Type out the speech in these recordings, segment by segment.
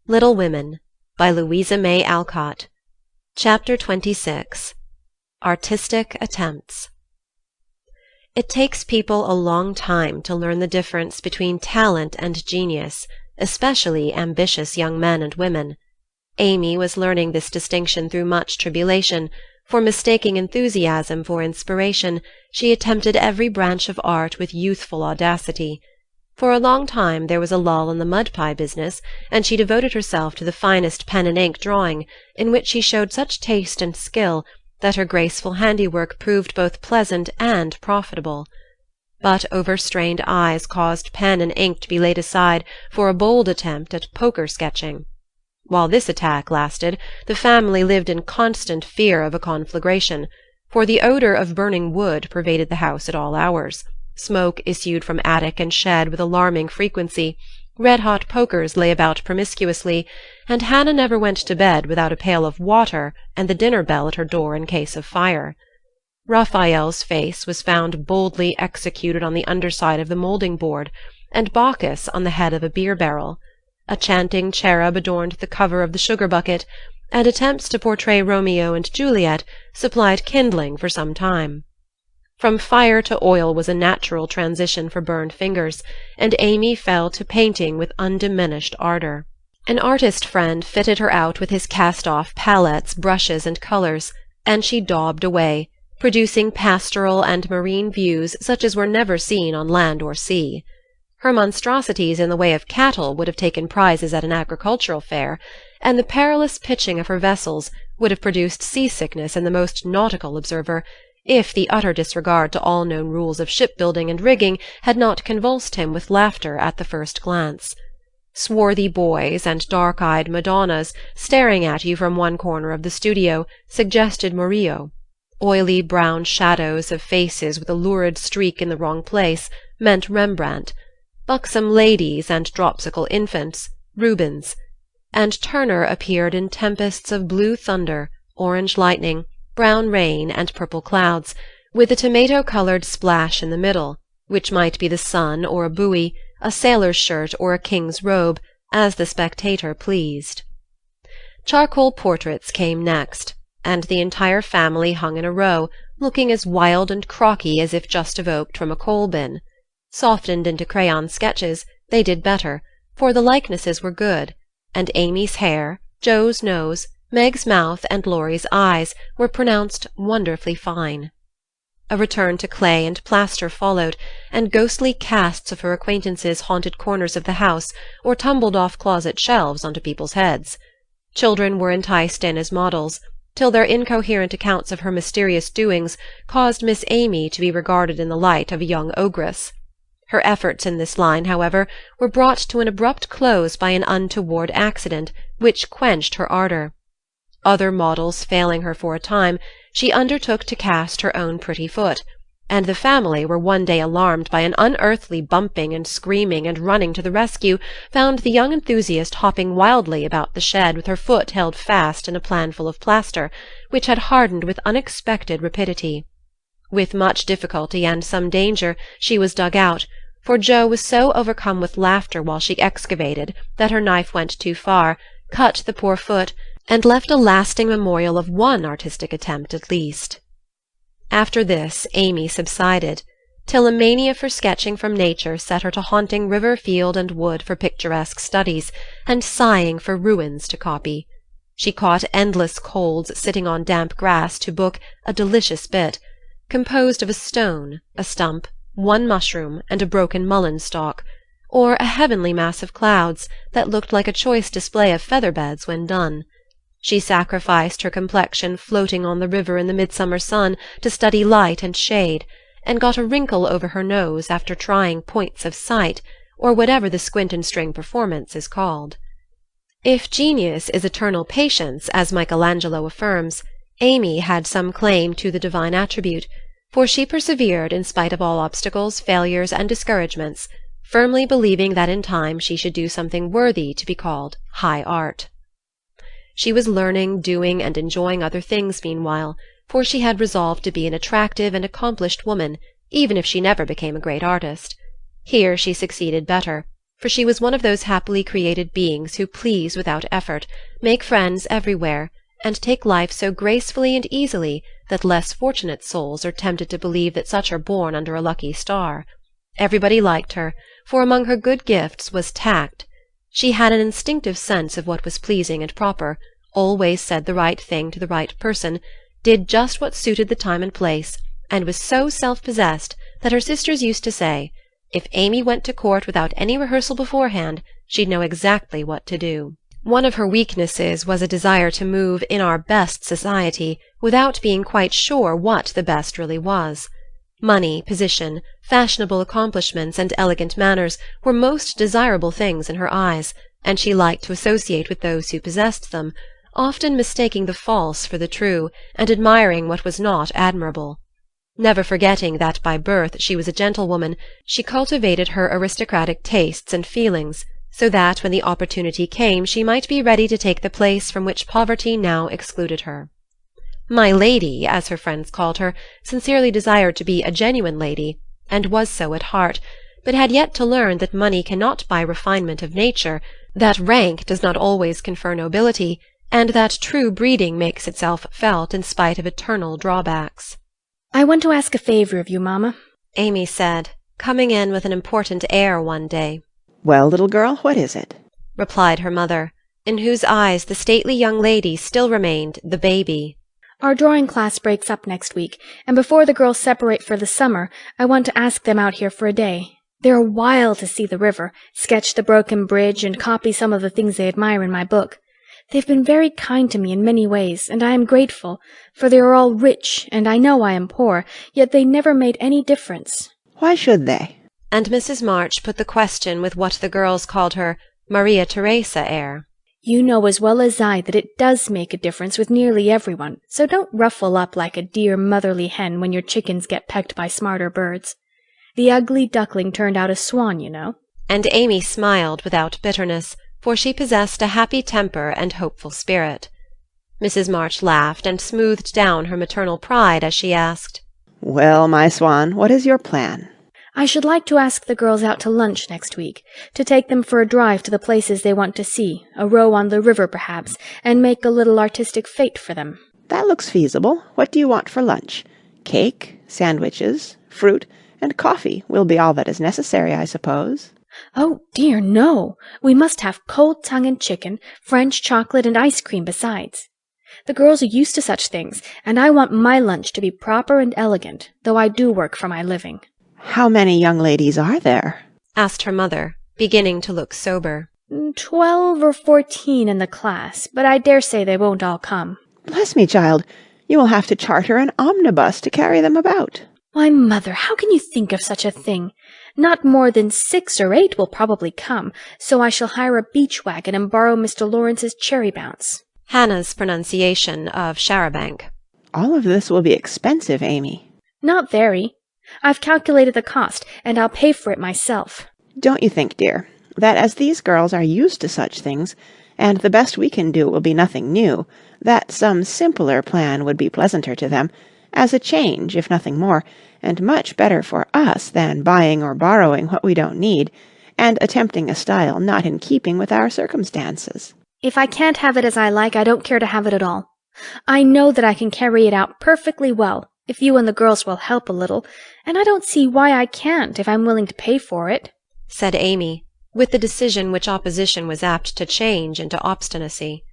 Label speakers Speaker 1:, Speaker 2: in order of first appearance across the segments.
Speaker 1: Little Women by Louisa May Alcott. Chapter 26. Artistic Attempts. It takes people a long time to learn the difference between talent and genius, especially ambitious young men and women. Amy was learning this distinction through much tribulation, for mistaking enthusiasm for inspiration, she attempted every branch of art with youthful audacity. For a long time there was a lull in the mud-pie business, and she devoted herself to the finest pen-and-ink drawing, in which she showed such taste and skill that her graceful handiwork proved both pleasant and profitable. But overstrained eyes caused pen and ink to be laid aside for a bold attempt at poker sketching. While this attack lasted, the family lived in constant fear of a conflagration, for the odour of burning wood pervaded the house at all hours. Smoke issued from attic and shed with alarming frequency, red-hot pokers lay about promiscuously, and Hannah never went to bed without a pail of water and the dinner-bell at her door in case of fire. Raphael's face was found boldly executed on the underside of the moulding-board, and Bacchus on the head of a beer-barrel. A chanting cherub adorned the cover of the sugar-bucket, and attempts to portray Romeo and Juliet supplied kindling for some time. From fire to oil was a natural transition for burned fingers, and Amy fell to painting with undiminished ardour. An artist friend fitted her out with his cast-off palettes, brushes, and colours, and she daubed away, producing pastoral and marine views such as were never seen on land or sea. Her monstrosities in the way of cattle would have taken prizes at an agricultural fair, and the perilous pitching of her vessels would have produced sea-sickness in the most nautical observer, if the utter disregard to all known rules of shipbuilding and rigging had not convulsed him with laughter at the first glance. Swarthy boys and dark-eyed Madonnas staring at you from one corner of the studio suggested Murillo. Oily brown shadows of faces with a lurid streak in the wrong place meant Rembrandt. Buxom ladies and dropsical infants, Rubens, and Turner appeared in tempests of blue thunder, orange lightning, brown rain, and purple clouds, with a tomato-coloured splash in the middle, which might be the sun or a buoy, a sailor's shirt or a king's robe, as the spectator pleased. Charcoal portraits came next, and the entire family hung in a row, looking as wild and crocky as if just evoked from a coal-bin. Softened into crayon sketches, they did better, for the likenesses were good, and Amy's hair, Joe's nose, Meg's mouth, and Laurie's eyes were pronounced wonderfully fine. A return to clay and plaster followed, and ghostly casts of her acquaintances haunted corners of the house or tumbled off closet shelves onto people's heads. Children were enticed in as models, till their incoherent accounts of her mysterious doings caused Miss Amy to be regarded in the light of a young ogress. Her efforts in this line, however, were brought to an abrupt close by an untoward accident, which quenched her ardour. Other models failing her for a time, she undertook to cast her own pretty foot, and the family were one day alarmed by an unearthly bumping and screaming, and running to the rescue, found the young enthusiast hopping wildly about the shed with her foot held fast in a planful of plaster, which had hardened with unexpected rapidity. With much difficulty and some danger she was dug out, for Joe was so overcome with laughter while she excavated that her knife went too far, cut the poor foot, and left a lasting memorial of one artistic attempt at least. After this Amy subsided, till a mania for sketching from nature set her to haunting river, field, and wood for picturesque studies, and sighing for ruins to copy. She caught endless colds sitting on damp grass to book a delicious bit, composed of a stone, a stump, one mushroom, and a broken mullein stalk, or a heavenly mass of clouds that looked like a choice display of feather-beds when done. She sacrificed her complexion floating on the river in the midsummer sun to study light and shade, and got a wrinkle over her nose after trying points of sight, or whatever the squint-and-string performance is called. If genius is eternal patience, as Michelangelo affirms, Amy had some claim to the divine attribute, for she persevered in spite of all obstacles, failures, and discouragements, firmly believing that in time she should do something worthy to be called high art. She was learning, doing, and enjoying other things meanwhile, for she had resolved to be an attractive and accomplished woman, even if she never became a great artist. Here she succeeded better, for she was one of those happily created beings who please without effort, make friends everywhere, and take life so gracefully and easily that less fortunate souls are tempted to believe that such are born under a lucky star. Everybody liked her, for among her good gifts was tact. She had an instinctive sense of what was pleasing and proper, always said the right thing to the right person, did just what suited the time and place, and was so self-possessed that her sisters used to say, if Amy went to court without any rehearsal beforehand, she'd know exactly what to do. One of her weaknesses was a desire to move in our best society without being quite sure what the best really was. Money, position, fashionable accomplishments, and elegant manners were most desirable things in her eyes, and she liked to associate with those who possessed them, often mistaking the false for the true, and admiring what was not admirable. Never forgetting that by birth she was a gentlewoman, she cultivated her aristocratic tastes and feelings, so that when the opportunity came she might be ready to take the place from which poverty now excluded her. My lady, as her friends called her, sincerely desired to be a genuine lady, and was so at heart, but had yet to learn that money cannot buy refinement of nature, that rank does not always confer nobility, and that true breeding makes itself felt in spite of eternal drawbacks.
Speaker 2: "I want to ask a favor of you, Mamma,"
Speaker 1: Amy said, coming in with an important air one day.
Speaker 3: "Well, little girl, what is it?"
Speaker 1: replied her mother, in whose eyes the stately young lady still remained the baby.
Speaker 2: "Our drawing class breaks up next week, and before the girls separate for the summer, I want to ask them out here for a day. They're wild to see the river, sketch the broken bridge, and copy some of the things they admire in my book. They've been very kind to me in many ways, and I am grateful, for they are all rich, and I know I am poor, yet they never made any difference."
Speaker 3: "Why should they?"
Speaker 1: And Mrs. March put the question with what the girls called her Maria Theresa air.
Speaker 2: "You know as well as I that it does make a difference with nearly everyone, so don't ruffle up like a dear motherly hen when your chickens get pecked by smarter birds. The ugly duckling turned out a swan, you know."
Speaker 1: And Amy smiled without bitterness, for she possessed a happy temper and hopeful spirit. Mrs. March laughed and smoothed down her maternal pride as she asked,
Speaker 3: "Well, my swan, what is your plan?"
Speaker 2: "I should like to ask the girls out to lunch next week, to take them for a drive to the places they want to see, a row on the river perhaps, and make a little artistic fete for them."
Speaker 3: "That looks feasible. What do you want for lunch? Cake, sandwiches, fruit, and coffee will be all that is necessary, I suppose."
Speaker 2: "Oh, dear, no! We must have cold tongue and chicken, French chocolate, and ice cream besides. The girls are used to such things, and I want my lunch to be proper and elegant, though I do work for my living."
Speaker 3: "How many young ladies are there?"
Speaker 1: asked her mother, beginning to look sober.
Speaker 2: 12 or 14 in the class, but I dare say they won't all come."
Speaker 3: "Bless me, child, you will have to charter an omnibus to carry them about."
Speaker 2: "Why, Mother, how can you think of such a thing? Not more than 6 or 8 will probably come, so I shall hire a beach wagon and borrow Mr. Lawrence's cherry bounce."
Speaker 1: Hannah's pronunciation of Shallenberg.
Speaker 3: "All of this will be expensive, Amy."
Speaker 2: "Not very. I've calculated the cost, and I'll pay for it myself."
Speaker 3: "Don't you think, dear, that as these girls are used to such things, and the best we can do will be nothing new, that some simpler plan would be pleasanter to them, as a change, if nothing more, and much better for us than buying or borrowing what we don't need, and attempting a style not in keeping with our circumstances?"
Speaker 2: "If I can't have it as I like, I don't care to have it at all. I know that I can carry it out perfectly well, if you and the girls will help a little, and I don't see why I can't if I'm willing to pay for it,"
Speaker 1: said Amy, with the decision which opposition was apt to change into obstinacy.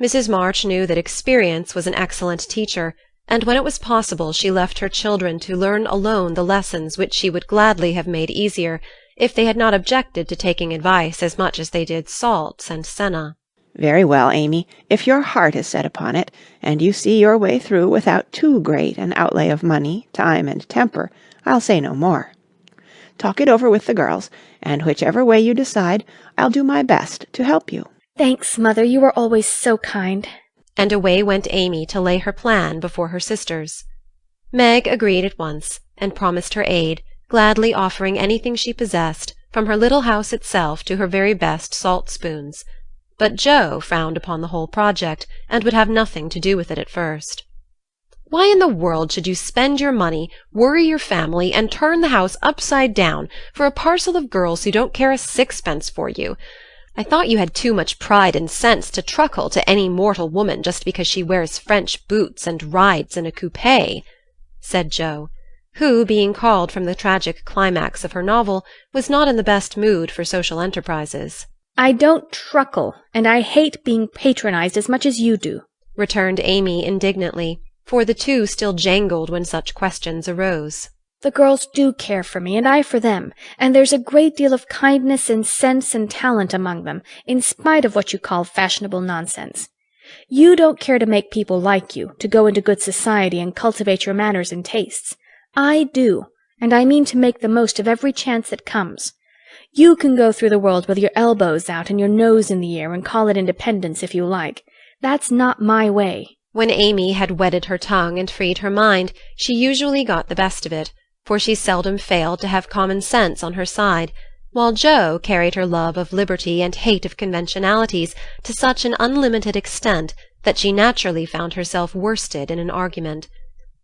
Speaker 1: Mrs. March knew that experience was an excellent teacher, and when it was possible she left her children to learn alone the lessons which she would gladly have made easier, if they had not objected to taking advice as much as they did salts and senna.
Speaker 3: "Very well, Amy, if your heart is set upon it, and you see your way through without too great an outlay of money, time, and temper, I'll say no more. Talk it over with the girls, and whichever way you decide, I'll do my best to help you."
Speaker 2: "Thanks, Mother, you are always so kind."
Speaker 1: And away went Amy to lay her plan before her sisters. Meg agreed at once, and promised her aid, gladly offering anything she possessed, from her little house itself to her very best salt-spoons. But Joe frowned upon the whole project, and would have nothing to do with it at first. Why in the world should you spend your money, worry your family, and turn the house upside down for a parcel of girls who don't care a sixpence for you? I thought you had too much pride and sense to truckle to any mortal woman just because she wears French boots and rides in a coupe," said Jo, who, being called from the tragic climax of her novel, was not in the best mood for social enterprises.
Speaker 2: "I don't truckle, and I hate being patronized as much as you do,"
Speaker 1: returned Amy indignantly, for the two still jangled when such questions arose.
Speaker 2: "The girls do care for me, and I for them, and there's a great deal of kindness and sense and talent among them, in spite of what you call fashionable nonsense. You don't care to make people like you, to go into good society and cultivate your manners and tastes. I do, and I mean to make the most of every chance that comes. You can go through the world with your elbows out and your nose in the air and call it independence if you like. That's not my way."
Speaker 1: When Amy had wetted her tongue and freed her mind, she usually got the best of it, for she seldom failed to have common sense on her side, while Jo carried her love of liberty and hate of conventionalities to such an unlimited extent that she naturally found herself worsted in an argument.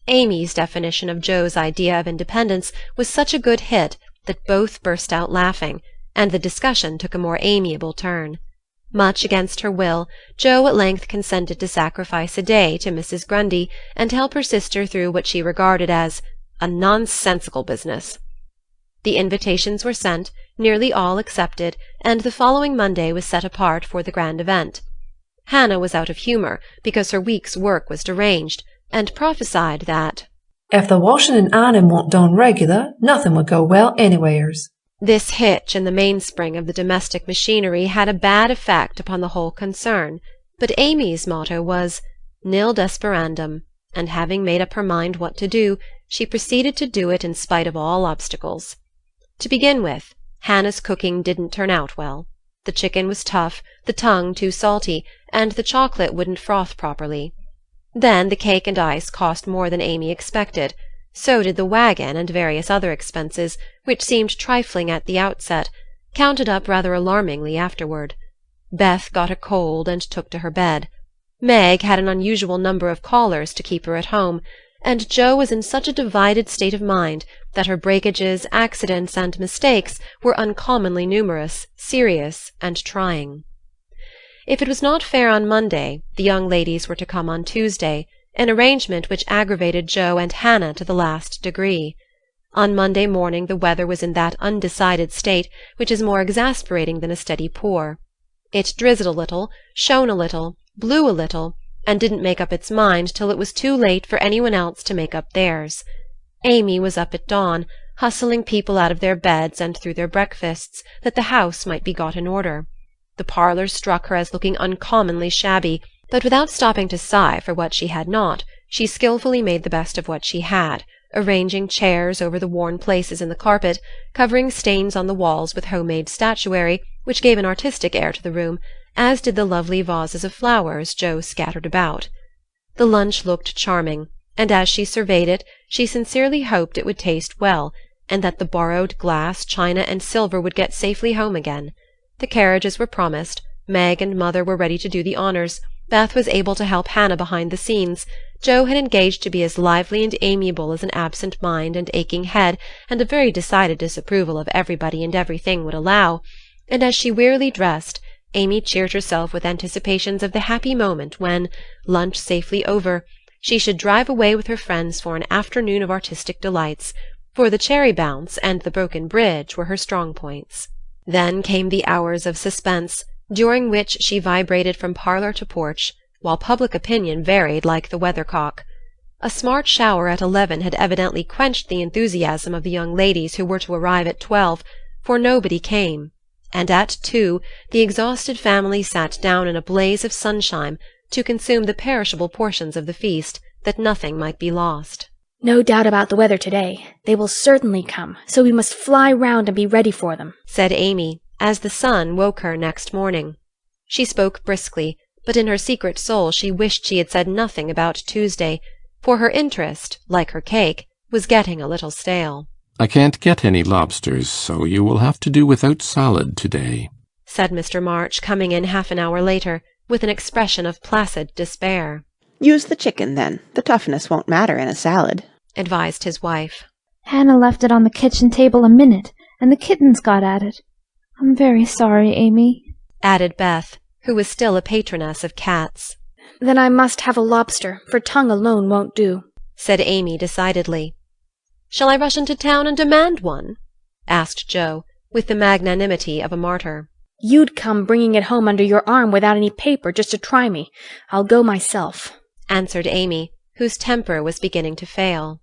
Speaker 1: Amy's definition of Jo's idea of independence was such a good hit that both burst out laughing, and the discussion took a more amiable turn. Much against her will, Jo at length consented to sacrifice a day to Mrs. Grundy and help her sister through what she regarded as a nonsensical business. The invitations were sent, nearly all accepted, and the following Monday was set apart for the grand event. Hannah was out of humour because her week's work was deranged, and prophesied that
Speaker 4: "If the washing and ironing weren't done regular, nothing would go well anywheres."
Speaker 1: This hitch in the mainspring of the domestic machinery had a bad effect upon the whole concern, but Amy's motto was nil desperandum, and having made up her mind what to do, she proceeded to do it in spite of all obstacles. To begin with, Hannah's cooking didn't turn out well. The chicken was tough, the tongue too salty, and the chocolate wouldn't froth properly. Then the cake and ice cost more than Amy expected. So did the wagon and various other expenses, which seemed trifling at the outset, counted up rather alarmingly afterward. Beth got a cold and took to her bed. Meg had an unusual number of callers to keep her at home, and Jo was in such a divided state of mind that her breakages, accidents, and mistakes were uncommonly numerous, serious, and trying. If it was not fair on Monday, the young ladies were to come on Tuesday, an arrangement which aggravated Jo and Hannah to the last degree. On Monday morning the weather was in that undecided state which is more exasperating than a steady pour. It drizzled a little, shone a little, blew a little, and didn't make up its mind till it was too late for anyone else to make up theirs. Amy was up at dawn, hustling people out of their beds and through their breakfasts, that the house might be got in order. The parlour struck her as looking uncommonly shabby, but without stopping to sigh for what she had not, she skilfully made the best of what she had, arranging chairs over the worn places in the carpet, covering stains on the walls with home-made statuary, which gave an artistic air to the room, as did the lovely vases of flowers Jo scattered about. The lunch looked charming, and as she surveyed it, she sincerely hoped it would taste well, and that the borrowed glass, china, and silver would get safely home again. The carriages were promised, Meg and Mother were ready to do the honours, Beth was able to help Hannah behind the scenes, Jo had engaged to be as lively and amiable as an absent mind and aching head and a very decided disapproval of everybody and everything would allow, and as she wearily dressed, Amy cheered herself with anticipations of the happy moment when, lunch safely over, she should drive away with her friends for an afternoon of artistic delights, for the cherry bounce and the broken bridge were her strong points. Then came the hours of suspense, during which she vibrated from parlour to porch, while public opinion varied like the weathercock. A smart shower at 11 had evidently quenched the enthusiasm of the young ladies who were to arrive at 12, for nobody came, and at 2 the exhausted family sat down in a blaze of sunshine to consume the perishable portions of the feast, that nothing might be lost.
Speaker 2: "No doubt about the weather today. They will certainly come, so we must fly round and be ready for them," said
Speaker 1: Amy, as the sun woke her next morning. She spoke briskly, but in her secret soul she wished she had said nothing about Tuesday, for her interest, like her cake, was getting a little stale.
Speaker 5: "I can't get any lobsters, so you will have to do without salad today,"
Speaker 1: said Mr. March, coming in half an hour later, with an expression of placid despair.
Speaker 3: Use the chicken, then. The toughness won't matter in a salad,"
Speaker 1: advised his wife.
Speaker 6: Hannah left it on the kitchen table a minute, and the kittens got at it. I'm very sorry, Amy,"
Speaker 1: added Beth, who was still a patroness of cats.
Speaker 2: "Then I must have a lobster, for tongue alone won't do,"
Speaker 1: said Amy decidedly. "Shall I rush into town and demand one?" asked Joe, with the magnanimity of a martyr.
Speaker 2: "You'd come bringing it home under your arm without any paper, just to try me. I'll go myself," answered
Speaker 1: Amy, whose temper was beginning to fail.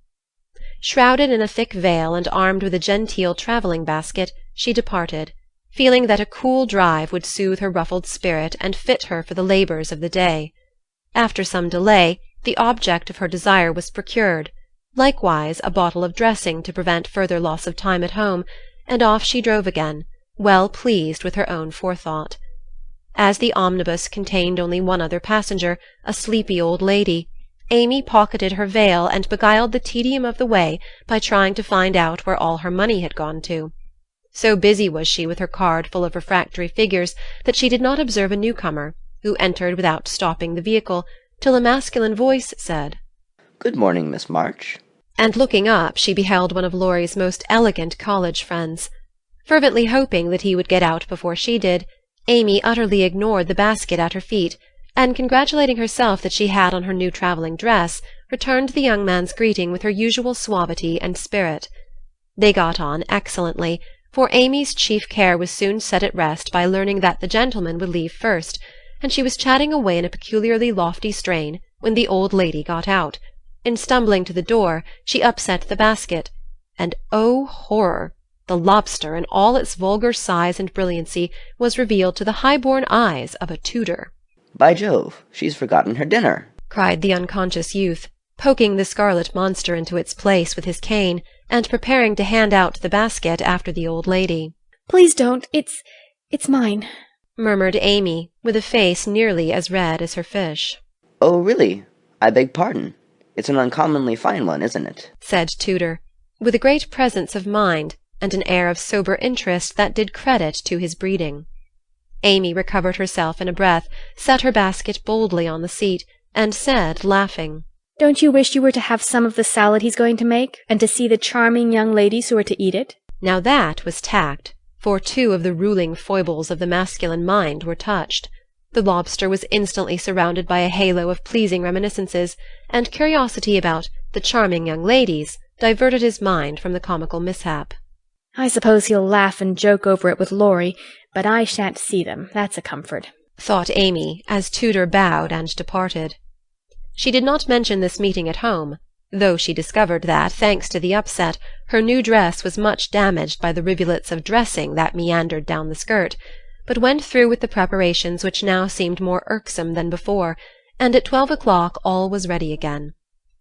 Speaker 1: Shrouded in a thick veil and armed with a genteel travelling basket, she departed, feeling that a cool drive would soothe her ruffled spirit and fit her for the labours of the day. After some delay, the object of her desire was procured, likewise a bottle of dressing to prevent further loss of time at home, and off she drove again, well pleased with her own forethought. As the omnibus contained only one other passenger, a sleepy old lady, Amy pocketed her veil and beguiled the tedium of the way by trying to find out where all her money had gone to. So busy was she with her card full of refractory figures that she did not observe a newcomer, who entered without stopping the vehicle, till a masculine voice said,
Speaker 7: "Good morning, Miss March."
Speaker 1: And looking up, she beheld one of Laurie's most elegant college friends. Fervently hoping that he would get out before she did, Amy utterly ignored the basket at her feet, and congratulating herself that she had on her new travelling dress, returned the young man's greeting with her usual suavity and spirit. They got on excellently, for Amy's chief care was soon set at rest by learning that the gentleman would leave first, and she was chatting away in a peculiarly lofty strain when the old lady got out. In stumbling to the door, she upset the basket, and oh horror! The lobster, in all its vulgar size and brilliancy, was revealed to the high-born eyes of a Tudor.
Speaker 7: "By Jove, she's forgotten her dinner,"
Speaker 1: cried the unconscious youth, poking the scarlet monster into its place with his cane, and preparing to hand out the basket after the old lady.
Speaker 2: "Please don't. It's mine,"
Speaker 1: murmured Amy, with a face nearly as red as her fish.
Speaker 7: "Oh, really? I beg pardon. It's an uncommonly fine one, isn't it?"
Speaker 1: said Tudor, with a great presence of mind, and an air of sober interest that did credit to his breeding. Amy recovered herself in a breath, set her basket boldly on the seat, and said, laughing,
Speaker 2: "Don't you wish you were to have some of the salad he's going to make, and to see the charming young ladies who are to eat it?"
Speaker 1: Now that was tact, for two of the ruling foibles of the masculine mind were touched. The lobster was instantly surrounded by a halo of pleasing reminiscences, and curiosity about the charming young ladies diverted his mind from the comical mishap.
Speaker 2: "I suppose he'll laugh and joke over it with Laurie, but I shan't see them, that's a comfort,"
Speaker 1: thought Amy, as Tudor bowed and departed. She did not mention this meeting at home, though she discovered that, thanks to the upset, her new dress was much damaged by the rivulets of dressing that meandered down the skirt, but went through with the preparations which now seemed more irksome than before, and at 12 o'clock all was ready again.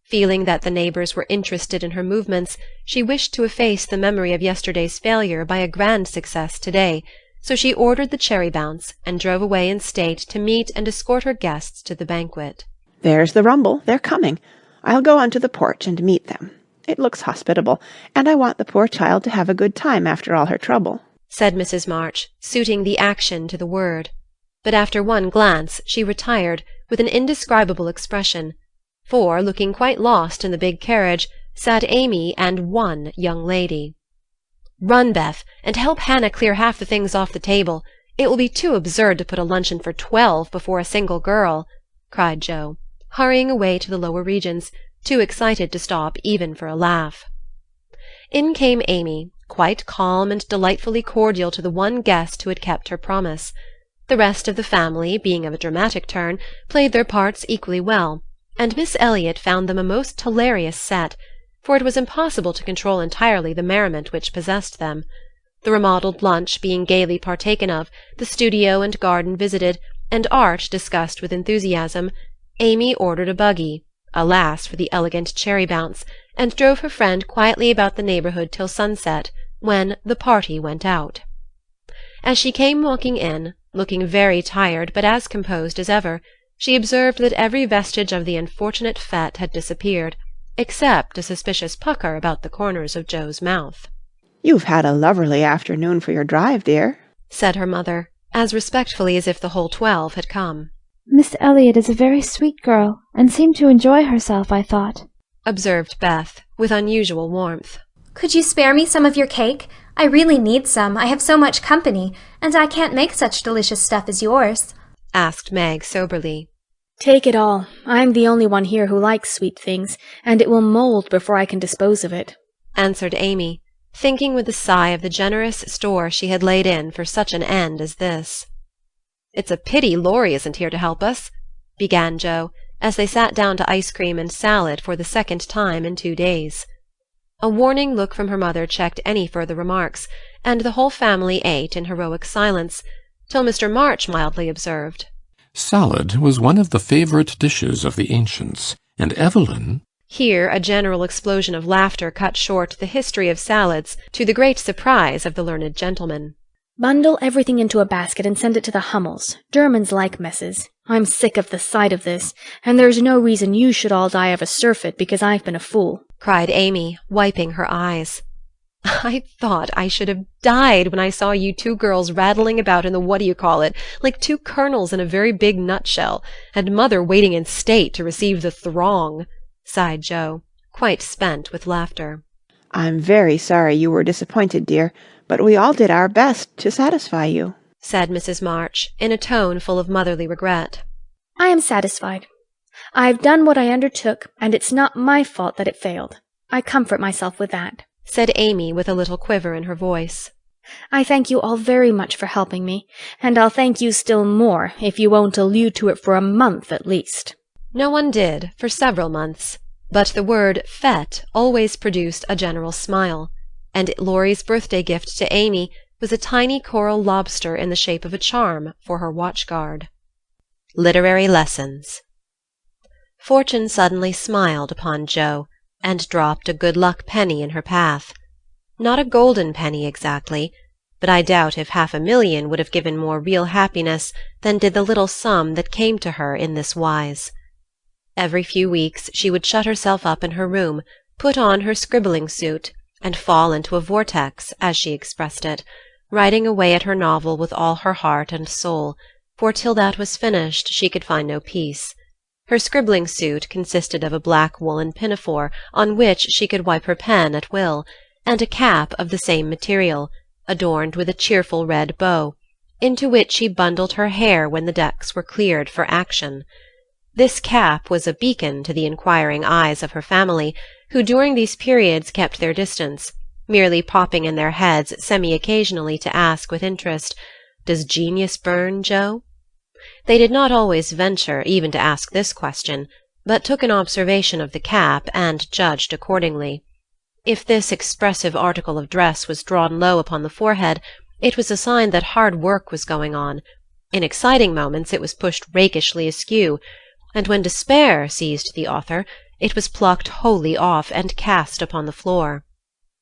Speaker 1: Feeling that the neighbours were interested in her movements, she wished to efface the memory of yesterday's failure by a grand success to-day, so she ordered the cherry bounce, and drove away in state to meet and escort her guests to the banquet.
Speaker 3: "There's the rumble. They're coming. I'll go onto the porch and meet them. It looks hospitable, and I want the poor child to have a good time after all her trouble,"
Speaker 1: said Mrs. March, suiting the action to the word. But after one glance she retired, with an indescribable expression, for, looking quite lost in the big carriage, sat Amy and one young lady. "Run, Beth, and help Hannah clear half the things off the table. It will be too absurd to put a luncheon for 12 before a single girl," cried Joe, hurrying away to the lower regions, too excited to stop even for a laugh. In came Amy, quite calm and delightfully cordial to the one guest who had kept her promise. The rest of the family, being of a dramatic turn, played their parts equally well, and Miss Elliot found them a most hilarious set, for it was impossible to control entirely the merriment which possessed them. The remodelled lunch being gaily partaken of, the studio and garden visited, and art discussed with enthusiasm, Amy ordered a buggy, alas for the elegant cherry bounce, and drove her friend quietly about the neighbourhood till sunset, when the party went out. As she came walking in, looking very tired but as composed as ever, she observed that every vestige of the unfortunate fête had disappeared, except a suspicious pucker about the corners of Joe's mouth.
Speaker 3: "You've had a lovely afternoon for your drive, dear,"
Speaker 1: said her mother, as respectfully as if the whole 12 had come.
Speaker 6: Miss Elliot is a very sweet girl, and seemed to enjoy herself, I thought,"
Speaker 1: observed Beth, with unusual warmth.
Speaker 8: "Could you spare me some of your cake? I really need some. I have so much company, and I can't make such delicious stuff as yours,"
Speaker 1: asked Meg soberly.
Speaker 2: Take it all. I'm the only one here who likes sweet things, and it will mold before I can dispose of it,"
Speaker 1: answered Amy, thinking with a sigh of the generous store she had laid in for such an end as this. "It's a pity Laurie isn't here to help us," began Joe, as they sat down to ice cream and salad for the second time in 2 days. A warning look from her mother checked any further remarks, and the whole family ate in heroic silence, till Mr. March mildly observed,
Speaker 5: Salad was one of the favourite dishes of the ancients, and Evelyn—
Speaker 1: Here a general explosion of laughter cut short the history of salads, to the great surprise of the learned gentleman.
Speaker 2: "Bundle everything into a basket and send it to the Hummels. Germans like messes. I'm sick of the sight of this, and there's no reason you should all die of a surfeit because I've been a fool,"
Speaker 1: cried Amy, wiping her eyes. "I thought I should have died when I saw you 2 girls rattling about in the what-do-you-call-it, like 2 kernels in a very big nutshell, and mother waiting in state to receive the throng," sighed Joe, quite spent with laughter.
Speaker 3: "I'm very sorry you were disappointed, dear, but we all did our best to satisfy you,"
Speaker 1: said Mrs. March, in a tone full of motherly regret.
Speaker 2: "I am satisfied. I've done what I undertook, and it's not my fault that it failed. I comfort myself with that,"
Speaker 1: said Amy with a little quiver in her voice.
Speaker 2: "I thank you all very much for helping me, and I'll thank you still more if you won't allude to it for a month at least."
Speaker 1: No one did for several months, but the word fête always produced a general smile, and Laurie's birthday gift to Amy was a tiny coral lobster in the shape of a charm for her watch-guard. Literary lessons. Fortune suddenly smiled upon Joe, and dropped a good-luck penny in her path. Not a golden penny exactly, but I doubt if 500,000 would have given more real happiness than did the little sum that came to her in this wise. Every few weeks she would shut herself up in her room, put on her scribbling suit, and fall into a vortex, as she expressed it, writing away at her novel with all her heart and soul, for till that was finished she could find no peace. Her scribbling suit consisted of a black woollen pinafore on which she could wipe her pen at will, and a cap of the same material, adorned with a cheerful red bow, into which she bundled her hair when the decks were cleared for action. This cap was a beacon to the inquiring eyes of her family, who during these periods kept their distance, merely popping in their heads semi-occasionally to ask with interest, "Does genius burn, Joe?" They did not always venture even to ask this question, but took an observation of the cap and judged accordingly. If this expressive article of dress was drawn low upon the forehead, it was a sign that hard work was going on. In exciting moments it was pushed rakishly askew, and when despair seized the author, it was plucked wholly off and cast upon the floor.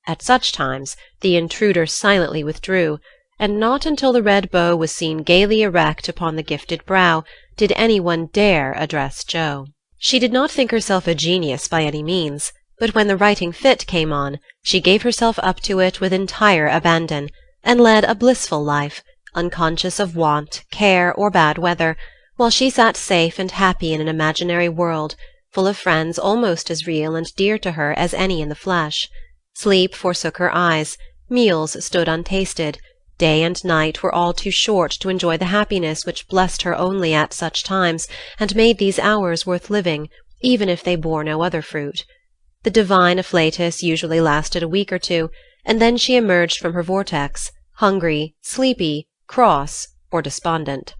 Speaker 1: At such times the intruder silently withdrew, and not until the red bow was seen gaily erect upon the gifted brow did any one dare address Joe. She did not think herself a genius by any means, but when the writing fit came on, she gave herself up to it with entire abandon, and led a blissful life, unconscious of want, care, or bad weather, while she sat safe and happy in an imaginary world, full of friends almost as real and dear to her as any in the flesh. Sleep forsook her eyes, meals stood untasted, day and night were all too short to enjoy the happiness which blessed her only at such times, and made these hours worth living, even if they bore no other fruit. The divine afflatus usually lasted a week or 2, and then she emerged from her vortex, hungry, sleepy, cross, or despondent.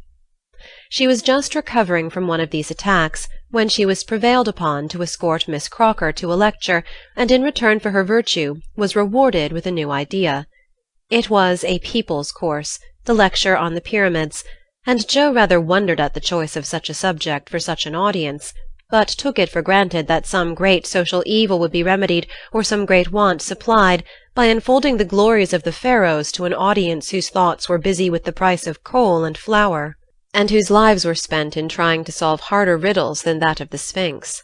Speaker 1: She was just recovering from one of these attacks when she was prevailed upon to escort Miss Crocker to a lecture, and in return for her virtue was rewarded with a new idea. It was a People's Course, the lecture on the Pyramids, and Joe rather wondered at the choice of such a subject for such an audience, but took it for granted that some great social evil would be remedied or some great want supplied by unfolding the glories of the Pharaohs to an audience whose thoughts were busy with the price of coal and flour, and whose lives were spent in trying to solve harder riddles than that of the Sphinx.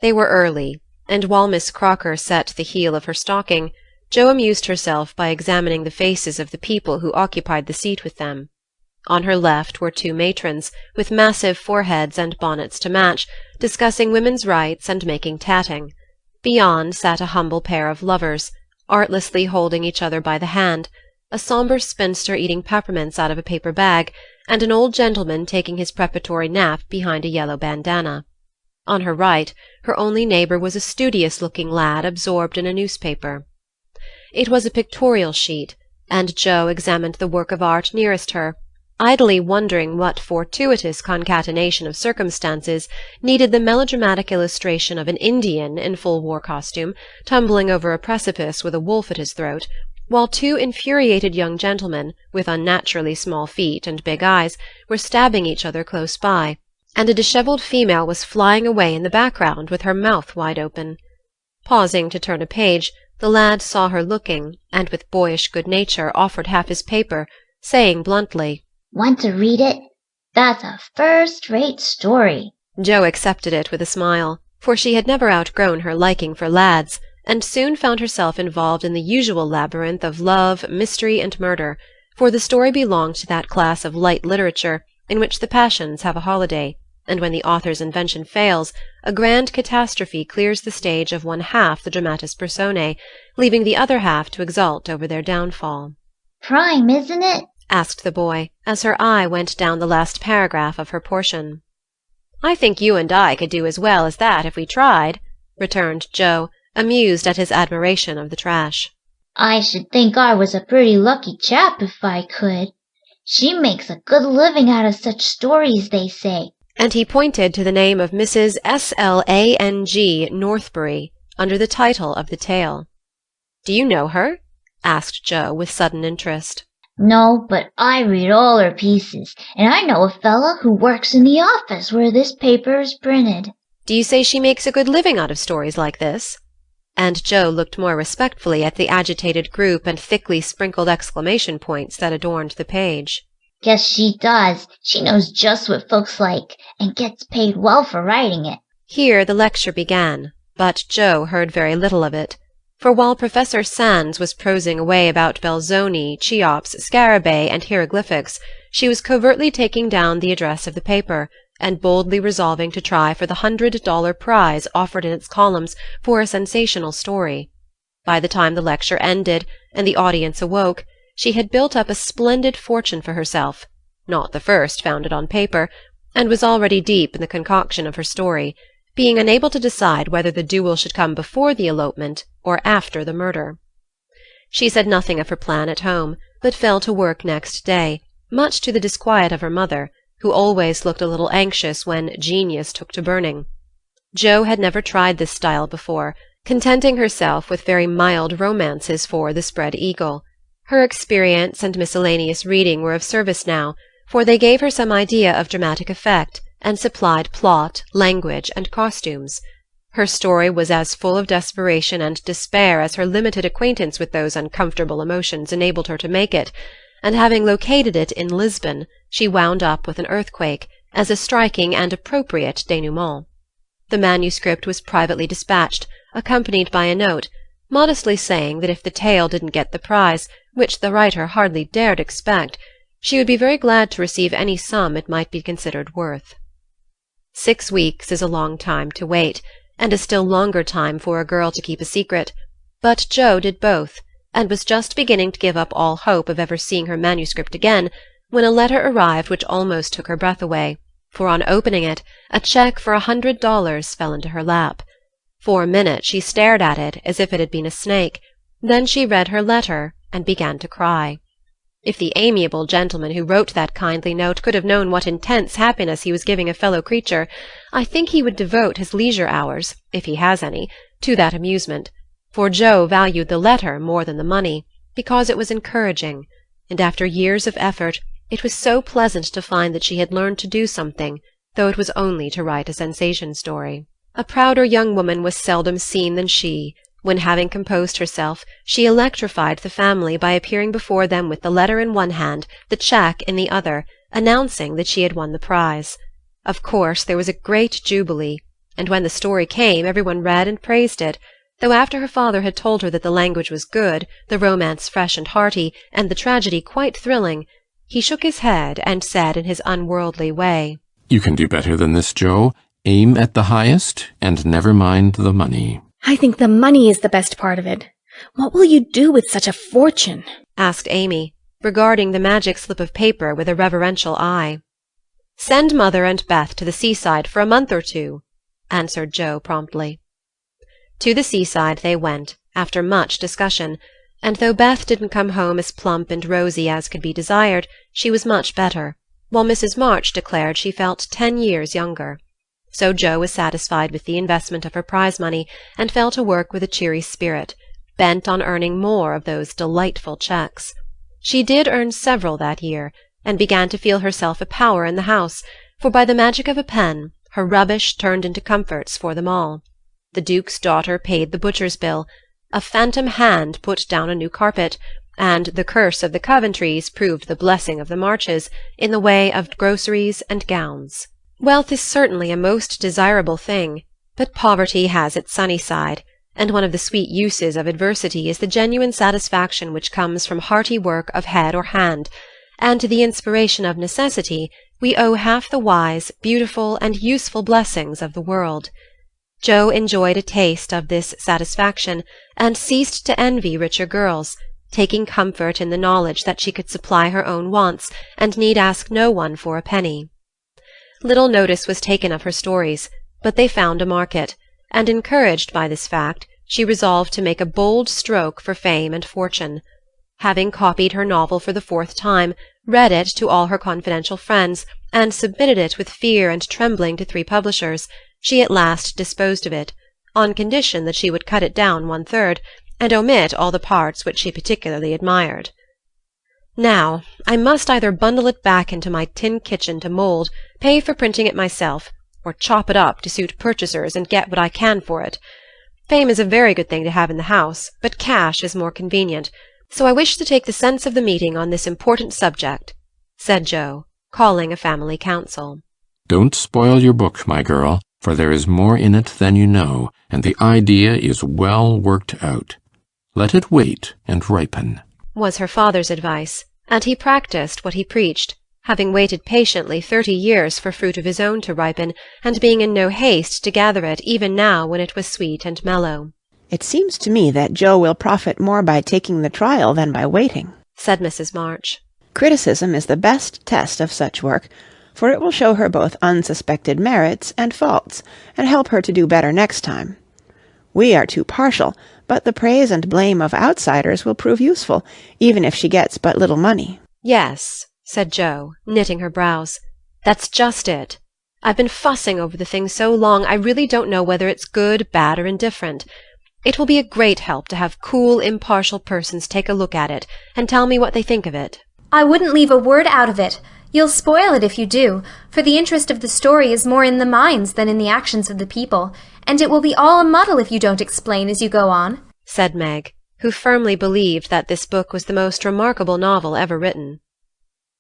Speaker 1: They were early, and while Miss Crocker set the heel of her stocking, Joe amused herself by examining the faces of the people who occupied the seat with them. On her left were two matrons, with massive foreheads and bonnets to match, discussing women's rights and making tatting. Beyond sat a humble pair of lovers, artlessly holding each other by the hand, a sombre spinster eating peppermints out of a paper bag, and an old gentleman taking his preparatory nap behind a yellow bandana. On her right, her only neighbour was a studious-looking lad absorbed in a newspaper. It was a pictorial sheet, and Jo examined the work of art nearest her, idly wondering what fortuitous concatenation of circumstances needed the melodramatic illustration of an Indian in full war costume tumbling over a precipice with a wolf at his throat, while two infuriated young gentlemen, with unnaturally small feet and big eyes, were stabbing each other close by, and a dishevelled female was flying away in the background with her mouth wide open. Pausing to turn a page, the lad saw her looking, and with boyish good nature offered half his paper, saying bluntly,
Speaker 9: "Want to read it? That's a first-rate story."
Speaker 1: Jo accepted it with a smile, for she had never outgrown her liking for lads, and soon found herself involved in the usual labyrinth of love, mystery, and murder, for the story belonged to that class of light literature in which the passions have a holiday, and when the author's invention fails, a grand catastrophe clears the stage of one half the dramatis personae, leaving the other half to exult over their downfall.
Speaker 9: "Prime, isn't it?"
Speaker 1: asked the boy, as her eye went down the last paragraph of her portion. "I think you and I could do as well as that if we tried," returned Jo, amused at his admiration of the trash.
Speaker 9: "I should think I was a pretty lucky chap if I could. She makes a good living out of such stories, they say."
Speaker 1: And he pointed to the name of Mrs. Slang Northbury under the title of the tale. "Do you know her?" asked Jo with sudden interest.
Speaker 9: "No, but I read all her pieces, and I know a fellow who works in the office where this paper is printed."
Speaker 1: "Do you say she makes a good living out of stories like this?" And Jo looked more respectfully at the agitated group and thickly sprinkled exclamation points that adorned the page.
Speaker 9: "Guess she does. She knows just what folks like, and gets paid well for writing it."
Speaker 1: Here the lecture began, but Jo heard very little of it, for while Professor Sands was prosing away about Belzoni, Cheops, Scarabaei, and hieroglyphics, she was covertly taking down the address of the paper, and boldly resolving to try for the $100 prize offered in its columns for a sensational story. By the time the lecture ended, and the audience awoke, she had built up a splendid fortune for herself, not the first founded on paper, and was already deep in the concoction of her story, being unable to decide whether the duel should come before the elopement or after the murder. She said nothing of her plan at home, but fell to work next day, much to the disquiet of her mother, who always looked a little anxious when genius took to burning. Jo had never tried this style before, contenting herself with very mild romances for the Spread Eagle. Her experience and miscellaneous reading were of service now, for they gave her some idea of dramatic effect, and supplied plot, language, and costumes. Her story was as full of desperation and despair as her limited acquaintance with those uncomfortable emotions enabled her to make it, and having located it in Lisbon, she wound up with an earthquake, as a striking and appropriate denouement. The manuscript was privately dispatched, accompanied by a note, modestly saying that if the tale didn't get the prize, which the writer hardly dared expect, she would be very glad to receive any sum it might be considered worth. 6 weeks is a long time to wait, and a still longer time for a girl to keep a secret, but Jo did both, and was just beginning to give up all hope of ever seeing her manuscript again, when a letter arrived which almost took her breath away, for on opening it, a check for $100 fell into her lap. For a minute she stared at it as if it had been a snake, then she read her letter and began to cry. If the amiable gentleman who wrote that kindly note could have known what intense happiness he was giving a fellow creature, I think he would devote his leisure hours, if he has any, to that amusement, for Jo valued the letter more than the money, because it was encouraging, and after years of effort it was so pleasant to find that she had learned to do something, though it was only to write a sensation story. A prouder young woman was seldom seen than she, when, having composed herself, she electrified the family by appearing before them with the letter in one hand, the check in the other, announcing that she had won the prize. Of course there was a great jubilee, and when the story came everyone read and praised it, though after her father had told her that the language was good, the romance fresh and hearty, and the tragedy quite thrilling, He shook his head and said in his unworldly way,
Speaker 5: You can do better than this, Joe. Aim at the highest, and never mind the money.
Speaker 2: I think the money is the best part of it. What will you do with such a fortune?
Speaker 1: asked Amy, regarding the magic slip of paper with a reverential eye. Send Mother and Beth to the seaside for a month or two, answered Joe promptly. To the seaside they went, after much discussion, and though Beth didn't come home as plump and rosy as could be desired, she was much better, while Mrs. March declared she felt 10 years younger. So Joe was satisfied with the investment of her prize money, and fell to work with a cheery spirit, bent on earning more of those delightful cheques. She did earn several that year, and began to feel herself a power in the house, for by the magic of a pen her rubbish turned into comforts for them all. The Duke's daughter paid the butcher's bill, a phantom hand put down a new carpet, and the curse of the Coventrys proved the blessing of the Marches in the way of groceries and gowns. Wealth is certainly a most desirable thing, but poverty has its sunny side, and one of the sweet uses of adversity is the genuine satisfaction which comes from hearty work of head or hand, and to the inspiration of necessity we owe half the wise, beautiful, and useful blessings of the world. Joe enjoyed a taste of this satisfaction, and ceased to envy richer girls, taking comfort in the knowledge that she could supply her own wants, and need ask no one for a penny. Little notice was taken of her stories, but they found a market, and encouraged by this fact, she resolved to make a bold stroke for fame and fortune. Having copied her novel for the 4th time, read it to all her confidential friends, and submitted it with fear and trembling to 3 publishers, she at last disposed of it, on condition that she would cut it down 1/3, and omit all the parts which she particularly admired. Now, I must either bundle it back into my tin kitchen to mould, pay for printing it myself, or chop it up to suit purchasers and get what I can for it. Fame is a very good thing to have in the house, but cash is more convenient, so I wish to take the sense of the meeting on this important subject, said Joe, calling a family council.
Speaker 5: Don't spoil your book, my girl, for there is more in it than you know, and the idea is well worked out. Let it wait and ripen,
Speaker 1: was her father's advice, and he practised what he preached, having waited patiently 30 years for fruit of his own to ripen, and being in no haste to gather it even now when it was sweet and mellow.
Speaker 3: It seems to me that Joe will profit more by taking the trial than by waiting,
Speaker 1: said Mrs. March.
Speaker 3: Criticism is the best test of such work, for it will show her both unsuspected merits and faults, and help her to do better next time. We are too partial, but the praise and blame of outsiders will prove useful, even if she gets but little money.
Speaker 1: Yes, said Joe, knitting her brows. That's just it. I've been fussing over the thing so long I really don't know whether it's good, bad, or indifferent. It will be a great help to have cool, impartial persons take a look at it, and tell me what they think of it.
Speaker 8: I wouldn't leave a word out of it. You'll spoil it if you do, for the interest of the story is more in the minds than in the actions of the people, and it will be all a muddle if you don't explain as you go on,
Speaker 1: said Meg, who firmly believed that this book was the most remarkable novel ever written.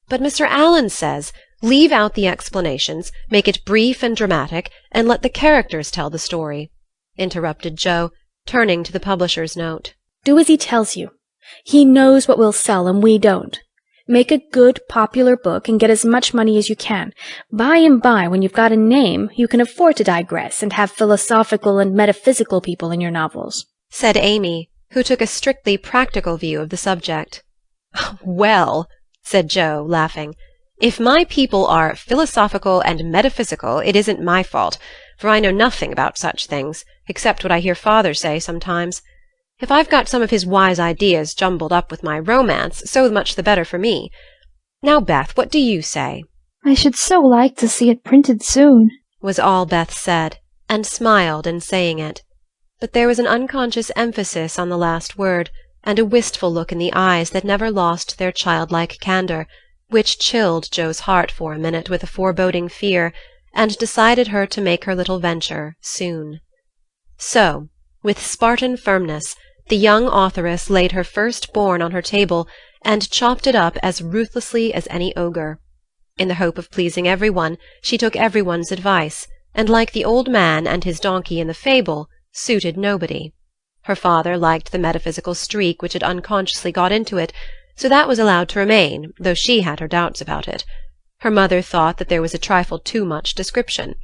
Speaker 1: But Mr. Allen says, leave out the explanations, make it brief and dramatic, and let the characters tell the story, interrupted Joe, turning to the publisher's note.
Speaker 2: Do as he tells you. He knows what will sell and we don't. Make a good, popular book and get as much money as you can. By and by, when you've got a name, you can afford to digress and have philosophical and metaphysical people in your novels,
Speaker 1: said Amy, who took a strictly practical view of the subject. Well, said Joe, laughing, if my people are philosophical and metaphysical, it isn't my fault, for I know nothing about such things, except what I hear father say sometimes. If I've got some of his wise ideas jumbled up with my romance, so much the better for me. Now, Beth, what do you say?
Speaker 6: I should so like to see it printed soon,
Speaker 1: was all Beth said, and smiled in saying it. But there was an unconscious emphasis on the last word, and a wistful look in the eyes that never lost their childlike candour, which chilled Joe's heart for a minute with a foreboding fear, and decided her to make her little venture soon. So, with Spartan firmness, the young authoress laid her first-born on her table, and chopped it up as ruthlessly as any ogre. In the hope of pleasing everyone, she took everyone's advice, and like the old man and his donkey in the fable, suited nobody. Her father liked the metaphysical streak which had unconsciously got into it, so that was allowed to remain, though she had her doubts about it. Her mother thought that there was a trifle too much description.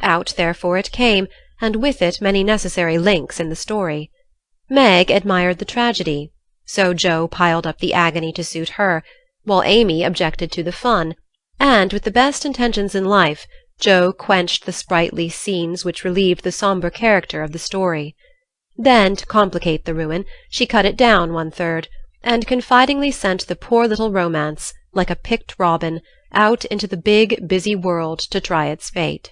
Speaker 1: Out, therefore, it came, and with it many necessary links in the story. Meg admired the tragedy, so Jo piled up the agony to suit her, while Amy objected to the fun, and, with the best intentions in life, Jo quenched the sprightly scenes which relieved the sombre character of the story. Then, to complicate the ruin, she cut it down 1/3, and confidingly sent the poor little romance, like a picked robin, out into the big, busy world to try its fate.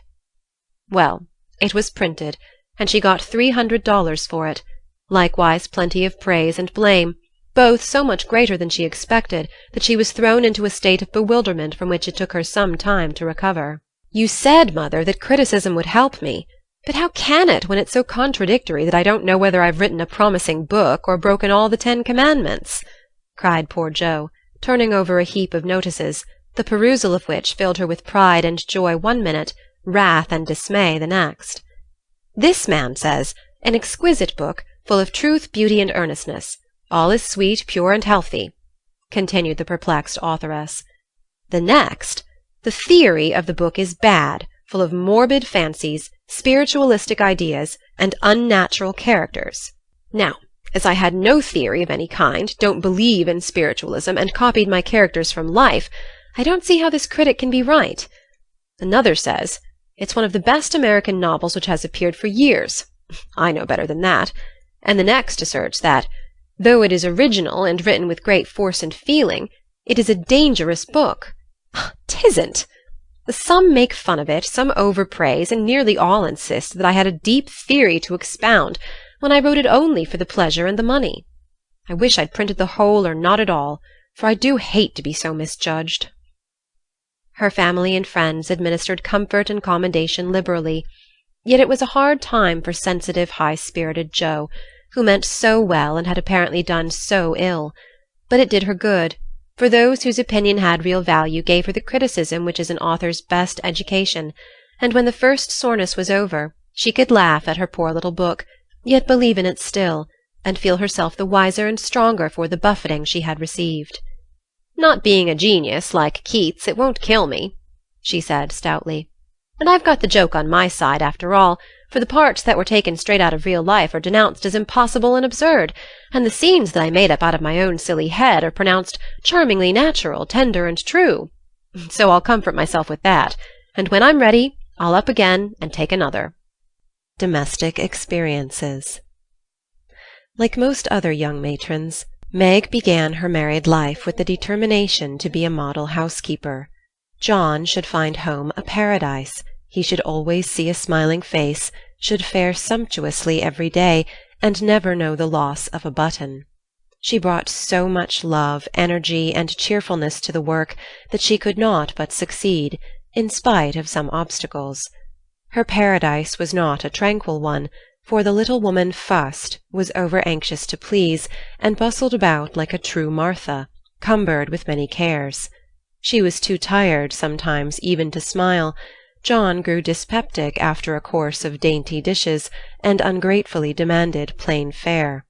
Speaker 1: Well, it was printed, and she got $300 for it, likewise plenty of praise and blame, both so much greater than she expected that she was thrown into a state of bewilderment from which it took her some time to recover. "You said, Mother, that criticism would help me. But how can it, when it's so contradictory that I don't know whether I've written a promising book or broken all the 10 Commandments?" cried poor Jo, turning over a heap of notices, the perusal of which filled her with pride and joy one minute, wrath and dismay the next. "This man says, an exquisite book, full of truth, beauty, and earnestness. All is sweet, pure, and healthy," continued the perplexed authoress. "The next, the theory of the book is bad, full of morbid fancies, spiritualistic ideas, and unnatural characters. Now, as I had no theory of any kind, don't believe in spiritualism, and copied my characters from life, I don't see how this critic can be right. Another says, it's one of the best American novels which has appeared for years. I know better than that. And the next asserts that, though it is original and written with great force and feeling, it is a dangerous book. 'Tisn't. Some make fun of it, some overpraise, and nearly all insist that I had a deep theory to expound, when I wrote it only for the pleasure and the money. I wish I'd printed the whole or not at all, for I do hate to be so misjudged." Her family and friends administered comfort and commendation liberally, yet it was a hard time for sensitive, high-spirited Jo, who meant so well and had apparently done so ill. But it did her good, for those whose opinion had real value gave her the criticism which is an author's best education, and when the first soreness was over, she could laugh at her poor little book, yet believe in it still, and feel herself the wiser and stronger for the buffeting she had received. "Not being a genius, like Keats, it won't kill me," she said stoutly. "And I've got the joke on my side, after all, for the parts that were taken straight out of real life are denounced as impossible and absurd, and the scenes that I made up out of my own silly head are pronounced charmingly natural, tender, and true. So I'll comfort myself with that, and when I'm ready, I'll up again and take another." Domestic experiences. Like most other young matrons, Meg began her married life with the determination to be a model housekeeper. John should find home a paradise. He should always see a smiling face, should fare sumptuously every day, and never know the loss of a button. She brought so much love, energy, and cheerfulness to the work that she could not but succeed, in spite of some obstacles. Her paradise was not a tranquil one, for the little woman fussed, was over-anxious to please, and bustled about like a true Martha, cumbered with many cares. She was too tired sometimes even to smile. John grew dyspeptic after a course of dainty dishes, and ungratefully demanded plain fare.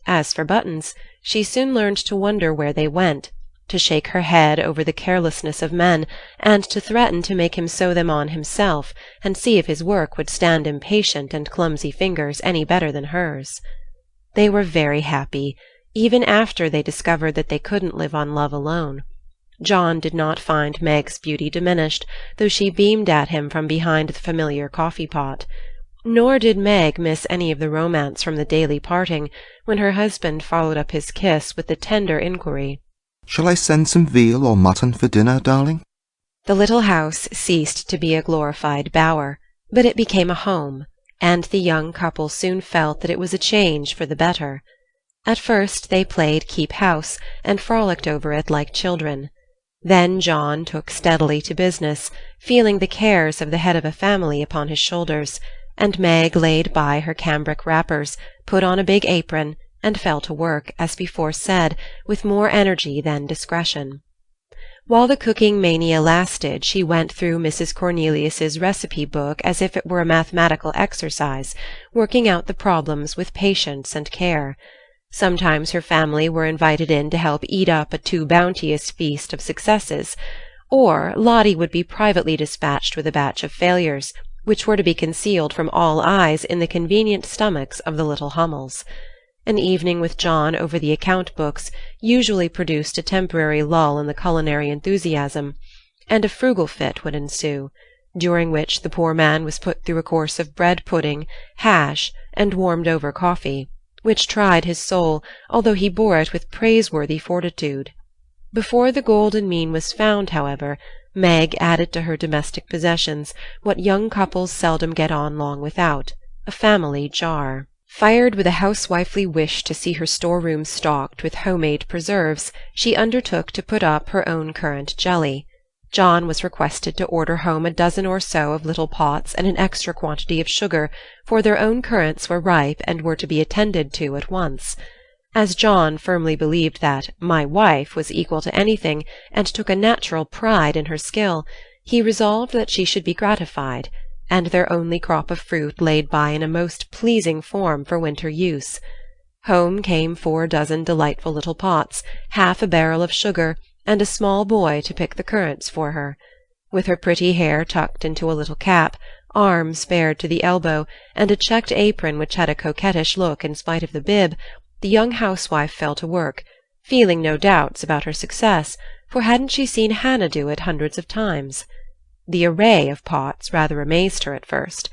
Speaker 1: As for buttons, she soon learned to wonder where they went, to shake her head over the carelessness of men, and to threaten to make him sew them on himself, and see if his work would stand impatient and clumsy fingers any better than hers. They were very happy, even after they discovered that they couldn't live on love alone. John did not find Meg's beauty diminished, though she beamed at him from behind the familiar coffee-pot. Nor did Meg miss any of the romance from the daily parting, when her husband followed up his kiss with the tender inquiry,
Speaker 10: "Shall I send some veal or mutton for dinner, darling?"
Speaker 1: The little house ceased to be a glorified bower, but it became a home, and the young couple soon felt that it was a change for the better. At first they played keep house, and frolicked over it like children. Then John took steadily to business, feeling the cares of the head of a family upon his shoulders, and Meg laid by her cambric wrappers, put on a big apron, and fell to work, as before said, with more energy than discretion. While the cooking mania lasted, she went through Mrs. Cornelius's recipe book as if it were a mathematical exercise, working out the problems with patience and care. Sometimes her family were invited in to help eat up a too bounteous feast of successes, or Lotty would be privately dispatched with a batch of failures, which were to be concealed from all eyes in the convenient stomachs of the little Hummels. An evening with John over the account-books usually produced a temporary lull in the culinary enthusiasm, and a frugal fit would ensue, during which the poor man was put through a course of bread-pudding, hash, and warmed-over coffee, which tried his soul, although he bore it with praiseworthy fortitude. Before the golden mean was found, however, Meg added to her domestic possessions what young couples seldom get on long without, a family jar. Fired with a housewifely wish to see her storeroom stocked with home-made preserves, she undertook to put up her own currant jelly. John was requested to order home a dozen or so of little pots and an extra quantity of sugar, for their own currants were ripe and were to be attended to at once. As John firmly believed that "my wife" was equal to anything, and took a natural pride in her skill, he resolved that she should be gratified, and their only crop of fruit laid by in a most pleasing form for winter use. Home came 4 dozen delightful little pots, half a barrel of sugar, and a small boy to pick the currants for her. With her pretty hair tucked into a little cap, arms bared to the elbow, and a checked apron which had a coquettish look in spite of the bib, the young housewife fell to work, feeling no doubts about her success, for hadn't she seen Hannah do it hundreds of times? The array of pots rather amazed her at first,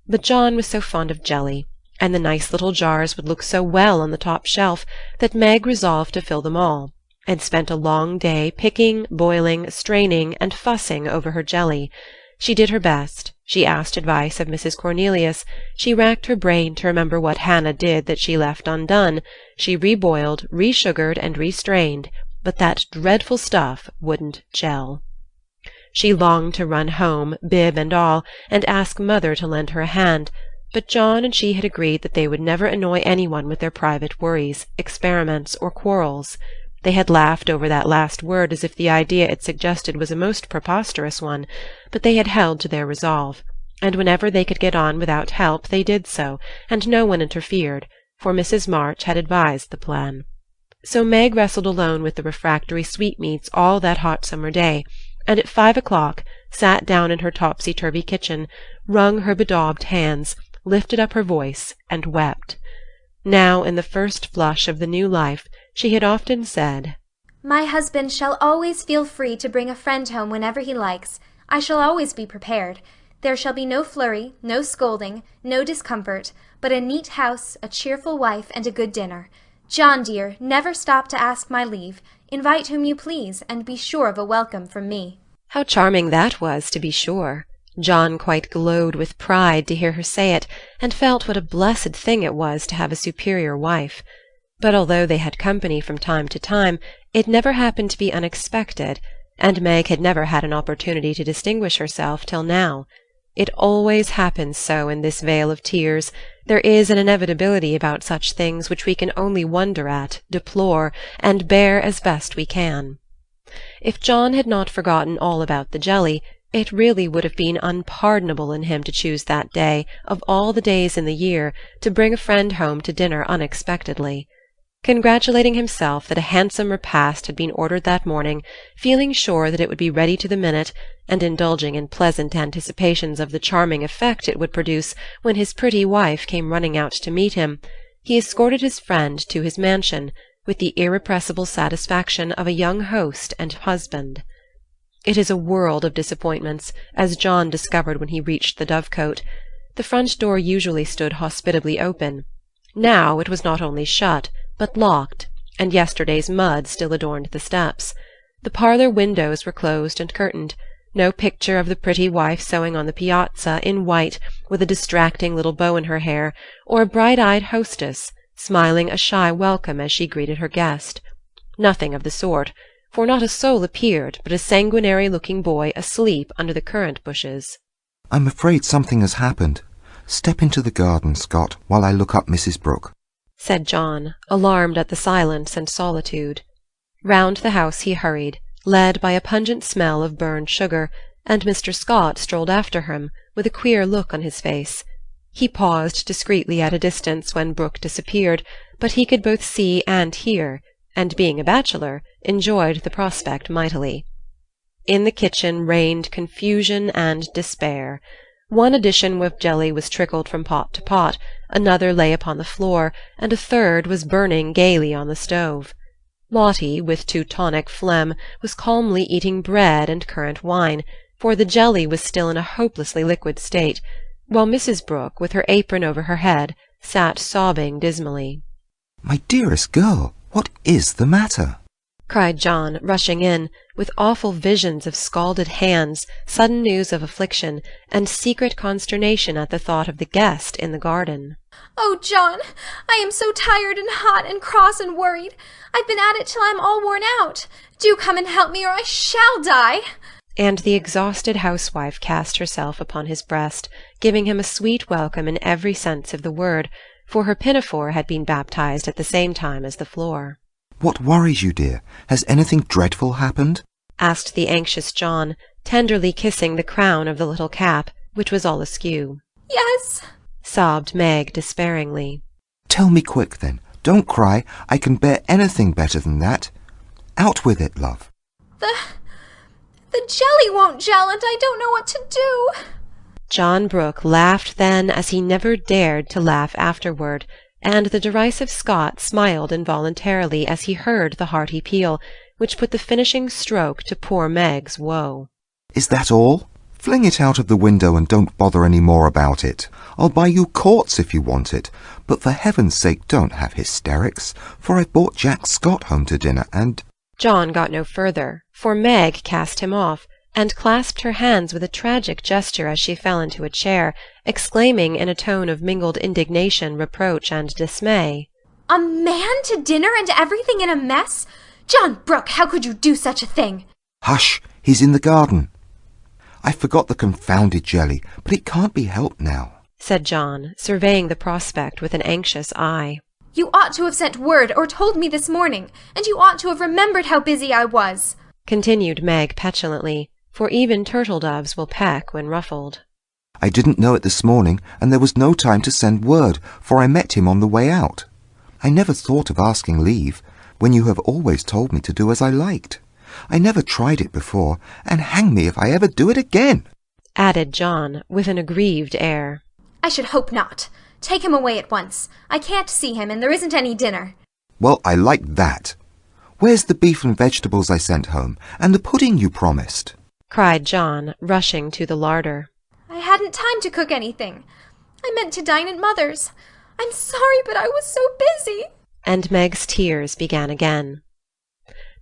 Speaker 1: but John was so fond of jelly, and the nice little jars would look so well on the top shelf, that Meg resolved to fill them all, and spent a long day picking, boiling, straining, and fussing over her jelly. She did her best. She asked advice of Mrs. Cornelius. She racked her brain to remember what Hannah did that she left undone. She reboiled, resugared, and restrained, but that dreadful stuff wouldn't gel. She longed to run home, bib and all, and ask Mother to lend her a hand, but John and she had agreed that they would never annoy anyone with their private worries, experiments, or quarrels. They had laughed over that last word as if the idea it suggested was a most preposterous one, but they had held to their resolve, and whenever they could get on without help they did so, and no one interfered, for Mrs. March had advised the plan. So Meg wrestled alone with the refractory sweetmeats all that hot summer day, and at 5 o'clock sat down in her topsy-turvy kitchen, wrung her bedaubed hands, lifted up her voice, and wept. Now, in the first flush of the new life, she had often said,
Speaker 8: "My husband shall always feel free to bring a friend home whenever he likes. I shall always be prepared. There shall be no flurry, no scolding, no discomfort, but a neat house, a cheerful wife, and a good dinner. John, dear, never stop to ask my leave. Invite whom you please, and be sure of a welcome from me."
Speaker 1: How charming that was, to be sure! John quite glowed with pride to hear her say it, and felt what a blessed thing it was to have a superior wife. But although they had company from time to time, it never happened to be unexpected, and Meg had never had an opportunity to distinguish herself till now. It always happens so in this vale of tears. There is an inevitability about such things which we can only wonder at, deplore, and bear as best we can. If John had not forgotten all about the jelly, it really would have been unpardonable in him to choose that day, of all the days in the year, to bring a friend home to dinner unexpectedly. Congratulating himself that a handsome repast had been ordered that morning, feeling sure that it would be ready to the minute, and indulging in pleasant anticipations of the charming effect it would produce when his pretty wife came running out to meet him, he escorted his friend to his mansion, with the irrepressible satisfaction of a young host and husband. It is a world of disappointments, as John discovered when he reached the Dovecote. The front door usually stood hospitably open. Now it was not only shut, but locked, and yesterday's mud still adorned the steps. The parlour windows were closed and curtained. No picture of the pretty wife sewing on the piazza, in white, with a distracting little bow in her hair, or a bright-eyed hostess, smiling a shy welcome as she greeted her guest. Nothing of the sort, for not a soul appeared but a sanguinary-looking boy asleep under the currant bushes.
Speaker 10: "I'm afraid something has happened. Step into the garden, Scott, while I look up Mrs. Brooke,"
Speaker 1: said John, alarmed at the silence and solitude. Round the house he hurried, led by a pungent smell of burned sugar, and Mr. Scott strolled after him, with a queer look on his face. He paused discreetly at a distance when Brooke disappeared, but he could both see and hear, and being a bachelor, enjoyed the prospect mightily. In the kitchen reigned confusion and despair. One edition of jelly was trickled from pot to pot, another lay upon the floor, and a third was burning gaily on the stove. Lotty, with Teutonic phlegm, was calmly eating bread and currant wine, for the jelly was still in a hopelessly liquid state, while Mrs. Brooke, with her apron over her head, sat sobbing dismally.
Speaker 10: "My dearest girl, what is the matter?"
Speaker 1: cried John, rushing in, with awful visions of scalded hands, sudden news of affliction, and secret consternation at the thought of the guest in the garden.
Speaker 8: "Oh, John, I am so tired and hot and cross and worried. I've been at it till I'm all worn out. Do come and help me, or I shall die."
Speaker 1: And the exhausted housewife cast herself upon his breast, giving him a sweet welcome in every sense of the word, for her pinafore had been baptized at the same time as the floor.
Speaker 10: "What worries you, dear? Has anything dreadful happened?"
Speaker 1: asked the anxious John, tenderly kissing the crown of the little cap, which was all askew.
Speaker 8: "Yes,"
Speaker 1: sobbed Meg despairingly.
Speaker 10: "Tell me quick, then. Don't cry. I can bear anything better than that. Out with it, love."
Speaker 8: The jelly won't gel, and I don't know what to do."
Speaker 1: John Brooke laughed then as he never dared to laugh afterward, and the derisive Scot smiled involuntarily as he heard the hearty peal, which put the finishing stroke to poor Meg's woe.
Speaker 10: "Is that all? Fling it out of the window and don't bother any more about it. I'll buy you quartz if you want it, but for heaven's sake don't have hysterics, for I've brought Jack Scott home to dinner and—"
Speaker 1: John got no further, for Meg cast him off, and clasped her hands with a tragic gesture as she fell into a chair, exclaiming in a tone of mingled indignation, reproach, and dismay,
Speaker 8: "A man to dinner and everything in a mess? John Brooke, how could you do such a thing?"
Speaker 10: "Hush! He's in the garden. I forgot the confounded jelly, but it can't be helped now,"
Speaker 1: said John, surveying the prospect with an anxious eye.
Speaker 8: "You ought to have sent word or told me this morning, and you ought to have remembered how busy I was,"
Speaker 1: continued Meg petulantly, for even turtle-doves will peck when ruffled.
Speaker 10: "I didn't know it this morning, and there was no time to send word, for I met him on the way out. I never thought of asking leave, when you have always told me to do as I liked. I never tried it before, and hang me if I ever do it again,"
Speaker 1: added John, with an aggrieved air.
Speaker 8: "I should hope not. Take him away at once. I can't see him, and there isn't any dinner."
Speaker 10: "Well, I like that. Where's the beef and vegetables I sent home, and the pudding you promised?"
Speaker 1: cried John, rushing to the larder.
Speaker 8: "I hadn't time to cook anything. I meant to dine at Mother's. I'm sorry, but I was so busy."
Speaker 1: And Meg's tears began again.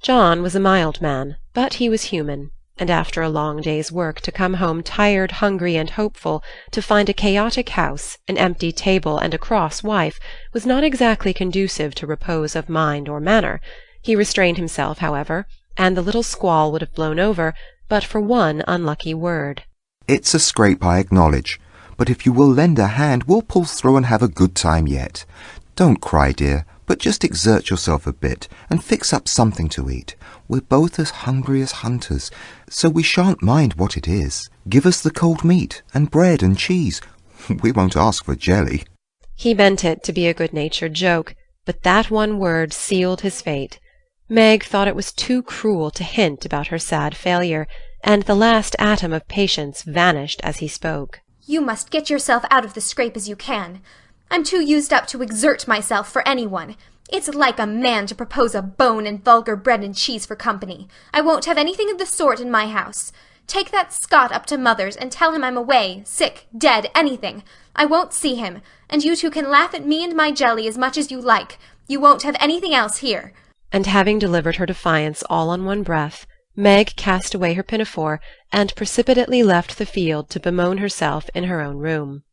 Speaker 1: John was a mild man, but he was human, and after a long day's work to come home tired, hungry, and hopeful, to find a chaotic house, an empty table, and a cross wife, was not exactly conducive to repose of mind or manner. He restrained himself, however, and the little squall would have blown over, but for one unlucky word.
Speaker 10: "It's a scrape, I acknowledge, but if you will lend a hand, we'll pull through and have a good time yet. Don't cry, dear, but just exert yourself a bit and fix up something to eat. We're both as hungry as hunters, so we shan't mind what it is. Give us the cold meat and bread and cheese. We won't ask for jelly."
Speaker 1: He meant it to be a good-natured joke, but that one word sealed his fate. Meg thought it was too cruel to hint about her sad failure, and the last atom of patience vanished as he spoke.
Speaker 8: "You must get yourself out of the scrape as you can. I'm too used up to exert myself for anyone. It's like a man to propose a bone and vulgar bread and cheese for company. I won't have anything of the sort in my house. Take that Scot up to Mother's and tell him I'm away, sick, dead, anything. I won't see him, and you two can laugh at me and my jelly as much as you like. You won't have anything else here."
Speaker 1: And having delivered her defiance all on one breath, Meg cast away her pinafore and precipitately left the field to bemoan herself in her own room.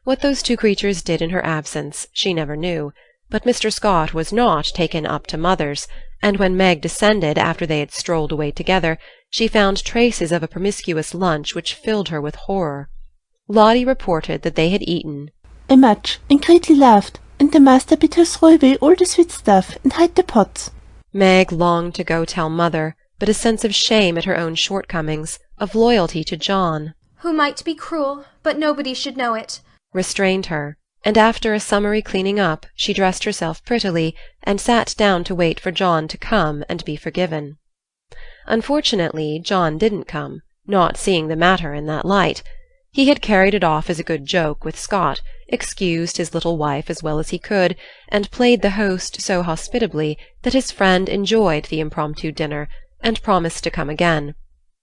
Speaker 1: What those two creatures did in her absence she never knew, but Mr. Scott was not taken up to Mother's, and when Meg descended after they had strolled away together, she found traces of a promiscuous lunch which filled her with horror. Lotty reported that they had eaten
Speaker 11: a much, and greatly laughed, and the master bid her throw away all the sweet stuff and hide the pots.
Speaker 1: Meg longed to go tell Mother, but a sense of shame at her own shortcomings, of loyalty to John,
Speaker 8: "Who might be cruel, but nobody should know it,"
Speaker 1: restrained her, and after a summary cleaning up she dressed herself prettily and sat down to wait for John to come and be forgiven. Unfortunately, John didn't come, not seeing the matter in that light. He had carried it off as a good joke with Scott, excused his little wife as well as he could, and played the host so hospitably that his friend enjoyed the impromptu dinner, and promised to come again.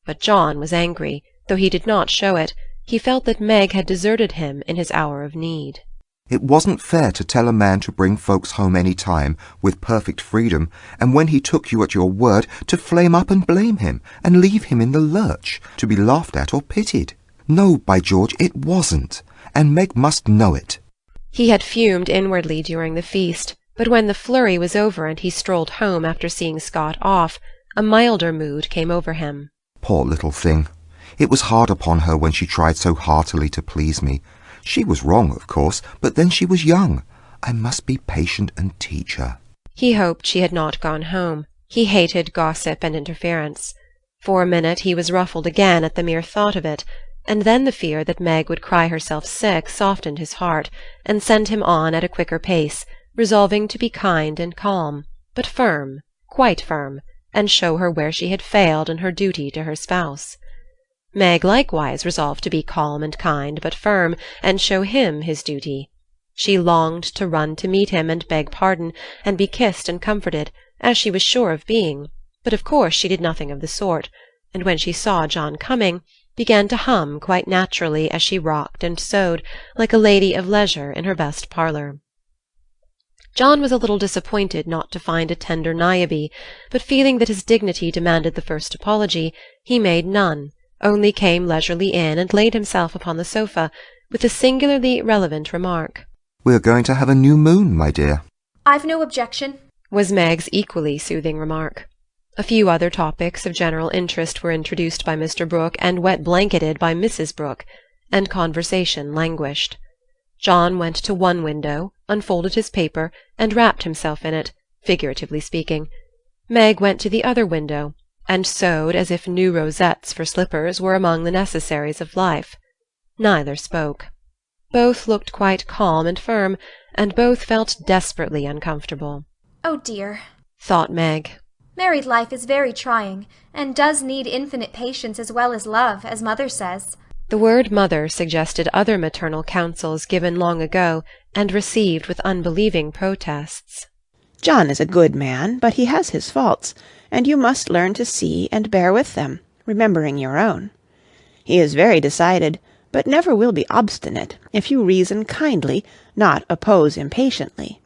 Speaker 1: But John was angry, though he did not show it. He felt that Meg had deserted him in his hour of need.
Speaker 10: It wasn't fair to tell a man to bring folks home any time, with perfect freedom, and when he took you at your word, to flame up and blame him, and leave him in the lurch, to be laughed at or pitied. No, by George, it wasn't, and Meg must know it.
Speaker 1: He had fumed inwardly during the feast, but when the flurry was over and he strolled home after seeing Scott off, a milder mood came over him.
Speaker 10: Poor little thing. It was hard upon her when she tried so heartily to please me. She was wrong, of course, but then she was young. I must be patient and teach her.
Speaker 1: He hoped she had not gone home. He hated gossip and interference. For a minute he was ruffled again at the mere thought of it, and then the fear that Meg would cry herself sick softened his heart, and sent him on at a quicker pace, resolving to be kind and calm, but firm, quite firm, and show her where she had failed in her duty to her spouse. Meg likewise resolved to be calm and kind, but firm, and show him his duty. She longed to run to meet him and beg pardon, and be kissed and comforted, as she was sure of being, but of course she did nothing of the sort, and when she saw John coming, began to hum quite naturally as she rocked and sewed, like a lady of leisure in her best parlour. John was a little disappointed not to find a tender Niobe, but feeling that his dignity demanded the first apology, he made none, only came leisurely in and laid himself upon the sofa, with a singularly relevant remark.
Speaker 10: "We're going to have a new moon, my dear."
Speaker 8: "I've no objection,"
Speaker 1: was Meg's equally soothing remark. A few other topics of general interest were introduced by Mr. Brooke and wet-blanketed by Mrs. Brooke, and conversation languished. John went to one window, unfolded his paper, and wrapped himself in it, figuratively speaking. Meg went to the other window, and sewed as if new rosettes for slippers were among the necessaries of life. Neither spoke. Both looked quite calm and firm, and both felt desperately uncomfortable.
Speaker 8: "Oh dear,"
Speaker 1: thought Meg.
Speaker 8: "Married life is very trying, and does need infinite patience as well as love, as mother says."
Speaker 1: The word mother suggested other maternal counsels given long ago, and received with unbelieving protests.
Speaker 3: John is a good man, but he has his faults, and you must learn to see and bear with them, remembering your own. He is very decided, but never will be obstinate, if you reason kindly, not oppose impatiently.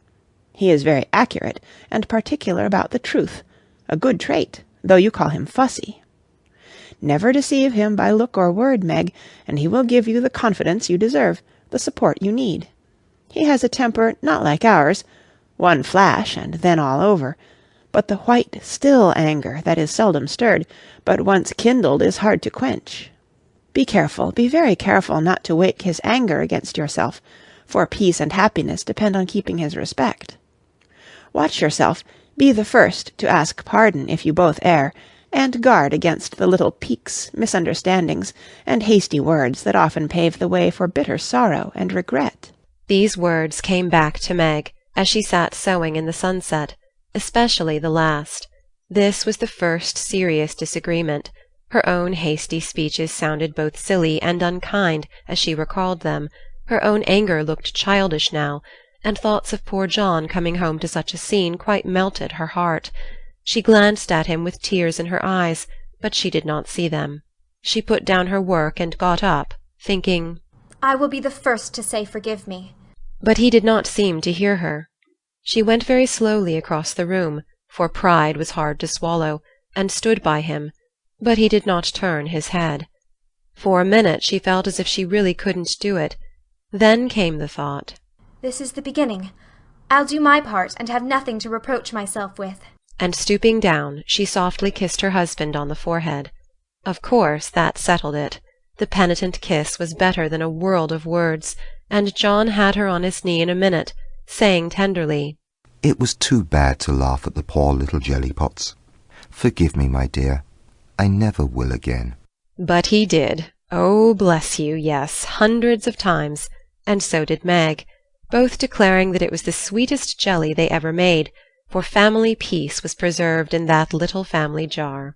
Speaker 3: He is very accurate, and particular about the truth, a good trait, though you call him fussy. Never deceive him by look or word, Meg, and he will give you the confidence you deserve, the support you need. He has a temper not like ours, one flash and then all over, but the white, still anger that is seldom stirred, but once kindled is hard to quench. Be careful, be very careful not to wake his anger against yourself, for peace and happiness depend on keeping his respect. Watch yourself, be the first to ask pardon if you both err, and guard against the little piques, misunderstandings, and hasty words that often pave the way for bitter sorrow and regret.
Speaker 1: These words came back to Meg as she sat sewing in the sunset, especially the last. This was the first serious disagreement. Her own hasty speeches sounded both silly and unkind as she recalled them. Her own anger looked childish now, and thoughts of poor John coming home to such a scene quite melted her heart. She glanced at him with tears in her eyes, but she did not see them. She put down her work and got up, thinking,
Speaker 8: "I will be the first to say forgive me."
Speaker 1: But he did not seem to hear her. She went very slowly across the room, for pride was hard to swallow, and stood by him, but he did not turn his head. For a minute she felt as if she really couldn't do it. Then came the thought,
Speaker 8: "This is the beginning. I'll do my part and have nothing to reproach myself with."
Speaker 1: And stooping down, she softly kissed her husband on the forehead. Of course that settled it. The penitent kiss was better than a world of words, and John had her on his knee in a minute, saying tenderly,
Speaker 10: "It was too bad to laugh at the poor little jelly-pots. Forgive me, my dear. I never will again."
Speaker 1: But he did. Oh, bless you, yes, hundreds of times. and so did Meg, both declaring that it was the sweetest jelly they ever made, for family peace was preserved in that little family jar.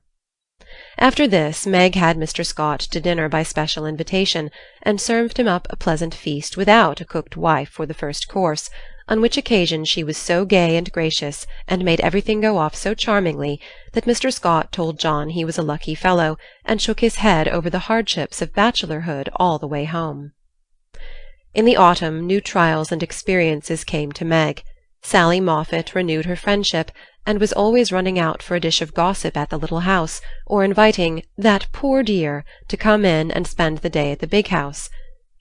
Speaker 1: After this, Meg had Mr. Scott to dinner by special invitation, and served him up a pleasant feast without a cooked wife for the first course, on which occasion she was so gay and gracious, and made everything go off so charmingly, that Mr. Scott told John he was a lucky fellow, and shook his head over the hardships of bachelorhood all the way home. In the autumn, new trials and experiences came to Meg. Sally Moffatt renewed her friendship, and was always running out for a dish of gossip at the little house, or inviting "that poor dear" to come in and spend the day at the big house.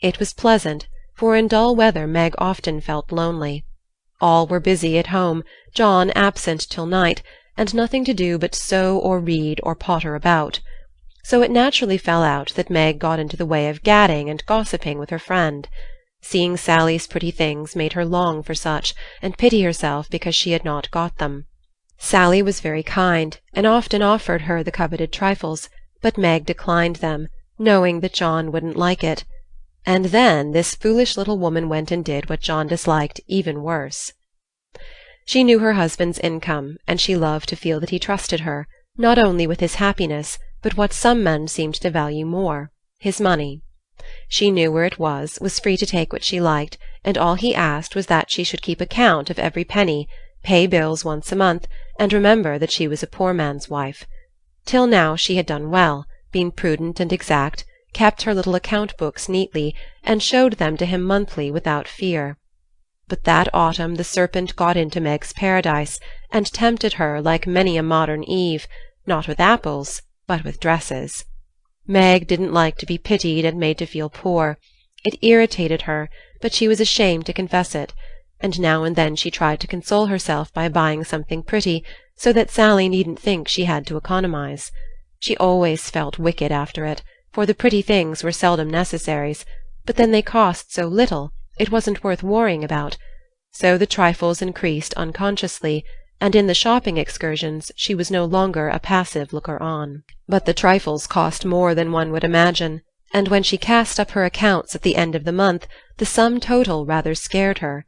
Speaker 1: It was pleasant, for in dull weather Meg often felt lonely. All were busy at home, John absent till night, and nothing to do but sew or read or potter about. So it naturally fell out that Meg got into the way of gadding and gossiping with her friend. Seeing Sally's pretty things made her long for such, and pity herself because she had not got them. Sally was very kind, and often offered her the coveted trifles, but Meg declined them, knowing that John wouldn't like it. And then this foolish little woman went and did what John disliked even worse. She knew her husband's income, and she loved to feel that he trusted her, not only with his happiness, but what some men seemed to value more, his money. She knew where it was free to take what she liked, and all he asked was that she should keep account of every penny, pay bills once a month, and remember that she was a poor man's wife. Till now she had done well, been prudent and exact, kept her little account-books neatly, and showed them to him monthly without fear. But that autumn the serpent got into Meg's paradise, and tempted her like many a modern Eve, not with apples, but with dresses. Meg didn't like to be pitied and made to feel poor. It irritated her, but she was ashamed to confess it, and now and then she tried to console herself by buying something pretty, so that Sally needn't think she had to economize. She always felt wicked after it, for the pretty things were seldom necessaries, but then they cost so little, it wasn't worth worrying about. So the trifles increased unconsciously, and in the shopping excursions she was no longer a passive looker-on. But the trifles cost more than one would imagine, and when she cast up her accounts at the end of the month, the sum total rather scared her.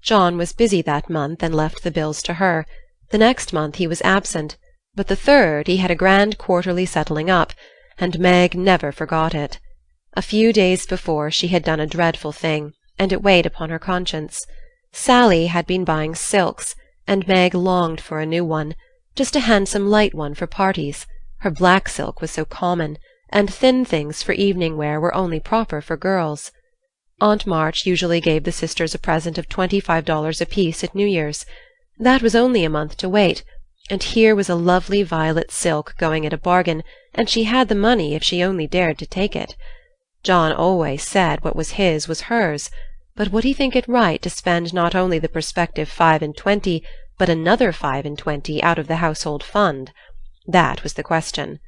Speaker 1: John was busy that month and left the bills to her. The next month he was absent, but the third he had a grand quarterly settling up, and Meg never forgot it. A few days before she had done a dreadful thing, and it weighed upon her conscience. Sally had been buying silks, and Meg longed for a new one, just a handsome light one for parties. Her black silk was so common, and thin things for evening wear were only proper for girls. Aunt March usually gave the sisters a present of $25 apiece at New Year's. That was only a month to wait, and here was a lovely violet silk going at a bargain, and she had the money if she only dared to take it. John always said what was his was hers, but would he think it right to spend not only the prospective 25, but another 25 out of the household fund? That was the question.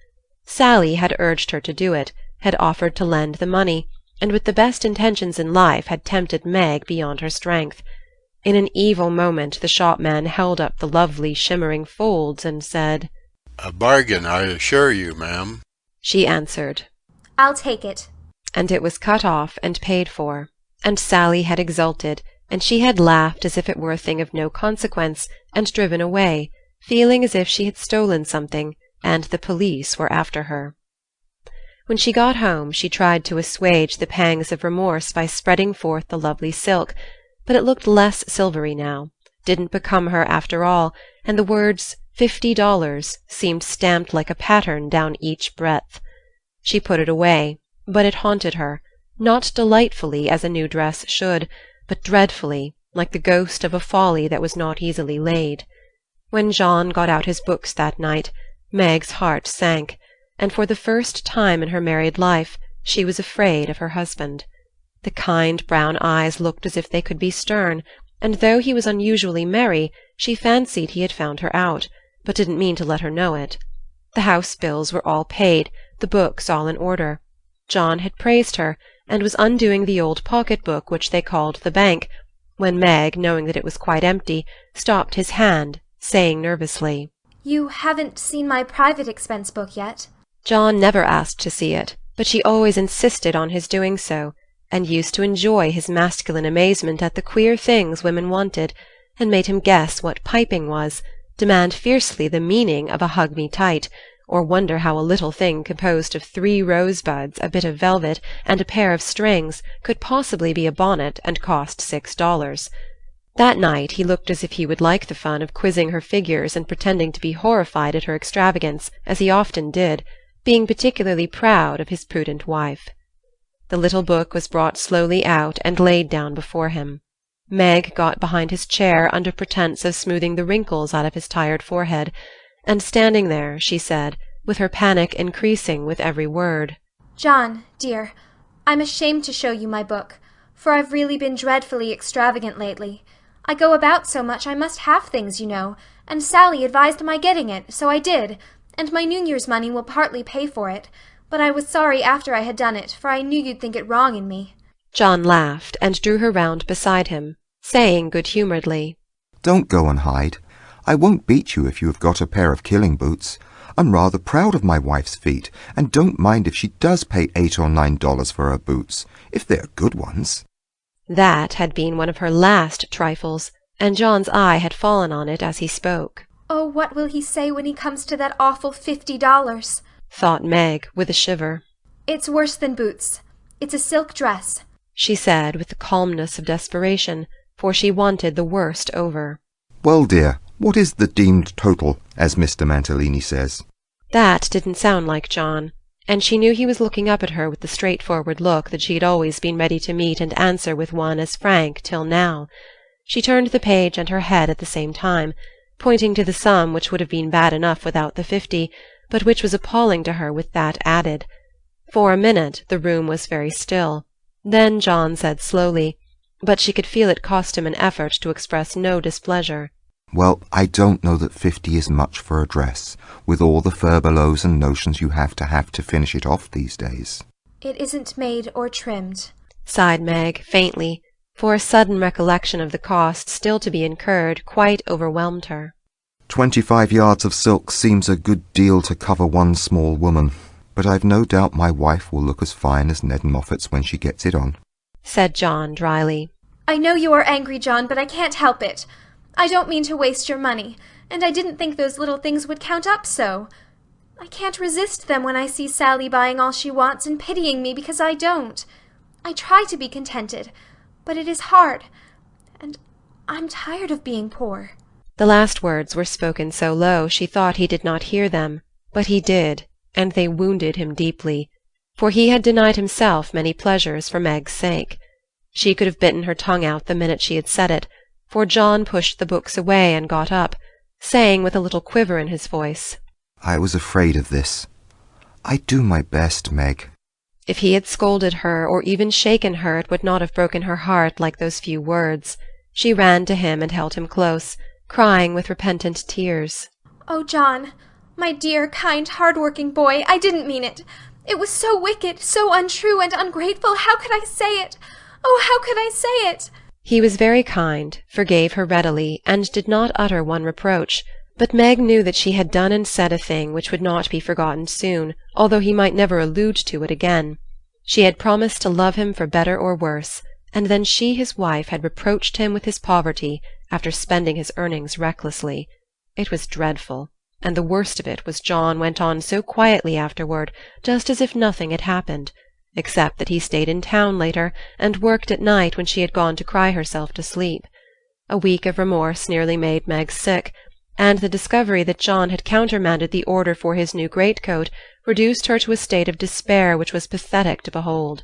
Speaker 1: Sally had urged her to do it, had offered to lend the money, and with the best intentions in life had tempted Meg beyond her strength. In an evil moment the shopman held up the lovely shimmering folds and said,
Speaker 12: "A bargain, I assure you, ma'am."
Speaker 1: She answered,
Speaker 8: "I'll take it."
Speaker 1: And it was cut off and paid for, and Sally had exulted, and she had laughed as if it were a thing of no consequence, and driven away, feeling as if she had stolen something, and the police were after her. When she got home she tried to assuage the pangs of remorse by spreading forth the lovely silk, but it looked less silvery now, didn't become her after all, and the words $50 seemed stamped like a pattern down each breadth. She put it away, but it haunted her, not delightfully as a new dress should, but dreadfully, like the ghost of a folly that was not easily laid. When John got out his books that night, Meg's heart sank, and for the first time in her married life she was afraid of her husband. The kind brown eyes looked as if they could be stern, and though he was unusually merry, she fancied he had found her out, but didn't mean to let her know it. The house bills were all paid, the books all in order. John had praised her, and was undoing the old pocket-book which they called the bank, when Meg, knowing that it was quite empty, stopped his hand, saying nervously,
Speaker 8: "You haven't seen my private expense book yet?"
Speaker 1: John never asked to see it, but she always insisted on his doing so, and used to enjoy his masculine amazement at the queer things women wanted, and made him guess what piping was, demand fiercely the meaning of a hug-me-tight, or wonder how a little thing composed of 3 rosebuds, a bit of velvet, and a pair of strings could possibly be a bonnet and cost $6. That night he looked as if he would like the fun of quizzing her figures and pretending to be horrified at her extravagance, as he often did, being particularly proud of his prudent wife. The little book was brought slowly out and laid down before him. Meg got behind his chair under pretence of smoothing the wrinkles out of his tired forehead, and standing there, she said, with her panic increasing with every word,
Speaker 8: "John, dear, I'm ashamed to show you my book, for I've really been dreadfully extravagant lately. I go about so much I must have things, you know, and Sally advised my getting it, so I did, and my New Year's money will partly pay for it, but I was sorry after I had done it, for I knew you'd think it wrong in me."
Speaker 1: John laughed and drew her round beside him, saying good-humouredly,
Speaker 10: "Don't go and hide. I won't beat you if you have got a pair of killing boots. I'm rather proud of my wife's feet, and don't mind if she does pay $8 or $9 for her boots, if they're good ones."
Speaker 1: That had been one of her last trifles, and John's eye had fallen on it as he spoke.
Speaker 8: "Oh, what will he say when he comes to that awful $50?
Speaker 1: Thought Meg, with a shiver.
Speaker 8: "It's worse than boots. It's a silk dress,"
Speaker 1: she said with the calmness of desperation, for she wanted the worst over.
Speaker 10: "Well, dear, what is the deemed total, as Mr. Mantalini says?"
Speaker 1: That didn't sound like John, and she knew he was looking up at her with the straightforward look that she had always been ready to meet and answer with one as frank till now. She turned the page and her head at the same time, pointing to the sum which would have been bad enough without the 50, but which was appalling to her with that added. For a minute the room was very still. Then John said slowly, but she could feel it cost him an effort to express no displeasure,
Speaker 10: "Well, I don't know that 50 is much for a dress, with all the furbelows and notions you have to finish it off these days."
Speaker 8: "It isn't made or trimmed,"
Speaker 1: sighed Meg, faintly, for a sudden recollection of the cost still to be incurred quite overwhelmed her.
Speaker 10: 25 yards of silk seems a good deal to cover one small woman, but I've no doubt my wife will look as fine as Ned Moffat's when she gets it on,"
Speaker 1: said John dryly.
Speaker 8: "I know you are angry, John, but I can't help it. I don't mean to waste your money, and I didn't think those little things would count up so. I can't resist them when I see Sally buying all she wants and pitying me because I don't. I try to be contented, but it is hard, and I'm tired of being poor."
Speaker 1: The last words were spoken so low she thought he did not hear them, but he did, and they wounded him deeply, for he had denied himself many pleasures for Meg's sake. She could have bitten her tongue out the minute she had said it, for John pushed the books away and got up, saying with a little quiver in his voice,
Speaker 10: "I was afraid of this. I do my best, Meg."
Speaker 1: If he had scolded her or even shaken her, it would not have broken her heart like those few words. She ran to him and held him close, crying with repentant tears,
Speaker 8: "Oh, John, my dear, kind, hard-working boy, I didn't mean it. It was so wicked, so untrue and ungrateful. How could I say it? Oh, how could I say it?"
Speaker 1: He was very kind, forgave her readily, and did not utter one reproach, but Meg knew that she had done and said a thing which would not be forgotten soon, although he might never allude to it again. She had promised to love him for better or worse, and then she, his wife, had reproached him with his poverty after spending his earnings recklessly. It was dreadful, and the worst of it was John went on so quietly afterward, just as if nothing had happened, except that he stayed in town later and worked at night when she had gone to cry herself to sleep. A week of remorse nearly made Meg sick, and the discovery that John had countermanded the order for his new greatcoat reduced her to a state of despair which was pathetic to behold.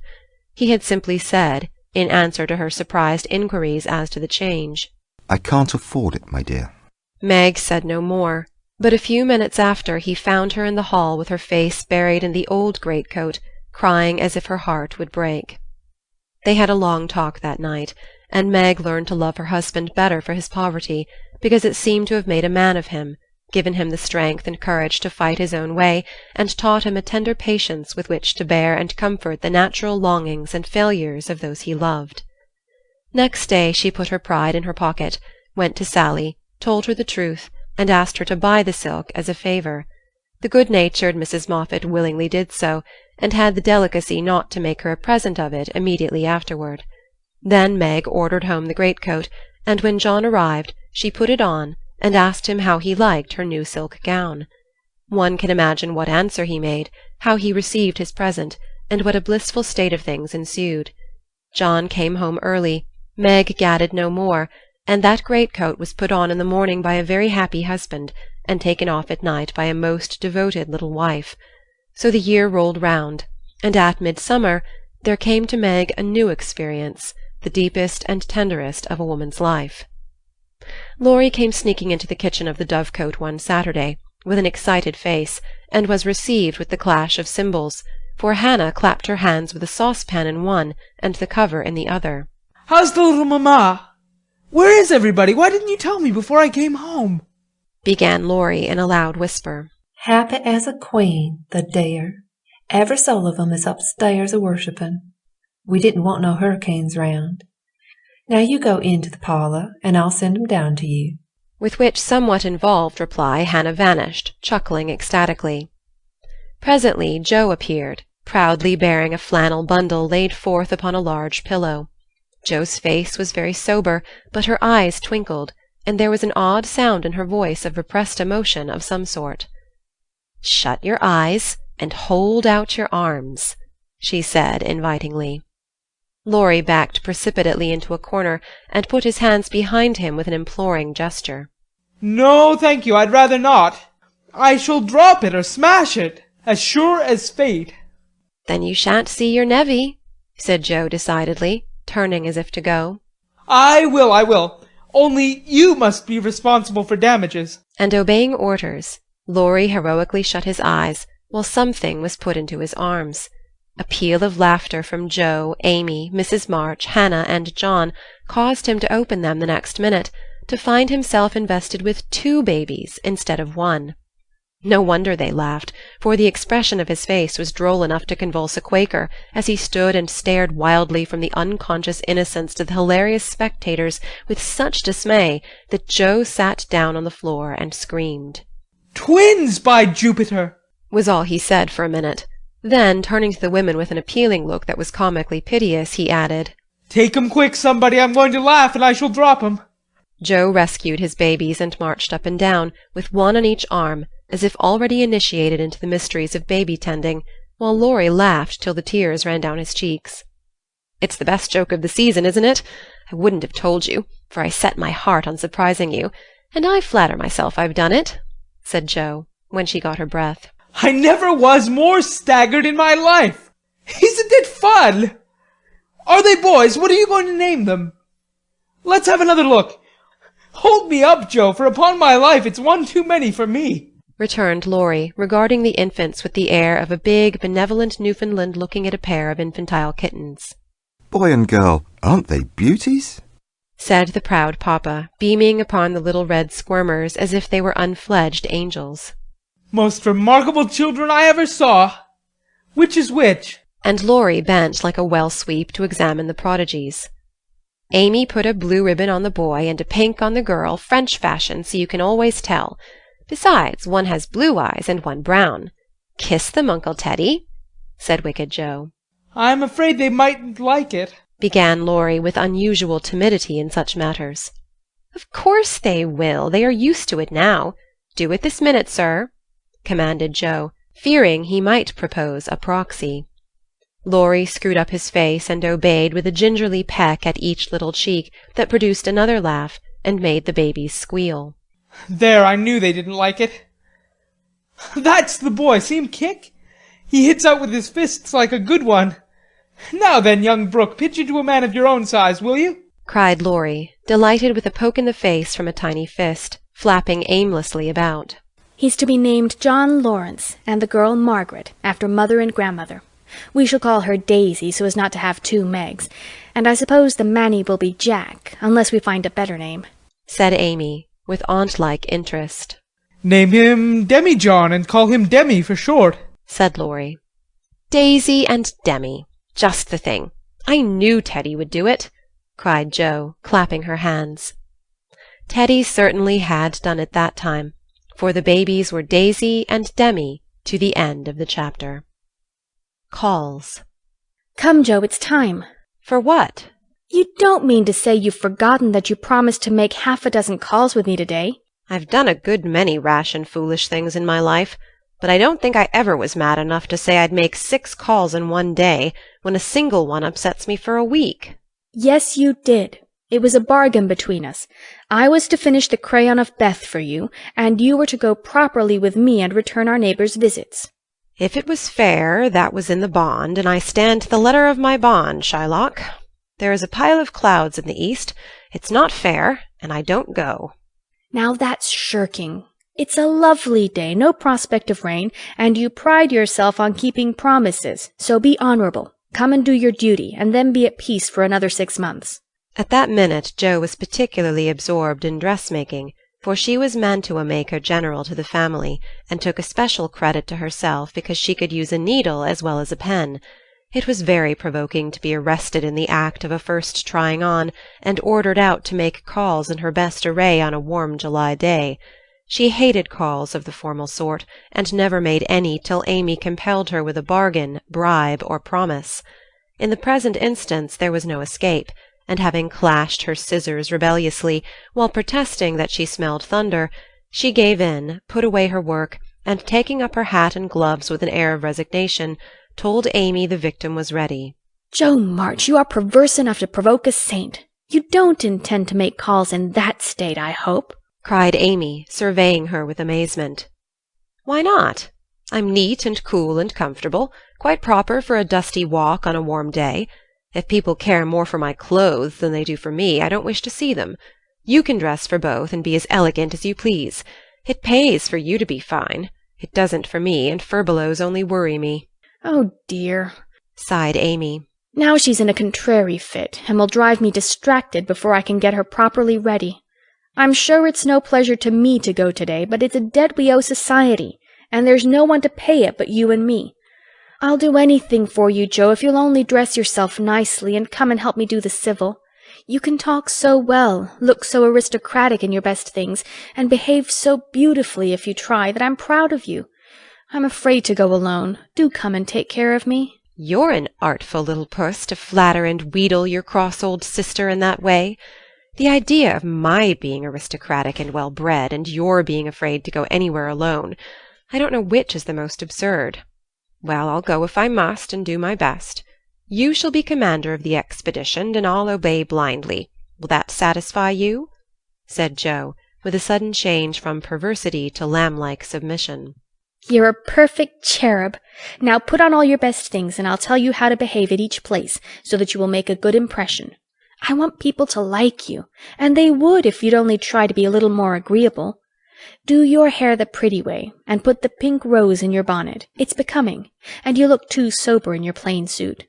Speaker 1: He had simply said, in answer to her surprised inquiries as to the change,
Speaker 10: "I can't afford it, my dear."
Speaker 1: Meg said no more, but a few minutes after he found her in the hall with her face buried in the old greatcoat, crying as if her heart would break. They had a long talk that night, and Meg learned to love her husband better for his poverty, because it seemed to have made a man of him, given him the strength and courage to fight his own way, and taught him a tender patience with which to bear and comfort the natural longings and failures of those he loved. Next day she put her pride in her pocket, went to Sally, told her the truth, and asked her to buy the silk as a favour. The good-natured Mrs. Moffat willingly did so, and had the delicacy not to make her a present of it immediately afterward. Then Meg ordered home the greatcoat, and when John arrived, she put it on, and asked him how he liked her new silk gown. One can imagine what answer he made, how he received his present, and what a blissful state of things ensued. John came home early, Meg gadded no more, and that greatcoat was put on in the morning by a very happy husband, and taken off at night by a most devoted little wife. So the year rolled round, and at midsummer there came to Meg a new experience, the deepest and tenderest of a woman's life. Laurie came sneaking into the kitchen of the Dovecote one Saturday, with an excited face, and was received with the clash of cymbals, for Hannah clapped her hands with a saucepan in one and the cover in the other.
Speaker 13: "How's the little mamma? Where is everybody? Why didn't you tell me before I came home?"
Speaker 1: began Laurie in a loud whisper.
Speaker 4: Happy as a queen, the dear. Every soul of 'em is upstairs a-worshipping. We didn't want no hurricanes round. Now you go into the parlour, and I'll send 'em down to you.
Speaker 1: With which somewhat involved reply Hannah vanished, chuckling ecstatically. Presently Joe appeared, proudly bearing a flannel bundle laid forth upon a large pillow. Joe's face was very sober, but her eyes twinkled, and there was an odd sound in her voice of repressed emotion of some sort. "Shut your eyes and hold out your arms," she said invitingly. Laurie backed precipitately into a corner and put his hands behind him with an imploring gesture.
Speaker 13: "No, thank you, I'd rather not. I shall drop it or smash it, as sure as fate."
Speaker 1: "Then you shan't see your nevy," said Joe decidedly, turning as if to go.
Speaker 13: I will. Only you must be responsible for damages."
Speaker 1: And obeying orders, Laurie heroically shut his eyes while something was put into his arms. A peal of laughter from Joe, Amy, Mrs. March, Hannah, and John caused him to open them the next minute, to find himself invested with 2 babies instead of 1. No wonder they laughed, for the expression of his face was droll enough to convulse a Quaker, as he stood and stared wildly from the unconscious innocents to the hilarious spectators with such dismay that Joe sat down on the floor and screamed.
Speaker 13: "Twins, by Jupiter!"
Speaker 1: was all he said for a minute. Then, turning to the women with an appealing look that was comically piteous, he added,
Speaker 13: "Take 'em quick, somebody, I'm going to laugh, and I shall drop 'em."
Speaker 1: Joe rescued his babies and marched up and down, with one on each arm, as if already initiated into the mysteries of baby-tending, while Laurie laughed till the tears ran down his cheeks. "It's the best joke of the season, isn't it? I wouldn't have told you, for I set my heart on surprising you, and I flatter myself I've done it," said Joe, when she got her breath.
Speaker 13: "I never was more staggered in my life. Isn't it fun? Are they boys? What are you going to name them? Let's have another look. Hold me up, Joe, for upon my life it's one too many for me,"
Speaker 1: returned Laurie, regarding the infants with the air of a big, benevolent Newfoundland looking at a pair of infantile kittens.
Speaker 10: "Boy and girl, aren't they beauties?"
Speaker 1: said the proud papa, beaming upon the little red squirmers as if they were unfledged angels.
Speaker 13: "Most remarkable children I ever saw. Which is which?"
Speaker 1: And Laurie bent like a well-sweep to examine the prodigies. Amy put a blue ribbon on the boy and a pink on the girl, French fashion, so you can always tell. Besides, one has blue eyes and one brown. Kiss them, Uncle Teddy, said wicked Joe.
Speaker 13: "I'm afraid they mightn't like it,"
Speaker 1: began Laurie with unusual timidity in such matters. "Of course they will. They are used to it now. Do it this minute, sir," commanded Joe, fearing he might propose a proxy. Laurie screwed up his face and obeyed with a gingerly peck at each little cheek that produced another laugh and made the babies squeal.
Speaker 13: "There, I knew they didn't like it. That's the boy. See him kick? He hits out with his fists like a good one. Now then, young Brooke, pitch into a man of your own size, will you?" cried
Speaker 1: Laurie, delighted with a poke in the face from a tiny fist, flapping aimlessly about.
Speaker 2: He's to be named John Laurence, and the girl Margaret, after mother and grandmother. We shall call her Daisy, so as not to have 2 Megs, and I suppose the Manny will be Jack, unless we find a better name,"
Speaker 1: said Amy, with aunt-like interest.
Speaker 13: "Name him Demi-John, and call him Demi for short,"
Speaker 1: said Laurie. "Daisy and Demi. Just the thing. I knew Teddy would do it," cried Joe, clapping her hands. Teddy certainly had done it that time, for the babies were Daisy and Demi to the end of the chapter. Calls.
Speaker 2: Come, Joe, it's time.
Speaker 1: For what?
Speaker 2: You don't mean to say you've forgotten that you promised to make 6 calls with me today?
Speaker 1: I've done a good many rash and foolish things in my life, but I don't think I ever was mad enough to say I'd make 6 calls in one day when a single one upsets me for a week.
Speaker 2: Yes, you did. It was a bargain between us. I was to finish the crayon of Beth for you, and you were to go properly with me and return our neighbors' visits.
Speaker 1: If it was fair, that was in the bond, and I stand to the letter of my bond, Shylock. There is a pile of clouds in the east. It's not fair, and I don't go.
Speaker 2: Now that's shirking. It's a lovely day, no prospect of rain, and you pride yourself on keeping promises, so be honorable. Come and do your duty, and then be at peace for another 6 months.
Speaker 1: At that minute Jo was particularly absorbed in dressmaking, for she was mantua-maker general to the family, and took especial credit to herself because she could use a needle as well as a pen. It was very provoking to be arrested in the act of a first trying on, and ordered out to make calls in her best array on a warm July day. She hated calls of the formal sort, and never made any till Amy compelled her with a bargain, bribe, or promise. In the present instance there was no escape, and having clashed her scissors rebelliously, while protesting that she smelled thunder, she gave in, put away her work, and taking up her hat and gloves with an air of resignation, told Amy the victim was ready.
Speaker 2: Joe March, you are perverse enough to provoke a saint. You don't intend to make calls in that state, I hope,
Speaker 1: cried Amy, surveying her with amazement. Why not? I'm neat and cool and comfortable, quite proper for a dusty walk on a warm day. If people care more for my clothes than they do for me, I don't wish to see them. You can dress for both and be as elegant as you please. It pays for you to be fine. It doesn't for me, and furbelows only worry me.
Speaker 2: Oh, dear,
Speaker 1: sighed Amy.
Speaker 2: Now she's in a contrary fit, and will drive me distracted before I can get her properly ready. I'm sure it's no pleasure to me to go today, but it's a debt we owe society, and there's no one to pay it but you and me. I'll do anything for you, Joe, if you'll only dress yourself nicely and come and help me do the civil. You can talk so well, look so aristocratic in your best things, and behave so beautifully if you try, that I'm proud of you. I'm afraid to go alone. Do come and take care of me.
Speaker 1: You're an artful little puss to flatter and wheedle your cross old sister in that way. The idea of my being aristocratic and well-bred, and your being afraid to go anywhere alone. I don't know which is the most absurd. Well, I'll go if I must, and do my best. You shall be commander of the expedition, and I'll obey blindly. Will that satisfy you? Said Jo, with a sudden change from perversity to lamb-like submission.
Speaker 2: You're a perfect cherub. Now put on all your best things, and I'll tell you how to behave at each place, so that you will make a good impression. I want people to like you, and they would if you'd only try to be a little more agreeable. Do your hair the pretty way, and put the pink rose in your bonnet. It's becoming, and you look too sober in your plain suit.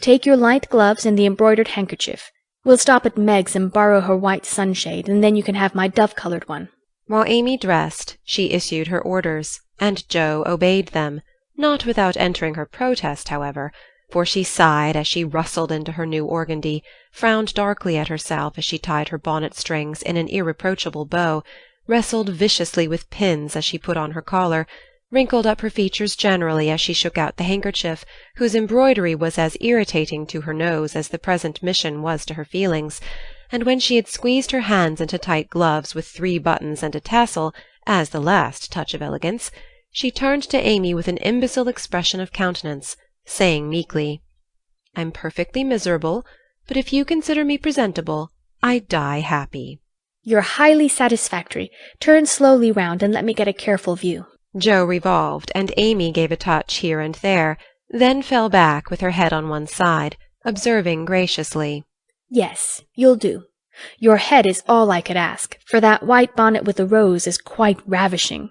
Speaker 2: Take your light gloves and the embroidered handkerchief. We'll stop at Meg's and borrow her white sunshade, and then you can have my dove-colored one.
Speaker 1: While Amy dressed, she issued her orders, and Jo obeyed them, not without entering her protest, however, for she sighed as she rustled into her new organdy, frowned darkly at herself as she tied her bonnet strings in an irreproachable bow, wrestled viciously with pins as she put on her collar, wrinkled up her features generally as she shook out the handkerchief, whose embroidery was as irritating to her nose as the present mission was to her feelings, and when she had squeezed her hands into tight gloves with 3 buttons and a tassel, as the last touch of elegance, she turned to Amy with an imbecile expression of countenance, saying meekly, "I'm perfectly miserable, but if you consider me presentable, I die happy."
Speaker 2: You're highly satisfactory. Turn slowly round and let me get a careful view.
Speaker 1: Jo revolved, and Amy gave a touch here and there, then fell back with her head on one side, observing graciously,
Speaker 2: Yes, you'll do. Your head is all I could ask, for that white bonnet with the rose is quite ravishing.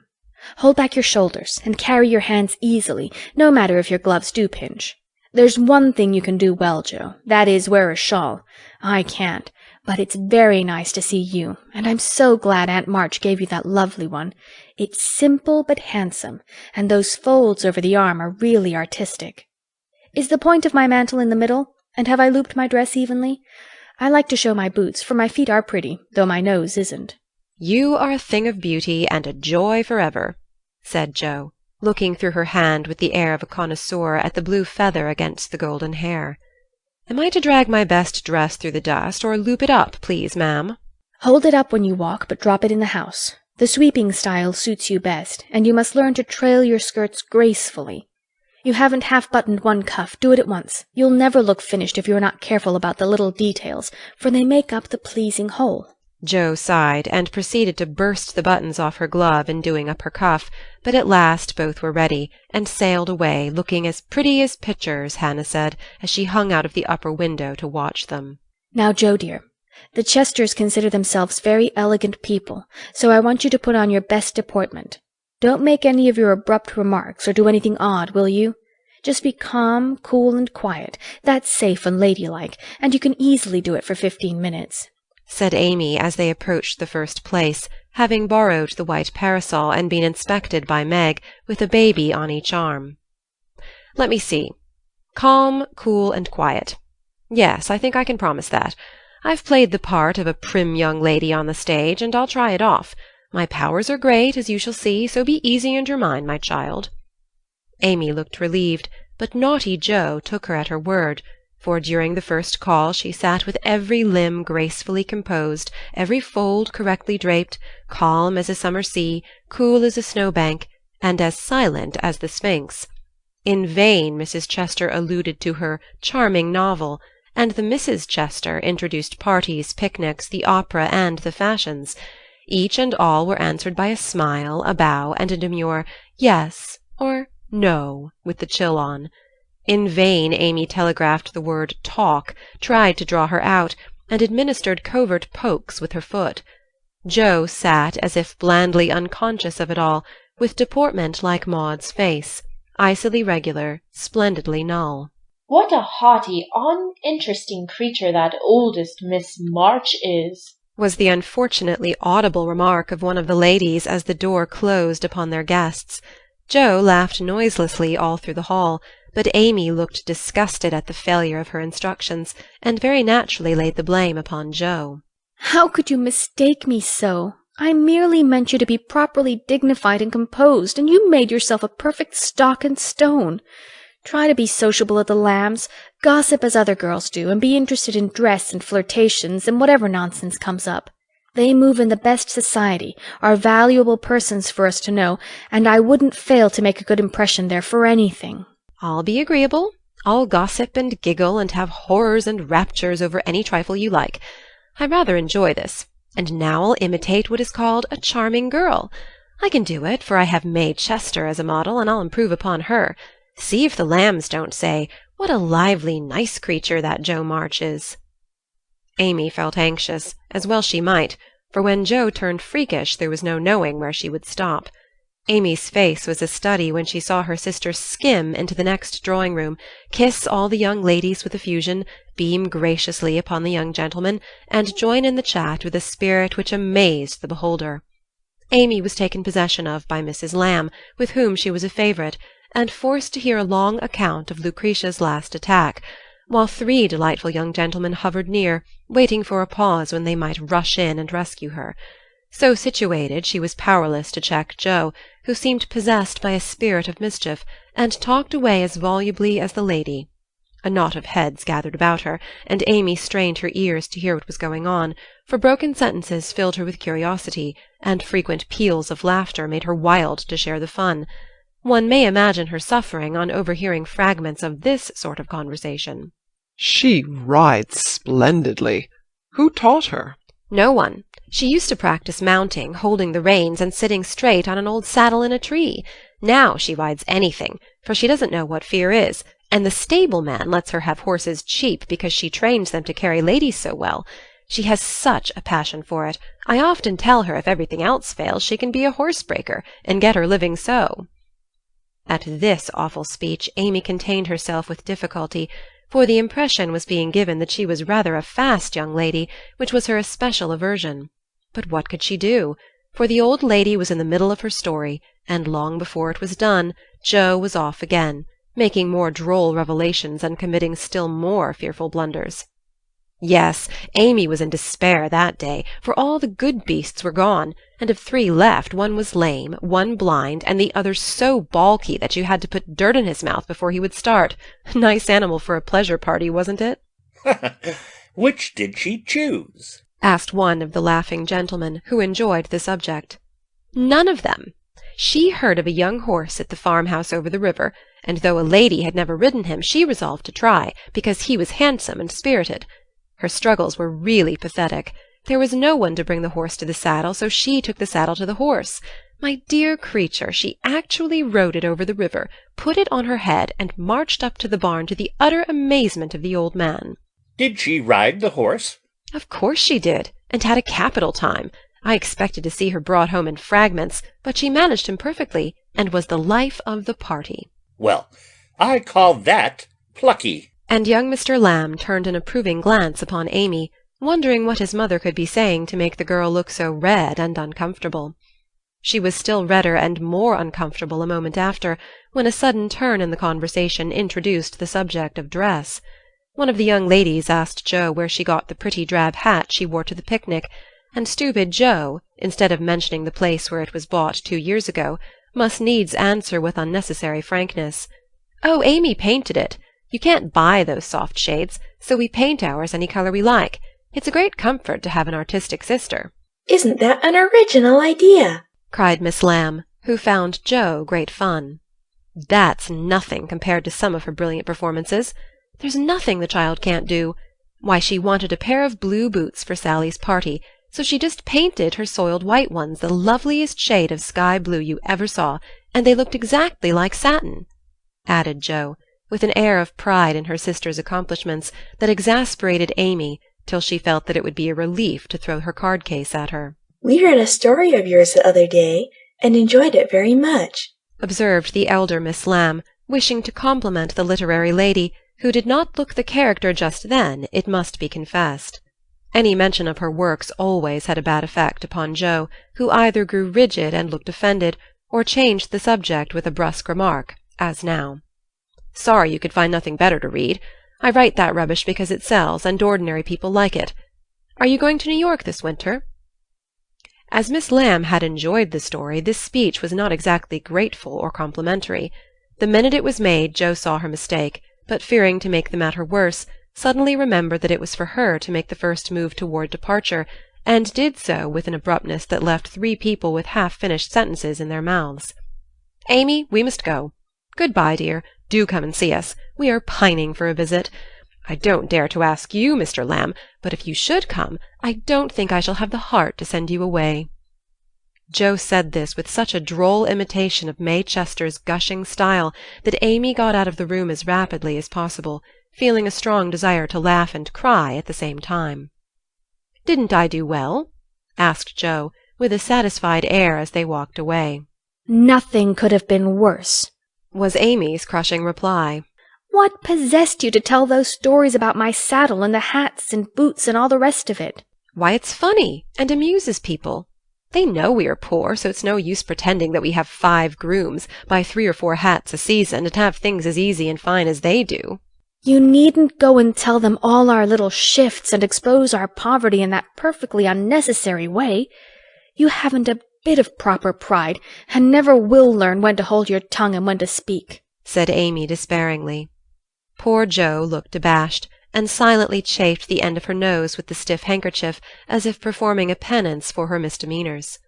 Speaker 2: Hold back your shoulders, and carry your hands easily, no matter if your gloves do pinch. There's one thing you can do well, Jo, that is wear a shawl. I can't, but it's very nice to see you, and I'm so glad Aunt March gave you that lovely one. It's simple but handsome, and those folds over the arm are really artistic. Is the point of my mantle in the middle, and have I looped my dress evenly? I like to show my boots, for my feet are pretty, though my nose isn't.
Speaker 1: You are a thing of beauty and a joy forever, said Jo, looking through her hand with the air of a connoisseur at the blue feather against the golden hair. "Am I to drag my best dress through the dust, or loop it up, please, ma'am?"
Speaker 2: Hold it up when you walk, but drop it in the house. The sweeping style suits you best, and you must learn to trail your skirts gracefully. You haven't half-buttoned one cuff. Do it at once. You'll never look finished if you're not careful about the little details, for they make up the pleasing whole."
Speaker 1: Jo sighed, and proceeded to burst the buttons off her glove in doing up her cuff, but at last both were ready, and sailed away, looking as pretty as pictures, Hannah said, as she hung out of the upper window to watch them.
Speaker 2: "Now, Jo dear, the Chesters consider themselves very elegant people, so I want you to put on your best deportment. Don't make any of your abrupt remarks or do anything odd, will you? Just be calm, cool, and quiet. That's safe and ladylike, and you can easily do it for 15 minutes.
Speaker 1: Said Amy as they approached the first place, having borrowed the white parasol and been inspected by Meg, with a baby on each arm. "Let me see. Calm, cool, and quiet. Yes, I think I can promise that. I've played the part of a prim young lady on the stage, and I'll try it off. My powers are great, as you shall see, so be easy in your mind, my child." Amy looked relieved, but naughty Jo took her at her word, for during the first call she sat with every limb gracefully composed, every fold correctly draped, calm as a summer sea, cool as a snowbank, and as silent as the Sphinx. In vain Mrs. Chester alluded to her charming novel, and the Misses Chester introduced parties, picnics, the opera, and the fashions. Each and all were answered by a smile, a bow, and a demure "yes" or "no" with the chill on. In vain Amy telegraphed the word "talk," tried to draw her out, and administered covert pokes with her foot. Jo sat as if blandly unconscious of it all, with deportment like Maud's face, icily regular, splendidly null.
Speaker 14: "What a haughty, uninteresting creature that oldest Miss March is!"
Speaker 1: was the unfortunately audible remark of one of the ladies as the door closed upon their guests. Jo laughed noiselessly all through the hall, but Amy looked disgusted at the failure of her instructions, and very naturally laid the blame upon Jo.
Speaker 2: "How could you mistake me so? I merely meant you to be properly dignified and composed, and you made yourself a perfect stock and stone. Try to be sociable at the Lambs, gossip as other girls do, and be interested in dress and flirtations and whatever nonsense comes up. They move in the best society, are valuable persons for us to know, and I wouldn't fail to make a good impression there for anything."
Speaker 1: "I'll be agreeable. I'll gossip and giggle and have horrors and raptures over any trifle you like. I rather enjoy this. And now I'll imitate what is called a charming girl. I can do it, for I have Maid Chester as a model, and I'll improve upon her. See if the Lambs don't say, 'What a lively, nice creature that Jo March is.'" Amy felt anxious, as well she might, for when Jo turned freakish there was no knowing where she would stop. Amy's face was a study when she saw her sister skim into the next drawing-room, kiss all the young ladies with effusion, beam graciously upon the young gentlemen, and join in the chat with a spirit which amazed the beholder. Amy was taken possession of by Mrs. Lamb, with whom she was a favourite, and forced to hear a long account of Lucretia's last attack, while 3 delightful young gentlemen hovered near, waiting for a pause when they might rush in and rescue her. So situated, she was powerless to check Jo, who seemed possessed by a spirit of mischief, and talked away as volubly as the lady. A knot of heads gathered about her, and Amy strained her ears to hear what was going on, for broken sentences filled her with curiosity, and frequent peals of laughter made her wild to share the fun. One may imagine her suffering on overhearing fragments of this sort of conversation.
Speaker 15: "She rides splendidly. Who taught her?"
Speaker 1: "No one. She used to practice mounting, holding the reins, and sitting straight on an old saddle in a tree. Now she rides anything, for she doesn't know what fear is, and the stable-man lets her have horses cheap because she trains them to carry ladies so well. She has such a passion for it. I often tell her if everything else fails she can be a horse-breaker, and get her living so." At this awful speech Amy contained herself with difficulty, for the impression was being given that she was rather a fast young lady, which was her especial aversion. But what could she do? For the old lady was in the middle of her story, and long before it was done, Jo was off again, making more droll revelations and committing still more fearful blunders. Yes, Amy was in despair that day, for all the good beasts were gone, and of 3 left, one was lame, one blind, and the other so balky that you had to put dirt in his mouth before he would start. Nice animal for a pleasure party, wasn't it?
Speaker 16: Which did she choose?
Speaker 1: Asked one of the laughing gentlemen, who enjoyed the subject. None of them. She heard of a young horse at the farmhouse over the river, and though a lady had never ridden him, she resolved to try, because he was handsome and spirited. Her struggles were really pathetic. There was no one to bring the horse to the saddle, so she took the saddle to the horse. My dear creature, she actually rode it over the river, put it on her head, and marched up to the barn, to the utter amazement of the old man.
Speaker 16: Did she ride the horse?
Speaker 1: Of course she did, and had a capital time. I expected to see her brought home in fragments, but she managed him perfectly, and was the life of the party.
Speaker 16: Well, I call that plucky.
Speaker 1: And young Mr. Lamb turned an approving glance upon Amy, wondering what his mother could be saying to make the girl look so red and uncomfortable. She was still redder and more uncomfortable a moment after, when a sudden turn in the conversation introduced the subject of dress. One of the young ladies asked Jo where she got the pretty drab hat she wore to the picnic, and stupid Jo, instead of mentioning the place where it was bought 2 years ago, must needs answer with unnecessary frankness, "Oh, Amy painted it. You can't buy those soft shades, so we paint ours any color we like. It's a great comfort to have an artistic sister."
Speaker 17: "Isn't that an original idea?"
Speaker 1: cried Miss Lamb, who found Jo great fun. "That's nothing compared to some of her brilliant performances. There's nothing the child can't do. Why, she wanted a pair of blue boots for Sally's party, so she just painted her soiled white ones the loveliest shade of sky blue you ever saw, and they looked exactly like satin," added Jo, with an air of pride in her sister's accomplishments that exasperated Amy till she felt that it would be a relief to throw her card-case at her.
Speaker 17: "We read a story of yours the other day, and enjoyed it very much,"
Speaker 1: observed the elder Miss Lamb, wishing to compliment the literary lady, who did not look the character just then, it must be confessed. Any mention of her works always had a bad effect upon Jo, who either grew rigid and looked offended, or changed the subject with a brusque remark, as now. "Sorry you could find nothing better to read. I write that rubbish because it sells, and ordinary people like it. Are you going to New York this winter?" As Miss Lamb had enjoyed the story, this speech was not exactly grateful or complimentary. The minute it was made, Jo saw her mistake, but fearing to make the matter worse, suddenly remembered that it was for her to make the first move toward departure, and did so with an abruptness that left 3 people with half-finished sentences in their mouths. "Amy, we must go. Good-bye, dear. Do come and see us. We are pining for a visit. I don't dare to ask you, Mr. Lamb, but if you should come, I don't think I shall have the heart to send you away." Jo said this with such a droll imitation of May Chester's gushing style that Amy got out of the room as rapidly as possible, feeling a strong desire to laugh and cry at the same time. "Didn't I do well?" asked Jo, with a satisfied air as they walked away.
Speaker 2: "Nothing could have been worse,"
Speaker 1: was Amy's crushing reply.
Speaker 2: "What possessed you to tell those stories about my saddle and the hats and boots and all the rest of it?"
Speaker 1: "Why, it's funny, and amuses people. They know we are poor, so it's no use pretending that we have 5 grooms, buy 3 or 4 hats a season, and have things as easy and fine as they do."
Speaker 2: "You needn't go and tell them all our little shifts and expose our poverty in that perfectly unnecessary way. You haven't a bit of proper pride, and never will learn when to hold your tongue and when to speak,"
Speaker 1: said Amy despairingly. Poor Jo looked abashed, and silently chafed the end of her nose with the stiff handkerchief, as if performing a penance for her misdemeanours.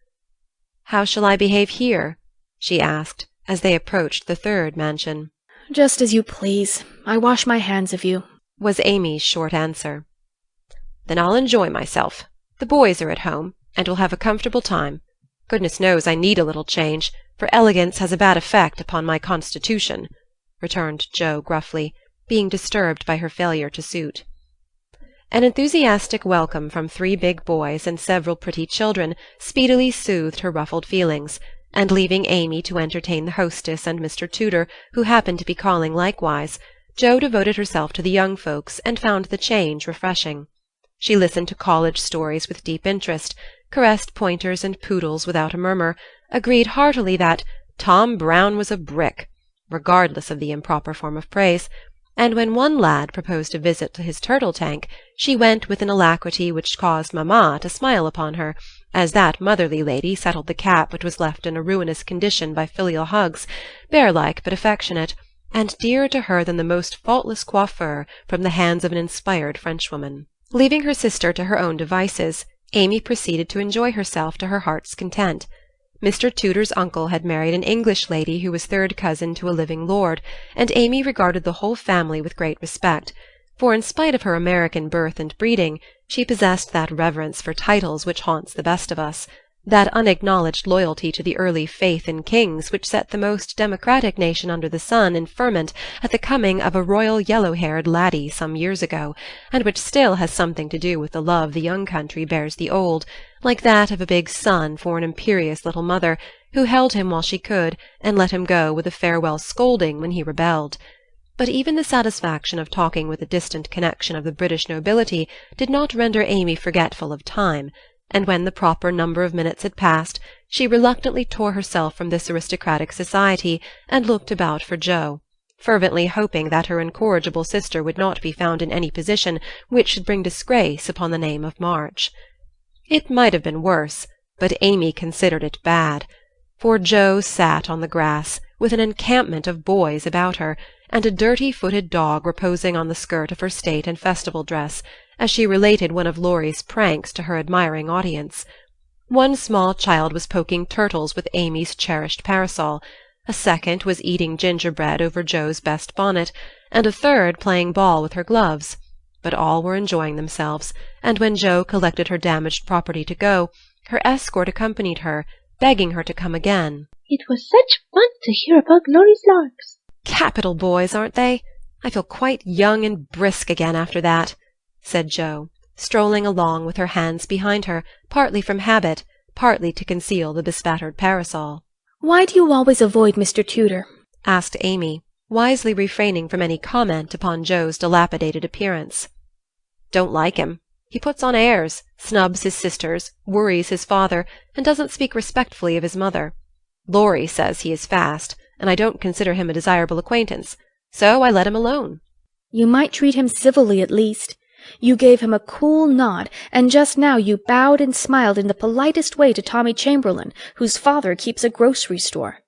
Speaker 1: "How shall I behave here?" she asked, as they approached the 3rd mansion.
Speaker 2: "Just as you please. I wash my hands of you,"
Speaker 1: was Amy's short answer. "Then I'll enjoy myself. The boys are at home, and we'll have a comfortable time. Goodness knows I need a little change, for elegance has a bad effect upon my constitution," returned Jo gruffly, being disturbed by her failure to suit. An enthusiastic welcome from 3 big boys and several pretty children speedily soothed her ruffled feelings, and leaving Amy to entertain the hostess and Mr. Tudor, who happened to be calling likewise, Jo devoted herself to the young folks and found the change refreshing. She listened to college stories with deep interest, caressed pointers and poodles without a murmur, agreed heartily that Tom Brown was a brick, regardless of the improper form of praise, and when one lad proposed a visit to his turtle-tank, she went with an alacrity which caused mamma to smile upon her, as that motherly lady settled the cap which was left in a ruinous condition by filial hugs, bear-like but affectionate, and dearer to her than the most faultless coiffure from the hands of an inspired Frenchwoman. Leaving her sister to her own devices, Amy proceeded to enjoy herself to her heart's content. Mr. Tudor's uncle had married an English lady who was third cousin to a living lord, and Amy regarded the whole family with great respect, for in spite of her American birth and breeding, she possessed that reverence for titles which haunts the best of us, that unacknowledged loyalty to the early faith in kings which set the most democratic nation under the sun in ferment at the coming of a royal yellow-haired laddie some years ago, and which still has something to do with the love the young country bears the old, like that of a big son for an imperious little mother, who held him while she could, and let him go with a farewell scolding when he rebelled. But even the satisfaction of talking with a distant connection of the British nobility did not render Amy forgetful of time, and when the proper number of minutes had passed, she reluctantly tore herself from this aristocratic society and looked about for Joe, fervently hoping that her incorrigible sister would not be found in any position which should bring disgrace upon the name of March. It might have been worse, but Amy considered it bad, for Joe sat on the grass, with an encampment of boys about her, and a dirty-footed dog reposing on the skirt of her state and festival dress, as she related one of Laurie's pranks to her admiring audience. One small child was poking turtles with Amy's cherished parasol, a second was eating gingerbread over Joe's best bonnet, and a third playing ball with her gloves. But all were enjoying themselves, and when Joe collected her damaged property to go, her escort accompanied her, begging her to come again.
Speaker 18: It was such fun to hear about Laurie's larks.
Speaker 1: Capital boys, aren't they? I feel quite young and brisk again after that, said Joe, strolling along with her hands behind her, partly from habit, partly to conceal the bespattered parasol.
Speaker 2: Why do you always avoid Mr. Tudor?
Speaker 1: Asked Amy, wisely refraining from any comment upon Joe's dilapidated appearance. Don't like him. He puts on airs, snubs his sisters, worries his father, and doesn't speak respectfully of his mother. Laurie says he is fast, and I don't consider him a desirable acquaintance, so I let him alone.
Speaker 2: You might treat him civilly at least. You gave him a cool nod, and just now you bowed and smiled in the politest way to Tommy Chamberlain, whose father keeps a grocery store.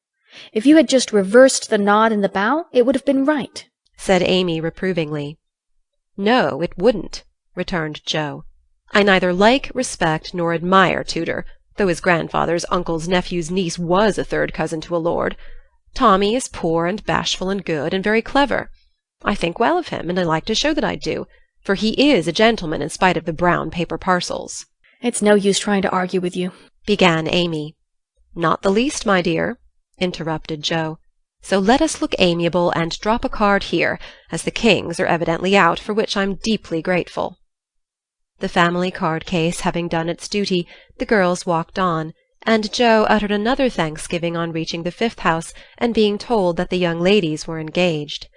Speaker 2: If you had just reversed the nod and the bow, it would have been right,
Speaker 1: said Amy reprovingly. No, it wouldn't, returned Joe. I neither like, respect, nor admire Tudor, though his grandfather's uncle's nephew's niece was a third cousin to a lord. Tommy is poor and bashful and good, and very clever. I think well of him, and I like to show that I do, for he is a gentleman in spite of the brown paper parcels.
Speaker 2: It's no use trying to argue with you,
Speaker 1: began Amy. Not the least, my dear, interrupted Joe. So let us look amiable and drop a card here, as the kings are evidently out, for which I'm deeply grateful. The family card-case having done its duty, the girls walked on, and Joe uttered another thanksgiving on reaching the 5th house and being told that the young ladies were engaged.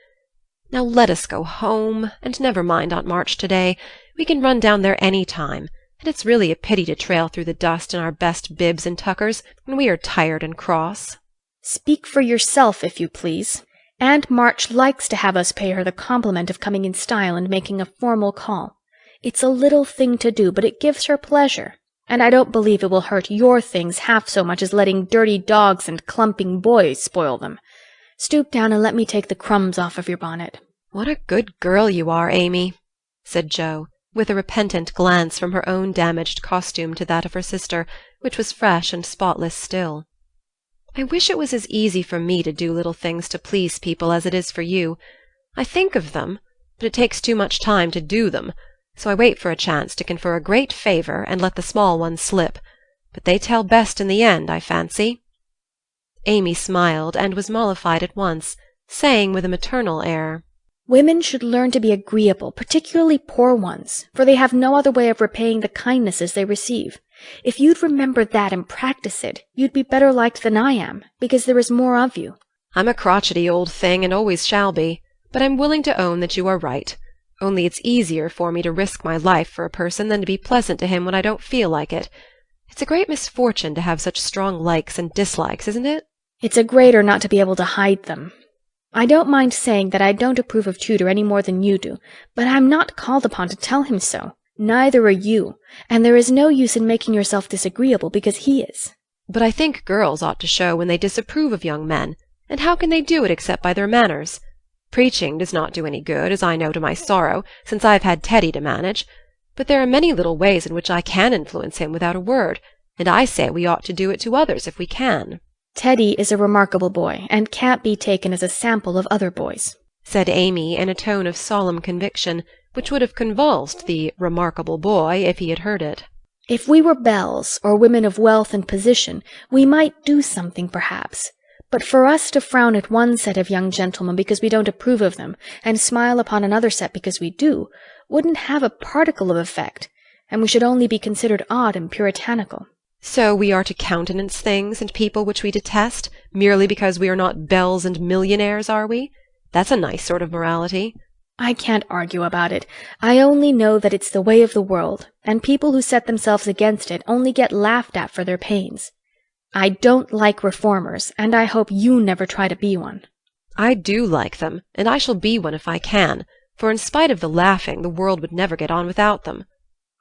Speaker 1: Now let us go home, and never mind Aunt March to-day. We can run down there any time, and it's really a pity to trail through the dust in our best bibs and tuckers when we are tired and cross.
Speaker 2: Speak for yourself, if you please. Aunt March likes to have us pay her the compliment of coming in style and making a formal call. It's a little thing to do, but it gives her pleasure, and I don't believe it will hurt your things half so much as letting dirty dogs and clumping boys spoil them. Stoop down and let me take the crumbs off of your bonnet.
Speaker 1: What a good girl you are, Amy, said Joe, with a repentant glance from her own damaged costume to that of her sister, which was fresh and spotless still. I wish it was as easy for me to do little things to please people as it is for you. I think of them, but it takes too much time to do them, so I wait for a chance to confer a great favour and let the small ones slip. But they tell best in the end, I fancy. Amy smiled, and was mollified at once, saying with a maternal air,
Speaker 2: Women should learn to be agreeable, particularly poor ones, for they have no other way of repaying the kindnesses they receive. If you'd remember that and practice it, you'd be better liked than I am, because there is more of you.
Speaker 1: I'm a crotchety old thing, and always shall be, but I'm willing to own that you are right. Only it's easier for me to risk my life for a person than to be pleasant to him when I don't feel like it. It's a great misfortune to have such strong likes and dislikes, isn't it?
Speaker 2: It's a greater not to be able to hide them. I don't mind saying that I don't approve of Tudor any more than you do, but I'm not called upon to tell him so. Neither are you, and there is no use in making yourself disagreeable because he is.
Speaker 1: But I think girls ought to show when they disapprove of young men, and how can they do it except by their manners? Preaching does not do any good, as I know to my sorrow, since I have had Teddy to manage, but there are many little ways in which I can influence him without a word, and I say we ought to do it to others if we can.
Speaker 2: Teddy is a remarkable boy, and can't be taken as a sample of other boys,
Speaker 1: said Amy in a tone of solemn conviction, which would have convulsed the remarkable boy if he had heard it.
Speaker 2: If we were belles, or women of wealth and position, we might do something, perhaps. But for us to frown at one set of young gentlemen because we don't approve of them, and smile upon another set because we do, wouldn't have a particle of effect, and we should only be considered odd and puritanical.
Speaker 1: So we are to countenance things and people which we detest, merely because we are not belles and millionaires, are we? That's a nice sort of morality.
Speaker 2: I can't argue about it. I only know that it's the way of the world, and people who set themselves against it only get laughed at for their pains. I don't like reformers, and I hope you never try to be one.
Speaker 1: I do like them, and I shall be one if I can, for in spite of the laughing, the world would never get on without them.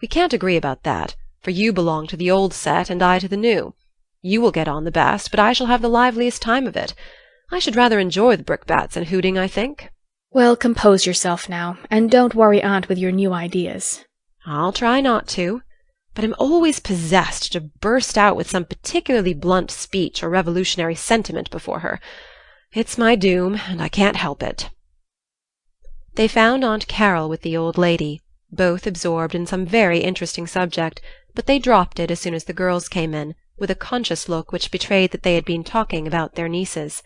Speaker 1: We can't agree about that, for you belong to the old set and I to the new. You will get on the best, but I shall have the liveliest time of it. I should rather enjoy the brickbats and hooting, I think.
Speaker 2: Well, compose yourself now, and don't worry Aunt with your new ideas.
Speaker 1: I'll try not to, but I'm always possessed to burst out with some particularly blunt speech or revolutionary sentiment before her. It's my doom, and I can't help it. They found Aunt Carroll with the old lady, both absorbed in some very interesting subject, but they dropped it as soon as the girls came in, with a conscious look which betrayed that they had been talking about their nieces.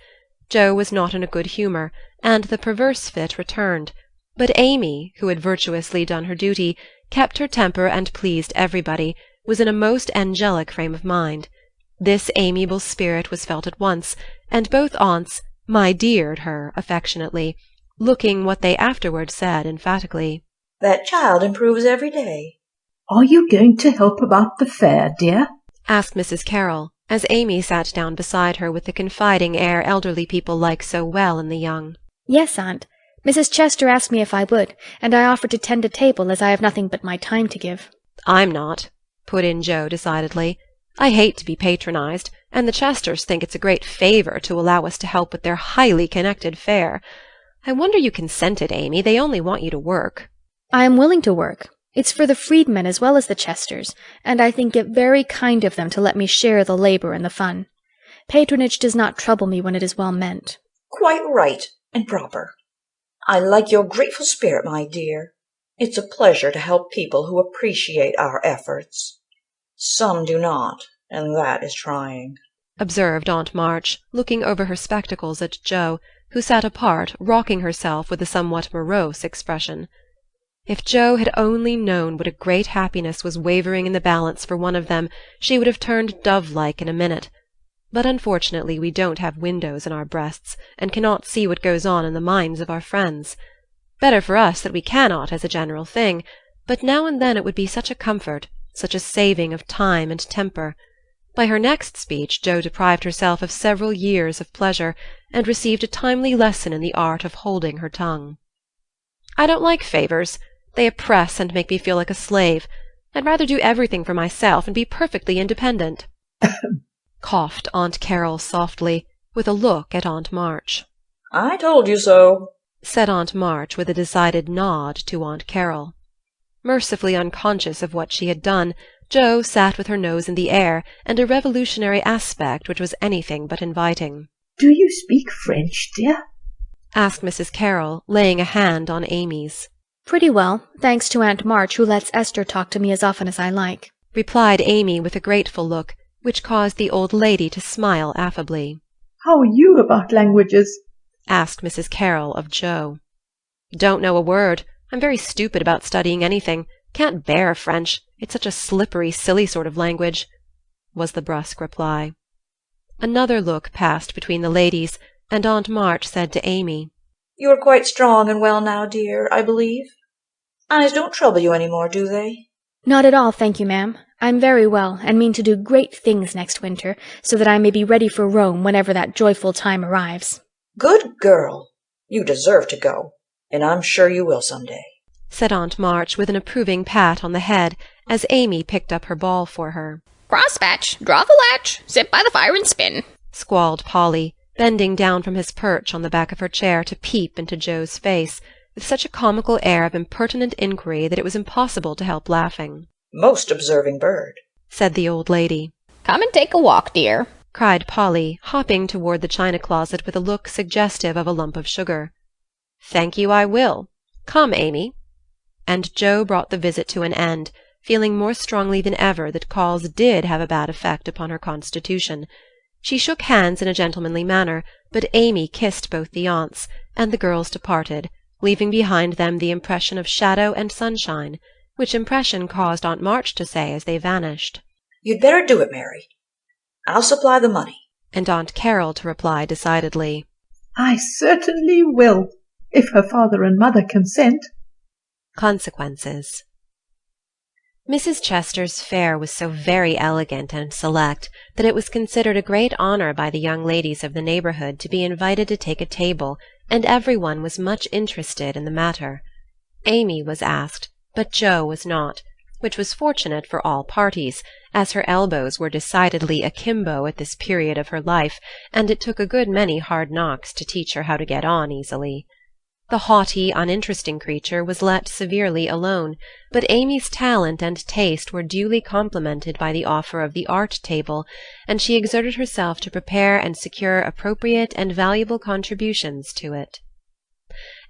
Speaker 1: Joe was not in a good humour, and the perverse fit returned, but Amy, who had virtuously done her duty, kept her temper and pleased everybody, was in a most angelic frame of mind. This amiable spirit was felt at once, and both aunts "my deared" her affectionately, looking what they afterward said emphatically.
Speaker 17: That child improves every day.
Speaker 19: Are you going to help about the fair, dear?
Speaker 1: asked Mrs. Carroll, as Amy sat down beside her with the confiding air elderly people like so well in the young.
Speaker 2: Yes, Aunt. Mrs. Chester asked me if I would, and I offered to tend a table as I have nothing but my time to give.
Speaker 1: I'm not, put in Joe decidedly. I hate to be patronized, and the Chesters think it's a great favor to allow us to help with their highly connected fair. I wonder you consented, Amy. They only want you to work.
Speaker 2: I am willing to work. It's for the freedmen as well as the Chesters, and I think it very kind of them to let me share the labor and the fun. Patronage does not trouble me when it is well meant.
Speaker 17: Quite right and proper. I like your grateful spirit, my dear. It's a pleasure to help people who appreciate our efforts. Some do not, and that is trying,
Speaker 1: observed Aunt March, looking over her spectacles at Joe, who sat apart, rocking herself with a somewhat morose expression. If Joe had only known what a great happiness was wavering in the balance for one of them, she would have turned dove-like in a minute. But unfortunately we don't have windows in our breasts, and cannot see what goes on in the minds of our friends. Better for us that we cannot, as a general thing, but now and then it would be such a comfort, such a saving of time and temper. By her next speech Joe deprived herself of several years of pleasure, and received a timely lesson in the art of holding her tongue. I don't like favours. They oppress and make me feel like a slave. I'd rather do everything for myself and be perfectly independent. Coughed Aunt Carroll softly, with a look at Aunt March.
Speaker 17: I told you so,
Speaker 1: said Aunt March with a decided nod to Aunt Carroll. Mercifully unconscious of what she had done, Joe sat with her nose in the air and a revolutionary aspect which was anything but inviting.
Speaker 19: Do you speak French, dear?
Speaker 1: asked Mrs. Carroll, laying a hand on Amy's.
Speaker 2: Pretty well, thanks to Aunt March, who lets Esther talk to me as often as I like,
Speaker 1: replied Amy with a grateful look, which caused the old lady to smile affably.
Speaker 19: How are you about languages?
Speaker 1: asked Mrs. Carroll of Joe. Don't know a word. I'm very stupid about studying anything. Can't bear French. It's such a slippery, silly sort of language, was the brusque reply. Another look passed between the ladies, and Aunt March said to Amy,
Speaker 17: You are quite strong and well now, dear, I believe. Eyes don't trouble you any more, do they?
Speaker 2: Not at all, thank you, ma'am. I'm very well, and mean to do great things next winter, so that I may be ready for Rome whenever that joyful time arrives.
Speaker 17: Good girl. You deserve to go, and I'm sure you will some day,"
Speaker 1: said Aunt March with an approving pat on the head as Amy picked up her ball for her.
Speaker 20: "Crosspatch, draw the latch, sit by the fire and spin,"
Speaker 1: squalled Polly, bending down from his perch on the back of her chair to peep into Joe's face, with such a comical air of impertinent inquiry that it was impossible to help laughing.
Speaker 17: "Most observing bird,"
Speaker 1: said the old lady.
Speaker 20: "Come and take a walk, dear,"
Speaker 1: cried Polly, hopping toward the china closet with a look suggestive of a lump of sugar. "Thank you, I will. Come, Amy." And Joe brought the visit to an end, feeling more strongly than ever that calls did have a bad effect upon her constitution. She shook hands in a gentlemanly manner, but Amy kissed both the aunts, and the girls departed, leaving behind them the impression of shadow and sunshine, which impression caused Aunt March to say as they vanished,
Speaker 17: "You'd better do it, Mary. I'll supply the money,"
Speaker 1: and Aunt Carroll to reply decidedly,
Speaker 19: "I certainly will, if her father and mother consent."
Speaker 1: Consequences. Mrs. Chester's fare was so very elegant and select that it was considered a great honour by the young ladies of the neighbourhood to be invited to take a table, and every one was much interested in the matter. Amy was asked, but Joe was not, which was fortunate for all parties, as her elbows were decidedly akimbo at this period of her life, and it took a good many hard knocks to teach her how to get on easily. The haughty, uninteresting creature was let severely alone, but Amy's talent and taste were duly complimented by the offer of the art table, and she exerted herself to prepare and secure appropriate and valuable contributions to it.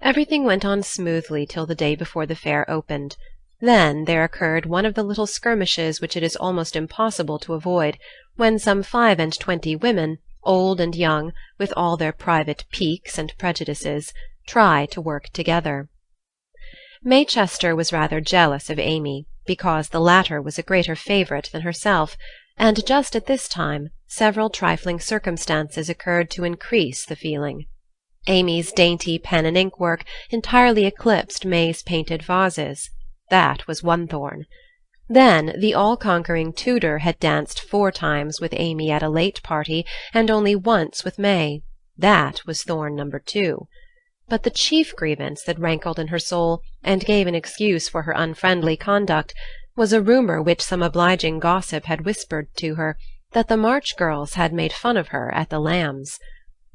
Speaker 1: Everything went on smoothly till the day before the fair opened. Then there occurred one of the little skirmishes which it is almost impossible to avoid, when some 25 women, old and young, with all their private piques and prejudices, try to work together. May Chester was rather jealous of Amy, because the latter was a greater favourite than herself, and just at this time several trifling circumstances occurred to increase the feeling. Amy's dainty pen-and-ink work entirely eclipsed May's painted vases. That was one thorn. Then the all-conquering Tudor had danced 4 times with Amy at a late party, and only once with May. That was thorn number 2. But the chief grievance that rankled in her soul, and gave an excuse for her unfriendly conduct, was a rumour which some obliging gossip had whispered to her, that the March girls had made fun of her at the Lambs.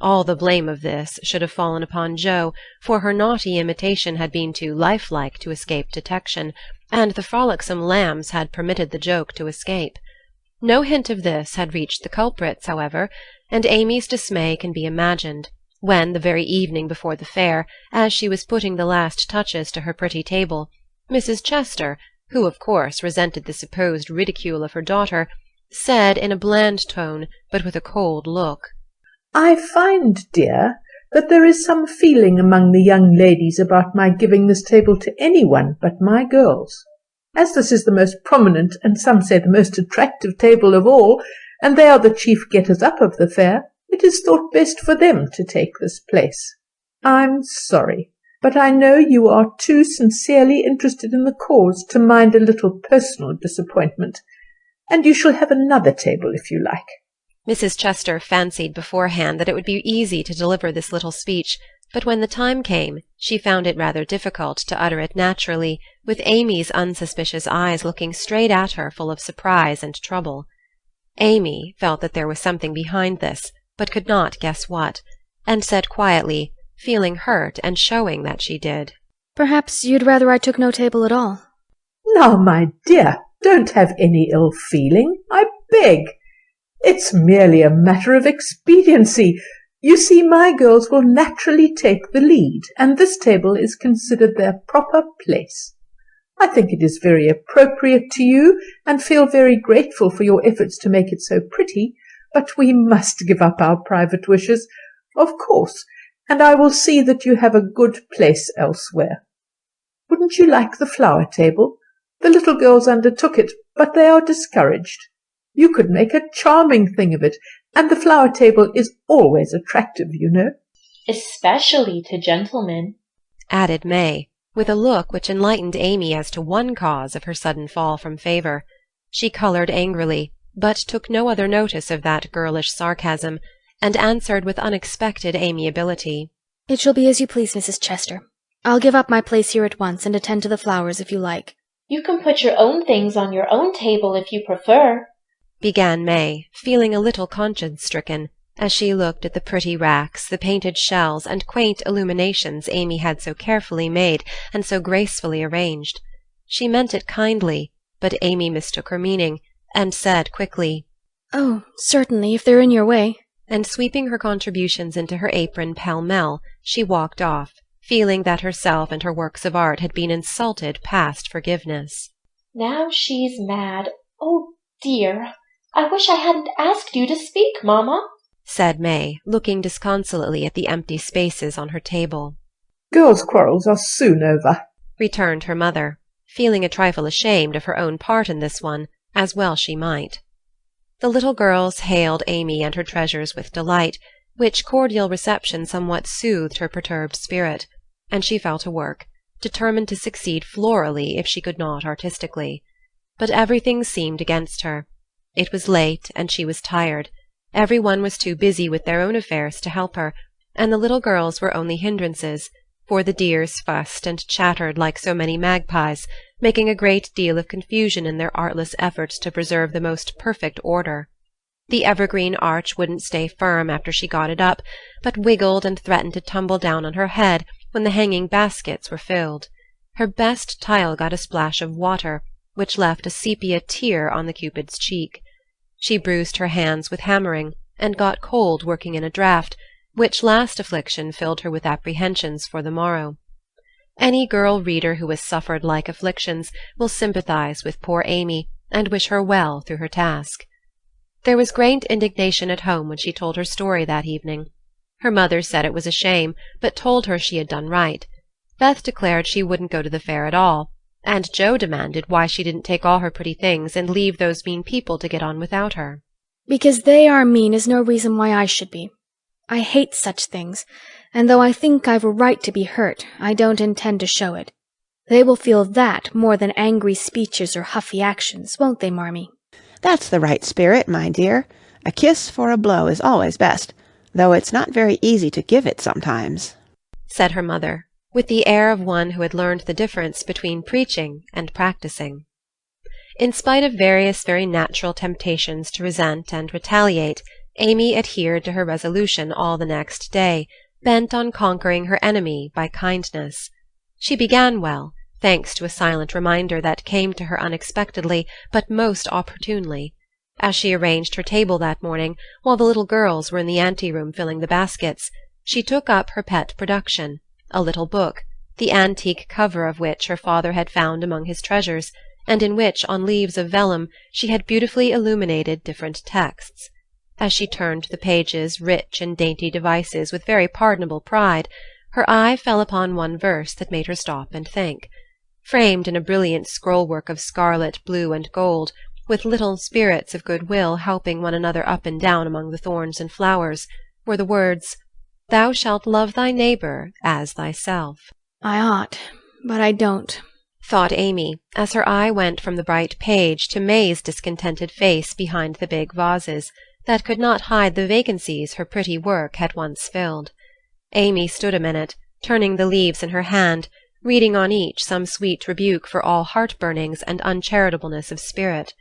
Speaker 1: All the blame of this should have fallen upon Joe, for her naughty imitation had been too lifelike to escape detection, and the frolicsome Lambs had permitted the joke to escape. No hint of this had reached the culprits, however, and Amy's dismay can be imagined, when, the very evening before the fair, as she was putting the last touches to her pretty table, Mrs. Chester, who of course resented the supposed ridicule of her daughter, said in a bland tone, but with a cold look,
Speaker 19: "I find, dear, that there is some feeling among the young ladies about my giving this table to anyone but my girls. As this is the most prominent, and some say the most attractive table of all, and they are the chief getters-up of the fair, it is thought best for them to take this place. I'm sorry, but I know you are too sincerely interested in the cause to mind a little personal disappointment, and you shall have another table if you like."
Speaker 1: Mrs. Chester fancied beforehand that it would be easy to deliver this little speech, but when the time came, she found it rather difficult to utter it naturally, with Amy's unsuspicious eyes looking straight at her full of surprise and trouble. Amy felt that there was something behind this, but could not guess what, and said quietly, feeling hurt and showing that she did,
Speaker 2: "Perhaps you'd rather I took no table at all."
Speaker 19: "Now, my dear, don't have any ill feeling, I beg. It's merely a matter of expediency. You see, my girls will naturally take the lead, and this table is considered their proper place. I think it is very appropriate to you, and feel very grateful for your efforts to make it so pretty, but we must give up our private wishes, of course, and I will see that you have a good place elsewhere. Wouldn't you like the flower table? The little girls undertook it, but they are discouraged. You could make a charming thing of it, and the flower table is always attractive, you know."
Speaker 14: "Especially to gentlemen,"
Speaker 1: added May, with a look which enlightened Amy as to one cause of her sudden fall from favour. She coloured angrily, but took no other notice of that girlish sarcasm, and answered with unexpected amiability,
Speaker 2: It shall be as you please, Mrs. Chester. I'll give up my place here at once and attend to the flowers if you like.
Speaker 14: You can put your own things on your own table if you prefer,
Speaker 1: began May, feeling a little conscience-stricken, as she looked at the pretty racks, the painted shells, and quaint illuminations Amy had so carefully made and so gracefully arranged. She meant it kindly, but Amy mistook her meaning, and said quickly,
Speaker 2: "Oh, certainly, if they're in your way."
Speaker 1: And sweeping her contributions into her apron pell-mell, she walked off, feeling that herself and her works of art had been insulted past forgiveness.
Speaker 14: Now she's mad. Oh, dear. I wish I hadn't asked you to speak, Mamma,
Speaker 1: said May, looking disconsolately at the empty spaces on her table.
Speaker 19: Girls' quarrels are soon over,
Speaker 1: returned her mother, feeling a trifle ashamed of her own part in this one, as well she might. The little girls hailed Amy and her treasures with delight, which cordial reception somewhat soothed her perturbed spirit, and she fell to work, determined to succeed florally if she could not artistically. But everything seemed against her. It was late, and she was tired. Every one was too busy with their own affairs to help her, and the little girls were only hindrances, for the dears fussed and chattered like so many magpies, making a great deal of confusion in their artless efforts to preserve the most perfect order. The evergreen arch wouldn't stay firm after she got it up, but wiggled and threatened to tumble down on her head when the hanging baskets were filled. Her best tile got a splash of water, which left a sepia tear on the Cupid's cheek. She bruised her hands with hammering, and got cold working in a draught, which last affliction filled her with apprehensions for the morrow. Any girl reader who has suffered like afflictions will sympathize with poor Amy, and wish her well through her task. There was great indignation at home when she told her story that evening. Her mother said it was a shame, but told her she had done right. Beth declared she wouldn't go to the fair at all, and Joe demanded why she didn't take all her pretty things and leave those mean people to get on without her.
Speaker 2: Because they are mean is no reason why I should be. I hate such things, and though I think I've a right to be hurt, I don't intend to show it. They will feel that more than angry speeches or huffy actions, won't they, Marmee?
Speaker 3: That's the right spirit, my dear. A kiss for a blow is always best, though it's not very easy to give it sometimes,
Speaker 1: said her mother, with the air of one who had learned the difference between preaching and practicing. In spite of various very natural temptations to resent and retaliate, Amy adhered to her resolution all the next day, bent on conquering her enemy by kindness. She began well, thanks to a silent reminder that came to her unexpectedly but most opportunely. As she arranged her table that morning, while the little girls were in the anteroom filling the baskets, she took up her pet production, a little book, the antique cover of which her father had found among his treasures, and in which, on leaves of vellum, she had beautifully illuminated different texts. As she turned the pages, rich in dainty devices, with very pardonable pride, her eye fell upon one verse that made her stop and think. Framed in a brilliant scroll-work of scarlet, blue, and gold, with little spirits of good-will helping one another up and down among the thorns and flowers, were the words, "Thou shalt love thy neighbour as thyself."
Speaker 2: I ought, but I don't,
Speaker 1: thought Amy, as her eye went from the bright page to May's discontented face behind the big vases, that could not hide the vacancies her pretty work had once filled. Amy stood a minute, turning the leaves in her hand, reading on each some sweet rebuke for all heart-burnings and uncharitableness of spirit.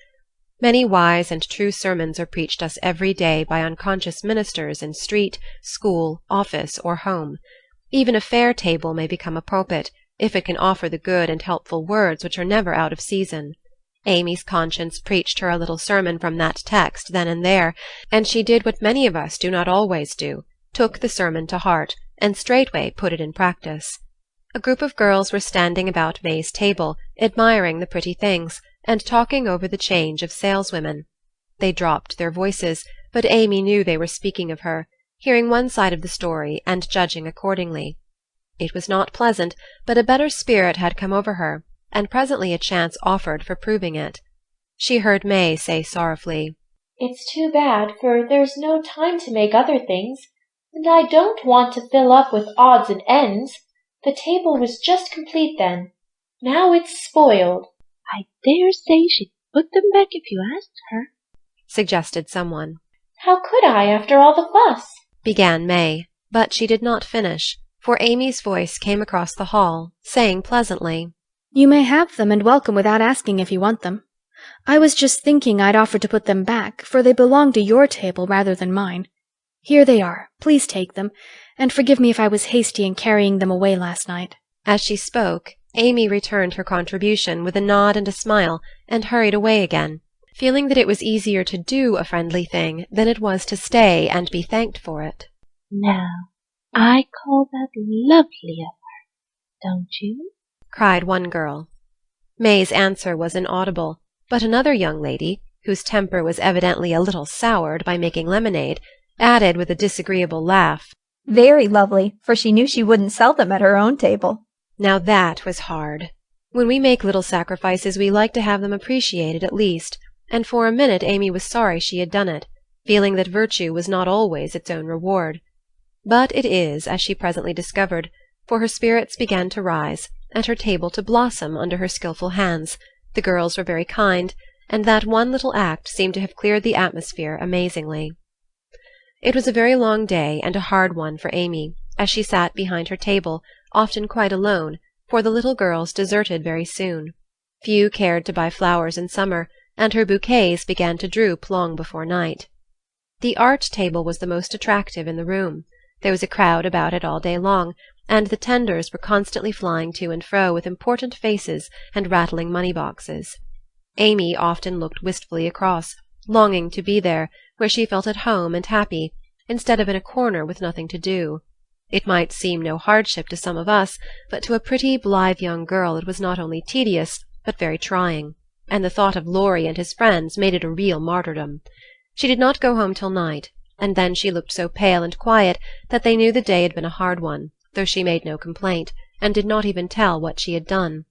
Speaker 1: Many wise and true sermons are preached us every day by unconscious ministers in street, school, office, or home. Even a fair table may become a pulpit, if it can offer the good and helpful words which are never out of season. Amy's conscience preached her a little sermon from that text then and there, and she did what many of us do not always do, took the sermon to heart, and straightway put it in practice. A group of girls were standing about May's table, admiring the pretty things, and talking over the change of saleswomen. They dropped their voices, but Amy knew they were speaking of her, hearing one side of the story and judging accordingly. It was not pleasant, but a better spirit had come over her, and presently a chance offered for proving it. She heard May say sorrowfully,
Speaker 14: "It's too bad, for there's no time to make other things, and I don't want to fill up with odds and ends. The table was just complete then. Now it's spoiled."
Speaker 18: "I dare say she'd put them back if you asked her,"
Speaker 1: suggested someone.
Speaker 14: "How could I, after all the fuss?"
Speaker 1: began May, but she did not finish, for Amy's voice came across the hall, saying pleasantly,
Speaker 2: "You may have them and welcome without asking if you want them. I was just thinking I'd offer to put them back, for they belong to your table rather than mine. Here they are. Please take them, and forgive me if I was hasty in carrying them away last night."
Speaker 1: As she spoke, Amy returned her contribution with a nod and a smile, and hurried away again, feeling that it was easier to do a friendly thing than it was to stay and be thanked for it.
Speaker 18: Now, I call that lovely of her, don't you?
Speaker 1: cried one girl. May's answer was inaudible, but another young lady, whose temper was evidently a little soured by making lemonade, added with a disagreeable laugh,
Speaker 21: "Very lovely, for she knew she wouldn't sell them at her own table."
Speaker 1: Now that was hard. When we make little sacrifices we like to have them appreciated at least, and for a minute Amy was sorry she had done it, feeling that virtue was not always its own reward. But it is, as she presently discovered, for her spirits began to rise, and her table to blossom under her skilful hands. The girls were very kind, and that one little act seemed to have cleared the atmosphere amazingly. It was a very long day and a hard one for Amy, as she sat behind her table, often quite alone, for the little girls deserted very soon. Few cared to buy flowers in summer, and her bouquets began to droop long before night. The art table was the most attractive in the room. There was a crowd about it all day long, and the tenders were constantly flying to and fro with important faces and rattling money-boxes. Amy often looked wistfully across, longing to be there, where she felt at home and happy, instead of in a corner with nothing to do. It might seem no hardship to some of us, but to a pretty, blithe young girl it was not only tedious, but very trying, and the thought of Laurie and his friends made it a real martyrdom. She did not go home till night, and then she looked so pale and quiet that they knew the day had been a hard one, though she made no complaint, and did not even tell what she had done.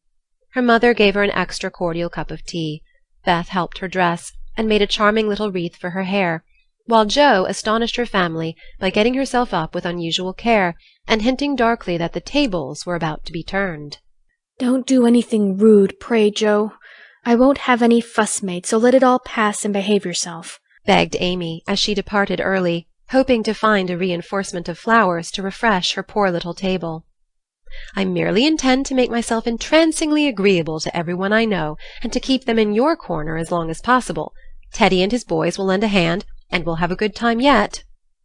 Speaker 1: Her mother gave her an extra cordial cup of tea. Beth helped her dress, and made a charming little wreath for her hair, while Jo astonished her family by getting herself up with unusual care, and hinting darkly that the tables were about to be turned.
Speaker 2: "Don't do anything rude, pray, Jo. I won't have any fuss made, so let it all pass and behave yourself,"
Speaker 1: begged Amy, as she departed early, hoping to find a reinforcement of flowers to refresh her poor little table. "I merely intend to make myself entrancingly agreeable to everyone I know, and to keep them in your corner as long as possible. Teddy and his boys will lend a hand, and we'll have a good time yet,"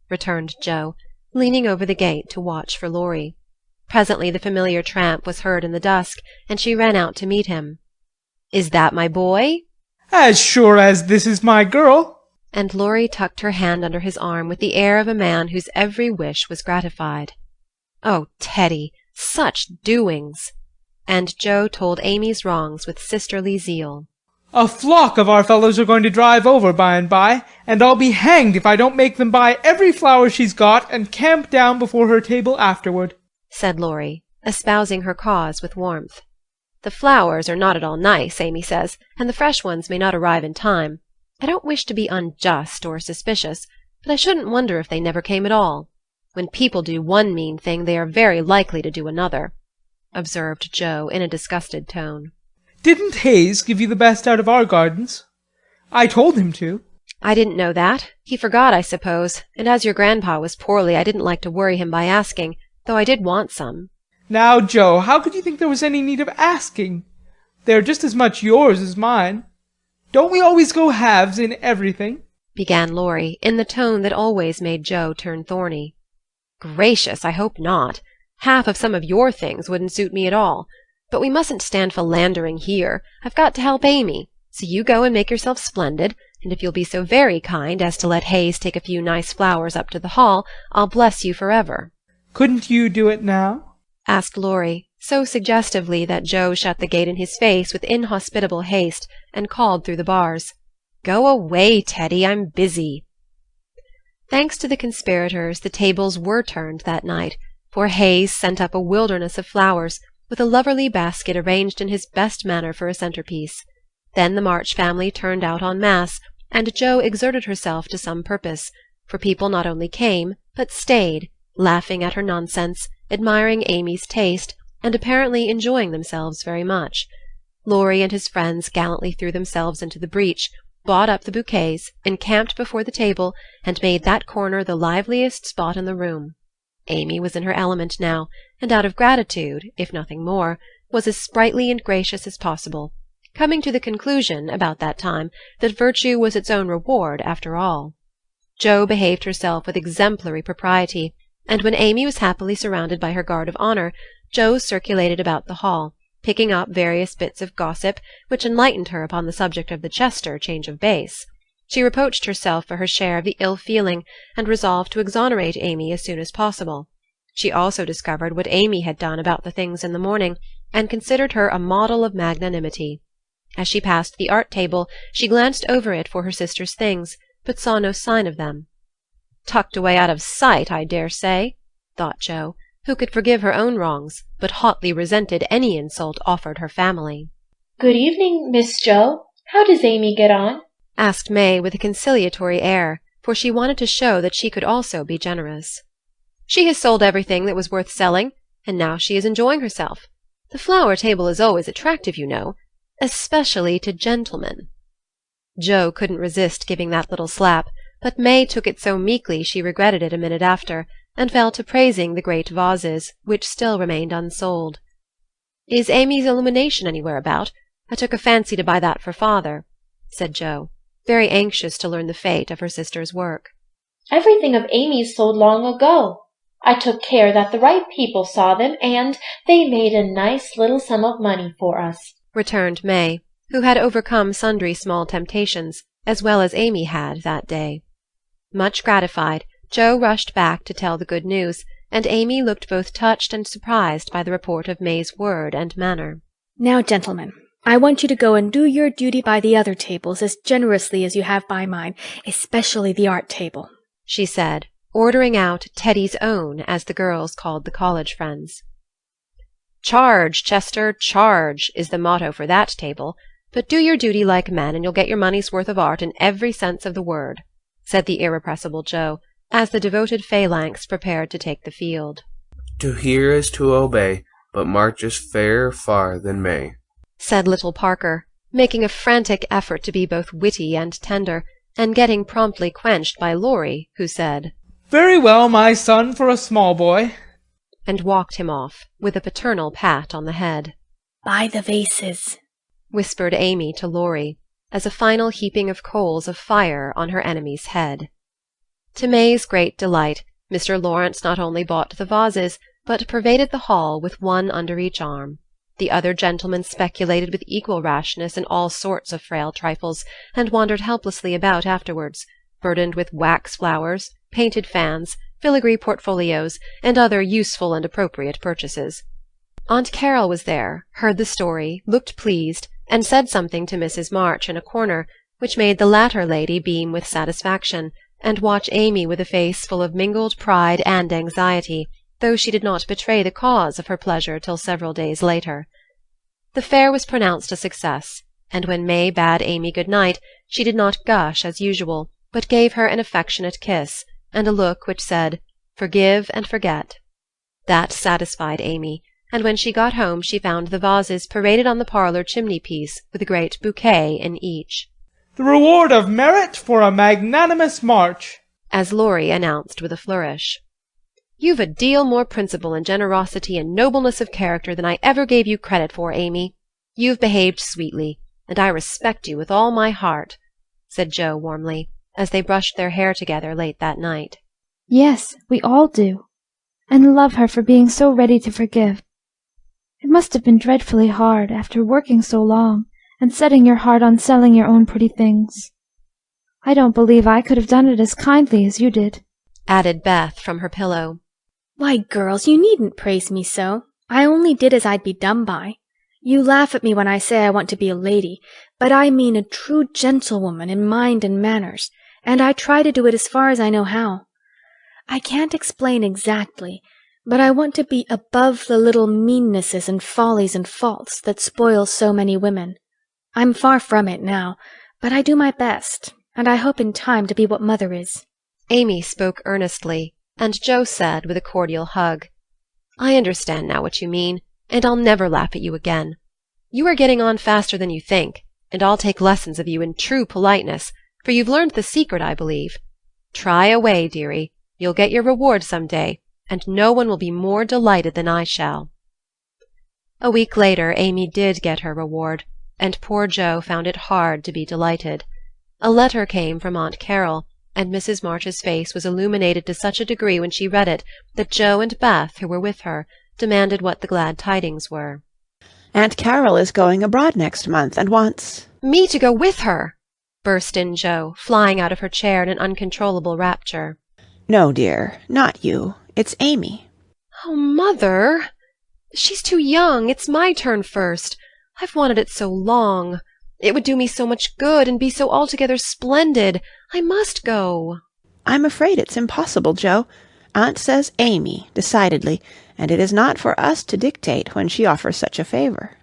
Speaker 1: returned Jo, leaning over the gate to watch for Laurie. Presently the familiar tramp was heard in the dusk, and she ran out to meet him. "Is that my boy?"
Speaker 13: "As sure as this is my girl."
Speaker 1: And Laurie tucked her hand under his arm with the air of a man whose every wish was gratified. "Oh, Teddy, such doings!" And Jo told Amy's wrongs with sisterly zeal.
Speaker 13: "A flock of our fellows are going to drive over by and by, and I'll be hanged if I don't make them buy every flower she's got and camp down before her table afterward," said
Speaker 1: Laurie, espousing her cause with warmth. "The flowers are not at all nice, Amy says, and the fresh ones may not arrive in time. I don't wish to be unjust or suspicious, but I shouldn't wonder if they never came at all. When people do one mean thing, they are very likely to do another," observed Jo in a disgusted tone.
Speaker 13: "Didn't Hayes give you the best out of our gardens? I told him to."
Speaker 1: "I didn't know that. He forgot, I suppose, and as your grandpa was poorly, I didn't like to worry him by asking, though I did want some."
Speaker 13: "Now, Jo, how could you think there was any need of asking? They're just as much yours as mine. Don't we always go halves in everything?"
Speaker 1: began Laurie, in the tone that always made Jo turn thorny. "Gracious, I hope not. Half of some of your things wouldn't suit me at all. But we mustn't stand philandering here. I've got to help Amy. So you go and make yourself splendid, and if you'll be so very kind as to let Hayes take a few nice flowers up to the hall, I'll bless you forever."
Speaker 13: "Couldn't you do it now?"
Speaker 1: asked Laurie, so suggestively that Jo shut the gate in his face with inhospitable haste, and called through the bars, "Go away, Teddy, I'm busy." Thanks to the conspirators, the tables were turned that night, for Hayes sent up a wilderness of flowers, with a loverly basket arranged in his best manner for a centrepiece. Then the March family turned out en masse, and Jo exerted herself to some purpose, for people not only came, but stayed, laughing at her nonsense, admiring Amy's taste, and apparently enjoying themselves very much. Laurie and his friends gallantly threw themselves into the breach, bought up the bouquets, encamped before the table, and made that corner the liveliest spot in the room. Amy was in her element now, and out of gratitude, if nothing more, was as sprightly and gracious as possible, coming to the conclusion, about that time, that virtue was its own reward after all. Jo behaved herself with exemplary propriety, and when Amy was happily surrounded by her guard of honour, Jo circulated about the hall, picking up various bits of gossip which enlightened her upon the subject of the Chester change of base. She reproached herself for her share of the ill-feeling, and resolved to exonerate Amy as soon as possible. She also discovered what Amy had done about the things in the morning, and considered her a model of magnanimity. As she passed the art table, she glanced over it for her sister's things, but saw no sign of them. "Tucked away out of sight, I dare say," thought Jo, who could forgive her own wrongs, but hotly resented any insult offered her family.
Speaker 14: "Good evening, Miss Jo. How does Amy get on?"
Speaker 1: asked May with a conciliatory air, for she wanted to show that she could also be generous. "She has sold everything that was worth selling, and now she is enjoying herself. The flower table is always attractive, you know, especially to gentlemen." Jo couldn't resist giving that little slap, but May took it so meekly she regretted it a minute after, and fell to praising the great vases, which still remained unsold. "Is Amy's illumination anywhere about? I took a fancy to buy that for father," said Jo, very anxious to learn the fate of her sister's work.
Speaker 14: "Everything of Amy's sold long ago. I took care that the right people saw them, and they made a nice little sum of money for us,"
Speaker 1: returned May, who had overcome sundry small temptations, as well as Amy had that day. Much gratified, Jo rushed back to tell the good news, and Amy looked both touched and surprised by the report of May's word and manner.
Speaker 2: "Now, gentlemen, I want you to go and do your duty by the other tables as generously as you have by mine, especially the art table," she said, ordering out Teddy's own, as the girls called the college friends. "Charge, Chester, charge," is the motto for that table, but do your duty like men, and you'll get your money's worth of art in every sense of the word," said the irrepressible Jo, as the devoted phalanx prepared to take the field.
Speaker 7: "To hear is to obey, but March is fairer far than May,"
Speaker 1: said little Parker, making a frantic effort to be both witty and tender, and getting promptly quenched by Laurie, who said,
Speaker 13: "Very well, my son, for a small boy,"
Speaker 1: and walked him off, with a paternal pat on the head.
Speaker 2: "By the vases,"
Speaker 1: whispered Amy to Laurie, as a final heaping of coals of fire on her enemy's head. To May's great delight, Mr. Laurence not only bought the vases, but pervaded the hall with one under each arm. The other gentlemen speculated with equal rashness in all sorts of frail trifles, and wandered helplessly about afterwards, burdened with wax flowers, painted fans, filigree portfolios, and other useful and appropriate purchases. Aunt Carol was there, heard the story, looked pleased, and said something to Mrs. March in a corner, which made the latter lady beam with satisfaction, and watch Amy with a face full of mingled pride and anxiety, though she did not betray the cause of her pleasure till several days later. The fair was pronounced a success, and when May bade Amy good night, she did not gush as usual, but gave her an affectionate kiss, and a look which said, "Forgive and forget." That satisfied Amy, and when she got home she found the vases paraded on the parlour chimney-piece with a great bouquet in each.
Speaker 13: "The reward of merit for a magnanimous march,"
Speaker 1: as Laurie announced with a flourish. "You've a deal more principle and generosity and nobleness of character than I ever gave you credit for, Amy. You've behaved sweetly, and I respect you with all my heart," said Jo warmly, as they brushed their hair together late that night.
Speaker 6: "Yes, we all do, and love her for being so ready to forgive. It must have been dreadfully hard, after working so long, and setting your heart on selling your own pretty things. I don't believe I could have done it as kindly as you did,"
Speaker 1: added Beth from her pillow.
Speaker 2: "Why, girls, you needn't praise me so. I only did as I'd be done by. You laugh at me when I say I want to be a lady, but I mean a true gentlewoman in mind and manners, and I try to do it as far as I know how. I can't explain exactly, but I want to be above the little meannesses and follies and faults that spoil so many women. I'm far from it now, but I do my best, and I hope in time to be what Mother is."
Speaker 1: Amy spoke earnestly, and Jo said with a cordial hug, "I understand now what you mean, and I'll never laugh at you again. You are getting on faster than you think, and I'll take lessons of you in true politeness, for you've learned the secret, I believe. Try away, dearie. You'll get your reward some day, and no one will be more delighted than I shall." A week later Amy did get her reward, and poor Joe found it hard to be delighted. A letter came from Aunt Carroll, and Mrs. March's face was illuminated to such a degree when she read it that Joe and Beth, who were with her, demanded what the glad tidings were.
Speaker 3: "Aunt Carroll is going abroad next month, and wants—"
Speaker 1: "Me to go with her!" burst in Joe, flying out of her chair in an uncontrollable rapture.
Speaker 3: "No, dear, not you. It's Amy."
Speaker 1: "Oh, Mother! She's too young. It's my turn first. I've wanted it so long. It would do me so much good, and be so altogether splendid. I must go."
Speaker 3: "I'm afraid it's impossible, Joe. Aunt says Amy, decidedly, and it is not for us to dictate when she offers such a favor."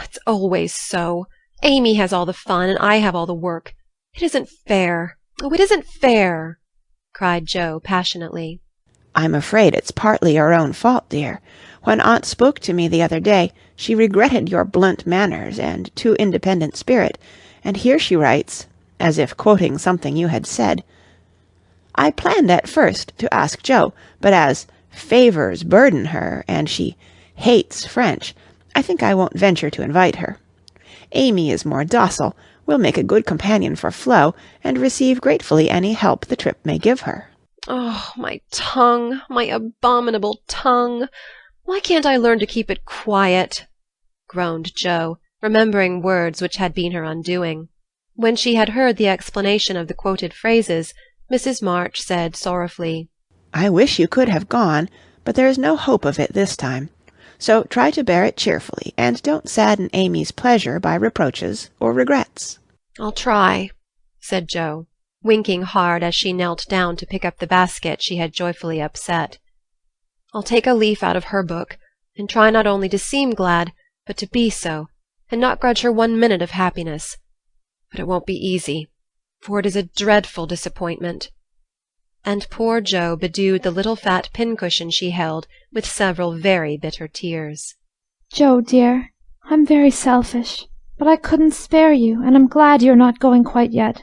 Speaker 1: "It's always so. Amy has all the fun, and I have all the work. It isn't fair. Oh, it isn't fair!" cried Joe passionately.
Speaker 3: "I'm afraid it's partly your own fault, dear. When Aunt spoke to me the other day, she regretted your blunt manners and too independent spirit, and here she writes, as if quoting something you had said, 'I planned at first to ask Joe, but as favors burden her, and she hates French, I think I won't venture to invite her. Amy is more docile, will make a good companion for Flo, and receive gratefully any help the trip may give her.'"
Speaker 1: "Oh, my tongue, my abominable tongue! Why can't I learn to keep it quiet?" groaned Joe, remembering words which had been her undoing. When she had heard the explanation of the quoted phrases, Mrs. March said sorrowfully,
Speaker 3: "I wish you could have gone, but there is no hope of it this time. So try to bear it cheerfully, and don't sadden Amy's pleasure by reproaches or regrets."
Speaker 1: "I'll try," said Joe, winking hard as she knelt down to pick up the basket she had joyfully upset. "I'll take a leaf out of her book, and try not only to seem glad, but to be so, and not grudge her 1 minute of happiness. But it won't be easy, for it is a dreadful disappointment." And poor Joe bedewed the little fat pincushion she held with several very bitter tears.
Speaker 6: "Joe, dear, I'm very selfish, but I couldn't spare you, and I'm glad you're not going quite yet,"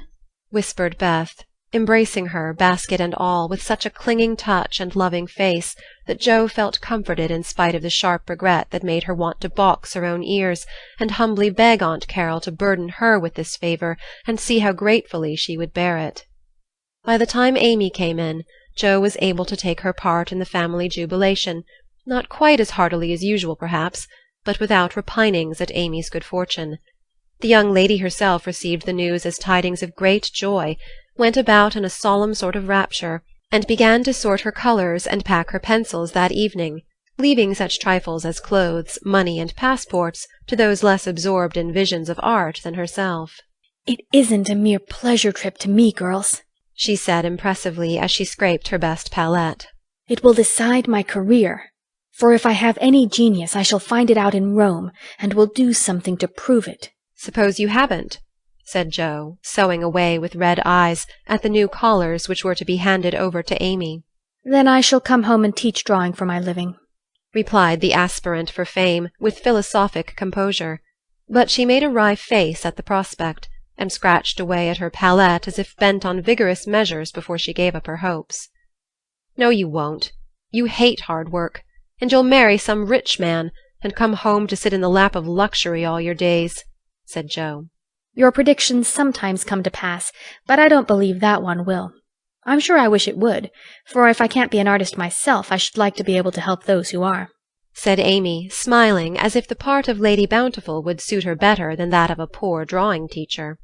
Speaker 1: whispered Beth, embracing her, basket and all, with such a clinging touch and loving face that Joe felt comforted in spite of the sharp regret that made her want to box her own ears and humbly beg Aunt Carroll to burden her with this favor and see how gratefully she would bear it. By the time Amy came in, Joe was able to take her part in the family jubilation, not quite as heartily as usual perhaps, but without repinings at Amy's good fortune. The young lady herself received the news as tidings of great joy, went about in a solemn sort of rapture, and began to sort her colours and pack her pencils that evening, leaving such trifles as clothes, money, and passports to those less absorbed in visions of art than herself.
Speaker 2: "It isn't a mere pleasure trip to me, girls,"
Speaker 1: she said impressively as she scraped her best palette.
Speaker 2: "It will decide my career. For if I have any genius, I shall find it out in Rome, and will do something to prove it."
Speaker 1: "Suppose you haven't?" said Joe, sewing away with red eyes at the new collars which were to be handed over to Amy.
Speaker 2: "Then I shall come home and teach drawing for my living,"
Speaker 1: replied the aspirant for fame with philosophic composure. But she made a wry face at the prospect, and scratched away at her palette as if bent on vigorous measures before she gave up her hopes. "No, you won't. You hate hard work, and you'll marry some rich man, and come home to sit in the lap of luxury all your days," said Joe.
Speaker 2: "Your predictions sometimes come to pass, but I don't believe that one will. I'm sure I wish it would, for if I can't be an artist myself, I should like to be able to help those who are,"
Speaker 1: said Amy, smiling as if the part of Lady Bountiful would suit her better than that of a poor drawing-teacher.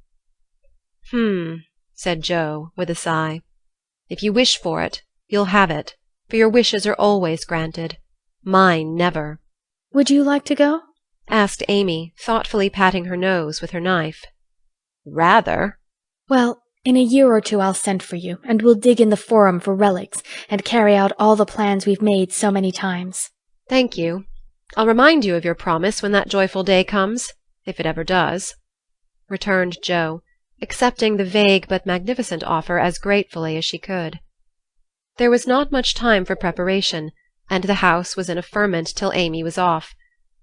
Speaker 1: Said Joe, with a sigh. "If you wish for it, you'll have it, for your wishes are always granted. Mine never."
Speaker 2: "Would you like to go?"
Speaker 1: asked Amy, thoughtfully patting her nose with her knife. "Rather."
Speaker 2: "Well, in a year or two I'll send for you, and we'll dig in the forum for relics, and carry out all the plans we've made so many times."
Speaker 1: "Thank you. I'll remind you of your promise when that joyful day comes, if it ever does," returned Joe, accepting the vague but magnificent offer as gratefully as she could. There was not much time for preparation, and the house was in a ferment till Amy was off.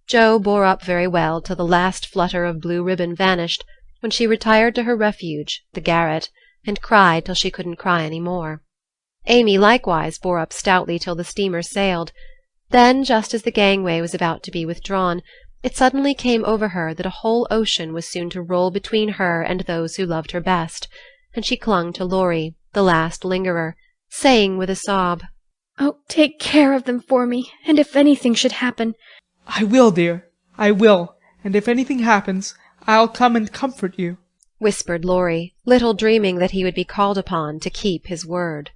Speaker 1: Joe bore up very well till the last flutter of blue ribbon vanished, when she retired to her refuge, the garret, and cried till she couldn't cry any more. Amy likewise bore up stoutly till the steamer sailed. Then, just as the gangway was about to be withdrawn, it suddenly came over her that a whole ocean was soon to roll between her and those who loved her best, and she clung to Laurie, the last lingerer, saying with a sob,
Speaker 2: "Oh, take care of them for me, and if anything should happen—"
Speaker 13: "I will, dear, I will, and if anything happens, I'll come and comfort you,"
Speaker 1: whispered Laurie, little dreaming that he would be called upon to keep his word.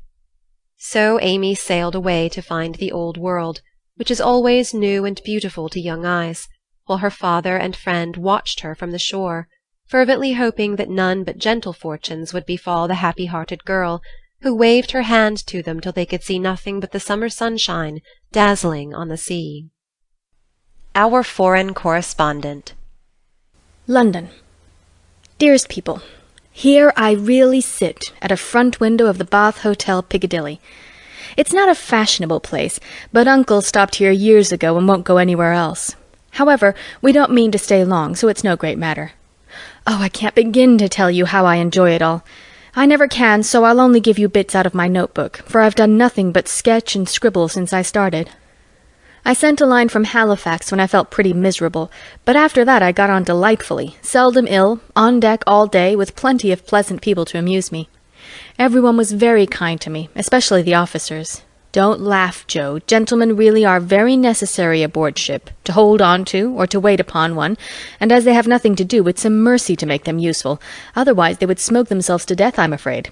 Speaker 1: So Amy sailed away to find the old world, which is always new and beautiful to young eyes, while her father and friend watched her from the shore, fervently hoping that none but gentle fortunes would befall the happy-hearted girl, who waved her hand to them till they could see nothing but the summer sunshine dazzling on the sea. Our Foreign Correspondent.
Speaker 2: London. Dearest people, here I really sit at a front window of the Bath Hotel, Piccadilly. It's not a fashionable place, but Uncle stopped here years ago and won't go anywhere else. However, we don't mean to stay long, so it's no great matter. Oh, I can't begin to tell you how I enjoy it all. I never can, so I'll only give you bits out of my notebook, for I've done nothing but sketch and scribble since I started. I sent a line from Halifax when I felt pretty miserable, but after that I got on delightfully, seldom ill, on deck all day, with plenty of pleasant people to amuse me. Everyone was very kind to me, especially the officers. Don't laugh, Joe. Gentlemen really are very necessary aboard ship, to hold on to, or to wait upon one, and as they have nothing to do, it's a mercy to make them useful. Otherwise they would smoke themselves to death, I'm afraid.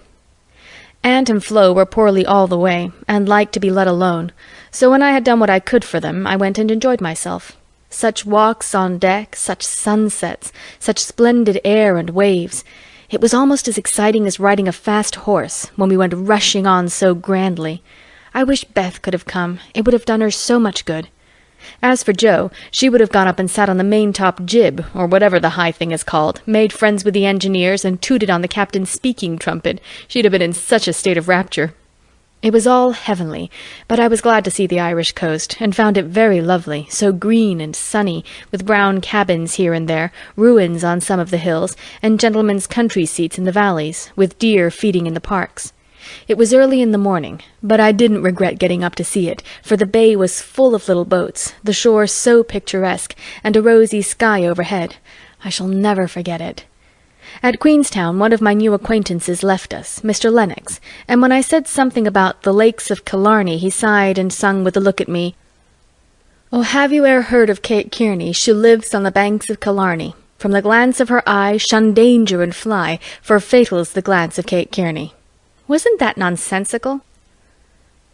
Speaker 2: Aunt and Flo were poorly all the way, and liked to be let alone, so when I had done what I could for them, I went and enjoyed myself. Such walks on deck, such sunsets, such splendid air and waves. It was almost as exciting as riding a fast horse, when we went rushing on so grandly. I wish Beth could have come. It would have done her so much good. As for Jo, she would have gone up and sat on the main-top jib, or whatever the high thing is called, made friends with the engineers, and tooted on the captain's speaking trumpet. She'd have been in such a state of rapture. It was all heavenly, but I was glad to see the Irish coast, and found it very lovely, so green and sunny, with brown cabins here and there, ruins on some of the hills, and gentlemen's country seats in the valleys, with deer feeding in the parks. It was early in the morning, but I didn't regret getting up to see it, for the bay was full of little boats, the shore so picturesque, and a rosy sky overhead. I shall never forget it. At Queenstown, one of my new acquaintances left us, Mr. Lennox, and when I said something about the lakes of Killarney, he sighed and sung with a look at me, "Oh, have you e'er heard of Kate Kearney? She lives on the banks of Killarney. From the glance of her eye, shun danger and fly, for fatal's the glance of Kate Kearney." Wasn't that nonsensical?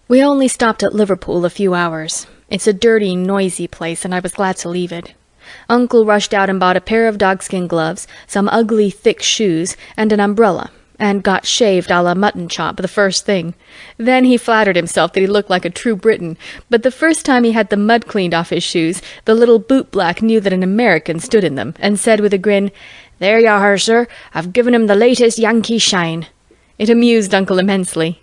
Speaker 2: We only stopped at Liverpool a few hours. It's a dirty, noisy place, and I was glad to leave it. Uncle rushed out and bought a pair of dogskin gloves, some ugly, thick shoes, and an umbrella, and got shaved a la mutton chop the first thing. Then he flattered himself that he looked like a true Briton, but the first time he had the mud cleaned off his shoes, the little bootblack knew that an American stood in them, and said with a grin, "There you are, sir. I've given him the latest Yankee shine." It amused Uncle immensely.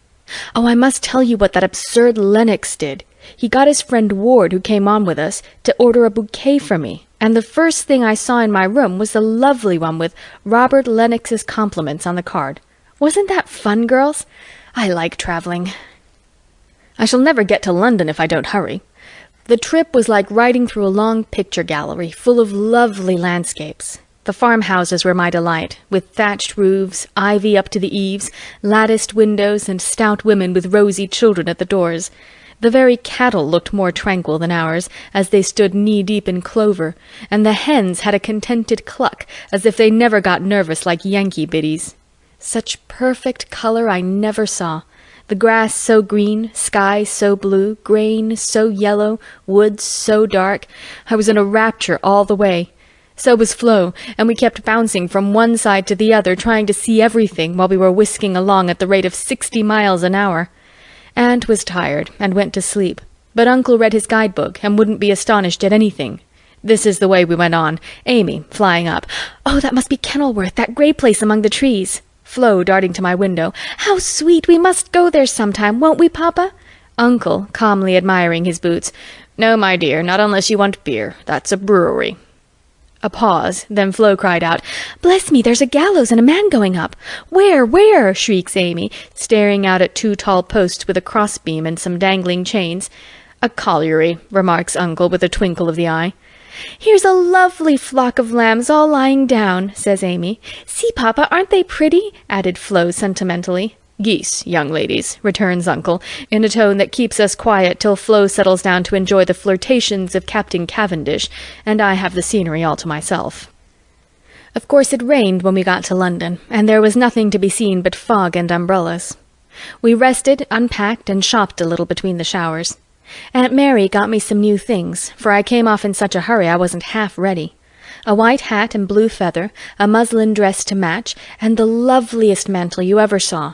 Speaker 2: Oh, I must tell you what that absurd Lennox did. He got his friend Ward, who came on with us, to order a bouquet for me, and the first thing I saw in my room was the lovely one with Robert Lennox's compliments on the card. Wasn't that fun, girls? I like traveling. I shall never get to London if I don't hurry. The trip was like riding through a long picture gallery full of lovely landscapes. The farmhouses were my delight, with thatched roofs, ivy up to the eaves, latticed windows, and stout women with rosy children at the doors. The very cattle looked more tranquil than ours, as they stood knee-deep in clover, and the hens had a contented cluck, as if they never got nervous like Yankee biddies. Such perfect color I never saw. The grass so green, sky so blue, grain so yellow, woods so dark. I was in a rapture all the way. So was Flo, and we kept bouncing from one side to the other, trying to see everything while we were whisking along at the rate of 60 miles an hour. Aunt was tired and went to sleep, but Uncle read his guidebook and wouldn't be astonished at anything. This is the way we went on, Amy flying up. "Oh, that must be Kenilworth, that grey place among the trees." Flo darting to my window. "How sweet! We must go there sometime, won't we, Papa?" Uncle calmly admiring his boots. "No, my dear, not unless you want beer. That's a brewery." A pause, then Flo cried out, "Bless me, there's a gallows and a man going up." Where?" shrieks Amy, staring out at 2 tall posts with a crossbeam and some dangling chains. "A colliery," remarks Uncle with a twinkle of the eye. "Here's a lovely flock of lambs all lying down," says Amy. "See, Papa, aren't they pretty?" added Flo sentimentally. "Geese, young ladies," returns Uncle, in a tone that keeps us quiet till Flo settles down to enjoy the flirtations of Captain Cavendish, and I have the scenery all to myself. Of course it rained when we got to London, and there was nothing to be seen but fog and umbrellas. We rested, unpacked, and shopped a little between the showers. Aunt Mary got me some new things, for I came off in such a hurry I wasn't half ready. A white hat and blue feather, a muslin dress to match, and the loveliest mantle you ever saw.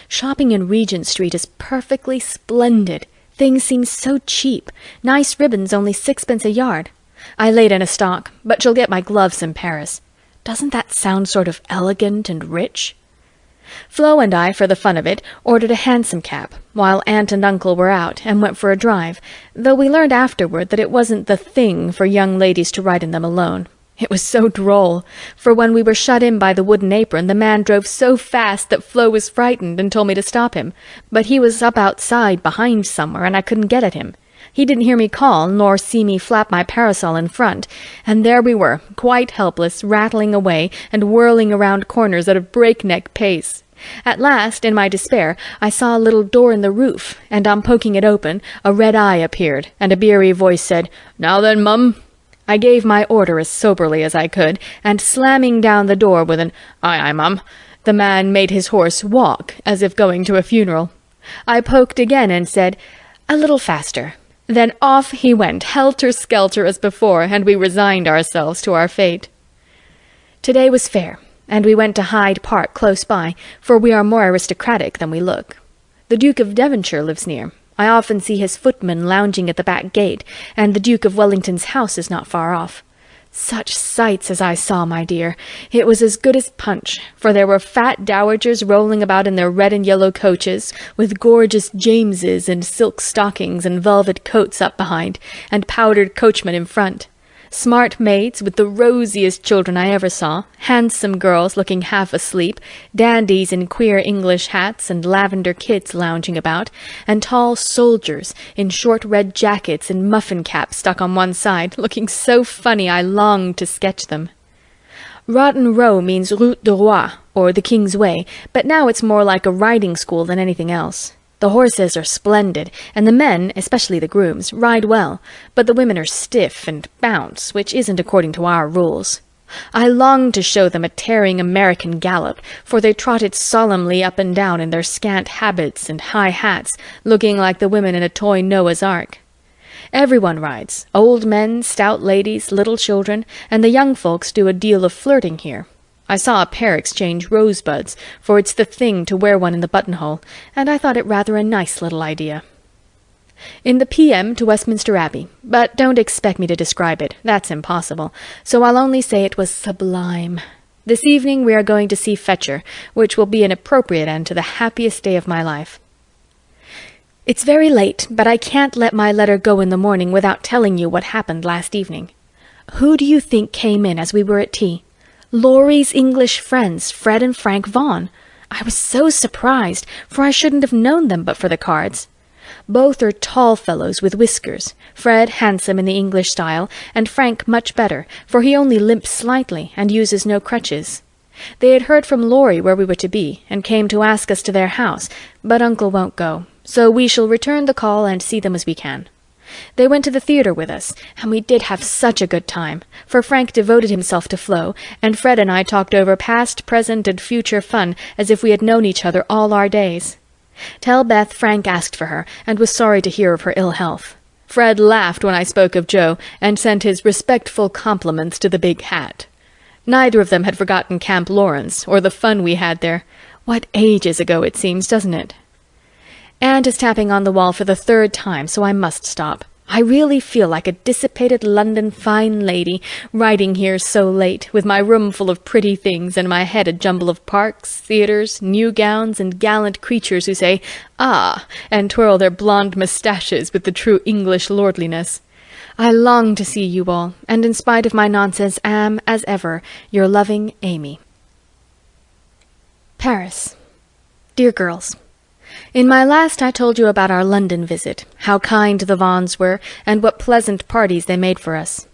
Speaker 2: Shopping in Regent Street is perfectly splendid. Things seem so cheap. Nice ribbons only 6pence a yard. I laid in a stock, but shall get my gloves in Paris. Doesn't that sound sort of elegant and rich? Flo and I, for the fun of it, ordered a hansom cab, while Aunt and Uncle were out, and went for a drive, though we learned afterward that it wasn't the thing for young ladies to ride in them alone. It was so droll, for when we were shut in by the wooden apron, the man drove so fast that Flo was frightened and told me to stop him, but he was up outside behind somewhere, and I couldn't get at him. He didn't hear me call, nor see me flap my parasol in front, and there we were, quite helpless, rattling away, and whirling around corners at a breakneck pace. At last, in my despair, I saw a little door in the roof, and on poking it open, a red eye appeared, and a beery voice said, "Now then, mum." I gave my order as soberly as I could, and slamming down the door with an "Aye, aye, mum," the man made his horse walk, as if going to a funeral. I poked again and said, "A little faster." Then off he went, helter-skelter as before, and we resigned ourselves to our fate. Today was fair, and we went to Hyde Park close by, for we are more aristocratic than we look. The Duke of Devonshire lives near. I often see his footman lounging at the back gate, and the Duke of Wellington's house is not far off. Such sights as I saw, my dear! It was as good as punch, for there were fat dowagers rolling about in their red and yellow coaches, with gorgeous Jameses and silk stockings and velvet coats up behind, and powdered coachmen in front. Smart maids with the rosiest children I ever saw, handsome girls looking half asleep, dandies in queer English hats and lavender kids lounging about, and tall soldiers in short red jackets and muffin caps stuck on one side, looking so funny I longed to sketch them. Rotten Row means Route du Roi, or the King's Way, but now it's more like a riding school than anything else. The horses are splendid, and the men, especially the grooms, ride well, but the women are stiff and bounce, which isn't according to our rules. I longed to show them a tearing American gallop, for they trotted solemnly up and down in their scant habits and high hats, looking like the women in a toy Noah's Ark. Everyone rides, old men, stout ladies, little children, and the young folks do a deal of flirting here. I saw a pair exchange rosebuds, for it's the thing to wear one in the buttonhole, and I thought it rather a nice little idea. In the PM to Westminster Abbey, but don't expect me to describe it, that's impossible, so I'll only say it was sublime. This evening we are going to see Fetcher, which will be an appropriate end to the happiest day of my life. It's very late, but I can't let my letter go in the morning without telling you what happened last evening. Who do you think came in as we were at tea? Laurie's English friends, Fred and Frank Vaughan. I was so surprised, for I shouldn't have known them but for the cards. Both are tall fellows with whiskers, Fred handsome in the English style, and Frank much better, for he only limps slightly and uses no crutches. They had heard from Laurie where we were to be, and came to ask us to their house, but Uncle won't go, so we shall return the call and see them as we can. They went to the theatre with us, and we did have such a good time, for Frank devoted himself to Flo, and Fred and I talked over past, present, and future fun as if we had known each other all our days. Tell Beth Frank asked for her, and was sorry to hear of her ill health. Fred laughed when I spoke of Joe, and sent his respectful compliments to the big hat. Neither of them had forgotten Camp Laurence, or the fun we had there. What ages ago it seems, doesn't it? Aunt is tapping on the wall for the 3rd time, so I must stop. I really feel like a dissipated London fine lady, riding here so late, with my room full of pretty things, and my head a jumble of parks, theatres, new gowns, and gallant creatures who say, "Ah," and twirl their blonde moustaches with the true English lordliness. I long to see you all, and in spite of my nonsense am, as ever, your loving Amy. Paris. Dear girls, in my last I told you about our London visit, how kind the Vaughans were, and what pleasant parties they made for us.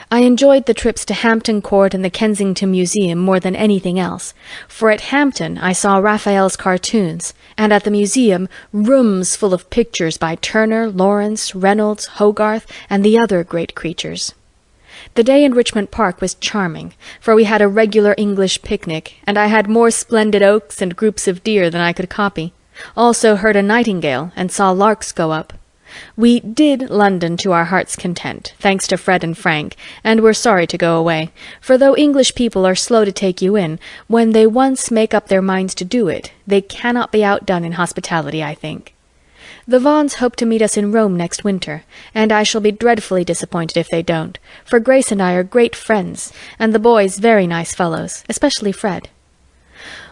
Speaker 2: I enjoyed the trips to Hampton Court and the Kensington Museum more than anything else, for at Hampton I saw Raphael's cartoons, and at the museum rooms full of pictures by Turner, Laurence, Reynolds, Hogarth, and the other great creatures. The day in Richmond Park was charming, for we had a regular English picnic, and I had more splendid oaks and groups of deer than I could copy. Also heard a nightingale and saw larks go up. We did London to our heart's content, thanks to Fred and Frank, and were sorry to go away, for though English people are slow to take you in, when they once make up their minds to do it, they cannot be outdone in hospitality, I think. The Vaughans hope to meet us in Rome next winter, and I shall be dreadfully disappointed if they don't, for Grace and I are great friends, and the boys very nice fellows, especially Fred.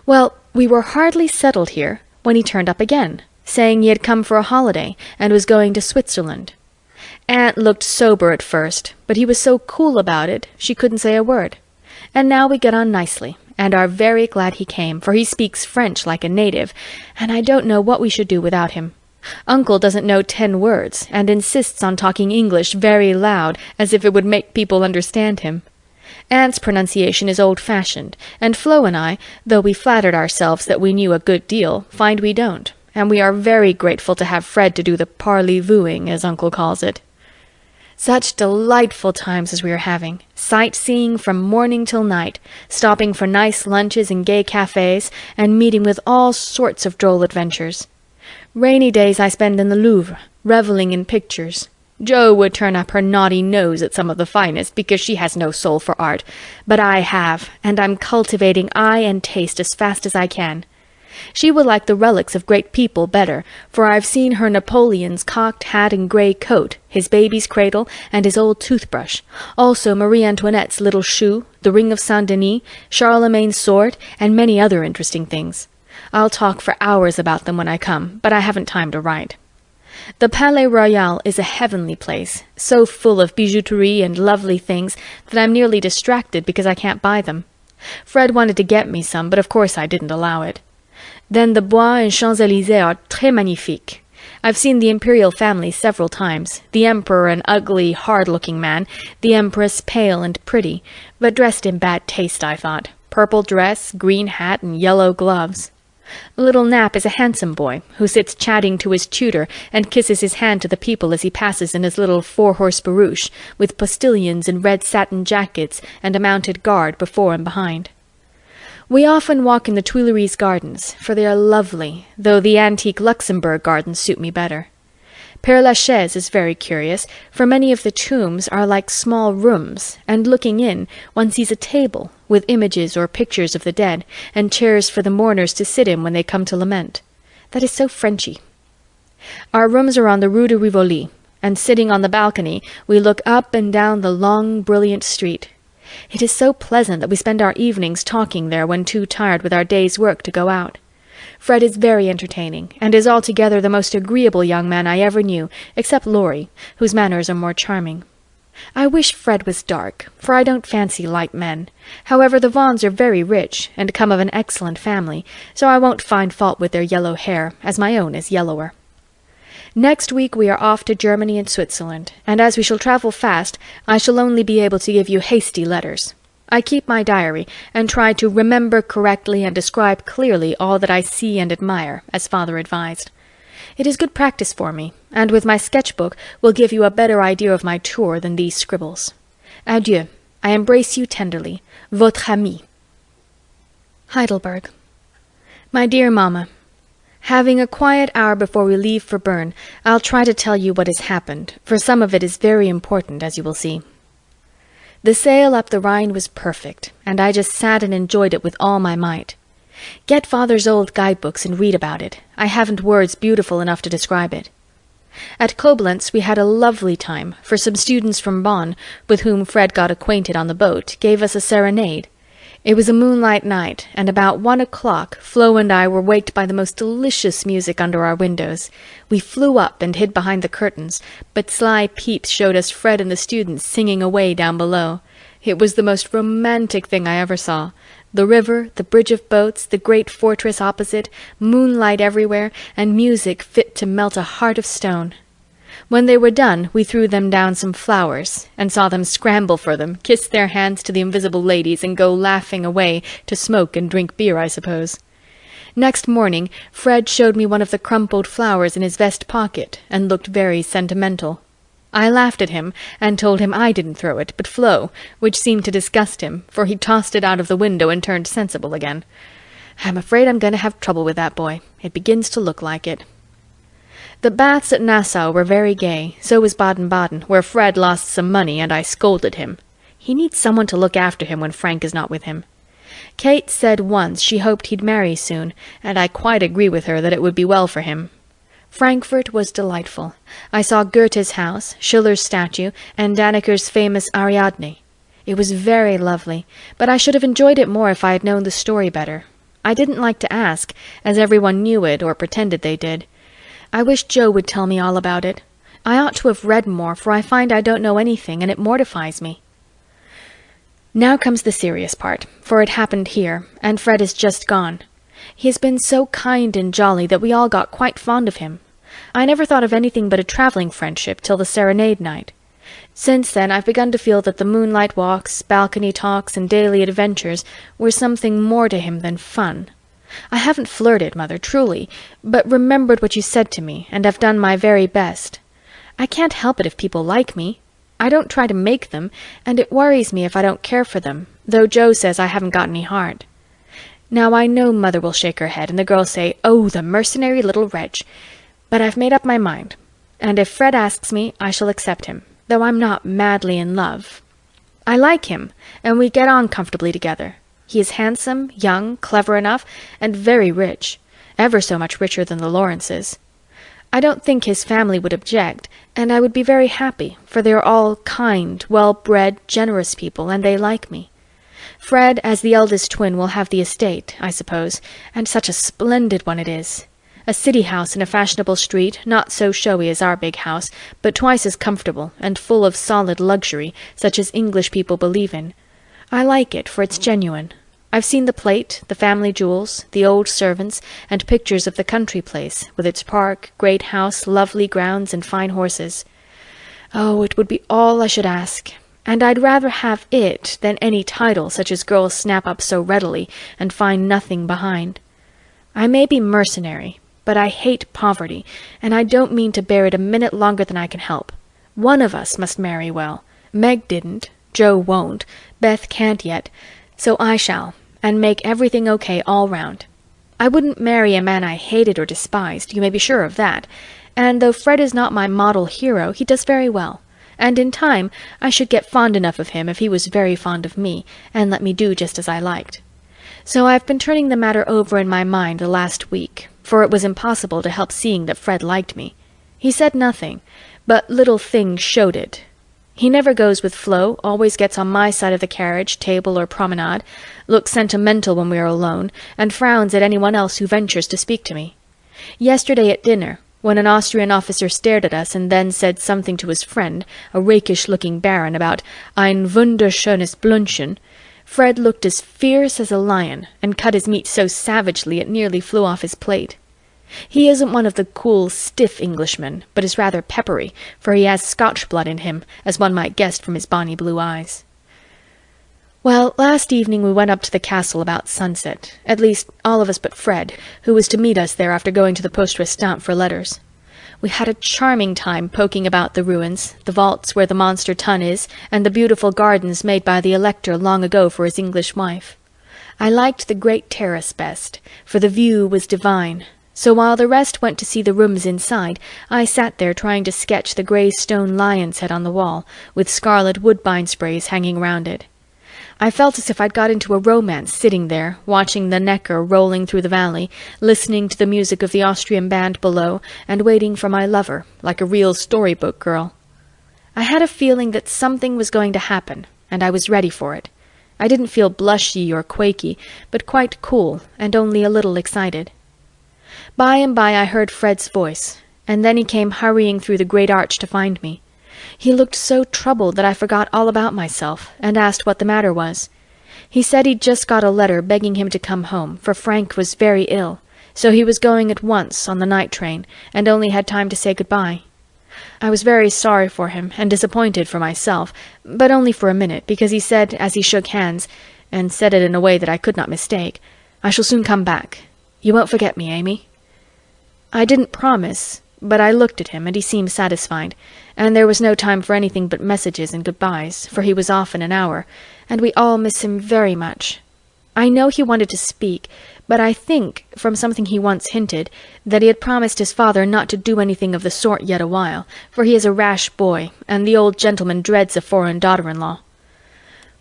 Speaker 2: Well, we were hardly settled here when he turned up again, saying he had come for a holiday and was going to Switzerland. Aunt looked sober at first, but he was so cool about it she couldn't say a word. And now we get on nicely, and are very glad he came, for he speaks French like a native, and I don't know what we should do without him. Uncle doesn't know 10 words, and insists on talking English very loud, as if it would make people understand him. Aunt's pronunciation is old-fashioned, and Flo and I, though we flattered ourselves that we knew a good deal, find we don't, and we are very grateful to have Fred to do the parley-vooing, as Uncle calls it. Such delightful times as we are having, sightseeing from morning till night, stopping for nice lunches in gay cafes, and meeting with all sorts of droll adventures. Rainy days I spend in the Louvre, reveling in pictures. Jo would turn up her naughty nose at some of the finest, because she has no soul for art, but I have, and I'm cultivating eye and taste as fast as I can. She would like the relics of great people better, for I've seen her Napoleon's cocked hat and grey coat, his baby's cradle, and his old toothbrush, also Marie Antoinette's little shoe, the ring of Saint-Denis, Charlemagne's sword, and many other interesting things. I'll talk for hours about them when I come, but I haven't time to write. The Palais Royal is a heavenly place, so full of bijouterie and lovely things that I'm nearly distracted because I can't buy them. Fred wanted to get me some, but of course I didn't allow it. Then the Bois and Champs-Élysées are très magnifiques. I've seen the imperial family several times, the emperor an ugly, hard-looking man, the empress pale and pretty, but dressed in bad taste, I thought. Purple dress, green hat, and yellow gloves. Little Nap is a handsome boy, who sits chatting to his tutor and kisses his hand to the people as he passes in his little 4-horse barouche, with postilions in red satin jackets and a mounted guard before and behind. We often walk in the Tuileries gardens, for they are lovely, though the antique Luxembourg gardens suit me better. Père Lachaise is very curious, for many of the tombs are like small rooms, and looking in, one sees a table, with images or pictures of the dead, and chairs for the mourners to sit in when they come to lament. That is so Frenchy. Our rooms are on the Rue de Rivoli, and sitting on the balcony, we look up and down the long, brilliant street. It is so pleasant that we spend our evenings talking there when too tired with our day's work to go out. Fred is very entertaining, and is altogether the most agreeable young man I ever knew, except Laurie, whose manners are more charming. I wish Fred was dark, for I don't fancy light men. However, the Vaughans are very rich, and come of an excellent family, so I won't find fault with their yellow hair, as my own is yellower. Next week we are off to Germany and Switzerland, and as we shall travel fast, I shall only be able to give you hasty letters. I keep my diary, and try to remember correctly and describe clearly all that I see and admire, as Father advised. It is good practice for me, and with my sketch-book will give you a better idea of my tour than these scribbles. Adieu. I embrace you tenderly. Votre amie. Heidelberg. My dear Mamma, having a quiet hour before we leave for Bern, I'll try to tell you what has happened, for some of it is very important, as you will see. The sail up the Rhine was perfect, and I just sat and enjoyed it with all my might. Get Father's old guidebooks and read about it. I haven't words beautiful enough to describe it. At Koblenz we had a lovely time, for some students from Bonn, with whom Fred got acquainted on the boat, gave us a serenade. It was a moonlight night, and about 1 o'clock Flo and I were waked by the most delicious music under our windows. We flew up and hid behind the curtains, but sly peeps showed us Fred and the students singing away down below. It was the most romantic thing I ever saw. The river, the bridge of boats, the great fortress opposite, moonlight everywhere, and music fit to melt a heart of stone. When they were done, we threw them down some flowers, and saw them scramble for them, kiss their hands to the invisible ladies, and go laughing away to smoke and drink beer, I suppose. Next morning, Fred showed me one of the crumpled flowers in his vest pocket, and looked very sentimental. I laughed at him, and told him I didn't throw it, but Flo, which seemed to disgust him, for he tossed it out of the window and turned sensible again. I'm afraid I'm going to have trouble with that boy. It begins to look like it. The baths at Nassau were very gay, so was Baden-Baden, where Fred lost some money, and I scolded him. He needs someone to look after him when Frank is not with him. Kate said once she hoped he'd marry soon, and I quite agree with her that it would be well for him. Frankfurt was delightful. I saw Goethe's house, Schiller's statue, and Danneker's famous Ariadne. It was very lovely, but I should have enjoyed it more if I had known the story better. I didn't like to ask, as everyone knew it or pretended they did. I wish Joe would tell me all about it. I ought to have read more, for I find I don't know anything, and it mortifies me. Now comes the serious part, for it happened here, and Fred is just gone. He has been so kind and jolly that we all got quite fond of him. I never thought of anything but a travelling friendship till the serenade night. Since then I've begun to feel that the moonlight walks, balcony talks, and daily adventures were something more to him than fun. I haven't flirted, Mother, truly, but remembered what you said to me, and have done my very best. I can't help it if people like me. I don't try to make them, and it worries me if I don't care for them, though Joe says I haven't got any heart. Now I know Mother will shake her head, and the girls say, "Oh, the mercenary little wretch!" But I've made up my mind, and if Fred asks me, I shall accept him, though I'm not madly in love. I like him, and we get on comfortably together. He is handsome, young, clever enough, and very rich, ever so much richer than the Laurences. I don't think his family would object, and I would be very happy, for they are all kind, well-bred, generous people, and they like me. Fred, as the eldest twin, will have the estate, I suppose, and such a splendid one it is. A city house in a fashionable street, not so showy as our big house, but twice as comfortable, and full of solid luxury, such as English people believe in. I like it, for it's genuine. I've seen the plate, the family jewels, the old servants, and pictures of the country place, with its park, great house, lovely grounds, and fine horses. Oh, it would be all I should ask, and I'd rather have it than any title such as girls snap up so readily and find nothing behind. I may be mercenary, but I hate poverty, and I don't mean to bear it a minute longer than I can help. One of us must marry well. Meg didn't, Joe won't, Beth can't yet, so I shall, and make everything okay all round. I wouldn't marry a man I hated or despised, you may be sure of that, and though Fred is not my model hero, he does very well, and in time I should get fond enough of him if he was very fond of me, and let me do just as I liked. So I've been turning the matter over in my mind the last week, for it was impossible to help seeing that Fred liked me. He said nothing, but little things showed it. He never goes with Flo, always gets on my side of the carriage, table, or promenade, looks sentimental when we are alone, and frowns at anyone else who ventures to speak to me. Yesterday at dinner, when an Austrian officer stared at us and then said something to his friend, a rakish-looking baron, about ein wunderschönes Blümchen, Fred looked as fierce as a lion, and cut his meat so savagely it nearly flew off his plate. He isn't one of the cool, stiff Englishmen, but is rather peppery, for he has Scotch blood in him, as one might guess from his bonny blue eyes. Well, last evening we went up to the castle about sunset, at least all of us but Fred, who was to meet us there after going to the poste restante for letters. We had a charming time poking about the ruins, the vaults where the monster tun is, and the beautiful gardens made by the Elector long ago for his English wife. I liked the great terrace best, for the view was divine. So while the rest went to see the rooms inside, I sat there trying to sketch the grey stone lion's head on the wall, with scarlet woodbine sprays hanging round it. I felt as if I'd got into a romance sitting there, watching the Neckar rolling through the valley, listening to the music of the Austrian band below, and waiting for my lover, like a real storybook girl. I had a feeling that something was going to happen, and I was ready for it. I didn't feel blushy or quaky, but quite cool and only a little excited. By and by I heard Fred's voice, and then he came hurrying through the great arch to find me. He looked so troubled that I forgot all about myself, and asked what the matter was. He said he'd just got a letter begging him to come home, for Frank was very ill, so he was going at once on the night train, and only had time to say goodbye. I was very sorry for him, and disappointed for myself, but only for a minute, because he said, as he shook hands, and said it in a way that I could not mistake, "I shall soon come back. You won't forget me, Amy?" I didn't promise, but I looked at him, and he seemed satisfied, and there was no time for anything but messages and goodbyes, for he was off in an hour, and we all miss him very much. I know he wanted to speak, but I think, from something he once hinted, that he had promised his father not to do anything of the sort yet awhile, for he is a rash boy, and the old gentleman dreads a foreign daughter-in-law.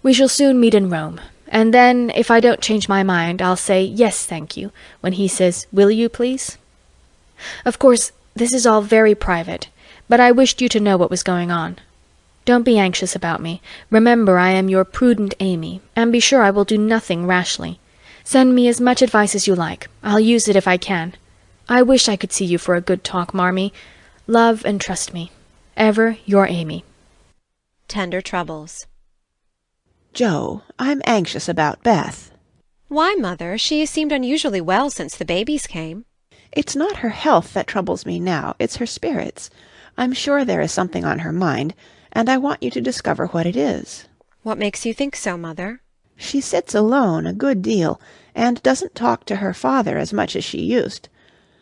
Speaker 2: We shall soon meet in Rome, and then, if I don't change my mind, I'll say, "Yes, thank you," when he says, "Will you, please?" Of course, this is all very private, but I wished you to know what was going on. Don't be anxious about me. Remember I am your prudent Amy, and be sure I will do nothing rashly. Send me as much advice as you like. I'll use it if I can. I wish I could see you for a good talk, Marmee. Love and trust me. Ever your Amy.
Speaker 1: Tender Troubles.
Speaker 3: Joe, I'm anxious about Beth.
Speaker 1: Why, Mother? She has seemed unusually well since the babies came.
Speaker 3: It's not her health that troubles me now, it's her spirits. I'm sure there is something on her mind, and I want you to discover what it is.
Speaker 1: What makes you think so, Mother?
Speaker 3: She sits alone a good deal, and doesn't talk to her father as much as she used.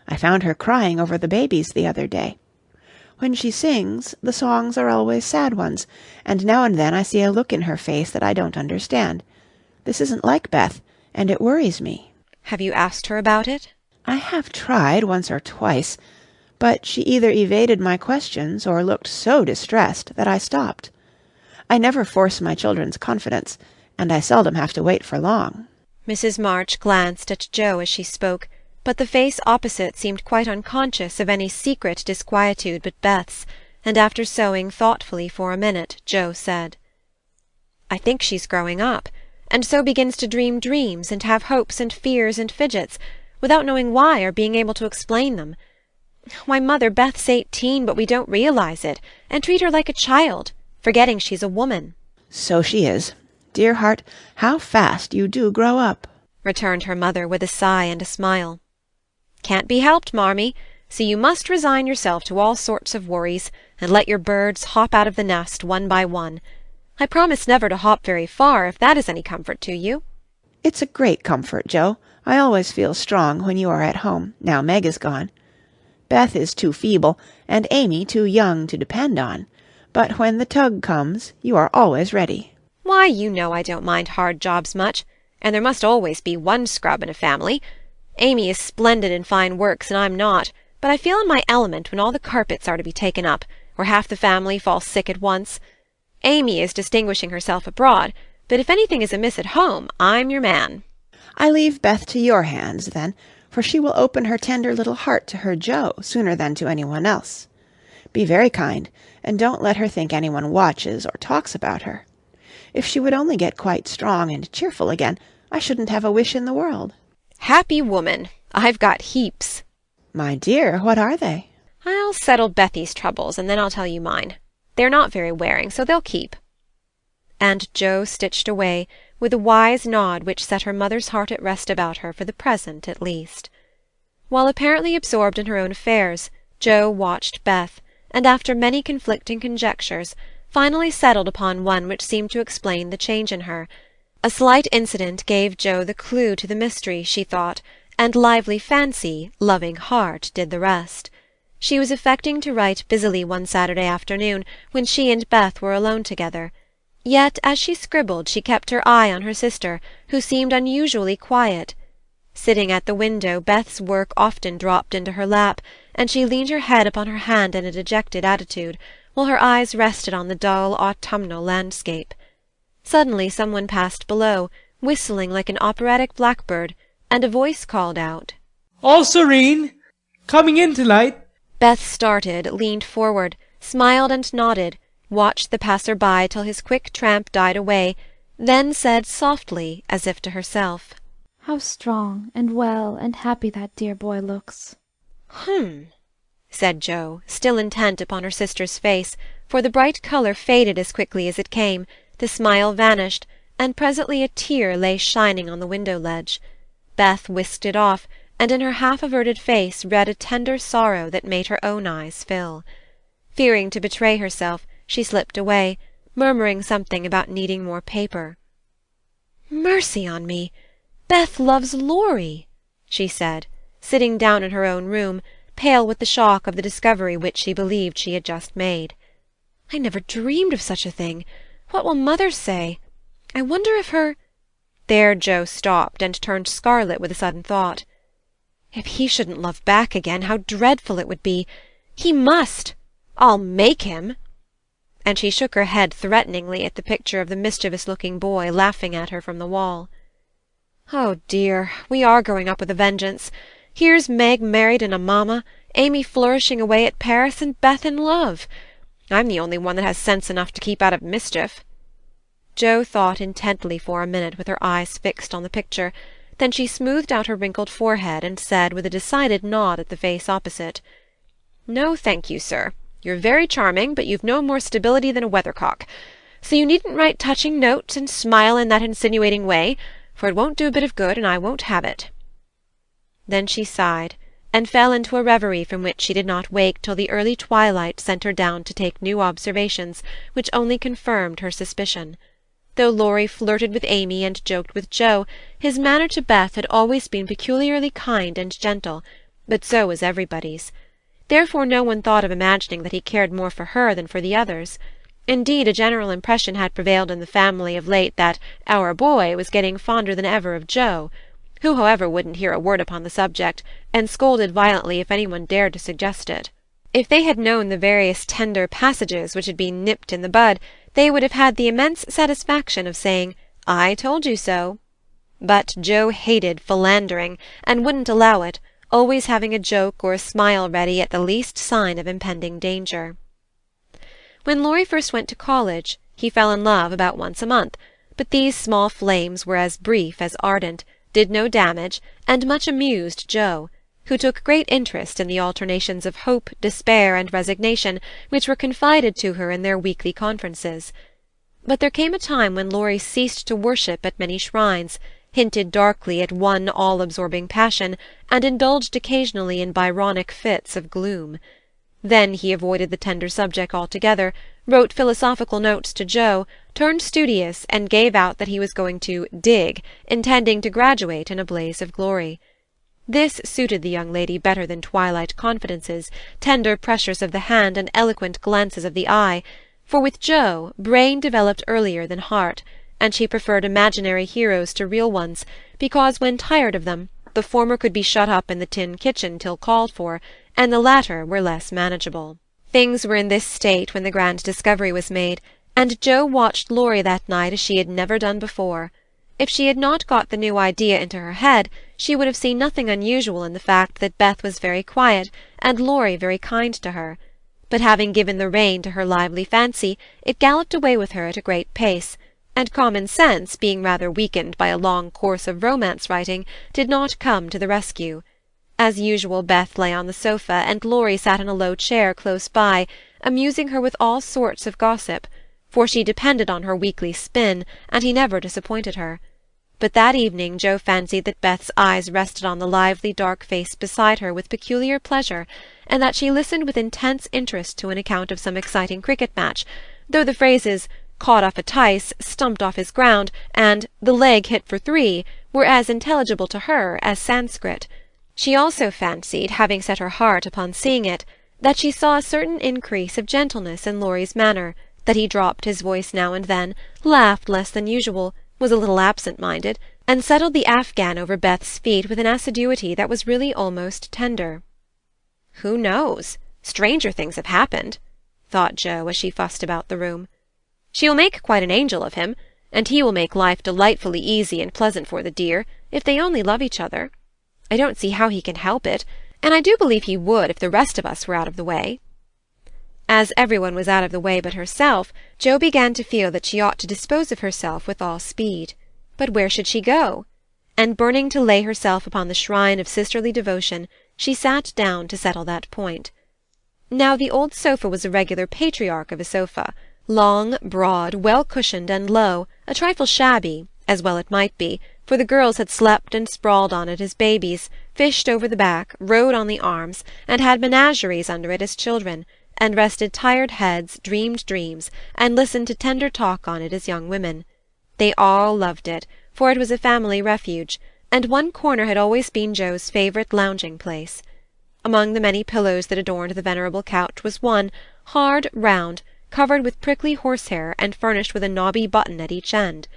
Speaker 3: I found her crying over the babies the other day. When she sings, the songs are always sad ones, and now and then I see a look in her face that I don't understand. This isn't like Beth, and it worries me.
Speaker 1: Have you asked her about it?
Speaker 3: I have tried once or twice, but she either evaded my questions or looked so distressed that I stopped. I never force my children's confidence, and I seldom have to wait for long.
Speaker 1: Mrs. March glanced at Joe as she spoke, but the face opposite seemed quite unconscious of any secret disquietude but Beth's, and after sewing thoughtfully for a minute, Joe said, "I think she's growing up, and so begins to dream dreams and have hopes and fears and fidgets, without knowing why or being able to explain them. Why, Mother, Beth's 18, but we don't realize it, and treat her like a child, forgetting she's a woman."
Speaker 3: So she is. Dear heart, how fast you do grow up,
Speaker 1: returned her mother with a sigh and a smile. Can't be helped, Marmee, so you must resign yourself to all sorts of worries, and let your birds hop out of the nest one by one. I promise never to hop very far, if that is any comfort to you.
Speaker 3: It's a great comfort, Joe. I always feel strong when you are at home, now Meg is gone. Beth is too feeble, and Amy too young to depend on. But when the tug comes, you are always ready.
Speaker 1: Why, you know I don't mind hard jobs much, and there must always be one scrub in a family. Amy is splendid in fine works, and I'm not, but I feel in my element when all the carpets are to be taken up, or half the family fall sick at once. Amy is distinguishing herself abroad, but if anything is amiss at home, I'm your man.
Speaker 3: I leave Beth to your hands, then, for she will open her tender little heart to her Joe sooner than to anyone else. Be very kind, and don't let her think anyone watches or talks about her. If she would only get quite strong and cheerful again, I shouldn't have a wish in the world.
Speaker 1: Happy woman! I've got heaps.
Speaker 3: My dear, what are they?
Speaker 1: I'll settle Bethy's troubles, and then I'll tell you mine. They're not very wearing, so they'll keep. And Joe stitched away, with a wise nod which set her mother's heart at rest about her for the present at least. While apparently absorbed in her own affairs, Joe watched Beth, and after many conflicting conjectures, finally settled upon one which seemed to explain the change in her. A slight incident gave Joe the clue to the mystery, she thought, and lively fancy, loving heart, did the rest. She was affecting to write busily one Saturday afternoon, when she and Beth were alone together. Yet as she scribbled she kept her eye on her sister, who seemed unusually quiet. Sitting at the window, Beth's work often dropped into her lap, and she leaned her head upon her hand in a dejected attitude, while her eyes rested on the dull autumnal landscape. Suddenly someone passed below, whistling like an operatic blackbird, and a voice called out,
Speaker 13: "All serene! Coming in tonight!"
Speaker 1: Beth started, leaned forward, smiled and nodded, watched the passer-by till his quick tramp died away, then said softly, as if to herself,
Speaker 6: "How strong and well and happy that dear boy looks."
Speaker 1: said Jo, still intent upon her sister's face, for the bright colour faded as quickly as it came, the smile vanished, and presently a tear lay shining on the window-ledge. Beth whisked it off, and in her half-averted face read a tender sorrow that made her own eyes fill. Fearing to betray herself, she slipped away, murmuring something about needing more paper. "Mercy on me! Beth loves Laurie," she said, sitting down in her own room, pale with the shock of the discovery which she believed she had just made. "I never dreamed of such a thing. What will mother say? I wonder if her—" There Jo stopped and turned scarlet with a sudden thought. "If he shouldn't love back again, how dreadful it would be! He must! I'll make him!" And she shook her head threateningly at the picture of the mischievous-looking boy laughing at her from the wall. "Oh dear, we are growing up with a vengeance. Here's Meg married and a mamma, Amy flourishing away at Paris, and Beth in love. I'm the only one that has sense enough to keep out of mischief." Jo thought intently for a minute with her eyes fixed on the picture. Then she smoothed out her wrinkled forehead and said with a decided nod at the face opposite, "No, thank you, sir. You're very charming, but you've no more stability than a weathercock. So you needn't write touching notes and smile in that insinuating way, for it won't do a bit of good, and I won't have it." Then she sighed, and fell into a reverie from which she did not wake till the early twilight sent her down to take new observations, which only confirmed her suspicion. Though Laurie flirted with Amy and joked with Jo, his manner to Beth had always been peculiarly kind and gentle, but so was everybody's. Therefore no one thought of imagining that he cared more for her than for the others. Indeed, a general impression had prevailed in the family of late that "our boy" was getting fonder than ever of Jo, who, however, wouldn't hear a word upon the subject, and scolded violently if any one dared to suggest it. If they had known the various tender passages which had been nipped in the bud, they would have had the immense satisfaction of saying, "I told you so." But Jo hated philandering, and wouldn't allow it, always having a joke or a smile ready at the least sign of impending danger. When Laurie first went to college, he fell in love about once a month, but these small flames were as brief as ardent, did no damage, and much amused Jo, who took great interest in the alternations of hope, despair, and resignation which were confided to her in their weekly conferences. But there came a time when Laurie ceased to worship at many shrines, hinted darkly at one all-absorbing passion, and indulged occasionally in Byronic fits of gloom. Then he avoided the tender subject altogether, wrote philosophical notes to Jo, turned studious, and gave out that he was going to dig, intending to graduate in a blaze of glory. This suited the young lady better than twilight confidences, tender pressures of the hand, and eloquent glances of the eye, for with Jo brain developed earlier than heart, and she preferred imaginary heroes to real ones, because when tired of them, the former could be shut up in the tin kitchen till called for, and the latter were less manageable. Things were in this state when the grand discovery was made, and Jo watched Laurie that night as she had never done before. If she had not got the new idea into her head, she would have seen nothing unusual in the fact that Beth was very quiet, and Laurie very kind to her. But having given the rein to her lively fancy, it galloped away with her at a great pace, and common sense, being rather weakened by a long course of romance-writing, did not come to the rescue. As usual, Beth lay on the sofa, and Laurie sat in a low chair close by, amusing her with all sorts of gossip, for she depended on her weekly spin, and he never disappointed her. But that evening Jo fancied that Beth's eyes rested on the lively dark face beside her with peculiar pleasure, and that she listened with intense interest to an account of some exciting cricket match, though the phrases "caught off a tice," "stumped off his ground," and "the leg hit for 3" were as intelligible to her as Sanskrit. She also fancied, having set her heart upon seeing it, that she saw a certain increase of gentleness in Laurie's manner, that he dropped his voice now and then, laughed less than usual, was a little absent-minded, and settled the Afghan over Beth's feet with an assiduity that was really almost tender. "Who knows? Stranger things have happened," thought Jo as she fussed about the room. "She'll make quite an angel of him, and he will make life delightfully easy and pleasant for the dear, if they only love each other. I don't see how he can help it, and I do believe he would if the rest of us were out of the way." As everyone was out of the way but herself, Jo began to feel that she ought to dispose of herself with all speed. But where should she go? And burning to lay herself upon the shrine of sisterly devotion, she sat down to settle that point. Now the old sofa was a regular patriarch of a sofa, long, broad, well-cushioned and low, a trifle shabby, as well it might be, for the girls had slept and sprawled on it as babies, fished over the back, rode on the arms, and had menageries under it as children, and rested tired heads, dreamed dreams, and listened to tender talk on it as young women. They all loved it, for it was a family refuge, and one corner had always been Jo's favourite lounging place. Among the many pillows that adorned the venerable couch was one, hard, round, covered with prickly horsehair, and furnished with a knobby button at each end.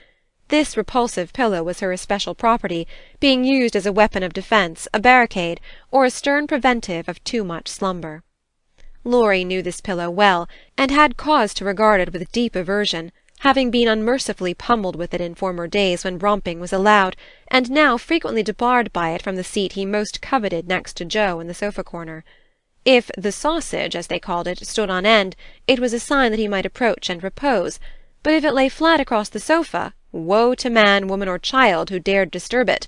Speaker 1: This repulsive pillow was her especial property, being used as a weapon of defence, a barricade, or a stern preventive of too much slumber. Laurie knew this pillow well, and had cause to regard it with deep aversion, having been unmercifully pummelled with it in former days when romping was allowed, and now frequently debarred by it from the seat he most coveted next to Jo in the sofa-corner. If the sausage, as they called it, stood on end, it was a sign that he might approach and repose, but if it lay flat across the sofa, woe to man, woman, or child who dared disturb it.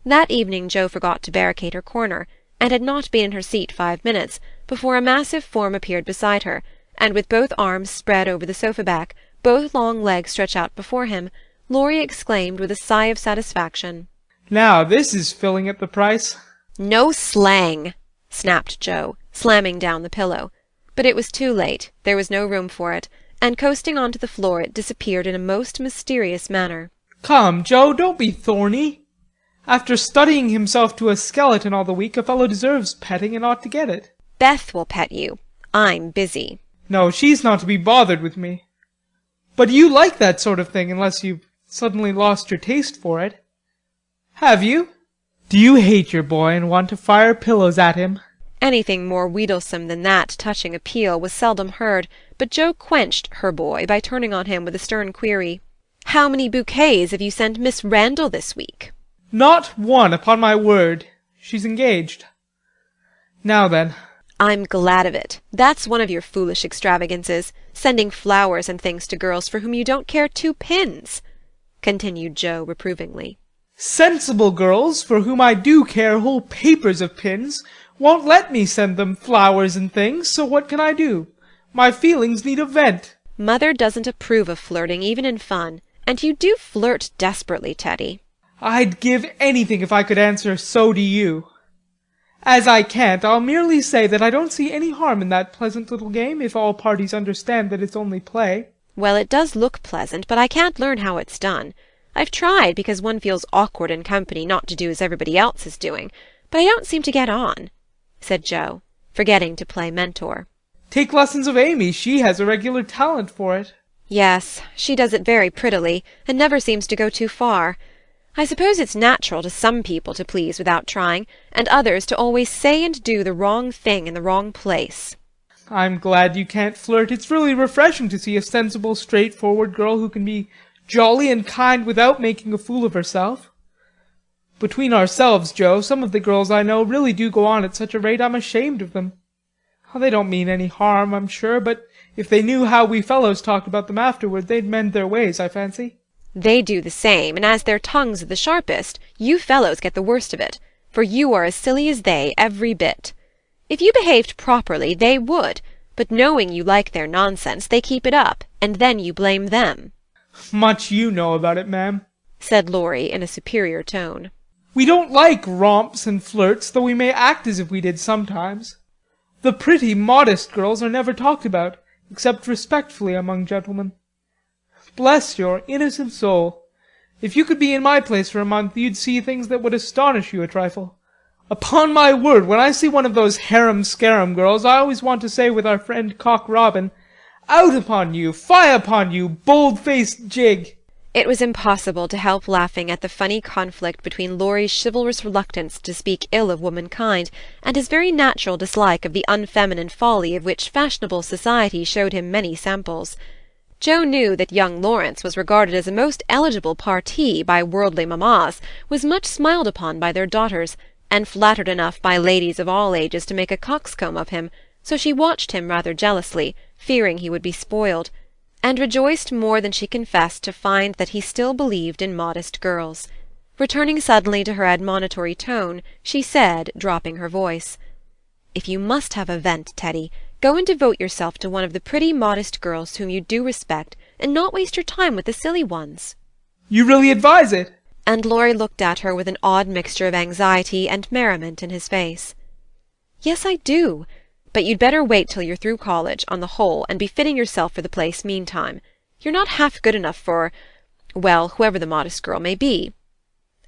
Speaker 1: That evening Jo forgot to barricade her corner, and had not been in her seat 5 minutes, before a massive form appeared beside her, and with both arms spread over the sofa-back, both long legs stretched out before him, Laurie exclaimed with a sigh of satisfaction,
Speaker 13: "Now this is filling at the price."
Speaker 1: "No slang!" snapped Jo, slamming down the pillow. But it was too late, there was no room for it, and coasting on to the floor it disappeared in a most mysterious manner.
Speaker 13: "Come, Jo, don't be thorny. After studying himself to a skeleton all the week, a fellow deserves petting and ought to get it."
Speaker 1: "Beth will pet you. I'm busy."
Speaker 13: "No, she's not to be bothered with me. But you like that sort of thing unless you've suddenly lost your taste for it. Have you? Do you hate your boy and want to fire pillows at him?"
Speaker 1: Anything more wheedlesome than that touching appeal was seldom heard, but Jo quenched her boy by turning on him with a stern query. "How many bouquets have you sent Miss Randall this week?"
Speaker 13: "Not one, upon my word. She's engaged. Now then."
Speaker 1: "I'm glad of it. That's one of your foolish extravagances, sending flowers and things to girls for whom you don't care 2 pins," continued Jo reprovingly.
Speaker 13: "Sensible girls, for whom I do care whole papers of pins, won't let me send them flowers and things, so what can I do? My feelings need a vent."
Speaker 1: "Mother doesn't approve of flirting, even in fun, and you do flirt desperately, Teddy."
Speaker 13: "I'd give anything if I could answer so to you. As I can't, I'll merely say that I don't see any harm in that pleasant little game, if all parties understand that it's only play."
Speaker 1: "Well, it does look pleasant, but I can't learn how it's done. I've tried, because one feels awkward in company not to do as everybody else is doing, but I don't seem to get on," said Jo, forgetting to play mentor.
Speaker 13: "Take lessons of Amy. She has a regular talent for it."
Speaker 1: "Yes, she does it very prettily, and never seems to go too far. I suppose it's natural to some people to please without trying, and others to always say and do the wrong thing in the wrong place."
Speaker 13: "I'm glad you can't flirt. It's really refreshing to see a sensible, straightforward girl who can be jolly and kind without making a fool of herself. Between ourselves, Jo, some of the girls I know really do go on at such a rate I'm ashamed of them. They don't mean any harm, I'm sure, but if they knew how we fellows talked about them afterward, they'd mend their ways, I fancy."
Speaker 1: "They do the same, and as their tongues are the sharpest, you fellows get the worst of it, for you are as silly as they, every bit. If you behaved properly, they would, but knowing you like their nonsense, they keep it up, and then you blame them."
Speaker 13: "Much you know about it, ma'am,"
Speaker 1: said Laurie in a superior tone.
Speaker 13: "We don't like romps and flirts, though we may act as if we did sometimes. The pretty, modest girls are never talked about, except respectfully among gentlemen. Bless your innocent soul. If you could be in my place for a month, you'd see things that would astonish you a trifle. Upon my word, when I see one of those harum-scarum girls, I always want to say with our friend Cock Robin, 'Out upon you, fie upon you, bold-faced jig!'"
Speaker 1: It was impossible to help laughing at the funny conflict between Laurie's chivalrous reluctance to speak ill of womankind, and his very natural dislike of the unfeminine folly of which fashionable society showed him many samples. Jo knew that young Laurence was regarded as a most eligible parti by worldly mammas, was much smiled upon by their daughters, and flattered enough by ladies of all ages to make a coxcomb of him, so she watched him rather jealously, fearing he would be spoiled, and rejoiced more than she confessed to find that he still believed in modest girls. Returning suddenly to her admonitory tone, she said, dropping her voice, "If you must have a vent, Teddy, go and devote yourself to one of the pretty modest girls whom you do respect, and not waste your time with the silly ones."
Speaker 13: You really advise it?
Speaker 1: And Laurie looked at her with an odd mixture of anxiety and merriment in his face. "Yes, I do. But you'd better wait till you're through college, on the whole, and be fitting yourself for the place meantime. You're not half good enough for, well, whoever the modest girl may be."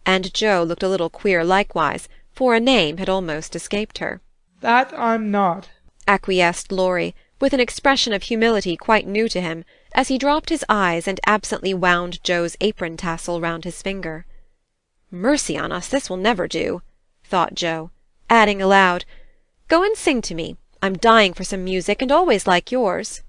Speaker 1: And Joe looked a little queer likewise, for a name had almost escaped her.
Speaker 13: "That I'm not,"
Speaker 1: acquiesced Laurie, with an expression of humility quite new to him, as he dropped his eyes and absently wound Joe's apron tassel round his finger. "Mercy on us, this will never do," thought Joe, adding aloud, "Go and sing to me. I'm dying for some music, and always like yours."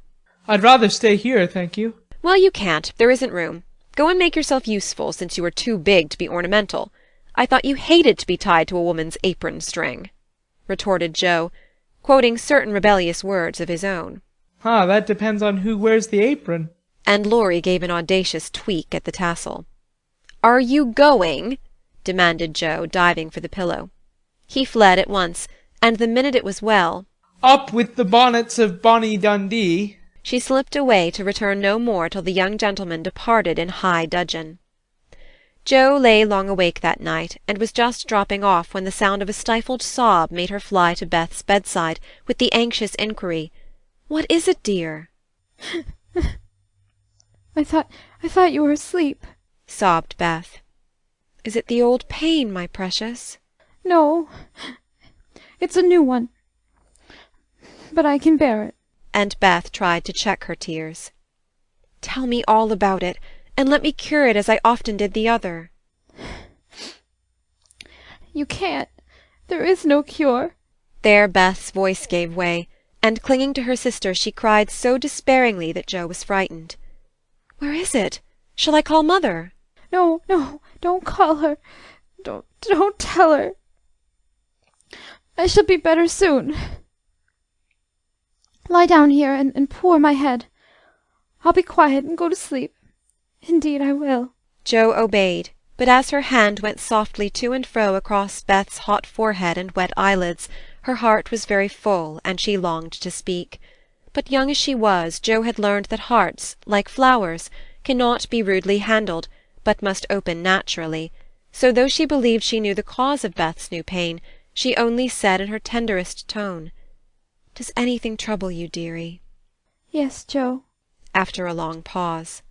Speaker 13: "I'd rather stay here, thank you."
Speaker 1: "Well, you can't. There isn't room. Go and make yourself useful, since you are too big to be ornamental. I thought you hated to be tied to a woman's apron string," retorted Joe, quoting certain rebellious words of his own.
Speaker 13: That depends on who wears the apron."
Speaker 1: And Laurie gave an audacious tweak at the tassel. "Are you going?" demanded Joe, diving for the pillow. He fled at once, and the minute it was well,
Speaker 13: "Up with the bonnets of Bonnie Dundee,"
Speaker 1: she slipped away to return no more till the young gentleman departed in high dudgeon. Joe lay long awake that night, and was just dropping off when the sound of a stifled sob made her fly to Beth's bedside with the anxious inquiry, "What is it, dear?"
Speaker 6: I thought you were asleep,"
Speaker 1: sobbed Beth. "Is it the old pain, my precious?"
Speaker 6: "No, it's a new one, but I can bear it."
Speaker 1: And Beth tried to check her tears. "Tell me all about it, and let me cure it as I often did the other."
Speaker 6: "You can't. There is no cure."
Speaker 1: There Beth's voice gave way, and clinging to her sister she cried so despairingly that Joe was frightened. "Where is it? Shall I call mother?"
Speaker 6: No, don't call her. Don't tell her. I shall be better soon. Lie down here and pour my head. I'll be quiet and go to sleep. Indeed I will."
Speaker 1: Joe obeyed, but as her hand went softly to and fro across Beth's hot forehead and wet eyelids, her heart was very full, and she longed to speak. But young as she was, Joe had learned that hearts, like flowers, cannot be rudely handled, but must open naturally, so though she believed she knew the cause of Beth's new pain, she only said in her tenderest tone, "Does anything trouble you, dearie?"
Speaker 6: "Yes, Joe."
Speaker 1: After a long pause.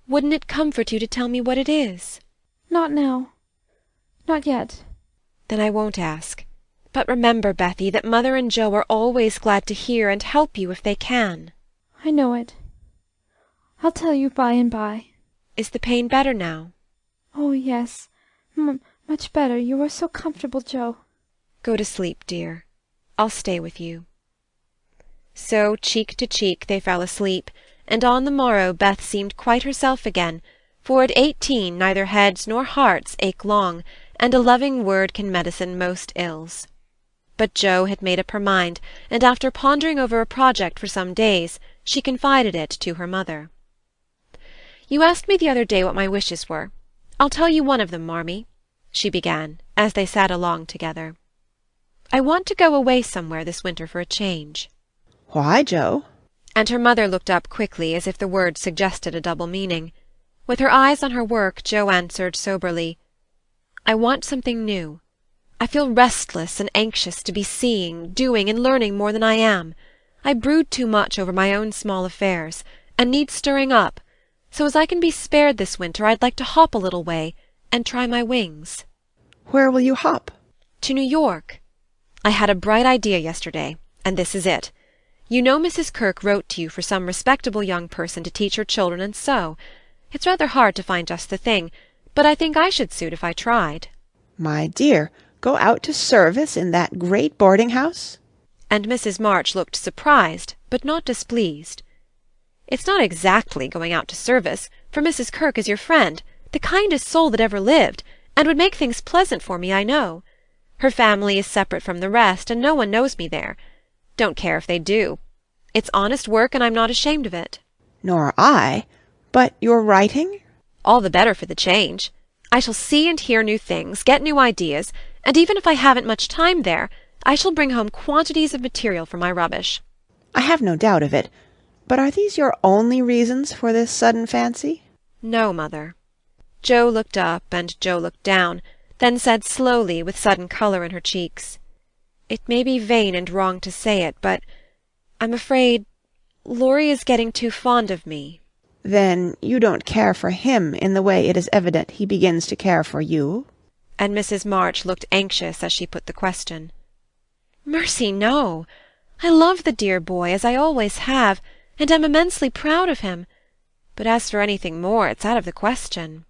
Speaker 1: "Wouldn't it comfort you to tell me what it is?"
Speaker 6: "Not now. Not yet."
Speaker 1: "Then I won't ask. But remember, Bethy, that Mother and Joe are always glad to hear and help you if they can."
Speaker 6: "I know it. I'll tell you by and by."
Speaker 1: "Is the pain better now?"
Speaker 6: "Oh, yes. Much better. You are so comfortable, Joe."
Speaker 1: "Go to sleep, dear. I'll stay with you." So, cheek to cheek, they fell asleep, and on the morrow Beth seemed quite herself again, for at 18 neither heads nor hearts ache long, and a loving word can medicine most ills. But Joe had made up her mind, and after pondering over a project for some days, she confided it to her mother. "You asked me the other day what my wishes were. I'll tell you one of them, Marmee," she began, as they sat along together. "I want to go away somewhere this winter for a change."
Speaker 3: "Why, Joe?"
Speaker 1: And her mother looked up quickly, as if the words suggested a double meaning. With her eyes on her work, Joe answered soberly, "I want something new. I feel restless and anxious to be seeing, doing, and learning more than I am. I brood too much over my own small affairs, and need stirring up, so as I can be spared this winter I'd like to hop a little way, and try my wings."
Speaker 3: "Where will you hop?"
Speaker 1: "To New York. I had a bright idea yesterday, and this is it. You know Mrs. Kirke wrote to you for some respectable young person to teach her children and sew. It's rather hard to find just the thing, but I think I should suit if I tried."
Speaker 3: "My dear, go out to service in that great boarding-house?"
Speaker 1: And Mrs. March looked surprised, but not displeased. "It's not exactly going out to service, for Mrs. Kirke is your friend, the kindest soul that ever lived, and would make things pleasant for me, I know. Her family is separate from the rest, and no one knows me there. Don't care if they do. It's honest work, and I'm not ashamed of it.
Speaker 3: Nor I. But you're writing?
Speaker 1: All the better for the change. I shall see and hear new things, get new ideas, and even if I haven't much time there, I shall bring home quantities of material for my rubbish.
Speaker 3: I have no doubt of it. But are these your only reasons for this sudden fancy?
Speaker 1: No, mother. Jo looked up, and Jo looked down, then said slowly, with sudden colour in her cheeks, "It may be vain and wrong to say it, but I'm afraid Laurie is getting too fond of me."
Speaker 3: Then you don't care for him in the way it is evident he begins to care for you?
Speaker 1: And Mrs. March looked anxious as she put the question. Mercy, no. I love the dear boy, as I always have, and am immensely proud of him. But as for anything more, it's out of the question.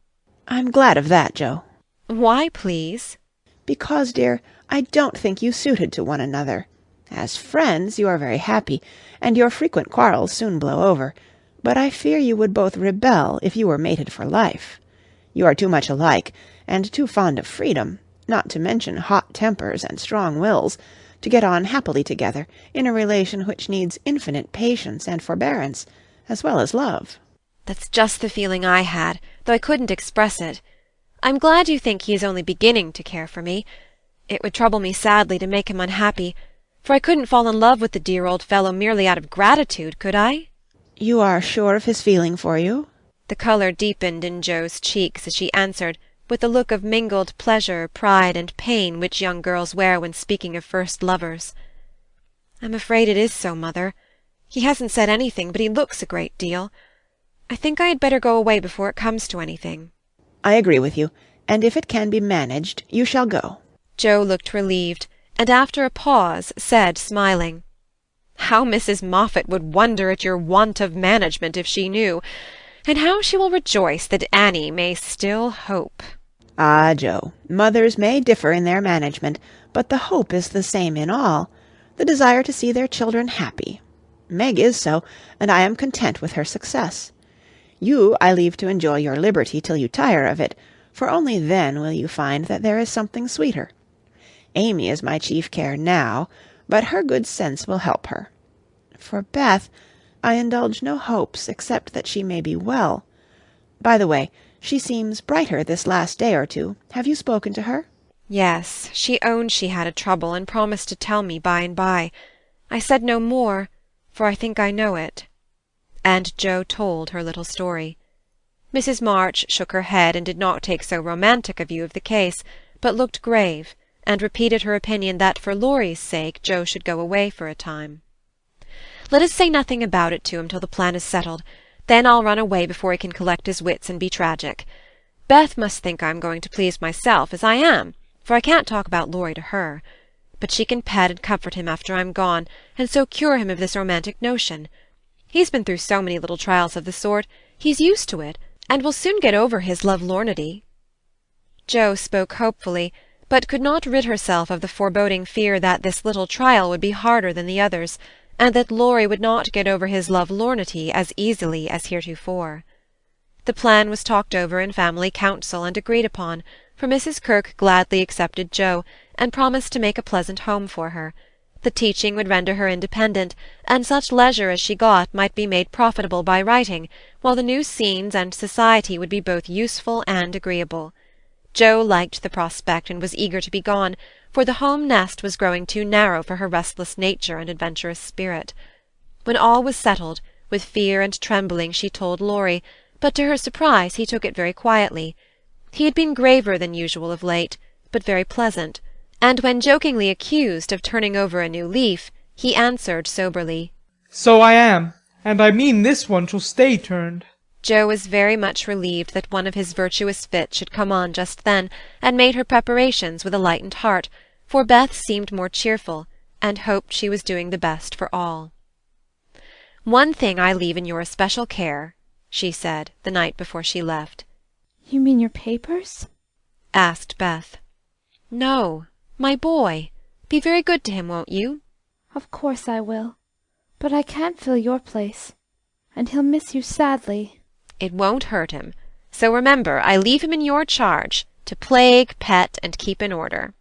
Speaker 3: I'm glad of that, Jo.
Speaker 1: Why, please?
Speaker 3: Because, dear, I don't think you suited to one another. As friends, you are very happy, and your frequent quarrels soon blow over. But I fear you would both rebel if you were mated for life. You are too much alike, and too fond of freedom, not to mention hot tempers and strong wills, to get on happily together in a relation which needs infinite patience and forbearance, as well as love.
Speaker 1: That's just the feeling I had, though I couldn't express it. I'm glad you think he is only beginning to care for me. It would trouble me sadly to make him unhappy, for I couldn't fall in love with the dear old fellow merely out of gratitude, could I?
Speaker 3: You are sure of his feeling for you?
Speaker 1: The colour deepened in Jo's cheeks as she answered, with the look of mingled pleasure, pride, and pain which young girls wear when speaking of first lovers. I'm afraid it is so, mother. He hasn't said anything, but he looks a great deal. I think I had better go away before it comes to anything.
Speaker 3: I agree with you, and if it can be managed, you shall go.
Speaker 1: Jo looked relieved, and after a pause said, smiling, "How Mrs. Moffat would wonder at your want of management if she knew, and how she will rejoice that Annie may still hope."
Speaker 3: Ah, Jo, mothers may differ in their management, but the hope is the same in all, the desire to see their children happy. Meg is so, and I am content with her success. You I leave to enjoy your liberty till you tire of it, for only then will you find that there is something sweeter. Amy is my chief care now, but her good sense will help her. For Beth, I indulge no hopes except that she may be well. By the way, she seems brighter this last day or two. Have you spoken to her?
Speaker 1: Yes, she owned she had a trouble, and promised to tell me by and by. I said no more, for I think I know it. And Jo told her little story. Mrs. March shook her head, and did not take so romantic a view of the case, but looked grave, and repeated her opinion that for Laurie's sake Jo should go away for a time. "Let us say nothing about it to him till the plan is settled. Then I'll run away before he can collect his wits and be tragic. Beth must think I'm going to please myself, as I am, for I can't talk about Laurie to her. But she can pet and comfort him after I'm gone, and so cure him of this romantic notion. He's been through so many little trials of the sort, he's used to it, and will soon get over his lovelornity." Jo spoke hopefully, but could not rid herself of the foreboding fear that this little trial would be harder than the others, and that Laurie would not get over his lovelornity as easily as heretofore. The plan was talked over in family council and agreed upon, for Mrs. Kirke gladly accepted Jo, and promised to make a pleasant home for her. The teaching would render her independent, and such leisure as she got might be made profitable by writing, while the new scenes and society would be both useful and agreeable. Jo liked the prospect, and was eager to be gone, for the home nest was growing too narrow for her restless nature and adventurous spirit. When all was settled, with fear and trembling she told Laurie, but to her surprise he took it very quietly. He had been graver than usual of late, but very pleasant, and when jokingly accused of turning over a new leaf, he answered soberly,
Speaker 13: "So I am, and I mean this one shall stay turned."
Speaker 1: Jo was very much relieved that one of his virtuous fits should come on just then, and made her preparations with a lightened heart, for Beth seemed more cheerful, and hoped she was doing the best for all. "One thing I leave in your especial care," she said, the night before she left.
Speaker 6: You mean your papers?
Speaker 1: Asked Beth. "No, my boy. Be very good to him, won't you?"
Speaker 6: Of course I will. But I can't fill your place, and he'll miss you sadly.
Speaker 1: It won't hurt him. So remember, I leave him in your charge, to plague, pet, and keep in order.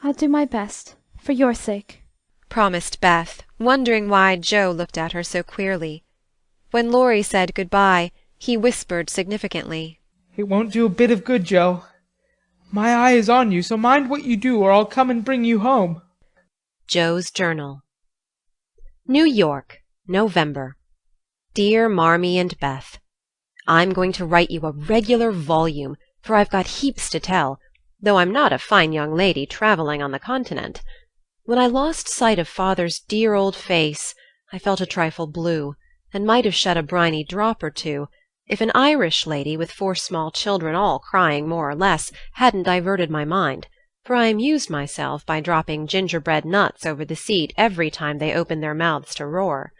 Speaker 6: I'll do my best, for your sake,"
Speaker 1: promised Beth, wondering why Joe looked at her so queerly. When Laurie said good-bye, he whispered significantly,
Speaker 13: "It won't do a bit of good, Joe. My eye is on you, so mind what you do, or I'll come and bring you home."
Speaker 1: Joe's Journal. New York, November. Dear Marmee and Beth, I'm going to write you a regular volume, for I've got heaps to tell, though I'm not a fine young lady travelling on the continent. When I lost sight of father's dear old face, I felt a trifle blue, and might have shed a briny drop or two, if an Irish lady with 4 small children all crying more or less hadn't diverted my mind, for I amused myself by dropping gingerbread nuts over the seat every time they opened their mouths to roar.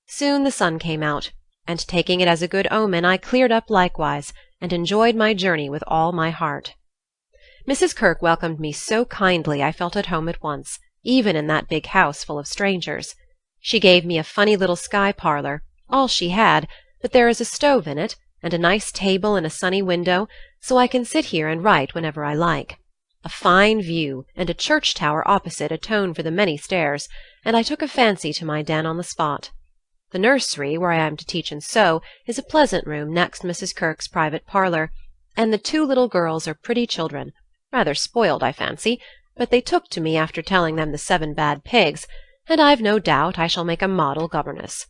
Speaker 1: Soon the sun came out, and taking it as a good omen, I cleared up likewise, and enjoyed my journey with all my heart. Mrs. Kirke welcomed me so kindly I felt at home at once, even in that big house full of strangers. She gave me a funny little sky parlour, all she had, but there is a stove in it, and a nice table and a sunny window, so I can sit here and write whenever I like. A fine view, and a church tower opposite atone for the many stairs, and I took a fancy to my den on the spot. The nursery, where I am to teach and sew, is a pleasant room next Mrs. Kirke's private parlour, and the 2 little girls are pretty children, rather spoiled, I fancy, but they took to me after telling them the 7 bad pigs, and I've no doubt I shall make a model governess.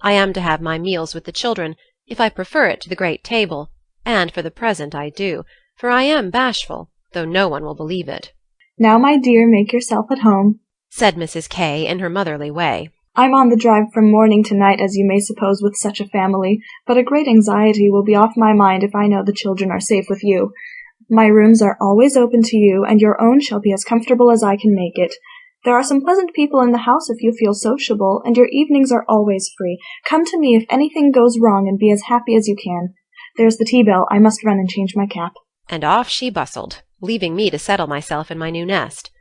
Speaker 1: I am to have my meals with the children, if I prefer it to the great table, and for the present I do, for I am bashful, though no one will believe it.
Speaker 9: "Now, my dear, make yourself at home,"
Speaker 1: said Mrs. K. in her motherly way.
Speaker 9: "I'm on the drive from morning to night, as you may suppose with such a family, but a great anxiety will be off my mind if I know the children are safe with you. My rooms are always open to you, and your own shall be as comfortable as I can make it. There are some pleasant people in the house if you feel sociable, and your evenings are always free. Come to me if anything goes wrong, and be as happy as you can. There's the tea-bell. I must run and change my cap."
Speaker 1: And off she bustled, leaving me to settle myself in my new nest.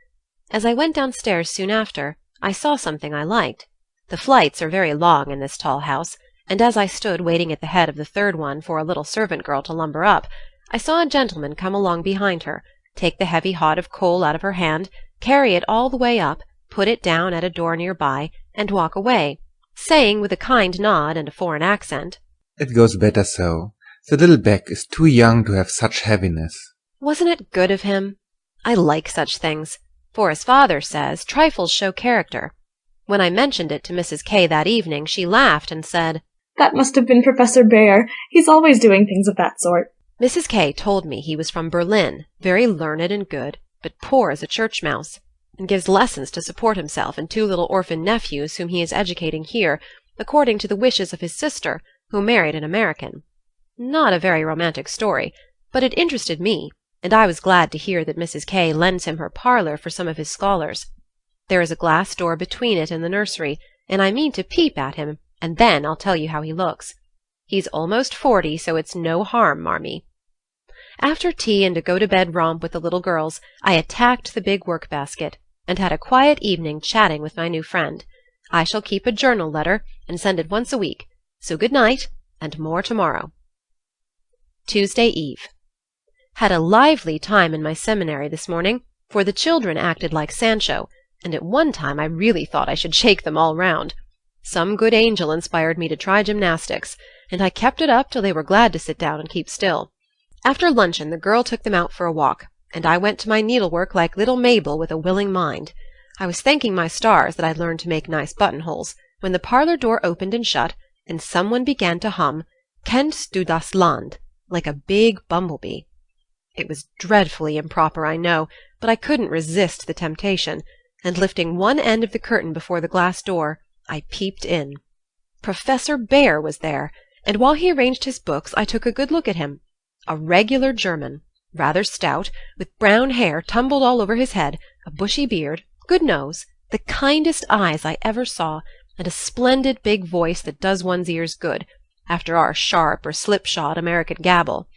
Speaker 1: As I went downstairs soon after, I saw something I liked. The flights are very long in this tall house, and as I stood waiting at the head of the 3rd one for a little servant girl to lumber up, I saw a gentleman come along behind her, take the heavy hod of coal out of her hand, carry it all the way up, put it down at a door near by, and walk away, saying with a kind nod and a foreign accent,
Speaker 22: "It goes better so. The little bag is too young to have such heaviness."
Speaker 1: Wasn't it good of him? I like such things, for as father says, trifles show character. When I mentioned it to Mrs. K. that evening, she laughed and said,
Speaker 9: "That must have been Professor Bhaer. He's always doing things of that sort."
Speaker 1: Mrs. K. told me he was from Berlin, very learned and good, but poor as a church mouse, and gives lessons to support himself and 2 little orphan nephews whom he is educating here, according to the wishes of his sister, who married an American. Not a very romantic story, but it interested me, and I was glad to hear that Mrs. K. lends him her parlour for some of his scholars. There is a glass door between it and the nursery, and I mean to peep at him, and then I'll tell you how he looks. He's almost 40, so it's no harm, Marmee. After tea and a go-to-bed romp with the little girls, I attacked the big work-basket, and had a quiet evening chatting with my new friend. I shall keep a journal letter, and send it once a week, so good night, and more tomorrow. Tuesday Eve. Had a lively time in my seminary this morning, for the children acted like Sancho, and at one time I really thought I should shake them all round. Some good angel inspired me to try gymnastics, and I kept it up till they were glad to sit down and keep still. After luncheon the girl took them out for a walk, and I went to my needlework like little Mabel with a willing mind. I was thanking my stars that I'd learned to make nice buttonholes, when the parlour door opened and shut, and someone began to hum "Kennst du das Land?" like a big bumblebee. It was dreadfully improper, I know, but I couldn't resist the temptation, and lifting one end of the curtain before the glass door, I peeped in. Professor Bhaer was there, and while he arranged his books I took a good look at him. A regular German, rather stout, with brown hair tumbled all over his head, a bushy beard, good nose, the kindest eyes I ever saw, and a splendid big voice that does one's ears good, after our sharp or slipshod American gabble.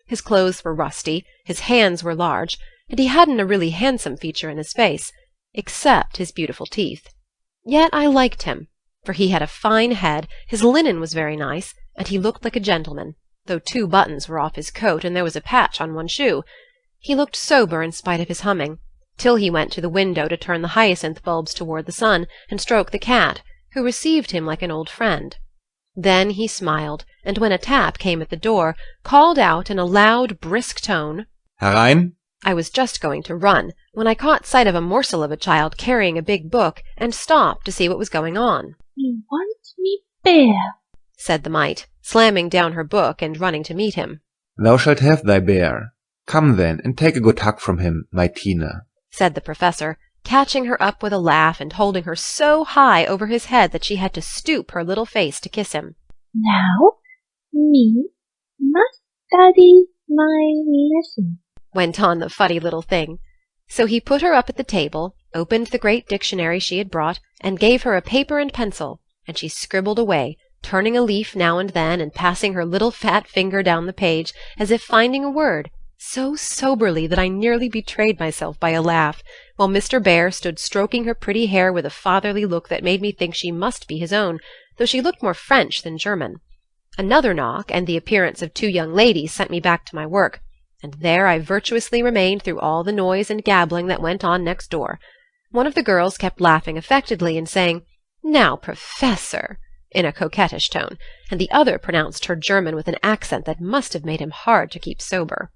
Speaker 1: His clothes were rusty, his hands were large, and he hadn't a really handsome feature in his face, except his beautiful teeth. Yet I liked him, for he had a fine head, his linen was very nice, and he looked like a gentleman, though 2 buttons were off his coat and there was a patch on one shoe. He looked sober in spite of his humming, till he went to the window to turn the hyacinth bulbs toward the sun and stroke the cat, who received him like an old friend. Then he smiled, and when a tap came at the door, called out in a loud, brisk tone,
Speaker 22: Herein?
Speaker 1: I was just going to run, when I caught sight of a morsel of a child carrying a big book, and stopped to see what was going on.
Speaker 18: You want me bear,
Speaker 1: said the mite, slamming down her book and running to meet him.
Speaker 22: Thou shalt have thy bear. Come then, and take a good hug from him, my Tina,
Speaker 1: said the professor, catching her up with a laugh and holding her so high over his head that she had to stoop her little face to kiss him.
Speaker 18: Now, me must study my lesson,
Speaker 1: went on the fuddy little thing. So he put her up at the table, opened the great dictionary she had brought, and gave her a paper and pencil, and she scribbled away, turning a leaf now and then and passing her little fat finger down the page as if finding a word, so soberly that I nearly betrayed myself by a laugh, while Mr. Bear stood stroking her pretty hair with a fatherly look that made me think she must be his own, though she looked more French than German. Another knock, and the appearance of 2 young ladies sent me back to my work, and there I virtuously remained through all the noise and gabbling that went on next door. One of the girls kept laughing affectedly and saying, "Now, Professor," in a coquettish tone, and the other pronounced her German with an accent that must have made him hard to keep sober.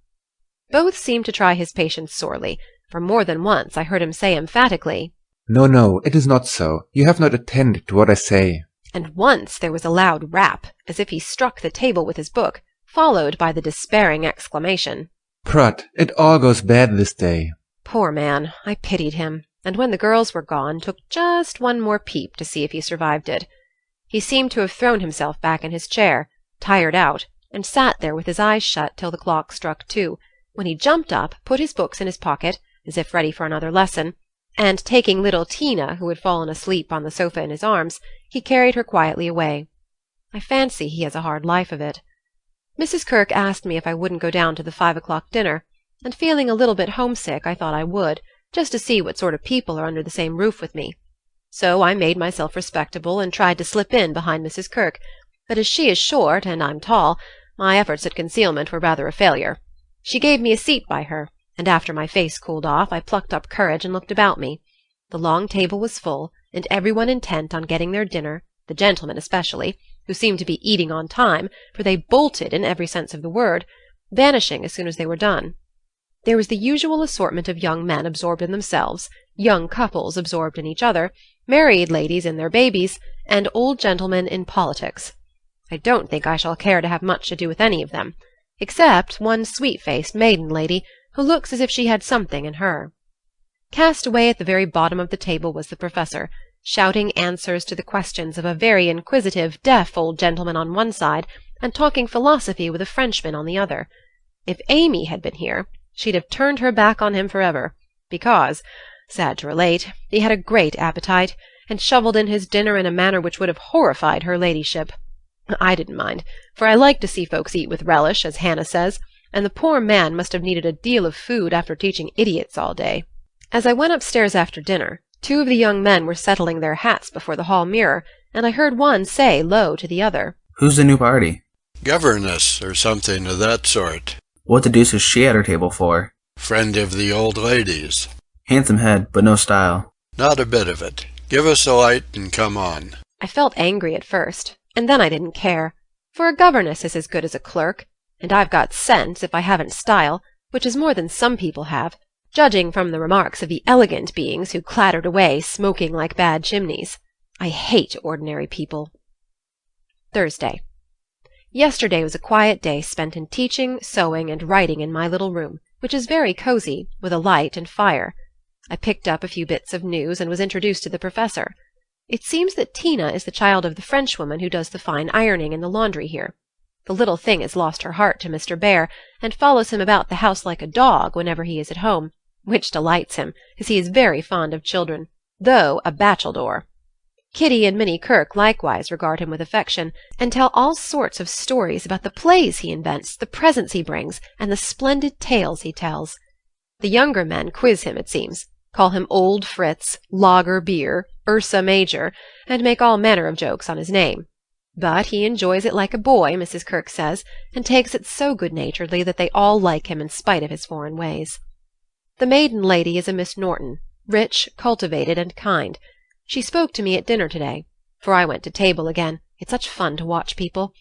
Speaker 1: Both seemed to try his patience sorely, for more than once I heard him say emphatically,
Speaker 22: No, no, it is not so. You have not attended to what I say.
Speaker 1: And once there was a loud rap, as if he struck the table with his book, followed by the despairing exclamation,
Speaker 22: Prut, it all goes bad this day.
Speaker 1: Poor man, I pitied him, and when the girls were gone, took just one more peep to see if he survived it. He seemed to have thrown himself back in his chair, tired out, and sat there with his eyes shut till the clock struck 2, when he jumped up, put his books in his pocket, as if ready for another lesson, and taking little Tina, who had fallen asleep on the sofa in his arms, he carried her quietly away. I fancy he has a hard life of it. Mrs. Kirk asked me if I wouldn't go down to the 5 o'clock dinner, and feeling a little bit homesick, I thought I would, just to see what sort of people are under the same roof with me. So I made myself respectable and tried to slip in behind Mrs. Kirk, but as she is short and I'm tall, my efforts at concealment were rather a failure. She gave me a seat by her, and after my face cooled off, I plucked up courage and looked about me. The long table was full, and everyone intent on getting their dinner, the gentlemen especially, who seemed to be eating on time, for they bolted in every sense of the word, vanishing as soon as they were done. There was the usual assortment of young men absorbed in themselves, young couples absorbed in each other, married ladies in their babies, and old gentlemen in politics. I don't think I shall care to have much to do with any of them, except one sweet-faced maiden lady who looks as if she had something in her. Cast away at the very bottom of the table was the professor, shouting answers to the questions of a very inquisitive, deaf old gentleman on one side, and talking philosophy with a Frenchman on the other. If Amy had been here, she'd have turned her back on him forever, because, sad to relate, he had a great appetite, and shovelled in his dinner in a manner which would have horrified her ladyship. I didn't mind, for I like to see folks eat with relish, as Hannah says, and the poor man must have needed a deal of food after teaching idiots all day. As I went upstairs after dinner, 2 of the young men were settling their hats before the hall mirror, and I heard one say low to the other,
Speaker 7: Who's the new party?
Speaker 12: Governess, or something of that sort.
Speaker 7: What the deuce is she at her table for?
Speaker 12: Friend of the old ladies.
Speaker 7: Handsome head, but no style.
Speaker 12: Not a bit of it. Give us a light and come on.
Speaker 1: I felt angry at first, and then I didn't care, for a governess is as good as a clerk, and I've got sense if I haven't style, which is more than some people have, judging from the remarks of the elegant beings who clattered away smoking like bad chimneys. I hate ordinary people. Thursday. Yesterday was a quiet day spent in teaching, sewing, and writing in my little room, which is very cosy, with a light and fire. I picked up a few bits of news and was introduced to the professor. It seems that Tina is the child of the Frenchwoman who does the fine ironing in the laundry here. The little thing has lost her heart to Mr. Bear, and follows him about the house like a dog whenever he is at home, which delights him, as he is very fond of children, though a bacheldor. Kitty and Minnie Kirk likewise regard him with affection, and tell all sorts of stories about the plays he invents, the presents he brings, and the splendid tales he tells. The younger men quiz him, it seems, call him Old Fritz, Lager Beer, Ursa Major, and make all manner of jokes on his name. But he enjoys it like a boy, Mrs. Kirk says, and takes it so good-naturedly that they all like him in spite of his foreign ways. The maiden lady is a Miss Norton, rich, cultivated, and kind. She spoke to me at dinner to-day, for I went to table again, it's such fun to watch people,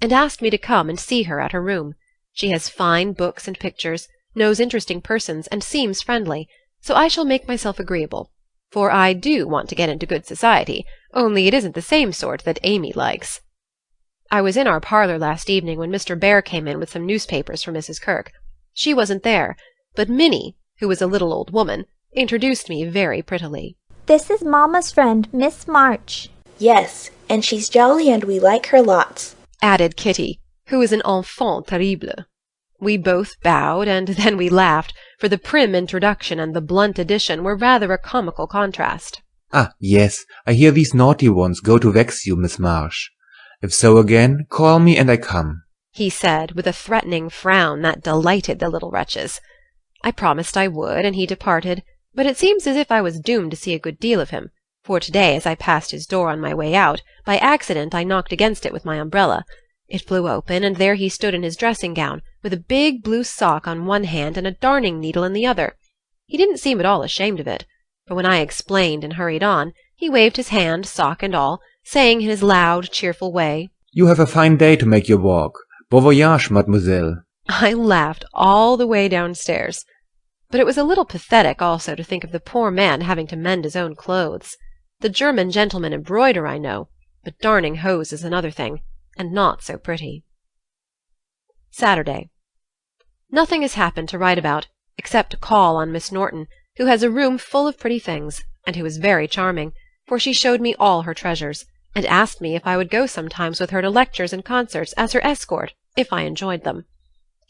Speaker 1: and asked me to come and see her at her room. She has fine books and pictures, knows interesting persons, and seems friendly, so I shall make myself agreeable, for I do want to get into good society, only it isn't the same sort that Amy likes. I was in our parlour last evening when Mr. Bear came in with some newspapers for Mrs. Kirk. She wasn't there, but Minnie, who is a little old woman, introduced me very prettily.
Speaker 5: This is Mamma's friend, Miss March.
Speaker 11: Yes, and she's jolly and we like her lots,
Speaker 1: added Kitty, who is an enfant terrible. We both bowed, and then we laughed, for the prim introduction and the blunt addition were rather a comical contrast.
Speaker 22: Ah, yes, I hear these naughty ones go to vex you, Miss Marsh. If so again, call me and I come,
Speaker 1: he said, with a threatening frown that delighted the little wretches. I promised I would, and he departed, but it seems as if I was doomed to see a good deal of him, for to-day, as I passed his door on my way out, by accident I knocked against it with my umbrella. It flew open, and there he stood in his dressing-gown, with a big blue sock on one hand and a darning needle in the other. He didn't seem at all ashamed of it, for when I explained and hurried on, he waved his hand, sock and all, saying in his loud, cheerful way,
Speaker 22: You have a fine day to make your walk. Bon voyage, mademoiselle.
Speaker 1: I laughed all the way downstairs. But it was a little pathetic also to think of the poor man having to mend his own clothes. The German gentlemen embroider, I know, but darning hose is another thing, and not so pretty. Saturday. Nothing has happened to write about, except to call on Miss Norton, who has a room full of pretty things, and who is very charming, for she showed me all her treasures, and asked me if I would go sometimes with her to lectures and concerts as her escort, if I enjoyed them.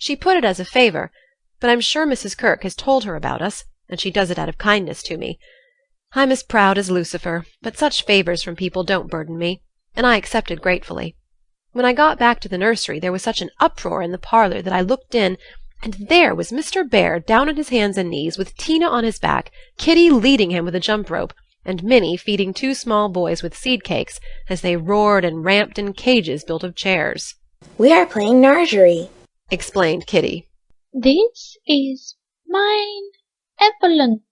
Speaker 1: She put it as a favour, but I'm sure Mrs. Kirk has told her about us, and she does it out of kindness to me. I'm as proud as Lucifer, but such favours from people don't burden me, and I accepted gratefully. When I got back to the nursery there was such an uproar in the parlour that I looked in, and there was Mr. Bear down on his hands and knees with Tina on his back, Kitty leading him with a jump-rope, and Minnie feeding 2 small boys with seed-cakes as they roared and ramped in cages built of chairs.
Speaker 11: We are playing nursery,
Speaker 1: explained Kitty.
Speaker 18: This is mine Evelyn,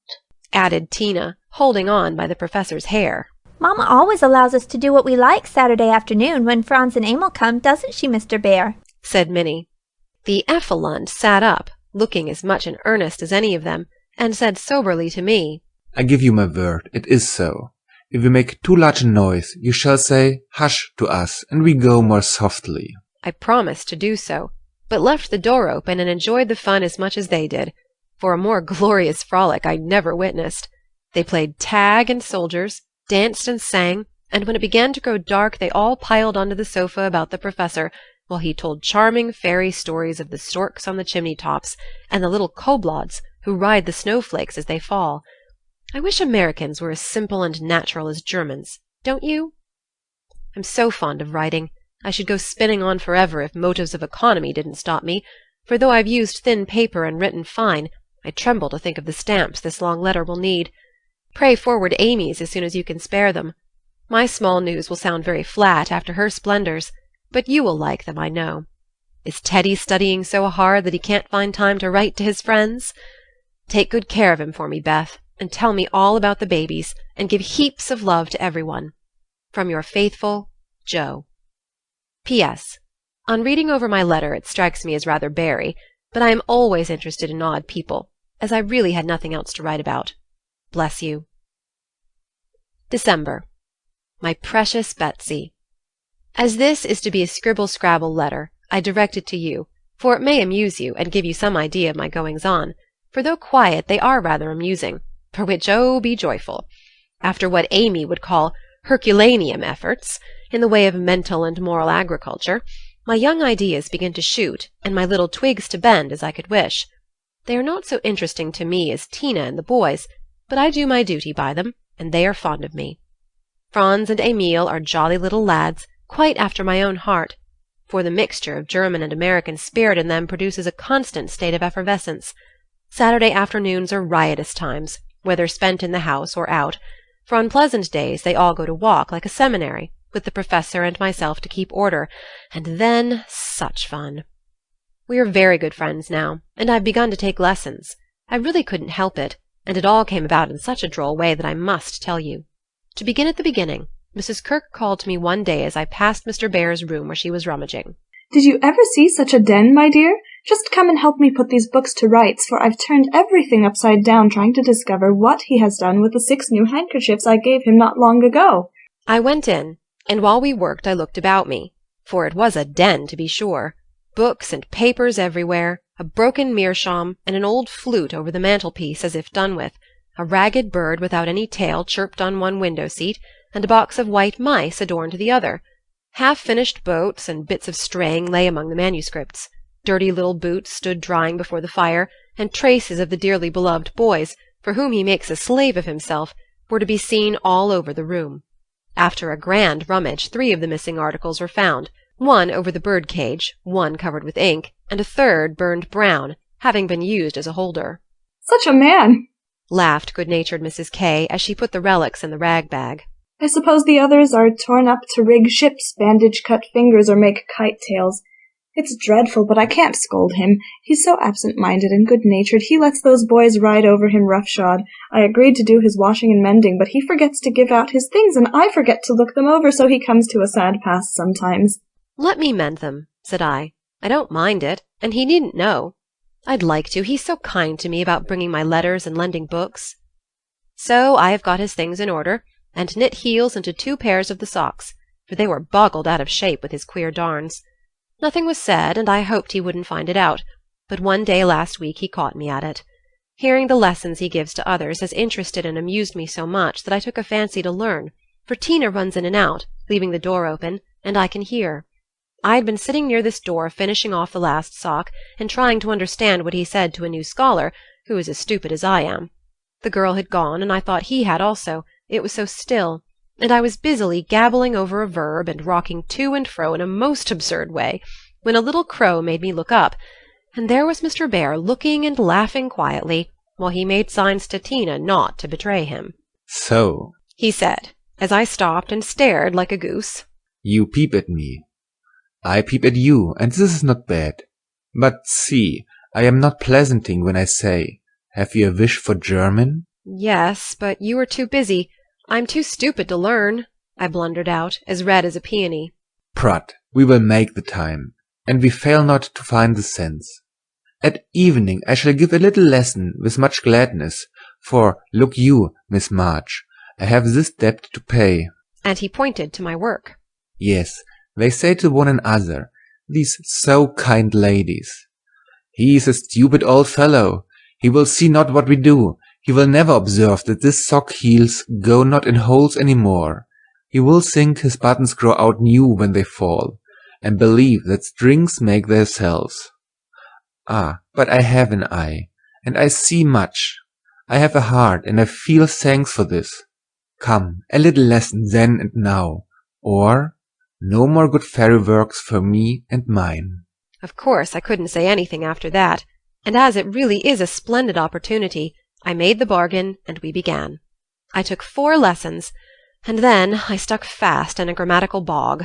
Speaker 1: added Tina, holding on by the professor's hair.
Speaker 5: Mamma always allows us to do what we like Saturday afternoon when Franz and Emil come, doesn't she, Mr. Bear?
Speaker 1: Said Minnie. The Effelund sat up, looking as much in earnest as any of them, and said soberly to me,
Speaker 22: I give you my word, it is so. If we make too large a noise, you shall say, Hush to us, and we go more softly.
Speaker 1: I promised to do so, but left the door open and enjoyed the fun as much as they did, for a more glorious frolic I never witnessed. They played tag and soldiers, danced and sang, and when it began to grow dark they all piled onto the sofa about the professor, while he told charming fairy stories of the storks on the chimney-tops, and the little kobolds who ride the snowflakes as they fall. I wish Americans were as simple and natural as Germans, don't you? I'm so fond of writing. I should go spinning on forever if motives of economy didn't stop me, for though I've used thin paper and written fine, I tremble to think of the stamps this long letter will need. Pray forward Amy's as soon as you can spare them. My small news will sound very flat after her splendours, but you will like them, I know. Is Teddy studying so hard that he can't find time to write to his friends? Take good care of him for me, Beth, and tell me all about the babies, and give heaps of love to everyone. From your faithful Joe. P.S. On reading over my letter it strikes me as rather bary, but I am always interested in odd people, as I really had nothing else to write about. Bless you. December. My precious Betsy. As this is to be a scribble-scrabble letter, I direct it to you, for it may amuse you and give you some idea of my goings-on, for though quiet they are rather amusing, for which oh, be joyful. After what Amy would call Herculaneum efforts, in the way of mental and moral agriculture, my young ideas begin to shoot, and my little twigs to bend as I could wish. They are not so interesting to me as Tina and the boys, but I do my duty by them, and they are fond of me. Franz and Emil are jolly little lads, quite after my own heart, for the mixture of German and American spirit in them produces a constant state of effervescence. Saturday afternoons are riotous times, whether spent in the house or out, for on pleasant days they all go to walk like a seminary, with the professor and myself to keep order, and then such fun. We are very good friends now, and I've begun to take lessons. I really couldn't help it, and it all came about in such a droll way that I must tell you. To begin at the beginning, Mrs. Kirk called to me one day as I passed Mr. Bear's room where she was rummaging.
Speaker 9: Did you ever see such a den, my dear? Just come and help me put these books to rights, for I've turned everything upside down trying to discover what he has done with the 6 new handkerchiefs I gave him not long ago.
Speaker 1: I went in, and while we worked I looked about me, for it was a den to be sure. Books and papers everywhere, a broken meerschaum, and an old flute over the mantelpiece as if done with, a ragged bird without any tail chirped on one window-seat, and a box of white mice adorned the other. Half-finished boats and bits of string lay among the manuscripts. Dirty little boots stood drying before the fire, and traces of the dearly beloved boys, for whom he makes a slave of himself, were to be seen all over the room. After a grand rummage, 3 of the missing articles were found, one over the bird-cage, one covered with ink, and a third burned brown, having been used as a holder.
Speaker 9: Such a man!
Speaker 1: Laughed good-natured Mrs. K. as she put the relics in the rag-bag.
Speaker 9: I suppose the others are torn up to rig ships, bandage cut fingers, or make kite-tails. It's dreadful, but I can't scold him. He's so absent-minded and good-natured. He lets those boys ride over him roughshod. I agreed to do his washing and mending, but he forgets to give out his things, and I forget to look them over, so he comes to a sad pass sometimes.
Speaker 1: Let me mend them, said I. I don't mind it, and he needn't know. I'd like to. He's so kind to me about bringing my letters and lending books. So I have got his things in order, and knit heels into 2 pairs of the socks, for they were boggled out of shape with his queer darns. Nothing was said, and I hoped he wouldn't find it out, but one day last week he caught me at it. Hearing the lessons he gives to others has interested and amused me so much that I took a fancy to learn, for Tina runs in and out, leaving the door open, and I can hear. I had been sitting near this door finishing off the last sock, and trying to understand what he said to a new scholar, who is as stupid as I am. The girl had gone, and I thought he had also, it was so still, and I was busily gabbling over a verb and rocking to and fro in a most absurd way, when a little crow made me look up, and there was Mr. Bear looking and laughing quietly, while he made signs to Tina not to betray him.
Speaker 22: So,
Speaker 1: he said, as I stopped and stared like a goose.
Speaker 22: You peep at me. I peep at you, and this is not bad. But see, I am not pleasanting when I say, have you a wish for German?
Speaker 1: Yes, but you are too busy. I'm too stupid to learn, I blundered out, as red as a peony.
Speaker 22: Prut, we will make the time, and we fail not to find the sense. At evening I shall give a little lesson with much gladness, for, look you, Miss March, I have this debt to pay.
Speaker 1: And he pointed to my work.
Speaker 22: Yes, they say to one another, these so kind ladies, he is a stupid old fellow, he will see not what we do. He will never observe that his sock heels go not in holes any more. He will think his buttons grow out new when they fall, and believe that strings make themselves. Ah, but I have an eye, and I see much. I have a heart, and I feel thanks for this. Come, a little lesson then and now, or no more good fairy works for me and mine.
Speaker 1: Of course I couldn't say anything after that, and as it really is a splendid opportunity, I made the bargain, and we began. I took 4 lessons, and then I stuck fast in a grammatical bog.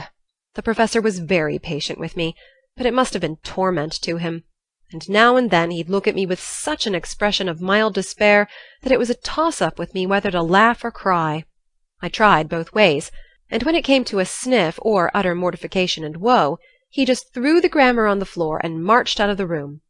Speaker 1: The professor was very patient with me, but it must have been torment to him, and now and then he'd look at me with such an expression of mild despair that it was a toss-up with me whether to laugh or cry. I tried both ways, and when it came to a sniff or utter mortification and woe, he just threw the grammar on the floor and marched out of the room.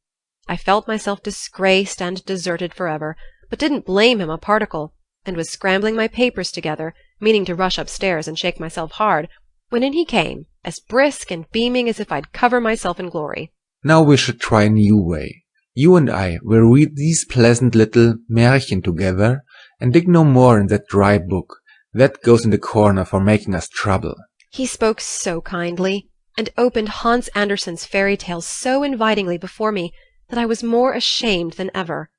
Speaker 1: I felt myself disgraced and deserted forever, but didn't blame him a particle, and was scrambling my papers together, meaning to rush upstairs and shake myself hard, when in he came, as brisk and beaming as if I'd cover myself in glory.
Speaker 22: Now we should try a new way. You and I will read these pleasant little Märchen together, and dig no more in that dry book. That goes in the corner for making us trouble.
Speaker 1: He spoke so kindly, and opened Hans Andersen's fairy tales so invitingly before me, that I was more ashamed than ever,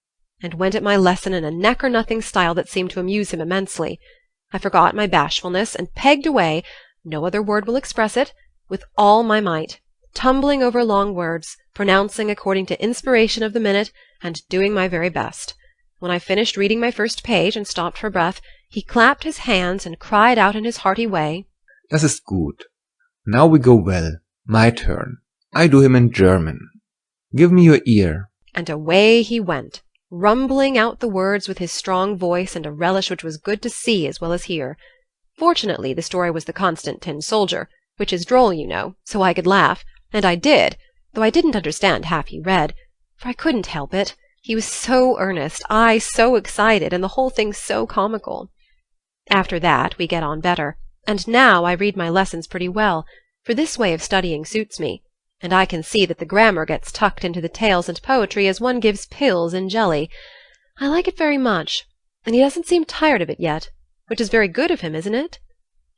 Speaker 1: and went at my lesson in a neck-or-nothing style that seemed to amuse him immensely. I forgot my bashfulness, and pegged away, no other word will express it, with all my might, tumbling over long words, pronouncing according to inspiration of the minute, and doing my very best. When I finished reading my first page and stopped for breath, he clapped his hands and cried out in his hearty way,
Speaker 22: Das ist gut. Now we go well. My turn. I do him in German. Give me your ear.
Speaker 1: And away he went, rumbling out the words with his strong voice and a relish which was good to see as well as hear. Fortunately, the story was the constant tin soldier, which is droll, you know, so I could laugh, and I did, though I didn't understand half he read, for I couldn't help it. He was so earnest, I so excited, and the whole thing so comical. After that we get on better, and now I read my lessons pretty well, for this way of studying suits me, and I can see that the grammar gets tucked into the tales and poetry as one gives pills in jelly. I like it very much, and he doesn't seem tired of it yet, which is very good of him, isn't it?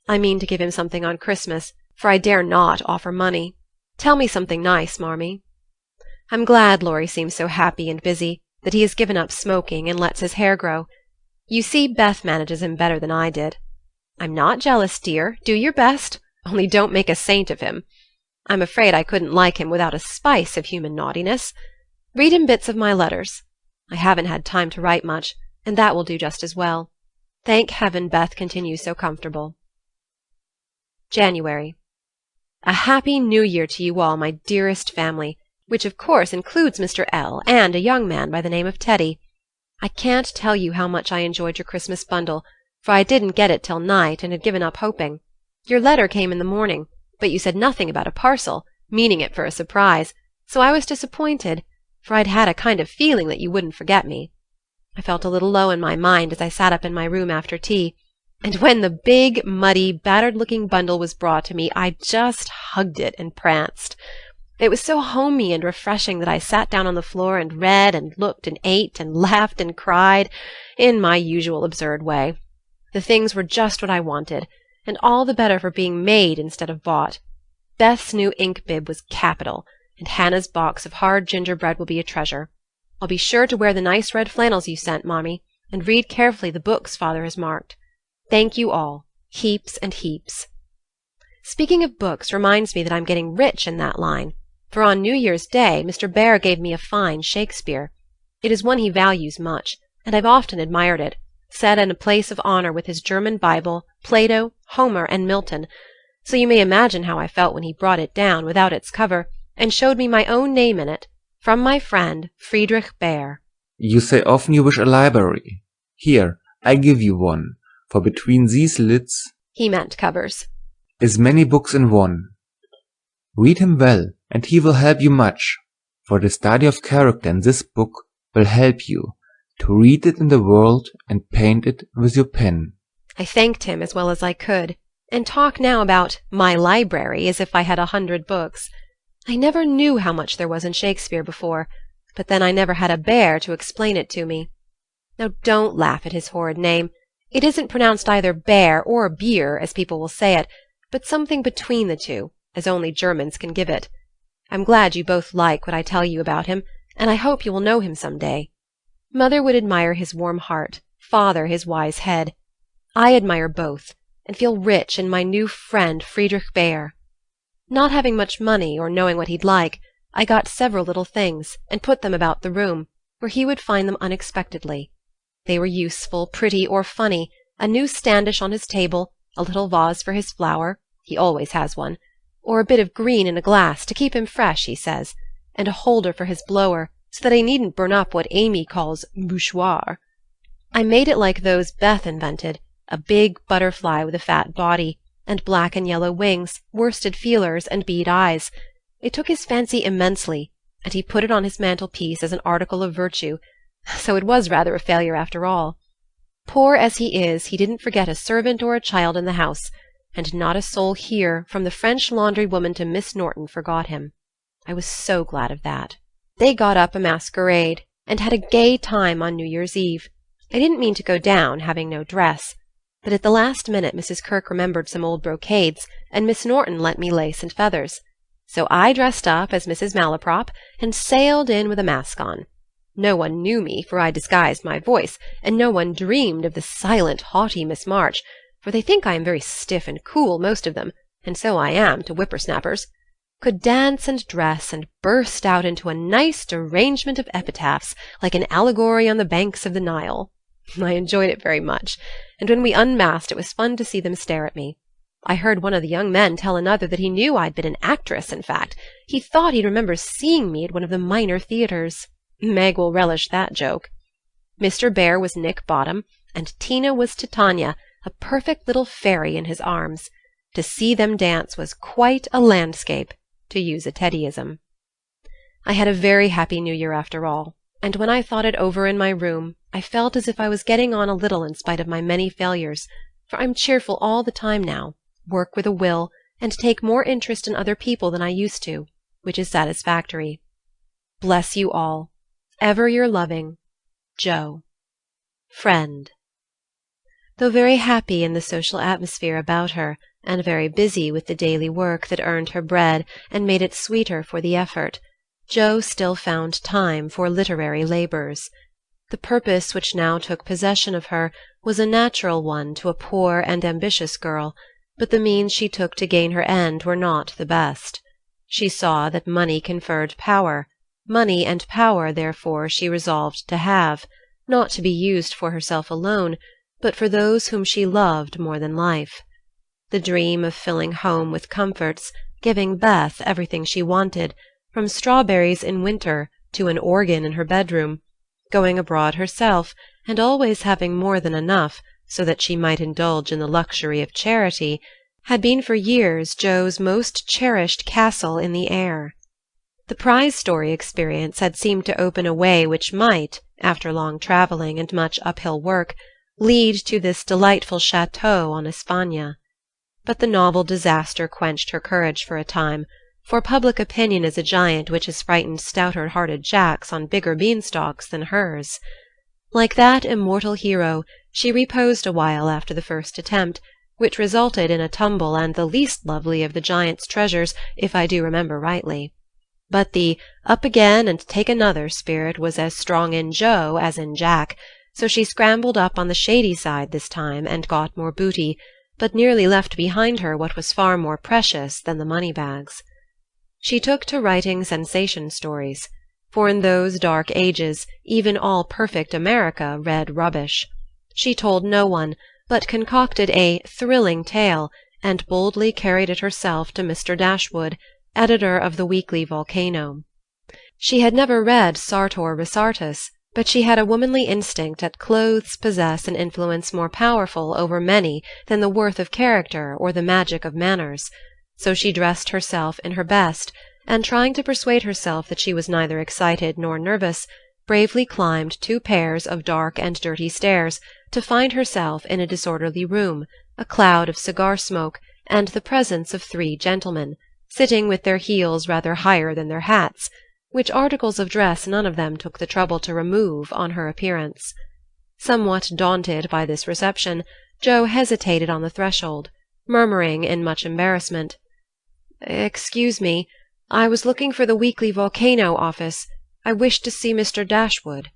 Speaker 1: I mean to give him something on Christmas, for I dare not offer money. Tell me something nice, Marmee. I'm glad Laurie seems so happy and busy, that he has given up smoking and lets his hair grow. You see, Beth manages him better than I did. I'm not jealous, dear. Do your best, only don't make a saint of him. I'm afraid I couldn't like him without a spice of human naughtiness. Read him bits of my letters. I haven't had time to write much, and that will do just as well. Thank heaven Beth continues so comfortable. January. A happy New Year to you all, my dearest family, which of course includes Mr. L. and a young man by the name of Teddy. I can't tell you how much I enjoyed your Christmas bundle, for I didn't get it till night and had given up hoping. Your letter came in the morning, but you said nothing about a parcel, meaning it for a surprise, so I was disappointed, for I'd had a kind of feeling that you wouldn't forget me. I felt a little low in my mind as I sat up in my room after tea, and when the big, muddy, battered-looking bundle was brought to me, I just hugged it and pranced. It was so homey and refreshing that I sat down on the floor and read and looked and ate and laughed and cried, in my usual absurd way. The things were just what I wanted, and all the better for being made instead of bought. Beth's new ink bib was capital, and Hannah's box of hard gingerbread will be a treasure. I'll be sure to wear the nice red flannels you sent, Marmee, and read carefully the books Father has marked. Thank you all, heaps and heaps. Speaking of books reminds me that I'm getting rich in that line, for on New Year's Day Mr. Bear gave me a fine Shakespeare. It is one he values much, and I've often admired it, set in a place of honor with his German Bible, Plato, Homer, and Milton, so you may imagine how I felt when he brought it down without its cover, and showed me my own name in it, from my friend Friedrich Bear.
Speaker 22: You say often you wish a library. Here, I give you one, for between these lids,
Speaker 1: he meant covers,
Speaker 22: is many books in one. Read him well, and he will help you much, for the study of character in this book will help you to read it in the world and paint it with your pen.
Speaker 1: I thanked him as well as I could, and talk now about my library as if I had 100 books. I never knew how much there was in Shakespeare before, but then I never had a bear to explain it to me. Now don't laugh at his horrid name. It isn't pronounced either bear or beer, as people will say it, but something between the two, as only Germans can give it. I'm glad you both like what I tell you about him, and I hope you will know him some day. Mother would admire his warm heart, Father his wise head. I admire both, and feel rich in my new friend Friedrich Bear. Not having much money or knowing what he'd like, I got several little things and put them about the room, where he would find them unexpectedly. They were useful, pretty, or funny, a new standish on his table, a little vase for his flower, he always has one, or a bit of green in a glass to keep him fresh, he says, and a holder for his blower, so that he needn't burn up what Amy calls bouchoir. I made it like those Beth invented, a big butterfly with a fat body, and black and yellow wings, worsted feelers, and bead eyes. It took his fancy immensely, and he put it on his mantelpiece as an article of virtue, so it was rather a failure after all. Poor as he is, he didn't forget a servant or a child in the house, and not a soul here, from the French laundry woman to Miss Norton, forgot him. I was so glad of that. They got up a masquerade, and had a gay time on New Year's Eve. I didn't mean to go down, having no dress, but at the last minute Mrs. Kirke remembered some old brocades, and Miss Norton lent me lace and feathers. So I dressed up as Mrs. Malaprop, and sailed in with a mask on. No one knew me, for I disguised my voice, and no one dreamed of the silent, haughty Miss March, for they think I am very stiff and cool, most of them, and so I am to whippersnappers, could dance and dress, and burst out into a nice derangement of epitaphs, like an allegory on the banks of the Nile. I enjoyed it very much, and when we unmasked it was fun to see them stare at me. I heard one of the young men tell another that he knew I'd been an actress, in fact. He thought he'd remember seeing me at one of the minor theatres. Meg will relish that joke. Mr. Bear was Nick Bottom, and Tina was Titania, a perfect little fairy in his arms. To see them dance was quite a landscape, to use a Teddyism. I had a very happy New Year after all, and when I thought it over in my room, I felt as if I was getting on a little in spite of my many failures, for I'm cheerful all the time now, work with a will, and take more interest in other people than I used to, which is satisfactory. Bless you all. Ever your loving, Jo. Friend. Though very happy in the social atmosphere about her, and very busy with the daily work that earned her bread and made it sweeter for the effort, Jo still found time for literary labours. The purpose which now took possession of her was a natural one to a poor and ambitious girl, but the means she took to gain her end were not the best. She saw that money conferred power. Money and power, therefore, she resolved to have, not to be used for herself alone, but for those whom she loved more than life. The dream of filling home with comforts, giving Beth everything she wanted, from strawberries in winter to an organ in her bedroom, going abroad herself, and always having more than enough, so that she might indulge in the luxury of charity, had been for years Jo's most cherished castle in the air. The prize story experience had seemed to open a way which might, after long travelling and much uphill work, lead to this delightful chateau on Espana. But the novel disaster quenched her courage for a time, for public opinion is a giant which has frightened stouter-hearted Jacks on bigger beanstalks than hers. Like that immortal hero, she reposed a while after the first attempt, which resulted in a tumble and the least lovely of the giant's treasures, if I do remember rightly. But the up again and take another spirit was as strong in Jo as in Jack, so she scrambled up on the shady side this time and got more booty, but nearly left behind her what was far more precious than the money-bags. She took to writing sensation stories, for in those dark ages even all perfect America read rubbish. She told no one, but concocted a thrilling tale, and boldly carried it herself to Mr. Dashwood, editor of the Weekly Volcano. She had never read Sartor Resartus, but she had a womanly instinct that clothes possess an influence more powerful over many than the worth of character or the magic of manners, so she dressed herself in her best, and trying to persuade herself that she was neither excited nor nervous, bravely climbed 2 pairs of dark and dirty stairs to find herself in a disorderly room, a cloud of cigar smoke, and the presence of 3 gentlemen, sitting with their heels rather higher than their hats, which articles of dress none of them took the trouble to remove on her appearance. Somewhat daunted by this reception, Jo hesitated on the threshold, murmuring in much embarrassment, "Excuse me, I was looking for the Weekly Volcano office. I wished to see Mr. Dashwood."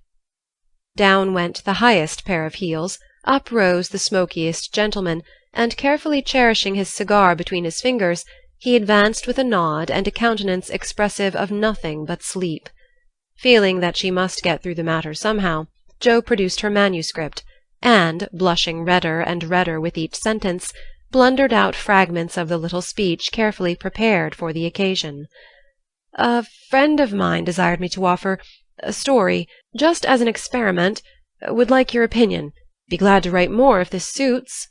Speaker 1: Down went the highest pair of heels, up rose the smokiest gentleman, and carefully cherishing his cigar between his fingers, he advanced with a nod and a countenance expressive of nothing but sleep. Feeling that she must get through the matter somehow, Jo produced her manuscript, and, blushing redder and redder with each sentence, blundered out fragments of the little speech carefully prepared for the occasion. "A friend of mine desired me to offer a story, just as an experiment. Would like your opinion. Be glad to write more if this suits."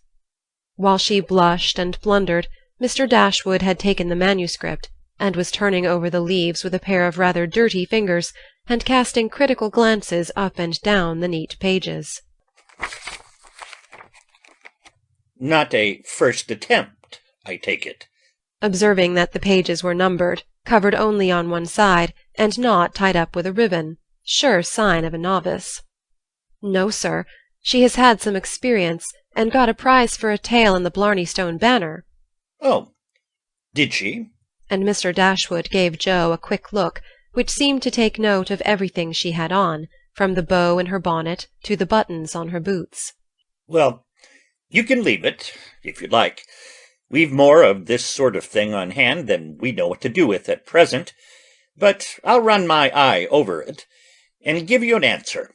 Speaker 1: While she blushed and blundered, Mr. Dashwood had taken the manuscript, and was turning over the leaves with a pair of rather dirty fingers, and casting critical glances up and down the neat pages.
Speaker 16: Not a first attempt, I take it.
Speaker 1: Observing that the pages were numbered, covered only on one side, and not tied up with a ribbon, sure sign of a novice. "No, sir. She has had some experience, and got a prize for a tale in the Blarney Stone Banner."
Speaker 16: "Oh, did she?"
Speaker 1: And Mr. Dashwood gave Jo a quick look, which seemed to take note of everything she had on, from the bow in her bonnet to the buttons on her boots.
Speaker 16: "Well, you can leave it, if you like. We've more of this sort of thing on hand than we know what to do with at present, but I'll run my eye over it, and give you an answer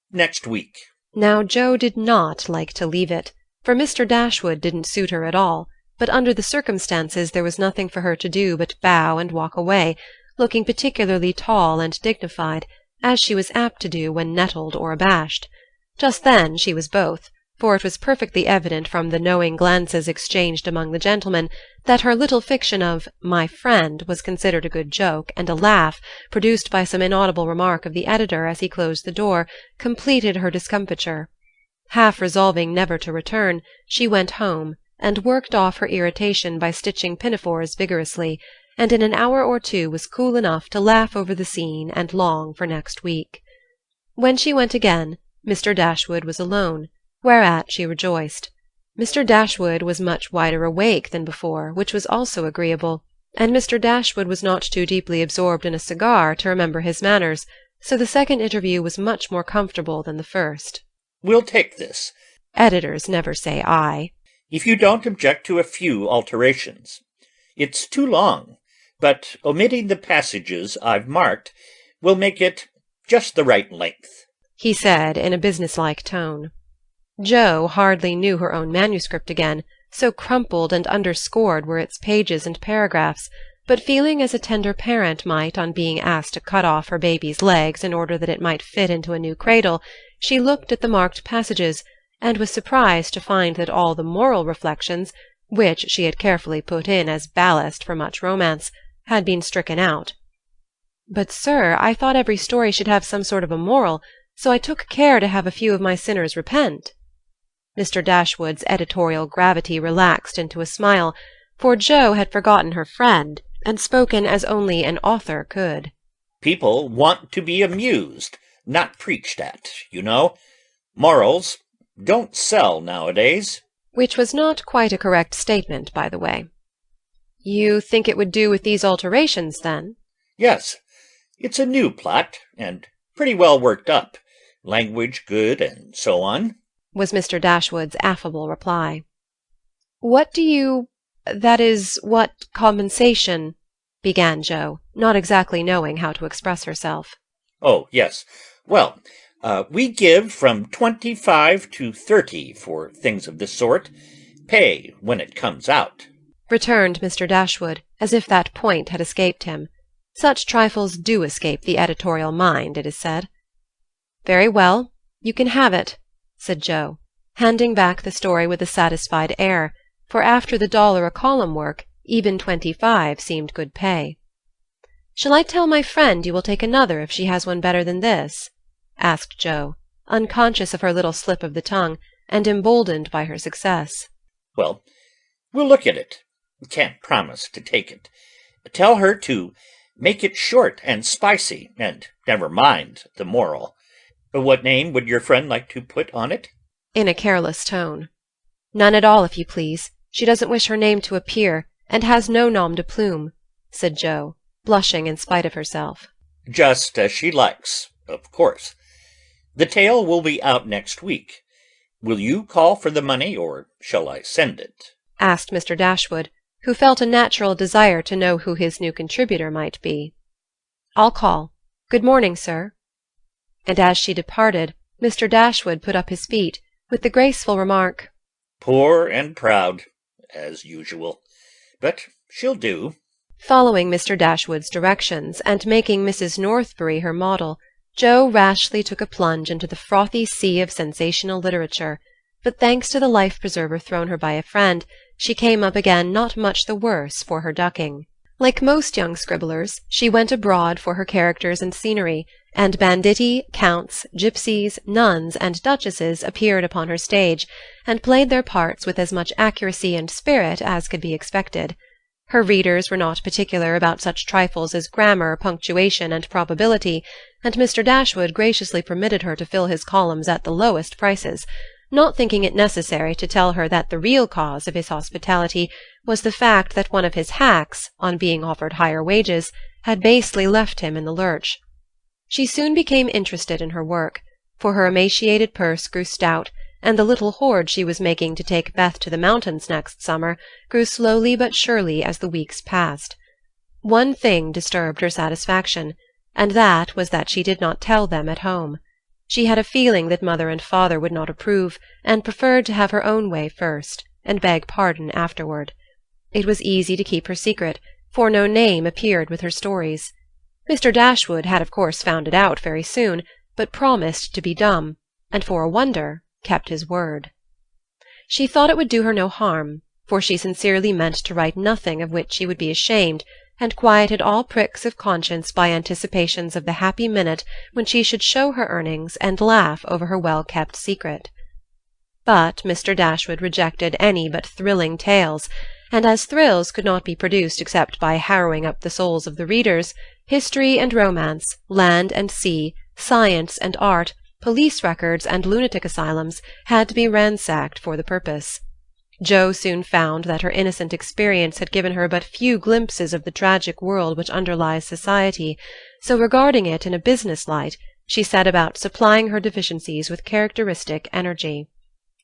Speaker 16: next week."
Speaker 1: Now Jo did not like to leave it, for Mr. Dashwood didn't suit her at all, but under the circumstances there was nothing for her to do but bow and walk away, looking particularly tall and dignified, as she was apt to do when nettled or abashed. Just then she was both, for it was perfectly evident from the knowing glances exchanged among the gentlemen that her little fiction of "my friend" was considered a good joke, and a laugh, produced by some inaudible remark of the editor as he closed the door, completed her discomfiture. Half resolving never to return, she went home, and worked off her irritation by stitching pinafores vigorously, and in an hour or two was cool enough to laugh over the scene and long for next week. When she went again, Mr. Dashwood was alone, whereat she rejoiced. Mr. Dashwood was much wider awake than before, which was also agreeable, and Mr. Dashwood was not too deeply absorbed in a cigar to remember his manners, so the second interview was much more comfortable than the first.
Speaker 16: We'll take this.
Speaker 1: Editors never say "I."
Speaker 16: If you don't object to a few alterations. It's too long, but omitting the passages I've marked will make it just the right length,
Speaker 1: he said in a businesslike tone. Jo hardly knew her own manuscript again, so crumpled and underscored were its pages and paragraphs, but feeling as a tender parent might on being asked to cut off her baby's legs in order that it might fit into a new cradle, she looked at the marked passages, and was surprised to find that all the moral reflections, which she had carefully put in as ballast for much romance, had been stricken out. "But, sir, I thought every story should have some sort of a moral, so I took care to have a few of my sinners repent." Mr. Dashwood's editorial gravity relaxed into a smile, for Jo had forgotten her friend, and spoken as only an author could.
Speaker 16: People want to be amused, not preached at, you know. Morals don't sell nowadays.
Speaker 1: Which was not quite a correct statement, by the way. "You think it would do with these alterations, then?"
Speaker 16: Yes. It's a new plot, and pretty well worked up. Language good, and so on,
Speaker 1: was Mr. Dashwood's affable reply. "What do you— that is, what compensation—" began Jo, not exactly knowing how to express herself.
Speaker 16: Oh, yes. Well, we give from 25 to 30 for things of this sort. Pay when it comes out,
Speaker 1: returned Mr. Dashwood, as if that point had escaped him. Such trifles do escape the editorial mind, it is said. "Very well, you can have it," said Jo, handing back the story with a satisfied air, for after the $1 a column work, even 25 seemed good pay. "Shall I tell my friend you will take another if she has one better than this?" asked Jo, unconscious of her little slip of the tongue, and emboldened by her success.
Speaker 16: Well, we'll look at it. Can't promise to take it. Tell her to make it short and spicy, and never mind the moral. What name would your friend like to put on it?
Speaker 1: In a careless tone. "None at all, if you please. She doesn't wish her name to appear, and has no nom de plume," said Jo, blushing in spite of herself.
Speaker 16: Just as she likes, of course. The tale will be out next week. Will you call for the money, or shall I send it?
Speaker 1: asked Mr. Dashwood, who felt a natural desire to know who his new contributor might be. "I'll call. Good morning, sir." And as she departed, Mr. Dashwood put up his feet, with the graceful remark,
Speaker 16: "Poor and proud, as usual. But she'll do."
Speaker 1: Following Mr. Dashwood's directions, and making Mrs. Northberry her model, Jo rashly took a plunge into the frothy sea of sensational literature, but thanks to the life-preserver thrown her by a friend, she came up again not much the worse for her ducking. Like most young scribblers, she went abroad for her characters and scenery, and banditti, counts, gypsies, nuns, and duchesses appeared upon her stage, and played their parts with as much accuracy and spirit as could be expected. Her readers were not particular about such trifles as grammar, punctuation, and probability, and Mr. Dashwood graciously permitted her to fill his columns at the lowest prices, not thinking it necessary to tell her that the real cause of his hospitality was the fact that one of his hacks, on being offered higher wages, had basely left him in the lurch. She soon became interested in her work, for her emaciated purse grew stout, and the little hoard she was making to take Beth to the mountains next summer grew slowly but surely as the weeks passed. One thing disturbed her satisfaction, and that was that she did not tell them at home. She had a feeling that mother and father would not approve, and preferred to have her own way first, and beg pardon afterward. It was easy to keep her secret, for no name appeared with her stories. Mr. Dashwood had of course found it out very soon, but promised to be dumb, and for a wonder kept his word. She thought it would do her no harm, for she sincerely meant to write nothing of which she would be ashamed, and quieted all pricks of conscience by anticipations of the happy minute when she should show her earnings and laugh over her well-kept secret. But Mr. Dashwood rejected any but thrilling tales, and as thrills could not be produced except by harrowing up the souls of the readers, history and romance, land and sea, science and art, police records and lunatic asylums had to be ransacked for the purpose. Jo soon found that her innocent experience had given her but few glimpses of the tragic world which underlies society, so regarding it in a business light, she set about supplying her deficiencies with characteristic energy.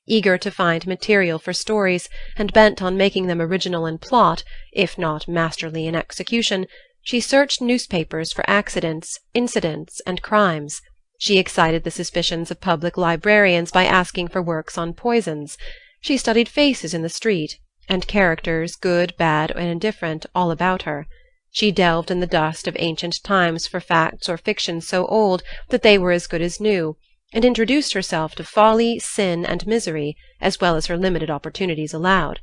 Speaker 1: Eager to find material for stories, and bent on making them original in plot, if not masterly in execution, she searched newspapers for accidents, incidents, and crimes. She excited the suspicions of public librarians by asking for works on poisons. She studied faces in the street, and characters, good, bad, and indifferent, all about her. She delved in the dust of ancient times for facts or fictions so old that they were as good as new, and introduced herself to folly, sin, and misery, as well as her limited opportunities allowed.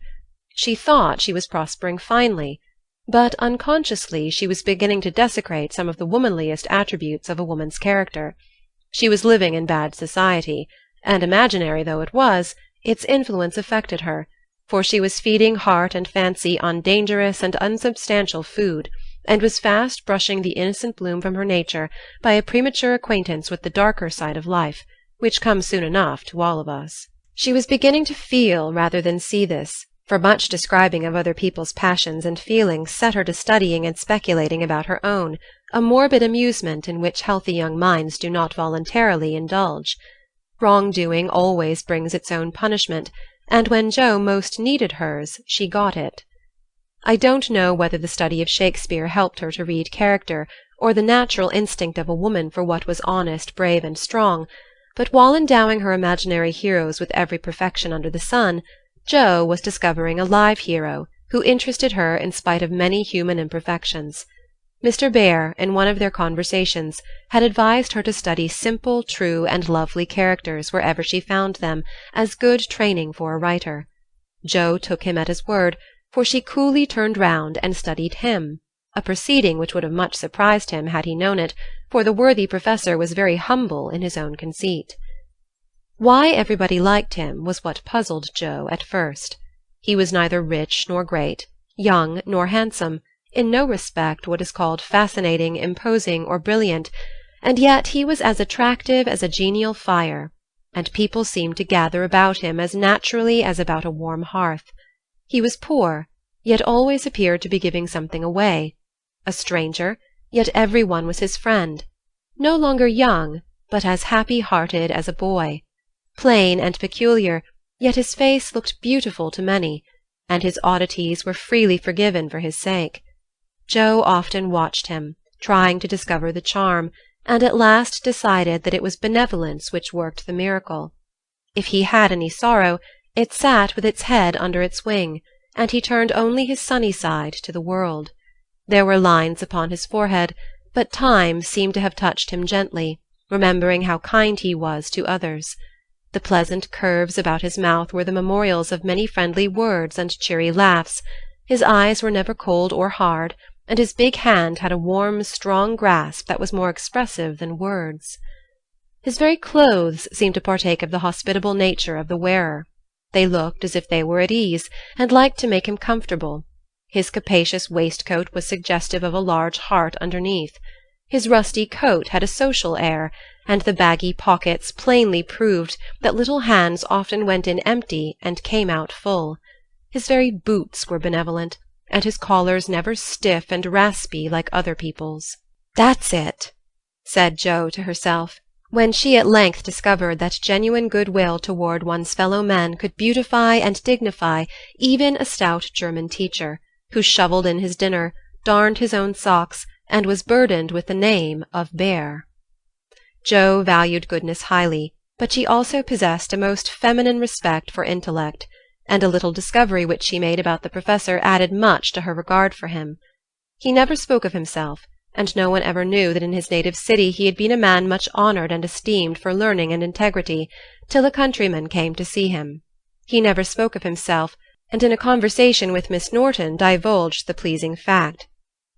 Speaker 1: She thought she was prospering finely, but unconsciously she was beginning to desecrate some of the womanliest attributes of a woman's character. She was living in bad society, and imaginary though it was, its influence affected her, for she was feeding heart and fancy on dangerous and unsubstantial food, and was fast brushing the innocent bloom from her nature by a premature acquaintance with the darker side of life, which comes soon enough to all of us. She was beginning to feel rather than see this, for much describing of other people's passions and feelings set her to studying and speculating about her own, a morbid amusement in which healthy young minds do not voluntarily indulge. Wrong-doing always brings its own punishment, and when Jo most needed hers, she got it. I don't know whether the study of Shakespeare helped her to read character, or the natural instinct of a woman for what was honest, brave, and strong, but while endowing her imaginary heroes with every perfection under the sun, Jo was discovering a live hero, who interested her in spite of many human imperfections. Mr. Bare, in one of their conversations, had advised her to study simple, true, and lovely characters wherever she found them, as good training for a writer. Jo took him at his word, for she coolly turned round and studied him, a proceeding which would have much surprised him had he known it, for the worthy professor was very humble in his own conceit. Why everybody liked him was what puzzled Jo at first. He was neither rich nor great, young nor handsome, in no respect what is called fascinating, imposing, or brilliant, and yet he was as attractive as a genial fire, and people seemed to gather about him as naturally as about a warm hearth. He was poor, yet always appeared to be giving something away, a stranger, yet every one was his friend, no longer young, but as happy-hearted as a boy, plain and peculiar, yet his face looked beautiful to many, and his oddities were freely forgiven for his sake. Jo often watched him, trying to discover the charm, and at last decided that it was benevolence which worked the miracle. If he had any sorrow, it sat with its head under its wing, and he turned only his sunny side to the world. There were lines upon his forehead, but time seemed to have touched him gently, remembering how kind he was to others. The pleasant curves about his mouth were the memorials of many friendly words and cheery laughs. His eyes were never cold or hard, and his big hand had a warm, strong grasp that was more expressive than words. His very clothes seemed to partake of the hospitable nature of the wearer. They looked as if they were at ease, and liked to make him comfortable. His capacious waistcoat was suggestive of a large heart underneath. His rusty coat had a social air, and the baggy pockets plainly proved that little hands often went in empty and came out full. His very boots were benevolent, and his collars never stiff and raspy like other people's. "That's it," said Jo to herself, when she at length discovered that genuine goodwill toward one's fellow men could beautify and dignify even a stout German teacher, who shovelled in his dinner, darned his own socks, and was burdened with the name of Bear. Jo valued goodness highly, but she also possessed a most feminine respect for intellect, and a little discovery which she made about the professor added much to her regard for him. He never spoke of himself, and no one ever knew that in his native city he had been a man much honoured and esteemed for learning and integrity, till a countryman came to see him. He never spoke of himself, and in a conversation with Miss Norton divulged the pleasing fact.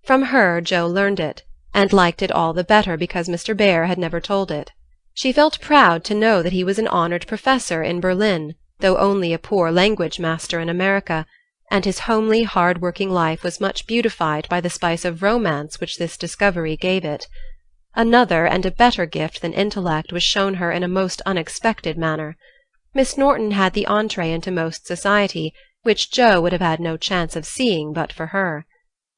Speaker 1: From her Joe learned it, and liked it all the better because Mr. Bear had never told it. She felt proud to know that he was an honoured professor in Berlin, though only a poor language master in America, and his homely, hard-working life was much beautified by the spice of romance which this discovery gave it. Another and a better gift than intellect was shown her in a most unexpected manner. Miss Norton had the entrée into most society, which Joe would have had no chance of seeing but for her.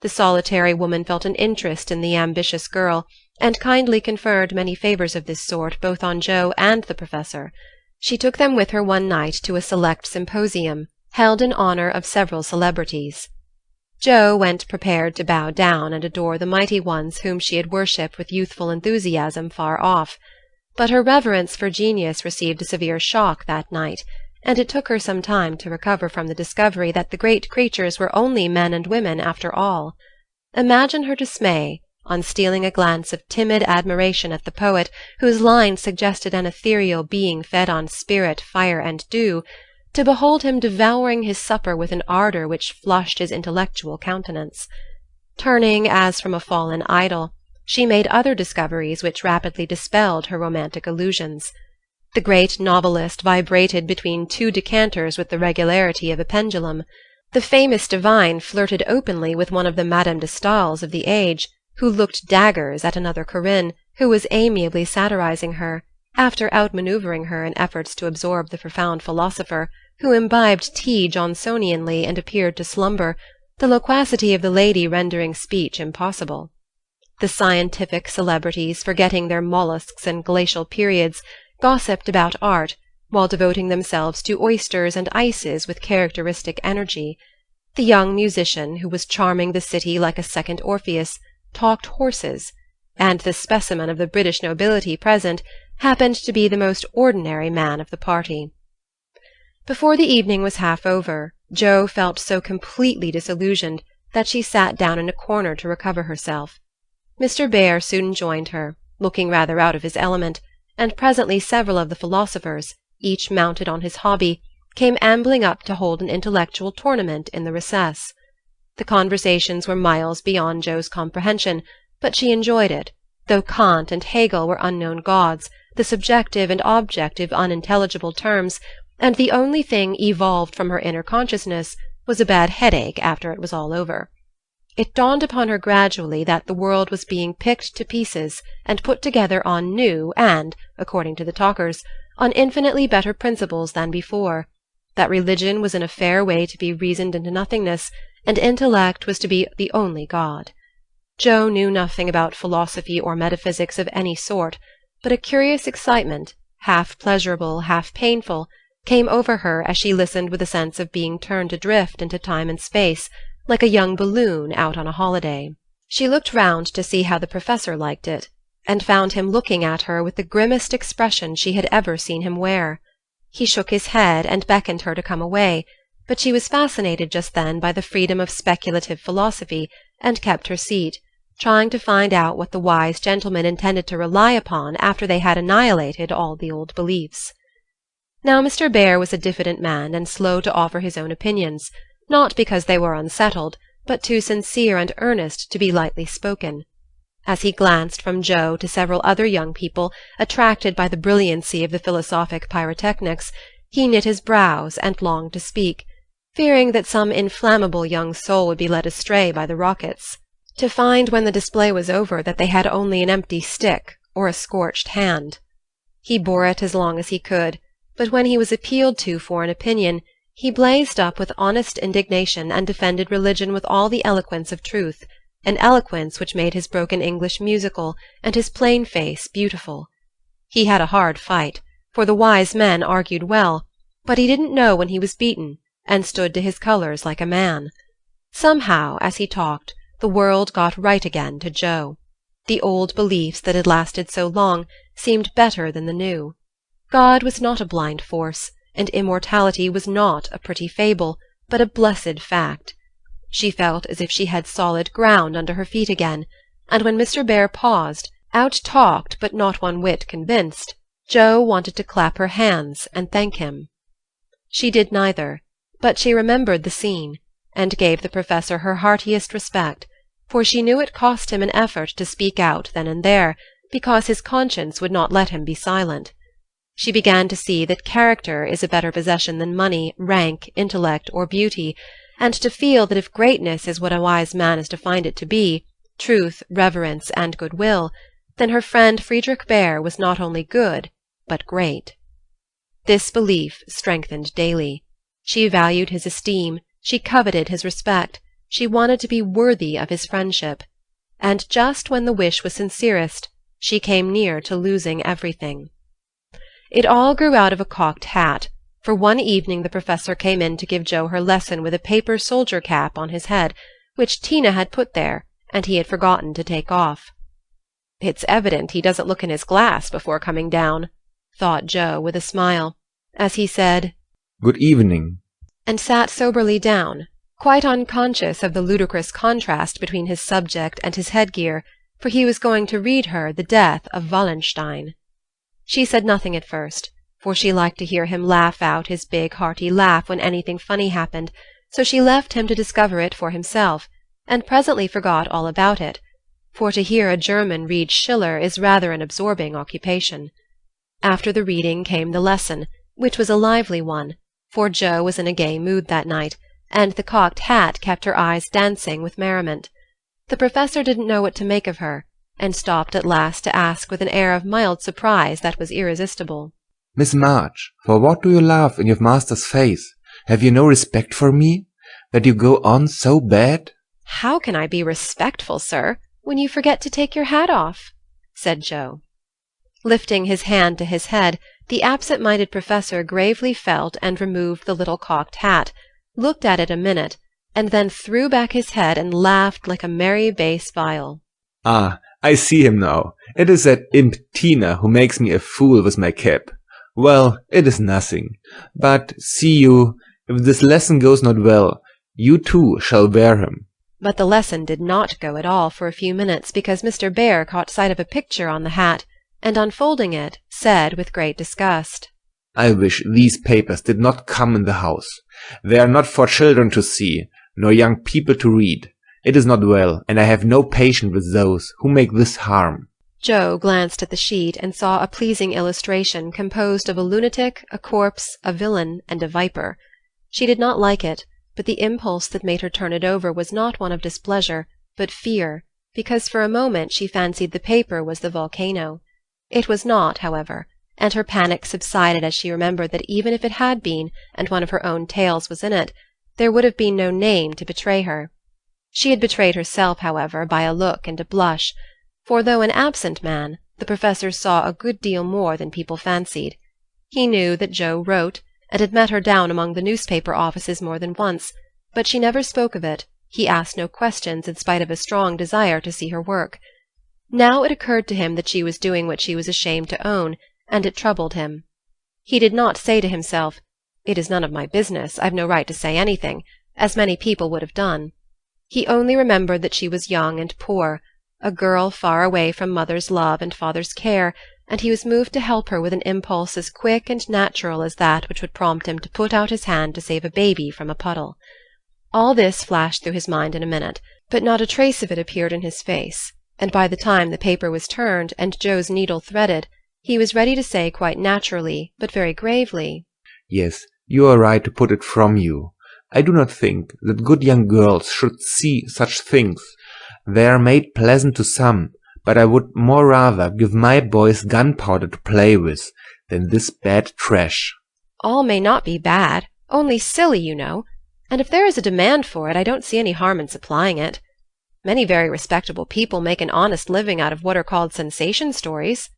Speaker 1: The solitary woman felt an interest in the ambitious girl, and kindly conferred many favours of this sort both on Joe and the professor. She took them with her one night to a select symposium, held in honour of several celebrities. Joe went prepared to bow down and adore the mighty ones whom she had worshipped with youthful enthusiasm far off. But her reverence for genius received a severe shock that night, and it took her some time to recover from the discovery that the great creatures were only men and women after all. Imagine her dismay on stealing a glance of timid admiration at the poet, whose lines suggested an ethereal being fed on spirit, fire, and dew, to behold him devouring his supper with an ardour which flushed his intellectual countenance. Turning as from a fallen idol, she made other discoveries which rapidly dispelled her romantic illusions. The great novelist vibrated between two decanters with the regularity of a pendulum. The famous divine flirted openly with one of the Madame de Staëls of the age, who looked daggers at another Corinne, who was amiably satirizing her, after outmanoeuvring her in efforts to absorb the profound philosopher, who imbibed tea Johnsonianly and appeared to slumber, the loquacity of the lady rendering speech impossible. The scientific celebrities, forgetting their mollusks and glacial periods, gossiped about art, while devoting themselves to oysters and ices with characteristic energy. The young musician, who was charming the city like a second Orpheus, talked horses, and the specimen of the British nobility present happened to be the most ordinary man of the party. Before the evening was half over, Joe felt so completely disillusioned that she sat down in a corner to recover herself. Mr. Bear soon joined her, looking rather out of his element, and presently several of the philosophers, each mounted on his hobby, came ambling up to hold an intellectual tournament in the recess. The conversations were miles beyond Joe's comprehension, but she enjoyed it, though Kant and Hegel were unknown gods, the subjective and objective unintelligible terms, and the only thing evolved from her inner consciousness was a bad headache after it was all over. It dawned upon her gradually that the world was being picked to pieces and put together on new and, according to the talkers, on infinitely better principles than before, that religion was in a fair way to be reasoned into nothingness, and intellect was to be the only God. Joe knew nothing about philosophy or metaphysics of any sort, but a curious excitement, half pleasurable, half painful, came over her as she listened with a sense of being turned adrift into time and space, like a young balloon out on a holiday. She looked round to see how the professor liked it, and found him looking at her with the grimmest expression she had ever seen him wear. He shook his head and beckoned her to come away, but she was fascinated just then by the freedom of speculative philosophy, and kept her seat, trying to find out what the wise gentleman intended to rely upon after they had annihilated all the old beliefs. Now Mr. Bear was a diffident man and slow to offer his own opinions, not because they were unsettled, but too sincere and earnest to be lightly spoken. As he glanced from Joe to several other young people, attracted by the brilliancy of the philosophic pyrotechnics, he knit his brows and longed to speak, fearing that some inflammable young soul would be led astray by the rockets, to find when the display was over that they had only an empty stick or a scorched hand. He bore it as long as he could, but when he was appealed to for an opinion, he blazed up with honest indignation and defended religion with all the eloquence of truth, an eloquence which made his broken English musical and his plain face beautiful. He had a hard fight, for the wise men argued well, but he didn't know when he was beaten, and stood to his colours like a man. Somehow, as he talked, the world got right again to Joe. The old beliefs that had lasted so long seemed better than the new. God was not a blind force, and immortality was not a pretty fable, but a blessed fact. She felt as if she had solid ground under her feet again, and when Mr. Bear paused, out-talked but not one whit convinced, Jo wanted to clap her hands and thank him. She did neither, but she remembered the scene, and gave the Professor her heartiest respect, for she knew it cost him an effort to speak out then and there, because his conscience would not let him be silent. She began to see that character is a better possession than money, rank, intellect, or beauty, and to feel that if greatness is what a wise man is to find it to be, truth, reverence, and goodwill, then her friend Friedrich Bear was not only good, but great. This belief strengthened daily. She valued his esteem, she coveted his respect, she wanted to be worthy of his friendship, and just when the wish was sincerest, she came near to losing everything. It all grew out of a cocked hat, for one evening the Professor came in to give Jo her lesson with a paper soldier cap on his head, which Tina had put there, and he had forgotten to take off. "It's evident he doesn't look in his glass before coming down," thought Jo with a smile, as he said,
Speaker 22: "Good evening,"
Speaker 1: and sat soberly down, quite unconscious of the ludicrous contrast between his subject and his headgear, for he was going to read her the death of Wallenstein. She said nothing at first, for she liked to hear him laugh out his big hearty laugh when anything funny happened, so she left him to discover it for himself, and presently forgot all about it, for to hear a German read Schiller is rather an absorbing occupation. After the reading came the lesson, which was a lively one, for Jo was in a gay mood that night, and the cocked hat kept her eyes dancing with merriment. The Professor didn't know what to make of her, and stopped at last to ask with an air of mild surprise that was irresistible.
Speaker 22: "Miss March, for what do you laugh in your master's face? Have you no respect for me, that you go on so bad?"
Speaker 1: "How can I be respectful, sir, when you forget to take your hat off?" said Jo. Lifting his hand to his head, the absent-minded Professor gravely felt and removed the little cocked hat, looked at it a minute, and then threw back his head and laughed like a merry bass viol.
Speaker 22: "Ah, I see him now. It is that imp Tina who makes me a fool with my cap. Well, it is nothing. But, see you, if this lesson goes not well, you too shall wear him."
Speaker 1: But the lesson did not go at all for a few minutes, because Mr. Bear caught sight of a picture on the hat, and unfolding it, said with great disgust,
Speaker 22: "I wish these papers did not come in the house. They are not for children to see, nor young people to read. It is not well, and I have no patience with those who make this harm."
Speaker 1: Jo glanced at the sheet and saw a pleasing illustration composed of a lunatic, a corpse, a villain, and a viper. She did not like it, but the impulse that made her turn it over was not one of displeasure, but fear, because for a moment she fancied the paper was the volcano. It was not, however, and her panic subsided as she remembered that even if it had been, and one of her own tales was in it, there would have been no name to betray her. She had betrayed herself, however, by a look and a blush, for though an absent man, the Professor saw a good deal more than people fancied. He knew that Jo wrote, and had met her down among the newspaper offices more than once, but she never spoke of it. He asked no questions in spite of a strong desire to see her work. Now it occurred to him that she was doing what she was ashamed to own, and it troubled him. He did not say to himself, "It is none of my business, I've no right to say anything," as many people would have done. He only remembered that she was young and poor, a girl far away from mother's love and father's care, and he was moved to help her with an impulse as quick and natural as that which would prompt him to put out his hand to save a baby from a puddle. All this flashed through his mind in a minute, but not a trace of it appeared in his face, and by the time the paper was turned and Jo's needle threaded, he was ready to say quite naturally, but very gravely,
Speaker 22: "Yes, you are right to put it from you. I do not think that good young girls should see such things. They are made pleasant to some, but I would more rather give my boys gunpowder to play with than this bad trash."
Speaker 1: "All may not be bad, only silly, you know, and if there is a demand for it, I don't see any harm in supplying it. Many very respectable people make an honest living out of what are called sensation stories,"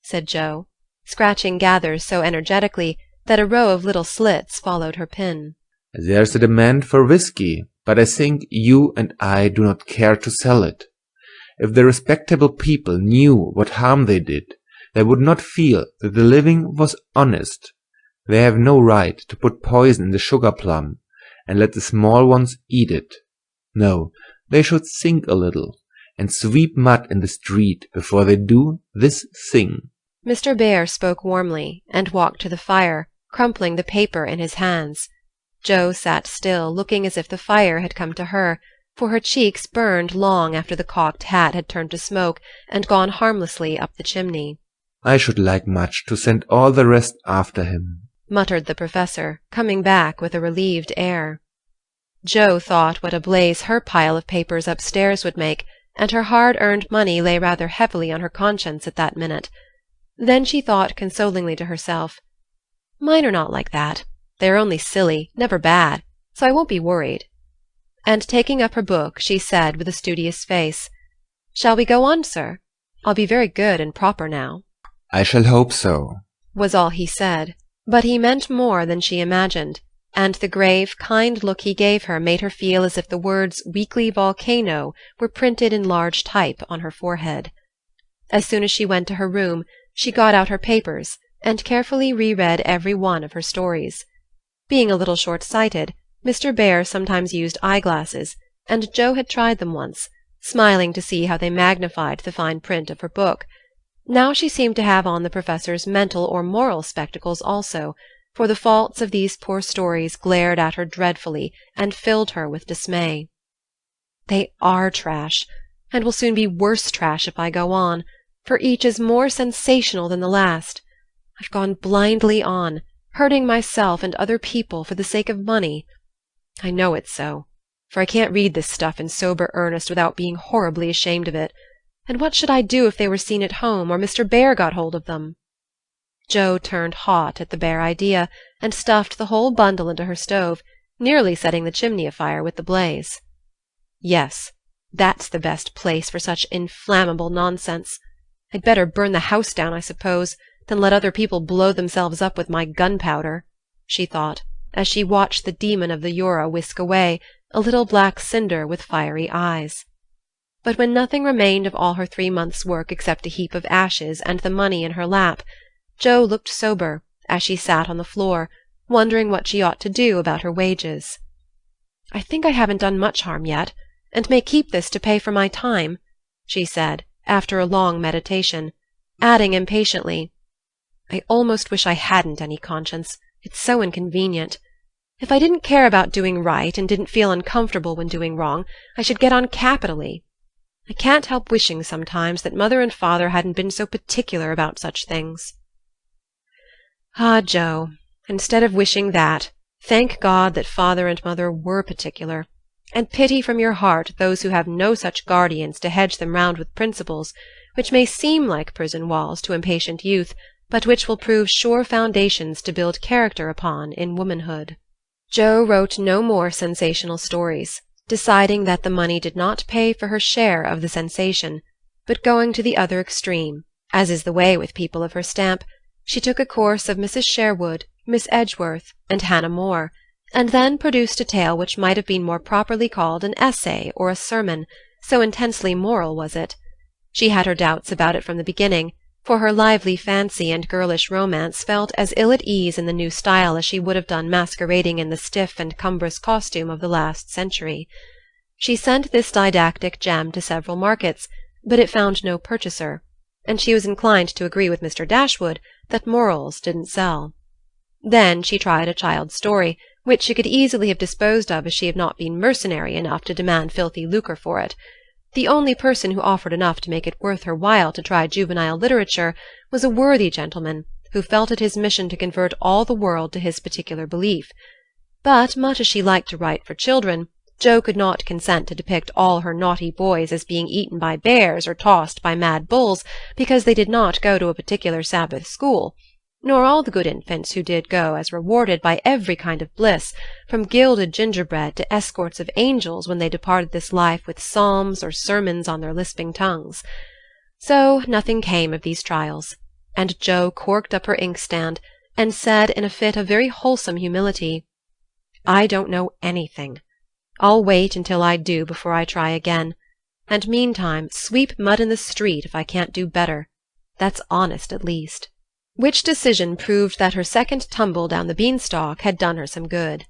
Speaker 1: said Jo, scratching gathers so energetically that a row of little slits followed her pin.
Speaker 22: "There's a demand for whiskey, but I think you and I do not care to sell it. If the respectable people knew what harm they did, they would not feel that the living was honest. They have no right to put poison in the sugar plum, and let the small ones eat it. No, they should think a little, and sweep mud in the street before they do this thing."
Speaker 1: Mr. Bear spoke warmly, and walked to the fire, crumpling the paper in his hands. Jo sat still, looking as if the fire had come to her, for her cheeks burned long after the cocked hat had turned to smoke and gone harmlessly up the chimney.
Speaker 22: "I should like much to send all the rest after him,"
Speaker 1: muttered the professor, coming back with a relieved air. Jo thought what a blaze her pile of papers upstairs would make, and her hard-earned money lay rather heavily on her conscience at that minute. Then she thought consolingly to herself, "Mine are not like that. They are only silly, never bad, so I won't be worried." And taking up her book, she said with a studious face, "Shall we go on, sir? I'll be very good and proper now."
Speaker 22: "I shall hope so,"
Speaker 1: was all he said, but he meant more than she imagined, and the grave, kind look he gave her made her feel as if the words "weekly volcano" were printed in large type on her forehead. As soon as she went to her room, she got out her papers, and carefully reread every one of her stories. Being a little short-sighted, Mr. Bear sometimes used eyeglasses, and Jo had tried them once, smiling to see how they magnified the fine print of her book. Now she seemed to have on the professor's mental or moral spectacles also, for the faults of these poor stories glared at her dreadfully and filled her with dismay. "They are trash, and will soon be worse trash if I go on, for each is more sensational than the last. I've gone blindly on, hurting myself and other people for the sake of money. I know it's so, for I can't read this stuff in sober earnest without being horribly ashamed of it. And what should I do if they were seen at home, or Mr. Bear got hold of them?" Jo turned hot at the bare idea, and stuffed the whole bundle into her stove, nearly setting the chimney afire with the blaze. "Yes, that's the best place for such inflammable nonsense. I'd better burn the house down, I suppose, than let other people blow themselves up with my gunpowder," she thought, as she watched the demon of the Jura whisk away, a little black cinder with fiery eyes. But when nothing remained of all her 3 months' work except a heap of ashes and the money in her lap, Jo looked sober, as she sat on the floor, wondering what she ought to do about her wages. "I think I haven't done much harm yet, and may keep this to pay for my time," she said, after a long meditation, adding impatiently, "I almost wish I hadn't any conscience. It's so inconvenient. If I didn't care about doing right and didn't feel uncomfortable when doing wrong, I should get on capitally. I can't help wishing sometimes that Mother and Father hadn't been so particular about such things." Ah, Jo, instead of wishing that, thank God that Father and Mother were particular, and pity from your heart those who have no such guardians to hedge them round with principles, which may seem like prison walls to impatient youth, but which will prove sure foundations to build character upon in womanhood. Jo wrote no more sensational stories, deciding that the money did not pay for her share of the sensation, but going to the other extreme, as is the way with people of her stamp, she took a course of Mrs. Sherwood, Miss Edgeworth, and Hannah More, and then produced a tale which might have been more properly called an essay or a sermon, so intensely moral was it. She had her doubts about it from the beginning, for her lively fancy and girlish romance felt as ill at ease in the new style as she would have done masquerading in the stiff and cumbrous costume of the last century. She sent this didactic gem to several markets, but it found no purchaser, and she was inclined to agree with Mr. Dashwood that morals didn't sell. Then she tried a child's story, which she could easily have disposed of if she had not been mercenary enough to demand filthy lucre for it. The only person who offered enough to make it worth her while to try juvenile literature was a worthy gentleman who felt it his mission to convert all the world to his particular belief. But, much as she liked to write for children, Jo could not consent to depict all her naughty boys as being eaten by bears or tossed by mad bulls because they did not go to a particular Sabbath school, nor all the good infants who did go as rewarded by every kind of bliss, from gilded gingerbread to escorts of angels when they departed this life with psalms or sermons on their lisping tongues. So nothing came of these trials, and Jo corked up her inkstand and said in a fit of very wholesome humility, "I don't know anything. I'll wait until I do before I try again, and meantime sweep mud in the street if I can't do better. That's honest at least." Which decision proved that her second tumble down the beanstalk had done her some good.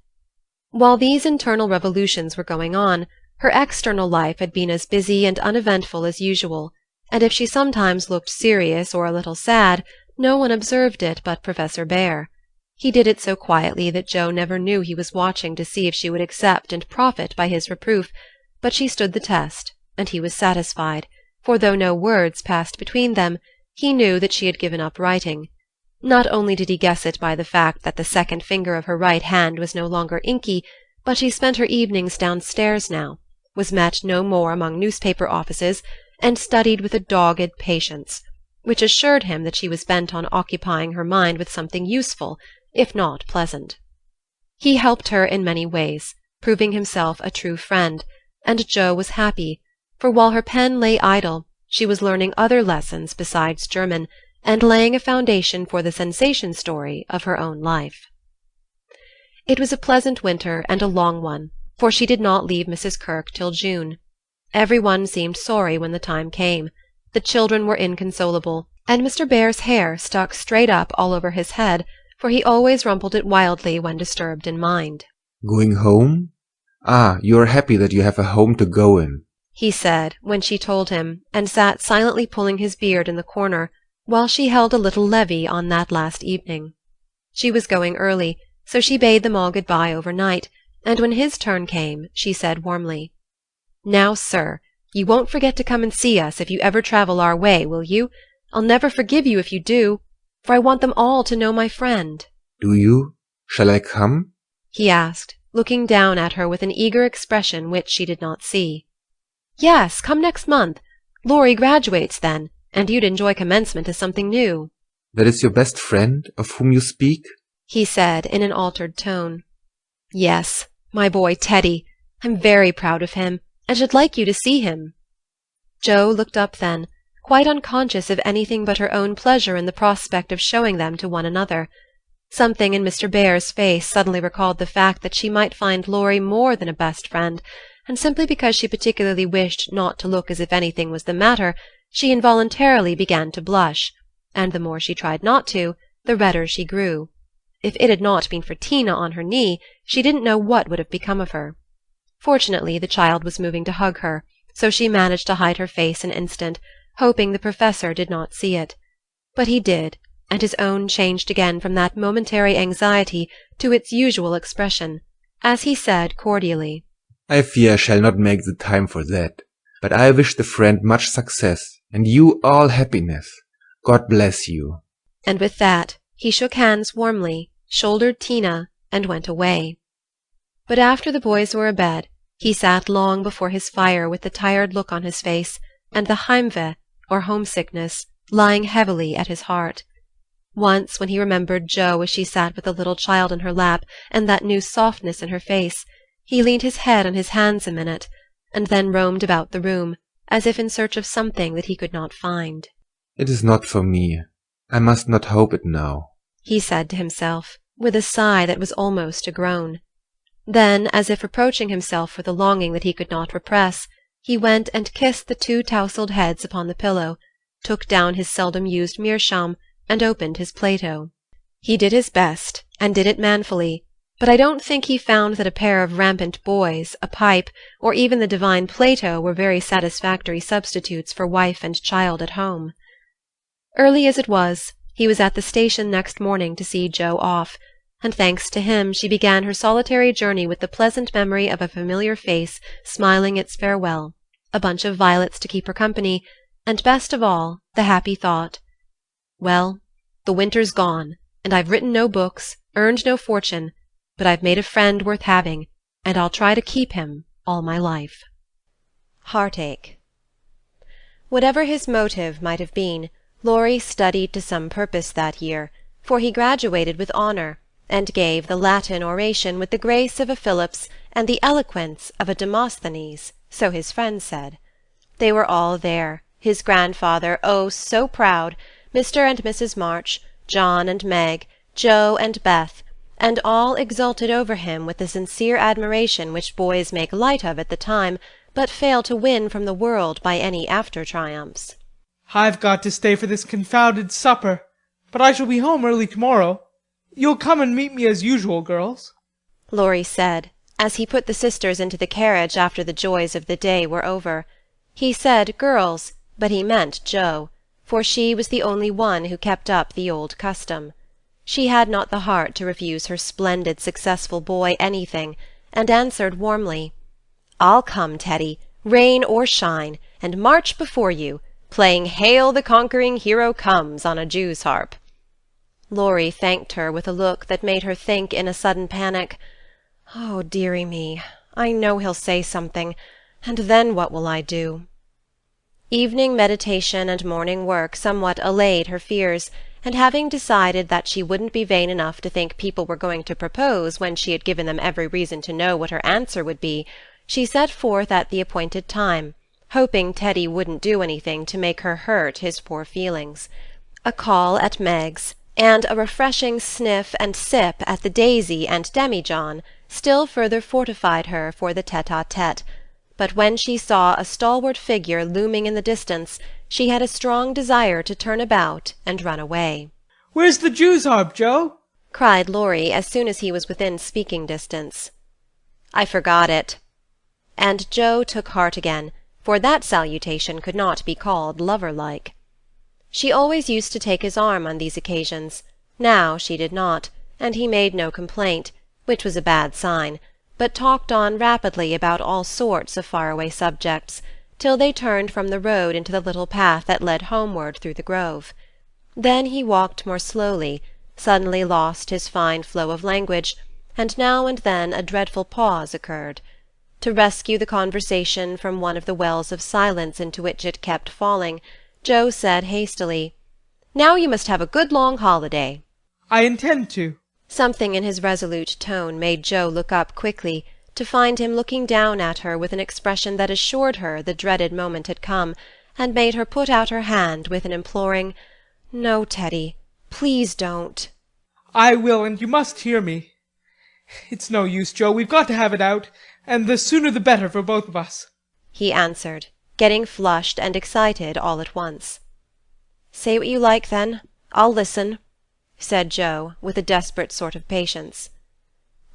Speaker 1: While these internal revolutions were going on, Her external life had been as busy and uneventful as usual, and if she sometimes looked serious or a little sad, no one observed it but Professor Bhaer. He did it so quietly that Jo never knew he was watching to see if she would accept and profit by his reproof, but she stood the test, and he was satisfied, for though no words passed between them, he knew that she had given up writing. Not only did he guess it by the fact that the second finger of her right hand was no longer inky, but she spent her evenings downstairs now, was met no more among newspaper offices, and studied with a dogged patience, which assured him that she was bent on occupying her mind with something useful, if not pleasant. He helped her in many ways, proving himself a true friend, and Jo was happy, for while her pen lay idle, she was learning other lessons besides German, and laying a foundation for the sensation story of her own life. It was a pleasant winter and a long one, for she did not leave Mrs. Kirke till June. Everyone seemed sorry when the time came. The children were inconsolable, and Mr. Bhaer's hair stuck straight up all over his head, for he always rumpled it wildly when disturbed in mind.
Speaker 22: Going home? Ah, you are happy that you have a home to go in,
Speaker 1: he said, when she told him, and sat silently pulling his beard in the corner, while she held a little levee on that last evening. She was going early, so she bade them all good-bye overnight, and when his turn came, she said warmly, "Now, sir, you won't forget to come and see us if you ever travel our way, will you? I'll never forgive you if you do, for I want them all to know my friend."
Speaker 22: Do you? Shall I come?
Speaker 1: he asked, looking down at her with an eager expression which she did not see. "Yes, come next month. Laurie graduates then, and you'd enjoy commencement as something new."
Speaker 22: That is your best friend, of whom you speak?
Speaker 1: he said in an altered tone. "Yes, my boy Teddy. I'm very proud of him, and should like you to see him." Jo looked up then, quite unconscious of anything but her own pleasure in the prospect of showing them to one another. Something in Mr. Bhaer's face suddenly recalled the fact that she might find Laurie more than a best friend, and simply because she particularly wished not to look as if anything was the matter, she involuntarily began to blush, and the more she tried not to, the redder she grew. If it had not been for Tina on her knee, she didn't know what would have become of her. Fortunately, the child was moving to hug her, so she managed to hide her face an instant, hoping the professor did not see it. But he did, and his own changed again from that momentary anxiety to its usual expression, as he said cordially,
Speaker 22: I fear I shall not make the time for that, but I wish the friend much success, and you all happiness. God bless you.
Speaker 1: And with that, he shook hands warmly, shouldered Tina, and went away. But after the boys were abed, he sat long before his fire with the tired look on his face, and the Heimweh, or homesickness, lying heavily at his heart. Once, when he remembered Jo as she sat with the little child in her lap, and that new softness in her face, he leaned his head on his hands a minute, and then roamed about the room, as if in search of something that he could not find.
Speaker 22: It is not for me. I must not hope it now,
Speaker 1: he said to himself, with a sigh that was almost a groan. Then, as if reproaching himself for the longing that he could not repress, he went and kissed the two tousled heads upon the pillow, took down his seldom-used meerschaum, and opened his Plato. He did his best, and did it manfully, but I don't think he found that a pair of rampant boys, a pipe, or even the divine Plato were very satisfactory substitutes for wife and child at home. Early as it was, he was at the station next morning to see Jo off, and thanks to him she began her solitary journey with the pleasant memory of a familiar face smiling its farewell, a bunch of violets to keep her company, and best of all, the happy thought, well, the winter's gone, and I've written no books, earned no fortune, but I've made a friend worth having, and I'll try to keep him all my life. Heartache. Whatever his motive might have been, Laurie studied to some purpose that year, for he graduated with honor, and gave the Latin oration with the grace of a Phillips and the eloquence of a Demosthenes, so his friends said. They were all there, his grandfather, oh, so proud, Mr. and Mrs. March, John and Meg, Jo and Beth, and all exulted over him with the sincere admiration which boys make light of at the time, but fail to win from the world by any after-triumphs.
Speaker 13: I've got to stay for this confounded supper, but I shall be home early tomorrow. You'll come and meet me as usual, girls?
Speaker 1: Laurie said, as he put the sisters into the carriage after the joys of the day were over. He said girls, but he meant Jo, for she was the only one who kept up the old custom. She had not the heart to refuse her splendid, successful boy anything, and answered warmly, "I'll come, Teddy, rain or shine, and march before you, playing Hail the Conquering Hero Comes on a Jew's harp." Laurie thanked her with a look that made her think in a sudden panic, "Oh, dearie me, I know he'll say something, and then what will I do?" Evening meditation and morning work somewhat allayed her fears, and having decided that she wouldn't be vain enough to think people were going to propose when she had given them every reason to know what her answer would be, she set forth at the appointed time, hoping Teddy wouldn't do anything to make her hurt his poor feelings. A call at Meg's, and a refreshing sniff and sip at the Daisy and Demijohn still further fortified her for the tete-a-tete, but when she saw a stalwart figure looming in the distance, she had a strong desire to turn about and run away.
Speaker 13: "Where's the Jew's harp, Jo?"
Speaker 1: cried Laurie as soon as he was within speaking distance. "I forgot it." And Jo took heart again, for that salutation could not be called lover-like. She always used to take his arm on these occasions. Now she did not, and he made no complaint, which was a bad sign, but talked on rapidly about all sorts of far-away subjects, till they turned from the road into the little path that led homeward through the grove. Then he walked more slowly, suddenly lost his fine flow of language, and now and then a dreadful pause occurred. To rescue the conversation from one of the wells of silence into which it kept falling, Jo said hastily, "Now you must have a good long holiday."
Speaker 13: "I intend to."
Speaker 1: Something in his resolute tone made Jo look up quickly, to find him looking down at her with an expression that assured her the dreaded moment had come, and made her put out her hand with an imploring, "No, Teddy, please don't."
Speaker 13: "I will, and you must hear me. It's no use, Jo, we've got to have it out, and the sooner the better for both of us,"
Speaker 1: he answered, getting flushed and excited all at once. "Say what you like, then. I'll listen," said Jo, with a desperate sort of patience.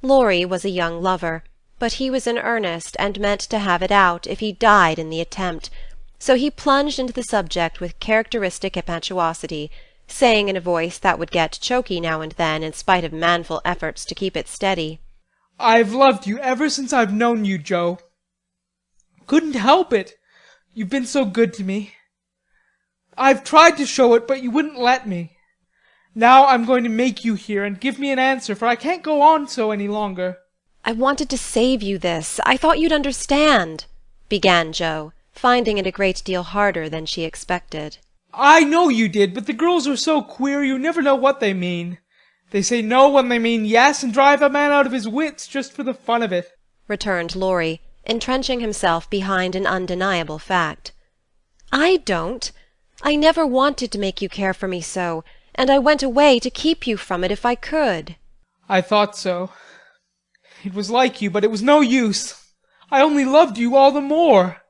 Speaker 1: Laurie was a young lover, but he was in earnest and meant to have it out if he died in the attempt, so he plunged into the subject with characteristic impetuosity, saying in a voice that would get choky now and then in spite of manful efforts to keep it steady,
Speaker 13: "I've loved you ever since I've known you, Jo. Couldn't help it. You've been so good to me. I've tried to show it, but you wouldn't let me. Now I'm going to make you hear and give me an answer, for I can't go on so any longer."
Speaker 1: "I wanted to save you this. I thought you'd understand," began Jo, finding it a great deal harder than she expected.
Speaker 13: "I know you did, but the girls are so queer you never know what they mean. They say no when they mean yes, and drive a man out of his wits just for the fun of it,"
Speaker 1: returned Laurie, entrenching himself behind an undeniable fact. "I don't. I never wanted to make you care for me so, and I went away to keep you from it if I could."
Speaker 13: "I thought so. It was like you, but it was no use. I only loved you all the more.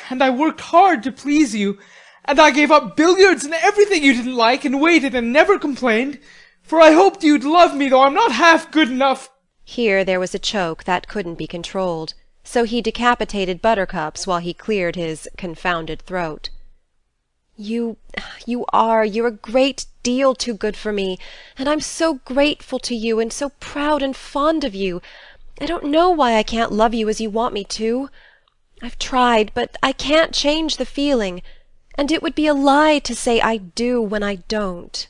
Speaker 13: And I worked hard to please you, and I gave up billiards and everything you didn't like, and waited and never complained, for I hoped you'd love me, though I'm not half good enough."
Speaker 1: Here there was a choke that couldn't be controlled, so he decapitated Buttercups while he cleared his confounded throat. You're a great deal too good for me, and I'm so grateful to you, and so proud and fond of you. I don't know why I can't love you as you want me to. I've tried, but I can't change the feeling, and it would be a lie to say I do when I don't."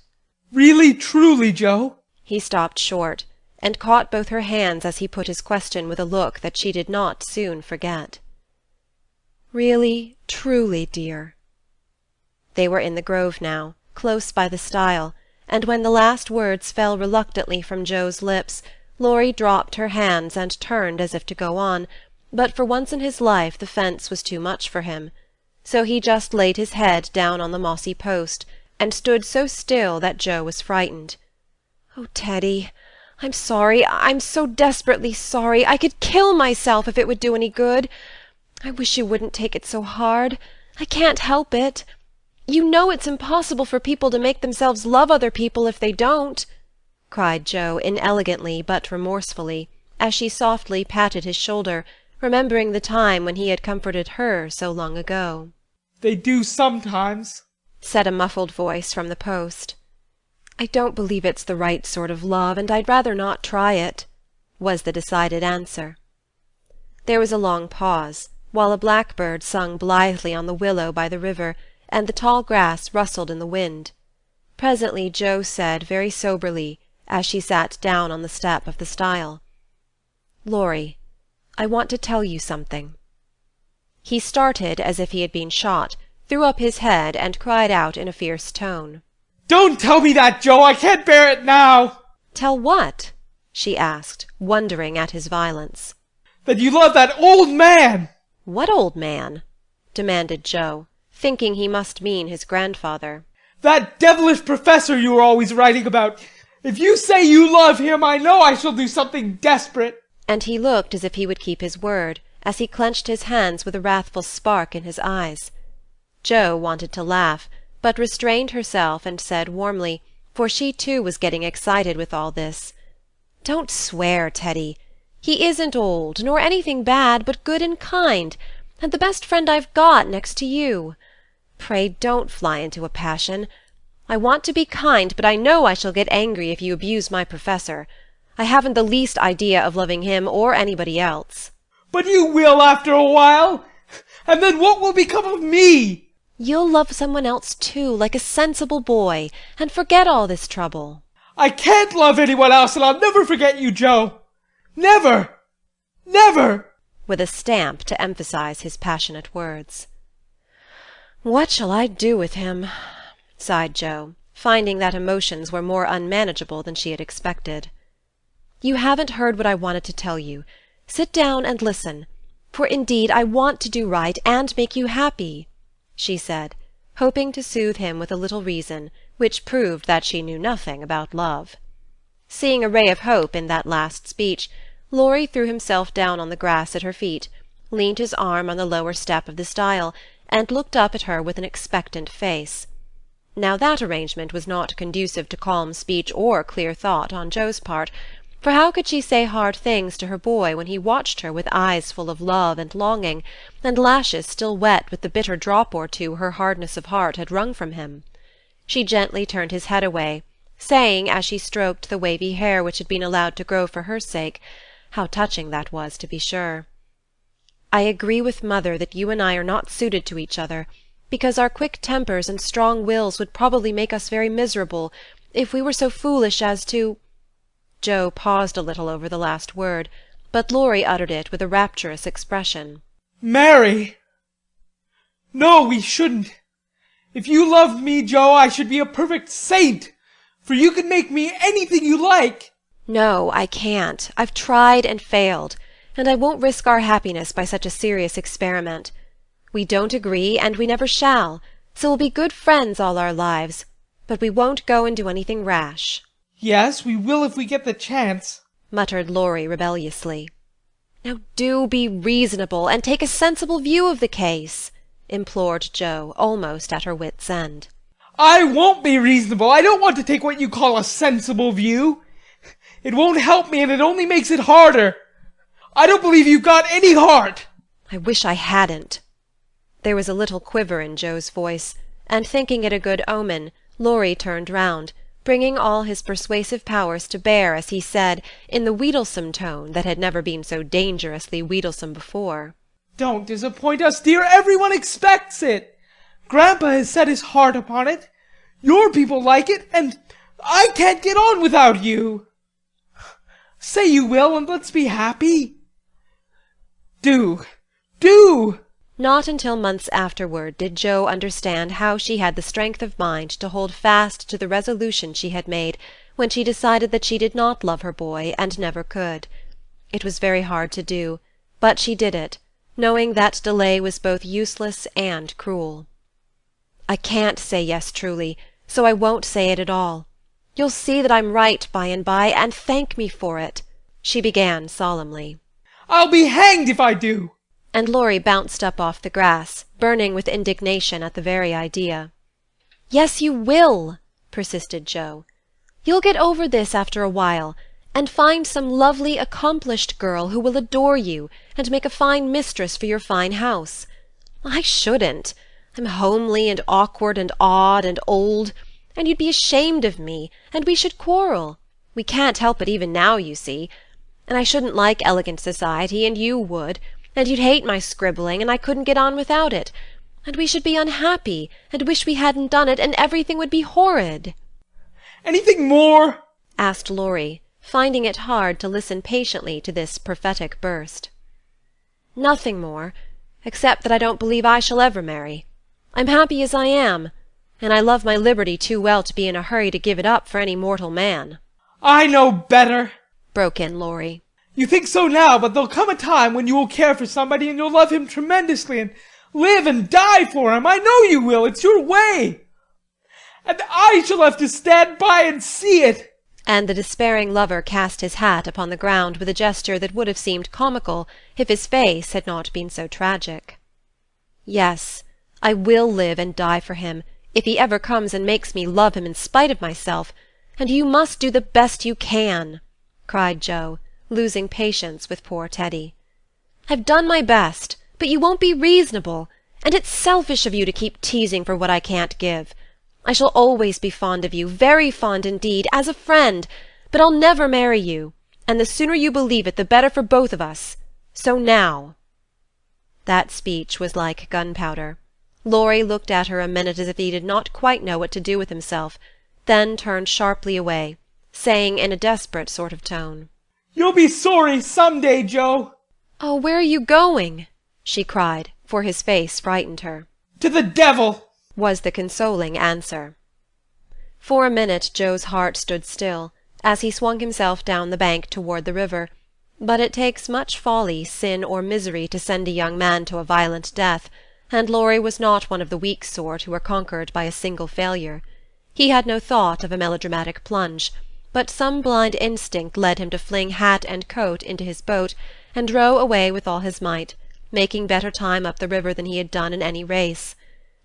Speaker 13: "Really, truly, Jo?"
Speaker 1: He stopped short, and caught both her hands as he put his question with a look that she did not soon forget. "Really, truly, dear." They were in the grove now, close by the stile, and when the last words fell reluctantly from Jo's lips, Laurie dropped her hands and turned as if to go on, but for once in his life the fence was too much for him. So he just laid his head down on the mossy post, and stood so still that Jo was frightened. "Oh, Teddy, I'm sorry. I'm so desperately sorry. I could kill myself if it would do any good. I wish you wouldn't take it so hard. I can't help it. You know it's impossible for people to make themselves love other people if they don't," cried Jo inelegantly but remorsefully, as she softly patted his shoulder, remembering the time when he had comforted her so long ago.
Speaker 13: "They do sometimes,"
Speaker 1: said a muffled voice from the post. "I don't believe it's the right sort of love, and I'd rather not try it," was the decided answer. There was a long pause, while a blackbird sung blithely on the willow by the river, and the tall grass rustled in the wind. Presently Jo said very soberly, as she sat down on the step of the stile, "Laurie, I want to tell you something." He started as if he had been shot, threw up his head, and cried out in a fierce tone,
Speaker 13: "Don't tell me that, Jo! I can't bear it now!"
Speaker 1: "Tell what?" she asked, wondering at his violence.
Speaker 13: "That you love that old man!"
Speaker 1: "What old man?" demanded Jo, thinking he must mean his grandfather.
Speaker 13: "That devilish professor you were always writing about. If you say you love him, I know I shall do something desperate."
Speaker 1: And he looked as if he would keep his word, as he clenched his hands with a wrathful spark in his eyes. Jo wanted to laugh, but restrained herself and said warmly, for she too was getting excited with all this, "Don't swear, Teddy. He isn't old, nor anything bad, but good and kind, and the best friend I've got next to you. Pray don't fly into a passion. I want to be kind, but I know I shall get angry if you abuse my professor. I haven't the least idea of loving him or anybody else."
Speaker 13: "But you will after a while. And then what will become of me?"
Speaker 1: "You'll love someone else too, like a sensible boy, and forget all this trouble."
Speaker 13: "I can't love anyone else, and I'll never forget you, Jo. Never! Never!"
Speaker 1: with a stamp to emphasize his passionate words. "What shall I do with him?" sighed Jo, finding that emotions were more unmanageable than she had expected. "You haven't heard what I wanted to tell you. Sit down and listen, for indeed I want to do right and make you happy," she said, hoping to soothe him with a little reason, which proved that she knew nothing about love. Seeing a ray of hope in that last speech, Laurie threw himself down on the grass at her feet, leaned his arm on the lower step of the stile, and looked up at her with an expectant face. Now that arrangement was not conducive to calm speech or clear thought on Jo's part, for how could she say hard things to her boy when he watched her with eyes full of love and longing, and lashes still wet with the bitter drop or two her hardness of heart had wrung from him? She gently turned his head away, saying, as she stroked the wavy hair which had been allowed to grow for her sake, how touching that was, to be sure, "I agree with mother that you and I are not suited to each other, because our quick tempers and strong wills would probably make us very miserable, if we were so foolish as to—" Jo paused a little over the last word, but Laurie uttered it with a rapturous expression.
Speaker 13: "Mary! No, we shouldn't. If you loved me, Jo, I should be a perfect saint, for you can make me anything you like."
Speaker 1: "No, I can't. I've tried and failed, and I won't risk our happiness by such a serious experiment. We don't agree, and we never shall, so we'll be good friends all our lives, but we won't go and do anything rash."
Speaker 13: "Yes, we will if we get the chance,"
Speaker 1: muttered Laurie rebelliously. "Now do be reasonable, and take a sensible view of the case," implored Jo, almost at her wit's end.
Speaker 13: "I won't be reasonable. I don't want to take what you call a sensible view. It won't help me, and it only makes it harder. I don't believe you've got any heart."
Speaker 1: "I wish I hadn't." There was a little quiver in Jo's voice, and thinking it a good omen, Laurie turned round, bringing all his persuasive powers to bear as he said, in the wheedlesome tone that had never been so dangerously wheedlesome before,
Speaker 13: "Don't disappoint us, dear. Everyone expects it. Grandpa has set his heart upon it. Your people like it, and I can't get on without you. Say you will, and let's be happy. Do.
Speaker 1: Not until months afterward did Jo understand how she had the strength of mind to hold fast to the resolution she had made when she decided that she did not love her boy and never could. It was very hard to do, but she did it, knowing that delay was both useless and cruel. "I can't say yes truly, so I won't say it at all. You'll see that I'm right by and by, and thank me for it," she began solemnly.
Speaker 13: "I'll be hanged if I do!"
Speaker 1: And Laurie bounced up off the grass, burning with indignation at the very idea. "Yes, you will," persisted Jo. "You'll get over this after a while, and find some lovely, accomplished girl who will adore you and make a fine mistress for your fine house. I shouldn't. I'm homely and awkward and odd and old, and you'd be ashamed of me, and we should quarrel. We can't help it even now, you see. And I shouldn't like elegant society, and you would, and you'd hate my scribbling, and I couldn't get on without it, and we should be unhappy, and wish we hadn't done it, and everything would be horrid."
Speaker 13: "Anything more?"
Speaker 1: asked Laurie, finding it hard to listen patiently to this prophetic burst. "Nothing more, except that I don't believe I shall ever marry. I'm happy as I am, and I love my liberty too well to be in a hurry to give it up for any mortal man."
Speaker 13: "I know better,"
Speaker 1: broke in Laurie.
Speaker 13: "You think so now, but there'll come a time when you will care for somebody and you'll love him tremendously and live and die for him. I know you will. It's your way. And I shall have to stand by and see it."
Speaker 1: And the despairing lover cast his hat upon the ground with a gesture that would have seemed comical if his face had not been so tragic. "Yes, I will live and die for him, if he ever comes and makes me love him in spite of myself, and you must do the best you can," cried Joe, losing patience with poor Teddy. "I've done my best, but you won't be reasonable, and it's selfish of you to keep teasing for what I can't give. I shall always be fond of you, very fond indeed, as a friend, but I'll never marry you, and the sooner you believe it, the better for both of us. So now—" That speech was like gunpowder. Laurie looked at her a minute as if he did not quite know what to do with himself, then turned sharply away, saying in a desperate sort of tone,
Speaker 13: "You'll be sorry some day, Joe."
Speaker 1: "Oh, where are you going?" she cried, for his face frightened her.
Speaker 13: "To the devil!"
Speaker 1: was the consoling answer. For a minute Joe's heart stood still, as he swung himself down the bank toward the river, but it takes much folly, sin, or misery to send a young man to a violent death, and Laurie was not one of the weak sort who are conquered by a single failure. He had no thought of a melodramatic plunge, but some blind instinct led him to fling hat and coat into his boat and row away with all his might, making better time up the river than he had done in any race.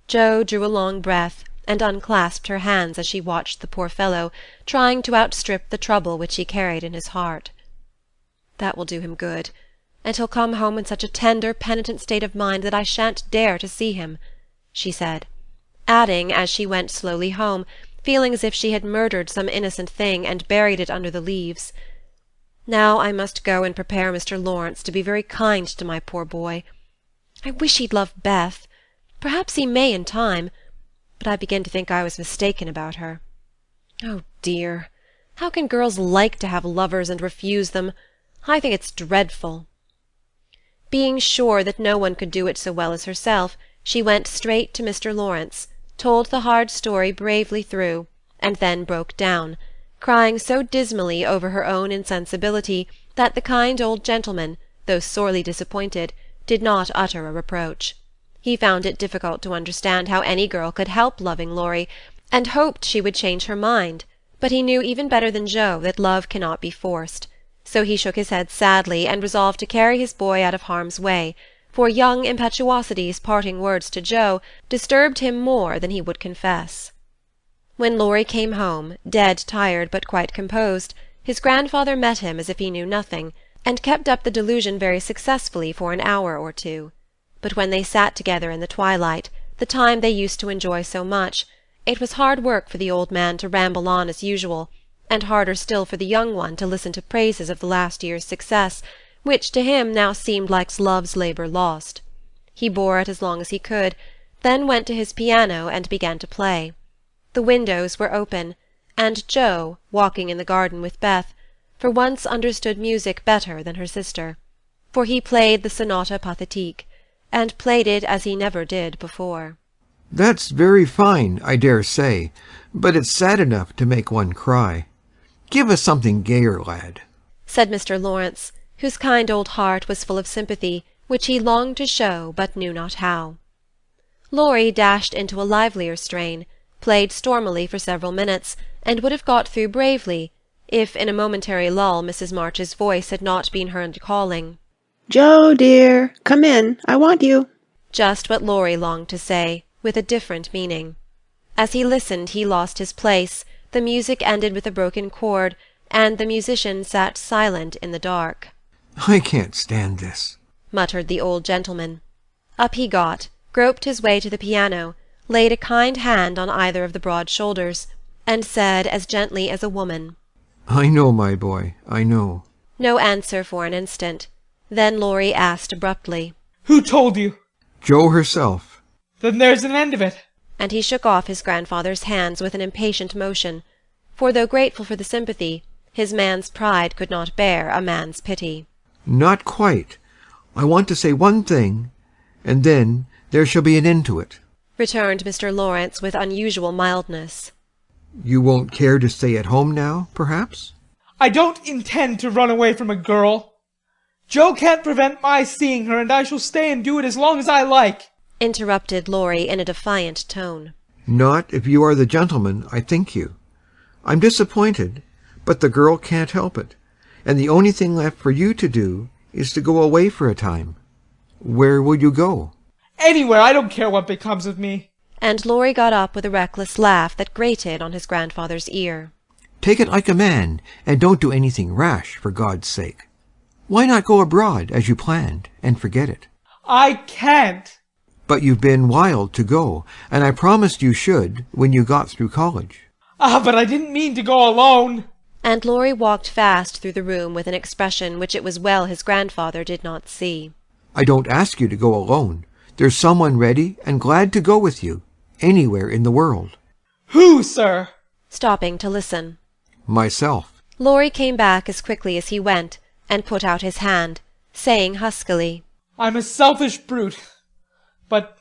Speaker 1: Joe drew a long breath, and unclasped her hands as she watched the poor fellow trying to outstrip the trouble which he carried in his heart. "That will do him good, and he'll come home in such a tender, penitent state of mind that I shan't dare to see him," she said, adding, as she went slowly home, feeling as if she had murdered some innocent thing and buried it under the leaves, "Now I must go and prepare Mr. Laurence to be very kind to my poor boy. I wish he'd love Beth. Perhaps he may in time, but I begin to think I was mistaken about her. Oh dear, how can girls like to have lovers and refuse them? I think it's dreadful." Being sure that no one could do it so well as herself, she went straight to Mr. Laurence, told the hard story bravely through, and then broke down, crying so dismally over her own insensibility that the kind old gentleman, though sorely disappointed, did not utter a reproach. He found it difficult to understand how any girl could help loving Laurie, and hoped she would change her mind, but he knew even better than Joe that love cannot be forced, so he shook his head sadly and resolved to carry his boy out of harm's way, for young Impetuosity's parting words to Joe disturbed him more than he would confess. When Laurie came home, dead tired but quite composed, his grandfather met him as if he knew nothing, and kept up the delusion very successfully for an hour or two. But when they sat together in the twilight, the time they used to enjoy so much, it was hard work for the old man to ramble on as usual, and harder still for the young one to listen to praises of the last year's success, which to him now seemed like love's labour lost. He bore it as long as he could, then went to his piano and began to play. The windows were open, and Joe, walking in the garden with Beth, for once understood music better than her sister, for he played the Sonata Pathétique, and played it as he never did before.
Speaker 4: "That's very fine, I dare say, but it's sad enough to make one cry. Give us something gayer, lad,"
Speaker 1: said Mr. Laurence, whose kind old heart was full of sympathy, which he longed to show but knew not how. Laurie dashed into a livelier strain, played stormily for several minutes, and would have got through bravely, if in a momentary lull Mrs. March's voice had not been heard calling,
Speaker 3: "Joe, dear, come in, I want you."
Speaker 1: Just what Laurie longed to say, with a different meaning. As he listened he lost his place, the music ended with a broken chord, and the musician sat silent in the dark.
Speaker 4: I can't stand this,
Speaker 1: muttered the old gentleman. Up he got, groped his way to the piano, laid a kind hand on either of the broad shoulders, and said as gently as a woman,
Speaker 4: I know, my boy, I know.
Speaker 1: No answer for an instant. Then Laurie asked abruptly,
Speaker 13: Who told you?
Speaker 4: Jo herself.
Speaker 13: Then there's an end of it.
Speaker 1: And he shook off his grandfather's hands with an impatient motion, for though grateful for the sympathy, his man's pride could not bear a man's pity.
Speaker 4: Not quite. I want to say one thing, and then there shall be an end to it,
Speaker 1: returned Mr. Laurence with unusual mildness.
Speaker 4: You won't care to stay at home now, perhaps?
Speaker 13: I don't intend to run away from a girl. Jo can't prevent my seeing her, and I shall stay and do it as long as I like,
Speaker 1: interrupted Laurie in a defiant tone.
Speaker 4: Not if you are the gentleman I think you. I'm disappointed, but the girl can't help it, and the only thing left for you to do is to go away for a time. Where will you go?
Speaker 13: Anywhere. I don't care what becomes of me.
Speaker 1: And Laurie got up with a reckless laugh that grated on his grandfather's ear.
Speaker 4: Take it like a man, and don't do anything rash, for God's sake. Why not go abroad, as you planned, and forget it?
Speaker 13: I can't.
Speaker 4: But you've been wild to go, and I promised you should when you got through college.
Speaker 13: But I didn't mean to go alone.
Speaker 1: And Laurie walked fast through the room with an expression which it was well his grandfather did not see.
Speaker 4: I don't ask you to go alone. There's someone ready and glad to go with you, anywhere in the world.
Speaker 13: Who, sir?
Speaker 1: Stopping to listen.
Speaker 4: Myself.
Speaker 1: Laurie came back as quickly as he went, and put out his hand, saying huskily,
Speaker 13: I'm a selfish brute, but,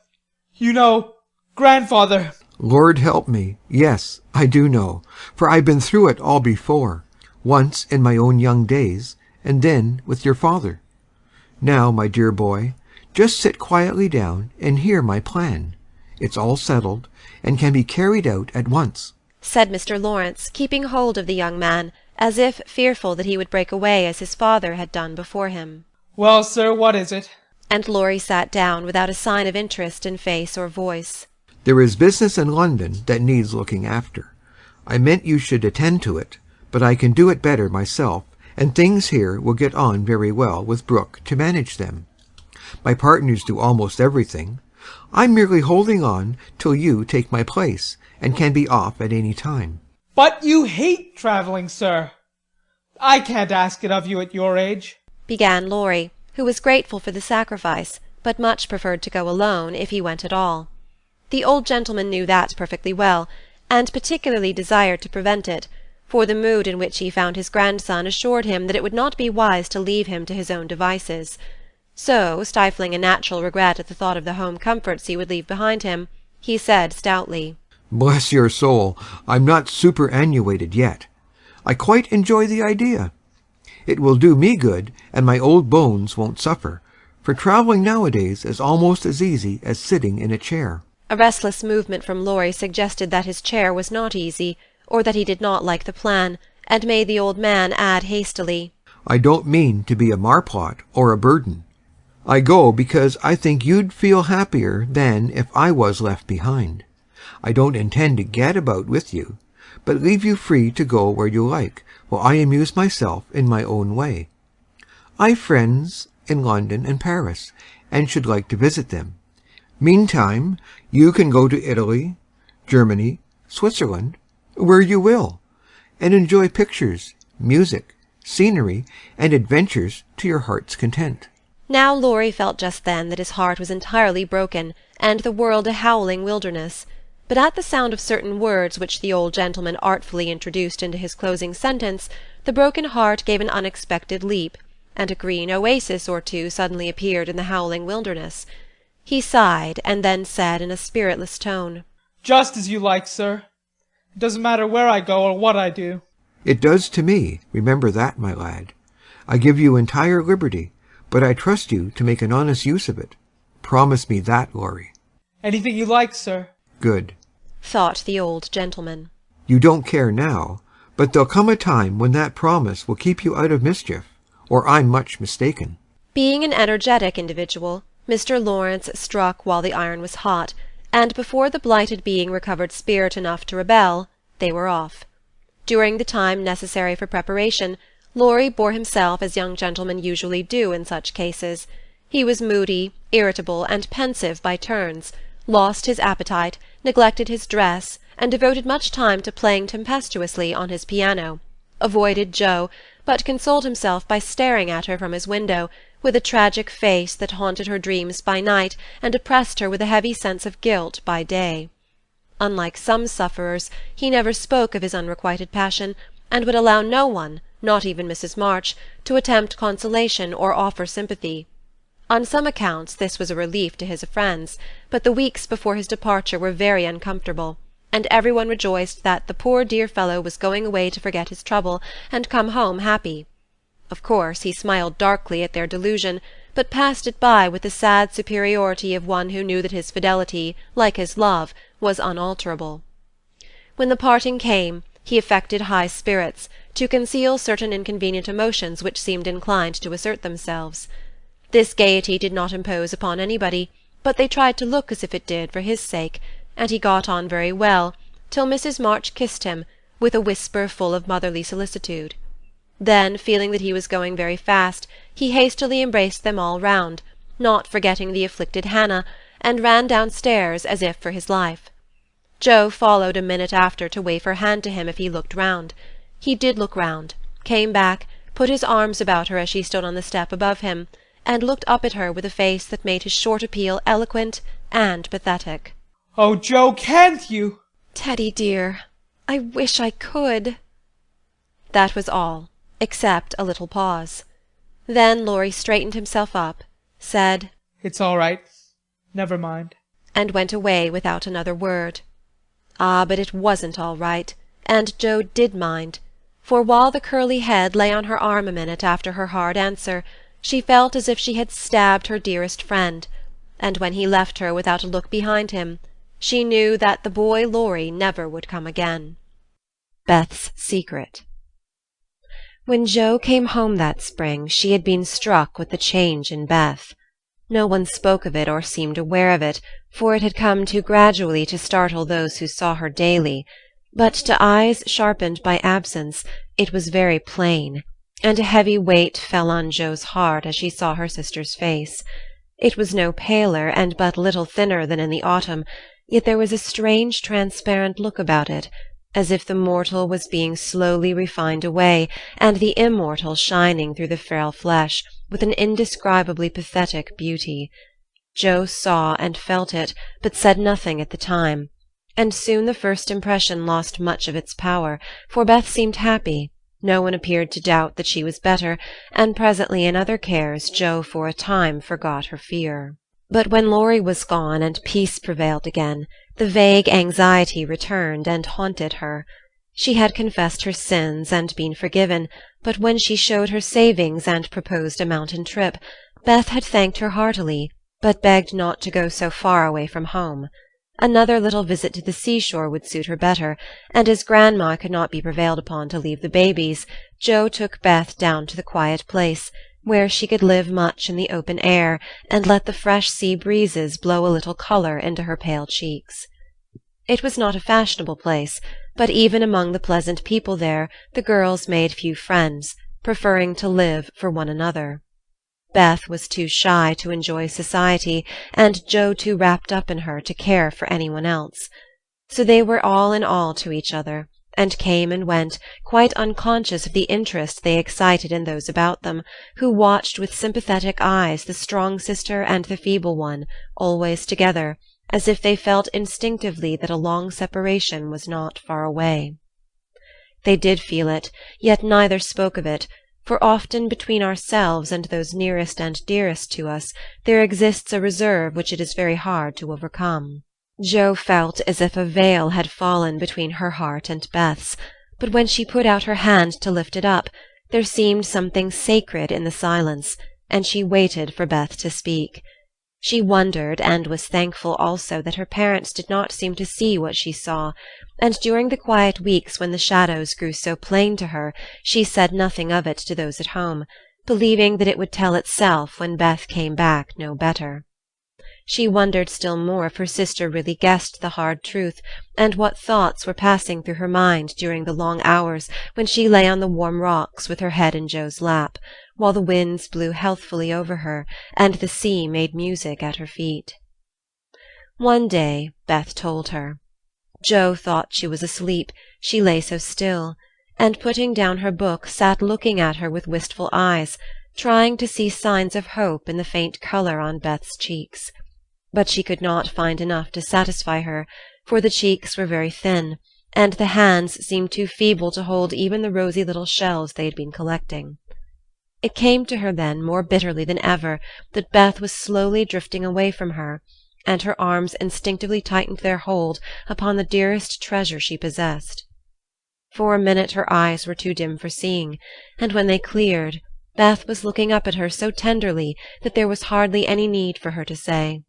Speaker 13: you know, grandfather...
Speaker 4: Lord help me, yes, I do know, for I've been through it all before, once in my own young days, and then with your father. Now, my dear boy, just sit quietly down and hear my plan. It's all settled, and can be carried out at once,
Speaker 1: said Mr. Laurence, keeping hold of the young man, as if fearful that he would break away as his father had done before him.
Speaker 13: Well, sir, what is it?
Speaker 1: And Laurie sat down without a sign of interest in face or voice.
Speaker 4: There is business in London that needs looking after. I meant you should attend to it, but I can do it better myself, and things here will get on very well with Brooke to manage them. My partners do almost everything. I'm merely holding on till you take my place, and can be off at any time.
Speaker 13: But you hate travelling, sir. I can't ask it of you at your age,
Speaker 1: began Laurie, who was grateful for the sacrifice, but much preferred to go alone if he went at all. The old gentleman knew that perfectly well, and particularly desired to prevent it, for the mood in which he found his grandson assured him that it would not be wise to leave him to his own devices. So, stifling a natural regret at the thought of the home comforts he would leave behind him, he said stoutly,
Speaker 4: Bless your soul, I'm not superannuated yet. I quite enjoy the idea. It will do me good, and my old bones won't suffer, for travelling nowadays is almost as easy as sitting in a chair.
Speaker 1: A restless movement from Laurie suggested that his chair was not easy, or that he did not like the plan, and made the old man add hastily,
Speaker 4: I don't mean to be a marplot or a burden. I go because I think you'd feel happier than if I was left behind. I don't intend to gad about with you, but leave you free to go where you like, while I amuse myself in my own way. I've friends in London and Paris, and should like to visit them. Meantime, you can go to Italy, Germany, Switzerland, where you will, and enjoy pictures, music, scenery, and adventures to your heart's content.
Speaker 1: Now Laurie felt just then that his heart was entirely broken, and the world a howling wilderness. But at the sound of certain words which the old gentleman artfully introduced into his closing sentence, the broken heart gave an unexpected leap, and a green oasis or two suddenly appeared in the howling wilderness. He sighed, and then said in a spiritless tone,
Speaker 13: Just as you like, sir. It doesn't matter where I go or what I do.
Speaker 4: It does to me, remember that, my lad. I give you entire liberty, but I trust you to make an honest use of it. Promise me that, Laurie.
Speaker 13: Anything you like, sir.
Speaker 4: Good,
Speaker 1: thought the old gentleman.
Speaker 4: You don't care now, but there'll come a time when that promise will keep you out of mischief, or I'm much mistaken.
Speaker 1: Being an energetic individual, Mr. Laurence struck while the iron was hot, and before the blighted being recovered spirit enough to rebel, they were off. During the time necessary for preparation, Laurie bore himself as young gentlemen usually do in such cases. He was moody, irritable, and pensive by turns, lost his appetite, neglected his dress, and devoted much time to playing tempestuously on his piano, avoided Jo, but consoled himself by staring at her from his window, with a tragic face that haunted her dreams by night and oppressed her with a heavy sense of guilt by day. Unlike some sufferers, he never spoke of his unrequited passion, and would allow no one, not even Mrs. March, to attempt consolation or offer sympathy. On some accounts this was a relief to his friends, but the weeks before his departure were very uncomfortable, and every one rejoiced that the poor dear fellow was going away to forget his trouble and come home happy. Of course he smiled darkly at their delusion, but passed it by with the sad superiority of one who knew that his fidelity, like his love, was unalterable. When the parting came, he affected high spirits, to conceal certain inconvenient emotions which seemed inclined to assert themselves. This gaiety did not impose upon anybody, but they tried to look as if it did for his sake, and he got on very well, till Mrs. March kissed him, with a whisper full of motherly solicitude. Then, feeling that he was going very fast, he hastily embraced them all round, not forgetting the afflicted Hannah, and ran downstairs as if for his life. Jo followed a minute after to wave her hand to him if he looked round. He did look round, came back, put his arms about her as she stood on the step above him, and looked up at her with a face that made his short appeal eloquent and pathetic.
Speaker 13: "Oh, Jo, can't you?"
Speaker 1: "Teddy, dear, I wish I could." That was all, except a little pause. Then Laurie straightened himself up, said,
Speaker 13: "It's all right. Never mind,"
Speaker 1: and went away without another word. Ah, but it wasn't all right, and Jo did mind, for while the curly head lay on her arm a minute after her hard answer, she felt as if she had stabbed her dearest friend, and when he left her without a look behind him, she knew that the boy Laurie never would come again. Beth's secret. When Jo came home that spring, she had been struck with the change in Beth. No one spoke of it or seemed aware of it, for it had come too gradually to startle those who saw her daily, but to eyes sharpened by absence it was very plain, and a heavy weight fell on Jo's heart as she saw her sister's face. It was no paler and but little thinner than in the autumn, yet there was a strange transparent look about it, as if the mortal was being slowly refined away, and the immortal shining through the frail flesh, with an indescribably pathetic beauty. Jo saw and felt it, but said nothing at the time, and soon the first impression lost much of its power, for Beth seemed happy, no one appeared to doubt that she was better, and presently in other cares Jo for a time forgot her fear. But when Laurie was gone and peace prevailed again, the vague anxiety returned and haunted her. She had confessed her sins and been forgiven, but when she showed her savings and proposed a mountain trip, Beth had thanked her heartily, but begged not to go so far away from home. Another little visit to the seashore would suit her better, and as Grandma could not be prevailed upon to leave the babies, Jo took Beth down to the quiet place, where she could live much in the open air, and let the fresh sea breezes blow a little colour into her pale cheeks. It was not a fashionable place, but even among the pleasant people there the girls made few friends, preferring to live for one another. Beth was too shy to enjoy society, and Jo too wrapped up in her to care for anyone else. So they were all in all to each other, and came and went, quite unconscious of the interest they excited in those about them, who watched with sympathetic eyes the strong sister and the feeble one, always together, as if they felt instinctively that a long separation was not far away. They did feel it, yet neither spoke of it, for often between ourselves and those nearest and dearest to us there exists a reserve which it is very hard to overcome. Jo felt as if a veil had fallen between her heart and Beth's, but when she put out her hand to lift it up, there seemed something sacred in the silence, and she waited for Beth to speak. She wondered, and was thankful also that her parents did not seem to see what she saw, and during the quiet weeks when the shadows grew so plain to her, she said nothing of it to those at home, believing that it would tell itself when Beth came back no better. she wondered still more if her sister really guessed the hard truth, and what thoughts were passing through her mind during the long hours when she lay on the warm rocks with her head in Joe's lap, while the winds blew healthfully over her, and the sea made music at her feet. One day Beth told her. Joe thought she was asleep, she lay so still, and putting down her book sat looking at her with wistful eyes, trying to see signs of hope in the faint color on Beth's cheeks. But she could not find enough to satisfy her, for the cheeks were very thin, and the hands seemed too feeble to hold even the rosy little shells they had been collecting. It came to her then more bitterly than ever that Beth was slowly drifting away from her, and her arms instinctively tightened their hold upon the dearest treasure she possessed. For a minute her eyes were too dim for seeing, and when they cleared, Beth was looking up at her so tenderly that there was hardly any need for her to say,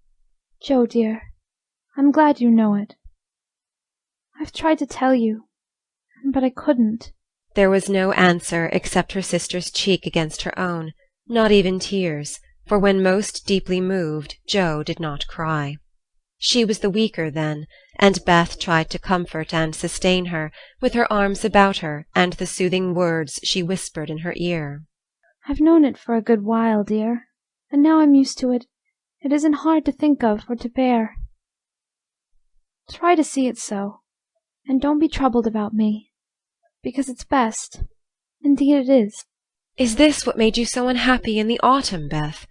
Speaker 6: "Joe, dear, I'm glad you know it. I've tried to tell you, but I couldn't."
Speaker 1: There was no answer except her sister's cheek against her own, not even tears, for when most deeply moved, Joe did not cry. She was the weaker then, and Beth tried to comfort and sustain her, with her arms about her and the soothing words she whispered in her ear.
Speaker 6: "I've known it for a good while, dear, and now I'm used to it. It isn't hard to think of or to bear. Try to see it so, and don't be troubled about me, because it's best. Indeed it is."
Speaker 1: "Is this what made you so unhappy in the autumn, Beth?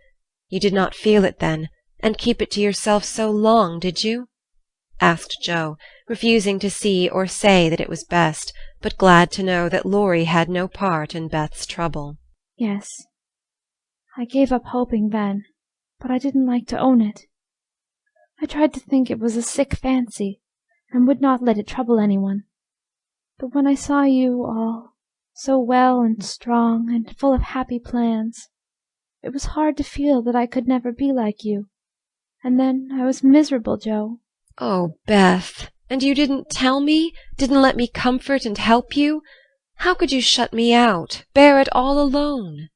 Speaker 1: You did not feel it then, and keep it to yourself so long, did you?" asked Joe, refusing to see or say that it was best, but glad to know that Laurie had no part in Beth's trouble.
Speaker 6: "Yes. I gave up hoping then, but I didn't like to own it. I tried to think it was a sick fancy, and would not let it trouble anyone. But when I saw you all so well and strong and full of happy plans, it was hard to feel that I could never be like you. And then I was miserable, Joe."
Speaker 1: "Oh, Beth, and you didn't tell me? Didn't let me comfort and help you? How could you shut me out, bear it all alone?"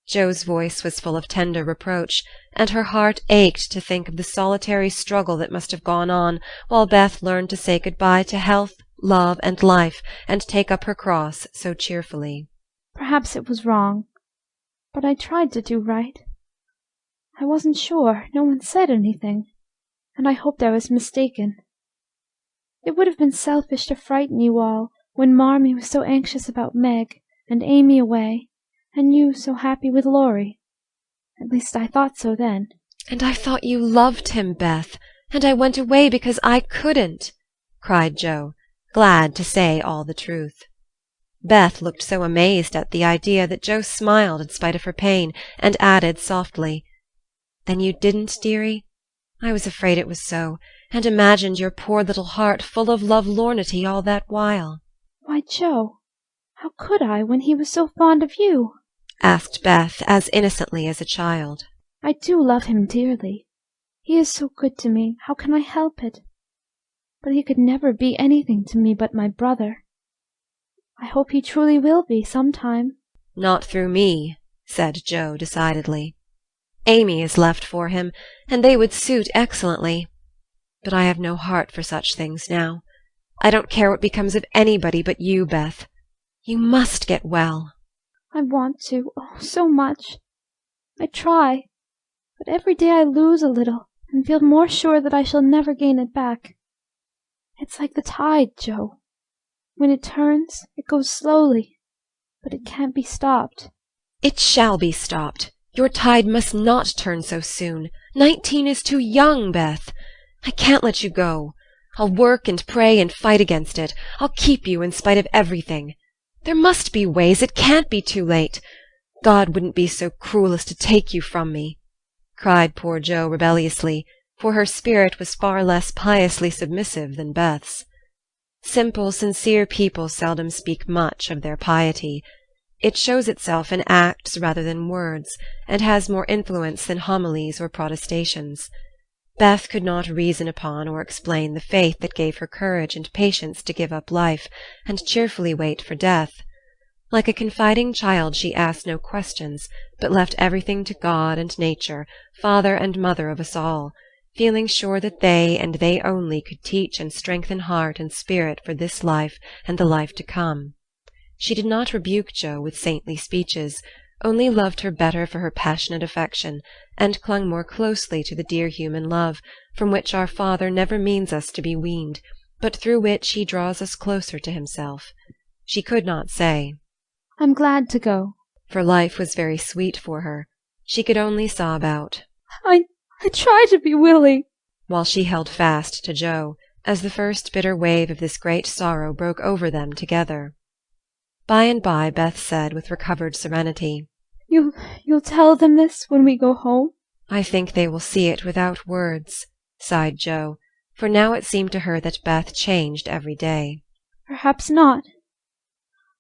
Speaker 1: Joe's voice was full of tender reproach, and her heart ached to think of the solitary struggle that must have gone on while Beth learned to say good-bye to health, love, and life, and take up her cross so cheerfully.
Speaker 6: "Perhaps it was wrong, but I tried to do right. I wasn't sure, no one said anything, and I hoped I was mistaken. It would have been selfish to frighten you all when Marmee was so anxious about Meg, and Amy away, and you so happy with Laurie. At least I thought so then."
Speaker 1: "And I thought you loved him, Beth, and I went away because I couldn't," cried Joe, glad to say all the truth. Beth looked so amazed at the idea that Joe smiled in spite of her pain, and added softly, "Then you didn't, dearie? I was afraid it was so, and imagined your poor little heart full of lovelornity all that while."
Speaker 6: "Why, Joe, how could I when he was so fond of you?"
Speaker 1: asked Beth as innocently as a child.
Speaker 6: "I do love him dearly. He is so good to me, how can I help it? But he could never be anything to me but my brother. I hope he truly will be some time."
Speaker 1: "Not through me," said Joe decidedly. "Amy is left for him, and they would suit excellently. But I have no heart for such things now. I don't care what becomes of anybody but you, Beth. You must get well."
Speaker 6: "I want to, oh, so much. I try, but every day I lose a little and feel more sure that I shall never gain it back. It's like the tide, Joe. When it turns, it goes slowly, but it can't be stopped."
Speaker 1: "It shall be stopped. Your tide must not turn so soon. 19 is too young, Beth. I can't let you go. I'll work and pray and fight against it. I'll keep you in spite of everything. There must be ways. It can't be too late. God wouldn't be so cruel as to take you from me," cried poor Joe rebelliously, for her spirit was far less piously submissive than Beth's. Simple, sincere people seldom speak much of their piety. It shows itself in acts rather than words, and has more influence than homilies or protestations. Beth could not reason upon or explain the faith that gave her courage and patience to give up life, and cheerfully wait for death. Like a confiding child she asked no questions, but left everything to God and nature, father and mother of us all, feeling sure that they and they only could teach and strengthen heart and spirit for this life and the life to come. She did not rebuke Jo with saintly speeches, only loved her better for her passionate affection, and clung more closely to the dear human love, from which our Father never means us to be weaned, but through which he draws us closer to himself. She could not say,
Speaker 6: "I'm glad to go,"
Speaker 1: for life was very sweet for her. She could only sob out,
Speaker 6: I try to be willing,"
Speaker 1: while she held fast to Jo, as the first bitter wave of this great sorrow broke over them together. By and by Beth said with recovered serenity,
Speaker 6: You'll tell them this when we go home?"
Speaker 1: "I think they will see it without words," sighed Jo, for now it seemed to her that Beth changed every day.
Speaker 6: "Perhaps not.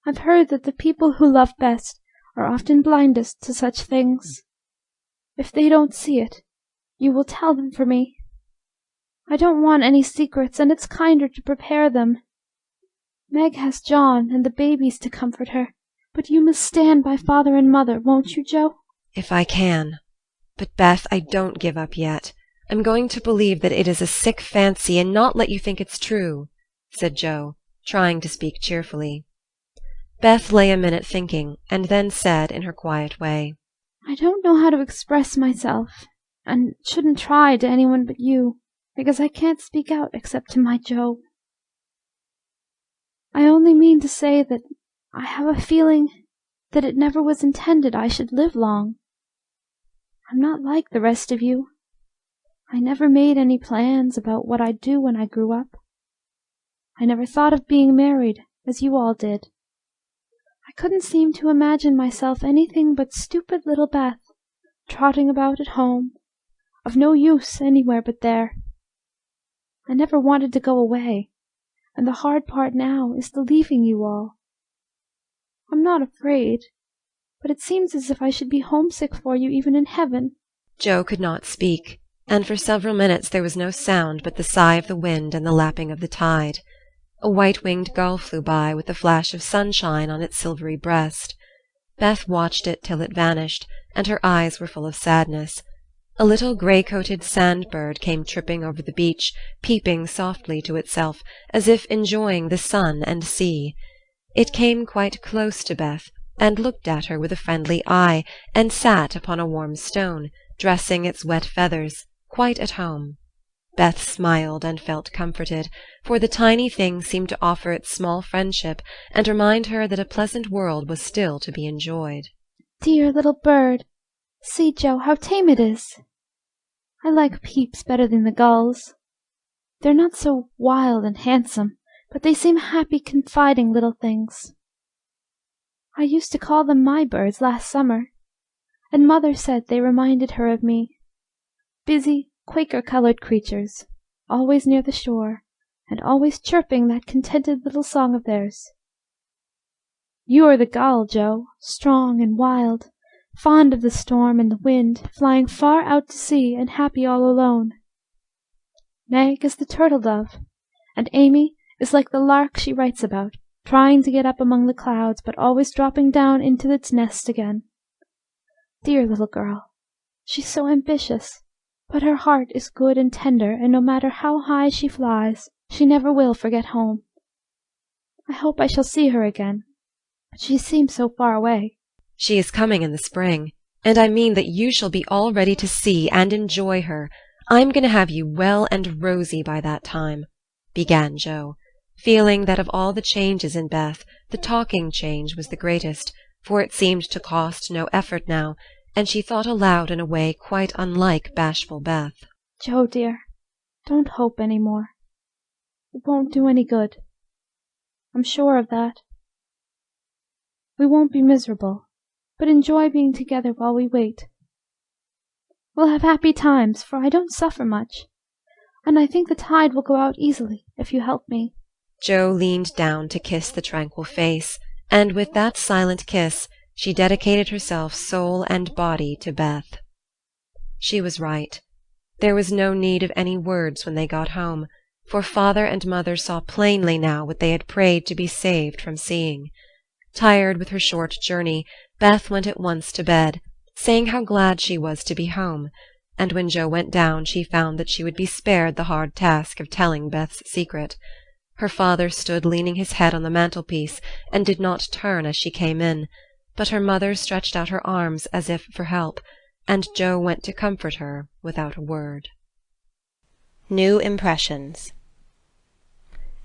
Speaker 6: I've heard that the people who love best are often blindest to such things. If they don't see it, you will tell them for me. I don't want any secrets, and it's kinder to prepare them. Meg has John and the babies to comfort her, but you must stand by father and mother, won't you, Jo?"
Speaker 1: "If I can. But, Beth, I don't give up yet. I'm going to believe that it is a sick fancy and not let you think it's true," said Jo, trying to speak cheerfully. Beth lay a minute thinking, and then said in her quiet way,
Speaker 6: "I don't know how to express myself, and shouldn't try to anyone but you, because I can't speak out except to my Jo. I only mean to say that I have a feeling that it never was intended I should live long. I'm not like the rest of you. I never made any plans about what I'd do when I grew up. I never thought of being married, as you all did. I couldn't seem to imagine myself anything but stupid little Beth, trotting about at home, of no use anywhere but there. I never wanted to go away, and the hard part now is the leaving you all. I'm not afraid, but it seems as if I should be homesick for you even in heaven."
Speaker 1: Jo could not speak, and for several minutes there was no sound but the sigh of the wind and the lapping of the tide. A white-winged gull flew by with a flash of sunshine on its silvery breast. Beth watched it till it vanished, and her eyes were full of sadness. A little grey-coated sand-bird came tripping over the beach, peeping softly to itself, as if enjoying the sun and sea. It came quite close to Beth, and looked at her with a friendly eye, and sat upon a warm stone, dressing its wet feathers, quite at home. Beth smiled and felt comforted, for the tiny thing seemed to offer its small friendship and remind her that a pleasant world was still to be enjoyed.
Speaker 6: "Dear little bird! See, Jo, how tame it is. I like Peeps better than the gulls. They're not so wild and handsome, but they seem happy, confiding little things. I used to call them my birds last summer, and Mother said they reminded her of me. Busy, Quaker-colored creatures, always near the shore, and always chirping that contented little song of theirs. You are the gull, Jo, strong and wild, fond of the storm and the wind, flying far out to sea and happy all alone. Meg is the turtle-dove, and Amy is like the lark she writes about, trying to get up among the clouds, but always dropping down into its nest again. Dear little girl! She's so ambitious, but her heart is good and tender, and no matter how high she flies, she never will forget home. I hope I shall see her again, but she seems so far away."
Speaker 1: "She is coming in the spring, and I mean that you shall be all ready to see and enjoy her. I'm going to have you well and rosy by that time," began Jo, feeling that of all the changes in Beth, the talking change was the greatest, for it seemed to cost no effort now, and she thought aloud in a way quite unlike bashful Beth.
Speaker 6: "Jo, dear, don't hope any more. It won't do any good. I'm sure of that. We won't be miserable, but enjoy being together while we wait. We'll have happy times, for I don't suffer much, and I think the tide will go out easily if you help me."
Speaker 1: Jo leaned down to kiss the tranquil face, and with that silent kiss she dedicated herself soul and body to Beth. She was right. There was no need of any words when they got home, for father and mother saw plainly now what they had prayed to be saved from seeing. Tired with her short journey, Beth went at once to bed, saying how glad she was to be home, and when Joe went down she found that she would be spared the hard task of telling Beth's secret. Her father stood leaning his head on the mantelpiece and did not turn as she came in, but her mother stretched out her arms as if for help, and Joe went to comfort her without a word. New Impressions.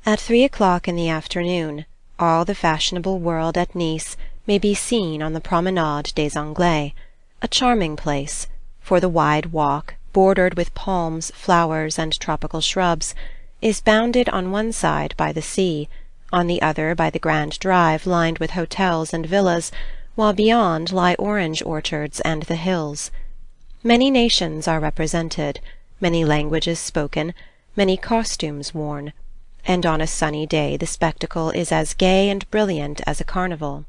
Speaker 1: At 3 o'clock in the afternoon, all the fashionable world at Nice may be seen on the Promenade des Anglais, a charming place, for the wide walk, bordered with palms, flowers, and tropical shrubs, is bounded on one side by the sea, on the other by the grand drive lined with hotels and villas, while beyond lie orange orchards and the hills. Many nations are represented, many languages spoken, many costumes worn, and on a sunny day the spectacle is as gay and brilliant as a carnival.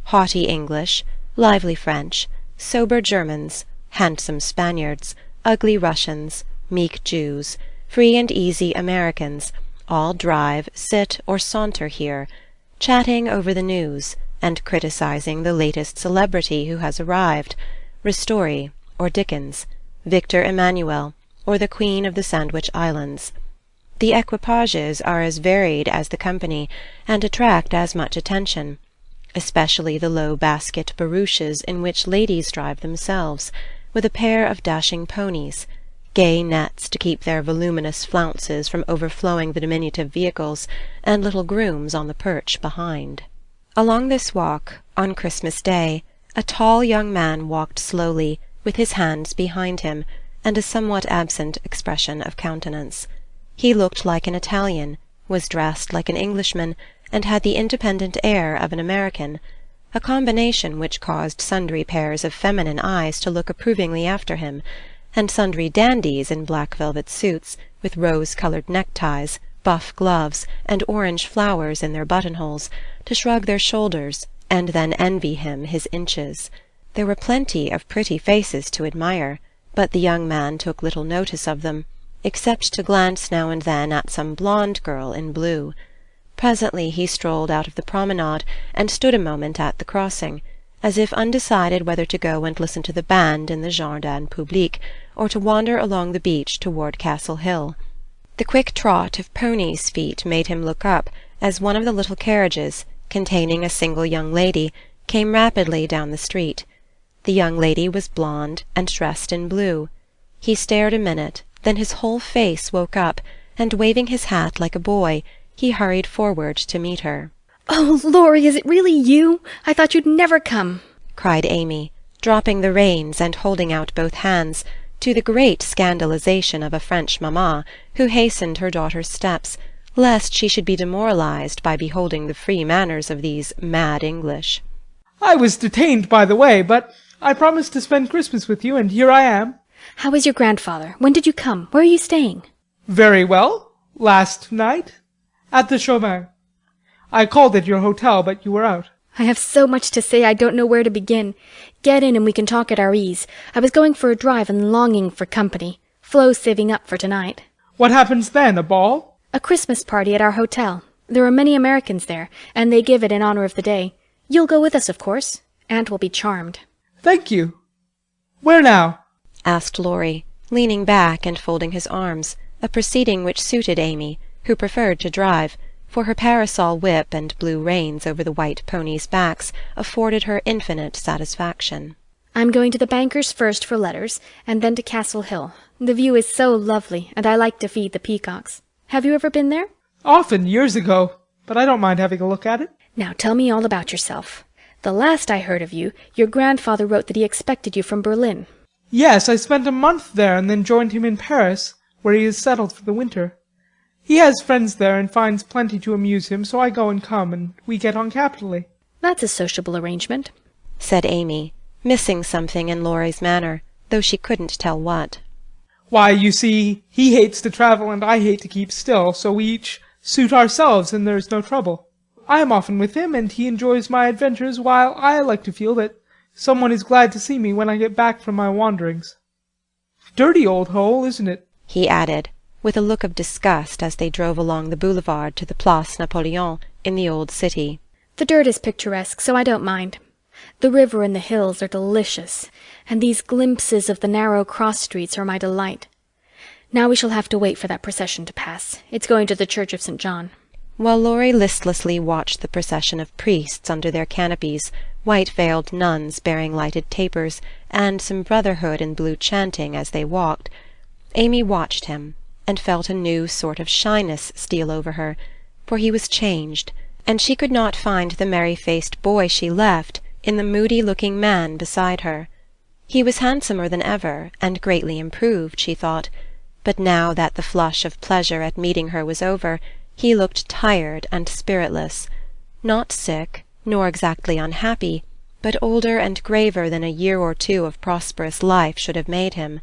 Speaker 1: Haughty English, lively French, sober Germans, handsome Spaniards, ugly Russians, meek Jews, free and easy Americans, all drive, sit, or saunter here, chatting over the news, and criticizing the latest celebrity who has arrived, Ristori, or Dickens, Victor Emmanuel, or the Queen of the Sandwich Islands. The equipages are as varied as the company, and attract as much attention, especially the low basket barouches in which ladies drive themselves, with a pair of dashing ponies, gay nets to keep their voluminous flounces from overflowing the diminutive vehicles, and little grooms on the perch behind. Along this walk, on Christmas Day, a tall young man walked slowly, with his hands behind him, and a somewhat absent expression of countenance. He looked like an Italian, was dressed like an Englishman, and had the independent air of an American, a combination which caused sundry pairs of feminine eyes to look approvingly after him, and sundry dandies in black velvet suits, with rose-coloured neckties, buff gloves, and orange flowers in their buttonholes, to shrug their shoulders, and then envy him his inches. There were plenty of pretty faces to admire, but the young man took little notice of them, except to glance now and then at some blonde girl in blue. Presently he strolled out of the promenade, and stood a moment at the crossing, as if undecided whether to go and listen to the band in the Jardin Public, or to wander along the beach toward Castle Hill. The quick trot of ponies' feet made him look up, as one of the little carriages, containing a single young lady, came rapidly down the street. The young lady was blonde, and dressed in blue. He stared a minute, then his whole face woke up, and waving his hat like a boy, he hurried forward to meet her.
Speaker 2: "Oh, Laurie, is it really you? I thought you'd never come,"
Speaker 1: cried Amy, dropping the reins and holding out both hands, to the great scandalization of a French mamma, who hastened her daughter's steps, lest she should be demoralized by beholding the free manners of these mad English.
Speaker 13: I was detained by the way, but I promised to spend Christmas with you, and here I am.
Speaker 2: How is your grandfather? When did you come? Where are you staying?
Speaker 13: Very well. Last night. At the Chauvin. I called at your hotel, but you were out.
Speaker 2: I have so much to say I don't know where to begin. Get in and we can talk at our ease. I was going for a drive and longing for company. Flo's saving up for tonight.
Speaker 13: What happens then? A ball?
Speaker 2: A Christmas party at our hotel. There are many Americans there, and they give it in honor of the day. You'll go with us, of course. Aunt will be charmed.
Speaker 13: Thank you. Where now?
Speaker 1: Asked Laurie, leaning back and folding his arms, a proceeding which suited Amy, who preferred to drive, for her parasol whip and blue reins over the white ponies' backs afforded her infinite satisfaction.
Speaker 2: I'm going to the banker's first for letters, and then to Castle Hill. The view is so lovely, and I like to feed the peacocks. Have you ever been there?
Speaker 13: Often, years ago, but I don't mind having a look at it.
Speaker 2: Now tell me all about yourself. The last I heard of you, your grandfather wrote that he expected you from Berlin.
Speaker 13: Yes, I spent a month there and then joined him in Paris, where he is settled for the winter. He has friends there and finds plenty to amuse him, so I go and come, and we get on capitally.
Speaker 2: That's a sociable arrangement,
Speaker 1: said Amy, missing something in Laurie's manner, though she couldn't tell what.
Speaker 13: Why, you see, he hates to travel and I hate to keep still, so we each suit ourselves and there's no trouble. I am often with him, and he enjoys my adventures, while I like to feel that someone is glad to see me when I get back from my wanderings. Dirty old hole, isn't it?
Speaker 1: He added, with a look of disgust as they drove along the boulevard to the Place Napoleon in the old city.
Speaker 2: The dirt is picturesque, so I don't mind. The river and the hills are delicious, and these glimpses of the narrow cross-streets are my delight. Now we shall have to wait for that procession to pass. It's going to the Church of St. John."
Speaker 1: While Laurie listlessly watched the procession of priests under their canopies, white-veiled nuns bearing lighted tapers, and some brotherhood in blue chanting as they walked, Amy watched him, and felt a new sort of shyness steal over her, for he was changed, and she could not find the merry-faced boy she left in the moody-looking man beside her. He was handsomer than ever, and greatly improved, she thought, but now that the flush of pleasure at meeting her was over, he looked tired and spiritless, not sick, nor exactly unhappy, but older and graver than a year or two of prosperous life should have made him.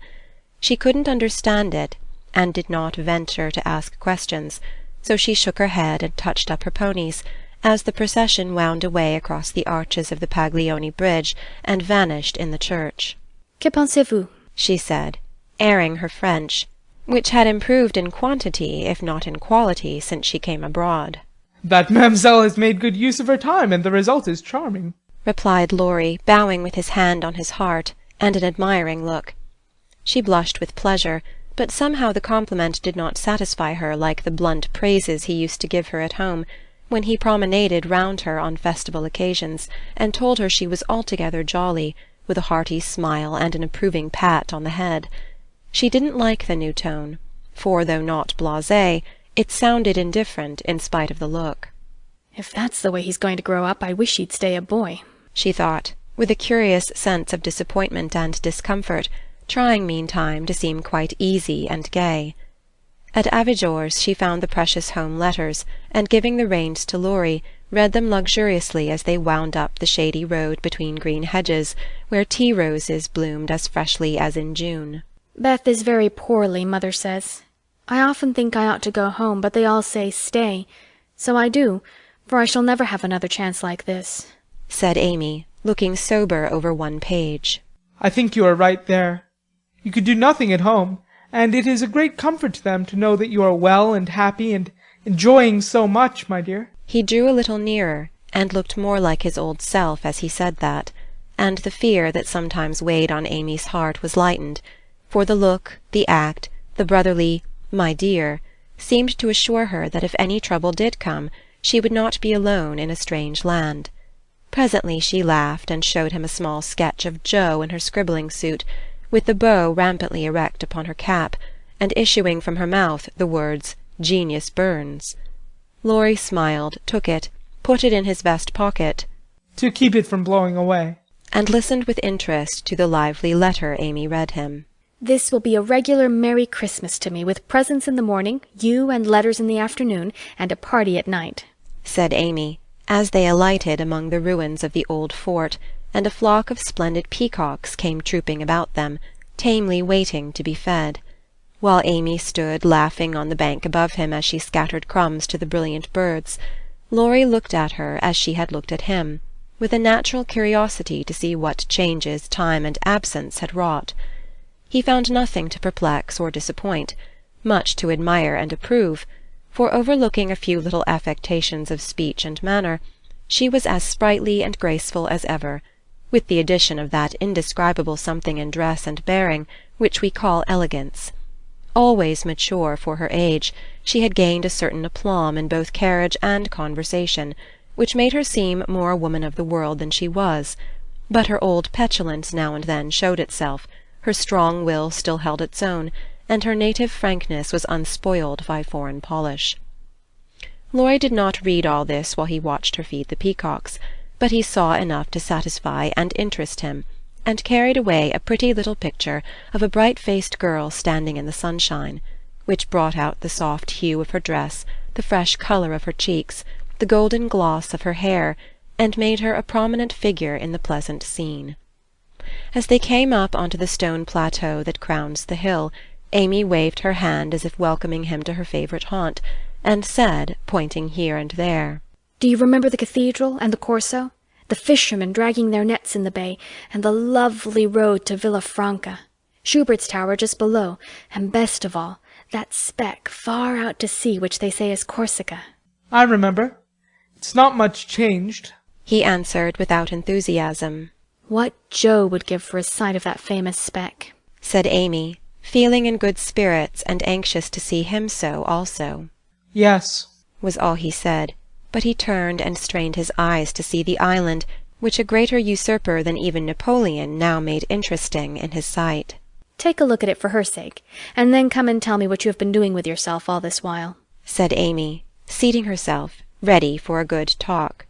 Speaker 1: She couldn't understand it, and did not venture to ask questions, so she shook her head and touched up her ponies, as the procession wound away across the arches of the Paglioni Bridge and vanished in the church.
Speaker 2: "Que pensez-vous?"
Speaker 1: she said, airing her French, which had improved in quantity if not in quality since she came abroad.
Speaker 13: "That Mademoiselle has made good use of her time, and the result is charming,"
Speaker 1: replied Laurie, bowing with his hand on his heart, and an admiring look. She blushed with pleasure, but somehow the compliment did not satisfy her like the blunt praises he used to give her at home, when he promenaded round her on festival occasions, and told her she was altogether jolly, with a hearty smile and an approving pat on the head. She didn't like the new tone, for though not blasé, it sounded indifferent in spite of the look.
Speaker 2: "If that's the way he's going to grow up, I wish he'd stay a boy,"
Speaker 1: she thought, with a curious sense of disappointment and discomfort, trying meantime to seem quite easy and gay. At Avigor's she found the precious home letters, and giving the reins to Laurie, read them luxuriously as they wound up the shady road between green hedges, where tea-roses bloomed as freshly as in June.
Speaker 2: "Beth is very poorly, mother says. I often think I ought to go home, but they all say stay. So I do, for I shall never have another chance like this,"
Speaker 1: said Amy, looking sober over one page.
Speaker 13: "I think you are right there. You could do nothing at home, and it is a great comfort to them to know that you are well and happy and enjoying so much, my dear."
Speaker 1: He drew a little nearer, and looked more like his old self as he said that, and the fear that sometimes weighed on Amy's heart was lightened, for the look, the act, the brotherly "my dear," seemed to assure her that if any trouble did come, she would not be alone in a strange land. Presently she laughed, and showed him a small sketch of Jo in her scribbling suit, with the bow rampantly erect upon her cap, and issuing from her mouth the words "Genius burns." Laurie smiled, took it, put it in his vest pocket,
Speaker 13: "To keep it from blowing away,"
Speaker 1: and listened with interest to the lively letter Amy read him.
Speaker 2: "This will be a regular Merry Christmas to me, with presents in the morning, you and letters in the afternoon, and a party at night,"
Speaker 1: said Amy, as they alighted among the ruins of the old fort, and a flock of splendid peacocks came trooping about them, tamely waiting to be fed, while Amy stood laughing on the bank above him as she scattered crumbs to the brilliant birds. Laurie looked at her as she had looked at him, with a natural curiosity to see what changes time and absence had wrought. He found nothing to perplex or disappoint, much to admire and approve, for overlooking a few little affectations of speech and manner, she was as sprightly and graceful as ever, with the addition of that indescribable something in dress and bearing which we call elegance. Always mature for her age, she had gained a certain aplomb in both carriage and conversation, which made her seem more a woman of the world than she was, but her old petulance now and then showed itself, her strong will still held its own, and her native frankness was unspoiled by foreign polish. Laurie did not read all this while he watched her feed the peacocks, but he saw enough to satisfy and interest him, and carried away a pretty little picture of a bright-faced girl standing in the sunshine, which brought out the soft hue of her dress, the fresh colour of her cheeks, the golden gloss of her hair, and made her a prominent figure in the pleasant scene. As they came up onto the stone plateau that crowns the hill, Amy waved her hand as if welcoming him to her favourite haunt, and said, pointing here and there,
Speaker 2: "Do you remember the cathedral and the Corso? The fishermen dragging their nets in the bay, and the lovely road to Villafranca, Schubert's tower just below, and best of all, that speck far out to sea which they say is Corsica."
Speaker 13: "I remember. It's not much changed,"
Speaker 1: he answered without enthusiasm.
Speaker 2: What Joe would give for a sight of that famous speck,
Speaker 1: said Amy, feeling in good spirits and anxious to see him so also.
Speaker 13: Yes,
Speaker 1: was all he said, but he turned and strained his eyes to see the island, which a greater usurper than even Napoleon now made interesting in his sight.
Speaker 2: Take a look at it for her sake, and then come and tell me what you have been doing with yourself all this while,
Speaker 1: said Amy, seating herself, ready for a good talk.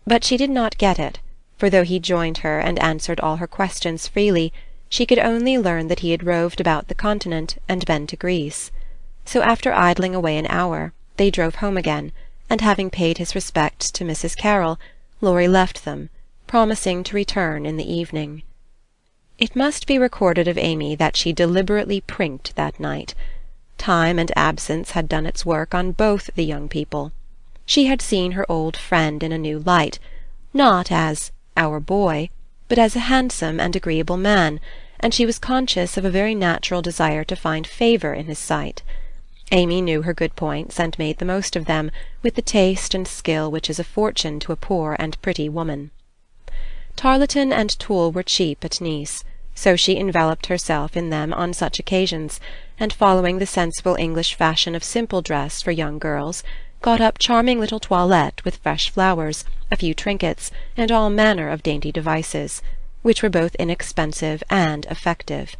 Speaker 1: But she did not get it, for though he joined her and answered all her questions freely, she could only learn that he had roved about the continent and been to Greece. So after idling away an hour, they drove home again, and having paid his respects to Mrs. Carroll, Laurie left them, promising to return in the evening. It must be recorded of Amy that she deliberately prinked that night. Time and absence had done its work on both the young people. She had seen her old friend in a new light, not as our boy, but as a handsome and agreeable man, and she was conscious of a very natural desire to find favour in his sight. Amy knew her good points and made the most of them with the taste and skill which is a fortune to a poor and pretty woman. Tarleton and tulle were cheap at Nice, so she enveloped herself in them on such occasions, and following the sensible English fashion of simple dress for young girls, got up charming little toilettes with fresh flowers, a few trinkets, and all manner of dainty devices, which were both inexpensive and effective.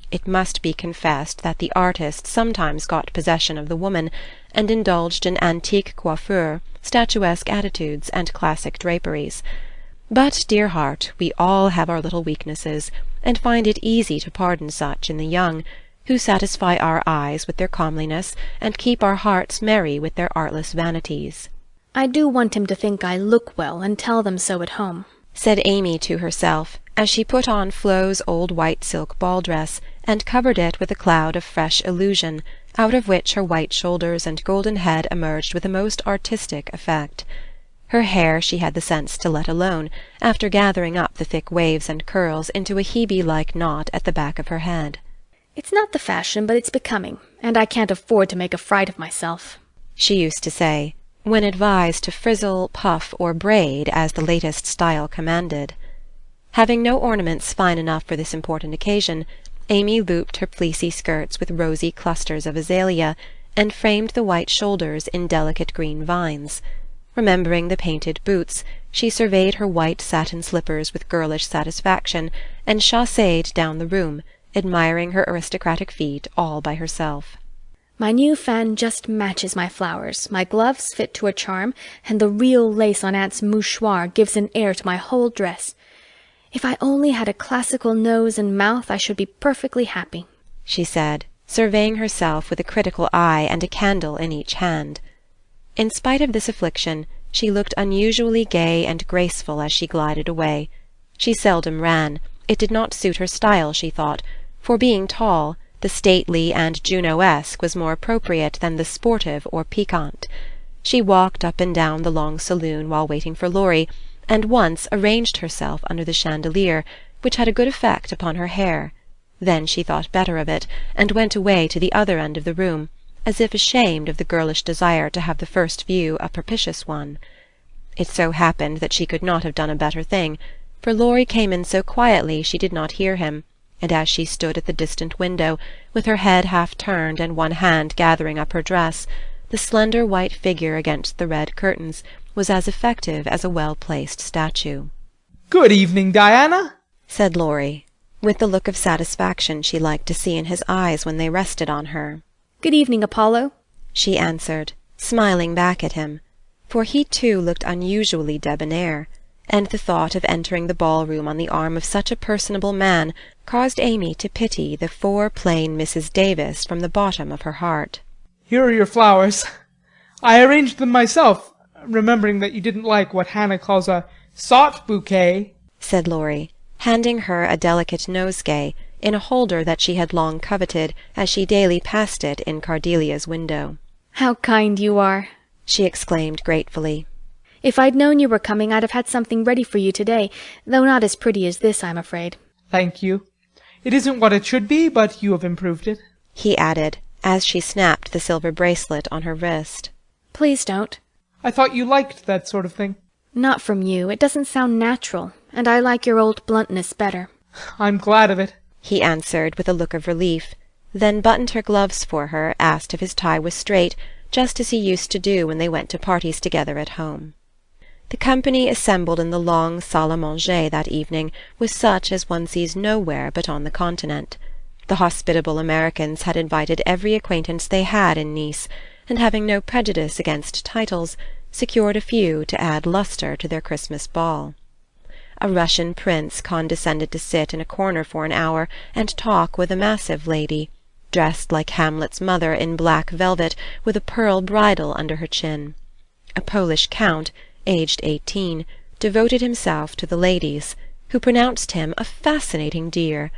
Speaker 1: It must be confessed that the artist sometimes got possession of the woman, and indulged in antique coiffure, statuesque attitudes, and classic draperies. But, dear heart, we all have our little weaknesses, and find it easy to pardon such in the young, who satisfy our eyes with their comeliness, and keep our hearts merry with their artless vanities.
Speaker 2: I do want him to think I look well, and tell them so at home,
Speaker 1: said Amy to herself, as she put on Flo's old white silk ball-dress, and covered it with a cloud of fresh illusion, out of which her white shoulders and golden head emerged with a most artistic effect. Her hair she had the sense to let alone, after gathering up the thick waves and curls into a Hebe-like knot at the back of her head.
Speaker 2: It's not the fashion, but it's becoming, and I can't afford to make a fright of myself,
Speaker 1: she used to say, when advised to frizzle, puff, or braid as the latest style commanded. Having no ornaments fine enough for this important occasion, Amy looped her fleecy skirts with rosy clusters of azalea, and framed the white shoulders in delicate green vines. Remembering the painted boots, she surveyed her white satin slippers with girlish satisfaction, and chasséed down the room, admiring her aristocratic feet all by herself.
Speaker 2: My new fan just matches my flowers, my gloves fit to a charm, and the real lace on Aunt's mouchoir gives an air to my whole dress. If I only had a classical nose and mouth, I should be perfectly happy,
Speaker 1: she said, surveying herself with a critical eye and a candle in each hand. In spite of this affliction, she looked unusually gay and graceful as she glided away. She seldom ran. It did not suit her style, she thought, for being tall, the stately and Juno-esque was more appropriate than the sportive or piquant. She walked up and down the long saloon while waiting for Laurie, and once arranged herself under the chandelier, which had a good effect upon her hair. Then she thought better of it, and went away to the other end of the room, as if ashamed of the girlish desire to have the first view a propitious one. It so happened that she could not have done a better thing, for Laurie came in so quietly she did not hear him, and as she stood at the distant window, with her head half turned and one hand gathering up her dress, the slender white figure against the red curtains was as effective as a well-placed statue.
Speaker 13: "Good evening, Diana,"
Speaker 1: said Laurie, with the look of satisfaction she liked to see in his eyes when they rested on her.
Speaker 2: "Good evening, Apollo,"
Speaker 1: she answered, smiling back at him, for he too looked unusually debonair, and the thought of entering the ball-room on the arm of such a personable man caused Amy to pity the 4 plain Mrs. Davis from the bottom of her heart.
Speaker 13: "Here are your flowers. I arranged them myself, remembering that you didn't like what Hannah calls a sot bouquet,"
Speaker 1: said Laurie, handing her a delicate nosegay in a holder that she had long coveted as she daily passed it in Cardelia's window.
Speaker 2: "How kind you are,"
Speaker 1: she exclaimed gratefully.
Speaker 2: "If I'd known you were coming, I'd have had something ready for you today, though not as pretty as this, I'm afraid."
Speaker 13: "Thank you. It isn't what it should be, but you have improved it,"
Speaker 1: he added, as she snapped the silver bracelet on her wrist.
Speaker 2: "Please don't."
Speaker 13: "I thought you liked that sort of thing."
Speaker 2: Not from you. It doesn't sound natural, and I like your old bluntness better.
Speaker 13: I'm glad of it,
Speaker 1: he answered with a look of relief, then buttoned her gloves for her, asked if his tie was straight, just as he used to do when they went to parties together at home. The company assembled in the long salle à manger that evening was such as one sees nowhere but on the Continent. The hospitable Americans had invited every acquaintance they had in Nice, and having no prejudice against titles, secured a few to add lustre to their Christmas ball. A Russian prince condescended to sit in a corner for an hour and talk with a massive lady, dressed like Hamlet's mother in black velvet with a pearl bridle under her chin. A Polish count, aged 18, devoted himself to the ladies, who pronounced him a fascinating dear,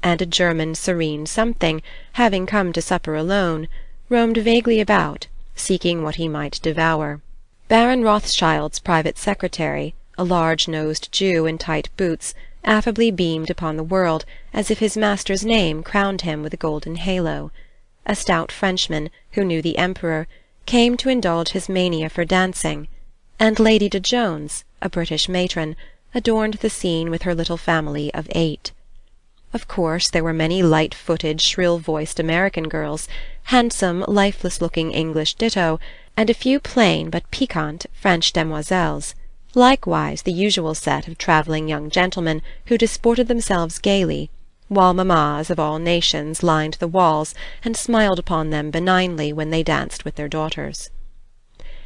Speaker 1: and a German serene something, having come to supper alone, roamed vaguely about, seeking what he might devour. Baron Rothschild's private secretary, a large-nosed Jew in tight boots, affably beamed upon the world, as if his master's name crowned him with a golden halo. A stout Frenchman, who knew the Emperor, came to indulge his mania for dancing, and Lady de Jones, a British matron, adorned the scene with her little family of 8. Of course there were many light-footed, shrill-voiced American girls, handsome, lifeless-looking English ditto, and a few plain but piquant French demoiselles, likewise the usual set of travelling young gentlemen who disported themselves gaily, while mammas of all nations lined the walls and smiled upon them benignly when they danced with their daughters.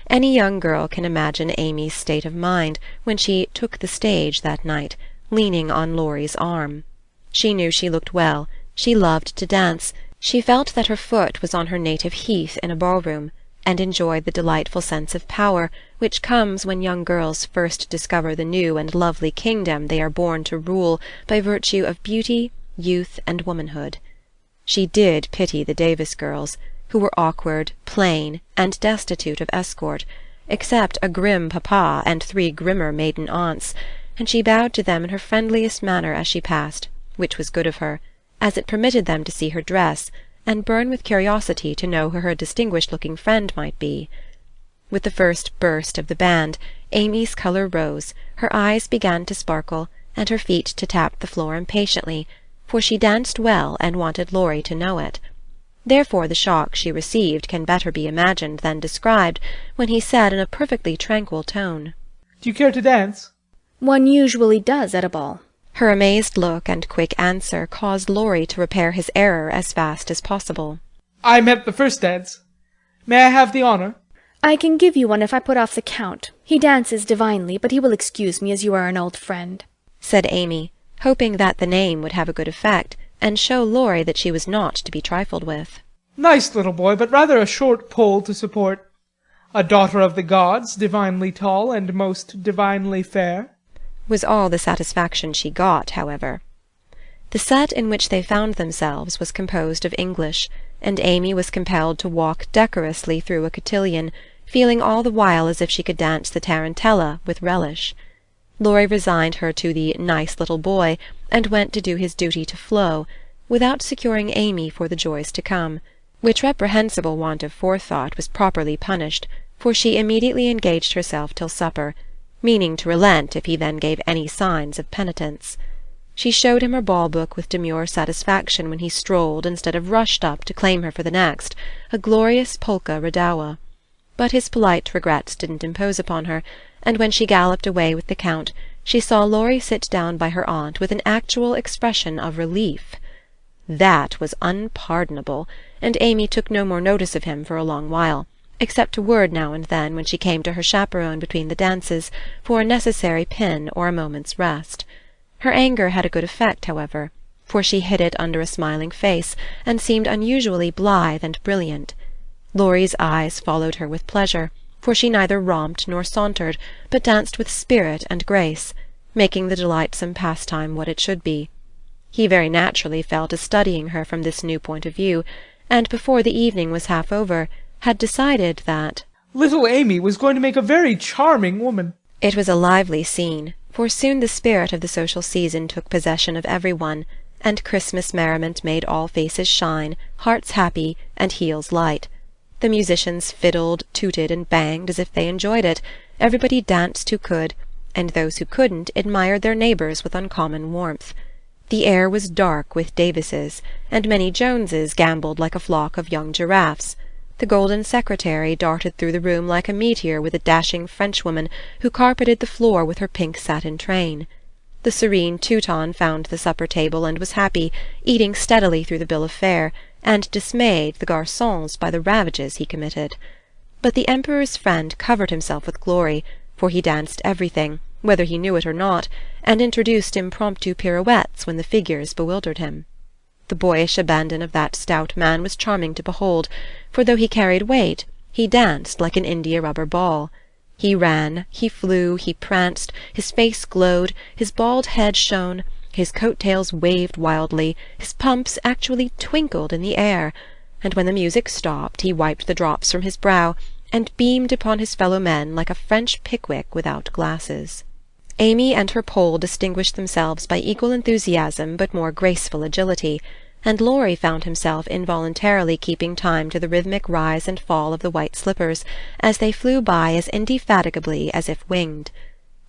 Speaker 1: Any young girl can imagine Amy's state of mind when she took the stage that night, leaning on Laurie's arm. She knew she looked well, she loved to dance, she felt that her foot was on her native heath in a ballroom, and enjoyed the delightful sense of power which comes when young girls first discover the new and lovely kingdom they are born to rule by virtue of beauty, youth, and womanhood. She did pity the Davis girls, who were awkward, plain, and destitute of escort, except a grim papa and 3 grimmer maiden aunts, and she bowed to them in her friendliest manner as she passed, which was good of her, as it permitted them to see her dress, and burn with curiosity to know who her distinguished-looking friend might be. With the first burst of the band, Amy's colour rose, her eyes began to sparkle, and her feet to tap the floor impatiently, for she danced well and wanted Laurie to know it. Therefore the shock she received can better be imagined than described, when he said in a perfectly tranquil tone,
Speaker 13: "Do you care to dance?"
Speaker 2: One usually does at a ball.
Speaker 1: Her amazed look and quick answer caused Laurie to repair his error as fast as possible.
Speaker 13: "I meant the first dance. May I have the honour?"
Speaker 2: I can give you one if I put off the Count. He dances divinely, but he will excuse me as you are an old friend,"
Speaker 1: said Amy, hoping that the name would have a good effect, and show Laurie that she was not to be trifled with.
Speaker 13: "Nice little boy, but rather a short pole to support. A daughter of the gods, divinely tall and most divinely fair,"
Speaker 1: was all the satisfaction she got, however. The set in which they found themselves was composed of English, and Amy was compelled to walk decorously through a cotillion, feeling all the while as if she could dance the tarantella with relish. Laurie resigned her to the nice little boy, and went to do his duty to Flo, without securing Amy for the joys to come, which reprehensible want of forethought was properly punished, for she immediately engaged herself till supper, meaning to relent if he then gave any signs of penitence. She showed him her ball-book with demure satisfaction when he strolled instead of rushed up to claim her for the next, a glorious polka redowa. But his polite regrets didn't impose upon her, and when she galloped away with the Count, she saw Laurie sit down by her aunt with an actual expression of relief. That was unpardonable, and Amy took no more notice of him for a long while, except a word now and then when she came to her chaperone between the dances for a necessary pin or a moment's rest. Her anger had a good effect, however, for she hid it under a smiling face, and seemed unusually blithe and brilliant. Laurie's eyes followed her with pleasure, for she neither romped nor sauntered, but danced with spirit and grace, making the delightsome pastime what it should be. He very naturally fell to studying her from this new point of view, and before the evening was half over, had decided that
Speaker 13: little Amy was going to make a very charming woman.
Speaker 1: It was a lively scene, for soon the spirit of the social season took possession of every one, and Christmas merriment made all faces shine, hearts happy, and heels light. The musicians fiddled, tooted, and banged as if they enjoyed it, Everybody danced who could, and those who couldn't admired their neighbours with uncommon warmth. The air was dark with Davises, and many Joneses gambolled like a flock of young giraffes. The golden secretary darted through the room like a meteor with a dashing Frenchwoman who carpeted the floor with her pink satin train. The serene Teuton found the supper-table and was happy, eating steadily through the bill of fare, and dismayed the garçons by the ravages he committed. But the Emperor's friend covered himself with glory, for he danced everything, whether he knew it or not, and introduced impromptu pirouettes when the figures bewildered him. The boyish abandon of that stout man was charming to behold, for though he carried weight, he danced like an india-rubber ball. He ran, he flew, he pranced, his face glowed, his bald head shone, his coat-tails waved wildly, his pumps actually twinkled in the air, and when the music stopped he wiped the drops from his brow, and beamed upon his fellow-men like a French Pickwick without glasses. Amy and her Pole distinguished themselves by equal enthusiasm but more graceful agility, and Laurie found himself involuntarily keeping time to the rhythmic rise and fall of the white slippers, as they flew by as indefatigably as if winged.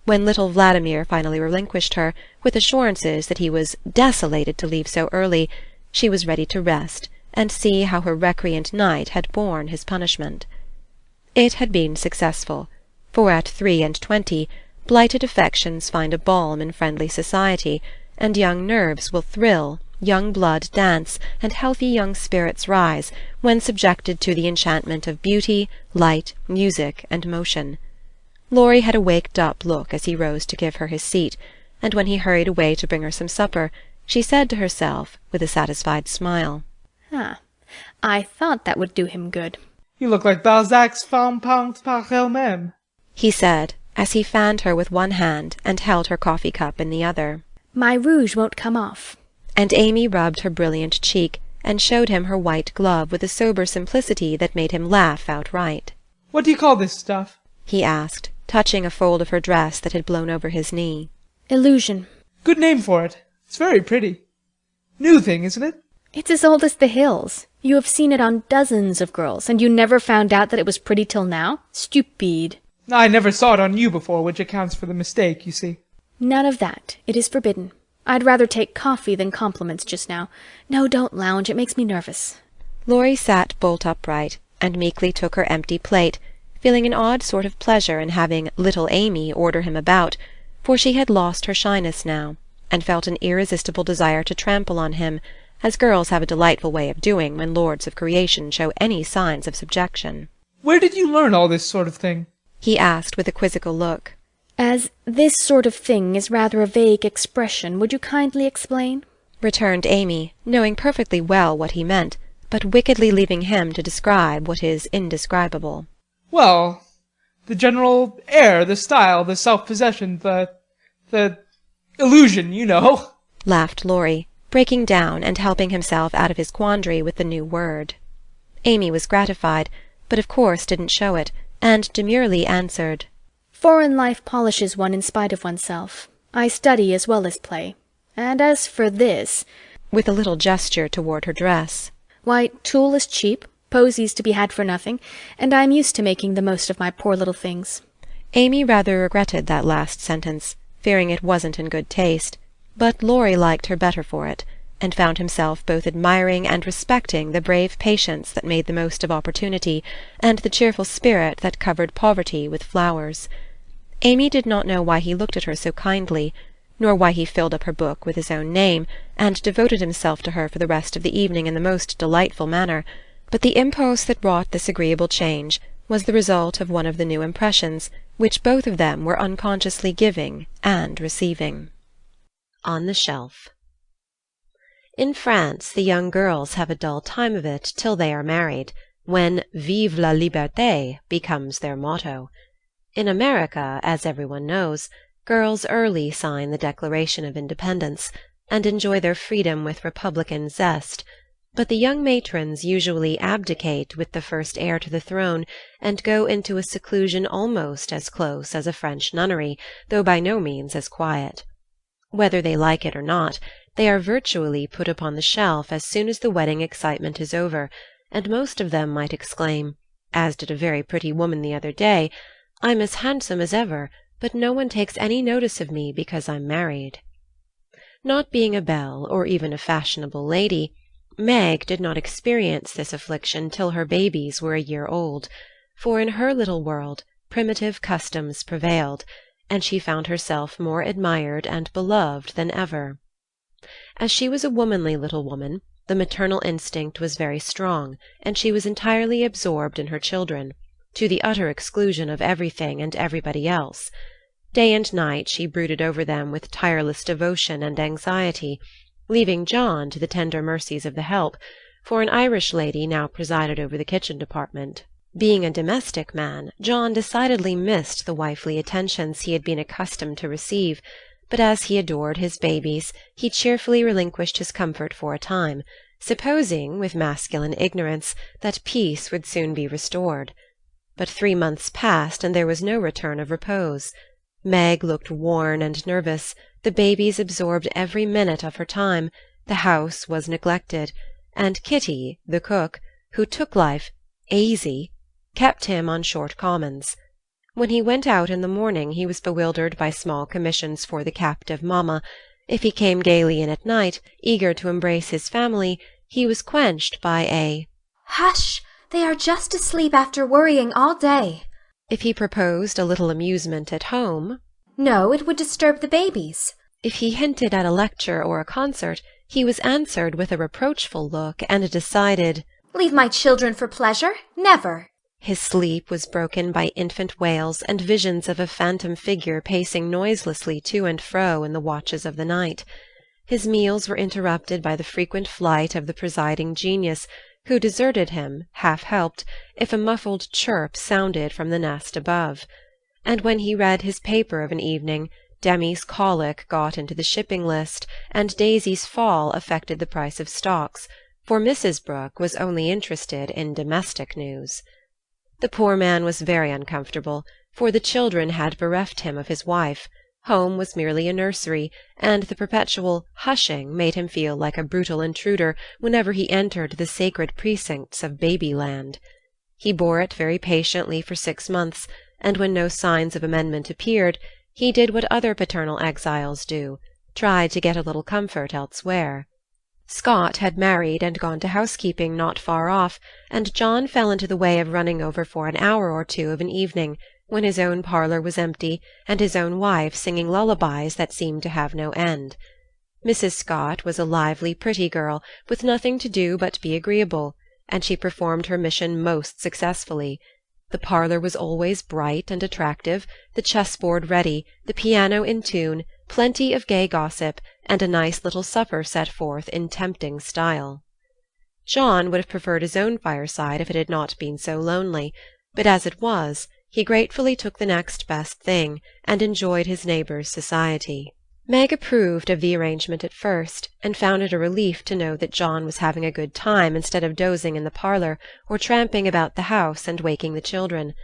Speaker 1: When little Vladimir finally relinquished her, with assurances that he was desolated to leave so early, she was ready to rest, and see how her recreant knight had borne his punishment. It had been successful, for at 23 blighted affections find a balm in friendly society, and young nerves will thrill, young blood dance, and healthy young spirits rise, when subjected to the enchantment of beauty, light, music, and motion. Laurie had a waked-up look as he rose to give her his seat, and when he hurried away to bring her some supper, she said to herself, with a satisfied smile,
Speaker 2: I thought that would do him good.
Speaker 13: You look like Balzac's femme peinte par elle-même,
Speaker 1: he said, as he fanned her with one hand and held her coffee-cup in the other.
Speaker 2: My rouge won't come off.
Speaker 1: And Amy rubbed her brilliant cheek, and showed him her white glove with a sober simplicity that made him laugh outright.
Speaker 13: What do you call this stuff?
Speaker 1: He asked, touching a fold of her dress that had blown over his knee.
Speaker 2: Illusion.
Speaker 13: Good name for it. It's very pretty. New thing, isn't it?
Speaker 2: It's as old as the hills. You have seen it on dozens of girls, and you never found out that it was pretty till now? Stupide.
Speaker 13: I never saw it on you before, which accounts for the mistake, you see.
Speaker 2: None of that. It is forbidden. I'd rather take coffee than compliments just now. No, don't lounge. It makes me nervous.
Speaker 1: Laurie sat bolt upright, and meekly took her empty plate, feeling an odd sort of pleasure in having little Amy order him about, for she had lost her shyness now, and felt an irresistible desire to trample on him, as girls have a delightful way of doing when lords of creation show any signs of subjection.
Speaker 13: Where did you learn all this sort of thing?
Speaker 1: He asked with a quizzical look.
Speaker 2: As this sort of thing is rather a vague expression, would you kindly explain?
Speaker 1: Returned Amy, knowing perfectly well what he meant, but wickedly leaving him to describe what is indescribable.
Speaker 13: Well, the general air, the style, the self-possession, the illusion, you know,
Speaker 1: laughed Laurie, breaking down and helping himself out of his quandary with the new word. Amy was gratified, but of course didn't show it, and demurely answered,
Speaker 2: Foreign life polishes one in spite of oneself. I study as well as play. And as for this,
Speaker 1: with a little gesture toward her dress,
Speaker 2: why, tulle is cheap, posies to be had for nothing, and I am used to making the most of my poor little things.
Speaker 1: Amy rather regretted that last sentence, fearing it wasn't in good taste, but Laurie liked her better for it, and found himself both admiring and respecting the brave patience that made the most of opportunity, and the cheerful spirit that covered poverty with flowers. Amy did not know why he looked at her so kindly, nor why he filled up her book with his own name, and devoted himself to her for the rest of the evening in the most delightful manner, but the impulse that wrought this agreeable change was the result of one of the new impressions which both of them were unconsciously giving and receiving. On the shelf. In France the young girls have a dull time of it till they are married, when Vive la liberté becomes their motto. In America, as everyone knows, girls early sign the Declaration of Independence, and enjoy their freedom with republican zest, but the young matrons usually abdicate with the first heir to the throne, and go into a seclusion almost as close as a French nunnery, though by no means as quiet. Whether they like it or not, they are virtually put upon the shelf as soon as the wedding excitement is over, and most of them might exclaim, as did a very pretty woman the other day, I'm as handsome as ever, but no one takes any notice of me because I'm married." Not being a belle, or even a fashionable lady, Meg did not experience this affliction till her babies were a year old, for in her little world primitive customs prevailed, and she found herself more admired and beloved than ever. As she was a womanly little woman, the maternal instinct was very strong, and she was entirely absorbed in her children, to the utter exclusion of everything and everybody else. Day and night she brooded over them with tireless devotion and anxiety, leaving John to the tender mercies of the help, for an Irish lady now presided over the kitchen department. Being a domestic man, John decidedly missed the wifely attentions he had been accustomed to receive, but as he adored his babies, he cheerfully relinquished his comfort for a time, supposing, with masculine ignorance, that peace would soon be restored. But 3 months passed, and there was no return of repose. Meg looked worn and nervous, the babies absorbed every minute of her time, the house was neglected, and Kitty, the cook, who took life "aisy," kept him on short commons. When he went out in the morning he was bewildered by small commissions for the captive mamma. If he came gaily in at night, eager to embrace his family, he was quenched by a
Speaker 8: "Hush! They are just asleep after worrying all day."
Speaker 1: If he proposed a little amusement at home,
Speaker 8: "No, it would disturb the babies."
Speaker 1: If he hinted at a lecture or a concert, he was answered with a reproachful look and a decided
Speaker 8: "Leave my children for pleasure? Never!"
Speaker 1: His sleep was broken by infant wails and visions of a phantom figure pacing noiselessly to and fro in the watches of the night. His meals were interrupted by the frequent flight of the presiding genius, who deserted him, half-helped, if a muffled chirp sounded from the nest above. And when he read his paper of an evening, Demi's colic got into the shipping list, and Daisy's fall affected the price of stocks, for Mrs. Brooke was only interested in domestic news. The poor man was very uncomfortable, for the children had bereft him of his wife. Home was merely a nursery, and the perpetual hushing made him feel like a brutal intruder whenever he entered the sacred precincts of Babyland. He bore it very patiently for 6 months, and when no signs of amendment appeared, he did what other paternal exiles do, tried to get a little comfort elsewhere. Scott had married and gone to housekeeping not far off, and John fell into the way of running over for an hour or two of an evening, when his own parlour was empty, and his own wife singing lullabies that seemed to have no end. Mrs. Scott was a lively, pretty girl, with nothing to do but be agreeable, and she performed her mission most successfully. The parlour was always bright and attractive, the chessboard ready, the piano in tune, plenty of gay gossip, and a nice little supper set forth in tempting style. John would have preferred his own fireside if it had not been so lonely, but as it was, he gratefully took the next best thing, and enjoyed his neighbours' society. Meg approved of the arrangement at first, and found it a relief to know that John was having a good time instead of dozing in the parlour, or tramping about the house and waking the children.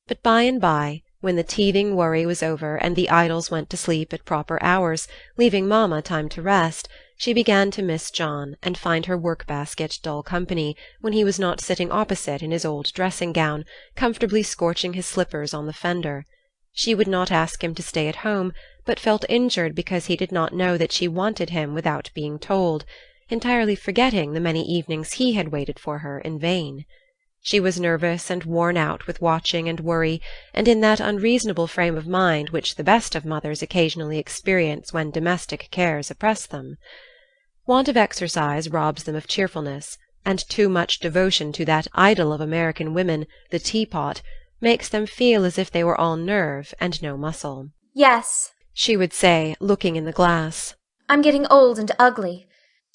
Speaker 1: But by and by, when the teething worry was over and the idols went to sleep at proper hours, leaving mamma time to rest, she began to miss John, and find her work-basket dull company when he was not sitting opposite in his old dressing-gown, comfortably scorching his slippers on the fender. She would not ask him to stay at home, but felt injured because he did not know that she wanted him without being told, entirely forgetting the many evenings he had waited for her in vain. She was nervous and worn out with watching and worry, and in that unreasonable frame of mind which the best of mothers occasionally experience when domestic cares oppress them. Want of exercise robs them of cheerfulness, and too much devotion to that idol of American women, the teapot, makes them feel as if they were all nerve and no muscle.
Speaker 8: "Yes,"
Speaker 1: she would say, looking in the glass.
Speaker 8: "I'm getting old and ugly.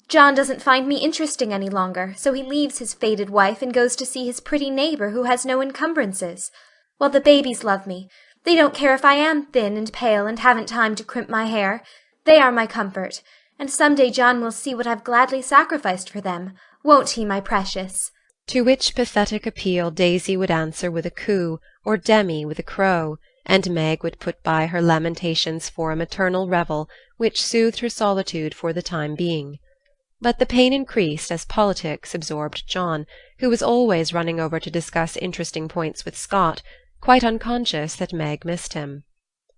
Speaker 8: John doesn't find me interesting any longer, so he leaves his faded wife and goes to see his pretty neighbour who has no encumbrances. While the babies love me. They don't care if I am thin and pale and haven't time to crimp my hair. They are my comfort, and some day John will see what I've gladly sacrificed for them. Won't he, my precious?"
Speaker 1: To which pathetic appeal Daisy would answer with a coo, or Demi with a crow, and Meg would put by her lamentations for a maternal revel, which soothed her solitude for the time being. But the pain increased as politics absorbed John, who was always running over to discuss interesting points with Scott, quite unconscious that Meg missed him.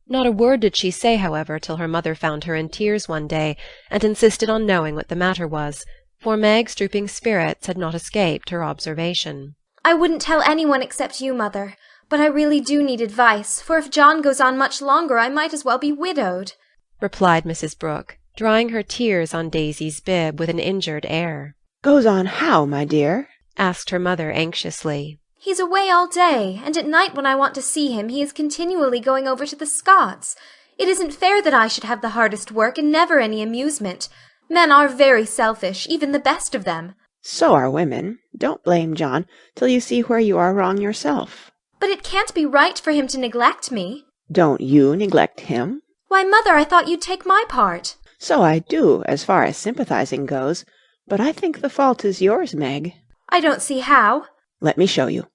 Speaker 1: Not a word did she say, however, till her mother found her in tears one day, and insisted on knowing what the matter was, for Meg's drooping spirits had not escaped her observation.
Speaker 8: I wouldn't tell anyone except you, Mother, but I really do need advice, for if John goes on much longer I might as well be widowed,
Speaker 1: replied Mrs. Brooke, drying her tears on Daisy's bib with an injured air.
Speaker 3: Goes on how, my dear?
Speaker 1: asked her mother anxiously.
Speaker 8: He's away all day, and at night when I want to see him he is continually going over to the Scots. It isn't fair that I should have the hardest work and never any amusement. Men are very selfish, even the best of them.
Speaker 3: So are women. Don't blame John till you see where you are wrong yourself.
Speaker 8: But it can't be right for him to neglect me.
Speaker 3: Don't you neglect him?
Speaker 8: Why, Mother, I thought you'd take my part.
Speaker 3: So I do, as far as sympathizing goes, but I think the fault is yours, Meg.
Speaker 8: I don't see how.
Speaker 3: Let me show you.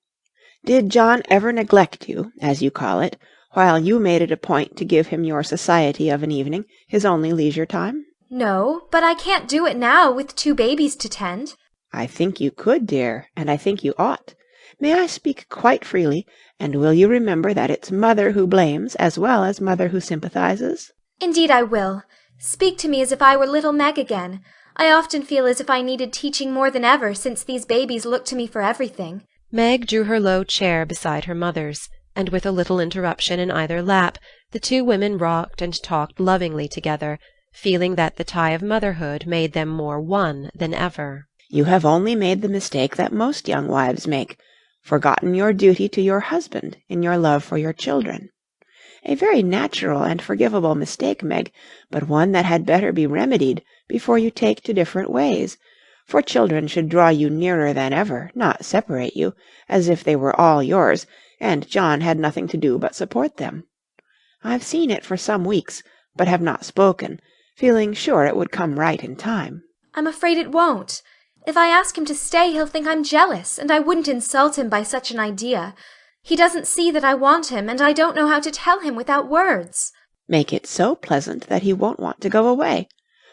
Speaker 3: Did John ever neglect you, as you call it, while you made it a point to give him your society of an evening, his only leisure time?
Speaker 8: No, but I can't do it now with 2 babies to tend.
Speaker 3: I think you could, dear, and I think you ought. May I speak quite freely, and will you remember that it's Mother who blames as well as Mother who sympathizes?
Speaker 8: Indeed I will. Speak to me as if I were little Meg again. I often feel as if I needed teaching more than ever, since these babies look to me for everything.
Speaker 1: Meg drew her low chair beside her mother's, and with a little interruption in either lap, the 2 women rocked and talked lovingly together, feeling that the tie of motherhood made them more one than ever.
Speaker 3: You have only made the mistake that most young wives make, forgotten your duty to your husband in your love for your children. A very natural and forgivable mistake, Meg, but one that had better be remedied before you take to different ways, for children should draw you nearer than ever, not separate you, as if they were all yours, and John had nothing to do but support them. I've seen it for some weeks, but have not spoken, feeling sure it would come right in time.
Speaker 8: I'm afraid it won't. If I ask him to stay, he'll think I'm jealous, and I wouldn't insult him by such an idea. He doesn't see that I want him, and I don't know how to tell him without words.
Speaker 3: Make it so pleasant that he won't want to go away.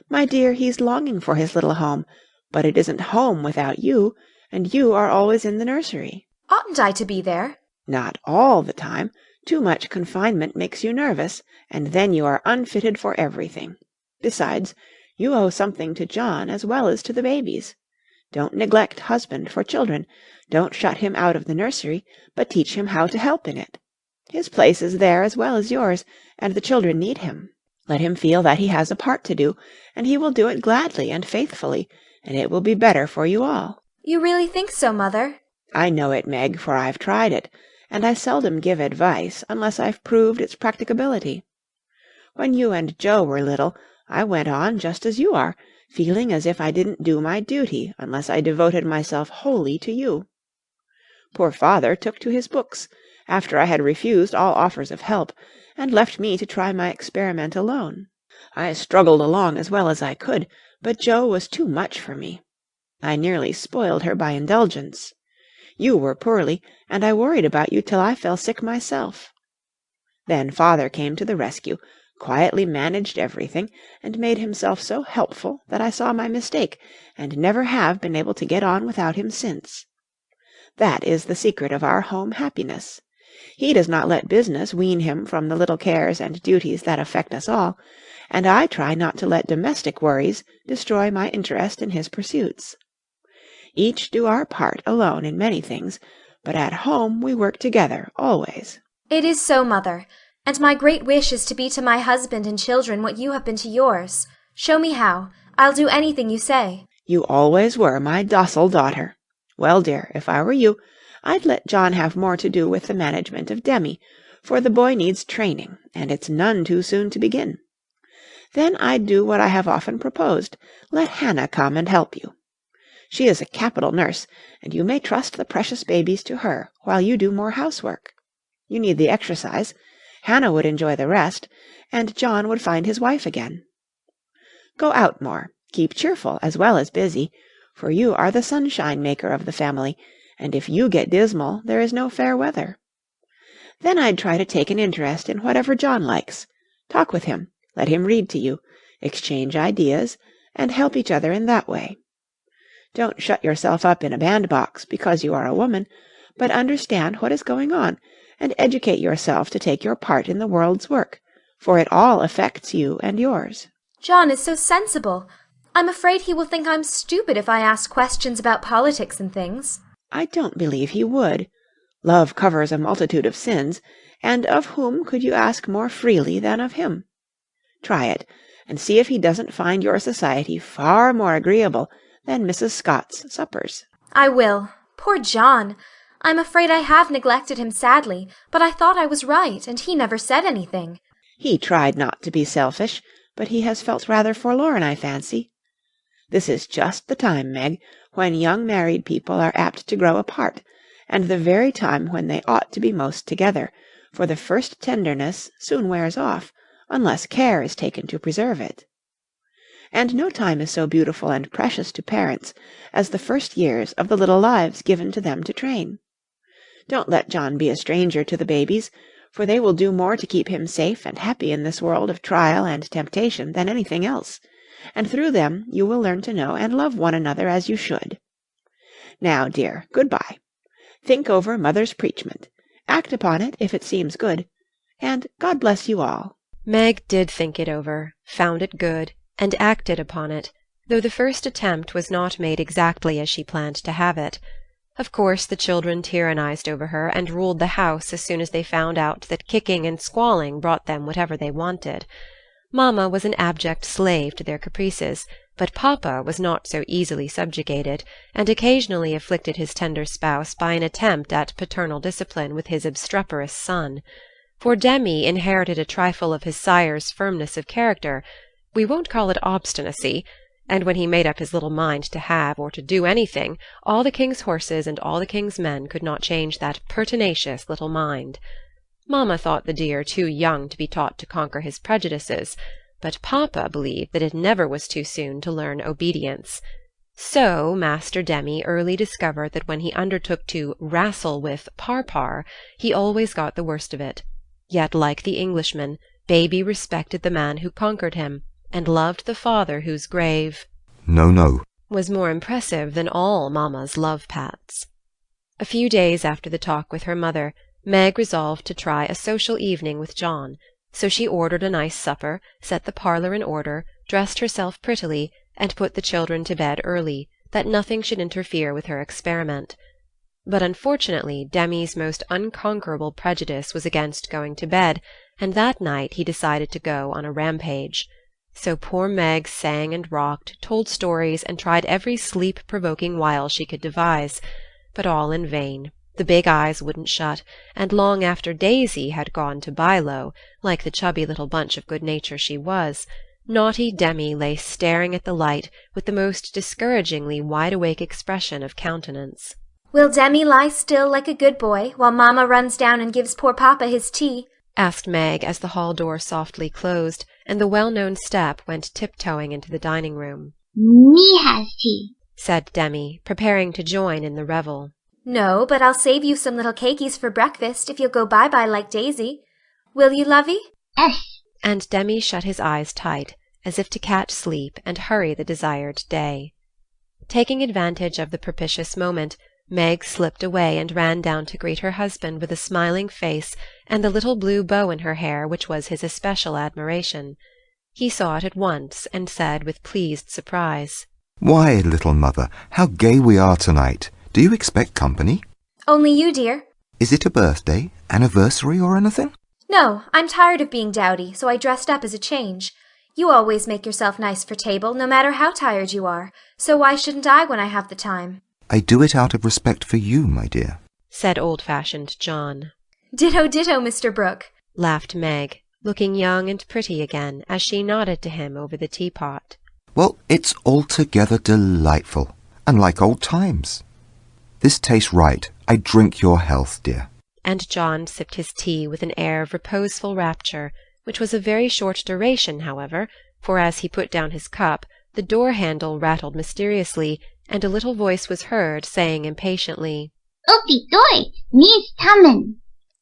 Speaker 3: My dear, he's longing for his little home, but it isn't home without you, and you are always in the nursery.
Speaker 8: Oughtn't I to be there?
Speaker 3: Not all the time. Too much confinement makes you nervous, and then you are unfitted for everything. Besides, you owe something to John as well as to the babies. Don't neglect husband for children. Don't shut him out of the nursery, but teach him how to help in it. His place is there as well as yours, and the children need him. Let him feel that he has a part to do, and he will do it gladly and faithfully, and it will be better for you all.
Speaker 8: You really think so, Mother?
Speaker 3: I know it, Meg, for I've tried it, and I seldom give advice unless I've proved its practicability. When you and Joe were little, I went on just as you are, feeling as if I didn't do my duty unless I devoted myself wholly to you. Poor father took to his books, after I had refused all offers of help, and left me to try my experiment alone. I struggled along as well as I could, but Joe was too much for me. I nearly spoiled her by indulgence. You were poorly, and I worried about you till I fell sick myself. Then father came to the rescue, quietly managed everything, and made himself so helpful that I saw my mistake, and never have been able to get on without him since. That is the secret of our home happiness. He does not let business wean him from the little cares and duties that affect us all, and I try not to let domestic worries destroy my interest in his pursuits. Each do our part alone in many things, but at home we work together always.
Speaker 8: It is so, Mother, and my great wish is to be to my husband and children what you have been to yours. Show me how. I'll do anything you say.
Speaker 3: You always were my docile daughter. Well, dear, if I were you, I'd let John have more to do with the management of Demi, for the boy needs training, and it's none too soon to begin. Then I'd do what I have often proposed, let Hannah come and help you. She is a capital nurse, and you may trust the precious babies to her while you do more housework. You need the exercise. Hannah would enjoy the rest, and John would find his wife again. Go out more, keep cheerful as well as busy, for you are the sunshine-maker of the family, and if you get dismal, there is no fair weather. Then I'd try to take an interest in whatever John likes. Talk with him, let him read to you, exchange ideas, and help each other in that way. Don't shut yourself up in a bandbox because you are a woman, but understand what is going on, and educate yourself to take your part in the world's work, for it all affects you and yours.
Speaker 8: John is so sensible. I'm afraid he will think I'm stupid if I ask questions about politics and things.
Speaker 3: I don't believe he would. Love covers a multitude of sins, and of whom could you ask more freely than of him? Try it, and see if he doesn't find your society far more agreeable than Mrs. Scott's suppers.
Speaker 8: I will. Poor John! I'm afraid I have neglected him sadly, but I thought I was right, and he never said anything.
Speaker 3: He tried not to be selfish, but he has felt rather forlorn, I fancy. This is just the time, Meg, when young married people are apt to grow apart, and the very time when they ought to be most together, for the first tenderness soon wears off, unless care is taken to preserve it. And no time is so beautiful and precious to parents as the first years of the little lives given to them to train. Don't let John be a stranger to the babies, for they will do more to keep him safe and happy in this world of trial and temptation than anything else, and through them you will learn to know and love one another as you should. Now, dear, good-bye. Think over Mother's preachment. Act upon it if it seems good, and God bless you all.
Speaker 1: Meg did think it over, found it good, and acted upon it, though the first attempt was not made exactly as she planned to have it. Of course the children tyrannized over her and ruled the house as soon as they found out that kicking and squalling brought them whatever they wanted. Mamma was an abject slave to their caprices, but Papa was not so easily subjugated, and occasionally afflicted his tender spouse by an attempt at paternal discipline with his obstreperous son. For Demi inherited a trifle of his sire's firmness of character, we won't call it obstinacy, and when he made up his little mind to have or to do anything, all the king's horses and all the king's men could not change that pertinacious little mind. Mamma thought the dear too young to be taught to conquer his prejudices, but Papa believed that it never was too soon to learn obedience. So Master Demi early discovered that when he undertook to wrastle with Parpar, he always got the worst of it. Yet, like the Englishman, Baby respected the man who conquered him, and loved the father whose grave
Speaker 10: No.
Speaker 1: was more impressive than all Mamma's love-pats. A few days after the talk with her mother, Meg resolved to try a social evening with John, so she ordered a nice supper, set the parlour in order, dressed herself prettily, and put the children to bed early, that nothing should interfere with her experiment. But unfortunately Demi's most unconquerable prejudice was against going to bed, and that night he decided to go on a rampage. So poor Meg sang and rocked, told stories, and tried every sleep-provoking wile she could devise, but all in vain. The big eyes wouldn't shut, and long after Daisy had gone to Bilo, like the chubby little bunch of good nature she was, naughty Demi lay staring at the light with the most discouragingly wide-awake expression of countenance.
Speaker 8: Will Demi lie still like a good boy while Mamma runs down and gives poor Papa his tea?
Speaker 1: Asked Meg as the hall door softly closed, and the well-known step went tiptoeing into the dining-room.
Speaker 15: Me has tea,
Speaker 1: said Demi, preparing to join in the revel.
Speaker 8: No, but I'll save you some little cakies for breakfast if you'll go bye-bye like Daisy. Will you, lovey?
Speaker 15: Yes.
Speaker 1: And Demi shut his eyes tight, as if to catch sleep and hurry the desired day. Taking advantage of the propitious moment, Meg slipped away and ran down to greet her husband with a smiling face and the little blue bow in her hair which was his especial admiration. He saw it at once, and said with pleased surprise,
Speaker 10: "Why, little mother, how gay we are tonight! Do you expect company?"
Speaker 8: Only you, dear.
Speaker 10: "Is it a birthday, anniversary, or anything?"
Speaker 8: No, I'm tired of being dowdy, so I dressed up as a change. You always make yourself nice for table, no matter how tired you are, so why shouldn't I when I have the time?
Speaker 10: "I do it out of respect for you, my dear,"
Speaker 1: said old-fashioned John.
Speaker 8: Ditto, ditto, Mr. Brooke,
Speaker 1: laughed Meg, looking young and pretty again as she nodded to him over the teapot.
Speaker 10: "Well, it's altogether delightful, and like old times. This tastes right. I drink your health, dear."
Speaker 1: And John sipped his tea with an air of reposeful rapture, which was of very short duration, however, for as he put down his cup, the door-handle rattled mysteriously, and a little voice was heard saying impatiently,
Speaker 15: "Oopie doy, me's comin'."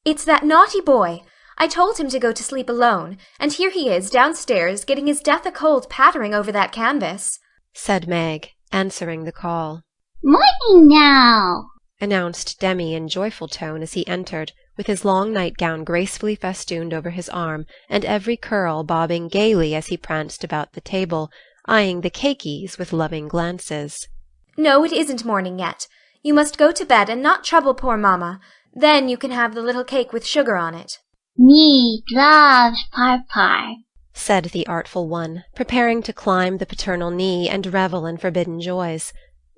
Speaker 8: It's that naughty boy. I told him to go to sleep alone, and here he is downstairs getting his death a cold pattering over that canvas,
Speaker 1: said Meg, answering the call.
Speaker 15: "Morning now,"
Speaker 1: announced Demi in joyful tone as he entered, with his long nightgown gracefully festooned over his arm, and every curl bobbing gaily as he pranced about the table, eyeing the cakeys with loving glances.
Speaker 8: No, it isn't morning yet. You must go to bed and not trouble poor mamma. Then you can have the little cake with sugar on it.
Speaker 15: Me loves Parpar,
Speaker 1: said the artful one, preparing to climb the paternal knee and revel in forbidden joys.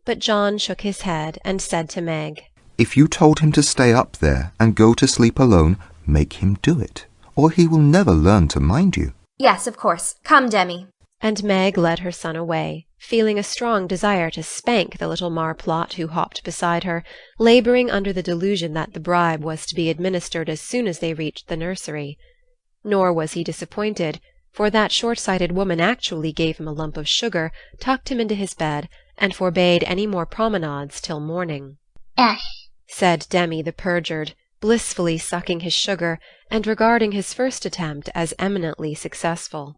Speaker 1: But John shook his head and said to Meg,
Speaker 10: If you told him to stay up there and go to sleep alone, make him do it, or he will never learn to mind you.
Speaker 8: Yes, of course. Come, Demi.
Speaker 1: And Meg led her son away, feeling a strong desire to spank the little marplot who hopped beside her, labouring under the delusion that the bribe was to be administered as soon as they reached the nursery. Nor was he disappointed, for that short-sighted woman actually gave him a lump of sugar, tucked him into his bed, and forbade any more promenades till morning.
Speaker 15: Yes,
Speaker 1: said Demi the perjured, blissfully sucking his sugar, and regarding his first attempt as eminently successful.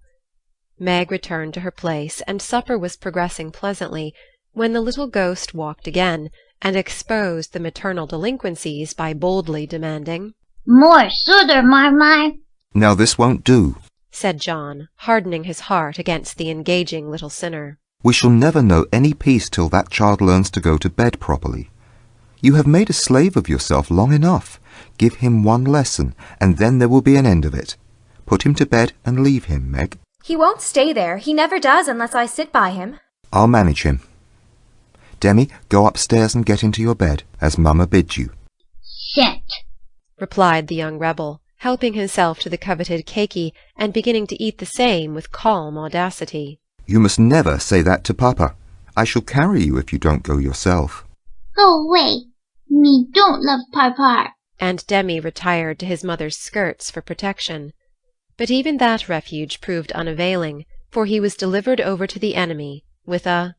Speaker 1: Meg returned to her place, and supper was progressing pleasantly, when the little ghost walked again, and exposed the maternal delinquencies by boldly demanding,
Speaker 15: More sugar, Marmee.
Speaker 10: Now this won't do,
Speaker 1: said John, hardening his heart against the engaging little sinner.
Speaker 10: We shall never know any peace till that child learns to go to bed properly. You have made a slave of yourself long enough. Give him one lesson, and then there will be an end of it. Put him to bed and leave him, Meg.
Speaker 8: He won't stay there. He never does unless I sit by him.
Speaker 10: I'll manage him. Demi, go upstairs and get into your bed, as Mamma bids you.
Speaker 15: Sit,
Speaker 1: replied the young rebel, helping himself to the coveted cakey, and beginning to eat the same with calm audacity.
Speaker 10: You must never say that to Papa. I shall carry you if you don't go yourself.
Speaker 15: Go away. Me don't love Parpar.
Speaker 1: And Demi retired to his mother's skirts for protection. But even that refuge proved unavailing, for he was delivered over to the enemy, with a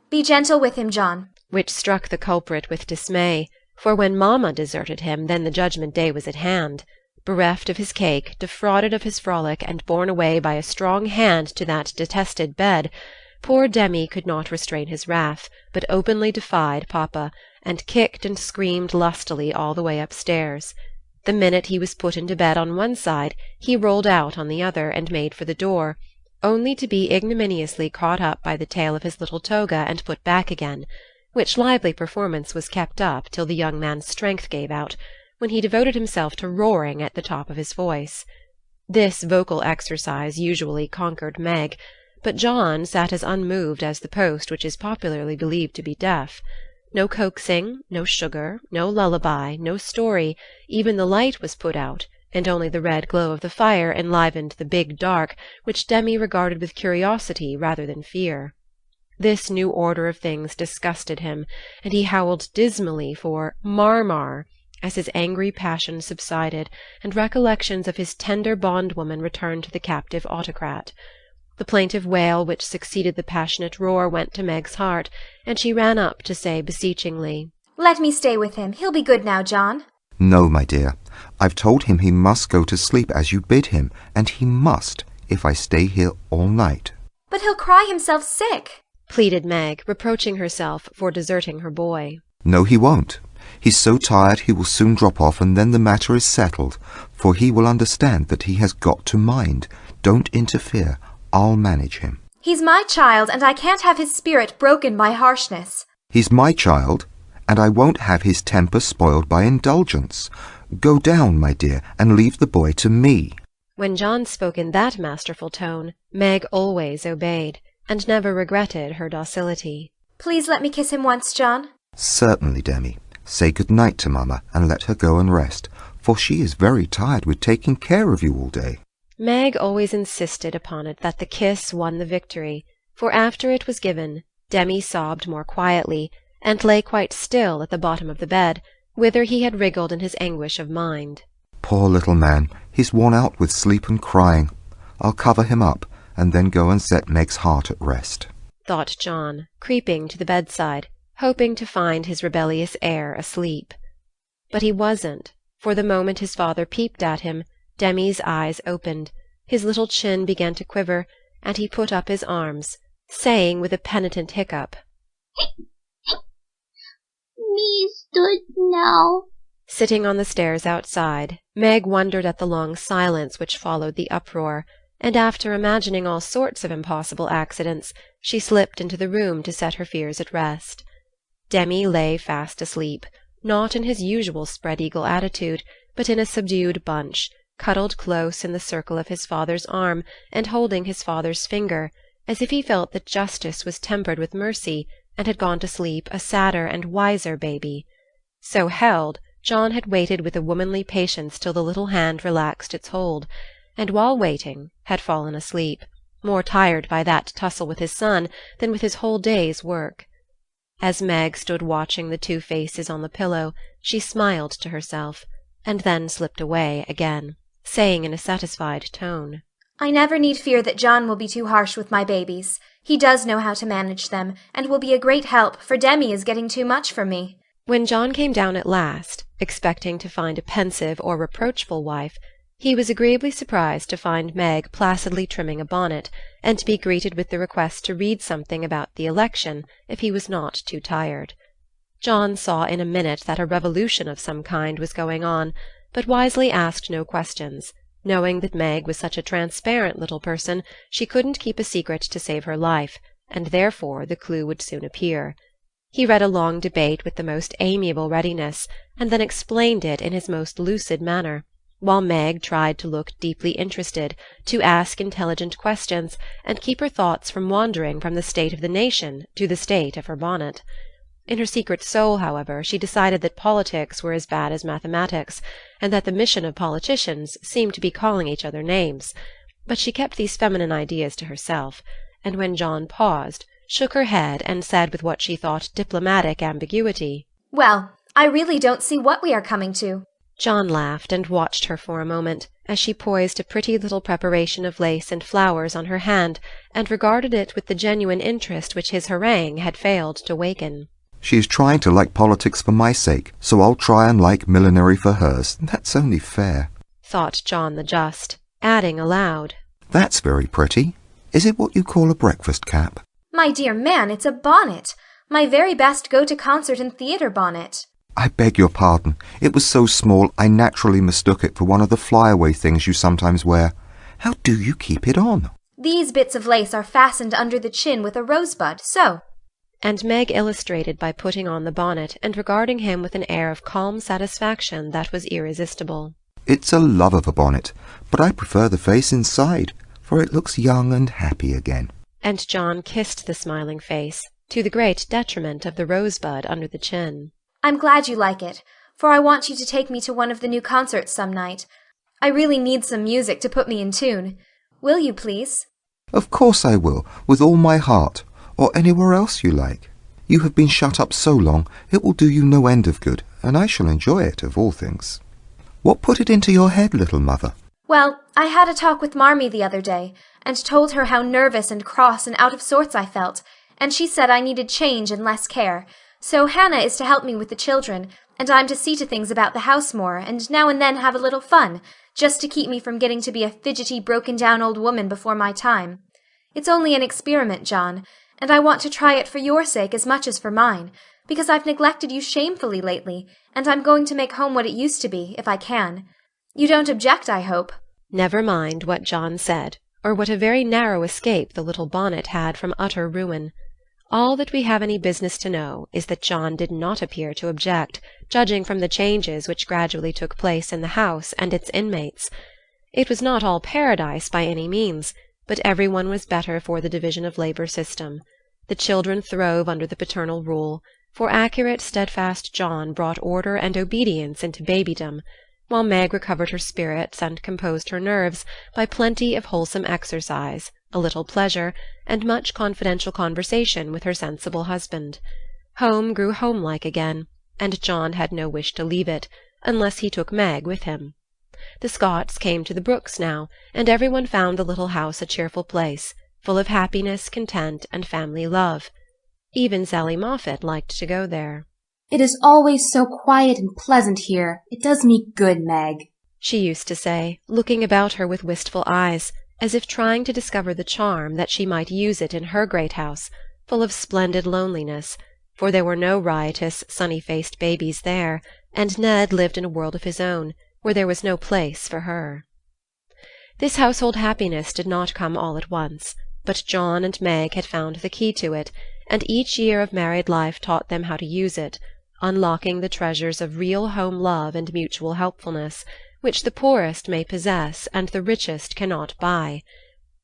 Speaker 8: Be gentle with him, John,
Speaker 1: which struck the culprit with dismay, for when Mamma deserted him, then the judgment day was at hand. Bereft of his cake, defrauded of his frolic, and borne away by a strong hand to that detested bed, poor Demi could not restrain his wrath, but openly defied Papa, and kicked and screamed lustily all the way upstairs. The minute he was put into bed on one side, he rolled out on the other, and made for the door, only to be ignominiously caught up by the tail of his little toga and put back again, which lively performance was kept up till the young man's strength gave out, when he devoted himself to roaring at the top of his voice. This vocal exercise usually conquered Meg, but John sat as unmoved as the post which is popularly believed to be deaf. No coaxing, no sugar, no lullaby, no story, even the light was put out, and only the red glow of the fire enlivened the big dark, which Demi regarded with curiosity rather than fear. This new order of things disgusted him, and he howled dismally for Marmar, as his angry passion subsided, and recollections of his tender bondwoman returned to the captive autocrat. The plaintive wail which succeeded the passionate roar went to Meg's heart, and she ran up to say beseechingly,
Speaker 8: Let me stay with him. He'll be good now, John.
Speaker 10: No, my dear. I've told him he must go to sleep as you bid him, and he must, if I stay here all night.
Speaker 8: But he'll cry himself sick,
Speaker 1: pleaded Meg, reproaching herself for deserting her boy.
Speaker 10: No, he won't. He's so tired he will soon drop off, and then the matter is settled, for he will understand that he has got to mind. Don't interfere. I'll manage him.
Speaker 8: He's my child, and I can't have his spirit broken by harshness.
Speaker 10: He's my child, and I won't have his temper spoiled by indulgence. Go down, my dear, and leave the boy to me.
Speaker 1: When John spoke in that masterful tone, Meg always obeyed, and never regretted her docility.
Speaker 8: Please let me kiss him once, John.
Speaker 10: Certainly, Demi. Say good night to Mamma, and let her go and rest, for she is very tired with taking care of you all day.
Speaker 1: Meg always insisted upon it that the kiss won the victory, for after it was given, Demi sobbed more quietly, and lay quite still at the bottom of the bed, whither he had wriggled in his anguish of mind.
Speaker 10: Poor little man, he's worn out with sleep and crying. I'll cover him up, and then go and set Meg's heart at rest,
Speaker 1: thought John, creeping to the bedside, hoping to find his rebellious heir asleep. But he wasn't, for the moment his father peeped at him, Demi's eyes opened, his little chin began to quiver, and he put up his arms, saying with a penitent hiccup,
Speaker 15: Me stood now,
Speaker 1: Sitting on the stairs outside, Meg wondered at the long silence which followed the uproar, and after imagining all sorts of impossible accidents, she slipped into the room to set her fears at rest. Demi lay fast asleep, not in his usual spread-eagle attitude, but in a subdued bunch, cuddled close in the circle of his father's arm and holding his father's finger, as if he felt that justice was tempered with mercy and had gone to sleep a sadder and wiser baby. So held, John had waited with a womanly patience till the little hand relaxed its hold, and while waiting had fallen asleep, more tired by that tussle with his son than with his whole day's work. As Meg stood watching the two faces on the pillow, she smiled to herself, and then slipped away again, saying in a satisfied tone,
Speaker 8: I never need fear that John will be too harsh with my babies. He does know how to manage them, and will be a great help, for Demi is getting too much for me.
Speaker 1: When John came down at last, expecting to find a pensive or reproachful wife, he was agreeably surprised to find Meg placidly trimming a bonnet, and to be greeted with the request to read something about the election, if he was not too tired. John saw in a minute that a revolution of some kind was going on, but wisely asked no questions, knowing that Meg was such a transparent little person she couldn't keep a secret to save her life, and therefore the clue would soon appear. He read a long debate with the most amiable readiness, and then explained it in his most lucid manner, while Meg tried to look deeply interested, to ask intelligent questions, and keep her thoughts from wandering from the state of the nation to the state of her bonnet. In her secret soul, however, she decided that politics were as bad as mathematics, and that the mission of politicians seemed to be calling each other names. But she kept these feminine ideas to herself, and when John paused, shook her head and said with what she thought diplomatic ambiguity,
Speaker 8: Well, I really don't see what we are coming to.
Speaker 1: John laughed and watched her for a moment, as she poised a pretty little preparation of lace and flowers on her hand, and regarded it with the genuine interest which his harangue had failed to waken.
Speaker 10: She is trying to like politics for my sake, so I'll try and like millinery for hers. That's only fair,
Speaker 1: thought John the Just, adding aloud,
Speaker 10: That's very pretty. Is it what you call a breakfast cap?
Speaker 8: My dear man, it's a bonnet. My very best go-to-concert and theatre bonnet.
Speaker 10: I beg your pardon. It was so small I naturally mistook it for one of the flyaway things you sometimes wear. How do you keep it on?
Speaker 8: These bits of lace are fastened under the chin with a rosebud, so.
Speaker 1: And Meg illustrated by putting on the bonnet and regarding him with an air of calm satisfaction that was irresistible.
Speaker 10: It's a love of a bonnet, but I prefer the face inside, for it looks young and happy again.
Speaker 1: And John kissed the smiling face, to the great detriment of the rosebud under the chin.
Speaker 8: I'm glad you like it, for I want you to take me to one of the new concerts some night. I really need some music to put me in tune. Will you, please?
Speaker 10: Of course I will, with all my heart, or anywhere else you like. You have been shut up so long, it will do you no end of good, and I shall enjoy it, of all things. What put it into your head, little mother?
Speaker 8: Well, I had a talk with Marmee the other day, and told her how nervous and cross and out of sorts I felt, and she said I needed change and less care. So Hannah is to help me with the children, and I'm to see to things about the house more, and now and then have a little fun, just to keep me from getting to be a fidgety, broken-down old woman before my time. It's only an experiment, John, and I want to try it for your sake as much as for mine, because I've neglected you shamefully lately, and I'm going to make home what it used to be, if I can. You don't object, I hope?
Speaker 1: Never mind what John said, or what a very narrow escape the little bonnet had from utter ruin. All that we have any business to know is that John did not appear to object, judging from the changes which gradually took place in the house and its inmates. It was not all paradise by any means, but every one was better for the division of labour system. The children throve under the paternal rule, for accurate, steadfast John brought order and obedience into babydom, while Meg recovered her spirits and composed her nerves by plenty of wholesome exercise, a little pleasure, and much confidential conversation with her sensible husband. Home grew homelike again, and John had no wish to leave it, unless he took Meg with him. The Scotts came to the Brooks now, and every one found the little house a cheerful place, full of happiness, content, and family love. Even Sally Moffatt liked to go there.
Speaker 17: It is always so quiet and pleasant here. It does me good, Meg,
Speaker 1: she used to say, looking about her with wistful eyes, as if trying to discover the charm that she might use it in her great house, full of splendid loneliness, for there were no riotous, sunny-faced babies there, and Ned lived in a world of his own, where there was no place for her. This household happiness did not come all at once, but John and Meg had found the key to it, and each year of married life taught them how to use it, unlocking the treasures of real home love and mutual helpfulness, which the poorest may possess and the richest cannot buy.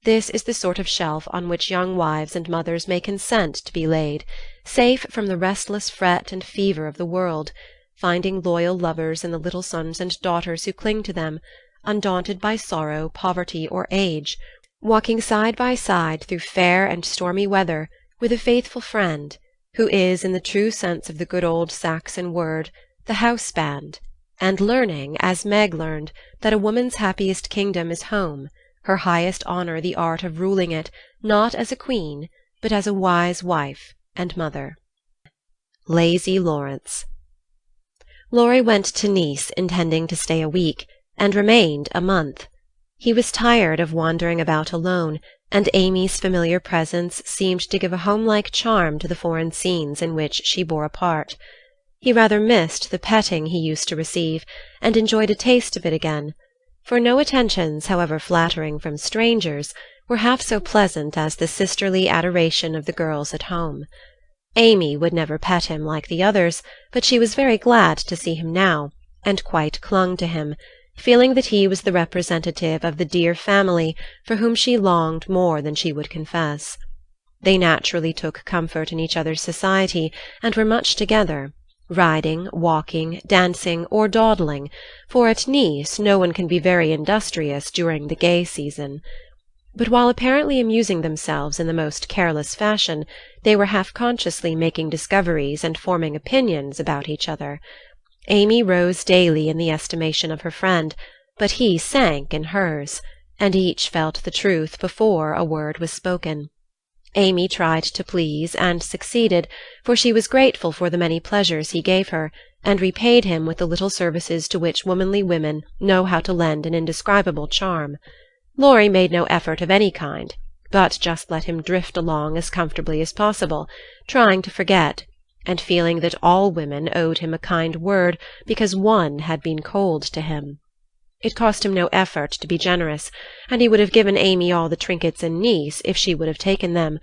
Speaker 1: This is the sort of shelf on which young wives and mothers may consent to be laid, safe from the restless fret and fever of the world, finding loyal lovers in the little sons and daughters who cling to them, undaunted by sorrow, poverty, or age, walking side by side through fair and stormy weather with a faithful friend, who is, in the true sense of the good old Saxon word, the house-band, and learning, as Meg learned, that a woman's happiest kingdom is home, her highest honour the art of ruling it, not as a queen, but as a wise wife and mother. Lazy Laurence. Laurie went to Nice intending to stay a week, and remained a month. He was tired of wandering about alone, and Amy's familiar presence seemed to give a homelike charm to the foreign scenes in which she bore a part. He rather missed the petting he used to receive, and enjoyed a taste of it again, for no attentions, however flattering from strangers, were half so pleasant as the sisterly adoration of the girls at home. Amy would never pet him like the others, but she was very glad to see him now, and quite clung to him, feeling that he was the representative of the dear family for whom she longed more than she would confess. They naturally took comfort in each other's society, and were much together, riding, walking, dancing, or dawdling, for at Nice no one can be very industrious during the gay season. But while apparently amusing themselves in the most careless fashion, they were half-consciously making discoveries and forming opinions about each other. Amy rose daily in the estimation of her friend, but he sank in hers, and each felt the truth before a word was spoken. Amy tried to please, and succeeded, for she was grateful for the many pleasures he gave her, and repaid him with the little services to which womanly women know how to lend an indescribable charm. Laurie made no effort of any kind, but just let him drift along as comfortably as possible, trying to forget, and feeling that all women owed him a kind word because one had been cold to him. It cost him no effort to be generous, and he would have given Amy all the trinkets in Nice if she would have taken them,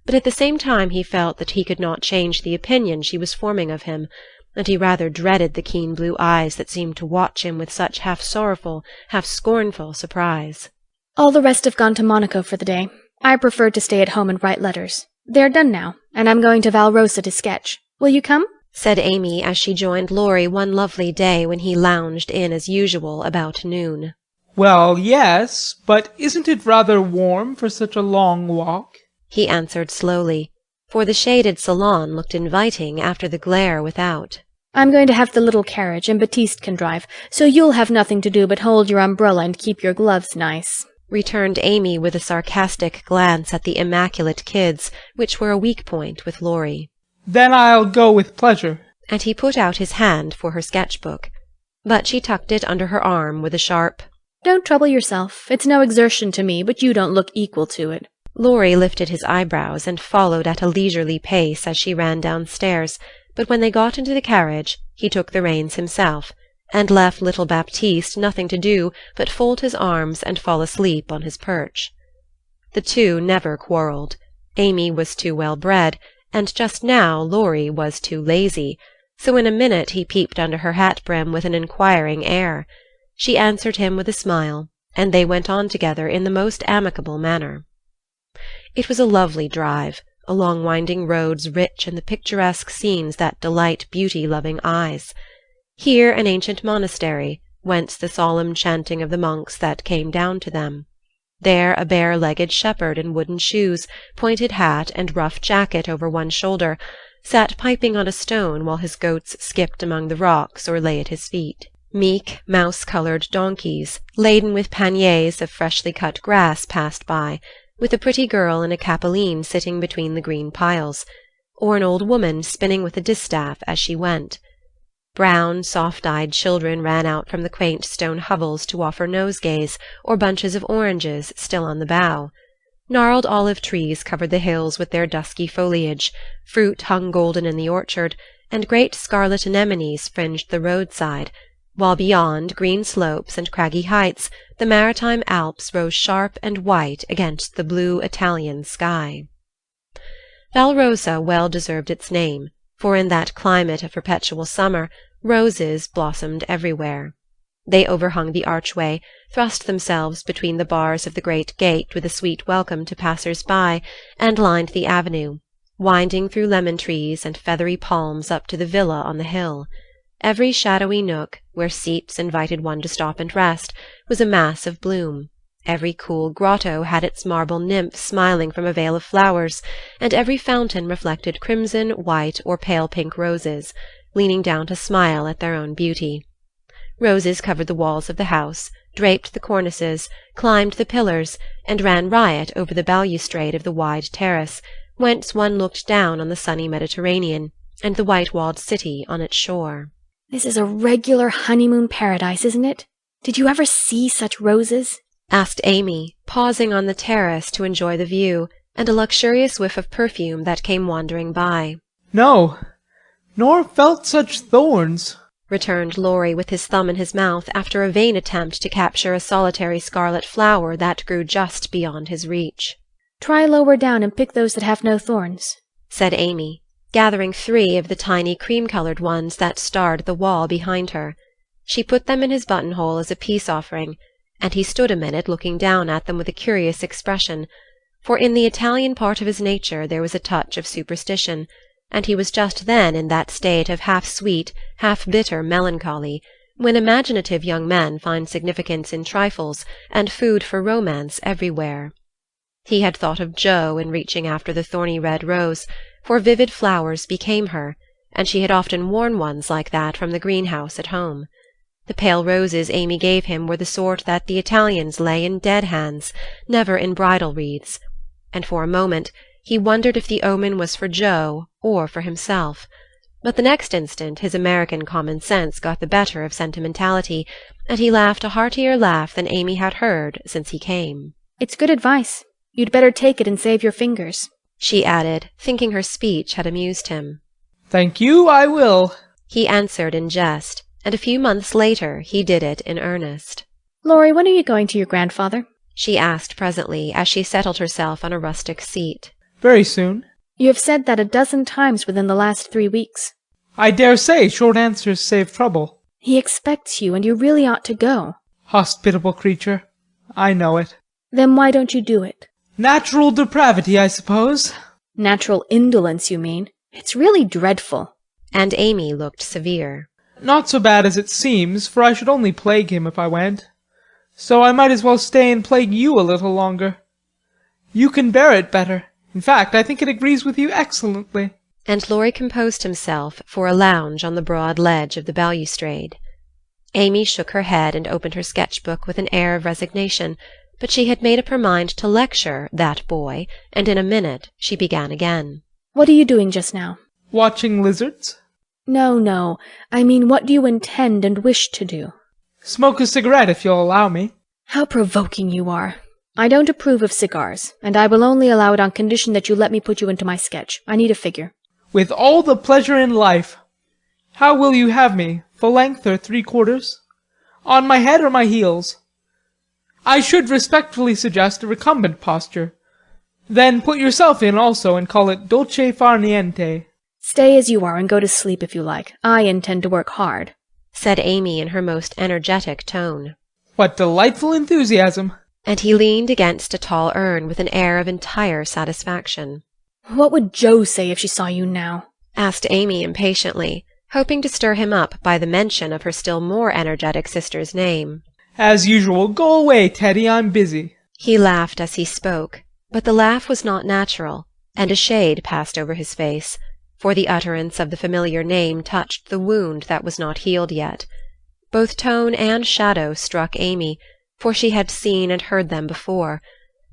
Speaker 1: but at the same time he felt that he could not change the opinion she was forming of him, and he rather dreaded the keen blue eyes that seemed to watch him with such half-sorrowful, half-scornful surprise.
Speaker 2: All the rest have gone to Monaco for the day. I preferred to stay at home and write letters. They're done now, and I'm going to Valrosa to sketch. Will you come?
Speaker 1: Said Amy as she joined Laurie one lovely day when he lounged in as usual about noon.
Speaker 13: Well, yes, but isn't it rather warm for such a long walk?
Speaker 1: He answered slowly, for the shaded salon looked inviting after the glare without.
Speaker 2: I'm going to have the little carriage, and Baptiste can drive, so you'll have nothing to do but hold your umbrella and keep your gloves nice,
Speaker 1: returned Amy with a sarcastic glance at the immaculate kids, which were a weak point with Laurie.
Speaker 13: Then I'll go with pleasure.
Speaker 1: And he put out his hand for her sketch-book, but she tucked it under her arm with a sharp,
Speaker 2: "Don't trouble yourself. It's no exertion to me, but you don't look equal to it."
Speaker 1: Laurie lifted his eyebrows and followed at a leisurely pace as she ran downstairs, but when they got into the carriage he took the reins himself, and left little Baptiste nothing to do but fold his arms and fall asleep on his perch. The two never quarrelled. Amy was too well bred, and just now Laurie was too lazy, so in a minute he peeped under her hat-brim with an inquiring air. She answered him with a smile, and they went on together in the most amicable manner. It was a lovely drive, along winding roads rich in the picturesque scenes that delight beauty-loving eyes. Here an ancient monastery, whence the solemn chanting of the monks that came down to them. There a bare-legged shepherd in wooden shoes, pointed hat, and rough jacket over one shoulder, sat piping on a stone while his goats skipped among the rocks or lay at his feet. Meek, mouse-coloured donkeys, laden with panniers of freshly cut grass, passed by, with a pretty girl in a capelline sitting between the green piles, or an old woman spinning with a distaff as she went. Brown, soft-eyed children ran out from the quaint stone hovels to offer nosegays or bunches of oranges still on the bough. Gnarled olive trees covered the hills with their dusky foliage, fruit hung golden in the orchard, and great scarlet anemones fringed the roadside, while beyond green slopes and craggy heights the maritime Alps rose sharp and white against the blue Italian sky. Valrosa well deserved its name, for in that climate of perpetual summer roses blossomed everywhere. They overhung the archway, thrust themselves between the bars of the great gate with a sweet welcome to passers-by, and lined the avenue, winding through lemon-trees and feathery palms up to the villa on the hill. Every shadowy nook, where seats invited one to stop and rest, was a mass of bloom. Every cool grotto had its marble nymph smiling from a veil of flowers, and every fountain reflected crimson, white, or pale pink roses, leaning down to smile at their own beauty. Roses covered the walls of the house, draped the cornices, climbed the pillars, and ran riot over the balustrade of the wide terrace, whence one looked down on the sunny Mediterranean, and the white-walled city on its shore.
Speaker 2: This is a regular honeymoon paradise, isn't it? Did you ever see such roses?
Speaker 1: Asked Amy, pausing on the terrace to enjoy the view, and a luxurious whiff of perfume that came wandering by.
Speaker 13: No, nor felt such thorns,
Speaker 1: returned Laurie with his thumb in his mouth after a vain attempt to capture a solitary scarlet flower that grew just beyond his reach.
Speaker 2: Try lower down and pick those that have no thorns,
Speaker 1: said Amy, gathering 3 of the tiny cream-colored ones that starred the wall behind her. She put them in his buttonhole as a peace-offering, and he stood a minute looking down at them with a curious expression, for in the Italian part of his nature there was a touch of superstition, and he was just then in that state of half-sweet, half-bitter melancholy, when imaginative young men find significance in trifles and food for romance everywhere. He had thought of Jo in reaching after the thorny red rose, for vivid flowers became her, and she had often worn ones like that from the greenhouse at home. The pale roses Amy gave him were the sort that the Italians lay in dead hands, never in bridal wreaths, and for a moment he wondered if the omen was for Jo or for himself. But the next instant his American common sense got the better of sentimentality, and he laughed a heartier laugh than Amy had heard since he came.
Speaker 2: It's good advice. You'd better take it and save your fingers,
Speaker 1: she added, thinking her speech had amused him.
Speaker 13: Thank you, I will,
Speaker 1: he answered in jest, and a few months later he did it in earnest.
Speaker 2: Laurie, when are you going to your grandfather?
Speaker 1: She asked presently, as she settled herself on a rustic seat.
Speaker 13: Very soon.
Speaker 2: You have said that 12 times within the last 3 weeks.
Speaker 13: I dare say short answers save trouble.
Speaker 2: He expects you, and you really ought to go.
Speaker 13: Hospitable creature. I know it.
Speaker 2: Then why don't you do it?
Speaker 13: Natural depravity, I suppose.
Speaker 2: Natural indolence, you mean. It's really dreadful.
Speaker 1: And Amy looked severe.
Speaker 13: Not so bad as it seems, for I should only plague him if I went. So I might as well stay and plague you a little longer. You can bear it better. In fact, I think it agrees with you excellently.
Speaker 1: And Laurie composed himself for a lounge on the broad ledge of the balustrade. Amy shook her head and opened her sketch-book with an air of resignation, but she had made up her mind to lecture that boy, and in a minute she began again.
Speaker 2: What are you doing just now?
Speaker 13: Watching lizards?
Speaker 2: No. I mean, what do you intend and wish to do?
Speaker 13: Smoke a cigarette, if you'll allow me.
Speaker 2: How provoking you are. I don't approve of cigars, and I will only allow it on condition that you let me put you into my sketch. I need a figure.
Speaker 13: With all the pleasure in life. How will you have me? Full length or 3/4? On my head or my heels? I should respectfully suggest a recumbent posture. Then put yourself in also and call it dolce far niente.
Speaker 2: Stay as you are and go to sleep if you like. I intend to work hard,
Speaker 1: said Amy in her most energetic tone.
Speaker 13: What delightful enthusiasm!
Speaker 1: And he leaned against a tall urn with an air of entire satisfaction.
Speaker 2: What would Jo say if she saw you now?
Speaker 1: Asked Amy impatiently, hoping to stir him up by the mention of her still more energetic sister's name.
Speaker 13: As usual, go away, Teddy, I'm busy.
Speaker 1: He laughed as he spoke, but the laugh was not natural, and a shade passed over his face, for the utterance of the familiar name touched the wound that was not healed yet. Both tone and shadow struck Amy, for she had seen and heard them before,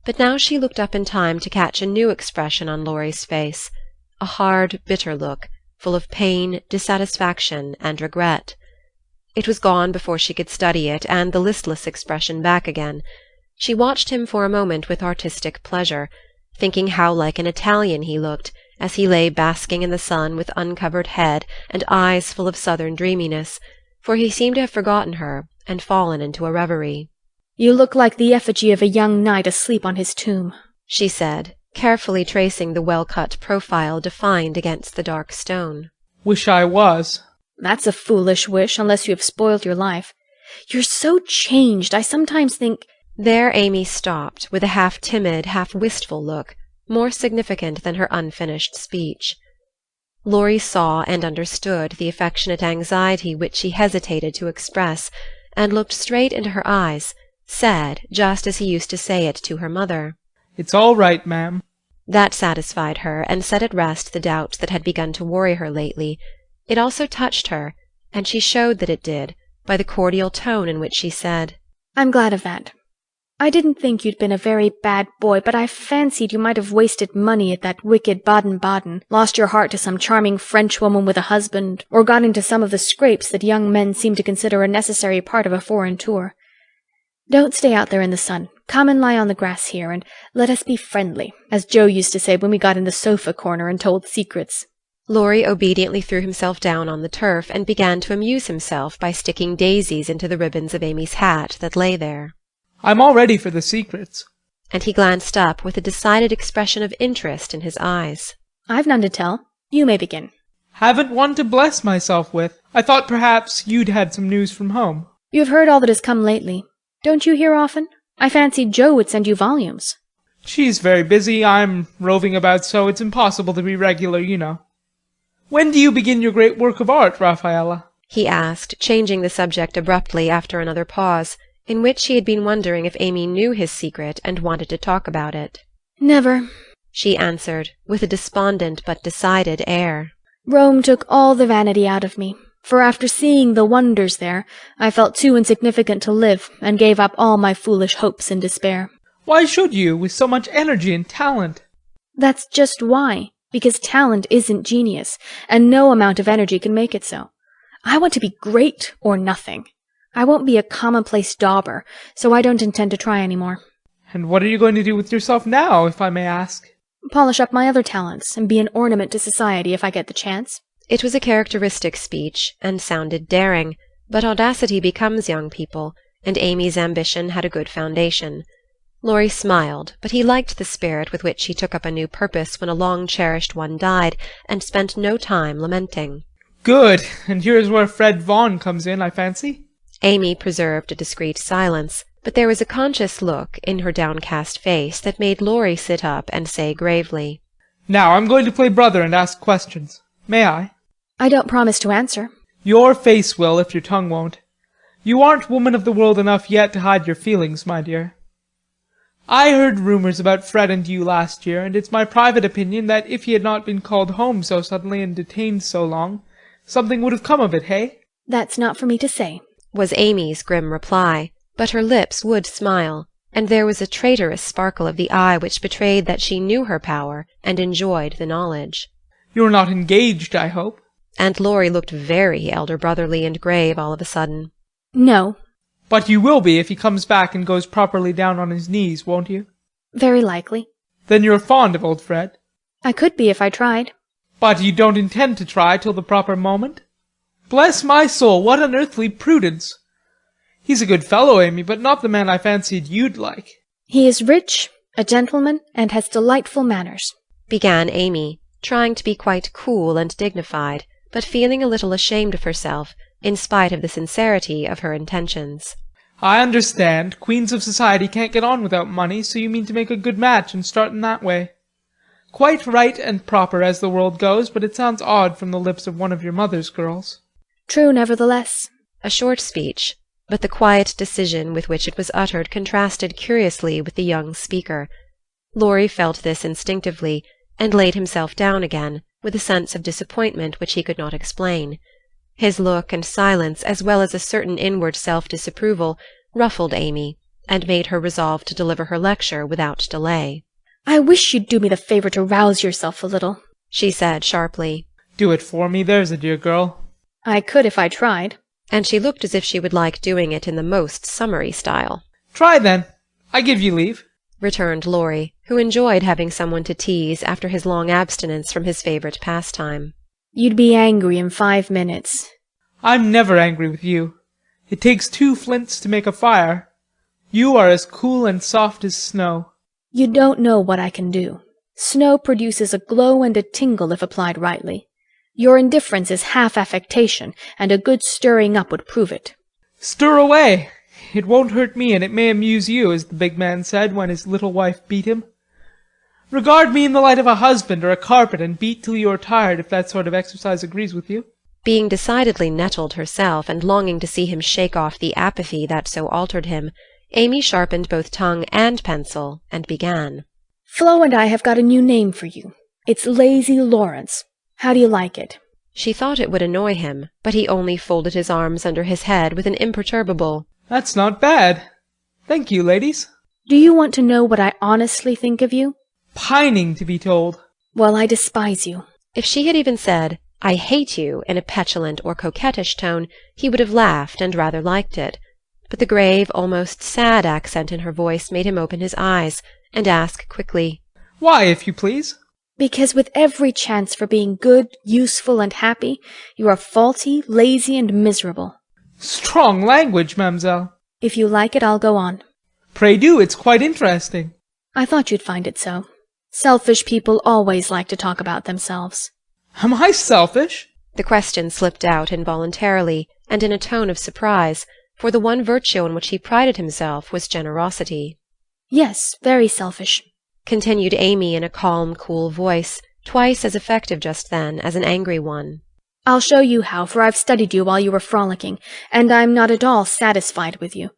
Speaker 1: but now she looked up in time to catch a new expression on Laurie's face, a hard, bitter look, full of pain, dissatisfaction, and regret. It was gone before she could study it, and the listless expression back again. She watched him for a moment with artistic pleasure, thinking how like an Italian he looked, as he lay basking in the sun with uncovered head and eyes full of southern dreaminess, for he seemed to have forgotten her and fallen into a reverie.
Speaker 2: "You look like the effigy of a young knight asleep on his tomb,"
Speaker 1: she said, carefully tracing the well-cut profile defined against the dark stone.
Speaker 13: "Wish I was."
Speaker 2: "That's a foolish wish, unless you have spoiled your life. You're so changed, I sometimes think—"
Speaker 1: There Amy stopped, with a half-timid, half-wistful look, more significant than her unfinished speech. Laurie saw and understood the affectionate anxiety which she hesitated to express, and looked straight into her eyes, said, just as he used to say it to her mother,
Speaker 13: "It's all right, ma'am."
Speaker 1: That satisfied her, and set at rest the doubts that had begun to worry her lately. It also touched her, and she showed that it did, by the cordial tone in which she said,
Speaker 2: "I'm glad of that. I didn't think you'd been a very bad boy, but I fancied you might have wasted money at that wicked Baden-Baden, lost your heart to some charming Frenchwoman with a husband, or got into some of the scrapes that young men seem to consider a necessary part of a foreign tour. Don't stay out there in the sun. Come and lie on the grass here, and let us be friendly, as Joe used to say when we got in the sofa corner and told secrets."
Speaker 1: Laurie obediently threw himself down on the turf and began to amuse himself by sticking daisies into the ribbons of Amy's hat that lay there.
Speaker 13: "I'm all ready for the secrets."
Speaker 1: And he glanced up with a decided expression of interest in his eyes.
Speaker 2: "I've none to tell. You may begin."
Speaker 13: "Haven't one to bless myself with. I thought perhaps you'd had some news from home."
Speaker 2: "You have heard all that has come lately. Don't you hear often? I fancied Joe would send you volumes."
Speaker 13: "She's very busy. I'm roving about so it's impossible to be regular, you know. When do you begin your great work of art, Raphaella?"
Speaker 1: he asked, changing the subject abruptly after another pause, in which he had been wondering if Amy knew his secret and wanted to talk about it.
Speaker 2: "Never,"
Speaker 1: she answered, with a despondent but decided air.
Speaker 2: "Rome took all the vanity out of me, for after seeing the wonders there, I felt too insignificant to live, and gave up all my foolish hopes in despair."
Speaker 13: "Why should you, with so much energy and talent?"
Speaker 2: "That's just why, because talent isn't genius, and no amount of energy can make it so. I want to be great or nothing. I won't be a commonplace dauber, so I don't intend to try any more."
Speaker 13: "And what are you going to do with yourself now, if I may ask?"
Speaker 2: "Polish up my other talents, and be an ornament to society if I get the chance."
Speaker 1: It was a characteristic speech, and sounded daring, but audacity becomes young people, and Amy's ambition had a good foundation. Laurie smiled, but he liked the spirit with which she took up a new purpose when a long-cherished one died, and spent no time lamenting.
Speaker 13: "Good, and here's where Fred Vaughan comes in, I fancy."
Speaker 1: Amy preserved a discreet silence, but there was a conscious look in her downcast face that made Laurie sit up and say gravely,
Speaker 13: "Now I'm going to play brother and ask questions. May I?"
Speaker 2: "I don't promise to answer."
Speaker 13: "Your face will, if your tongue won't. You aren't woman of the world enough yet to hide your feelings, my dear. I heard rumours about Fred and you last year, and it's my private opinion that if he had not been called home so suddenly and detained so long, something would have come of it, hey?"
Speaker 2: "That's not for me to say,"
Speaker 1: was Amy's grim reply, but her lips would smile, and there was a traitorous sparkle of the eye which betrayed that she knew her power and enjoyed the knowledge.
Speaker 13: "You're not engaged, I hope?"
Speaker 1: And Laurie looked very elder-brotherly and grave all of a sudden.
Speaker 2: "No."
Speaker 13: "But you will be if he comes back and goes properly down on his knees, won't you?"
Speaker 2: "Very likely."
Speaker 13: "Then you're fond of old Fred?"
Speaker 2: "I could be if I tried."
Speaker 13: "But you don't intend to try till the proper moment? Bless my soul, what unearthly prudence! He's a good fellow, Amy, but not the man I fancied you'd like."
Speaker 2: "He is rich, a gentleman, and has delightful manners,"
Speaker 1: began Amy, trying to be quite cool and dignified, but feeling a little ashamed of herself, in spite of the sincerity of her intentions.
Speaker 13: "I understand. Queens of society can't get on without money, so you mean to make a good match and start in that way. Quite right and proper as the world goes, but it sounds odd from the lips of one of your mother's girls."
Speaker 2: "True, nevertheless."
Speaker 1: A short speech, but the quiet decision with which it was uttered contrasted curiously with the young speaker. Laurie felt this instinctively, and laid himself down again, with a sense of disappointment which he could not explain. His look and silence, as well as a certain inward self-disapproval, ruffled Amy, and made her resolve to deliver her lecture without delay.
Speaker 2: "I wish you'd do me the favour to rouse yourself a little," she said sharply.
Speaker 13: "Do it for me, there's a dear girl."
Speaker 2: "I could if I tried."
Speaker 1: And she looked as if she would like doing it in the most summary style.
Speaker 13: "Try then. I give you leave,"
Speaker 1: returned Laurie, who enjoyed having someone to tease after his long abstinence from his favorite pastime.
Speaker 2: You'd be angry in 5 minutes.
Speaker 13: I'm never angry with you. It takes 2 flints to make a fire. You are as cool and soft as snow.
Speaker 2: You don't know what I can do. Snow produces a glow and a tingle if applied rightly. Your indifference is half affectation, and a good stirring up would prove it.
Speaker 13: Stir away. It won't hurt me, and it may amuse you, as the big man said when his little wife beat him. Regard me in the light of a husband or a carpet, and beat till you are tired, if that sort of exercise agrees with you.
Speaker 1: Being decidedly nettled herself, and longing to see him shake off the apathy that so altered him, Amy sharpened both tongue and pencil, and began.
Speaker 2: Flo and I have got a new name for you. It's Lazy Laurence. How do you like it?
Speaker 1: She thought it would annoy him, but he only folded his arms under his head with an imperturbable,
Speaker 13: "That's not bad. Thank you, ladies."
Speaker 2: Do you want to know what I honestly think of you?
Speaker 13: Pining to be told.
Speaker 2: Well, I despise you.
Speaker 1: If she had even said, "I hate you," in a petulant or coquettish tone, he would have laughed and rather liked it. But the grave, almost sad accent in her voice made him open his eyes, and ask quickly,
Speaker 13: "Why, if you please?"
Speaker 2: Because with every chance for being good, useful, and happy, you are faulty, lazy, and miserable.
Speaker 13: Strong language, mademoiselle.
Speaker 2: If you like it, I'll go on.
Speaker 13: Pray do, it's quite interesting.
Speaker 2: I thought you'd find it so. Selfish people always like to talk about themselves.
Speaker 13: Am I selfish?
Speaker 1: The question slipped out involuntarily, and in a tone of surprise, for the one virtue on which he prided himself was generosity.
Speaker 2: Yes, very selfish,
Speaker 1: continued Amy in a calm, cool voice, twice as effective just then as an angry one.
Speaker 2: I'll show you how, for I've studied you while you were frolicking, and I'm not at all satisfied with you.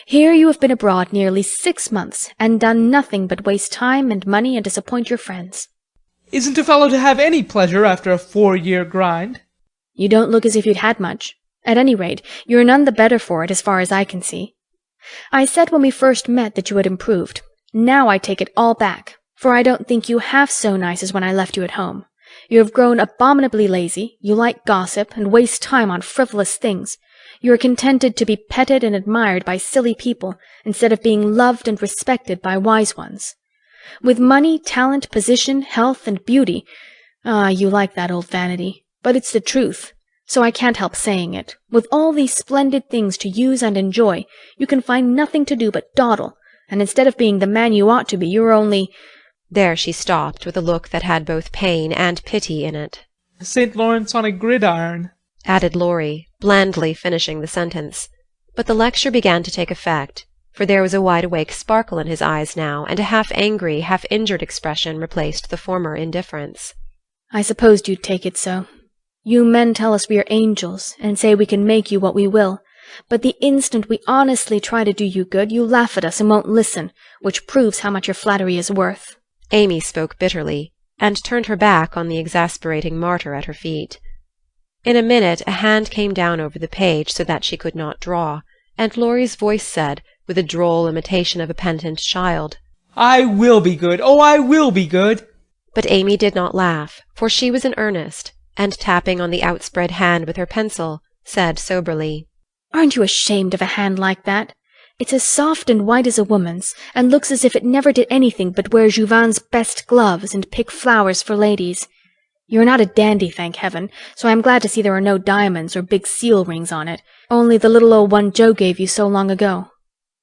Speaker 2: Here you have been abroad nearly 6 months, and done nothing but waste time and money and disappoint your friends.
Speaker 13: Isn't a fellow to have any pleasure after a 4-year grind?
Speaker 2: You don't look as if you'd had much. At any rate, you're none the better for it as far as I can see. I said when we first met that you had improved. Now I take it all back, for I don't think you half so nice as when I left you at home. You have grown abominably lazy, you like gossip, and waste time on frivolous things. You are contented to be petted and admired by silly people, instead of being loved and respected by wise ones. With money, talent, position, health, and beauty, you like that old vanity, but it's the truth. So I can't help saying it. With all these splendid things to use and enjoy, you can find nothing to do but dawdle, and instead of being the man you ought to be, you're only—
Speaker 1: There she stopped, with a look that had both pain and pity in it.
Speaker 13: St. Laurence on a gridiron,
Speaker 1: added Laurie, blandly finishing the sentence. But the lecture began to take effect, for there was a wide-awake sparkle in his eyes now, and a half-angry, half-injured expression replaced the former indifference.
Speaker 2: I supposed you'd take it so. You men tell us we are angels, and say we can make you what we will, but the instant we honestly try to do you good, you laugh at us and won't listen, which proves how much your flattery is worth.
Speaker 1: Amy spoke bitterly, and turned her back on the exasperating martyr at her feet. In a minute a hand came down over the page so that she could not draw, and Laurie's voice said, with a droll imitation of a penitent child,
Speaker 13: "I will be good, oh, I will be good!"
Speaker 1: But Amy did not laugh, for she was in earnest, and tapping on the outspread hand with her pencil, said soberly,
Speaker 2: Aren't you ashamed of a hand like that? It's as soft and white as a woman's, and looks as if it never did anything but wear Jouvin's best gloves and pick flowers for ladies. You're not a dandy, thank heaven, so I'm glad to see there are no diamonds or big seal rings on it, only the little old one Joe gave you so long ago.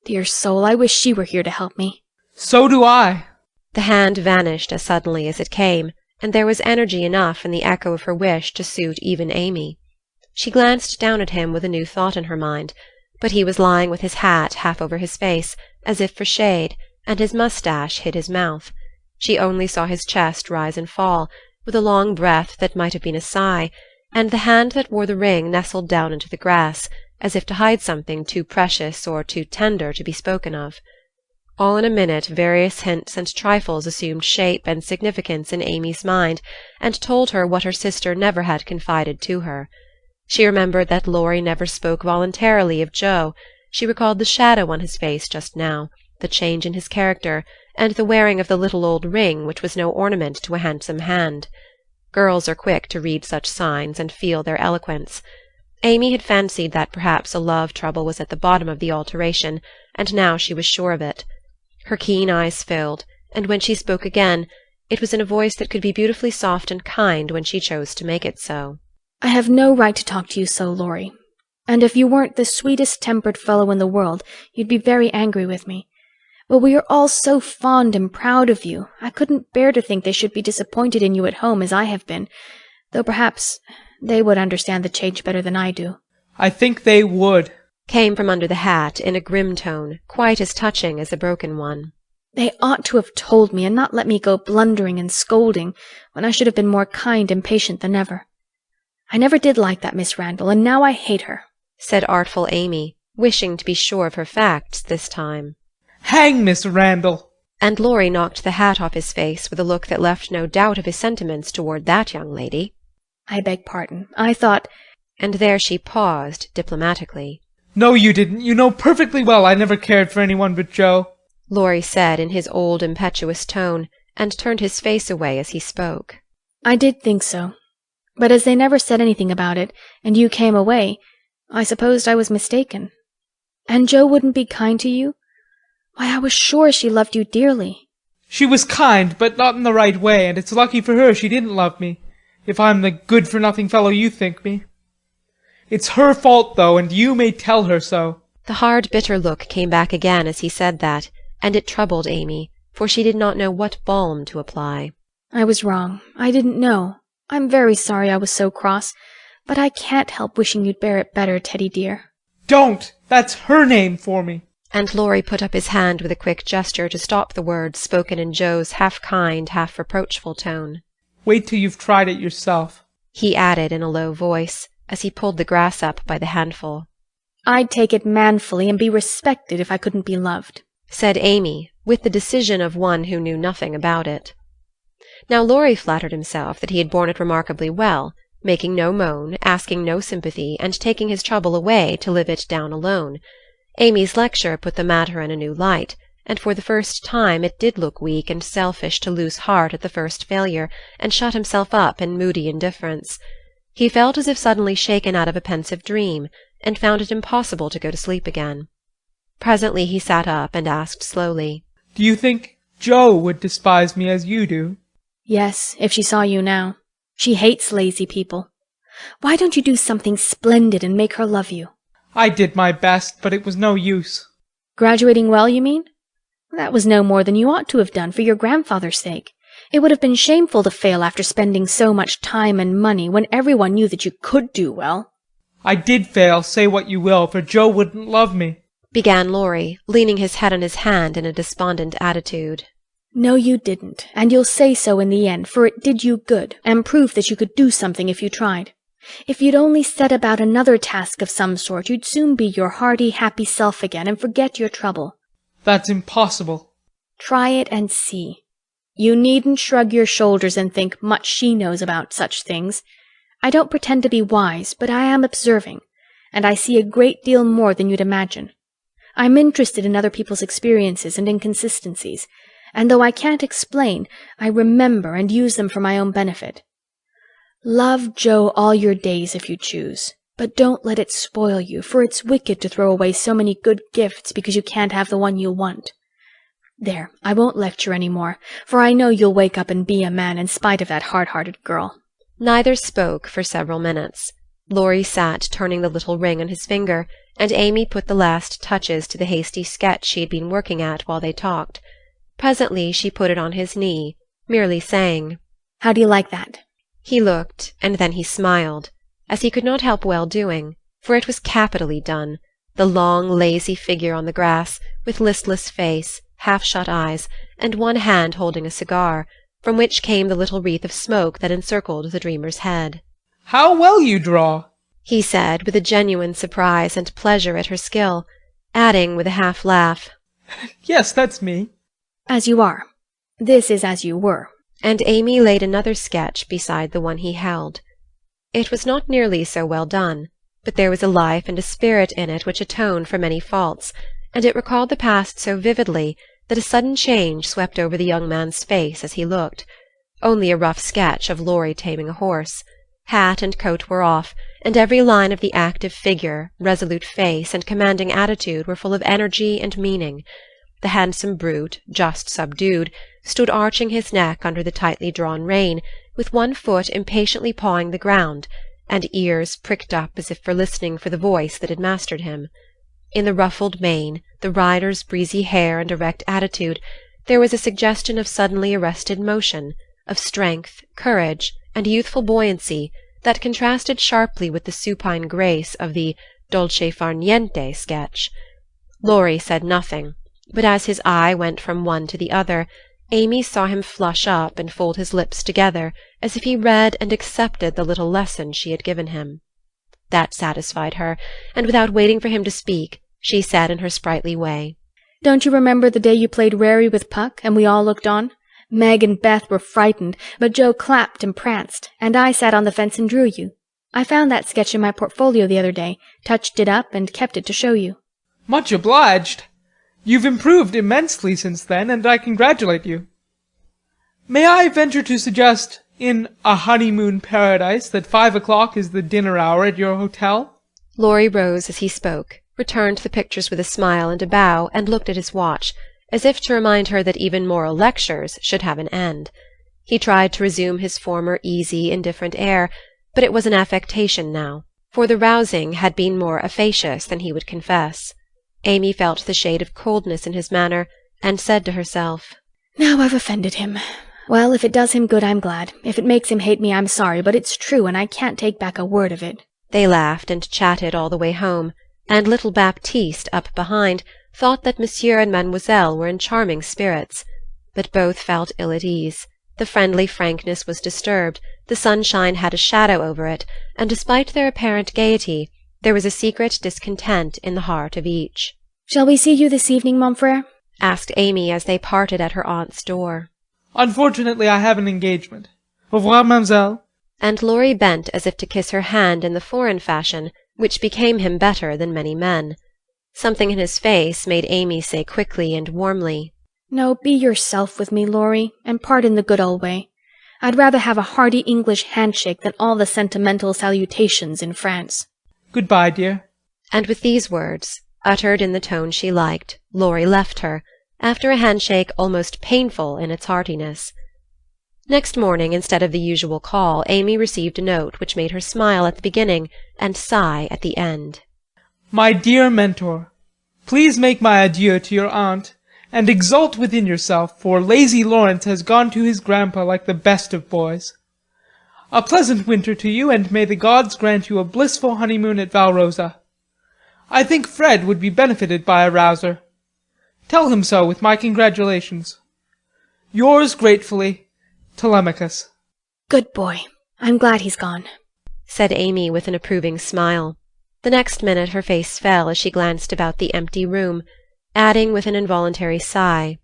Speaker 2: Dear soul, I wish she were here to help me.
Speaker 13: So do I.
Speaker 1: The hand vanished as suddenly as it came, and there was energy enough in the echo of her wish to suit even Amy. She glanced down at him with a new thought in her mind, but he was lying with his hat half over his face, as if for shade, and his moustache hid his mouth. She only saw his chest rise and fall, with a long breath that might have been a sigh, and the hand that wore the ring nestled down into the grass, as if to hide something too precious or too tender to be spoken of. All in a minute various hints and trifles assumed shape and significance in Amy's mind, and told her what her sister never had confided to her. She remembered that Laurie never spoke voluntarily of Joe. She recalled the shadow on his face just now, the change in his character, and the wearing of the little old ring which was no ornament to a handsome hand. Girls are quick to read such signs and feel their eloquence. Amy had fancied that perhaps a love trouble was at the bottom of the alteration, and now she was sure of it. Her keen eyes filled, and when she spoke again, it was in a voice that could be beautifully soft and kind when she chose to make it so.
Speaker 2: I have no right to talk to you so, Laurie. And if you weren't the sweetest-tempered fellow in the world, you'd be very angry with me. But we are all so fond and proud of you, I couldn't bear to think they should be disappointed in you at home as I have been, though perhaps they would understand the change better than I do.
Speaker 13: I think they would,
Speaker 1: came from under the hat in a grim tone, quite as touching as a broken one.
Speaker 2: They ought to have told me and not let me go blundering and scolding when I should have been more kind and patient than ever. I never did like that Miss Randall, and now I hate her,
Speaker 1: said artful Amy, wishing to be sure of her facts this time.
Speaker 13: Hang Miss Randall!
Speaker 1: And Laurie knocked the hat off his face with a look that left no doubt of his sentiments toward that young lady.
Speaker 2: I beg pardon. I thought—
Speaker 1: And there she paused diplomatically.
Speaker 13: No, you didn't. You know perfectly well I never cared for anyone but Joe,
Speaker 1: Laurie said in his old impetuous tone, and turned his face away as he spoke.
Speaker 2: I did think so. But as they never said anything about it, and you came away, I supposed I was mistaken. And Joe wouldn't be kind to you? Why, I was sure she loved you dearly.
Speaker 13: She was kind, but not in the right way, and it's lucky for her she didn't love me, if I'm the good-for-nothing fellow you think me. It's her fault, though, and you may tell her so.
Speaker 1: The hard, bitter look came back again as he said that, and it troubled Amy, for she did not know what balm to apply.
Speaker 2: I was wrong. I didn't know. I'm very sorry I was so cross, but I can't help wishing you'd bear it better, Teddy dear.
Speaker 13: Don't! That's her name for me.
Speaker 1: And Laurie put up his hand with a quick gesture to stop the words spoken in Joe's half-kind, half-reproachful tone.
Speaker 13: Wait till you've tried it yourself,
Speaker 1: he added in a low voice, as he pulled the grass up by the handful.
Speaker 2: I'd take it manfully and be respected if I couldn't be loved,
Speaker 1: said Amy, with the decision of one who knew nothing about it. Now Laurie flattered himself that he had borne it remarkably well, making no moan, asking no sympathy, and taking his trouble away to live it down alone. Amy's lecture put the matter in a new light, and for the first time it did look weak and selfish to lose heart at the first failure, and shut himself up in moody indifference. He felt as if suddenly shaken out of a pensive dream, and found it impossible to go to sleep again. Presently he sat up and asked slowly,
Speaker 13: Do you think Joe would despise me as you do?
Speaker 2: Yes, if she saw you now. She hates lazy people. Why don't you do something splendid and make her love you?
Speaker 13: I did my best, but it was no use.
Speaker 2: Graduating well, you mean? That was no more than you ought to have done for your grandfather's sake. It would have been shameful to fail after spending so much time and money when everyone knew that you could do well.
Speaker 13: I did fail, say what you will, for Joe wouldn't love me,
Speaker 1: began Laurie, leaning his head on his hand in a despondent attitude.
Speaker 2: No, you didn't, and you'll say so in the end, for it did you good, and proved that you could do something if you tried. If you'd only set about another task of some sort, you'd soon be your hearty, happy self again, and forget your trouble.
Speaker 13: That's impossible.
Speaker 2: Try it and see. You needn't shrug your shoulders and think much she knows about such things. I don't pretend to be wise, but I am observing, and I see a great deal more than you'd imagine. I'm interested in other people's experiences and inconsistencies, and though I can't explain, I remember and use them for my own benefit. Love Joe all your days if you choose, but don't let it spoil you, for it's wicked to throw away so many good gifts because you can't have the one you want. There, I won't lecture any more, for I know you'll wake up and be a man in spite of that hard-hearted girl.
Speaker 1: Neither spoke for several minutes. Laurie sat turning the little ring on his finger, and Amy put the last touches to the hasty sketch she had been working at while they talked. Presently she put it on his knee, merely saying,
Speaker 2: How do you like that?
Speaker 1: He looked, and then he smiled, as he could not help well doing, for it was capitally done, the long, lazy figure on the grass, with listless face, half-shut eyes, and one hand holding a cigar, from which came the little wreath of smoke that encircled the dreamer's head.
Speaker 13: How well you draw,
Speaker 1: he said, with a genuine surprise and pleasure at her skill, adding with a half-laugh,
Speaker 13: Yes, that's me.
Speaker 2: As you are. This is as you were.
Speaker 1: And Amy laid another sketch beside the one he held. It was not nearly so well done, but there was a life and a spirit in it which atoned for many faults, and it recalled the past so vividly that a sudden change swept over the young man's face as he looked. Only a rough sketch of Laurie taming a horse. Hat and coat were off, and every line of the active figure, resolute face, and commanding attitude were full of energy and meaning. the handsome brute, just subdued, stood arching his neck under the tightly drawn rein, with one foot impatiently pawing the ground, and ears pricked up as if for listening for the voice that had mastered him. In the ruffled mane, the rider's breezy hair and erect attitude, there was a suggestion of suddenly arrested motion, of strength, courage, and youthful buoyancy that contrasted sharply with the supine grace of the dolce far niente sketch. Laurie said nothing, but as his eye went from one to the other, Amy saw him flush up and fold his lips together as if he read and accepted the little lesson she had given him. That satisfied her, and without waiting for him to speak, she said in her sprightly way,
Speaker 2: "Don't you remember the day you played Rarey with Puck, and we all looked on? Meg and Beth were frightened, but Joe clapped and pranced, and I sat on the fence and drew you. I found that sketch in my portfolio the other day, touched it up, and kept it to show you."
Speaker 13: Much obliged. You've improved immensely since then, and I congratulate you. May I venture to suggest, in A Honeymoon Paradise, that 5 o'clock is the dinner hour at your hotel?
Speaker 1: Laurie rose as he spoke, returned the pictures with a smile and a bow, and looked at his watch, as if to remind her that even moral lectures should have an end. He tried to resume his former easy, indifferent air, but it was an affectation now, for the rousing had been more efficacious than he would confess. Amy felt the shade of coldness in his manner, and said to herself,
Speaker 2: "Now I've offended him. Well, if it does him good, I'm glad. If it makes him hate me, I'm sorry, but it's true, and I can't take back a word of it."
Speaker 1: They laughed and chatted all the way home, and little Baptiste, up behind, thought that Monsieur and Mademoiselle were in charming spirits. But both felt ill at ease. The friendly frankness was disturbed, the sunshine had a shadow over it, and despite their apparent gaiety, there was a secret discontent in the heart of each.
Speaker 2: "Shall we see you this evening, mon frère?"
Speaker 1: asked Amy as they parted at her aunt's door.
Speaker 13: Unfortunately, I have an engagement. Au revoir, mademoiselle.
Speaker 1: And Laurie bent as if to kiss her hand in the foreign fashion, which became him better than many men. Something in his face made Amy say quickly and warmly,
Speaker 2: "No, be yourself with me, Laurie, and part in the good old way. I'd rather have a hearty English handshake than all the sentimental salutations in France."
Speaker 13: "Goodbye, dear."
Speaker 1: And with these words, uttered in the tone she liked, Laurie left her, after a handshake almost painful in its heartiness. Next morning, instead of the usual call, Amy received a note which made her smile at the beginning and sigh at the end.
Speaker 13: My dear Mentor, please make my adieu to your aunt, and exult within yourself, for lazy Laurence has gone to his grandpa like the best of boys. A pleasant winter to you, and may the gods grant you a blissful honeymoon at Valrosa. I think Fred would be benefited by a rouser. Tell him so with my congratulations. Yours gratefully, Telemachus.
Speaker 2: "Good boy. I'm glad he's gone,"
Speaker 1: said Amy with an approving smile. The next minute her face fell as she glanced about the empty room, adding with an involuntary sigh,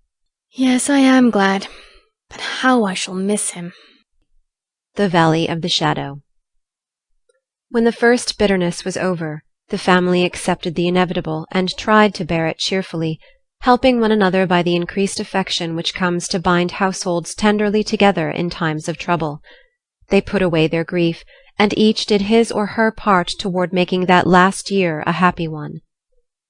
Speaker 2: "Yes, I am glad, but how I shall miss him."
Speaker 1: The Valley of the Shadow. When the first bitterness was over, the family accepted the inevitable and tried to bear it cheerfully, helping one another by the increased affection which comes to bind households tenderly together in times of trouble. They put away their grief, and each did his or her part toward making that last year a happy one.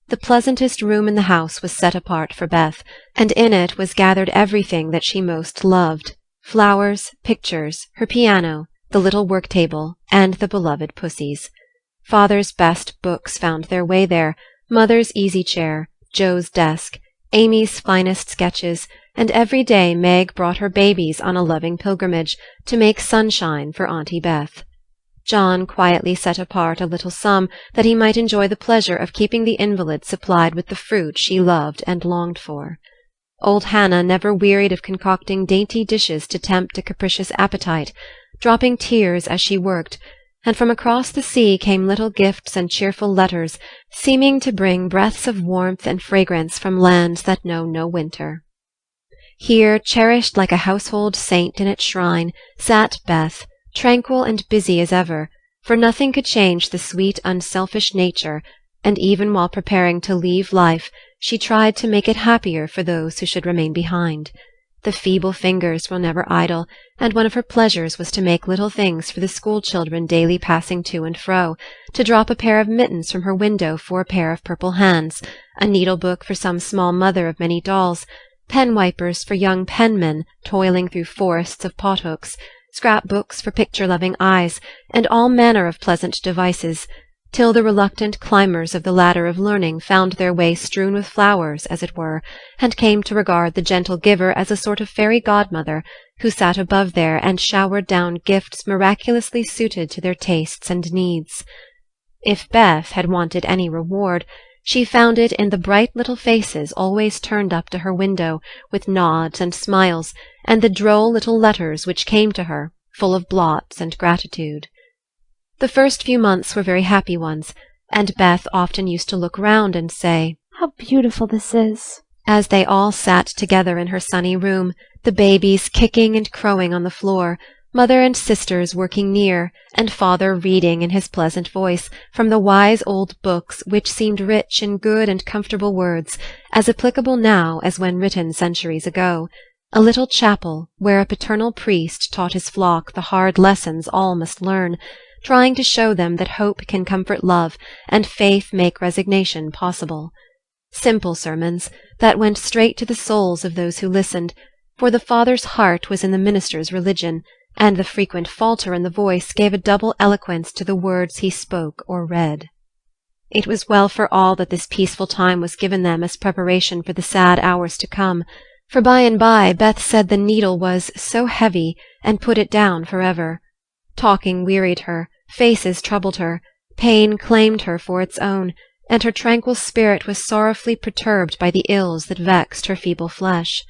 Speaker 1: The pleasantest room in the house was set apart for Beth, and in it was gathered everything that she most loved: flowers, pictures, her piano, the little work-table, and the beloved pussies. Father's best books found their way there, Mother's easy-chair, Joe's desk, Amy's finest sketches, and every day Meg brought her babies on a loving pilgrimage to make sunshine for Auntie Beth. John quietly set apart a little sum that he might enjoy the pleasure of keeping the invalid supplied with the fruit she loved and longed for. Old Hannah never wearied of concocting dainty dishes to tempt a capricious appetite, dropping tears as she worked, and from across the sea came little gifts and cheerful letters, seeming to bring breaths of warmth and fragrance from lands that know no winter. Here, cherished like a household saint in its shrine, sat Beth, tranquil and busy as ever, for nothing could change the sweet, unselfish nature, and even while preparing to leave life, she tried to make it happier for those who should remain behind. The feeble fingers were never idle, and one of her pleasures was to make little things for the school children daily passing to and fro, to drop a pair of mittens from her window for a pair of purple hands, a needle-book for some small mother of many dolls, pen-wipers for young penmen toiling through forests of pothooks, scrap-books for picture-loving eyes, and all manner of pleasant devices, till the reluctant climbers of the ladder of learning found their way strewn with flowers, as it were, and came to regard the gentle giver as a sort of fairy godmother, who sat above there and showered down gifts miraculously suited to their tastes and needs. If Beth had wanted any reward, she found it in the bright little faces always turned up to her window, with nods and smiles, and the droll little letters which came to her, full of blots and gratitude. The first few months were very happy ones, and Beth often used to look round and say,
Speaker 6: "How beautiful this is!"
Speaker 1: as they all sat together in her sunny room, the babies kicking and crowing on the floor, mother and sisters working near, and father reading in his pleasant voice from the wise old books which seemed rich in good and comfortable words, as applicable now as when written centuries ago, a little chapel where a paternal priest taught his flock the hard lessons all must learn, trying to show them that hope can comfort love and faith make resignation possible. Simple sermons that went straight to the souls of those who listened, for the father's heart was in the minister's religion, and the frequent falter in the voice gave a double eloquence to the words he spoke or read. It was well for all that this peaceful time was given them as preparation for the sad hours to come, for by and by Beth said the needle was so heavy, and put it down forever. Talking wearied her, faces troubled her, pain claimed her for its own, and her tranquil spirit was sorrowfully perturbed by the ills that vexed her feeble flesh.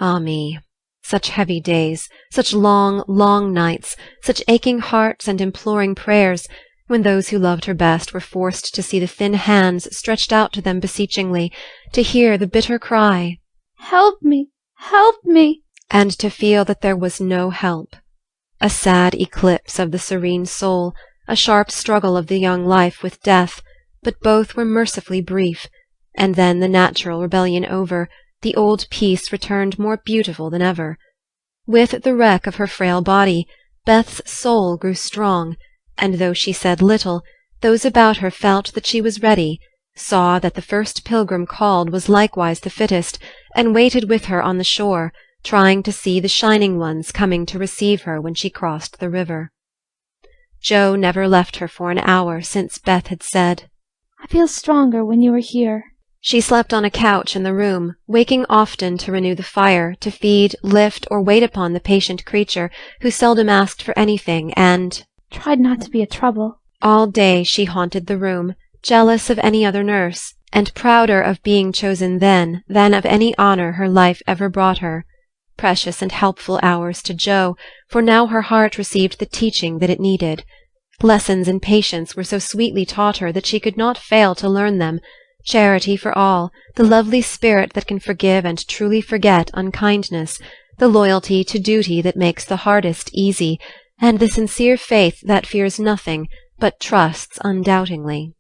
Speaker 1: Ah me! Such heavy days, such long, long nights, such aching hearts and imploring prayers, when those who loved her best were forced to see the thin hands stretched out to them beseechingly, to hear the bitter cry,
Speaker 6: "Help me! Help me!"
Speaker 1: and to feel that there was no help. A sad eclipse of the serene soul, a sharp struggle of the young life with death, but both were mercifully brief, and then the natural rebellion over, the old peace returned more beautiful than ever. With the wreck of her frail body, Beth's soul grew strong, and though she said little, those about her felt that she was ready, saw that the first pilgrim called was likewise the fittest, and waited with her on the shore, trying to see the shining ones coming to receive her when she crossed the river. Joe never left her for an hour since Beth had said,
Speaker 6: "I feel stronger when you are here."
Speaker 1: She slept on a couch in the room, waking often to renew the fire, to feed, lift, or wait upon the patient creature who seldom asked for anything, and
Speaker 6: tried not to be a trouble.
Speaker 1: All day she haunted the room, jealous of any other nurse, and prouder of being chosen then than of any honor her life ever brought her. Precious and helpful hours to Joe, for now her heart received the teaching that it needed. Lessons in patience were so sweetly taught her that she could not fail to learn them. Charity for all, the lovely spirit that can forgive and truly forget unkindness, the loyalty to duty that makes the hardest easy, and the sincere faith that fears nothing, but trusts undoubtingly.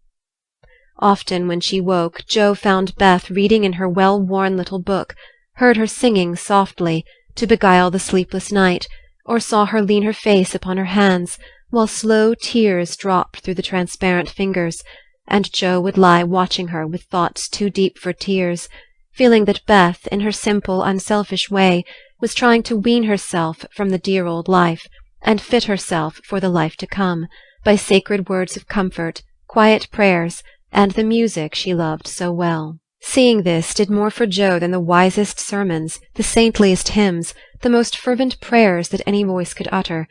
Speaker 1: Often when she woke, Joe found Beth reading in her well-worn little book, heard her singing softly, to beguile the sleepless night, or saw her lean her face upon her hands, while slow tears dropped through the transparent fingers, and Joe would lie watching her with thoughts too deep for tears, feeling that Beth, in her simple, unselfish way, was trying to wean herself from the dear old life, and fit herself for the life to come, by sacred words of comfort, quiet prayers, and the music she loved so well. Seeing this did more for Joe than the wisest sermons, the saintliest hymns, the most fervent prayers that any voice could utter,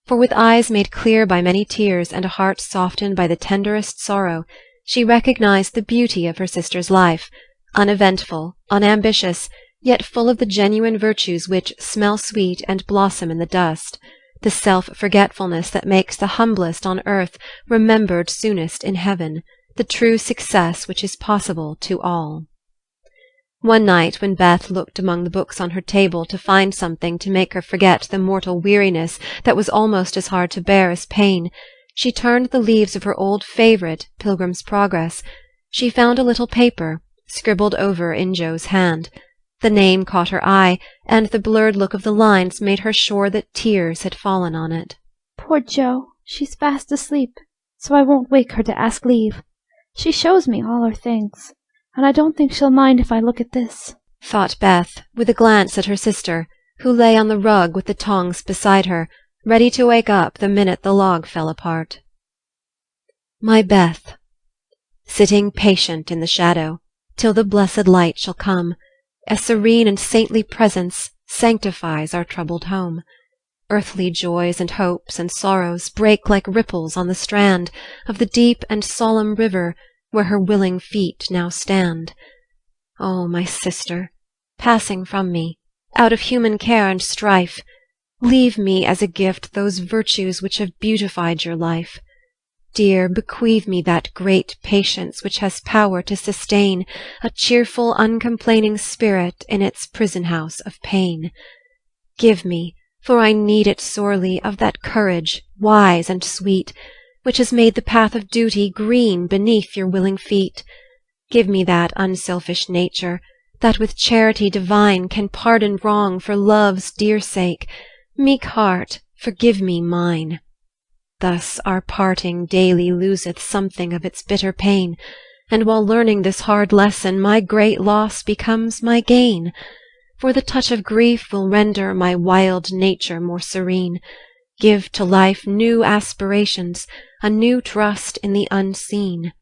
Speaker 1: for with eyes made clear by many tears and a heart softened by the tenderest sorrow, she recognized the beauty of her sister's life, uneventful, unambitious, yet full of the genuine virtues which smell sweet and blossom in the dust, the self-forgetfulness that makes the humblest on earth remembered soonest in heaven, the true success which is possible to all. One night, when Beth looked among the books on her table to find something to make her forget the mortal weariness that was almost as hard to bear as pain, she turned the leaves of her old favourite, Pilgrim's Progress. She found a little paper, scribbled over in Joe's hand. The name caught her eye, and the blurred look of the lines made her sure that tears had fallen on it.
Speaker 6: Poor Jo, she's fast asleep, so I won't wake her to ask leave. She shows me all her things, and I don't think she'll mind if I look at this,
Speaker 1: thought Beth, with a glance at her sister, who lay on the rug with the tongs beside her, ready to wake up the minute the log fell apart. My Beth, sitting patient in the shadow, till the blessed light shall come, a serene and saintly presence sanctifies our troubled home. Earthly joys and hopes and sorrows break like ripples on the strand of the deep and solemn river where her willing feet now stand. O my sister, passing from me, out of human care and strife, leave me as a gift those virtues which have beautified your life. Dear, bequeath me that great patience which has power to sustain a cheerful, uncomplaining spirit in its prison-house of pain. Give me, for I need it sorely, of that courage, wise and sweet, which has made the path of duty green beneath your willing feet. Give me that unselfish nature, that with charity divine can pardon wrong for love's dear sake. Meek heart, forgive me mine. Thus our parting daily loseth something of its bitter pain, and while learning this hard lesson my great loss becomes my gain. For the touch of grief will render my wild nature more serene, give to life new aspirations, a new trust in the unseen.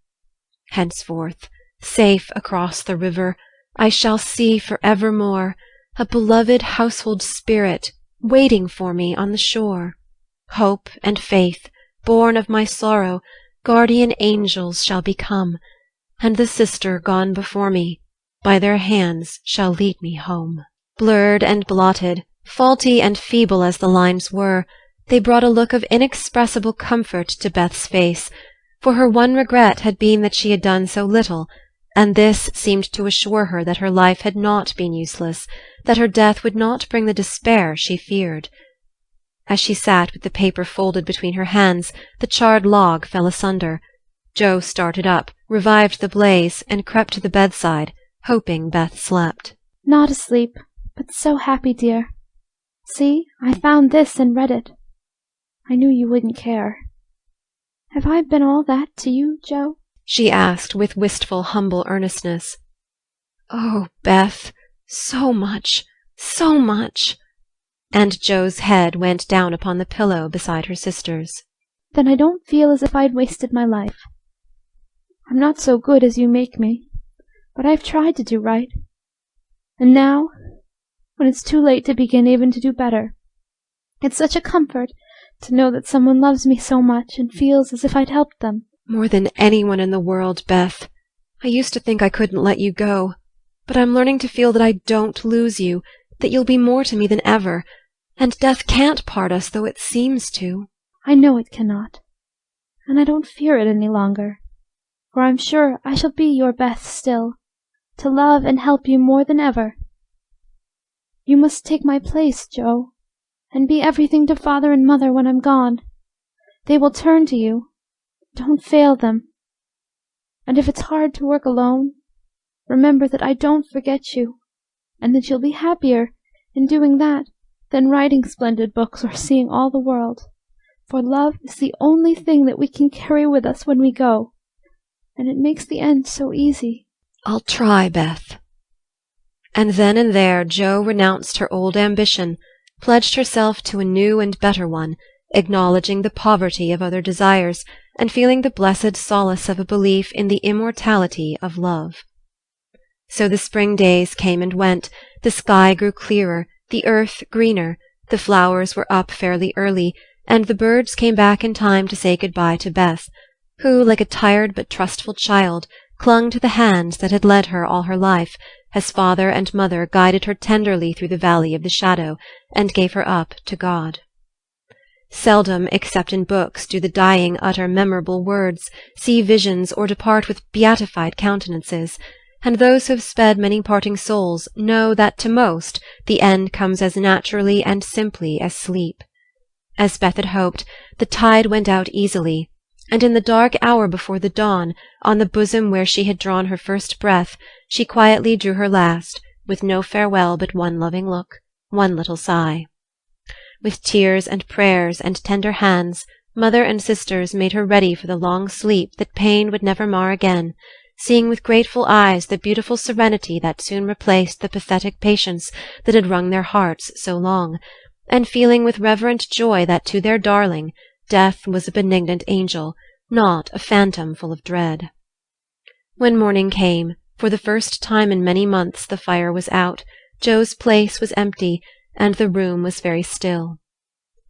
Speaker 1: Henceforth, safe across the river, I shall see for evermore a beloved household spirit waiting for me on the shore. Hope and faith, born of my sorrow, guardian angels shall become, and the sister gone before me, by their hands shall lead me home. Blurred and blotted, faulty and feeble as the lines were, they brought a look of inexpressible comfort to Beth's face, for her one regret had been that she had done so little, and this seemed to assure her that her life had not been useless, that her death would not bring the despair she feared. As she sat with the paper folded between her hands, the charred log fell asunder. Jo started up, revived the blaze, and crept to the bedside, hoping Beth slept.
Speaker 6: Not asleep, but so happy, dear. See, I found this and read it. I knew you wouldn't care. Have I been all that to you, Jo?
Speaker 1: She asked with wistful, humble earnestness. Oh, Beth, so much, so much. And Jo's head went down upon the pillow beside her sister's.
Speaker 6: Then I don't feel as if I'd wasted my life. I'm not so good as you make me, but I've tried to do right. And now, when it's too late to begin even to do better, it's such a comfort to know that someone loves me so much and feels as if I'd helped them.
Speaker 1: More than anyone in the world, Beth. I used to think I couldn't let you go, but I'm learning to feel that I don't lose you, that you'll be more to me than ever, and death can't part us though it seems to.
Speaker 6: I know it cannot, and I don't fear it any longer, for I'm sure I shall be your Beth still, to love and help you more than ever. You must take my place, Jo, and be everything to father and mother when I'm gone. They will turn to you. Don't fail them. And if it's hard to work alone, remember that I don't forget you, and that you'll be happier in doing that than writing splendid books or seeing all the world, for love is the only thing that we can carry with us when we go, and it makes the end so easy.
Speaker 1: I'll try, Beth. And then and there Jo renounced her old ambition, pledged herself to a new and better one, acknowledging the poverty of other desires, and feeling the blessed solace of a belief in the immortality of love. So the spring days came and went, the sky grew clearer, the earth greener, the flowers were up fairly early, and the birds came back in time to say good-bye to Beth, who, like a tired but trustful child, clung to the hands that had led her all her life, as father and mother guided her tenderly through the valley of the shadow, and gave her up to God. Seldom, except in books, do the dying utter memorable words, see visions, or depart with beatified countenances, and those who have sped many parting souls know that to most the end comes as naturally and simply as sleep. As Beth had hoped, the tide went out easily, and in the dark hour before the dawn, on the bosom where she had drawn her first breath, she quietly drew her last, with no farewell but one loving look, one little sigh. With tears and prayers and tender hands, mother and sisters made her ready for the long sleep that pain would never mar again, seeing with grateful eyes the beautiful serenity that soon replaced the pathetic patience that had wrung their hearts so long, and feeling with reverent joy that to their darling death was a benignant angel, not a phantom full of dread. When morning came, for the first time in many months the fire was out, Joe's place was empty, and the room was very still.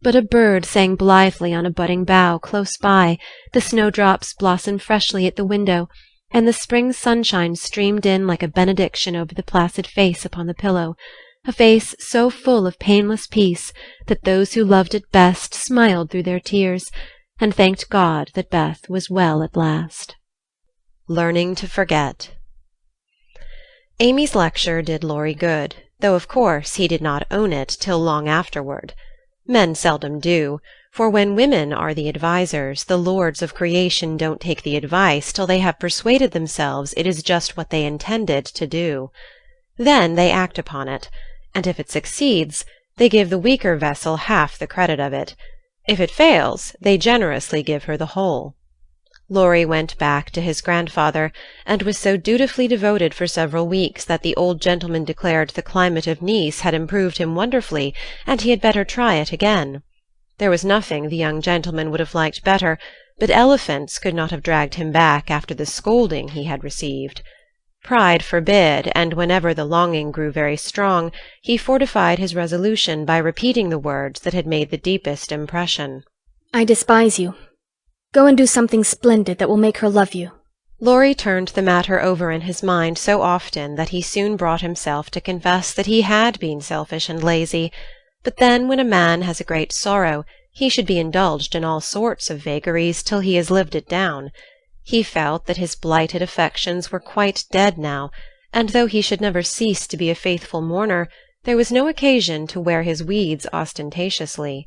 Speaker 1: But a bird sang blithely on a budding bough close by, the snowdrops blossomed freshly at the window, and the spring sunshine streamed in like a benediction over the placid face upon the pillow, a face so full of painless peace that those who loved it best smiled through their tears, and thanked God that Beth was well at last. Learning to forget. Amy's lecture did Laurie good, though of course he did not own it till long afterward. Men seldom do, for when women are the advisers, the lords of creation don't take the advice till they have persuaded themselves it is just what they intended to do. Then they act upon it, and if it succeeds, they give the weaker vessel half the credit of it. If it fails, they generously give her the whole. Laurie went back to his grandfather, and was so dutifully devoted for several weeks that the old gentleman declared the climate of Nice had improved him wonderfully, and he had better try it again. There was nothing the young gentleman would have liked better, but elephants could not have dragged him back after the scolding he had received. Pride forbid, and whenever the longing grew very strong, he fortified his resolution by repeating the words that had made the deepest impression.
Speaker 2: I despise you. Go and do something splendid that will make her love you.
Speaker 1: Laurie turned the matter over in his mind so often that he soon brought himself to confess that he had been selfish and lazy, but then when a man has a great sorrow, he should be indulged in all sorts of vagaries till he has lived it down. He felt that his blighted affections were quite dead now, and though he should never cease to be a faithful mourner, there was no occasion to wear his weeds ostentatiously.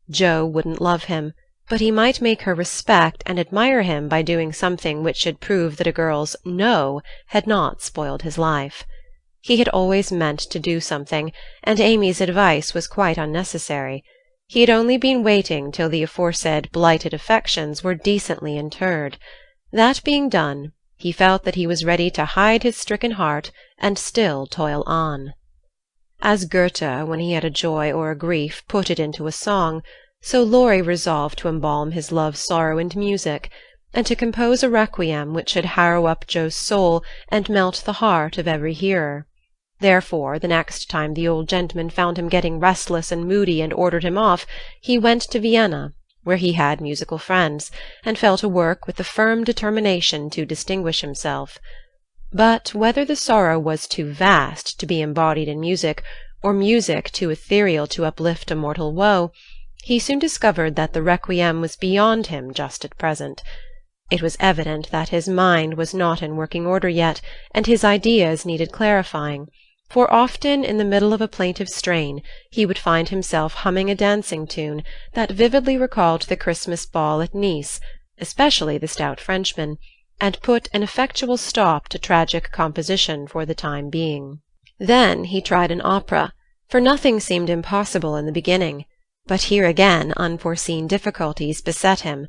Speaker 1: Joe wouldn't love him, but he might make her respect and admire him by doing something which should prove that a girl's "no" had not spoiled his life. He had always meant to do something, and Amy's advice was quite unnecessary. He had only been waiting till the aforesaid blighted affections were decently interred. That being done, he felt that he was ready to hide his stricken heart and still toil on. As Goethe, when he had a joy or a grief, put it into a song, so Laurie resolved to embalm his love's sorrow in music, and to compose a requiem which should harrow up Joe's soul and melt the heart of every hearer. Therefore, the next time the old gentleman found him getting restless and moody and ordered him off, he went to Vienna, where he had musical friends, and fell to work with the firm determination to distinguish himself. But whether the sorrow was too vast to be embodied in music, or music too ethereal to uplift a mortal woe, he soon discovered that the requiem was beyond him just at present. It was evident that his mind was not in working order yet, and his ideas needed clarifying, for often in the middle of a plaintive strain he would find himself humming a dancing tune that vividly recalled the Christmas ball at Nice, especially the stout Frenchman, and put an effectual stop to tragic composition for the time being. Then he tried an opera, for nothing seemed impossible in the beginning, but here again unforeseen difficulties beset him.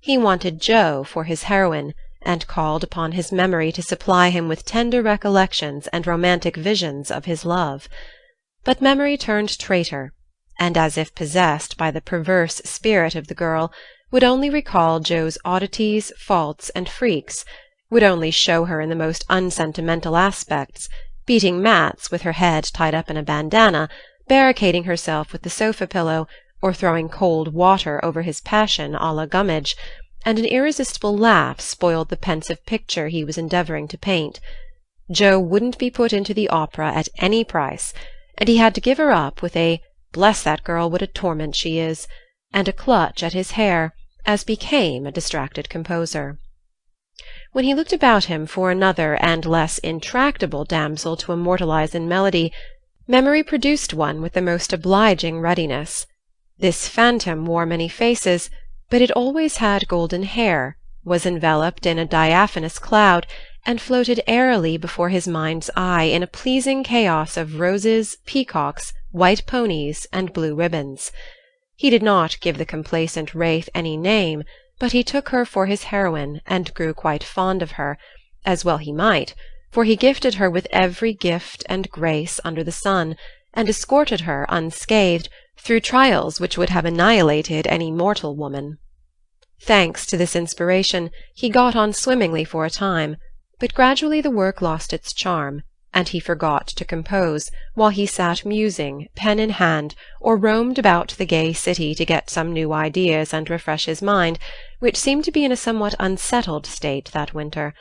Speaker 1: He wanted Joe for his heroine, and called upon his memory to supply him with tender recollections and romantic visions of his love. But memory turned traitor, and as if possessed by the perverse spirit of the girl, would only recall Joe's oddities, faults, and freaks, would only show her in the most unsentimental aspects, beating mats with her head tied up in a bandana, barricading herself with the sofa-pillow, or throwing cold water over his passion a la Gummidge, and an irresistible laugh spoiled the pensive picture he was endeavouring to paint. Joe wouldn't be put into the opera at any price, and he had to give her up with a "Bless that girl, what a torment she is," and a clutch at his hair, as became a distracted composer. When he looked about him for another and less intractable damsel to immortalize in melody, memory produced one with the most obliging readiness. This phantom wore many faces, but it always had golden hair, was enveloped in a diaphanous cloud, and floated airily before his mind's eye in a pleasing chaos of roses, peacocks, white ponies, and blue ribbons. He did not give the complacent wraith any name, but he took her for his heroine and grew quite fond of her, as well he might, for he gifted her with every gift and grace under the sun, and escorted her unscathed through trials which would have annihilated any mortal woman. Thanks to this inspiration, he got on swimmingly for a time, but gradually the work lost its charm, and he forgot to compose, while he sat musing, pen in hand, or roamed about the gay city to get some new ideas and refresh his mind, which seemed to be in a somewhat unsettled state that winter.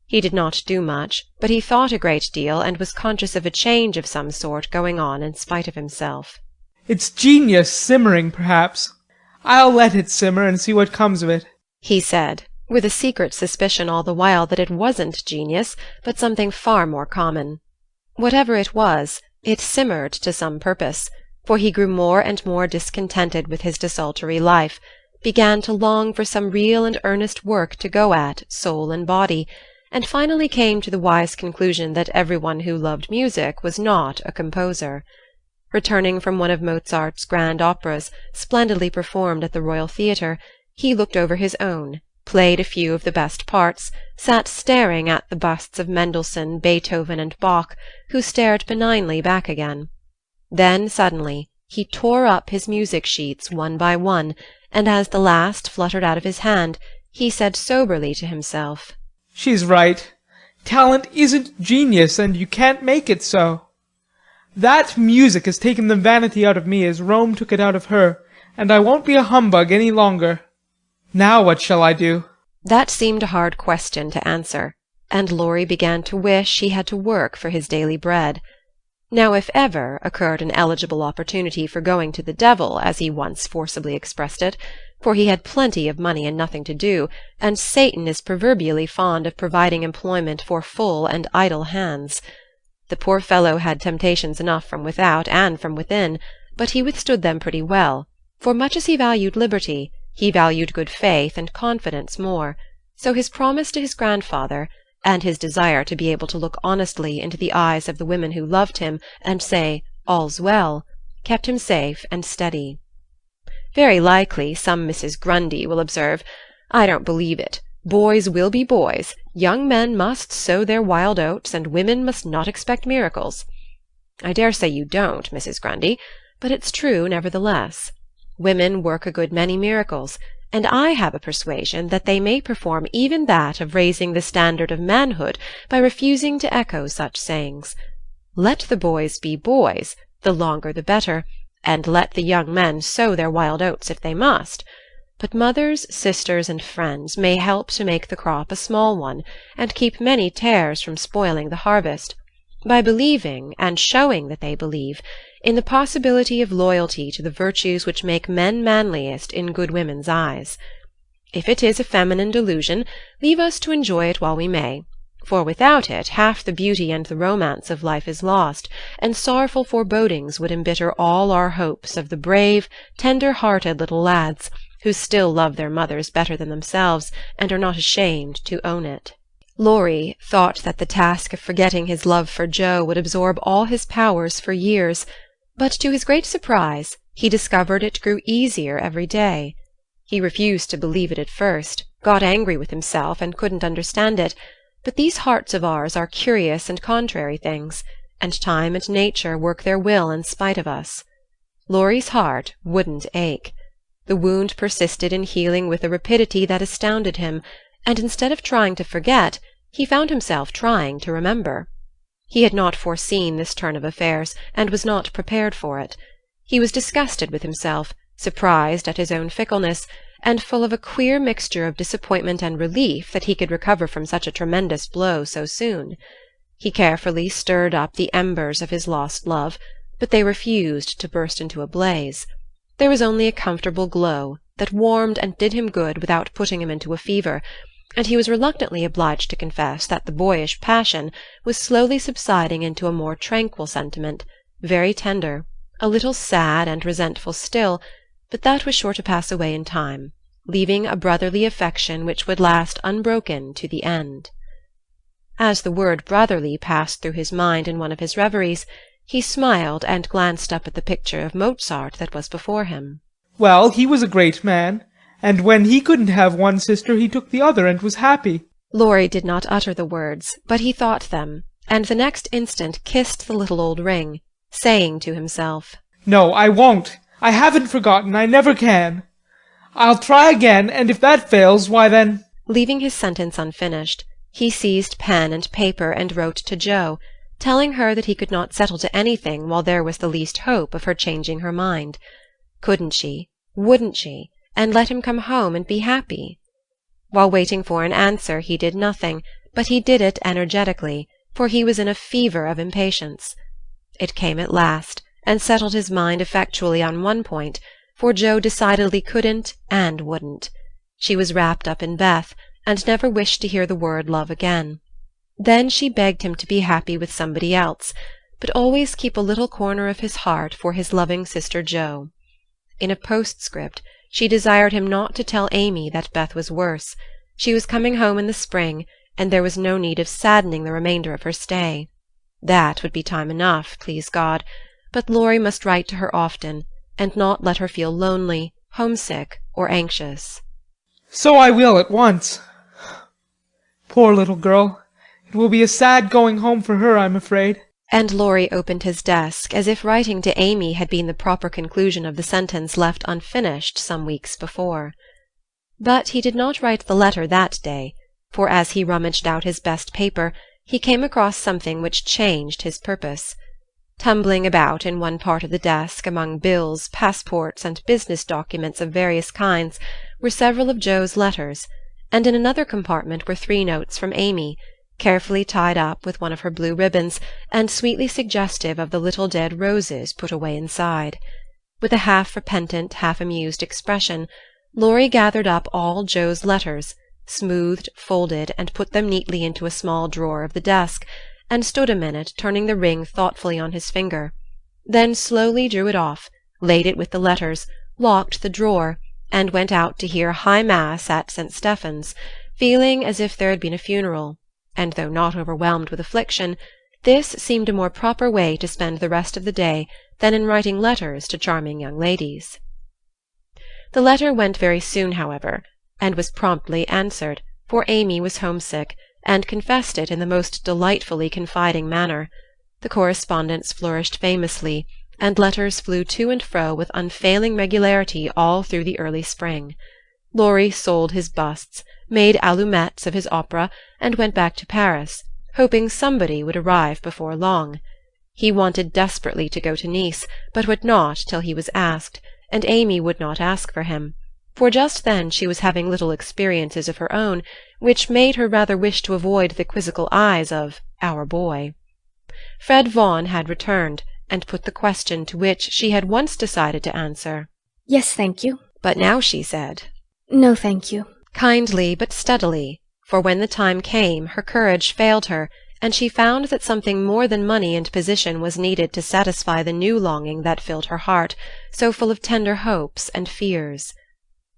Speaker 1: He did not do much, but he thought a great deal, and was conscious of a change of some sort going on in spite of himself.
Speaker 13: It's genius simmering, perhaps. I'll let it simmer and see what comes of it,
Speaker 1: he said, with a secret suspicion all the while that it wasn't genius, but something far more common. Whatever it was, it simmered to some purpose, for he grew more and more discontented with his desultory life, began to long for some real and earnest work to go at, soul and body, and finally came to the wise conclusion that everyone who loved music was not a composer. Returning from one of Mozart's grand operas, splendidly performed at the Royal Theatre, he looked over his own, played a few of the best parts, sat staring at the busts of Mendelssohn, Beethoven, and Bach, who stared benignly back again. Then suddenly he tore up his music sheets one by one, and as the last fluttered out of his hand, he said soberly to himself,
Speaker 13: "She's right. Talent isn't genius, and you can't make it so. That music has taken the vanity out of me as Rome took it out of her, and I won't be a humbug any longer. Now what shall I do?"
Speaker 1: That seemed a hard question to answer, and Laurie began to wish he had to work for his daily bread. Now if ever occurred an eligible opportunity for going to the devil, as he once forcibly expressed it, for he had plenty of money and nothing to do, and Satan is proverbially fond of providing employment for full and idle hands. The poor fellow had temptations enough from without and from within, but he withstood them pretty well, for much as he valued liberty, he valued good faith and confidence more, so his promise to his grandfather, and his desire to be able to look honestly into the eyes of the women who loved him and say, "All's well," kept him safe and steady. Very likely some Mrs. Grundy will observe, "I don't believe it. Boys will be boys. Young men must sow their wild oats, and women must not expect miracles." I dare say you don't, Mrs. Grundy, but it's true nevertheless. Women work a good many miracles, and I have a persuasion that they may perform even that of raising the standard of manhood by refusing to echo such sayings. Let the boys be boys, the longer the better, and let the young men sow their wild oats if they must. But mothers, sisters, and friends may help to make the crop a small one, and keep many tares from spoiling the harvest, by believing, and showing that they believe, in the possibility of loyalty to the virtues which make men manliest in good women's eyes. If it is a feminine delusion, leave us to enjoy it while we may, for without it half the beauty and the romance of life is lost, and sorrowful forebodings would embitter all our hopes of the brave, tender-hearted little lads, who still love their mothers better than themselves, and are not ashamed to own it. Laurie thought that the task of forgetting his love for Joe would absorb all his powers for years, but to his great surprise he discovered it grew easier every day. He refused to believe it at first, got angry with himself, and couldn't understand it, but these hearts of ours are curious and contrary things, and time and nature work their will in spite of us. Laurie's heart wouldn't ache. The wound persisted in healing with a rapidity that astounded him, and instead of trying to forget, he found himself trying to remember. He had not foreseen this turn of affairs, and was not prepared for it. He was disgusted with himself, surprised at his own fickleness, and full of a queer mixture of disappointment and relief that he could recover from such a tremendous blow so soon. He carefully stirred up the embers of his lost love, but they refused to burst into a blaze. There was only a comfortable glow that warmed and did him good without putting him into a fever, and he was reluctantly obliged to confess that the boyish passion was slowly subsiding into a more tranquil sentiment, very tender, a little sad and resentful still, but that was sure to pass away in time, leaving a brotherly affection which would last unbroken to the end. As the word brotherly passed through his mind in one of his reveries, he smiled and glanced up at the picture of Mozart that was before him.
Speaker 13: Well, he was a great man, and when he couldn't have one sister he took the other and was happy.
Speaker 1: Laurie did not utter the words, but he thought them, and the next instant kissed the little old ring, saying to himself,
Speaker 13: No, I won't. I haven't forgotten. I never can. I'll try again, and if that fails, why then...
Speaker 1: Leaving his sentence unfinished, he seized pen and paper and wrote to Jo, telling her that he could not settle to anything while there was the least hope of her changing her mind. Couldn't she, wouldn't she, and let him come home and be happy? While waiting for an answer he did nothing, but he did it energetically, for he was in a fever of impatience. It came at last, and settled his mind effectually on one point, for Jo decidedly couldn't and wouldn't. She was wrapped up in Beth, and never wished to hear the word love again. Then she begged him to be happy with somebody else, but always keep a little corner of his heart for his loving sister Jo. In a postscript she desired him not to tell Amy that Beth was worse. She was coming home in the spring, and there was no need of saddening the remainder of her stay. That would be time enough, please God, but Laurie must write to her often, and not let her feel lonely, homesick, or anxious.
Speaker 13: So I will at once. Poor little girl. It will be a sad going home for her, I'm afraid.
Speaker 1: And Laurie opened his desk, as if writing to Amy had been the proper conclusion of the sentence left unfinished some weeks before. But he did not write the letter that day, for as he rummaged out his best paper, he came across something which changed his purpose. Tumbling about in one part of the desk among bills, passports, and business documents of various kinds were several of Jo's letters, and in another compartment were 3 notes from Amy, carefully tied up with one of her blue ribbons, and sweetly suggestive of the little dead roses put away inside. With a half-repentant, half-amused expression, Laurie gathered up all Jo's letters, smoothed, folded, and put them neatly into a small drawer of the desk, and stood a minute turning the ring thoughtfully on his finger, then slowly drew it off, laid it with the letters, locked the drawer, and went out to hear High Mass at St. Stephen's, feeling as if there had been a funeral, and though not overwhelmed with affliction, this seemed a more proper way to spend the rest of the day than in writing letters to charming young ladies. The letter went very soon, however, and was promptly answered, for Amy was homesick, and confessed it in the most delightfully confiding manner. The correspondence flourished famously, and letters flew to and fro with unfailing regularity all through the early spring. Laurie sold his busts, made allumettes of his opera, and went back to Paris, hoping somebody would arrive before long. He wanted desperately to go to Nice, but would not till he was asked, and Amy would not ask for him, for just then she was having little experiences of her own, which made her rather wish to avoid the quizzical eyes of "our boy." Fred Vaughan had returned, and put the question to which she had once decided to answer.
Speaker 2: Yes, thank you.
Speaker 1: But now she said,
Speaker 2: No, thank you.
Speaker 1: Kindly but steadily, for when the time came her courage failed her, and she found that something more than money and position was needed to satisfy the new longing that filled her heart, so full of tender hopes and fears.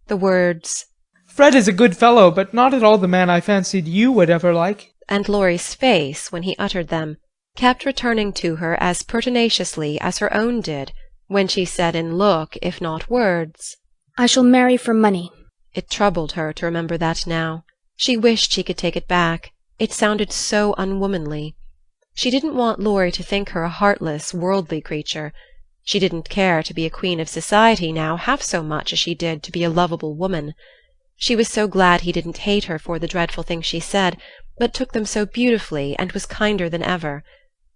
Speaker 1: The words,
Speaker 13: Fred is a good fellow, but not at all the man I fancied you would ever like.
Speaker 1: And Laurie's face, when he uttered them, kept returning to her as pertinaciously as her own did, when she said in look, if not words,
Speaker 2: I shall marry for money.
Speaker 1: It troubled her to remember that now. She wished she could take it back. It sounded so unwomanly. She didn't want Laurie to think her a heartless, worldly creature. She didn't care to be a queen of society now half so much as she did to be a lovable woman. She was so glad he didn't hate her for the dreadful things she said, but took them so beautifully and was kinder than ever.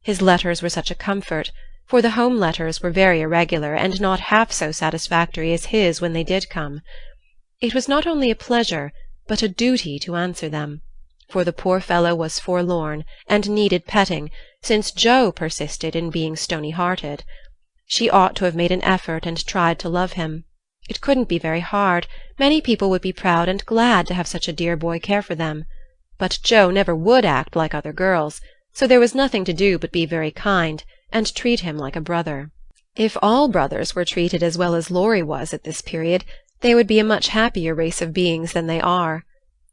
Speaker 1: His letters were such a comfort, for the home letters were very irregular and not half so satisfactory as his when they did come. It was not only a pleasure, but a duty to answer them, for the poor fellow was forlorn and needed petting, since Jo persisted in being stony-hearted. She ought to have made an effort and tried to love him. It couldn't be very hard. Many people would be proud and glad to have such a dear boy care for them. But Jo never would act like other girls, so there was nothing to do but be very kind, and treat him like a brother. If all brothers were treated as well as Laurie was at this period, they would be a much happier race of beings than they are.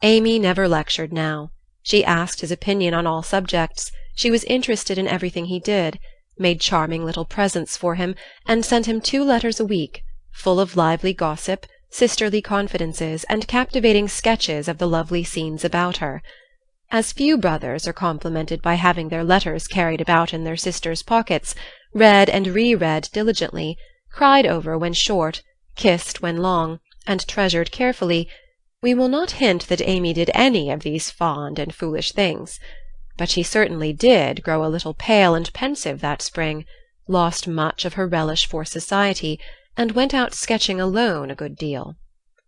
Speaker 1: Amy never lectured now. She asked his opinion on all subjects. She was interested in everything he did, made charming little presents for him, and sent him 2 letters a week, full of lively gossip, sisterly confidences, and captivating sketches of the lovely scenes about her. As few brothers are complimented by having their letters carried about in their sisters' pockets, read and re-read diligently, cried over when short, kissed when long, and treasured carefully, we will not hint that Amy did any of these fond and foolish things. But she certainly did grow a little pale and pensive that spring, lost much of her relish for society, and went out sketching alone a good deal.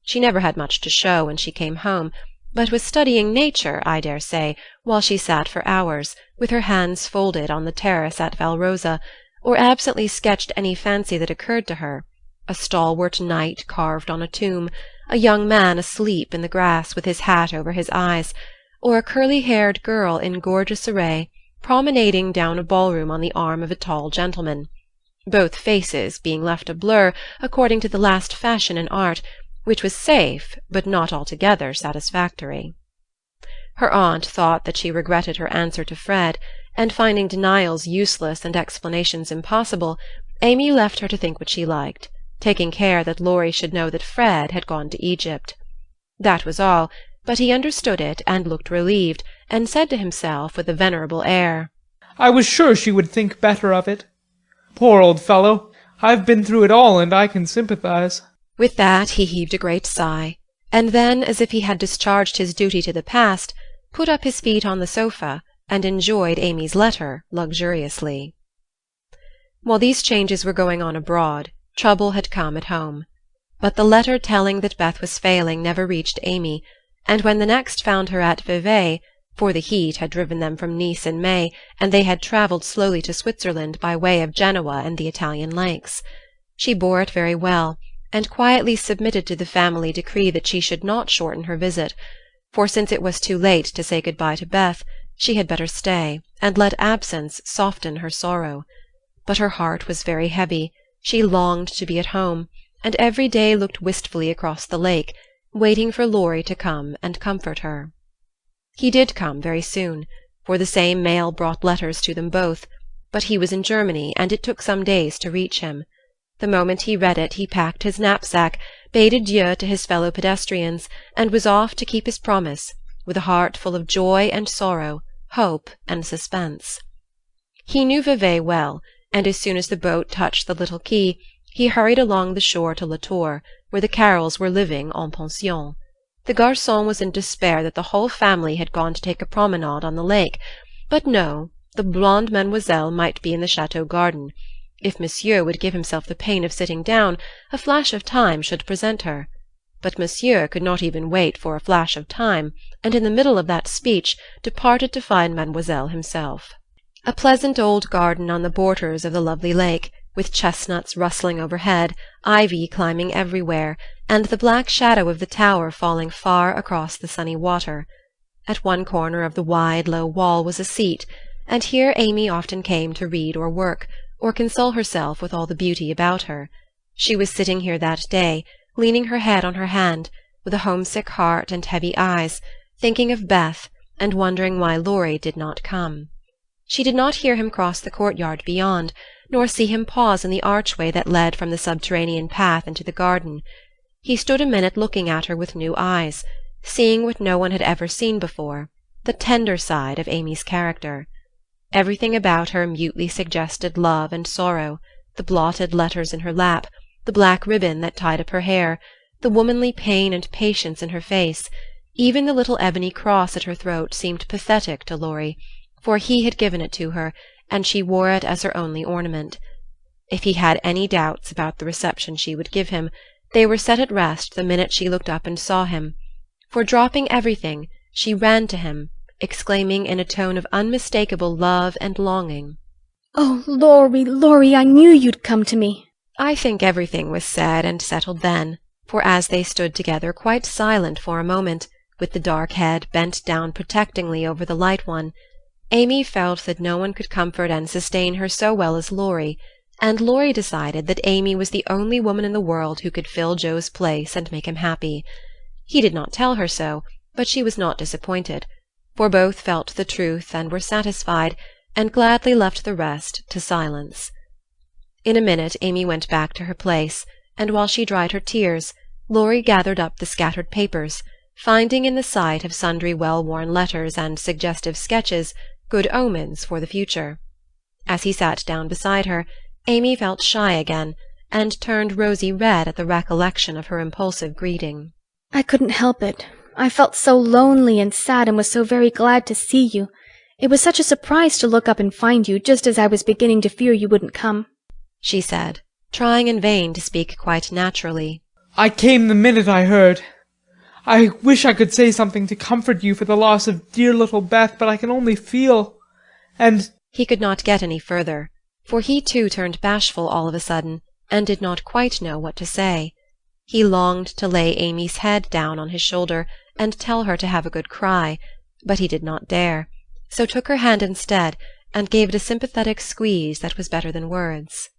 Speaker 1: She never had much to show when she came home, but was studying nature, I dare say, while she sat for hours, with her hands folded on the terrace at Valrosa, or absently sketched any fancy that occurred to her, a stalwart knight carved on a tomb, a young man asleep in the grass with his hat over his eyes, or a curly-haired girl in gorgeous array promenading down a ballroom on the arm of a tall gentleman, both faces being left a blur according to the last fashion in art, which was safe but not altogether satisfactory. Her aunt thought that she regretted her answer to Fred, and finding denials useless and explanations impossible, Amy left her to think what she liked, taking care that Laurie should know that Fred had gone to Egypt. That was all, but he understood it and looked relieved, and said to himself with a venerable air,
Speaker 13: I was sure she would think better of it. Poor old fellow, I've been through it all, and I can sympathize.
Speaker 1: With that he heaved a great sigh, and then, as if he had discharged his duty to the past, put up his feet on the sofa, and enjoyed Amy's letter luxuriously. While these changes were going on abroad, trouble had come at home. But the letter telling that Beth was failing never reached Amy, and when the next found her at Vevey, for the heat had driven them from Nice in May, and they had travelled slowly to Switzerland by way of Genoa and the Italian lakes, she bore it very well, and quietly submitted to the family decree that she should not shorten her visit, for since it was too late to say good-bye to Beth, she had better stay, and let absence soften her sorrow. But her heart was very heavy, she longed to be at home, and every day looked wistfully across the lake, waiting for Laurie to come and comfort her. He did come very soon, for the same mail brought letters to them both, but he was in Germany, and it took some days to reach him. The moment he read it he packed his knapsack, bade adieu to his fellow pedestrians, and was off to keep his promise, with a heart full of joy and sorrow, hope and suspense. He knew Vevey well, and as soon as the boat touched the little quay, he hurried along the shore to La Tour, where the Carrolls were living en pension. The garçon was in despair that the whole family had gone to take a promenade on the lake, but no, the blonde mademoiselle might be in the chateau garden. If monsieur would give himself the pain of sitting down, a flash of time should present her. But monsieur could not even wait for a flash of time, and in the middle of that speech departed to find mademoiselle himself. A pleasant old garden on the borders of the lovely lake, with chestnuts rustling overhead, ivy climbing everywhere, and the black shadow of the tower falling far across the sunny water. At one corner of the wide, low wall was a seat, and here Amy often came to read or work, or console herself with all the beauty about her. She was sitting here that day, leaning her head on her hand, with a homesick heart and heavy eyes, thinking of Beth, and wondering why Laurie did not come. She did not hear him cross the courtyard beyond, nor see him pause in the archway that led from the subterranean path into the garden. He stood a minute looking at her with new eyes, seeing what no one had ever seen before, the tender side of Amy's character. Everything about her mutely suggested love and sorrow, the blotted letters in her lap, the black ribbon that tied up her hair, the womanly pain and patience in her face. Even the little ebony cross at her throat seemed pathetic to Laurie, for he had given it to her, and she wore it as her only ornament. If he had any doubts about the reception she would give him, they were set at rest the minute she looked up and saw him, for dropping everything, she ran to him, exclaiming in a tone of unmistakable love and longing,
Speaker 2: "Oh, Laurie, Laurie, I knew you'd come to me."
Speaker 1: I think everything was said and settled then, for as they stood together quite silent for a moment, with the dark head bent down protectingly over the light one, Amy felt that no one could comfort and sustain her so well as Laurie, and Laurie decided that Amy was the only woman in the world who could fill Joe's place and make him happy. He did not tell her so, but she was not disappointed, for both felt the truth and were satisfied, and gladly left the rest to silence. In a minute Amy went back to her place, and while she dried her tears, Laurie gathered up the scattered papers, finding in the sight of sundry well-worn letters and suggestive sketches good omens for the future. As he sat down beside her, Amy felt shy again, and turned rosy red at the recollection of her impulsive greeting.
Speaker 2: I couldn't help it. I felt so lonely and sad and was so very glad to see you. It was such a surprise to look up and find you just as I was beginning to fear you wouldn't come,
Speaker 1: she said, trying in vain to speak quite naturally.
Speaker 13: I came the minute I heard. I wish I could say something to comfort you for the loss of dear little Beth, but I can only feel, and—
Speaker 1: He could not get any further, for he too turned bashful all of a sudden, and did not quite know what to say. He longed to lay Amy's head down on his shoulder and tell her to have a good cry, but he did not dare, so took her hand instead, and gave it a sympathetic squeeze that was better than words.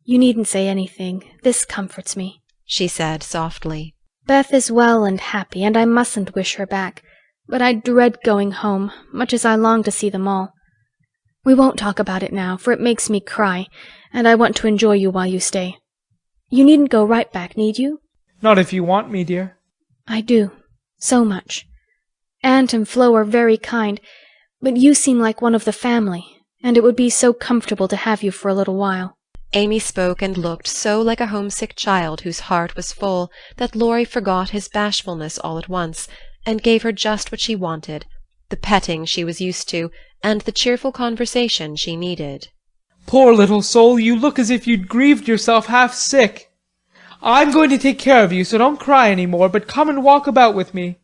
Speaker 2: You needn't say anything. This comforts me,
Speaker 1: she said softly.
Speaker 2: Beth is well and happy, and I mustn't wish her back, but I dread going home, much as I long to see them all. We won't talk about it now, for it makes me cry, and I want to enjoy you while you stay. You needn't go right back, need you?
Speaker 13: Not if you want me, dear.
Speaker 2: I do, so much. Aunt and Flo are very kind, but you seem like one of the family, and it would be so comfortable to have you for a little while.
Speaker 1: Amy spoke and looked so like a homesick child whose heart was full that Laurie forgot his bashfulness all at once, and gave her just what she wanted, the petting she was used to, and the cheerful conversation she needed.
Speaker 13: Poor little soul, you look as if you'd grieved yourself half sick. I'm going to take care of you, so don't cry any more, but come and walk about with me.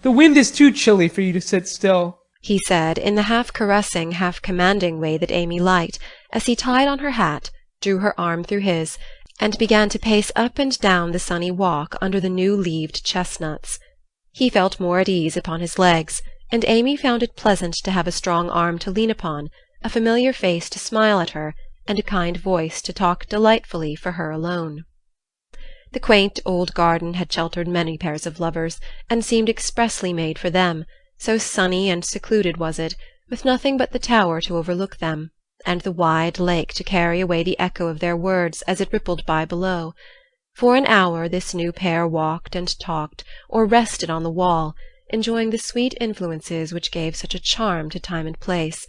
Speaker 13: The wind is too chilly for you to sit still,
Speaker 1: he said, in the half-caressing, half-commanding way that Amy liked, as he tied on her hat, drew her arm through his, and began to pace up and down the sunny walk under the new-leaved chestnuts. He felt more at ease upon his legs, and Amy found it pleasant to have a strong arm to lean upon, a familiar face to smile at her, and a kind voice to talk delightfully for her alone. The quaint old garden had sheltered many pairs of lovers, and seemed expressly made for them, so sunny and secluded was it, with nothing but the tower to overlook them, and the wide lake to carry away the echo of their words as it rippled by below. For an hour this new pair walked and talked, or rested on the wall, enjoying the sweet influences which gave such a charm to time and place,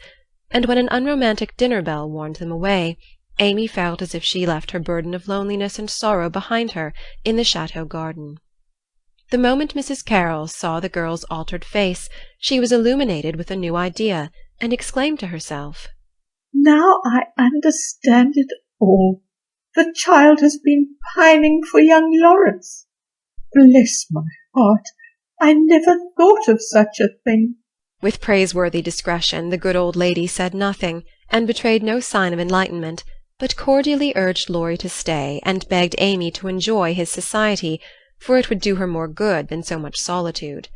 Speaker 1: and when an unromantic dinner-bell warned them away, Amy felt as if she left her burden of loneliness and sorrow behind her in the chateau garden. The moment Mrs. Carroll saw the girl's altered face, she was illuminated with a new idea, and exclaimed to herself,
Speaker 19: "Now I understand it all. The child has been pining for young Laurence. Bless my heart, I never thought of such a thing."
Speaker 1: With praiseworthy discretion the good old lady said nothing, and betrayed no sign of enlightenment, but cordially urged Laurie to stay, and begged Amy to enjoy his society, for it would do her more good than so much solitude.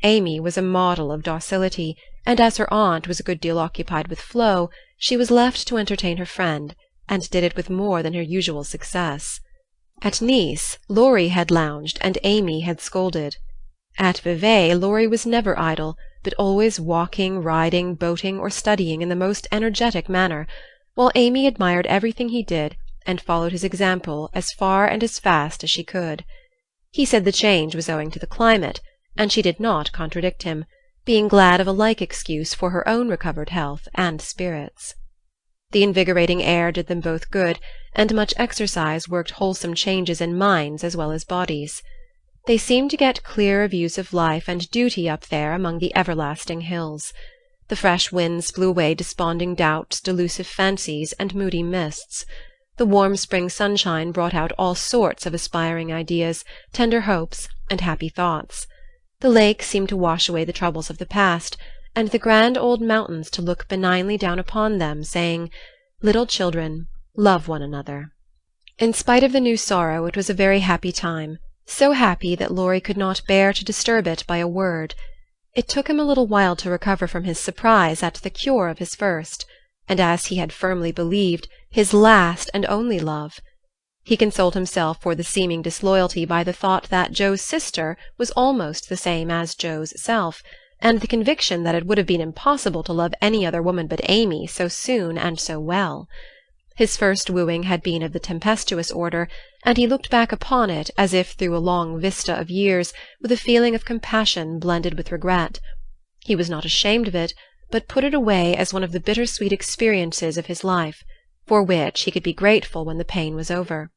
Speaker 1: Amy was a model of docility, and as her aunt was a good deal occupied with Flo, she was left to entertain her friend, and did it with more than her usual success. At Nice, Laurie had lounged, and Amy had scolded. At Vevey, Laurie was never idle, but always walking, riding, boating, or studying in the most energetic manner, while Amy admired everything he did, and followed his example as far and as fast as she could. He said the change was owing to the climate, and she did not contradict him, being glad of a like excuse for her own recovered health and spirits. The invigorating air did them both good, and much exercise worked wholesome changes in minds as well as bodies. They seemed to get clearer views of life and duty up there among the everlasting hills. The fresh winds blew away desponding doubts, delusive fancies, and moody mists. The warm spring sunshine brought out all sorts of aspiring ideas, tender hopes, and happy thoughts. The lake seemed to wash away the troubles of the past, and the grand old mountains to look benignly down upon them, saying, "Little children, love one another." In spite of the new sorrow, it was a very happy time, so happy that Laurie could not bear to disturb it by a word. It took him a little while to recover from his surprise at the cure of his first, and, as he had firmly believed, his last and only love. He consoled himself for the seeming disloyalty by the thought that Joe's sister was almost the same as Joe's self, and the conviction that it would have been impossible to love any other woman but Amy so soon and so well. His first wooing had been of the tempestuous order, and he looked back upon it as if through a long vista of years with a feeling of compassion blended with regret. He was not ashamed of it, but put it away as one of the bitter-sweet experiences of his life, for which he could be grateful when the pain was over.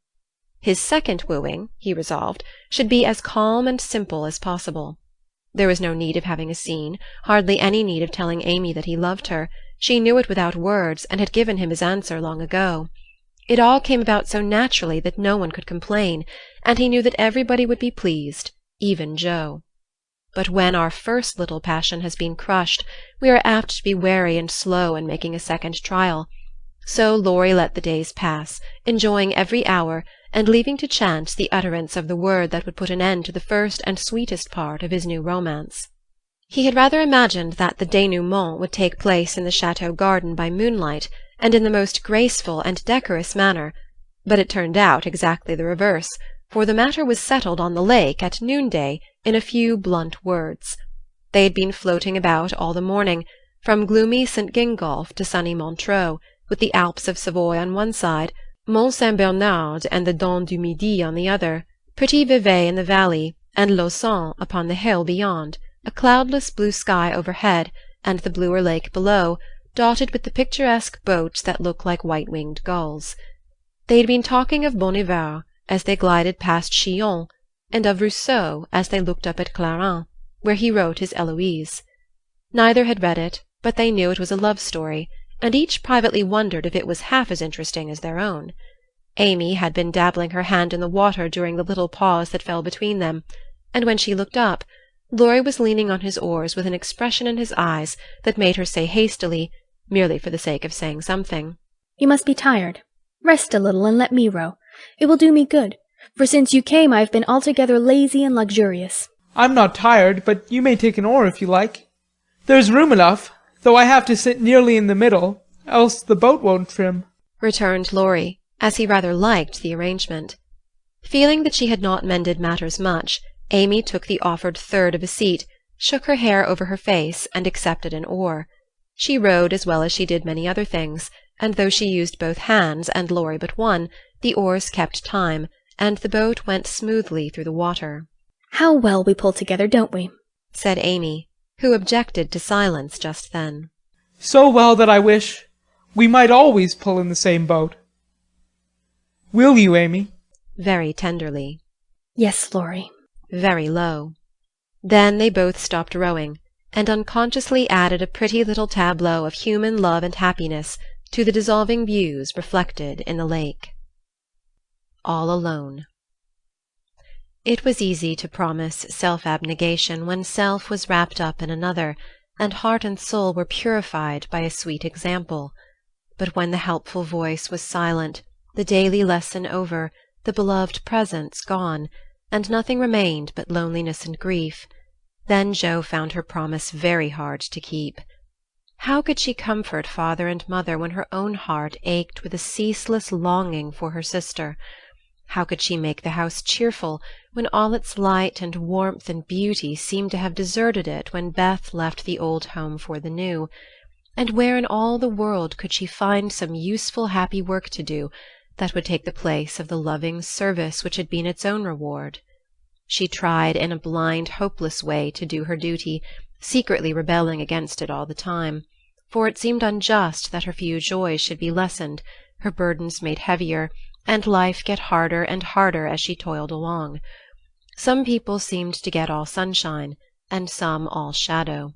Speaker 1: His second wooing, he resolved, should be as calm and simple as possible. There was no need of having a scene, hardly any need of telling Amy that he loved her. She knew it without words, and had given him his answer long ago. It all came about so naturally that no one could complain, and he knew that everybody would be pleased, even Joe. But when our first little passion has been crushed, we are apt to be wary and slow in making a second trial. So Laurie let the days pass, enjoying every hour, and leaving to chance the utterance of the word that would put an end to the first and sweetest part of his new romance. He had rather imagined that the dénouement would take place in the chateau garden by moonlight, and in the most graceful and decorous manner, but it turned out exactly the reverse, for the matter was settled on the lake at noonday in a few blunt words. They had been floating about all the morning, from gloomy St. Gingolph to sunny Montreux, with the Alps of Savoy on one side, Mont Saint Bernard and the Dent du Midi on the other, Petit Vevey in the valley, and Lausanne upon the hill beyond, a cloudless blue sky overhead, and the bluer lake below, dotted with the picturesque boats that look like white-winged gulls. They had been talking of Bonnivar as they glided past Chillon, and of Rousseau as they looked up at Clarens, where he wrote his Eloise. Neither had read it, but they knew it was a love story, and each privately wondered if it was half as interesting as their own. Amy had been dabbling her hand in the water during the little pause that fell between them, and when she looked up, Laurie was leaning on his oars with an expression in his eyes that made her say hastily, merely for the sake of saying something,
Speaker 2: "You must be tired. Rest a little and let me row. It will do me good, for since you came I have been altogether lazy and luxurious."
Speaker 13: I'm not tired, but you may take an oar if you like. There's room enough, though I have to sit nearly in the middle, else the boat won't trim,"
Speaker 1: returned Laurie, as he rather liked the arrangement. Feeling that she had not mended matters much, Amy took the offered third of a seat, shook her hair over her face, and accepted an oar. She rowed as well as she did many other things, and though she used both hands and Laurie but one, the oars kept time, and the boat went smoothly through the water.
Speaker 2: "How well we pull together, don't we?"
Speaker 1: said Amy, who objected to silence just then.
Speaker 13: "So well that I wish we might always pull in the same boat. Will you, Amy?"
Speaker 1: very tenderly.
Speaker 2: "Yes, Laurie."
Speaker 1: Very low. Then they both stopped rowing, and unconsciously added a pretty little tableau of human love and happiness to the dissolving views reflected in the lake. All alone. It was easy to promise self-abnegation when self was wrapped up in another, and heart and soul were purified by a sweet example. But when the helpful voice was silent, the daily lesson over, the beloved presence gone, and nothing remained but loneliness and grief, then Joe found her promise very hard to keep. How could she comfort father and mother when her own heart ached with a ceaseless longing for her sister? How could she make the house cheerful when all its light and warmth and beauty seemed to have deserted it when Beth left the old home for the new? And where in all the world could she find some useful, happy work to do that would take the place of the loving service which had been its own reward? She tried in a blind, hopeless way to do her duty, secretly rebelling against it all the time, for it seemed unjust that her few joys should be lessened, her burdens made heavier, and life get harder and harder as she toiled along. Some people seemed to get all sunshine, and some all shadow.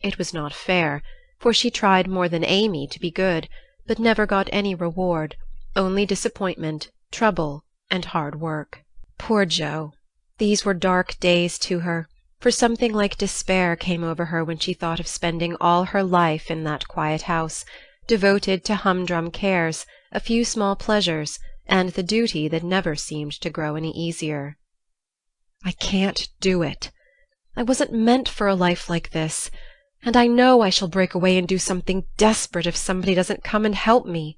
Speaker 1: It was not fair, for she tried more than Amy to be good, but never got any reward, only disappointment, trouble, and hard work. Poor Joe! These were dark days to her, for something like despair came over her when she thought of spending all her life in that quiet house, devoted to humdrum cares, a few small pleasures, and the duty that never seemed to grow any easier. "I can't do it. I wasn't meant for a life like this, and I know I shall break away and do something desperate if somebody doesn't come and help me,"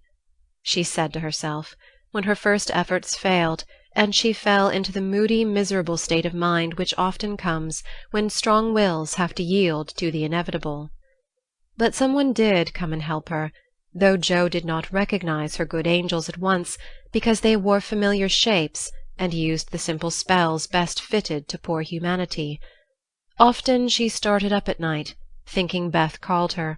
Speaker 1: she said to herself, when her first efforts failed, and she fell into the moody, miserable state of mind which often comes when strong wills have to yield to the inevitable. But someone did come and help her, though Joe did not recognize her good angels at once, because they wore familiar shapes and used the simple spells best fitted to poor humanity. Often she started up at night, thinking Beth called her,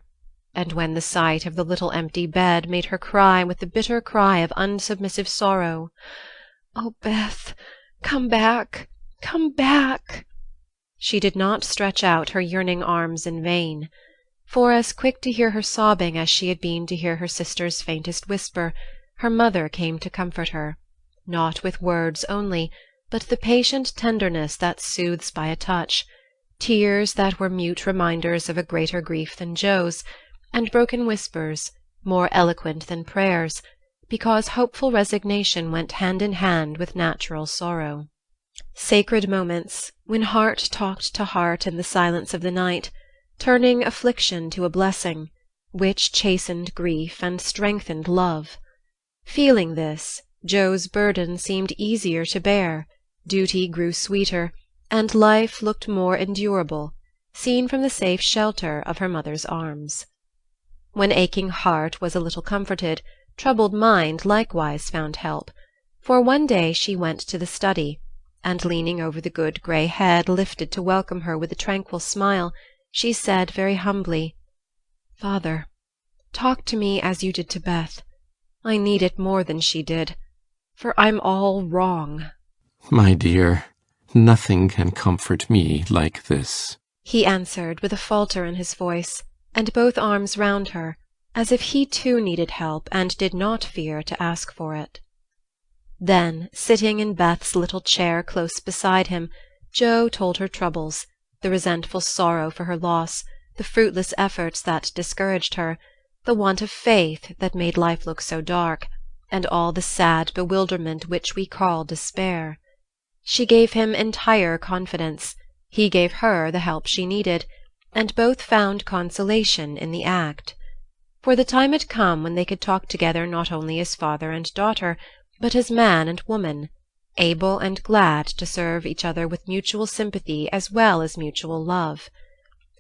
Speaker 1: and when the sight of the little empty bed made her cry with the bitter cry of unsubmissive sorrow, "Oh, Beth, come back, come back!" she did not stretch out her yearning arms in vain, for as quick to hear her sobbing as she had been to hear her sister's faintest whisper, her mother came to comfort her, not with words only, but the patient tenderness that soothes by a touch, tears that were mute reminders of a greater grief than Joe's, and broken whispers, more eloquent than prayers, because hopeful resignation went hand in hand with natural sorrow. Sacred moments, when heart talked to heart in the silence of the night, turning affliction to a blessing, which chastened grief and strengthened love. Feeling this, Joe's burden seemed easier to bear, duty grew sweeter, and life looked more endurable, seen from the safe shelter of her mother's arms. When aching heart was a little comforted, troubled mind likewise found help, for one day she went to the study, and leaning over the good grey head lifted to welcome her with a tranquil smile, she said very humbly, "Father, talk to me as you did to Beth. I need it more than she did, for I'm all wrong."
Speaker 20: "My dear, nothing can comfort me like this,"
Speaker 1: he answered with a falter in his voice, and both arms round her, as if he too needed help and did not fear to ask for it. Then, sitting in Beth's little chair close beside him, Joe told her troubles, the resentful sorrow for her loss, the fruitless efforts that discouraged her, the want of faith that made life look so dark, and all the sad bewilderment which we call despair. She gave him entire confidence, he gave her the help she needed, and both found consolation in the act. For the time had come when they could talk together not only as father and daughter, but as man and woman, able and glad to serve each other with mutual sympathy as well as mutual love.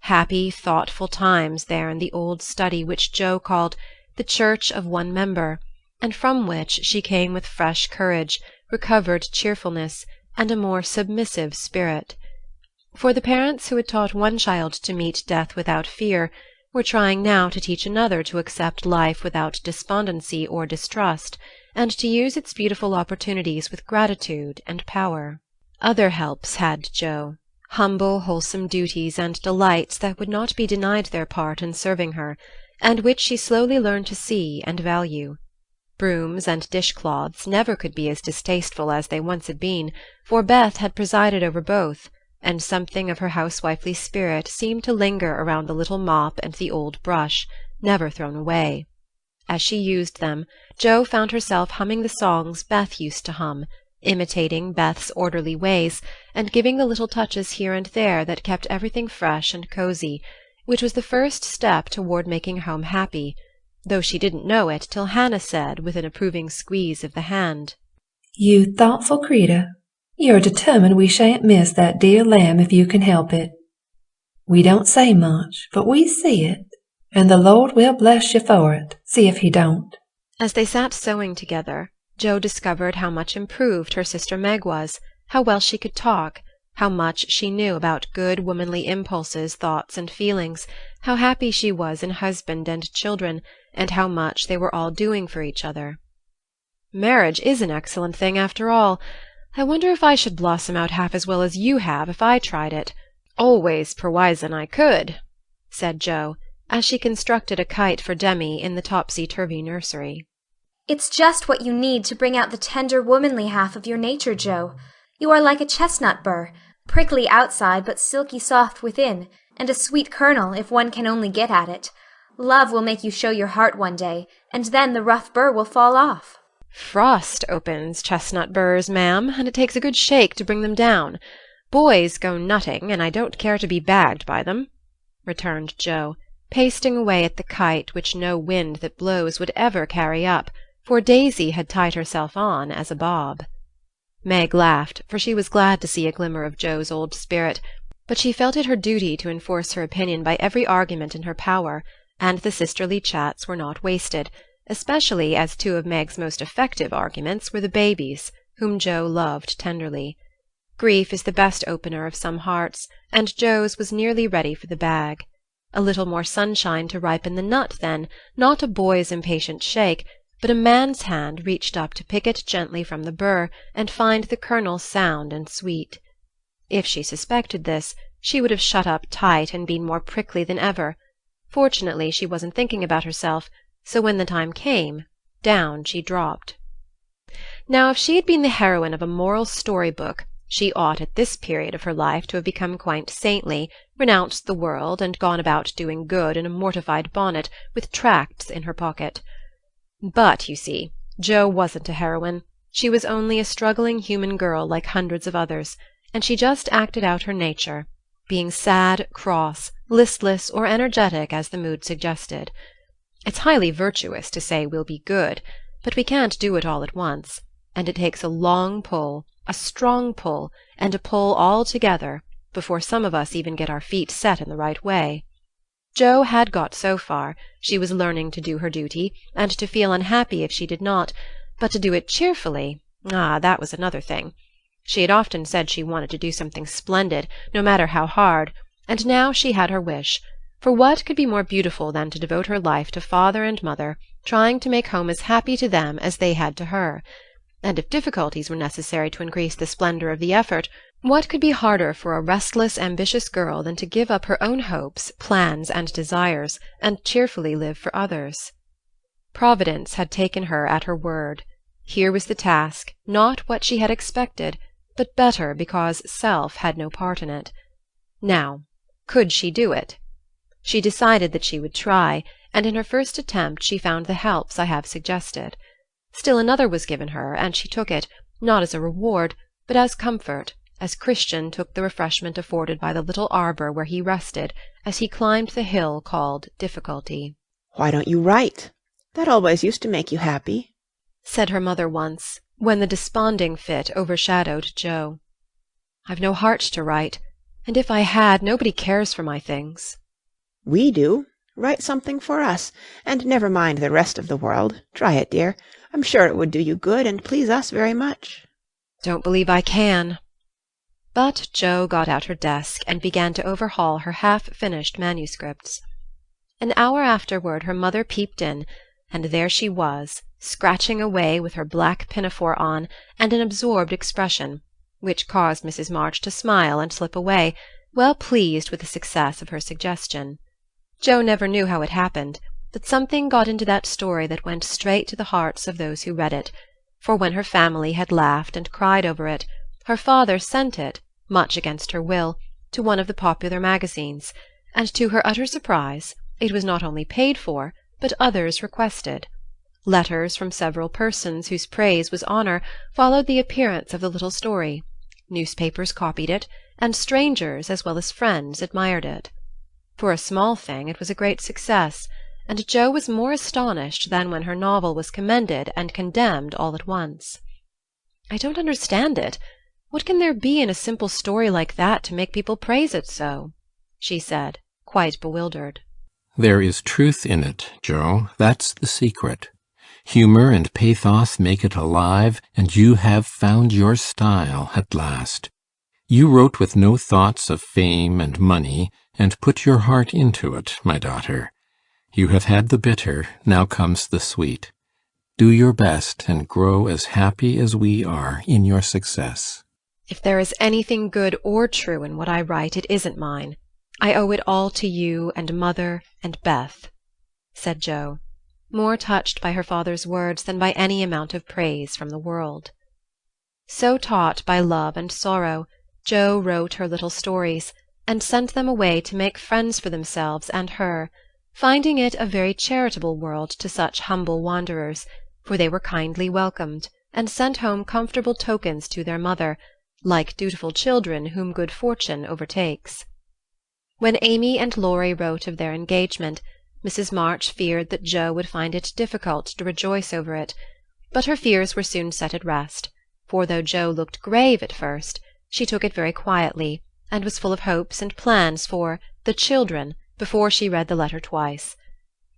Speaker 1: Happy, thoughtful times there in the old study which Joe called the Church of One Member, and from which she came with fresh courage, recovered cheerfulness, and a more submissive spirit. For the parents who had taught one child to meet death without fear were trying now to teach another to accept life without despondency or distrust, and to use its beautiful opportunities with gratitude and power. Other helps had Joe, humble, wholesome duties and delights that would not be denied their part in serving her, and which she slowly learned to see and value. Brooms and dishcloths never could be as distasteful as they once had been, for Beth had presided over both, and something of her housewifely spirit seemed to linger around the little mop and the old brush, never thrown away. As she used them, Joe found herself humming the songs Beth used to hum, imitating Beth's orderly ways, and giving the little touches here and there that kept everything fresh and cozy, which was the first step toward making home happy, though she didn't know it till Hannah said, with an approving squeeze of the hand,
Speaker 21: "You thoughtful creetur, you're determined we shan't miss that dear lamb if you can help it. We don't say much, but we see it, and the Lord will bless you for it, see if he don't."
Speaker 1: As they sat sewing together, Joe discovered how much improved her sister Meg was, how well she could talk, how much she knew about good womanly impulses, thoughts, and feelings, how happy she was in husband and children, and how much they were all doing for each other. "Marriage is an excellent thing, after all. I wonder if I should blossom out half as well as you have if I tried it. Always perwisin' I could," said Joe, as she constructed a kite for Demi in the topsy-turvy nursery.
Speaker 8: It's just what you need to bring out the tender womanly half of your nature, Joe. You are like a chestnut burr, prickly outside but silky soft within, and a sweet kernel if one can only get at it. Love will make you show your heart one day, and then the rough burr will fall off.
Speaker 1: Frost opens chestnut burrs, ma'am, and it takes a good shake to bring them down. Boys go nutting, and I don't care to be bagged by them," returned Joe, pasting away at the kite which no wind that blows would ever carry up, for Daisy had tied herself on as a bob. Meg laughed, for she was glad to see a glimmer of Joe's old spirit, but she felt it her duty to enforce her opinion by every argument in her power, and the sisterly chats were not wasted, especially as two of Meg's most effective arguments were the babies, whom Joe loved tenderly. Grief is the best opener of some hearts, and Joe's was nearly ready for the bag. A little more sunshine to ripen the nut, then, not a boy's impatient shake, but a man's hand reached up to pick it gently from the burr and find the kernel sound and sweet. If she suspected this, she would have shut up tight and been more prickly than ever. Fortunately, she wasn't thinking about herself, so when the time came, down she dropped. Now, if she had been the heroine of a moral story-book, she ought at this period of her life to have become quite saintly, renounced the world, and gone about doing good in a mortified bonnet, with tracts in her pocket. But, you see, Jo wasn't a heroine. She was only a struggling human girl like hundreds of others, and she just acted out her nature, being sad, cross, listless, or energetic as the mood suggested. It's highly virtuous to say we'll be good, but we can't do it all at once, and it takes a long pull, a strong pull, and a pull all together, before some of us even get our feet set in the right way. Jo had got so far; she was learning to do her duty, and to feel unhappy if she did not, but to do it cheerfully, that was another thing. She had often said she wanted to do something splendid, no matter how hard, and now she had her wish, for what could be more beautiful than to devote her life to father and mother, trying to make home as happy to them as they had to her? And if difficulties were necessary to increase the splendor of the effort, what could be harder for a restless, ambitious girl than to give up her own hopes, plans, and desires, and cheerfully live for others? Providence had taken her at her word. Here was the task, not what she had expected, but better because self had no part in it. Now, could she do it? She decided that she would try, and in her first attempt she found the helps I have suggested. Still another was given her, and she took it, not as a reward, but as comfort, as Christian took the refreshment afforded by the little arbour where he rested as he climbed the hill called Difficulty.
Speaker 3: "Why don't you write? That always used to make you happy,"
Speaker 1: said her mother once, when the desponding fit overshadowed Jo. "I've no heart to write, and if I had, nobody cares for my things."
Speaker 3: "We do. Write something for us, and never mind the rest of the world. Try it, dear. I'm sure it would do you good and please us very much."
Speaker 1: "Don't believe I can." But Jo got out her desk and began to overhaul her half-finished manuscripts. An hour afterward her mother peeped in, and there she was, scratching away with her black pinafore on, and an absorbed expression, which caused Mrs. March to smile and slip away, well pleased with the success of her suggestion. Jo never knew how it happened, but something got into that story that went straight to the hearts of those who read it, for when her family had laughed and cried over it, her father sent it, much against her will, to one of the popular magazines, and to her utter surprise it was not only paid for, but others requested. Letters from several persons whose praise was honour followed the appearance of the little story. Newspapers copied it, and strangers as well as friends admired it. For a small thing it was a great success, and Jo was more astonished than when her novel was commended and condemned all at once. "I don't understand it. What can there be in a simple story like that to make people praise it so?" she said, quite bewildered.
Speaker 20: There is truth in it, Jo. That's the secret. Humour and pathos make it alive, and you have found your style at last. You wrote with no thoughts of fame and money, and put your heart into it, my daughter. You have had the bitter, now comes the sweet. Do your best, and grow as happy as we are in your success.
Speaker 1: If there is anything good or true in what I write, it isn't mine. I owe it all to you and Mother and Beth," said Jo, more touched by her father's words than by any amount of praise from the world. So taught by love and sorrow, Jo wrote her little stories, and sent them away to make friends for themselves and her, finding it a very charitable world to such humble wanderers, for they were kindly welcomed, and sent home comfortable tokens to their mother, like dutiful children whom good fortune overtakes. When Amy and Laurie wrote of their engagement, Mrs. March feared that Jo would find it difficult to rejoice over it, but her fears were soon set at rest, for though Joe looked grave at first, she took it very quietly, and was full of hopes and plans for the children before she read the letter twice.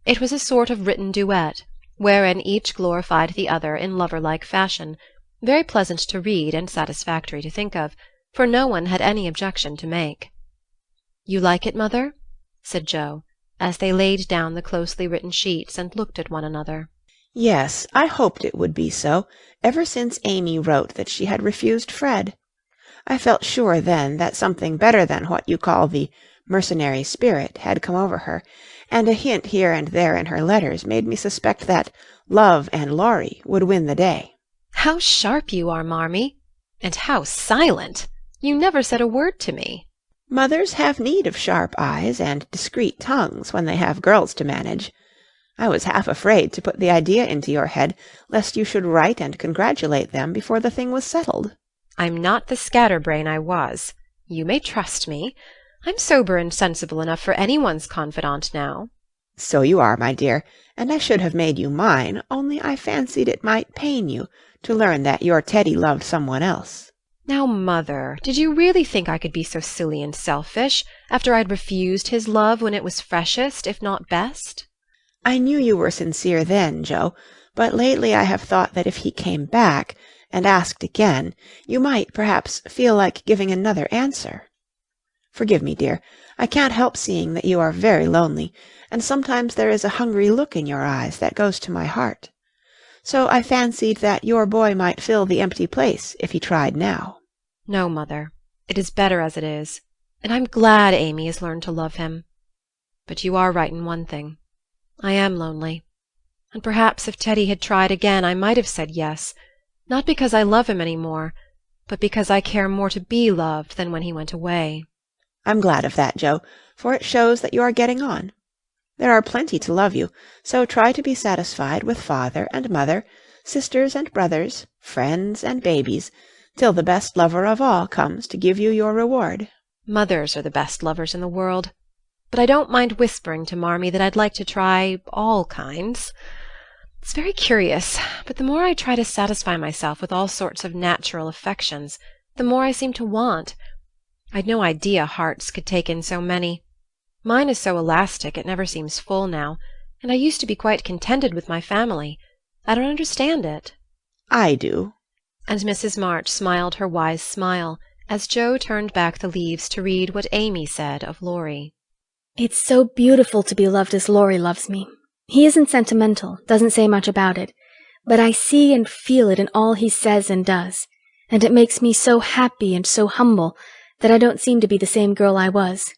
Speaker 1: It was a sort of written duet, wherein each glorified the other in lover-like fashion, very pleasant to read and satisfactory to think of, for no one had any objection to make. "You like it, mother?" said Joe, as they laid down the closely written sheets and looked at one another.
Speaker 3: Yes, I hoped it would be so, ever since Amy wrote that she had refused Fred. I felt sure then that something better than what you call the mercenary spirit had come over her, and a hint here and there in her letters made me suspect that love and Laurie would win the day.
Speaker 1: "How sharp you are, Marmee! And how silent! You never said a word to me."
Speaker 3: Mothers have need of sharp eyes and discreet tongues when they have girls to manage. I was half afraid to put the idea into your head, lest you should write and congratulate them before the thing was settled.
Speaker 1: "I'm not the scatterbrain I was. You may trust me. I'm sober and sensible enough for anyone's confidant now."
Speaker 3: "So you are, my dear, and I should have made you mine, only I fancied it might pain you to learn that your Teddy loved someone else."
Speaker 1: "Now, mother, did you really think I could be so silly and selfish, after I'd refused his love when it was freshest, if not best?"
Speaker 3: "I knew you were sincere then, Joe, but lately I have thought that if he came back and asked again, you might perhaps feel like giving another answer. Forgive me, dear. I can't help seeing that you are very lonely, and sometimes there is a hungry look in your eyes that goes to my heart. So I fancied that your boy might fill the empty place if he tried now."
Speaker 1: "No, mother. It is better as it is, and I'm glad Amy has learned to love him. But you are right in one thing. I am lonely, and perhaps if Teddy had tried again I might have said yes, not because I love him any more, but because I care more to be loved than when he went away."
Speaker 3: "I'm glad of that, Joe, for it shows that you are getting on. There are plenty to love you, so try to be satisfied with father and mother, sisters and brothers, friends and babies, till the best lover of all comes to give you your reward."
Speaker 1: "Mothers are the best lovers in the world. But I don't mind whispering to Marmee that I'd like to try all kinds. It's very curious, but the more I try to satisfy myself with all sorts of natural affections, the more I seem to want. I'd no idea hearts could take in so many. Mine is so elastic it never seems full now, and I used to be quite contented with my family. I don't understand it."
Speaker 3: "I do."
Speaker 1: And Mrs. March smiled her wise smile as Joe turned back the leaves to read what Amy said of Laurie.
Speaker 2: "It's so beautiful to be loved as Laurie loves me. He isn't sentimental, doesn't say much about it, but I see and feel it in all he says and does, and it makes me so happy and so humble that I don't seem to be the same girl I was.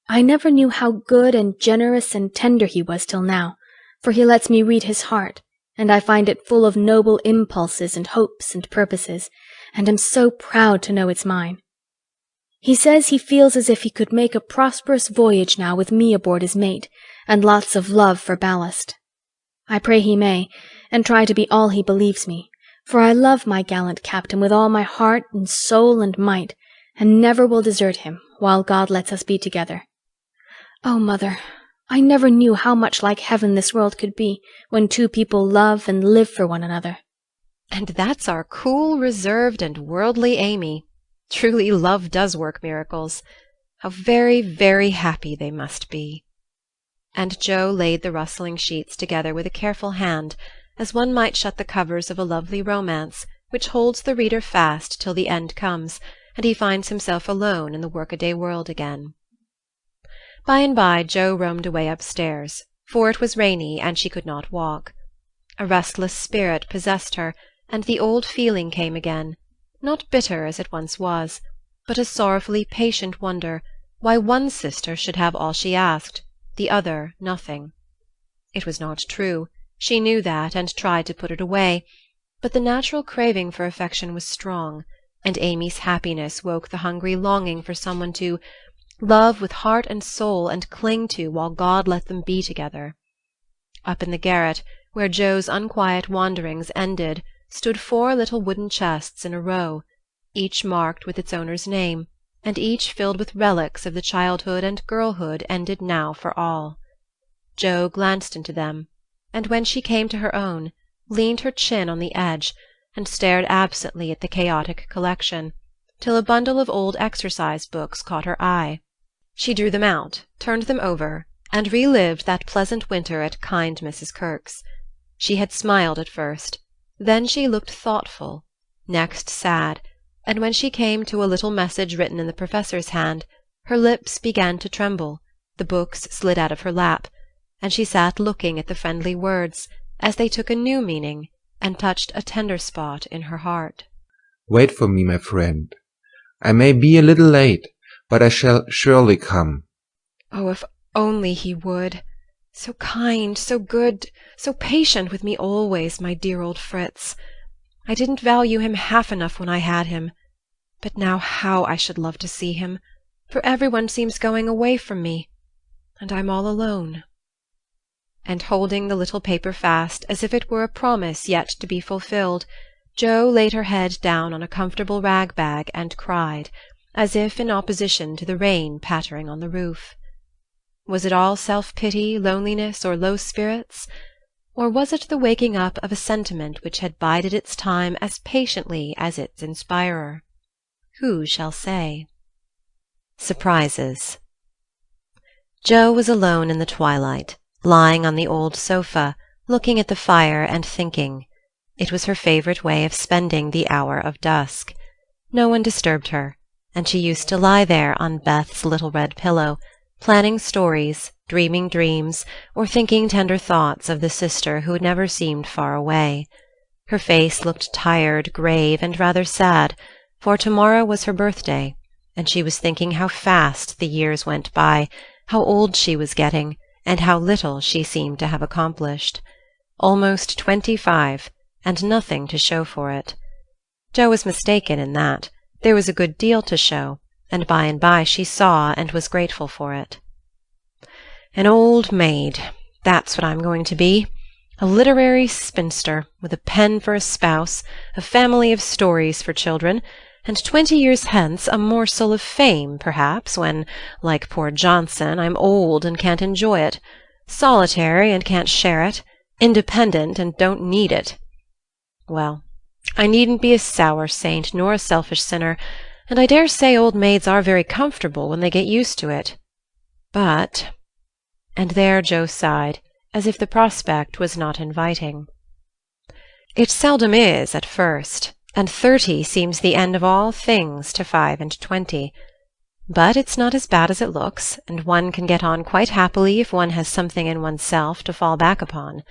Speaker 2: I never knew how good and generous and tender he was till now, for he lets me read his heart, and I find it full of noble impulses and hopes and purposes, and am so proud to know it's mine. He says he feels as if he could make a prosperous voyage now with me aboard as mate, and lots of love for ballast. I pray he may, and try to be all he believes me, for I love my gallant captain with all my heart and soul and might, and never will desert him while God lets us be together. Oh, mother, I never knew how much like heaven this world could be when two people love and live for one another."
Speaker 1: "And that's our cool, reserved, and worldly Amy. Truly love does work miracles. How very, very happy they must be." And Joe laid the rustling sheets together with a careful hand, as one might shut the covers of a lovely romance, which holds the reader fast till the end comes, and he finds himself alone in the workaday world again. By and by Joe roamed away upstairs, for it was rainy and she could not walk. A restless spirit possessed her, and the old feeling came again, not bitter as it once was, but a sorrowfully patient wonder why one sister should have all she asked, the other nothing. It was not true, she knew that, and tried to put it away, but the natural craving for affection was strong, and Amy's happiness woke the hungry longing for someone to love with heart and soul and cling to while God let them be together. Up in the garret, where Joe's unquiet wanderings ended, stood 4 little wooden chests in a row, each marked with its owner's name, and each filled with relics of the childhood and girlhood ended now for all. Joe glanced into them, and when she came to her own, leaned her chin on the edge, and stared absently at the chaotic collection, till a bundle of old exercise books caught her eye. She drew them out, turned them over, and relived that pleasant winter at kind Mrs. Kirke's. She had smiled at first, then she looked thoughtful, next sad, and when she came to a little message written in the professor's hand, her lips began to tremble, the books slid out of her lap, and she sat looking at the friendly words as they took a new meaning and touched a tender spot in her heart.
Speaker 22: Wait for me, my friend. I may be a little late, but I shall surely come.
Speaker 1: Oh, if only he would! So kind, so good, so patient with me always, my dear old Fritz. I didn't value him half enough when I had him. But now how I should love to see him, for everyone seems going away from me, and I'm all alone. And holding the little paper fast as if it were a promise yet to be fulfilled, Jo laid her head down on a comfortable rag-bag and cried, as if in opposition to the rain pattering on the roof. Was it all self-pity, loneliness, or low spirits? Or was it the waking up of a sentiment which had bided its time as patiently as its inspirer? Who shall say? Surprises. Jo was alone in the twilight, lying on the old sofa, looking at the fire and thinking. It was her favorite way of spending the hour of dusk. No one disturbed her, and she used to lie there on Beth's little red pillow, planning stories, dreaming dreams, or thinking tender thoughts of the sister who had never seemed far away. Her face looked tired, grave, and rather sad, for tomorrow was her birthday, and she was thinking how fast the years went by, how old she was getting, and how little she seemed to have accomplished. Almost 25, and nothing to show for it. Jo was mistaken in that. There was a good deal to show, and by she saw and was grateful for it. An old maid, that's what I'm going to be. A literary spinster, with a pen for a spouse, a family of stories for children, and 20 years hence a morsel of fame, perhaps, when, like poor Johnson, I'm old and can't enjoy it, solitary and can't share it, independent and don't need it. Well, I needn't be a sour saint nor a selfish sinner, and I dare say old maids are very comfortable when they get used to it. But— and there Jo sighed, as if the prospect was not inviting. It seldom is at first, and 30 seems the end of all things to 5 and 20. But it's not as bad as it looks, and one can get on quite happily if one has something in oneself to fall back upon.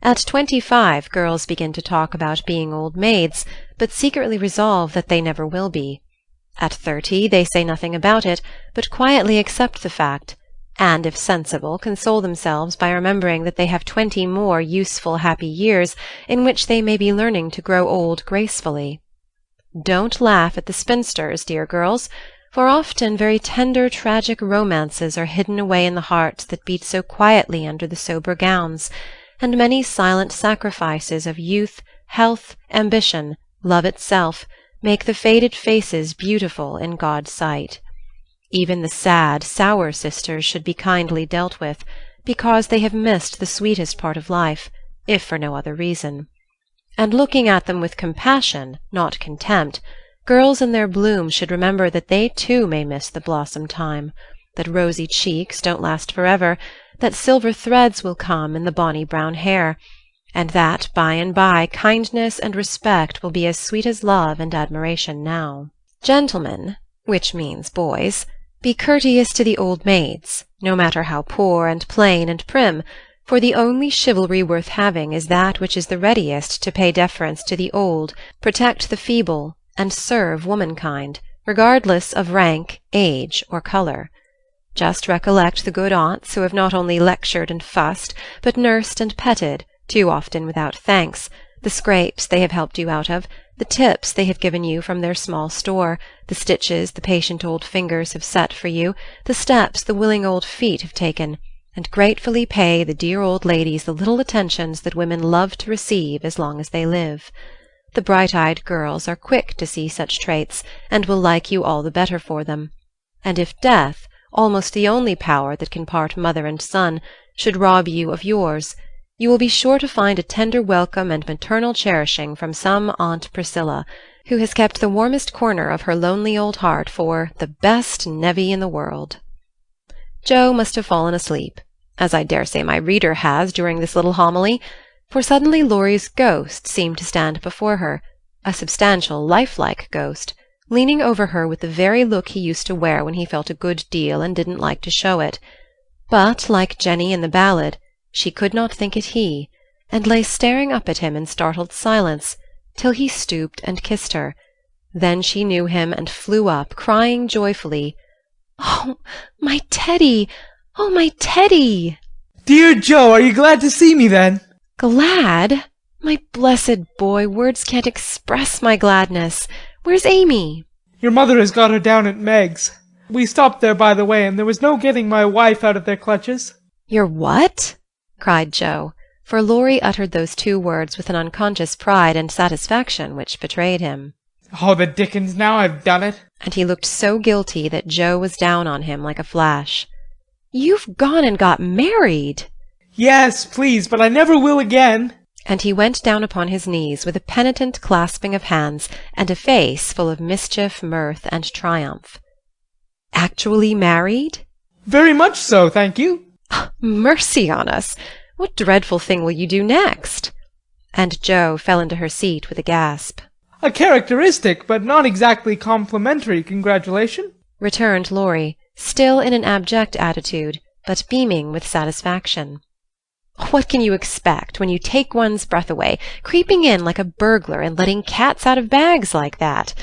Speaker 1: At 25 girls begin to talk about being old maids, but secretly resolve that they never will be. At 30 they say nothing about it, but quietly accept the fact, and, if sensible, console themselves by remembering that they have 20 more useful, happy years in which they may be learning to grow old gracefully. Don't laugh at the spinsters, dear girls, for often very tender, tragic romances are hidden away in the hearts that beat so quietly under the sober gowns, and many silent sacrifices of youth, health, ambition, love itself, make the faded faces beautiful in God's sight. Even the sad, sour sisters should be kindly dealt with, because they have missed the sweetest part of life, if for no other reason. And looking at them with compassion, not contempt, girls in their bloom should remember that they too may miss the blossom time, that rosy cheeks don't last forever, that silver threads will come in the bonny brown hair, and that by and by kindness and respect will be as sweet as love and admiration now. Gentlemen, which means boys, be courteous to the old maids, no matter how poor and plain and prim, for the only chivalry worth having is that which is the readiest to pay deference to the old, protect the feeble, and serve womankind, regardless of rank, age, or colour. Just recollect the good aunts who have not only lectured and fussed, but nursed and petted, too often without thanks, the scrapes they have helped you out of, the tips they have given you from their small store, the stitches the patient old fingers have set for you, the steps the willing old feet have taken, and gratefully pay the dear old ladies the little attentions that women love to receive as long as they live. The bright-eyed girls are quick to see such traits, and will like you all the better for them. And if death, almost the only power that can part mother and son, should rob you of yours, You will be sure to find a tender welcome and maternal cherishing from some Aunt Priscilla, who has kept the warmest corner of her lonely old heart for the best nevy in the world. Joe must have fallen asleep, as I dare say my reader has during this little homily, for suddenly Laurie's ghost seemed to stand before her, a substantial, lifelike ghost, leaning over her with the very look he used to wear when he felt a good deal and didn't like to show it. But, like Jenny in the ballad, she could not think it he, and lay staring up at him in startled silence, till he stooped and kissed her. Then she knew him and flew up, crying joyfully, "Oh, my Teddy! Oh, my Teddy!"
Speaker 13: Dear Joe, are you glad to see me then?
Speaker 1: Glad? My blessed boy, words can't express my gladness. Where's Amy?
Speaker 13: Your mother has got her down at Meg's. We stopped there by the way, and there was no getting my wife out of their clutches.
Speaker 1: Your what? Cried Joe, for Laurie uttered those two words with an unconscious pride and satisfaction which betrayed him.
Speaker 13: Oh, the dickens, now I've done it.
Speaker 1: And he looked so guilty that Joe was down on him like a flash. You've gone and got married.
Speaker 13: Yes, please, but I never will again.
Speaker 1: And he went down upon his knees with a penitent clasping of hands and a face full of mischief, mirth, and triumph. Actually married?
Speaker 13: Very much so, thank you.
Speaker 1: Mercy on us! What dreadful thing will you do next? And Joe fell into her seat with a gasp.
Speaker 13: A characteristic, but not exactly complimentary congratulation,
Speaker 1: returned Laurie, still in an abject attitude, but beaming with satisfaction. What can you expect when you take one's breath away, creeping in like a burglar and letting cats out of bags like that?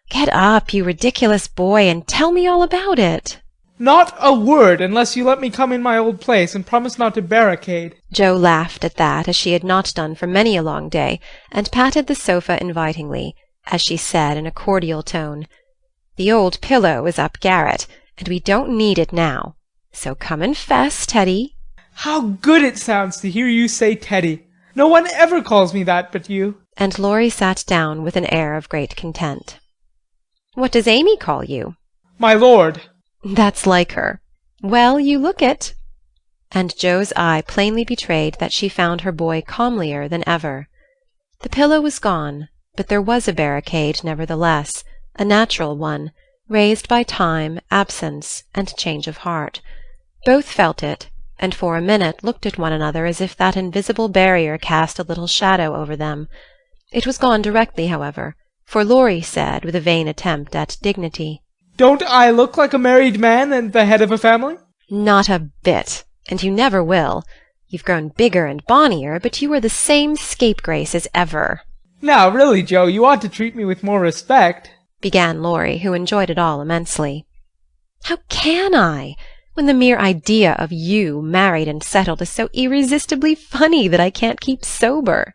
Speaker 1: Get up, you ridiculous boy, and tell me all about it.
Speaker 13: Not a word, unless you let me come in my old place and promise not to barricade.
Speaker 1: Joe laughed at that, as she had not done for many a long day, and patted the sofa invitingly, as she said in a cordial tone, "The old pillow is up garret, and we don't need it now. So come and fess, Teddy."
Speaker 13: How good it sounds to hear you say Teddy. No one ever calls me that but you.
Speaker 1: And Laurie sat down with an air of great content. What does Amy call you?
Speaker 13: My lord.
Speaker 1: That's like her. Well, you look it. And Joe's eye plainly betrayed that she found her boy comelier than ever. The pillow was gone, but there was a barricade nevertheless, a natural one, raised by time, absence, and change of heart. Both felt it, and for a minute looked at one another as if that invisible barrier cast a little shadow over them. It was gone directly, however, for Laurie said, with a vain attempt at dignity,
Speaker 13: "Don't I look like a married man and the head of a family?"
Speaker 1: "Not a bit, and you never will. You've grown bigger and bonnier, but you are the same scapegrace as ever."
Speaker 13: "Now, really, Joe, you ought to treat me with more respect,"
Speaker 1: began Laurie, who enjoyed it all immensely. "How can I, when the mere idea of you married and settled is so irresistibly funny that I can't keep sober?"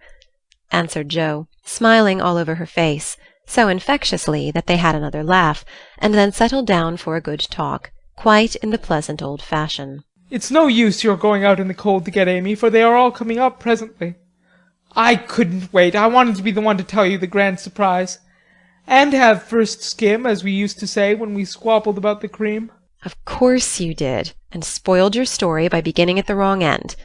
Speaker 1: answered Joe, smiling all over her face, so infectiously that they had another laugh, and then settled down for a good talk, quite in the pleasant old fashion.
Speaker 13: "It's no use your going out in the cold to get Amy, for they are all coming up presently. I couldn't wait. I wanted to be the one to tell you the grand surprise, and have first skim, as we used to say when we squabbled about the cream."
Speaker 1: Of course you did, and spoiled your story by beginning at the wrong end.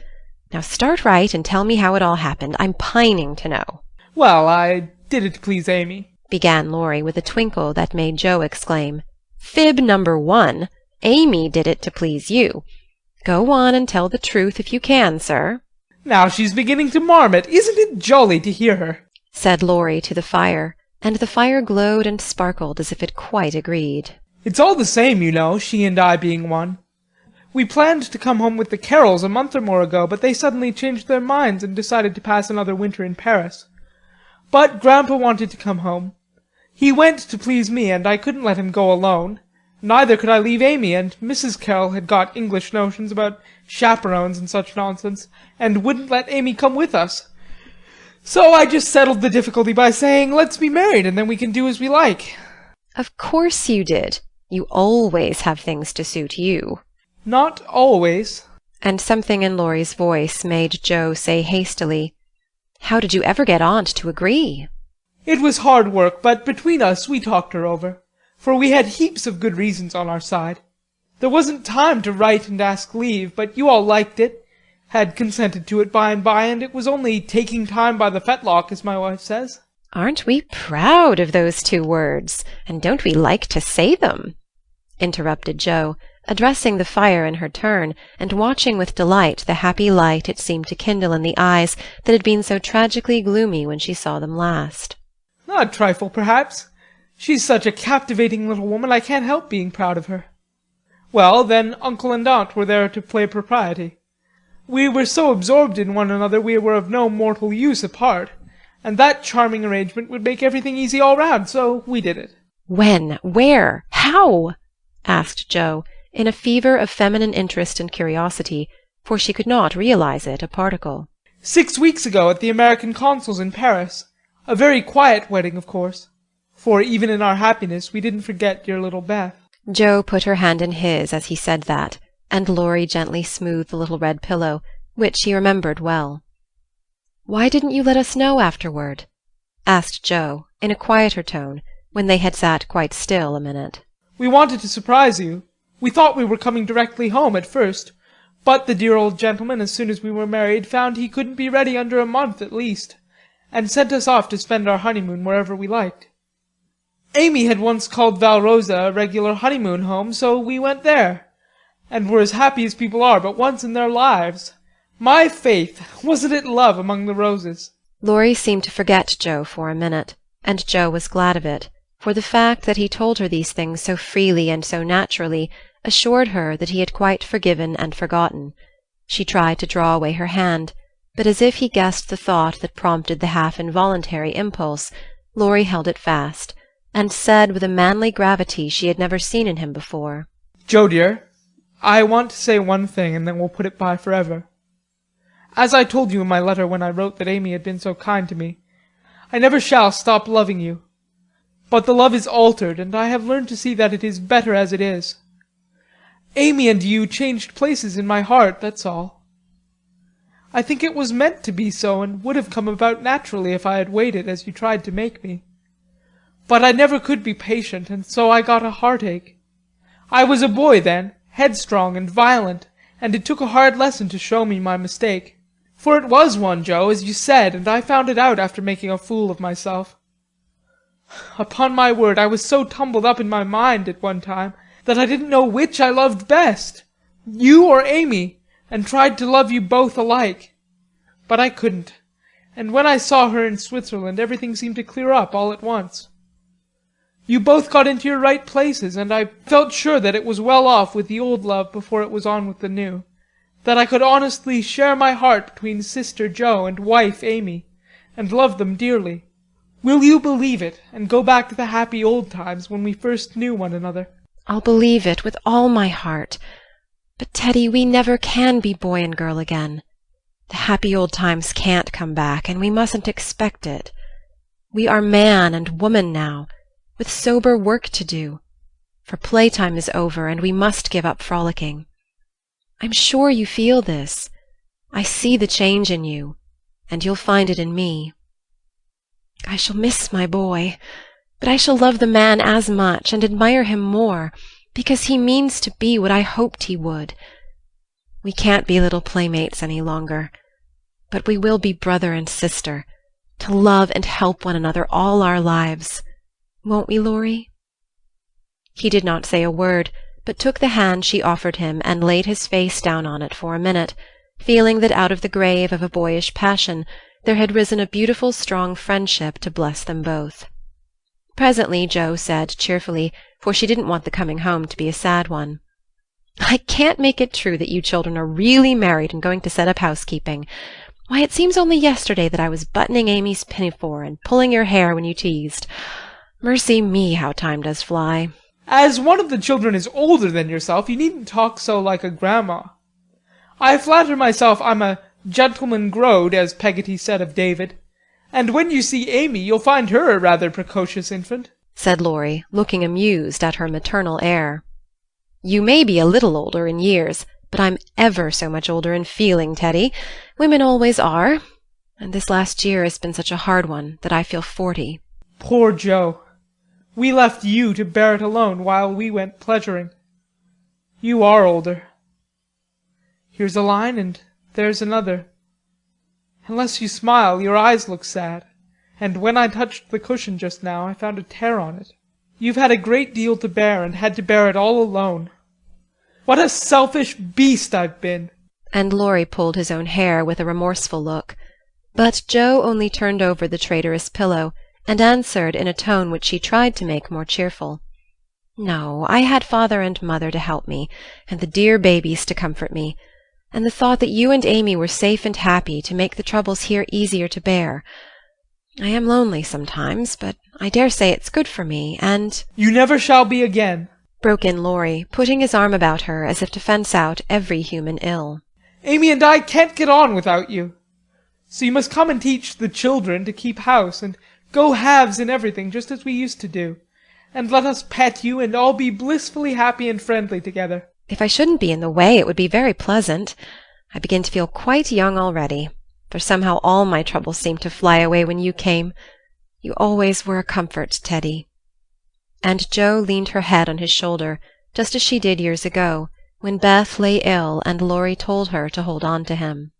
Speaker 1: Now start right and tell me how it all happened. I'm pining to know.
Speaker 13: "Well, I did it to please Amy,"
Speaker 1: began Laurie with a twinkle that made Joe exclaim, "Fib number one! Amy did it to please you. Go on and tell the truth if you can, sir."
Speaker 13: "Now she's beginning to marmot. Isn't it jolly to hear her?"
Speaker 1: said Laurie to the fire, and the fire glowed and sparkled as if it quite agreed.
Speaker 13: "It's all the same, you know, she and I being one. We planned to come home with the Carrolls a month or more ago, but they suddenly changed their minds and decided to pass another winter in Paris. But Grandpa wanted to come home. He went to please me, and I couldn't let him go alone. Neither could I leave Amy, and Mrs. Carroll had got English notions about chaperones and such nonsense, and wouldn't let Amy come with us. So I just settled the difficulty by saying, let's be married, and then we can do as we like."
Speaker 1: Of course you did. You always have things to suit you.
Speaker 13: "Not always."
Speaker 1: And something in Laurie's voice made Joe say hastily, "How did you ever get Aunt to agree?"
Speaker 13: "It was hard work, but between us we talked her over, for we had heaps of good reasons on our side. There wasn't time to write and ask leave, but you all liked it, had consented to it by and by, and it was only taking time by the fetlock, as my wife says.
Speaker 1: Aren't we proud of those 2 words, and don't we like to say them? Interrupted Jo, addressing the fire in her turn, and watching with delight the happy light it seemed to kindle in the eyes that had been so tragically gloomy when she saw them last.
Speaker 13: A trifle, perhaps. She's such a captivating little woman, I can't help being proud of her. Well, then uncle and aunt were there to play propriety. We were so absorbed in one another we were of no mortal use apart, and that charming arrangement would make everything easy all round, so we did it.
Speaker 1: When? Where? How? Asked Jo, in a fever of feminine interest and curiosity, for she could not realize it a particle.
Speaker 13: 6 weeks ago at the American consul's in Paris. A very quiet wedding, of course, for even in our happiness we didn't forget dear little Beth.
Speaker 1: Jo put her hand in his as he said that, and Laurie gently smoothed the little red pillow, which he remembered well. "Why didn't you let us know afterward?" asked Jo, in a quieter tone, when they had sat quite still a minute.
Speaker 13: We wanted to surprise you. We thought we were coming directly home at first, but the dear old gentleman, as soon as we were married, found he couldn't be ready under a month at least, and sent us off to spend our honeymoon wherever we liked. Amy had once called Valrosa a regular honeymoon home, so we went there, and were as happy as people are but once in their lives. My faith, wasn't it love among the roses?
Speaker 1: Laurie seemed to forget Jo for a minute, and Jo was glad of it, for the fact that he told her these things so freely and so naturally assured her that he had quite forgiven and forgotten. She tried to draw away her hand, but as if he guessed the thought that prompted the half-involuntary impulse, Laurie held it fast, and said with a manly gravity she had never seen in him before,
Speaker 13: "Jo, dear, I want to say one thing, and then we'll put it by forever. As I told you in my letter when I wrote that Amy had been so kind to me, I never shall stop loving you. But the love is altered, and I have learned to see that it is better as it is. Amy and you changed places in my heart, that's all. I think it was meant to be so, and would have come about naturally if I had waited as you tried to make me. But I never could be patient, and so I got a heartache. I was a boy then, headstrong and violent, and it took a hard lesson to show me my mistake. For it was one, Jo, as you said, and I found it out after making a fool of myself. Upon my word, I was so tumbled up in my mind at one time that I didn't know which I loved best, you or Amy, and tried to love you both alike. But I couldn't, and when I saw her in Switzerland everything seemed to clear up all at once. You both got into your right places, and I felt sure that it was well off with the old love before it was on with the new, that I could honestly share my heart between sister Jo and wife Amy, and love them dearly. Will you believe it, and go back to the happy old times when we first knew one another?"
Speaker 1: "I'll believe it with all my heart. But, Teddy, we never can be boy and girl again. The happy old times can't come back, and we mustn't expect it. We are man and woman now, with sober work to do, for playtime is over, and we must give up frolicking. I'm sure you feel this. I see the change in you, and you'll find it in me. I shall miss my boy, but I shall love the man as much and admire him more, because he means to be what I hoped he would. We can't be little playmates any longer, but we will be brother and sister, to love and help one another all our lives. Won't we, Laurie?" He did not say a word, but took the hand she offered him and laid his face down on it for a minute, feeling that out of the grave of a boyish passion there had risen a beautiful strong friendship to bless them both. Presently Jo said cheerfully, for she didn't want the coming home to be a sad one, "I can't make it true that you children are really married and going to set up housekeeping. Why, it seems only yesterday that I was buttoning Amy's pinafore and pulling your hair when you teased. Mercy me, how time does fly."
Speaker 13: As one of the children is older than yourself, you needn't talk so like a grandma. I flatter myself I'm a gentleman growed, as Peggotty said of David, and when you see Amy you'll find her a rather precocious infant,
Speaker 1: said Laurie, looking amused at her maternal air. "You may be a little older in years, but I'm ever so much older in feeling, Teddy. Women always are, and this last year has been such a hard one that I feel 40.
Speaker 13: Poor Jo. We left you to bear it alone while we went pleasuring. You are older. Here's a line, and there's another. Unless you smile, your eyes look sad, and when I touched the cushion just now, I found a tear on it. You've had a great deal to bear, and had to bear it all alone. What a selfish beast I've been!"
Speaker 1: And Laurie pulled his own hair with a remorseful look. But Joe only turned over the traitorous pillow, and answered in a tone which she tried to make more cheerful. "No, I had father and mother to help me, and the dear babies to comfort me, and the thought that you and Amy were safe and happy to make the troubles here easier to bear. I am lonely sometimes, but I dare say it's good for me, and—"
Speaker 13: "You never shall be again,"
Speaker 1: broke in Laurie, putting his arm about her as if to fence out every human ill.
Speaker 13: "Amy and I can't get on without you. So you must come and teach the children to keep house, and go halves in everything, just as we used to do, and let us pet you, and all be blissfully happy and friendly together."
Speaker 1: "If I shouldn't be in the way, it would be very pleasant. I begin to feel quite young already, for somehow all my troubles seemed to fly away when you came. You always were a comfort, Teddy." And Joe leaned her head on his shoulder, just as she did years ago, when Beth lay ill and Laurie told her to hold on to him.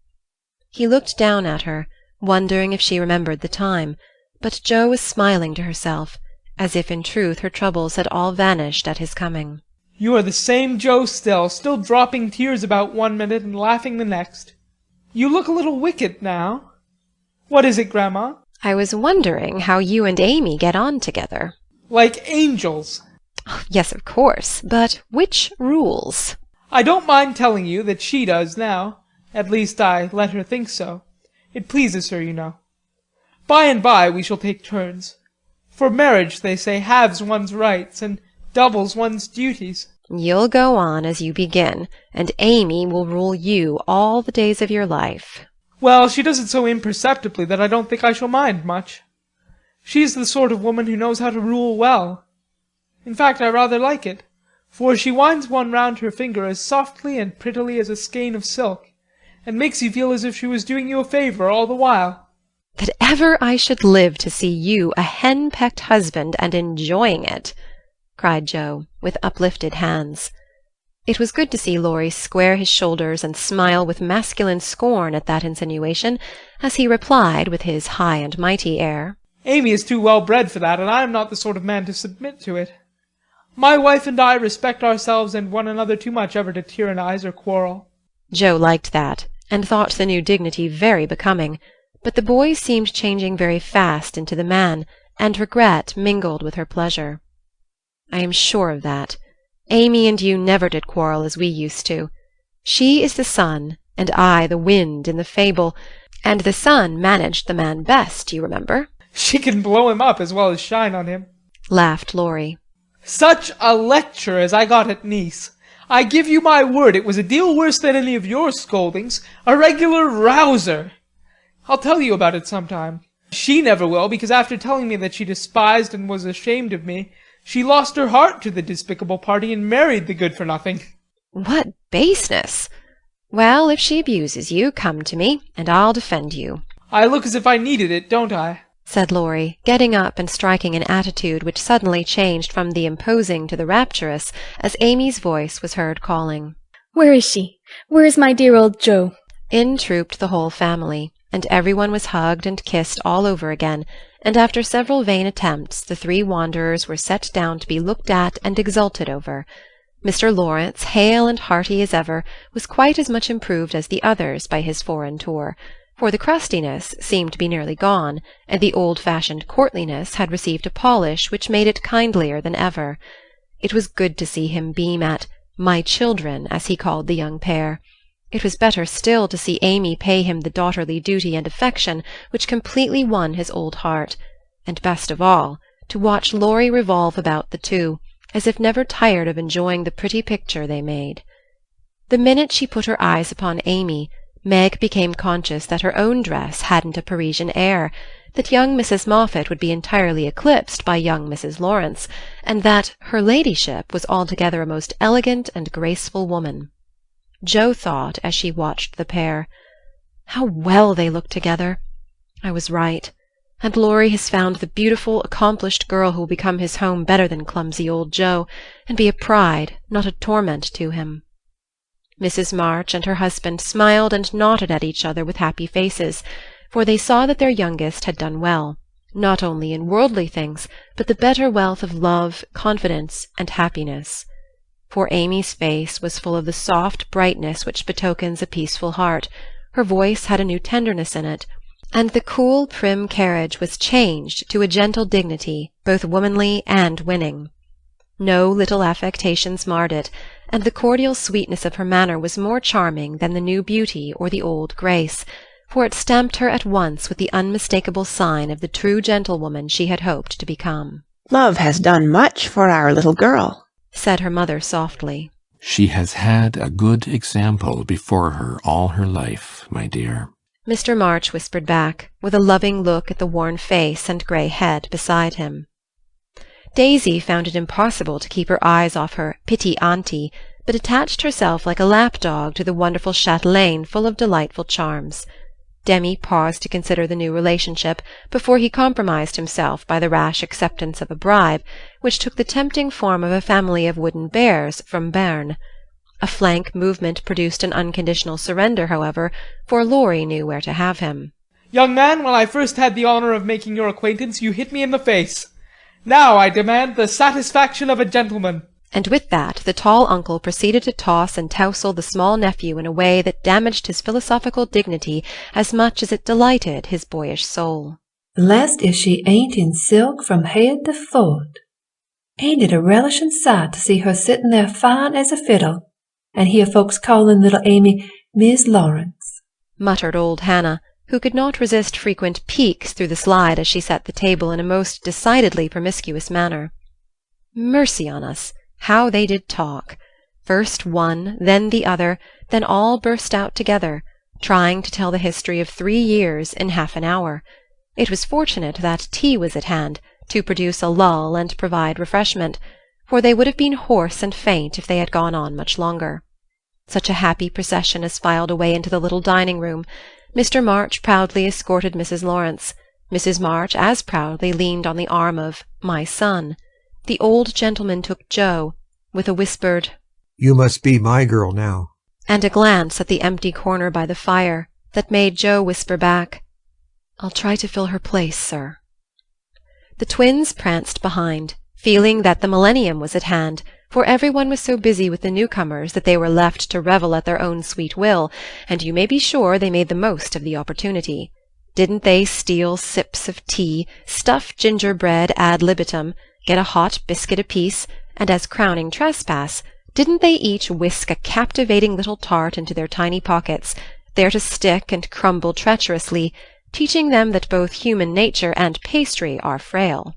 Speaker 1: He looked down at her, wondering if she remembered the time, but Joe was smiling to herself, as if in truth her troubles had all vanished at his coming.
Speaker 13: "You are the same Joe still dropping tears about one minute and laughing the next. You look a little wicked now. What is it, Grandma?"
Speaker 1: "I was wondering how you and Amy get on together."
Speaker 13: "Like angels."
Speaker 1: Oh, yes, of course, but which rules?"
Speaker 13: "I don't mind telling you that she does now. At least I let her think so. It pleases her, you know. By and by we shall take turns. For marriage, they say, halves one's rights and doubles one's duties."
Speaker 1: "You'll go on as you begin, and Amy will rule you all the days of your life."
Speaker 13: "Well, she does it so imperceptibly that I don't think I shall mind much. She's the sort of woman who knows how to rule well. In fact, I rather like it, for she winds one round her finger as softly and prettily as a skein of silk, and makes you feel as if she was doing you a favour all the while."
Speaker 1: "That ever I should live to see you a hen-pecked husband and enjoying it!" cried Joe, with uplifted hands. It was good to see Laurie square his shoulders and smile with masculine scorn at that insinuation, as he replied with his high and mighty air,
Speaker 13: "Amy is too well bred for that, and I am not the sort of man to submit to it. My wife and I respect ourselves and one another too much ever to tyrannize or quarrel."
Speaker 1: Joe liked that, and thought the new dignity very becoming, but the boy seemed changing very fast into the man, and regret mingled with her pleasure. "I am sure of that. Amy and you never did quarrel as we used to. She is the sun, and I the wind in the fable, and the sun managed the man best, you remember."
Speaker 13: "She can blow him up as well as shine on him,"
Speaker 1: laughed Laurie.
Speaker 13: "Such a lecture as I got at Nice! I give you my word it was a deal worse than any of your scoldings, a regular rouser. I'll tell you about it sometime. She never will, because after telling me that she despised and was ashamed of me, she lost her heart to the despicable party and married the good-for-nothing."
Speaker 1: "What baseness! Well, if she abuses you, come to me, and I'll defend you."
Speaker 13: "I look as if I needed it, don't I?"
Speaker 1: said Laurie, getting up and striking an attitude which suddenly changed from the imposing to the rapturous, as Amy's voice was heard calling,
Speaker 2: "Where is she? Where is my dear old Joe?"
Speaker 1: In trooped the whole family, and everyone was hugged and kissed all over again, and after several vain attempts the three wanderers were set down to be looked at and exulted over. Mr. Laurence, hale and hearty as ever, was quite as much improved as the others by his foreign tour, for the crustiness seemed to be nearly gone, and the old-fashioned courtliness had received a polish which made it kindlier than ever. It was good to see him beam at "my children," as he called the young pair. It was better still to see Amy pay him the daughterly duty and affection which completely won his old heart, and best of all, to watch Laurie revolve about the two, as if never tired of enjoying the pretty picture they made. The minute she put her eyes upon Amy, Meg became conscious that her own dress hadn't a Parisian air, that young Mrs. Moffat would be entirely eclipsed by young Mrs. Laurence, and that her ladyship was altogether a most elegant and graceful woman. Joe thought, as she watched the pair, "How well they look together! I was right, and Laurie has found the beautiful, accomplished girl who will become his home better than clumsy old Joe, and be a pride, not a torment to him." Mrs. March and her husband smiled and nodded at each other with happy faces, for they saw that their youngest had done well, not only in worldly things, but the better wealth of love, confidence, and happiness. For Amy's face was full of the soft brightness which betokens a peaceful heart, her voice had a new tenderness in it, and the cool, prim carriage was changed to a gentle dignity, both womanly and winning. No little affectations marred it, and the cordial sweetness of her manner was more charming than the new beauty or the old grace, for it stamped her at once with the unmistakable sign of the true gentlewoman she had hoped to become.
Speaker 3: "Love has done much for our little girl,"
Speaker 1: said her mother softly.
Speaker 20: She has had a good example before her all her life, my dear.
Speaker 1: Mr. March whispered back, with a loving look at the worn face and grey head beside him. Daisy found it impossible to keep her eyes off her petit auntie, but attached herself like a lap-dog to the wonderful chatelaine full of delightful charms. Demy paused to consider the new relationship before he compromised himself by the rash acceptance of a bribe, which took the tempting form of a family of wooden bears from Berne. A flank movement produced an unconditional surrender, however, for Laurie knew where to have him.
Speaker 13: Young man, when I first had the honor of making your acquaintance, you hit me in the face. Now I demand the satisfaction of a gentleman.
Speaker 1: And with that the tall uncle proceeded to toss and tousle the small nephew in a way that damaged his philosophical dignity as much as it delighted his boyish soul.
Speaker 21: Blessed if she ain't in silk from head to foot. Ain't it a relishing sight to see her sitting there fine as a fiddle, and hear folks calling little Amy Miss Laurence?
Speaker 1: Muttered old Hannah, who could not resist frequent peeks through the slide as she set the table in a most decidedly promiscuous manner. Mercy on us, how they did talk! First one, then the other, then all burst out together, trying to tell the history of 3 years in half an hour. It was fortunate that tea was at hand, to produce a lull and provide refreshment, for they would have been hoarse and faint if they had gone on much longer. Such a happy procession as filed away into the little dining-room. Mr. March proudly escorted Mrs. Laurence. Mrs. March as proudly leaned on the arm of "my son." The old gentleman took Joe, with a whispered,
Speaker 4: "You must be my girl now,"
Speaker 1: and a glance at the empty corner by the fire that made Joe whisper back, "I'll try to fill her place, sir." The twins pranced behind, feeling that the millennium was at hand, for everyone was so busy with the newcomers that they were left to revel at their own sweet will, and you may be sure they made the most of the opportunity. Didn't they steal sips of tea, stuff gingerbread ad libitum, get a hot biscuit apiece, and as crowning trespass, didn't they each whisk a captivating little tart into their tiny pockets, there to stick and crumble treacherously, teaching them that both human nature and pastry are frail?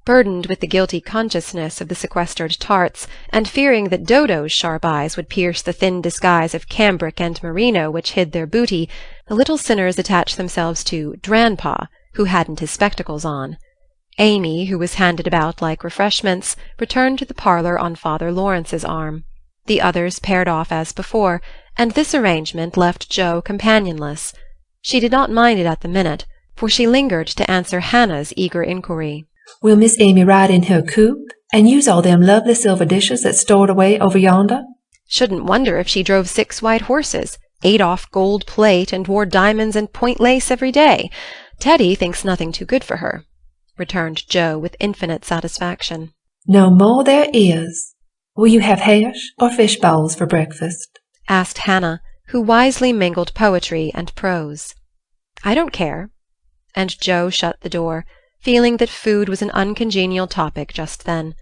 Speaker 1: Burdened with the guilty consciousness of the sequestered tarts, and fearing that Dodo's sharp eyes would pierce the thin disguise of cambric and merino which hid their booty, the little sinners attached themselves to Dranpa, who hadn't his spectacles on. Amy, who was handed about like refreshments, returned to the parlour on Father Lawrence's arm. The others paired off as before, and this arrangement left Joe companionless. She did not mind it at the minute, for she lingered to answer Hannah's eager inquiry.
Speaker 21: Will Miss Amy ride in her coupe, and use all them lovely silver dishes that's stored away over yonder?
Speaker 1: Shouldn't wonder if she drove 6 white horses, ate off gold plate, and wore diamonds and point lace every day. Teddy thinks nothing too good for her, returned Joe with infinite satisfaction.
Speaker 21: No more there is. Will you have hash or fish bowls for breakfast?
Speaker 1: Asked Hannah, who wisely mingled poetry and prose. I don't care. And Joe shut the door, feeling that food was an uncongenial topic just then.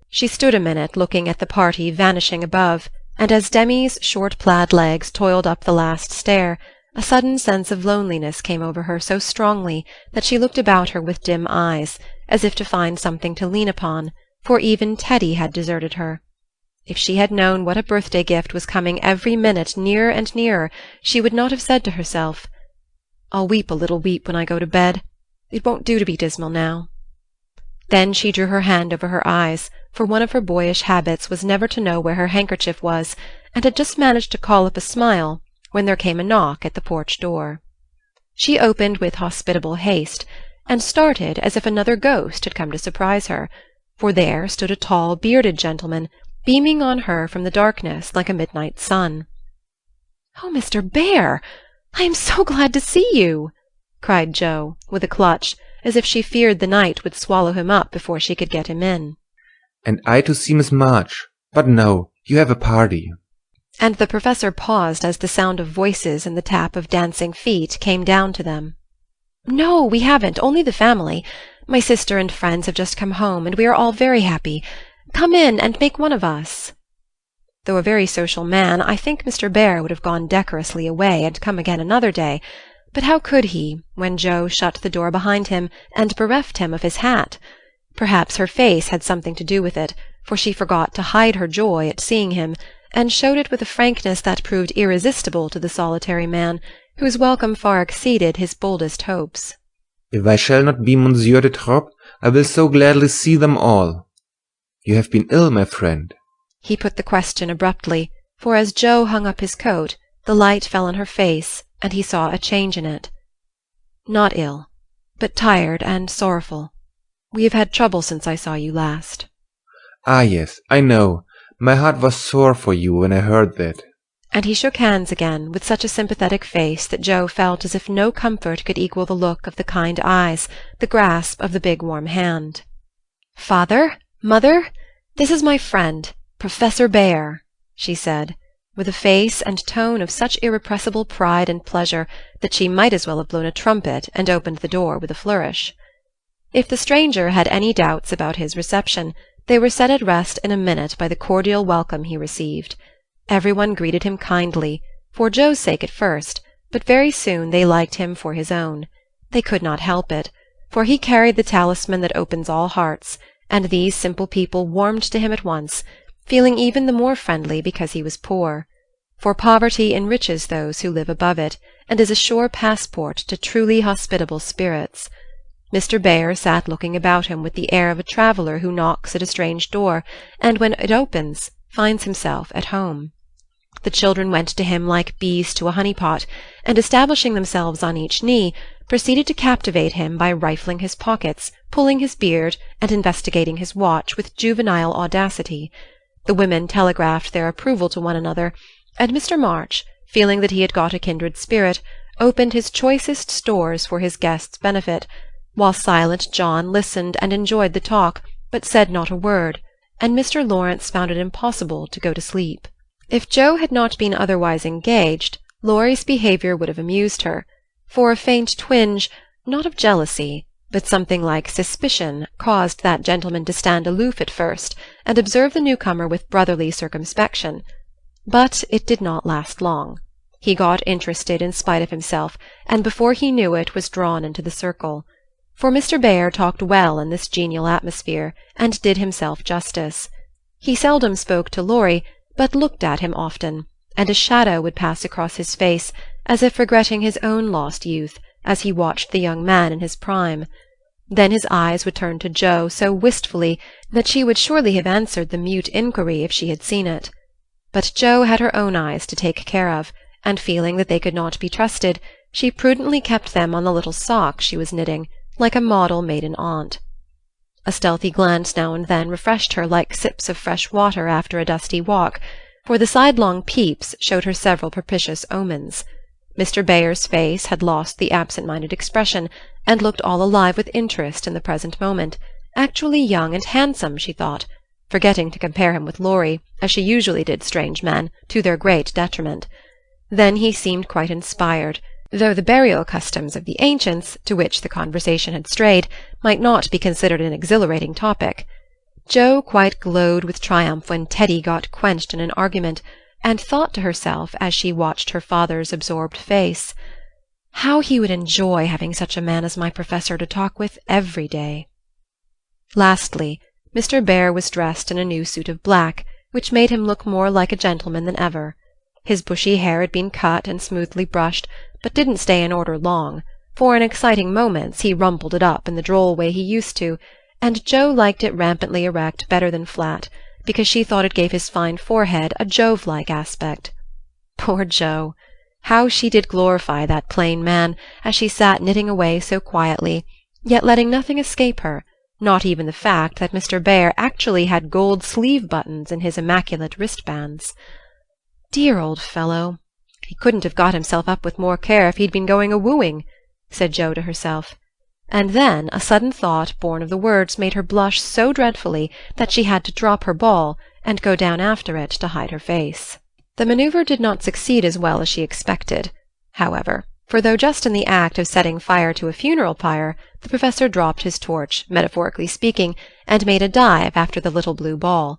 Speaker 1: She stood a minute looking at the party vanishing above, and as Demy's short plaid legs toiled up the last stair, a sudden sense of loneliness came over her so strongly that she looked about her with dim eyes, as if to find something to lean upon, for even Teddy had deserted her. If she had known what a birthday gift was coming every minute nearer and nearer, she would not have said to herself, "I'll weep a little weep when I go to bed. It won't do to be dismal now." Then she drew her hand over her eyes, for one of her boyish habits was never to know where her handkerchief was, and had just managed to call up a smile when there came a knock at the porch door. She opened with hospitable haste, and started as if another ghost had come to surprise her, for there stood a tall, bearded gentleman, beaming on her from the darkness like a midnight sun. "Oh, Mr. Bear, I am so glad to see you!" cried Joe, with a clutch, as if she feared the night would swallow him up before she could get him in.
Speaker 22: And I to see Miss March. But no, you have a party.
Speaker 1: And the Professor paused as the sound of voices and the tap of dancing feet came down to them. "No, we haven't, only the family. My sister and friends have just come home, and we are all very happy. Come in and make one of us." Though a very social man, I think Mr. Bear would have gone decorously away and come again another day, but how could he, when Joe shut the door behind him and bereft him of his hat? Perhaps her face had something to do with it, for she forgot to hide her joy at seeing him, and showed it with a frankness that proved irresistible to the solitary man, whose welcome far exceeded his boldest hopes.
Speaker 22: If I shall not be Monsieur de Trop, I will so gladly see them all. You have been ill, my friend?
Speaker 1: He put the question abruptly, for as Joe hung up his coat, the light fell on her face, and he saw a change in it. "Not ill, but tired and sorrowful. We have had trouble since I saw you last."
Speaker 22: Ah, yes, I know. My heart was sore for you when I heard that.
Speaker 1: And he shook hands again, with such a sympathetic face that Joe felt as if no comfort could equal the look of the kind eyes, the grasp of the big warm hand. "Father, Mother, this is my friend, Professor Bear," she said, with a face and tone of such irrepressible pride and pleasure that she might as well have blown a trumpet and opened the door with a flourish. If the stranger had any doubts about his reception, they were set at rest in a minute by the cordial welcome he received. Everyone greeted him kindly, for Joe's sake at first, but very soon they liked him for his own. They could not help it, for he carried the talisman that opens all hearts, and these simple people warmed to him at once, feeling even the more friendly because he was poor. For poverty enriches those who live above it, and is a sure passport to truly hospitable spirits. Mr. Bear sat looking about him with the air of a traveller who knocks at a strange door, and when it opens, finds himself at home. The children went to him like bees to a honey-pot, and establishing themselves on each knee, proceeded to captivate him by rifling his pockets, pulling his beard, and investigating his watch with juvenile audacity. The women telegraphed their approval to one another, and Mr. March, feeling that he had got a kindred spirit, opened his choicest stores for his guests' benefit, while silent John listened and enjoyed the talk, but said not a word, and Mr. Laurence found it impossible to go to sleep. If Joe had not been otherwise engaged, Laurie's behaviour would have amused her, for a faint twinge, not of jealousy, but something like suspicion, caused that gentleman to stand aloof at first, and observe the newcomer with brotherly circumspection. But it did not last long. He got interested in spite of himself, and before he knew it was drawn into the circle. For Mr. Bear talked well in this genial atmosphere, and did himself justice. He seldom spoke to Laurie, but looked at him often, and a shadow would pass across his face, as if regretting his own lost youth, as he watched the young man in his prime. Then his eyes would turn to Joe so wistfully that she would surely have answered the mute inquiry if she had seen it. But Joe had her own eyes to take care of, and feeling that they could not be trusted, she prudently kept them on the little sock she was knitting, like a model maiden aunt. A stealthy glance now and then refreshed her like sips of fresh water after a dusty walk, for the sidelong peeps showed her several propitious omens. Mr. Bear's face had lost the absent-minded expression, and looked all alive with interest in the present moment, actually young and handsome, she thought, forgetting to compare him with Laurie, as she usually did strange men, to their great detriment. Then he seemed quite inspired, though the burial customs of the ancients, to which the conversation had strayed, might not be considered an exhilarating topic. Joe quite glowed with triumph when Teddy got quenched in an argument, and thought to herself, as she watched her father's absorbed face, how he would enjoy having such a man as my professor to talk with every day. Lastly, Mr. Bear was dressed in a new suit of black, which made him look more like a gentleman than ever. His bushy hair had been cut and smoothly brushed, but didn't stay in order long, for in exciting moments he rumpled it up in the droll way he used to, and Joe liked it rampantly erect better than flat, because she thought it gave his fine forehead a Jove-like aspect. Poor Joe! How she did glorify that plain man, as she sat knitting away so quietly, yet letting nothing escape her, not even the fact that Mr. Bear actually had gold sleeve-buttons in his immaculate wristbands. Dear old fellow! He couldn't have got himself up with more care if he'd been going a-wooing, said Jo to herself. And then a sudden thought born of the words made her blush so dreadfully that she had to drop her ball and go down after it to hide her face. The manoeuvre did not succeed as well as she expected, however, for though just in the act of setting fire to a funeral pyre, the professor dropped his torch, metaphorically speaking, and made a dive after the little blue ball.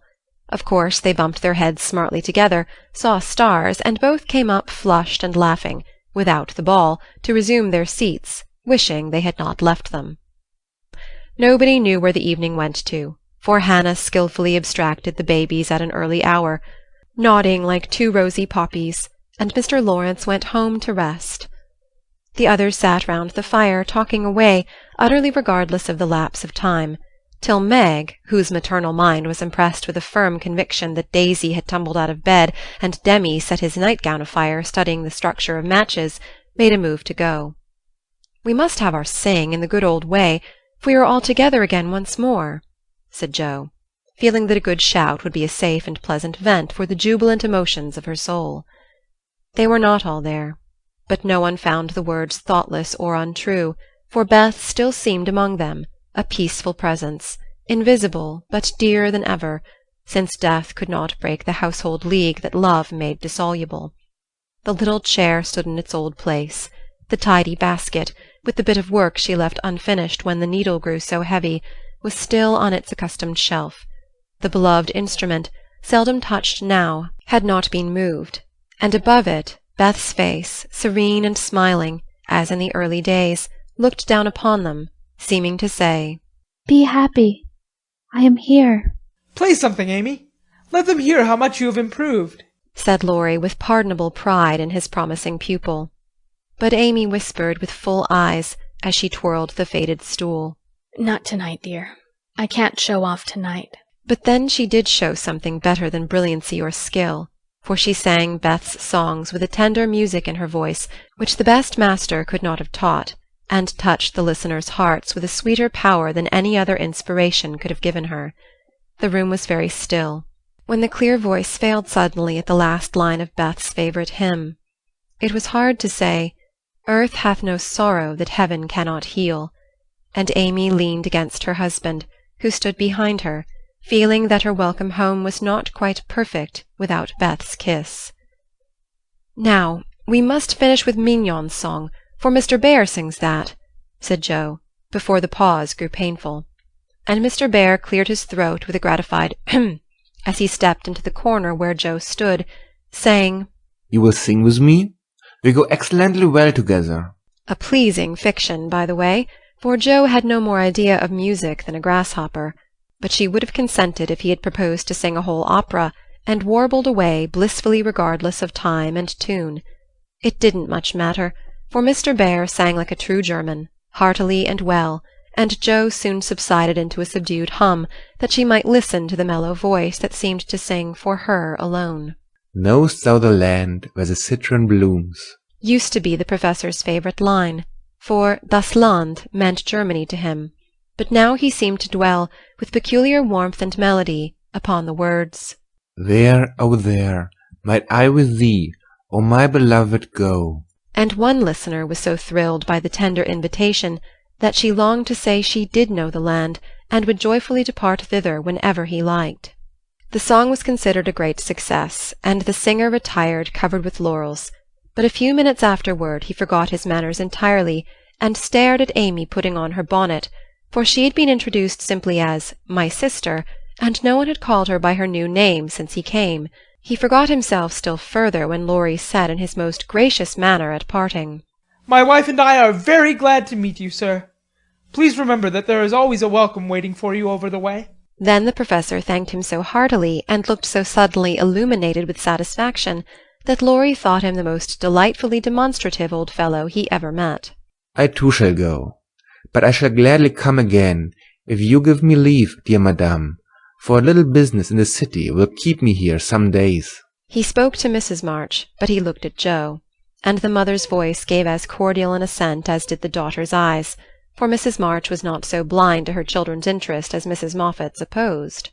Speaker 1: Of course they bumped their heads smartly together, saw stars, and both came up flushed and laughing, without the ball, to resume their seats, wishing they had not left them. Nobody knew where the evening went to, for Hannah skilfully abstracted the babies at an early hour, nodding like two rosy poppies, and Mr. Laurence went home to rest. The others sat round the fire, talking away, utterly regardless of the lapse of time, till Meg, whose maternal mind was impressed with a firm conviction that Daisy had tumbled out of bed and Demi set his nightgown afire studying the structure of matches, made a move to go. "We must have our sing in the good old way, if we are all together again once more," said Jo, feeling that a good shout would be a safe and pleasant vent for the jubilant emotions of her soul. They were not all there, but no one found the words thoughtless or untrue, for Beth still seemed among them, a peaceful presence, invisible but dearer than ever, since death could not break the household league that love made dissoluble. The little chair stood in its old place. The tidy basket, with the bit of work she left unfinished when the needle grew so heavy, was still on its accustomed shelf. The beloved instrument, seldom touched now, had not been moved, and above it Beth's face, serene and smiling, as in the early days, looked down upon them, seeming to say,
Speaker 6: "Be happy. I am here."
Speaker 13: "Play something, Amy. Let them hear how much you have improved,"
Speaker 1: said Laurie with pardonable pride in his promising pupil. But Amy whispered with full eyes as she twirled the faded stool,
Speaker 2: "Not tonight, dear. I can't show off tonight."
Speaker 1: But then she did show something better than brilliancy or skill, for she sang Beth's songs with a tender music in her voice which the best master could not have taught, and touched the listeners' hearts with a sweeter power than any other inspiration could have given her. The room was very still, when the clear voice failed suddenly at the last line of Beth's favourite hymn. It was hard to say, "Earth hath no sorrow that heaven cannot heal," and Amy leaned against her husband, who stood behind her, feeling that her welcome home was not quite perfect without Beth's kiss. "Now, we must finish with Mignon's song, for Mr. Bear sings that," said Jo, before the pause grew painful. And Mr. Bear cleared his throat with a gratified "hem" as he stepped into the corner where Jo stood, saying,
Speaker 22: "You will sing with me? We go excellently well together."
Speaker 1: A pleasing fiction, by the way, for Jo had no more idea of music than a grasshopper, but she would have consented if he had proposed to sing a whole opera, and warbled away blissfully regardless of time and tune. It didn't much matter, for Mr. Bear sang like a true German, heartily and well, and Jo soon subsided into a subdued hum, that she might listen to the mellow voice that seemed to sing for her alone.
Speaker 22: "Knowest thou the land where the citron blooms?"
Speaker 1: used to be the professor's favourite line, for das Land meant Germany to him, but now he seemed to dwell, with peculiar warmth and melody, upon the words,
Speaker 22: "There, oh there, might I with thee, O my beloved, go."
Speaker 1: And one listener was so thrilled by the tender invitation that she longed to say she did know the land, and would joyfully depart thither whenever he liked. The song was considered a great success, and the singer retired covered with laurels, but a few minutes afterward he forgot his manners entirely, and stared at Amy putting on her bonnet, for she had been introduced simply as "my sister," and no one had called her by her new name since he came. He forgot himself still further when Laurie said in his most gracious manner at parting,
Speaker 13: "My wife and I are very glad to meet you, sir. Please remember that there is always a welcome waiting for you over the way."
Speaker 1: Then the professor thanked him so heartily, and looked so suddenly illuminated with satisfaction, that Laurie thought him the most delightfully demonstrative old fellow he ever met.
Speaker 22: "I too shall go, but I shall gladly come again, if you give me leave, dear madame, for a little business in the city will keep me here some days."
Speaker 1: He spoke to Mrs. March, but he looked at Jo, and the mother's voice gave as cordial an assent as did the daughter's eyes, for Mrs. March was not so blind to her children's interest as Mrs. Moffat supposed.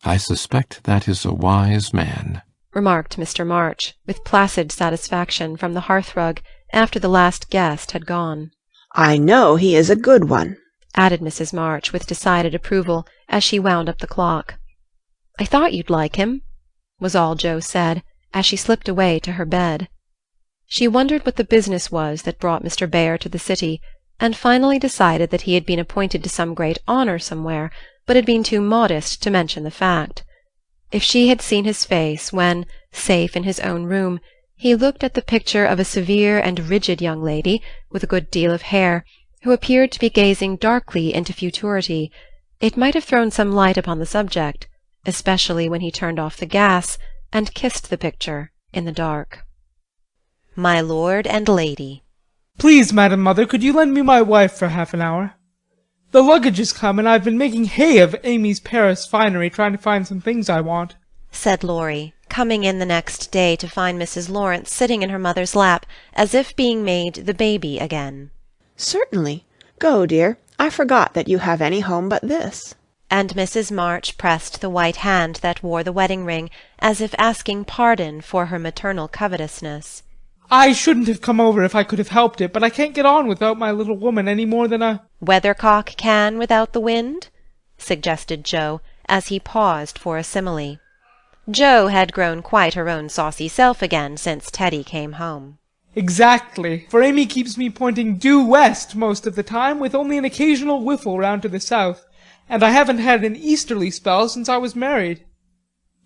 Speaker 20: "I suspect that is a wise man,"
Speaker 1: remarked Mr. March, with placid satisfaction from the hearthrug after the last guest had gone.
Speaker 3: I know he is a good one,
Speaker 1: added Mrs. March with decided approval as she wound up the clock. I thought you'd like him, was all Jo said as she slipped away to her bed. She wondered what the business was that brought Mr. Bhaer to the city, and finally decided that he had been appointed to some great honour somewhere, but had been too modest to mention the fact. If she had seen his face when, safe in his own room, he looked at the picture of a severe and rigid young lady with a good deal of hair, who appeared to be gazing darkly into futurity, it might have thrown some light upon the subject, especially when he turned off the gas and kissed the picture in the dark. My lord and lady.
Speaker 13: Please, Madam Mother, could you lend me my wife for half an hour? The luggage has come, and I've been making hay of Amy's Paris finery, trying to find some things I want,
Speaker 1: said Laurie, coming in the next day to find Mrs. Laurence sitting in her mother's lap, as if being made the baby again.
Speaker 3: Certainly. Go, dear. I forgot that you have any home but this.
Speaker 1: And Mrs. March pressed the white hand that wore the wedding ring, as if asking pardon for her maternal covetousness.
Speaker 13: I shouldn't have come over if I could have helped it, but I can't get on without my little woman any more than a
Speaker 1: weathercock can without the wind, suggested Jo, as he paused for a simile. Jo had grown quite her own saucy self again since Teddy came home.
Speaker 13: Exactly, for Amy keeps me pointing due west most of the time, with only an occasional whiffle round to the south, and I haven't had an easterly spell since I was married.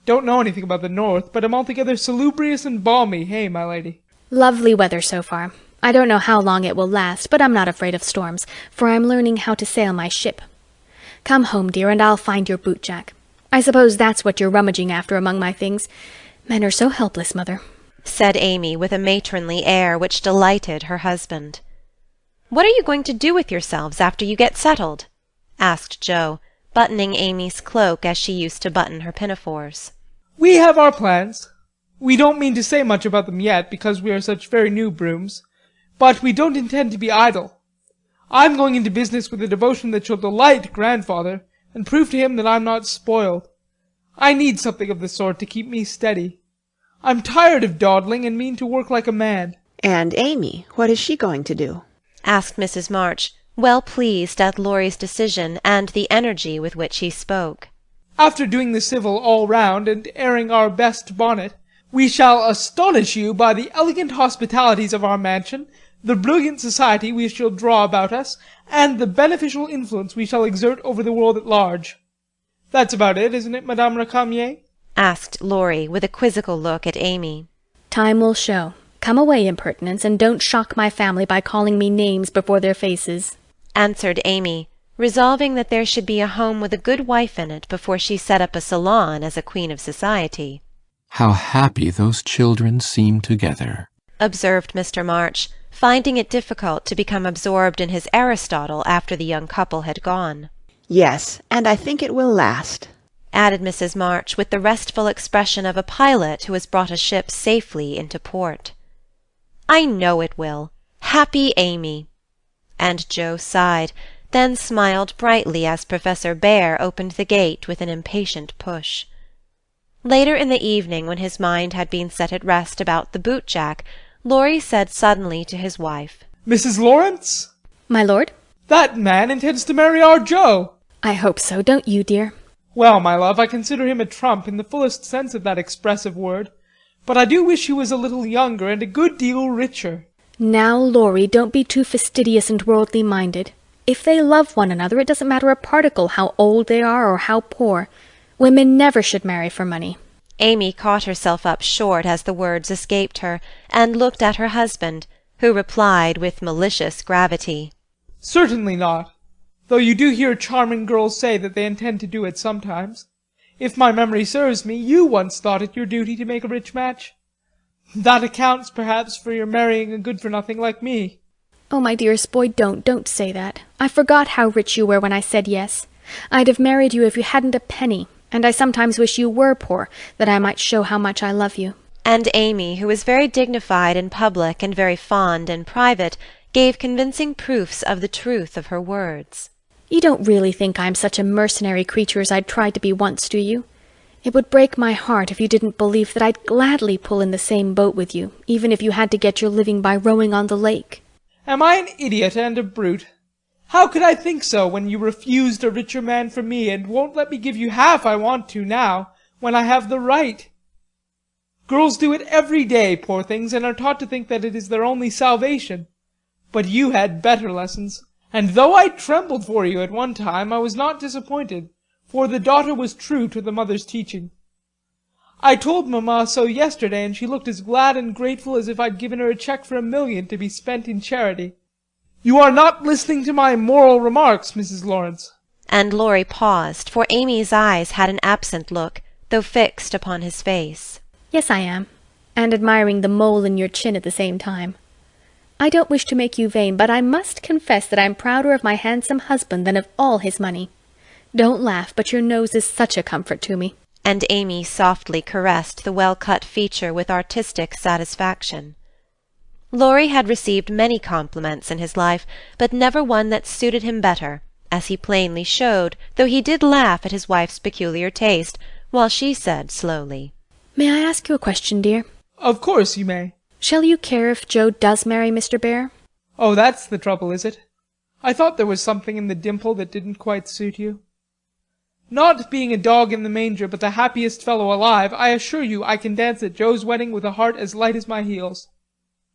Speaker 13: Don't know anything about the north, but am altogether salubrious and balmy, hey, my lady?
Speaker 2: Lovely weather so far. I don't know how long it will last, but I'm not afraid of storms, for I'm learning how to sail my ship. Come home, dear, and I'll find your bootjack. I suppose that's what you're rummaging after among my things. Men are so helpless, Mother,
Speaker 1: said Amy with a matronly air which delighted her husband. What are you going to do with yourselves after you get settled? asked Jo, buttoning Amy's cloak as she used to button her pinafores.
Speaker 13: We have our plans. We don't mean to say much about them yet, because we are such very new brooms, but we don't intend to be idle. I'm going into business with a devotion that shall delight grandfather, and prove to him that I'm not spoiled. I need something of the sort to keep me steady. I'm tired of dawdling and mean to work like a man.
Speaker 3: And Amy, what is she going to do?
Speaker 1: asked Mrs. March, well pleased at Laurie's decision and the energy with which he spoke.
Speaker 13: After doing the civil all round and airing our best bonnet, we shall astonish you by the elegant hospitalities of our mansion, the brilliant society we shall draw about us, and the beneficial influence we shall exert over the world at large. That's about it, isn't it, Madame Récamier?
Speaker 1: asked Laurie, with a quizzical look at Amy.
Speaker 2: Time will show. Come away, impertinence, and don't shock my family by calling me names before their faces,
Speaker 1: answered Amy, resolving that there should be a home with a good wife in it before she set up a salon as a queen of society.
Speaker 20: How happy those children seem together,
Speaker 1: observed Mr. March, finding it difficult to become absorbed in his Aristotle after the young couple had gone.
Speaker 3: Yes, and I think it will last,
Speaker 1: added Mrs. March with the restful expression of a pilot who has brought a ship safely into port. I know it will. Happy Amy. And Jo sighed, then smiled brightly as Professor Bhaer opened the gate with an impatient push. Later in the evening, when his mind had been set at rest about the bootjack, Laurie said suddenly to his wife,
Speaker 13: Mrs. Laurence?
Speaker 2: My lord?
Speaker 13: That man intends to marry our Jo.
Speaker 2: I hope so, don't you, dear?
Speaker 13: Well, my love, I consider him a trump in the fullest sense of that expressive word, but I do wish he was a little younger and a good deal richer.
Speaker 2: Now, Laurie, don't be too fastidious and worldly minded. If they love one another, it doesn't matter a particle how old they are or how poor. Women never should marry for money.
Speaker 1: Amy caught herself up short as the words escaped her, and looked at her husband, who replied with malicious gravity,
Speaker 13: Certainly not, though you do hear charming girls say that they intend to do it sometimes. If my memory serves me, you once thought it your duty to make a rich match. That accounts, perhaps, for your marrying a good-for-nothing like me.
Speaker 2: Oh, my dearest boy, don't say that. I forgot how rich you were when I said yes. I'd have married you if you hadn't a penny, and I sometimes wish you were poor, that I might show how much I love you.
Speaker 1: And Amy, who was very dignified in public and very fond in private, gave convincing proofs of the truth of her words.
Speaker 2: You don't really think I'm such a mercenary creature as I'd tried to be once, do you? It would break my heart if you didn't believe that I'd gladly pull in the same boat with you, even if you had to get your living by rowing on the lake.
Speaker 13: Am I an idiot and a brute? How could I think so when you refused a richer man for me and won't let me give you half I want to now, when I have the right? Girls do it every day, poor things, and are taught to think that it is their only salvation. But you had better lessons, and though I trembled for you at one time, I was not disappointed, for the daughter was true to the mother's teaching. I told Mamma so yesterday, and she looked as glad and grateful as if I'd given her a cheque for $1 million to be spent in charity. You are not listening to my moral remarks, Mrs. Laurence.
Speaker 1: And Laurie paused, for Amy's eyes had an absent look, though fixed upon his face.
Speaker 2: Yes, I am, and admiring the mole in your chin at the same time. I don't wish to make you vain, but I must confess that I'm prouder of my handsome husband than of all his money. Don't laugh, but your nose is such a comfort to me.
Speaker 1: And Amy softly caressed the well-cut feature with artistic satisfaction. Laurie had received many compliments in his life, but never one that suited him better, as he plainly showed, though he did laugh at his wife's peculiar taste, while she said slowly,
Speaker 2: "May I ask you a question, dear?"
Speaker 13: Of course you may.
Speaker 2: Shall you care if Joe does marry Mr. Bear?
Speaker 13: Oh, that's the trouble, is it? I thought there was something in the dimple that didn't quite suit you. Not being a dog in the manger, but the happiest fellow alive, I assure you I can dance at Joe's wedding with a heart as light as my heels.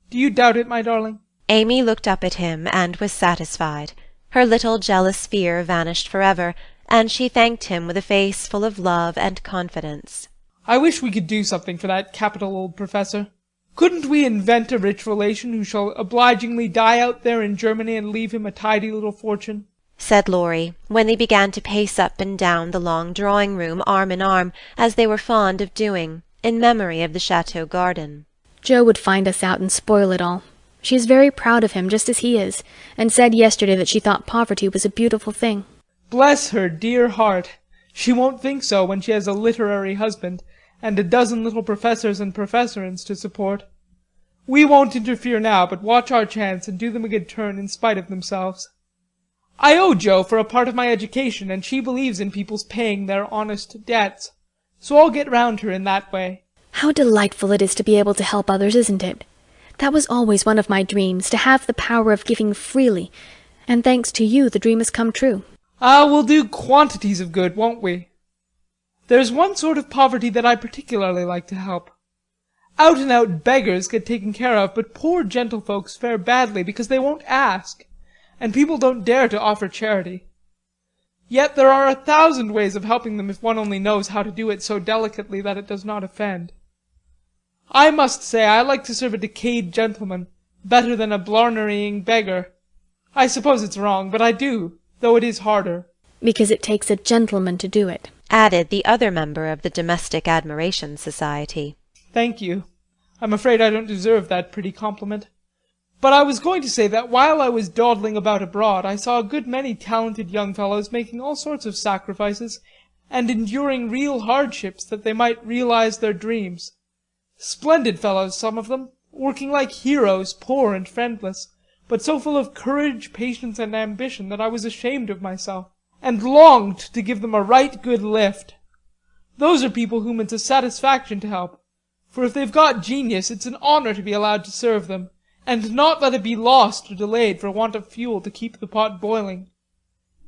Speaker 13: Do you doubt it, my darling?"
Speaker 1: Amy looked up at him and was satisfied. Her little jealous fear vanished forever, and she thanked him with a face full of love and confidence.
Speaker 13: I wish we could do something for that capital old professor. Couldn't we invent a rich relation who shall obligingly die out there in Germany and leave him a tidy little fortune?
Speaker 1: Said Laurie, when they began to pace up and down the long drawing-room arm in arm, as they were fond of doing, in memory of the chateau garden.
Speaker 2: Joe would find us out and spoil it all. She is very proud of him, just as he is, and said yesterday that she thought poverty was a beautiful thing.
Speaker 13: Bless her dear heart! She won't think so when she has a literary husband, and a dozen little professors and professorins to support. We won't interfere now, but watch our chance and do them a good turn in spite of themselves. I owe Joe for a part of my education, and she believes in people's paying their honest debts, so I'll get round her in that way.
Speaker 2: How delightful it is to be able to help others, isn't it? That was always one of my dreams, to have the power of giving freely, and thanks to you the dream has come true.
Speaker 13: Ah, we'll do quantities of good, won't we? There's one sort of poverty that I particularly like to help. Out-and-out beggars get taken care of, but poor gentlefolks fare badly because they won't ask, and people don't dare to offer charity. Yet there are 1,000 ways of helping them if one only knows how to do it so delicately that it does not offend. I must say I like to serve a decayed gentleman better than a blarneying beggar. I suppose it's wrong, but I do, though it is harder.
Speaker 2: Because it takes a gentleman to do it,
Speaker 1: added the other member of the Domestic Admiration Society.
Speaker 13: Thank you. I'm afraid I don't deserve that pretty compliment. But I was going to say that while I was dawdling about abroad, I saw a good many talented young fellows making all sorts of sacrifices and enduring real hardships that they might realize their dreams. Splendid fellows, some of them, working like heroes, poor and friendless, but so full of courage, patience, and ambition that I was ashamed of myself, and longed to give them a right good lift. Those are people whom it's a satisfaction to help, for if they've got genius, it's an honor to be allowed to serve them, and not let it be lost or delayed for want of fuel to keep the pot boiling.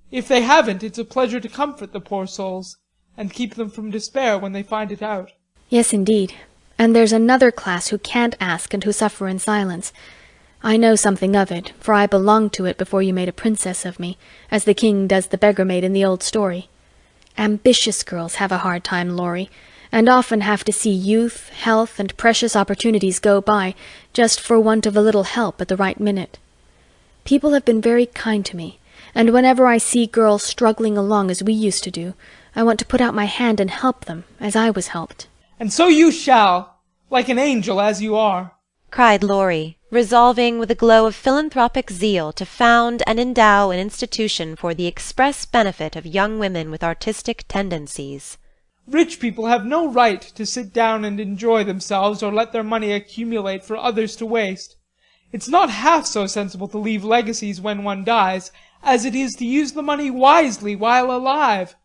Speaker 13: If they haven't, it's a pleasure to comfort the poor souls, and keep them from despair when they find it out.
Speaker 2: Yes, indeed. And there's another class who can't ask and who suffer in silence. I know something of it, for I belonged to it before you made a princess of me, as the king does the beggar maid in the old story. Ambitious girls have a hard time, Laurie, and often have to see youth, health, and precious opportunities go by just for want of a little help at the right minute. People have been very kind to me, and whenever I see girls struggling along as we used to do, I want to put out my hand and help them, as I was helped.
Speaker 13: And so you shall, like an angel as you are,
Speaker 1: cried Laurie, resolving with a glow of philanthropic zeal to found and endow an institution for the express benefit of young women with artistic tendencies.
Speaker 13: Rich people have no right to sit down and enjoy themselves or let their money accumulate for others to waste. It's not half so sensible to leave legacies when one dies, as it is to use the money wisely while alive,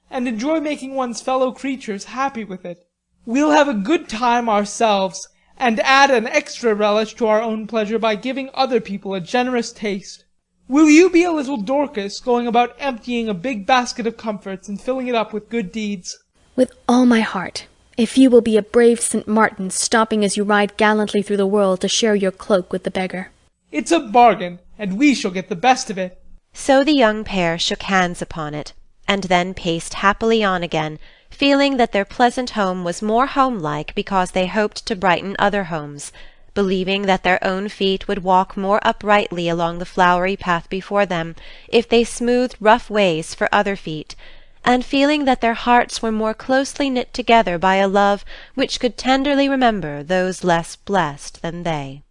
Speaker 13: and enjoy making one's fellow creatures happy with it. We'll have a good time ourselves, and add an extra relish to our own pleasure by giving other people a generous taste. Will you be a little Dorcas, going about emptying a big basket of comforts and filling it up with good deeds?
Speaker 2: With all my heart, if you will be a brave St. Martin, stopping as you ride gallantly through the world to share your cloak with the beggar.
Speaker 13: It's a bargain, and we shall get the best of it.
Speaker 1: So the young pair shook hands upon it, and then paced happily on again, feeling that their pleasant home was more home-like because they hoped to brighten other homes, believing that their own feet would walk more uprightly along the flowery path before them if they smoothed rough ways for other feet, and feeling that their hearts were more closely knit together by a love which could tenderly remember those less blessed than they.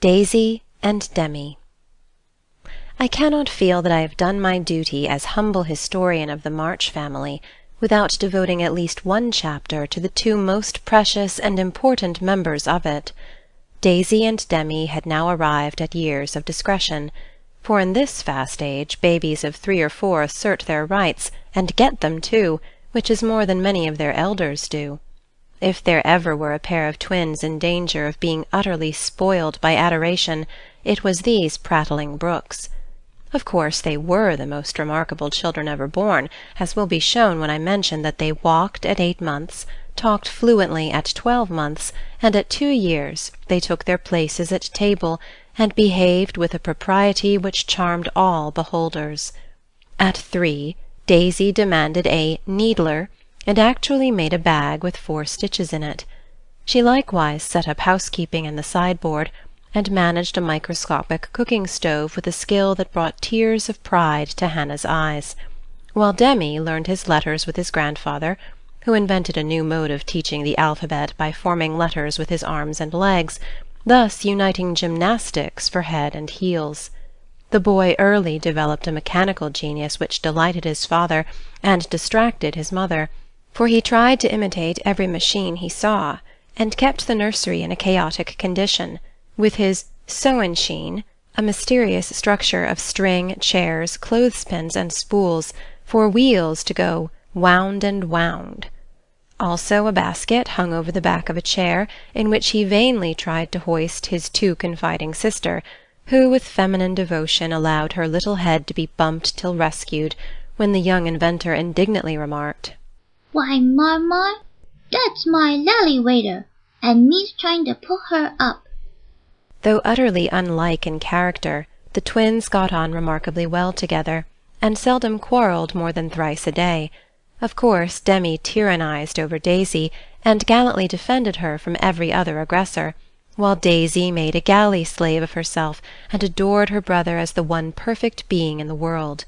Speaker 1: Daisy and Demi. I cannot feel that I have done my duty as humble historian of the March family without devoting at least one chapter to the two most precious and important members of it. Daisy and Demi had now arrived at years of discretion, for in this fast age babies of 3 or 4 assert their rights, and get them too, which is more than many of their elders do. If there ever were a pair of twins in danger of being utterly spoiled by adoration, it was these prattling Brookes. Of course they were the most remarkable children ever born, as will be shown when I mention that they walked at 8 months, talked fluently at 12 months, and at 2 years they took their places at table, and behaved with a propriety which charmed all beholders. At 3, Daisy demanded a needler, and actually made a bag with 4 stitches in it. She likewise set up housekeeping in the sideboard, and managed a microscopic cooking stove with a skill that brought tears of pride to Hannah's eyes, while Demi learned his letters with his grandfather, who invented a new mode of teaching the alphabet by forming letters with his arms and legs, thus uniting gymnastics for head and heels. The boy early developed a mechanical genius which delighted his father and distracted his mother, for he tried to imitate every machine he saw, and kept the nursery in a chaotic condition, with his sew-machine, a mysterious structure of string, chairs, clothespins, and spools, for wheels to go wound and wound. Also a basket hung over the back of a chair, in which he vainly tried to hoist his too confiding sister, who with feminine devotion allowed her little head to be bumped till rescued, when the young inventor indignantly remarked,
Speaker 15: "Why, Marmee, that's my lally waiter, and me's trying to pull her up."
Speaker 1: Though utterly unlike in character, the twins got on remarkably well together, and seldom quarrelled more than thrice a day. Of course Demi tyrannized over Daisy, and gallantly defended her from every other aggressor, while Daisy made a galley slave of herself, and adored her brother as the one perfect being in the world.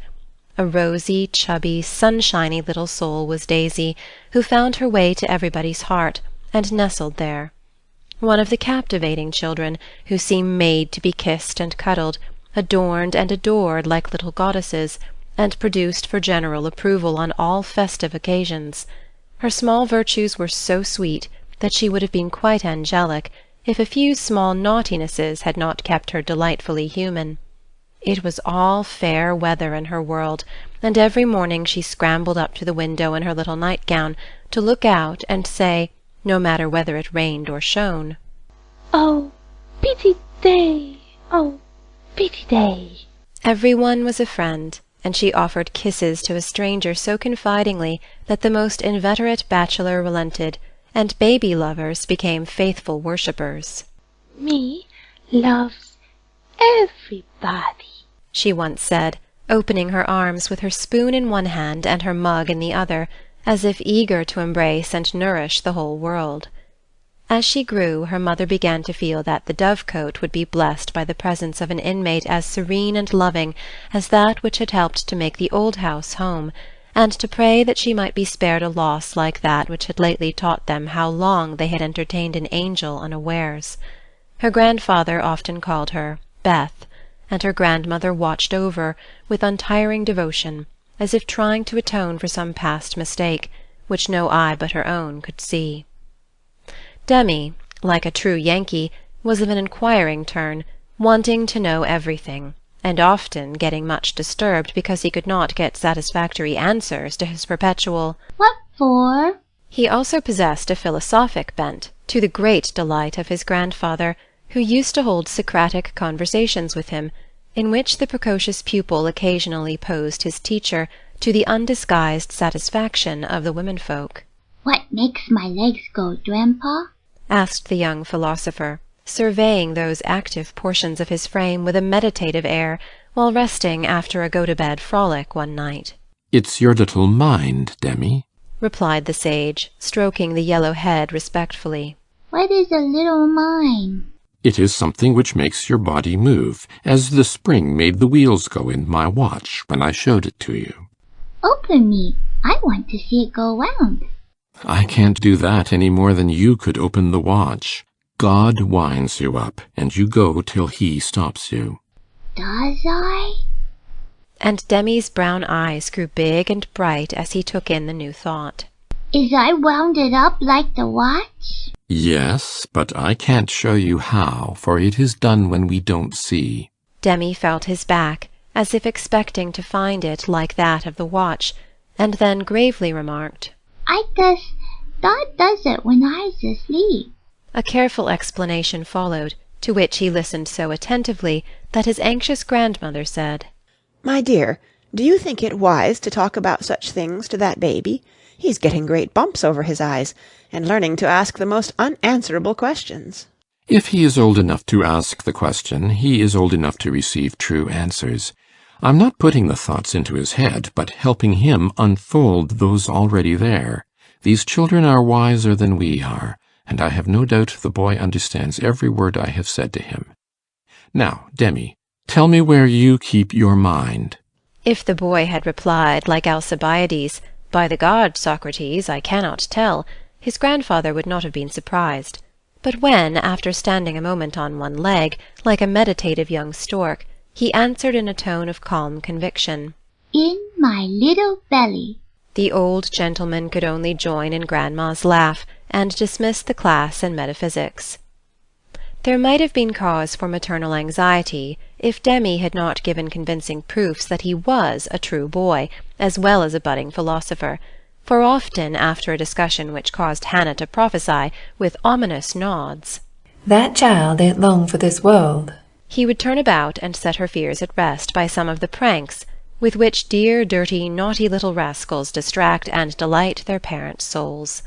Speaker 1: A rosy, chubby, sunshiny little soul was Daisy, who found her way to everybody's heart, and nestled there. One of the captivating children, who seem made to be kissed and cuddled, adorned and adored like little goddesses, and produced for general approval on all festive occasions. Her small virtues were so sweet that she would have been quite angelic, if a few small naughtinesses had not kept her delightfully human. It was all fair weather in her world, and every morning she scrambled up to the window in her little nightgown, to look out and say, no matter whether it rained or shone,
Speaker 18: "Oh, pity day! Oh, pity day!"
Speaker 1: Every one was a friend, and she offered kisses to a stranger so confidingly that the most inveterate bachelor relented, and baby lovers became faithful worshippers.
Speaker 18: "Me loves everybody,"
Speaker 1: she once said, opening her arms with her spoon in one hand and her mug in the other, as if eager to embrace and nourish the whole world. As she grew, her mother began to feel that the dovecot would be blessed by the presence of an inmate as serene and loving as that which had helped to make the old house home, and to pray that she might be spared a loss like that which had lately taught them how long they had entertained an angel unawares. Her grandfather often called her Beth, and her grandmother watched over with untiring devotion, as if trying to atone for some past mistake, which no eye but her own could see. Demi, like a true Yankee, was of an inquiring turn, wanting to know everything, and often getting much disturbed because he could not get satisfactory answers to his perpetual
Speaker 15: "What for?"
Speaker 1: He also possessed a philosophic bent, to the great delight of his grandfather, who used to hold Socratic conversations with him, in which the precocious pupil occasionally posed his teacher, to the undisguised satisfaction of the womenfolk.
Speaker 15: "What makes my legs go, Grandpa?"
Speaker 1: asked the young philosopher, surveying those active portions of his frame with a meditative air, while resting after a go-to-bed frolic one night.
Speaker 20: "It's your little mind, Demi,"
Speaker 1: replied the sage, stroking the yellow head respectfully.
Speaker 15: "What is a little mine?"
Speaker 20: "It is something which makes your body move, as the spring made the wheels go in my watch when I showed it to you."
Speaker 15: "Open me. I want to see it go round."
Speaker 20: "I can't do that any more than you could open the watch. God winds you up, and you go till he stops you."
Speaker 15: "Does I?"
Speaker 1: And Demi's brown eyes grew big and bright as he took in the new thought.
Speaker 15: "Is I wound it up like the watch?"
Speaker 20: "Yes, but I can't show you how, for it is done when we don't see."
Speaker 1: Demi felt his back, as if expecting to find it like that of the watch, and then gravely remarked,
Speaker 15: "I guess God does it when I's asleep."
Speaker 1: A careful explanation followed, to which he listened so attentively that his anxious grandmother said,
Speaker 3: "My dear, do you think it wise to talk about such things to that baby? He's getting great bumps over his eyes, and learning to ask the most unanswerable questions."
Speaker 20: If he is old enough to ask the question, he is old enough to receive true answers. I'm not putting the thoughts into his head, but helping him unfold those already there. These children are wiser than we are, and I have no doubt the boy understands every word I have said to him. Now, Demi, tell me where you keep your mind."
Speaker 1: If the boy had replied, like Alcibiades, "By the gods, Socrates, I cannot tell," his grandfather would not have been surprised. But when, after standing a moment on one leg, like a meditative young stork, he answered in a tone of calm conviction,
Speaker 15: "In my little belly,"
Speaker 1: the old gentleman could only join in Grandma's laugh, and dismiss the class in metaphysics. There might have been cause for maternal anxiety if Demi had not given convincing proofs that he was a true boy, as well as a budding philosopher, for often after a discussion which caused Hannah to prophesy, with ominous nods,
Speaker 21: "That child ain't long for this world,"
Speaker 1: he would turn about and set her fears at rest by some of the pranks with which dear, dirty, naughty little rascals distract and delight their parents' souls.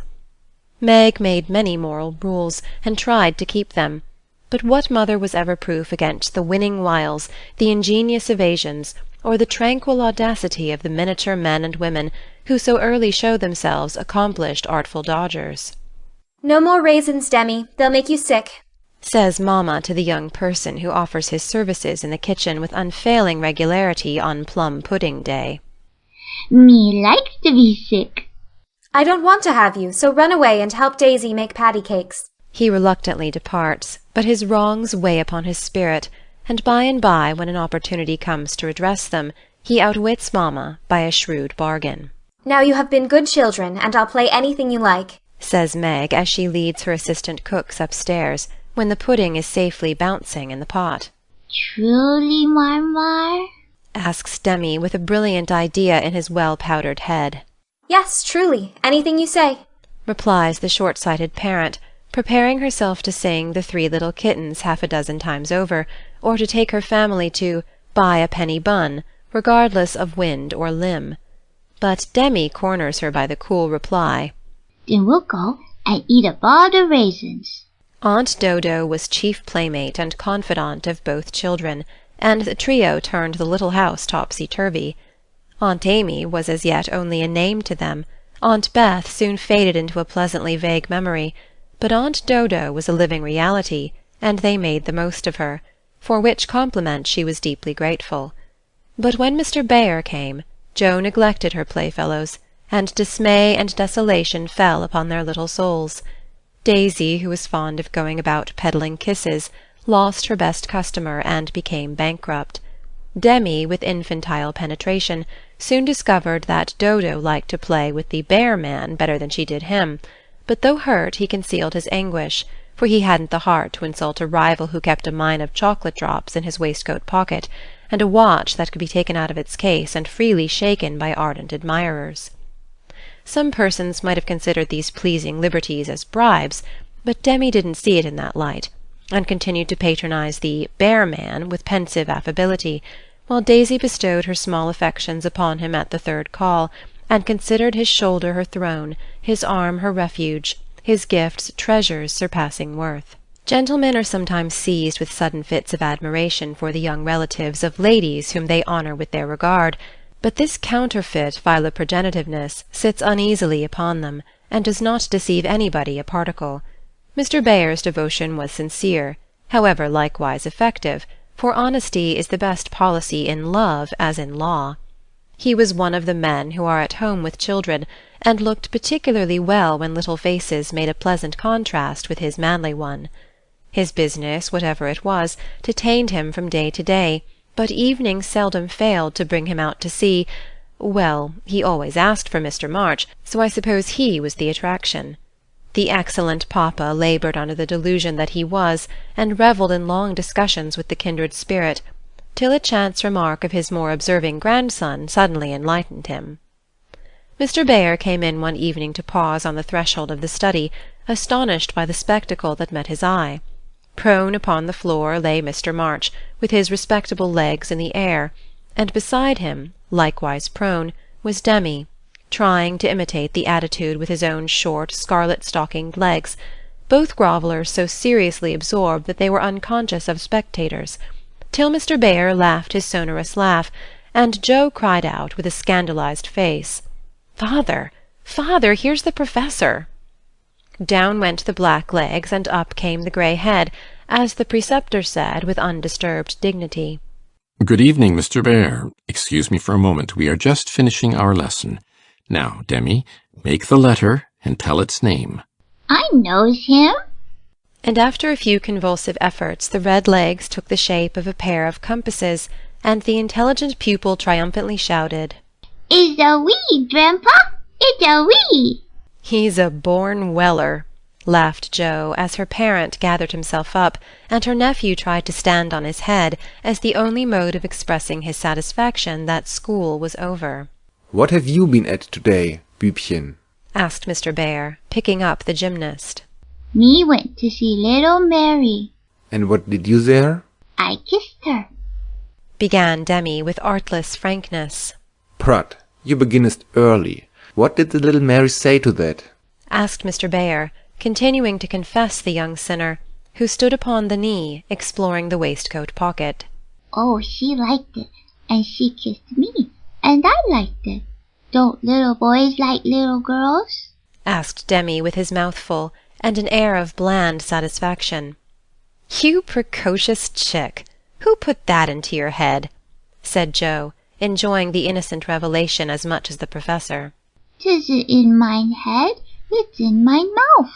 Speaker 1: Meg made many moral rules, and tried to keep them, but what mother was ever proof against the winning wiles, the ingenious evasions, or the tranquil audacity of the miniature men and women who so early show themselves accomplished artful dodgers?
Speaker 8: "No more raisins, Demi. They'll make you sick,"
Speaker 1: says Mamma to the young person who offers his services in the kitchen with unfailing regularity on plum-pudding day.
Speaker 15: "Me likes to be sick."
Speaker 8: "I don't want to have you, so run away and help Daisy make patty cakes."
Speaker 1: He reluctantly departs, but his wrongs weigh upon his spirit, and by, when an opportunity comes to redress them, he outwits Mamma by a shrewd bargain.
Speaker 8: "Now you have been good children, and I'll play anything you like,"
Speaker 1: says Meg as she leads her assistant cooks upstairs, when the pudding is safely bouncing in the pot.
Speaker 15: "Truly, Marmar?"
Speaker 1: asks Demi with a brilliant idea in his well-powdered head.
Speaker 8: "Yes, truly, anything you say,"
Speaker 1: replies the short-sighted parent, preparing herself to sing the Three Little Kittens half a dozen times over, or to take her family to "buy a penny bun," regardless of wind or limb. But Demi corners her by the cool reply,
Speaker 15: "Then we'll go and eat up all the raisins."
Speaker 1: Aunt Dodo was chief playmate and confidant of both children, and the trio turned the little house topsy-turvy. Aunt Amy was as yet only a name to them. Aunt Beth soon faded into a pleasantly vague memory, but Aunt Dodo was a living reality, and they made the most of her, for which compliment she was deeply grateful. But when Mr. Bayer came, Jo neglected her playfellows, and dismay and desolation fell upon their little souls. Daisy, who was fond of going about peddling kisses, lost her best customer and became bankrupt. Demi, with infantile penetration, soon discovered that Dodo liked to play with the bear man better than she did him, but though hurt he concealed his anguish, for he hadn't the heart to insult a rival who kept a mine of chocolate drops in his waistcoat pocket, and a watch that could be taken out of its case and freely shaken by ardent admirers. Some persons might have considered these pleasing liberties as bribes, but Demi didn't see it in that light, and continued to patronize the bear man with pensive affability, while Daisy bestowed her small affections upon him at the third call, and considered his shoulder her throne, his arm her refuge, his gifts treasures surpassing worth. Gentlemen are sometimes seized with sudden fits of admiration for the young relatives of ladies whom they honour with their regard, but this counterfeit philoprogenitiveness sits uneasily upon them, and does not deceive anybody a particle. Mr. Bayer's devotion was sincere, however likewise effective, for honesty is the best policy in love as in law. He was one of the men who are at home with children, and looked particularly well when little faces made a pleasant contrast with his manly one. His business, whatever it was, detained him from day to day, but evening seldom failed to bring him out to see. Well, he always asked for Mr. March, so I suppose he was the attraction. The excellent papa laboured under the delusion that he was, and revelled in long discussions with the kindred spirit, till a chance remark of his more observing grandson suddenly enlightened him. Mr. Bayer came in one evening to pause on the threshold of the study, astonished by the spectacle that met his eye. Prone upon the floor lay Mr. March, with his respectable legs in the air, and beside him, likewise prone, was Demi, trying to imitate the attitude with his own short, scarlet-stockinged legs, both grovellers so seriously absorbed that they were unconscious of spectators, till Mr. Bayer laughed his sonorous laugh, and Joe cried out with a scandalized face, "Father, father, here's the Professor!" Down went the black legs, and up came the grey head, as the preceptor said with undisturbed dignity,
Speaker 20: Good evening, Mr. Bear. Excuse me for a moment. We are just finishing our lesson. Now, Demi, make the letter and tell its name.
Speaker 15: I knows him.
Speaker 1: And after a few convulsive efforts the red legs took the shape of a pair of compasses, and the intelligent pupil triumphantly shouted,
Speaker 15: It's a wee, Grandpa! It's a wee!
Speaker 1: "He's a born Weller," laughed Joe, as her parent gathered himself up, and her nephew tried to stand on his head, as the only mode of expressing his satisfaction that school was over.
Speaker 22: What have you been at today, Bübchen?
Speaker 1: asked Mr. Bear, picking up the gymnast.
Speaker 15: Me went to see little Mary.
Speaker 22: And what did you there?
Speaker 15: I kissed her.
Speaker 1: Began Demi with artless frankness.
Speaker 22: Prut, you beginnest early. What did the little Mary say to that?
Speaker 1: asked Mr. Bear, continuing to confess the young sinner, who stood upon the knee, exploring the waistcoat pocket.
Speaker 15: Oh, she liked it, and she kissed me, and I liked it. Don't little boys like little girls?
Speaker 1: asked Demi with his mouth full, and an air of bland satisfaction. You precocious chick! Who put that into your head? said Joe, enjoying the innocent revelation as much as the Professor.
Speaker 15: 'Tisn't in mine head, it's in my mouth,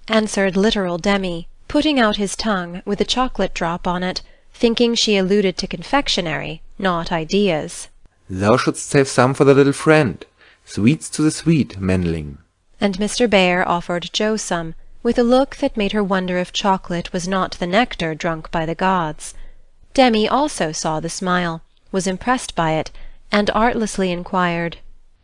Speaker 1: answered literal Demi, putting out his tongue, with a chocolate drop on it, thinking she alluded to confectionery, not ideas.
Speaker 22: Thou shouldst save some for the little friend. Sweets to the sweet, Männling.
Speaker 1: And Mr. Bear offered Joe some, with a look that made her wonder if chocolate was not the nectar drunk by the gods. Demi also saw the smile, was impressed by it, and artlessly inquired,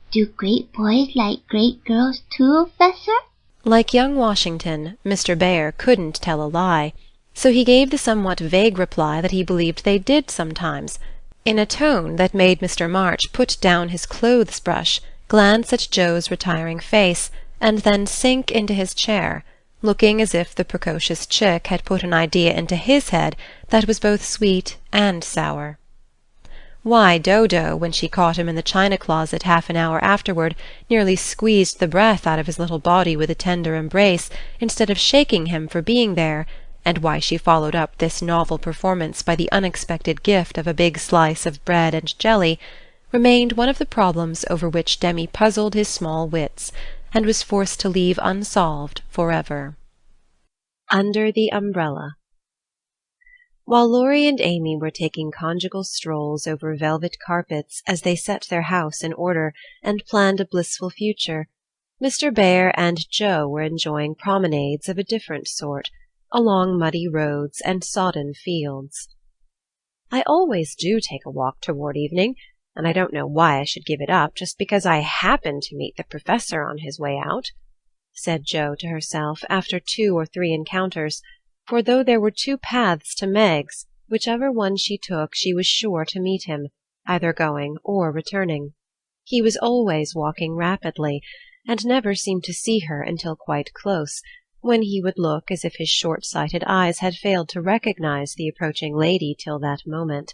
Speaker 15: Do great boys like great girls too, Professor?
Speaker 1: Like young Washington, Mr. Bear couldn't tell a lie, so he gave the somewhat vague reply that he believed they did sometimes, in a tone that made Mr. March put down his clothes-brush, glance at Joe's retiring face, and then sink into his chair, looking as if the precocious chick had put an idea into his head that was both sweet and sour. Why, Dodo, when she caught him in the china-closet half an hour afterward, nearly squeezed the breath out of his little body with a tender embrace, instead of shaking him for being there, and why she followed up this novel performance by the unexpected gift of a big slice of bread and jelly, remained one of the problems over which Demi puzzled his small wits, and was forced to leave unsolved forever. Under the Umbrella. While Laurie and Amy were taking conjugal strolls over velvet carpets as they set their house in order and planned a blissful future, Mr. Bear and Joe were enjoying promenades of a different sort, along muddy roads and sodden fields. I always do take a walk toward evening, and I don't know why I should give it up just because I happen to meet the Professor on his way out," said Jo to herself after 2 or 3 encounters, for though there were 2 paths to Meg's, whichever one she took she was sure to meet him, either going or returning. He was always walking rapidly, and never seemed to see her until quite close, when he would look as if his short-sighted eyes had failed to recognize the approaching lady till that moment.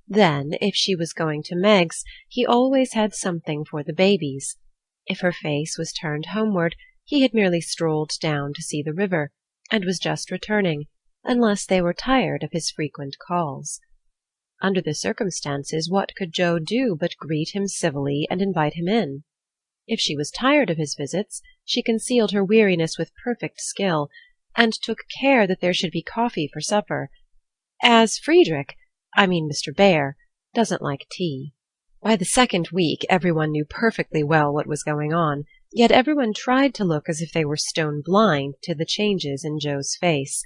Speaker 1: Then, if she was going to Meg's, he always had something for the babies. If her face was turned homeward, he had merely strolled down to see the river, and was just returning, unless they were tired of his frequent calls. Under the circumstances, what could Jo do but greet him civilly and invite him in? If she was tired of his visits, she concealed her weariness with perfect skill, and took care that there should be coffee for supper, as Mr. Bear, doesn't like tea. By the second week everyone knew perfectly well what was going on, yet everyone tried to look as if they were stone blind to the changes in Jo's face.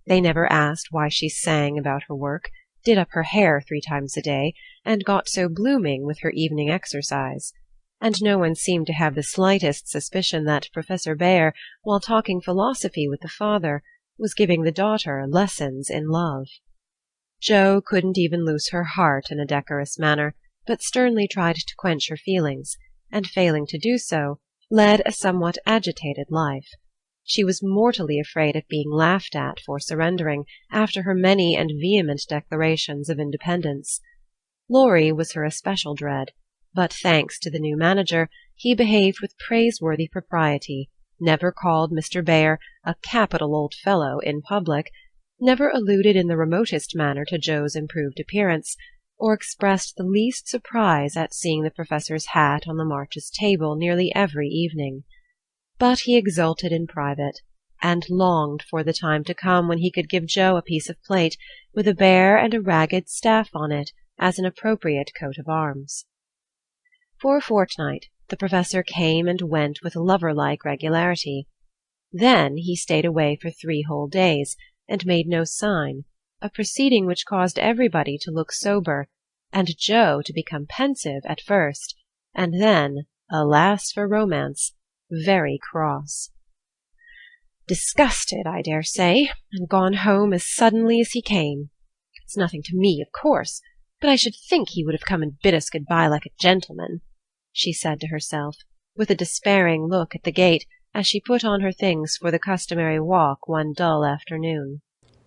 Speaker 1: They never asked why she sang about her work, did up her hair 3 times a day, and got so blooming with her evening exercise. And no one seemed to have the slightest suspicion that Professor Bear, while talking philosophy with the father, was giving the daughter lessons in love. Jo couldn't even loose her heart in a decorous manner, but sternly tried to quench her feelings, and failing to do so, led a somewhat agitated life. She was mortally afraid of being laughed at for surrendering, after her many and vehement declarations of independence. Laurie was her especial dread, but thanks to the new manager, he behaved with praiseworthy propriety, never called Mr. Bear a capital old fellow in public, never alluded in the remotest manner to Jo's improved appearance, or expressed the least surprise at seeing the Professor's hat on the Marches' table nearly every evening. But he exulted in private, and longed for the time to come when he could give Jo a piece of plate with a bear and a ragged staff on it as an appropriate coat of arms. For a fortnight the Professor came and went with lover-like regularity. Then he stayed away for 3 whole days, and made no sign, a proceeding which caused everybody to look sober, and Jo to become pensive at first, and then, alas for romance, very cross. Disgusted, I dare say, and gone home as suddenly as he came. It's nothing to me, of course, but I should think he would have come and bid us good-bye like a gentleman, she said to herself, with a despairing look at the gate as she put on her things for the customary walk one dull afternoon.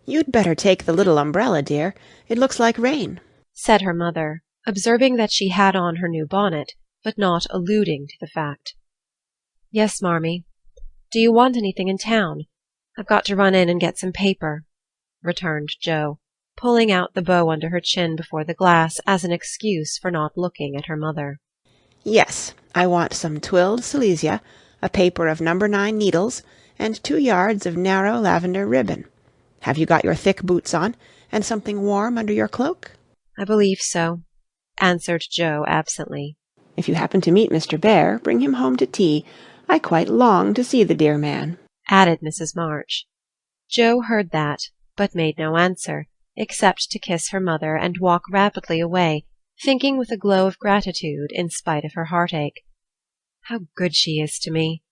Speaker 3: "You'd better take the little umbrella, dear. It looks like rain,"
Speaker 1: said her mother, observing that she had on her new bonnet, but not alluding to the fact. "Yes, Marmee. Do you want anything in town? I've got to run in and get some paper," returned Jo, pulling out the bow under her chin before the glass as an excuse for not looking at her mother.
Speaker 3: "Yes, I want some twilled silesia, a paper of No. 9 needles, and 2 yards of narrow lavender ribbon. Have you got your thick boots on, and something warm under your cloak?"
Speaker 1: "I believe so," answered Jo absently.
Speaker 3: "If you happen to meet Mr. Bear, bring him home to tea. I quite long to see the dear man,"
Speaker 1: added Mrs. March. Jo heard that, but made no answer, except to kiss her mother and walk rapidly away, thinking with a glow of gratitude in spite of her heartache. How good she is to me!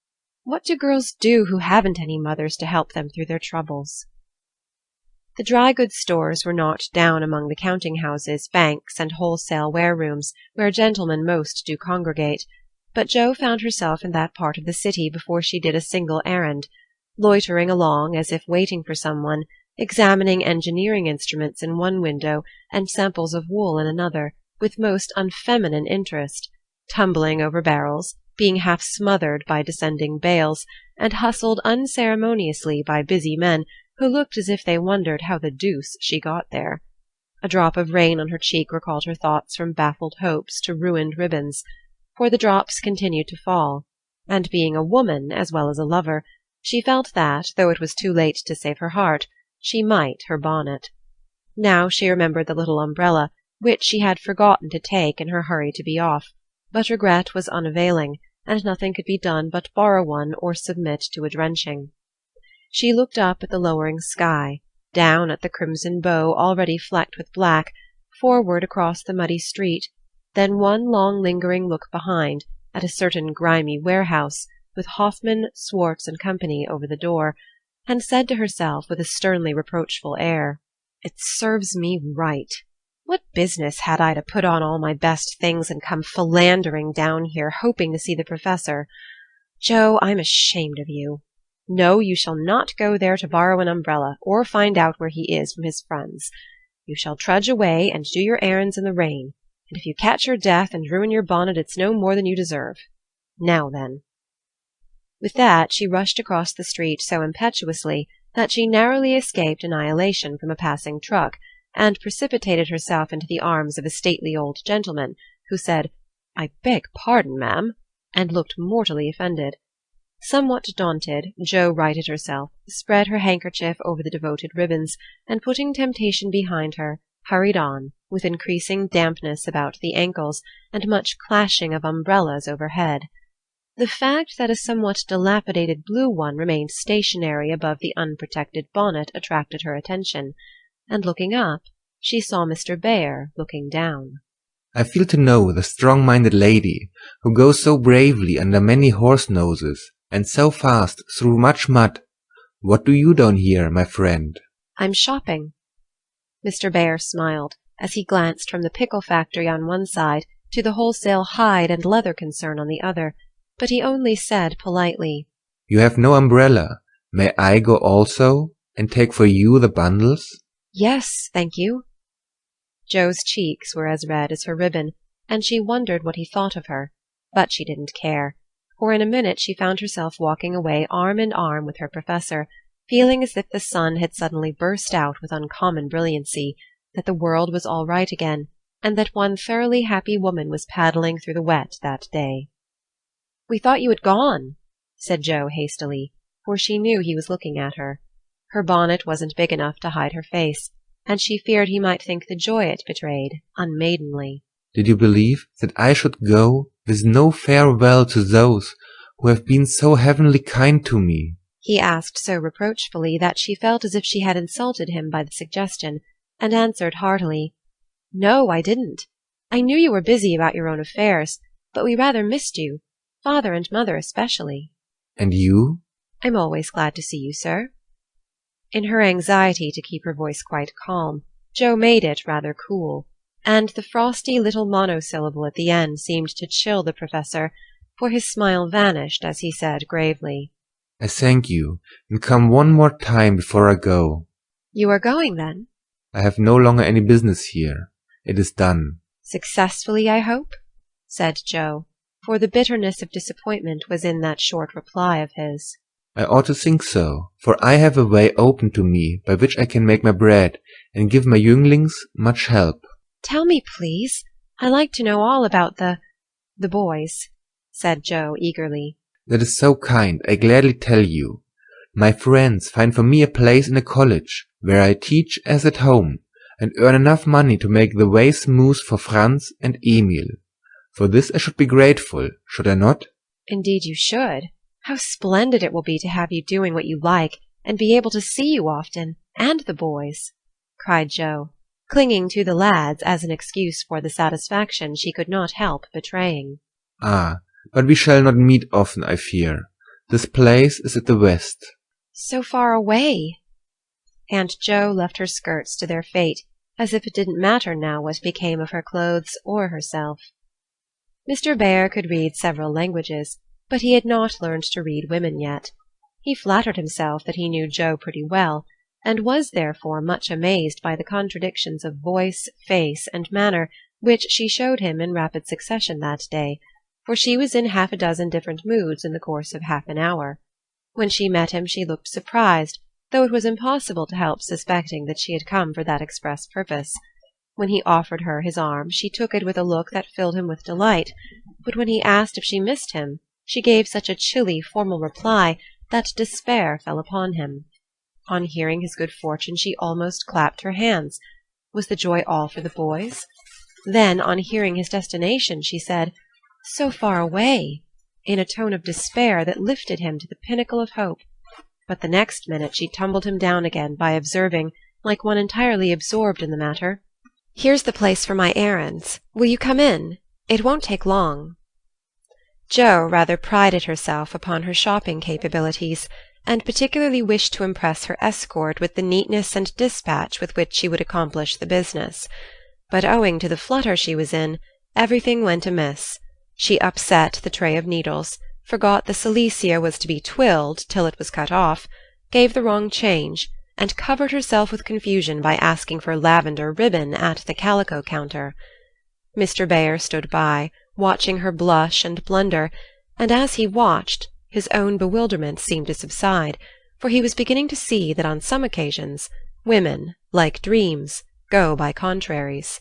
Speaker 1: What do girls do who haven't any mothers to help them through their troubles? The dry goods stores were not down among the counting-houses, banks, and wholesale warerooms where gentlemen most do congregate, but Jo found herself in that part of the city before she did a single errand, loitering along as if waiting for someone, examining engineering instruments in one window and samples of wool in another, with most unfeminine interest, tumbling over barrels, being half smothered by descending bales, and hustled unceremoniously by busy men who looked as if they wondered how the deuce she got there. A drop of rain on her cheek recalled her thoughts from baffled hopes to ruined ribbons, for the drops continued to fall, and being a woman as well as a lover, she felt that, though it was too late to save her heart, she might her bonnet. Now she remembered the little umbrella, which she had forgotten to take in her hurry to be off, but regret was unavailing, and nothing could be done but borrow one or submit to a drenching. She looked up at the lowering sky, down at the crimson bow already flecked with black, forward across the muddy street, then one long lingering look behind, at a certain grimy warehouse, with Hoffman, Swartz and Company over the door, and said to herself with a sternly reproachful air, "It serves me right. What business had I to put on all my best things and come philandering down here, hoping to see the Professor? Joe, I'm ashamed of you. No, you shall not go there to borrow an umbrella, or find out where he is from his friends. You shall trudge away and do your errands in the rain, and if you catch your death and ruin your bonnet, it's no more than you deserve. Now then." With that she rushed across the street so impetuously that she narrowly escaped annihilation from a passing truck, and precipitated herself into the arms of a stately old gentleman, who said, "I beg pardon, ma'am," and looked mortally offended. Somewhat daunted, Jo righted herself, spread her handkerchief over the devoted ribbons, and putting temptation behind her, hurried on, with increasing dampness about the ankles, and much clashing of umbrellas overhead. The fact that a somewhat dilapidated blue one remained stationary above the unprotected bonnet attracted her attention, and looking up, she saw Mr. Bhaer looking down.
Speaker 22: I feel to know the strong-minded lady, who goes so bravely under many horse-noses, and so fast through much mud. What do you down here, my friend?
Speaker 1: I'm shopping. Mr. Bhaer smiled, as he glanced from the pickle factory on one side to the wholesale hide and leather concern on the other, but he only said politely,
Speaker 22: You have no umbrella. May I go also, and take for you the bundles?
Speaker 1: Yes, thank you. Jo's cheeks were as red as her ribbon, and she wondered what he thought of her, but she didn't care, for in a minute she found herself walking away arm in arm with her professor, feeling as if the sun had suddenly burst out with uncommon brilliancy, that the world was all right again, and that one thoroughly happy woman was paddling through the wet that day. "We thought you had gone," said Jo hastily, for she knew he was looking at her. Her bonnet wasn't big enough to hide her face, and she feared he might think the joy it betrayed unmaidenly.
Speaker 22: Did you believe that I should go with no farewell to those who have been so heavenly kind to me?
Speaker 1: He asked so reproachfully that she felt as if she had insulted him by the suggestion, and answered heartily, "No, I didn't. I knew you were busy about your own affairs, but we rather missed you, father and mother especially."
Speaker 22: And you?
Speaker 1: "I'm always glad to see you, sir." In her anxiety to keep her voice quite calm, Jo made it rather cool, and the frosty little monosyllable at the end seemed to chill the Professor, for his smile vanished as he said gravely,
Speaker 22: I thank you, and come one more time before I go.
Speaker 1: "You are going, then?"
Speaker 22: I have no longer any business here. It is done.
Speaker 1: "Successfully, I hope?" said Jo, for the bitterness of disappointment was in that short reply of his.
Speaker 22: I ought to think so, for I have a way open to me by which I can make my bread and give my younglings much help.
Speaker 1: "Tell me, please. I like to know all about the boys," said Jo eagerly.
Speaker 22: That is so kind, I gladly tell you. My friends find for me a place in a college, where I teach as at home, and earn enough money to make the way smooth for Franz and Emil. For this I should be grateful, should I not?
Speaker 1: "Indeed you should. How splendid it will be to have you doing what you like, and be able to see you often, and the boys," cried Jo, clinging to the lads as an excuse for the satisfaction she could not help betraying.
Speaker 22: Ah, but we shall not meet often, I fear. This place is at the west.
Speaker 1: "So far away!" Aunt Jo left her skirts to their fate, as if it didn't matter now what became of her clothes or herself. Mr. Bhaer could read several languages, but he had not learned to read women yet. He flattered himself that he knew Jo pretty well, and was therefore much amazed by the contradictions of voice, face, and manner which she showed him in rapid succession that day, for she was in half a dozen different moods in the course of half an hour. When she met him she looked surprised, though it was impossible to help suspecting that she had come for that express purpose. When he offered her his arm she took it with a look that filled him with delight, but when he asked if she missed him, she gave such a chilly, formal reply that despair fell upon him. On hearing his good fortune she almost clapped her hands. Was the joy all for the boys? Then, on hearing his destination, she said, "So far away," in a tone of despair that lifted him to the pinnacle of hope. But the next minute she tumbled him down again by observing, like one entirely absorbed in the matter, Here's the place for my errands. Will you come in? It won't take long." Jo rather prided herself upon her shopping capabilities, and particularly wished to impress her escort with the neatness and dispatch with which she would accomplish the business. But owing to the flutter she was in, everything went amiss. She upset the tray of needles, forgot the silesia was to be twilled till it was cut off, gave the wrong change, and covered herself with confusion by asking for lavender ribbon at the calico counter. Mr. Bayer stood by, watching her blush and blunder, and as he watched, his own bewilderment seemed to subside, for he was beginning to see that on some occasions women, like dreams, go by contraries.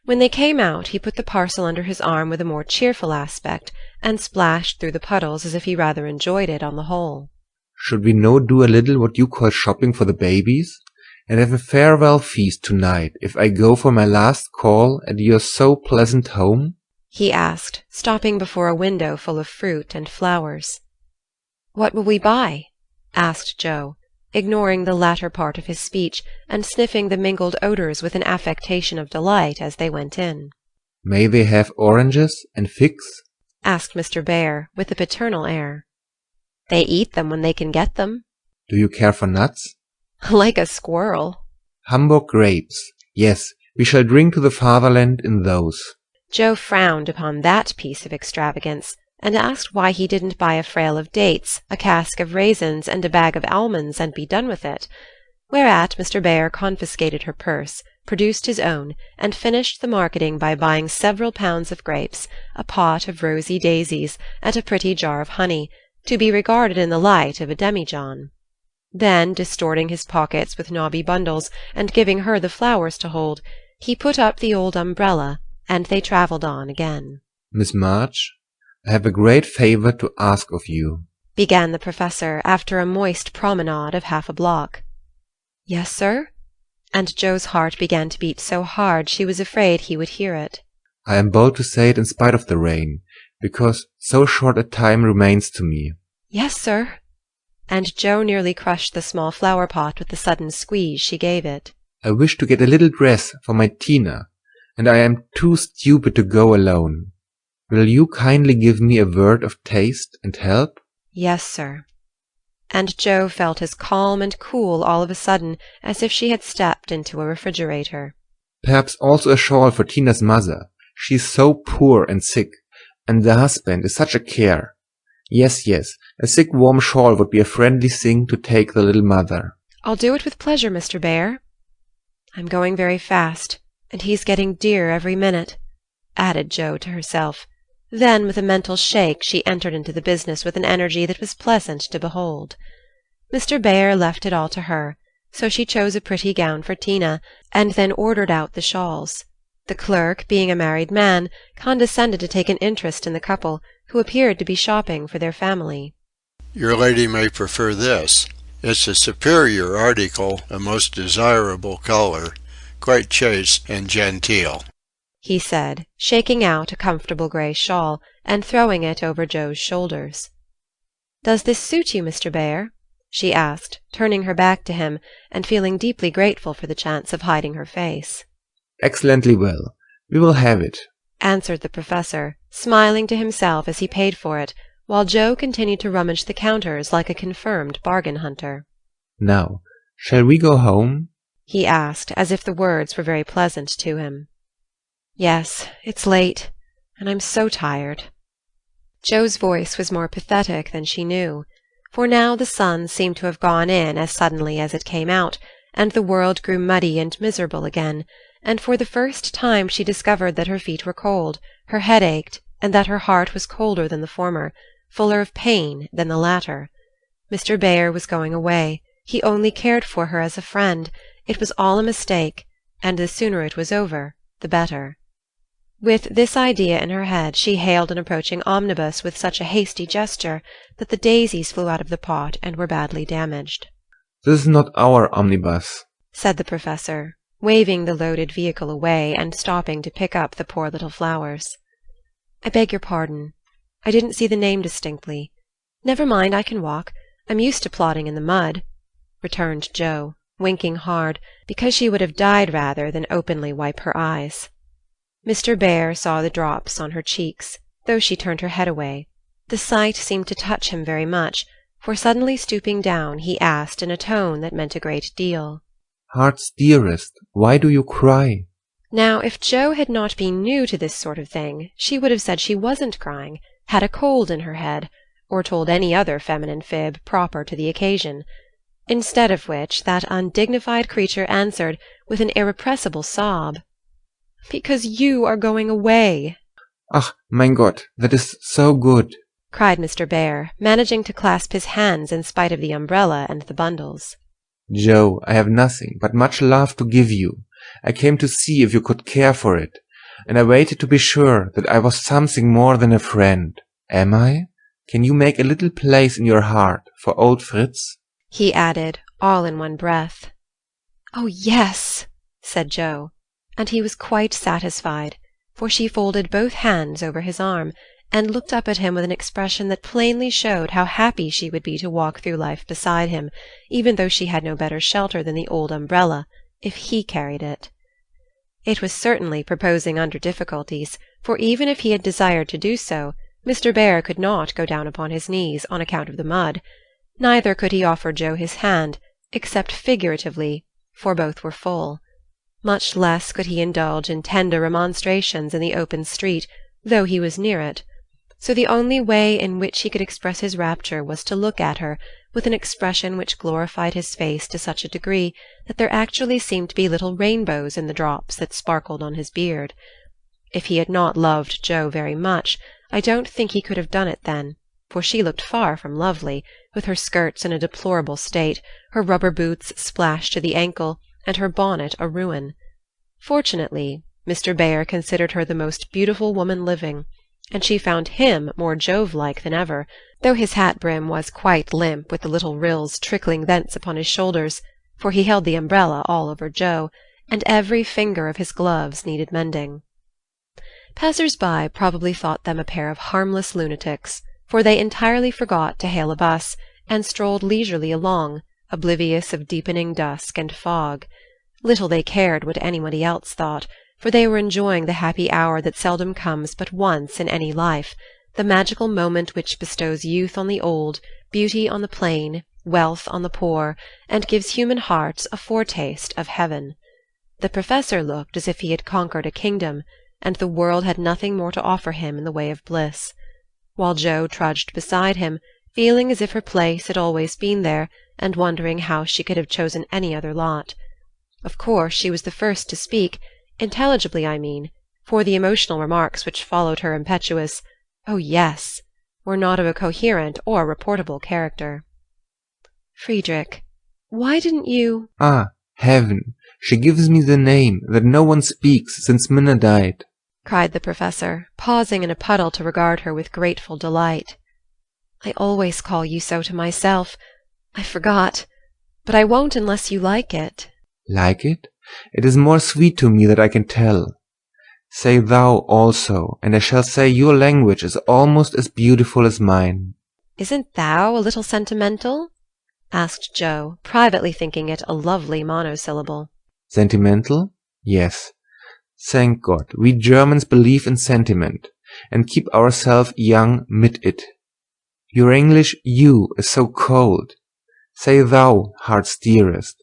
Speaker 1: When they came out, he put the parcel under his arm with a more cheerful aspect, and splashed through the puddles as if he rather enjoyed it on the whole.
Speaker 22: Should we no do a little what you call shopping for the babies, and have a farewell feast tonight if I go for my last call at your so pleasant home?
Speaker 1: He asked, stopping before a window full of fruit and flowers. What will we buy? Asked Jo, ignoring the latter part of his speech, and sniffing the mingled odours with an affectation of delight as they went in.
Speaker 22: May they have oranges and figs?
Speaker 1: Asked Mr. Bayer, with a paternal air. They eat them when they can get them.
Speaker 22: Do you care for nuts?
Speaker 1: Like a squirrel.
Speaker 22: Hamburg grapes. Yes, we shall drink to the fatherland in those.
Speaker 1: Jo frowned upon that piece of extravagance, and asked why he didn't buy a frail of dates, a cask of raisins, and a bag of almonds, and be done with it. Whereat Mr. Bayer confiscated her purse, produced his own, and finished the marketing by buying several pounds of grapes, a pot of rosy daisies, and a pretty jar of honey, to be regarded in the light of a demijohn. Then, distorting his pockets with knobby bundles, and giving her the flowers to hold, he put up the old umbrella, and they travelled on again.
Speaker 22: Miss March, I have a great favour to ask of you,
Speaker 1: began the Professor, after a moist promenade of half a block. Yes, sir? And Jo's heart began to beat so hard she was afraid he would hear it.
Speaker 22: I am bold to say it in spite of the rain, because so short a time remains to me.
Speaker 1: Yes, sir. And Jo nearly crushed the small flower-pot with the sudden squeeze she gave it.
Speaker 22: I wish to get a little dress for my Tina, and I am too stupid to go alone. Will you kindly give me a word of taste and help?
Speaker 1: Yes, sir. And Jo felt as calm and cool all of a sudden as if she had stepped into a refrigerator.
Speaker 22: Perhaps also a shawl for Tina's mother. She is so poor and sick, and the husband is such a care. Yes, a thick warm shawl would be a friendly thing to take the little mother.
Speaker 1: I'll do it with pleasure, Mr. Bayer. I'm going very fast, and he's getting dear every minute, added Jo to herself. Then, with a mental shake, she entered into the business with an energy that was pleasant to behold. Mr. Bayer left it all to her, so she chose a pretty gown for Tina, and then ordered out the shawls. The clerk, being a married man, condescended to take an interest in the couple, who appeared to be shopping for their family.
Speaker 12: Your lady may prefer this. It's a superior article, a most desirable color, quite chaste and genteel,
Speaker 1: he said, shaking out a comfortable grey shawl, and throwing it over Jo's shoulders. Does this suit you, Mr. Bayer? She asked, turning her back to him, and feeling deeply grateful for the chance of hiding her face.
Speaker 22: Excellently well. We will have it,
Speaker 1: answered the Professor, smiling to himself as he paid for it, while Jo continued to rummage the counters like a confirmed bargain hunter.
Speaker 22: Now, shall we go home?
Speaker 1: He asked, as if the words were very pleasant to him. Yes, it's late, and I'm so tired. Jo's voice was more pathetic than she knew, for now the sun seemed to have gone in as suddenly as it came out, and the world grew muddy and miserable again, and for the first time she discovered that her feet were cold, her head ached, and that her heart was colder than the former, fuller of pain than the latter. Mr. Bayer was going away. He only cared for her as a friend. It was all a mistake, and the sooner it was over, the better. With this idea in her head, she hailed an approaching omnibus with such a hasty gesture that the daisies flew out of the pot and were badly damaged.
Speaker 22: This is not our omnibus,
Speaker 1: said the Professor, waving the loaded vehicle away and stopping to pick up the poor little flowers. I beg your pardon. I didn't see the name distinctly. Never mind, I can walk. I'm used to plodding in the mud, returned Jo, winking hard, because she would have died rather than openly wipe her eyes. Mr. Bear saw the drops on her cheeks, though she turned her head away. The sight seemed to touch him very much, for suddenly stooping down he asked in a tone that meant a great deal,
Speaker 22: "Heart's dearest, why do you cry?"
Speaker 1: Now, if Jo had not been new to this sort of thing, she would have said she wasn't crying, had a cold in her head, or told any other feminine fib proper to the occasion. Instead of which, that undignified creature answered, with an irrepressible sob, "Because you are going away."
Speaker 22: "Ach, mein Gott, that is so good!"
Speaker 1: cried Mr. Bear, managing to clasp his hands in spite of the umbrella and the bundles.
Speaker 22: "Jo, I have nothing but much love to give you. I came to see if you could care for it, and I waited to be sure that I was something more than a friend. Am I? Can you make a little place in your heart for old Fritz?"
Speaker 1: he added, all in one breath. "Oh, yes," said Jo, and he was quite satisfied, for she folded both hands over his arm, and looked up at him with an expression that plainly showed how happy she would be to walk through life beside him, even though she had no better shelter than the old umbrella, if he carried it. It was certainly proposing under difficulties, for even if he had desired to do so, Mr. Bear could not go down upon his knees on account of the mud. Neither could he offer Jo his hand, except figuratively, for both were full. Much less could he indulge in tender remonstrations in the open street, though he was near it. So the only way in which he could express his rapture was to look at her, with an expression which glorified his face to such a degree that there actually seemed to be little rainbows in the drops that sparkled on his beard. If he had not loved Jo very much, I don't think he could have done it then, for she looked far from lovely, with her skirts in a deplorable state, her rubber boots splashed to the ankle, and her bonnet a ruin. Fortunately, Mr. Bear considered her the most beautiful woman living, and she found him more Jove-like than ever, though his hat-brim was quite limp with the little rills trickling thence upon his shoulders, for he held the umbrella all over Jo, and every finger of his gloves needed mending. Passers-by probably thought them a pair of harmless lunatics, for they entirely forgot to hail a bus, and strolled leisurely along, oblivious of deepening dusk and fog. Little they cared what anybody else thought, for they were enjoying the happy hour that seldom comes but once in any life, the magical moment which bestows youth on the old, beauty on the plain, wealth on the poor, and gives human hearts a foretaste of heaven. The Professor looked as if he had conquered a kingdom, and the world had nothing more to offer him in the way of bliss, while Jo trudged beside him, feeling as if her place had always been there, and wondering how she could have chosen any other lot. Of course she was the first to speak, intelligibly I mean, for the emotional remarks which followed her impetuous "Oh, yes," were not of a coherent or reportable character. "Friedrich, why didn't you—"
Speaker 22: "Ah, heaven! She gives me the name that no one speaks since Minna died,"
Speaker 1: cried the Professor, pausing in a puddle to regard her with grateful delight. "I always call you so to myself. I forgot. But I won't unless you like it."
Speaker 22: "Like it? It is more sweet to me that I can tell. Say thou also, and I shall say your language is almost as beautiful as mine."
Speaker 1: "Isn't thou a little sentimental?" asked Jo, privately thinking it a lovely monosyllable.
Speaker 22: "Sentimental? Yes. Thank God, we Germans believe in sentiment, and keep ourselves young mid it. Your English you is so cold. Say thou, heart's dearest.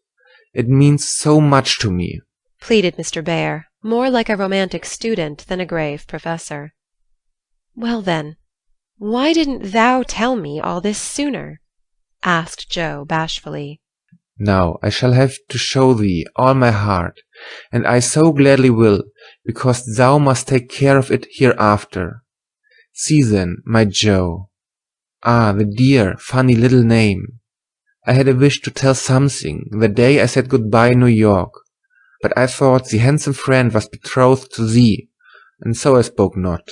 Speaker 22: It means so much to me,"
Speaker 1: pleaded Mr. Bear, more like a romantic student than a grave professor. "Well, then, why didn't thou tell me all this sooner?" asked Jo bashfully.
Speaker 22: "Now I shall have to show thee all my heart, and I so gladly will, because thou must take care of it hereafter. See then, my Jo. Ah, the dear, funny little name. I had a wish to tell something the day I said good-bye in New York, but I thought the handsome friend was betrothed to thee, and so I spoke not.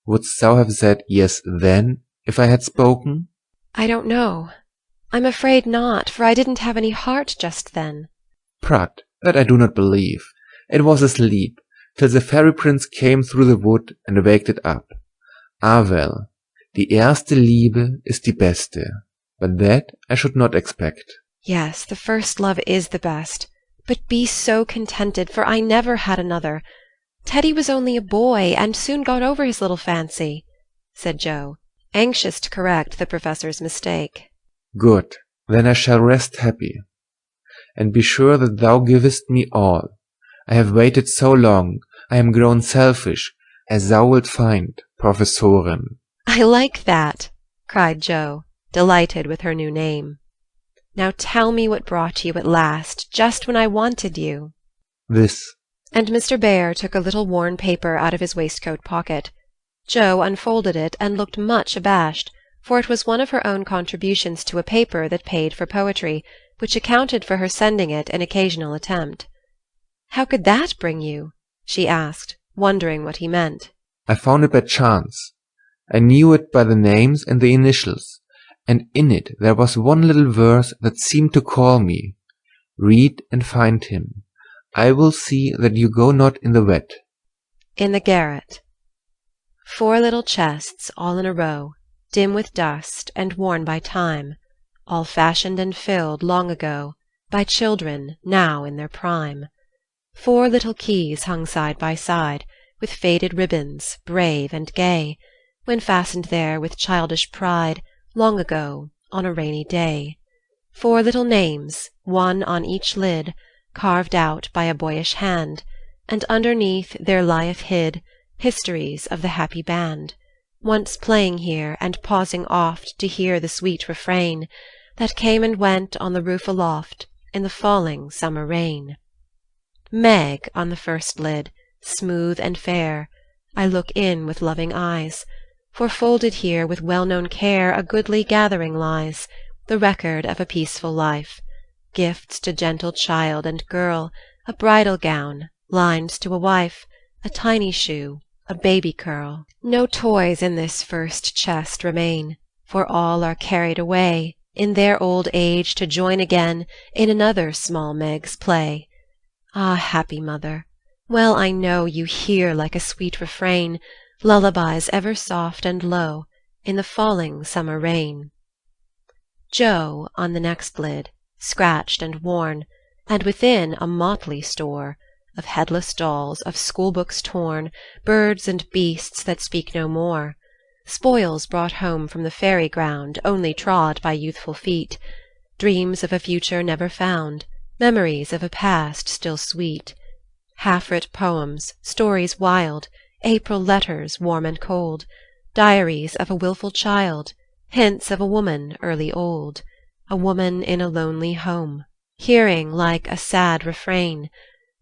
Speaker 22: Wouldst thou have said yes then, if I had spoken?"
Speaker 1: "I don't know. I'm afraid not, for I didn't have any heart just then."
Speaker 22: "Prut, that I do not believe. It was asleep, till the fairy prince came through the wood and waked it up. Ah well, die erste Liebe ist die beste, but that I should not expect."
Speaker 1: Yes, the first love is the best. But be so contented, for I never had another. Teddy was only a boy, and soon got over his little fancy," said Joe, anxious to correct the professor's mistake.
Speaker 22: Good, then I shall rest happy. And be sure that thou givest me all. I have waited so long, I am grown selfish, as thou wilt find, Professorin.
Speaker 1: "I like that," cried Joe, delighted with her new name. "Now tell me what brought you at last, just when I wanted you."
Speaker 22: This.
Speaker 1: And Mr. Bear took a little worn paper out of his waistcoat pocket. Joe unfolded it and looked much abashed, for it was one of her own contributions to a paper that paid for poetry, which accounted for her sending it an occasional attempt. "How could that bring you?" she asked, wondering what he meant.
Speaker 22: I found it by chance. I knew it by the names and the initials, and in it there was one little verse that seemed to call me. Read and find him. I will see that you go not in the wet.
Speaker 1: In the garret. 4 little chests all in a row, dim with dust and worn by time, all fashioned and filled long ago by children now in their prime. 4 little keys hung side by side, with faded ribbons, brave and gay, when fastened there with childish pride long ago on a rainy day. 4 little names, one on each lid, carved out by a boyish hand, and underneath there lieth hid histories of the happy band, once playing here and pausing oft to hear the sweet refrain that came and went on the roof aloft in the falling summer rain. Meg on the first lid, smooth and fair, I look in with loving eyes, for folded here with well-known care a goodly gathering lies, the record of a peaceful life, gifts to gentle child and girl, a bridal gown, lines to a wife, a tiny shoe, a baby curl. No toys in this first chest remain, for all are carried away in their old age to join again in another small Meg's play. Ah, happy mother! Well I know you hear like a sweet refrain lullabies ever soft and low in the falling summer rain. Joe on the next lid, scratched and worn, and within a motley store of headless dolls, of schoolbooks torn, birds and beasts that speak no more, spoils brought home from the fairy ground only trod by youthful feet, dreams of a future never found, memories of a past still sweet, half-writ poems, stories wild, April letters warm and cold, diaries of a wilful child, hints of a woman early old, a woman in a lonely home, hearing like a sad refrain,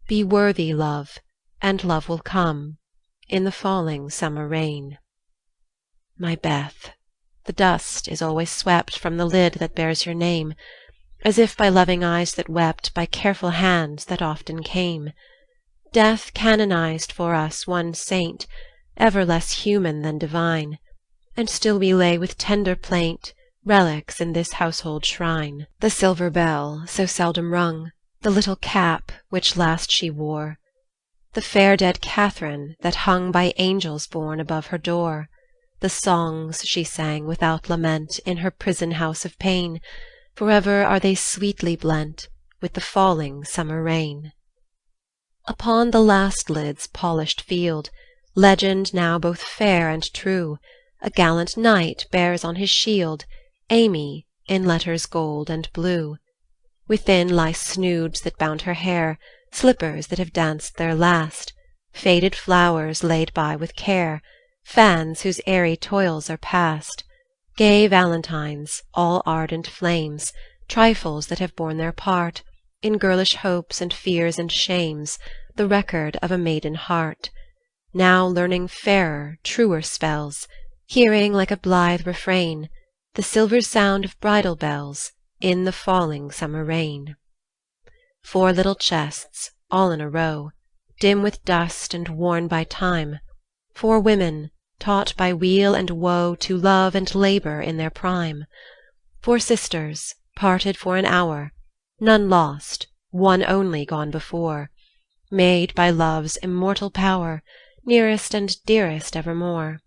Speaker 1: "Be worthy, love, and love will come in the falling summer rain." My Beth, the dust is always swept from the lid that bears your name, as if by loving eyes that wept, by careful hands that often came. Death canonized for us one saint, ever less human than divine, and still we lay with tender plaint relics in this household shrine. The silver bell, so seldom rung, the little cap which last she wore, the fair dead Catherine that hung by angels born above her door, the songs she sang without lament in her prison house of pain, forever are they sweetly blent with the falling summer rain. Upon the last lid's polished field, legend now both fair and true, a gallant knight bears on his shield Amy in letters gold and blue. Within lie snoods that bound her hair, slippers that have danced their last, faded flowers laid by with care, fans whose airy toils are past, gay valentines, all ardent flames, trifles that have borne their part in girlish hopes and fears and shames, the record of a maiden heart, now learning fairer, truer spells, hearing like a blithe refrain the silver sound of bridal bells in the falling summer rain. 4 little chests, all in a row, dim with dust and worn by time, 4 women, taught by weal and woe to love and labour in their prime, 4 sisters, parted for an hour, none lost, one only gone before, made by love's immortal power, nearest and dearest evermore.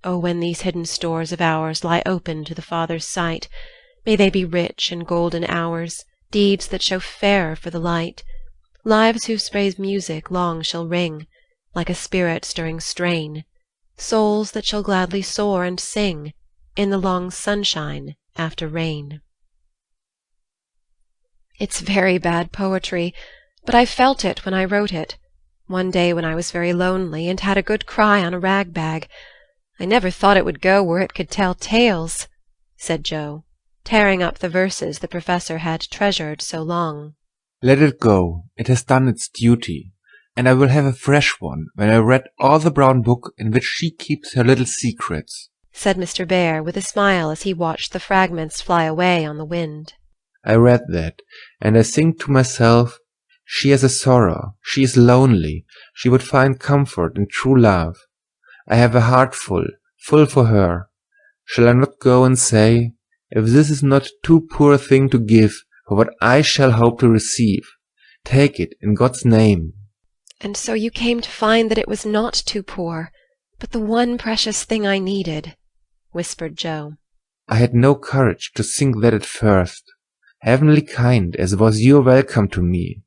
Speaker 1: O when these hidden stores of ours lie open to the Father's sight, May they be rich in golden hours, deeds that show fairer for the light, lives whose praise music long shall ring, like a spirit-stirring strain, souls that shall gladly soar and sing in the long sunshine after rain. It's very bad poetry, but I felt it when I wrote it, one day when I was very lonely and had a good cry on a rag bag. I never thought it would go where it could tell tales, said Joe, tearing up the verses the Professor had treasured so long.
Speaker 22: Let it go. It has done its duty, and I will have a fresh one when I read all the brown book in which she keeps her little secrets,
Speaker 1: said Mr. Bear with a smile as he watched the fragments fly away on the wind.
Speaker 22: I read that, and I think to myself, she has a sorrow, she is lonely, she would find comfort in true love. I have a heart full for her. Shall I not go and say, if this is not too poor a thing to give for what I shall hope to receive, take it in God's name.
Speaker 1: And so you came to find that it was not too poor, but the one precious thing I needed, whispered Joe.
Speaker 22: I had no courage to think that at first, heavenly kind as was your welcome to me.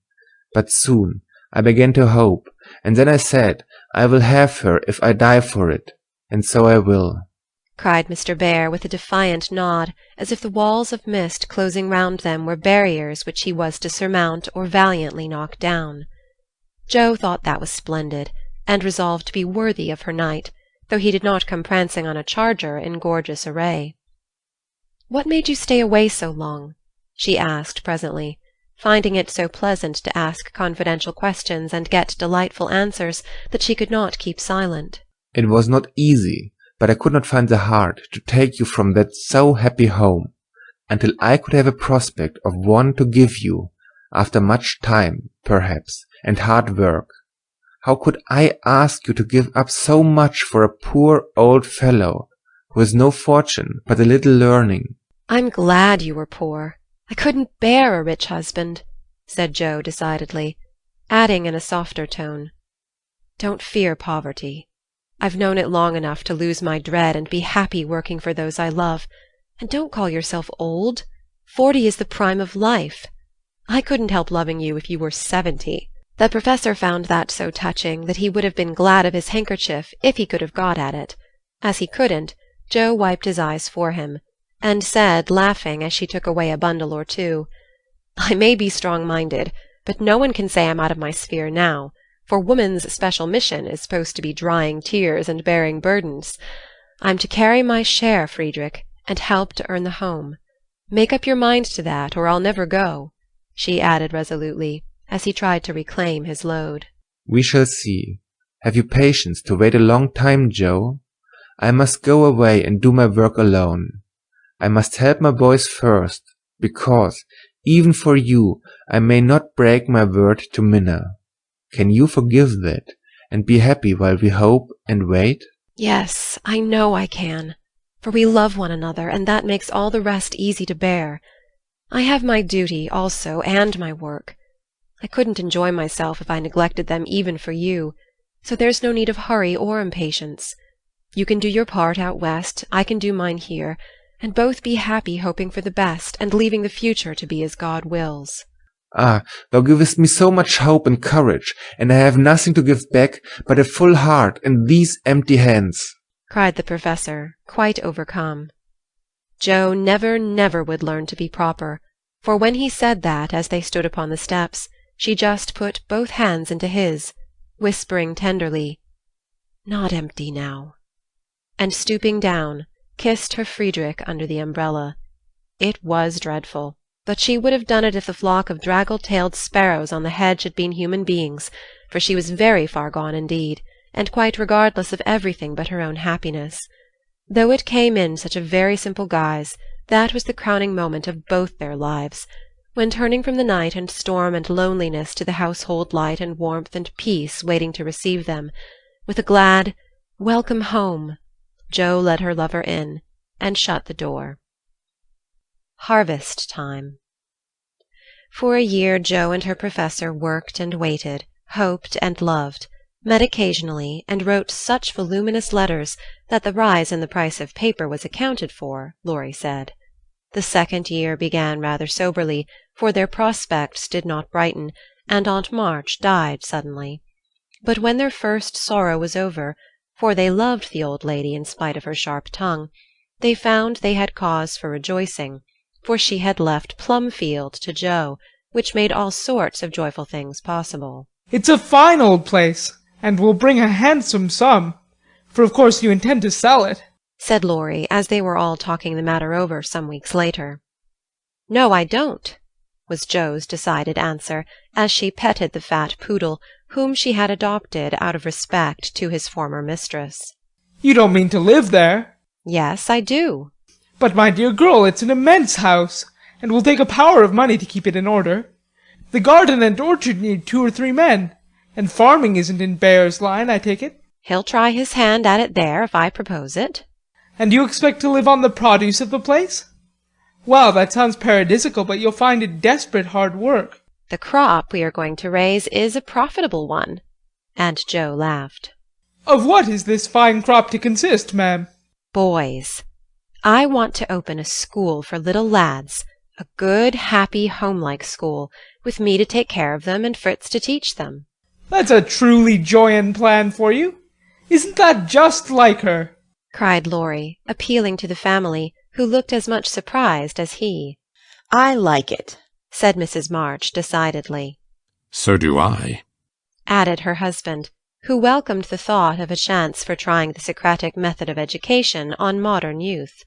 Speaker 22: But soon I began to hope, and then I said, I will have her if I die for it, and so I will,
Speaker 1: cried Mr. Bear with a defiant nod, as if the walls of mist closing round them were barriers which he was to surmount or valiantly knock down. Joe thought that was splendid, and resolved to be worthy of her knight, though he did not come prancing on a charger in gorgeous array. "What made you stay away so long?" she asked presently, finding it so pleasant to ask confidential questions and get delightful answers that she could not keep silent.
Speaker 22: It was not easy, but I could not find the heart to take you from that so happy home, until I could have a prospect of one to give you, after much time, perhaps, and hard work. How could I ask you to give up so much for a poor old fellow, who has no fortune but a little learning?
Speaker 1: "I'm glad you were poor. I couldn't bear a rich husband," said Joe decidedly, adding in a softer tone, "Don't fear poverty. I've known it long enough to lose my dread and be happy working for those I love. And don't call yourself old. 40 is the prime of life. I couldn't help loving you if you were 70. The Professor found that so touching that he would have been glad of his handkerchief if he could have got at it. As he couldn't, Joe wiped his eyes for him, and said, laughing as she took away a bundle or two, "I may be strong-minded, but no one can say I'm out of my sphere now, for woman's special mission is supposed to be drying tears and bearing burdens. I'm to carry my share, Friedrich, and help to earn the home. Make up your mind to that, or I'll never go," she added resolutely, as he tried to reclaim his load.
Speaker 22: We shall see. Have you patience to wait a long time, Joe? I must go away and do my work alone. I must help my boys first, because, even for you, I may not break my word to Minna. Can you forgive that, and be happy while we hope and wait?
Speaker 1: "Yes, I know I can, for we love one another, and that makes all the rest easy to bear. I have my duty also, and my work. I couldn't enjoy myself if I neglected them even for you, so there's no need of hurry or impatience. You can do your part out west, I can do mine here, and both be happy hoping for the best, and leaving the future to be as God wills."
Speaker 22: Ah, thou givest me so much hope and courage, and I have nothing to give back but a full heart and these empty hands,
Speaker 1: cried the Professor, quite overcome. Joe never would learn to be proper, for when he said that as they stood upon the steps, she just put both hands into his, whispering tenderly, "Not empty now," and stooping down, kissed her Friedrich under the umbrella. It was dreadful, but she would have done it if the flock of draggle-tailed sparrows on the hedge had been human beings, for she was very far gone indeed, and quite regardless of everything but her own happiness. Though it came in such a very simple guise, that was the crowning moment of both their lives, when turning from the night and storm and loneliness to the household light and warmth and peace waiting to receive them, with a glad "Welcome home," Joe led her lover in, and shut the door. Harvest time. For a year Joe and her Professor worked and waited, hoped and loved, met occasionally, and wrote such voluminous letters that the rise in the price of paper was accounted for, Laurie said. The second year began rather soberly, for their prospects did not brighten, and Aunt March died suddenly. But when their first sorrow was over, for they loved the old lady in spite of her sharp tongue, they found they had cause for rejoicing, for she had left Plumfield to Joe, which made all sorts of joyful things possible.
Speaker 13: It's a fine old place, and will bring a handsome sum, for of course you intend to sell it,
Speaker 1: said Laurie, as they were all talking the matter over some weeks later. No, I don't, was Joe's decided answer, as she petted the fat poodle, whom she had adopted out of respect to his former mistress.
Speaker 13: You don't mean to live there?
Speaker 1: Yes, I do.
Speaker 13: But, my dear girl, it's an immense house, and will take a power of money to keep it in order. The garden and orchard need 2 or 3 men, and farming isn't in Bear's line, I take it.
Speaker 1: He'll try his hand at it there if I propose it.
Speaker 13: And you expect to live on the produce of the place? Well, that sounds paradisical, but you'll find it desperate hard work.
Speaker 1: The crop we are going to raise is a profitable one. And Joe laughed.
Speaker 13: Of what is this fine crop to consist, ma'am?
Speaker 1: Boys. I want to open a school for little lads, a good, happy, homelike school, with me to take care of them and Fritz to teach them.
Speaker 13: That's a truly Joyan plan for you. Isn't that just like her?
Speaker 1: Cried Laurie, appealing to the family, who looked as much surprised as he.
Speaker 3: I like it,
Speaker 1: said Mrs. March decidedly.
Speaker 20: So do I,
Speaker 1: added her husband, who welcomed the thought of a chance for trying the Socratic method of education on modern youth.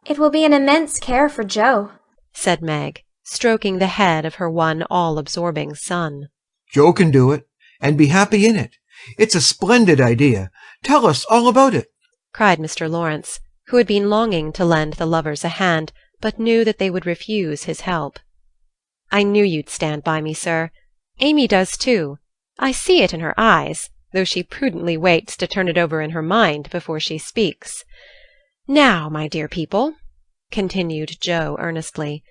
Speaker 8: It will be an immense care for Joe,
Speaker 1: said Meg, stroking the head of her one all-absorbing son.
Speaker 4: Joe can do it, and be happy in it. It's a splendid idea. Tell us all about it,
Speaker 1: cried Mr. Laurence, who had been longing to lend the lovers a hand, but knew that they would refuse his help. I knew you'd stand by me, sir. Amy does too. I see it in her eyes, though she prudently waits to turn it over in her mind before she speaks. Now, my dear people, continued Joe earnestly,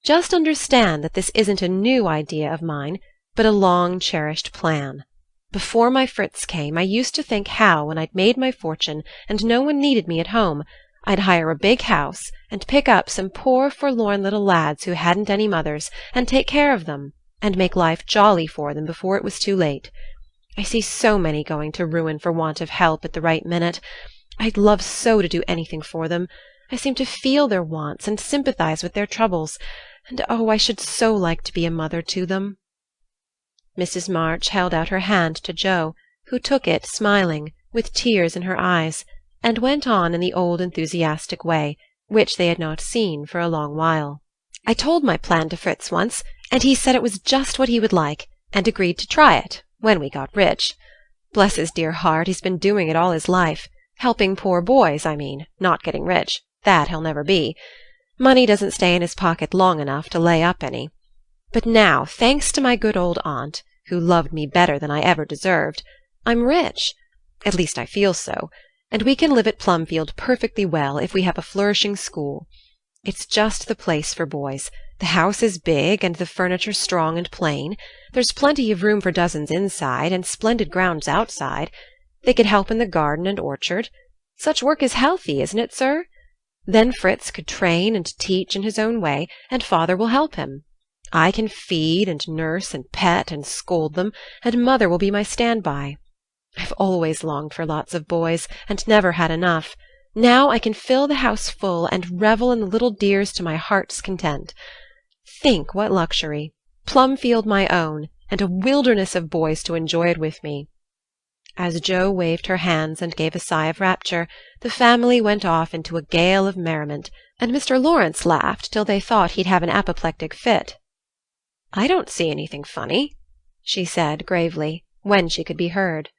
Speaker 1: just understand that this isn't a new idea of mine, but a long-cherished plan. Before my Fritz came, I used to think how, when I'd made my fortune and no one needed me at home, I'd hire a big house and pick up some poor forlorn little lads who hadn't any mothers, and take care of them, and make life jolly for them before it was too late. I see so many going to ruin for want of help at the right minute. I'd love so to do anything for them. I seem to feel their wants and sympathize with their troubles, and oh, I should so like to be a mother to them. Mrs. March held out her hand to Joe, who took it smiling, with tears in her eyes, and went on in the old enthusiastic way, which they had not seen for a long while. I told my plan to Fritz once, and he said it was just what he would like, and agreed to try it, when we got rich. Bless his dear heart, he's been doing it all his life. Helping poor boys, I mean, not getting rich. That he'll never be. Money doesn't stay in his pocket long enough to lay up any. But now, thanks to my good old aunt, who loved me better than I ever deserved, I'm rich. At least I feel so, and we can live at Plumfield perfectly well if we have a flourishing school. It's just the place for boys. The house is big, and the furniture strong and plain. There's plenty of room for dozens inside, and splendid grounds outside. They could help in the garden and orchard. Such work is healthy, isn't it, sir? Then Fritz could train and teach in his own way, and father will help him. I can feed and nurse and pet and scold them, and mother will be my stand-by. I've always longed for lots of boys, and never had enough. Now I can fill the house full, and revel in the little dears to my heart's content. Think what luxury! Plumfield my own, and a wilderness of boys to enjoy it with me. As Joe waved her hands and gave a sigh of rapture, the family went off into a gale of merriment, and Mr. Laurence laughed till they thought he'd have an apoplectic fit. I don't see anything funny, she said gravely, when she could be heard.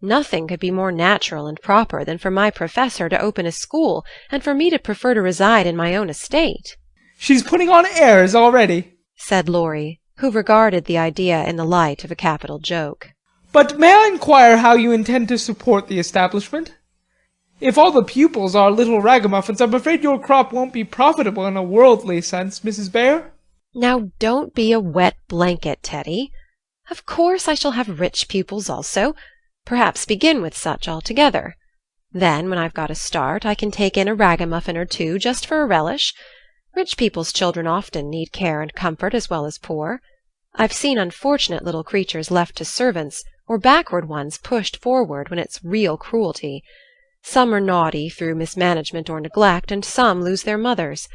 Speaker 1: Nothing could be more natural and proper than for my professor to open a school, and for me to prefer to reside in my own estate.
Speaker 13: She's putting on airs already,
Speaker 1: said Laurie, who regarded the idea in the light of a capital joke.
Speaker 13: But may I inquire how you intend to support the establishment? If all the pupils are little ragamuffins, I'm afraid your crop won't be profitable in a worldly sense, Mrs. Bear.
Speaker 1: Now don't be a wet blanket, Teddy. Of course I shall have rich pupils also, perhaps begin with such altogether. Then, when I've got a start, I can take in a ragamuffin or two just for a relish. Rich people's children often need care and comfort as well as poor. I've seen unfortunate little creatures left to servants, or backward ones pushed forward when it's real cruelty. Some are naughty through mismanagement or neglect, and some lose their mothers.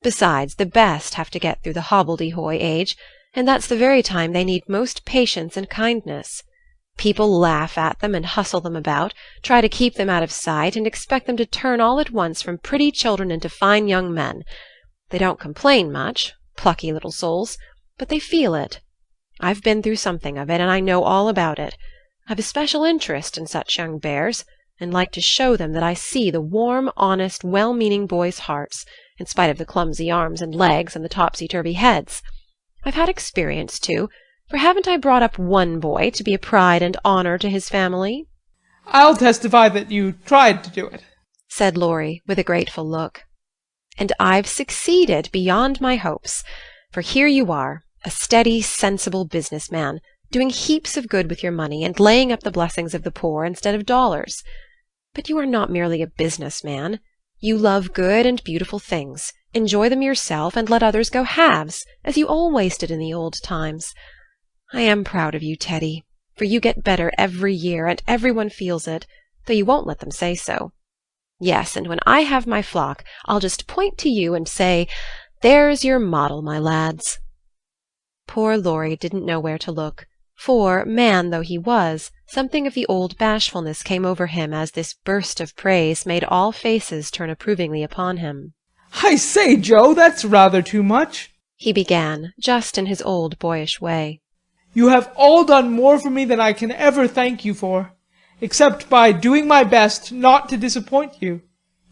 Speaker 1: Besides, the best have to get through the hobbledehoy age, and that's the very time they need most patience and kindness. People laugh at them and hustle them about, try to keep them out of sight, and expect them to turn all at once from pretty children into fine young men. They don't complain much, plucky little souls, but they feel it. I've been through something of it, and I know all about it. I've a special interest in such young bears, and like to show them that I see the warm, honest, well-meaning boys' hearts, in spite of the clumsy arms and legs and the topsy-turvy heads. I've had experience, too, for haven't I brought up one boy to be a pride and honour to his family?
Speaker 13: I'll testify that you tried to do it,
Speaker 1: said Laurie, with a grateful look. And I've succeeded beyond my hopes, for here you are, a steady, sensible business man, doing heaps of good with your money and laying up the blessings of the poor instead of dollars. But you are not merely a business man. You love good and beautiful things, enjoy them yourself, and let others go halves, as you always did in the old times. I am proud of you, Teddy, for you get better every year, and everyone feels it, though you won't let them say so. Yes, and when I have my flock, I'll just point to you and say, "There's your model, my lads." Poor Laurie didn't know where to look, for, man though he was, something of the old bashfulness came over him as this burst of praise made all faces turn approvingly upon him.
Speaker 13: I say, Joe, that's rather too much,
Speaker 1: he began, just in his old boyish way.
Speaker 13: You have all done more for me than I can ever thank you for, except by doing my best not to disappoint you.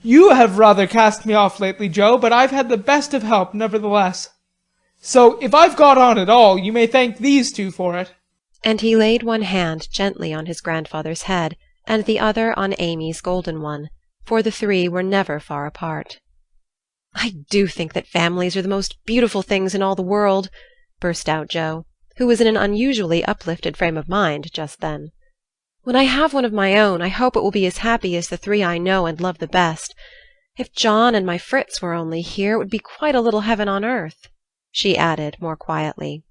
Speaker 13: You have rather cast me off lately, Joe, but I've had the best of help nevertheless. So if I've got on at all, you may thank these two for it.
Speaker 1: And he laid one hand gently on his grandfather's head, and the other on Amy's golden one, for the three were never far apart. I do think that families are the most beautiful things in all the world, burst out Joe, who was in an unusually uplifted frame of mind just then. When I have one of my own, I hope it will be as happy as the three I know and love the best. If John and my Fritz were only here, it would be quite a little heaven on earth, she added more quietly.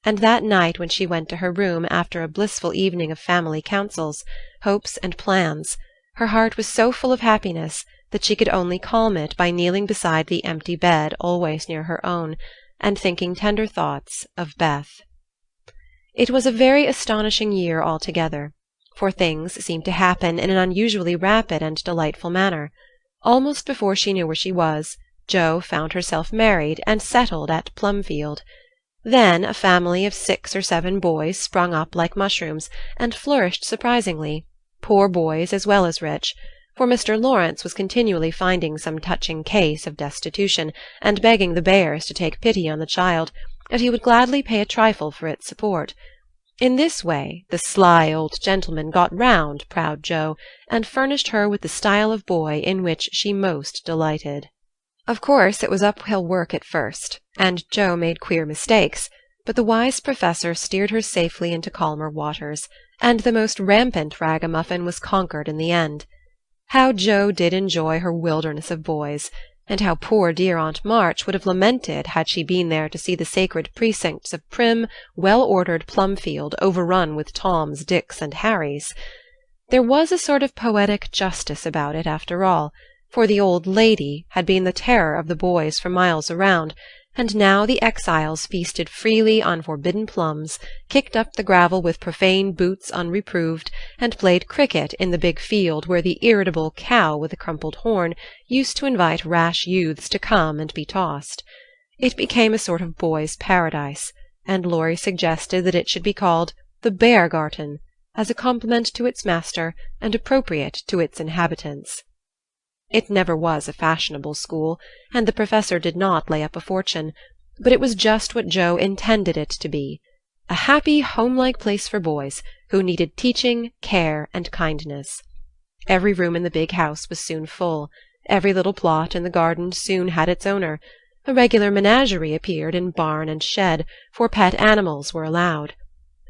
Speaker 1: And that night when she went to her room after a blissful evening of family councils, hopes and plans, her heart was so full of happiness that she could only calm it by kneeling beside the empty bed always near her own, and thinking tender thoughts of Beth. It was a very astonishing year altogether, for things seemed to happen in an unusually rapid and delightful manner. Almost before she knew where she was, Jo found herself married and settled at Plumfield. Then a family of 6 or 7 boys sprung up like mushrooms, and flourished surprisingly, poor boys as well as rich, for Mr. Laurence was continually finding some touching case of destitution, and begging the Bayers to take pity on the child, and he would gladly pay a trifle for its support. In this way the sly old gentleman got round proud Jo, and furnished her with the style of boy in which she most delighted. Of course it was uphill work at first, and Jo made queer mistakes, but the wise professor steered her safely into calmer waters, and the most rampant ragamuffin was conquered in the end. How Jo did enjoy her wilderness of boys, and how poor dear Aunt March would have lamented had she been there to see the sacred precincts of prim, well-ordered Plumfield overrun with Toms, Dicks, and Harrys. There was a sort of poetic justice about it, after all, for the old lady had been the terror of the boys for miles around, and now the exiles feasted freely on forbidden plums, kicked up the gravel with profane boots unreproved, and played cricket in the big field where the irritable cow with a crumpled horn used to invite rash youths to come and be tossed. It became a sort of boys' paradise, and Laurie suggested that it should be called the Beargarten, as a compliment to its master and appropriate to its inhabitants. It never was a fashionable school, and the professor did not lay up a fortune, but it was just what Jo intended it to be, a happy, home-like place for boys who needed teaching, care, and kindness. Every room in the big house was soon full, every little plot in the garden soon had its owner, a regular menagerie appeared in barn and shed, for pet animals were allowed,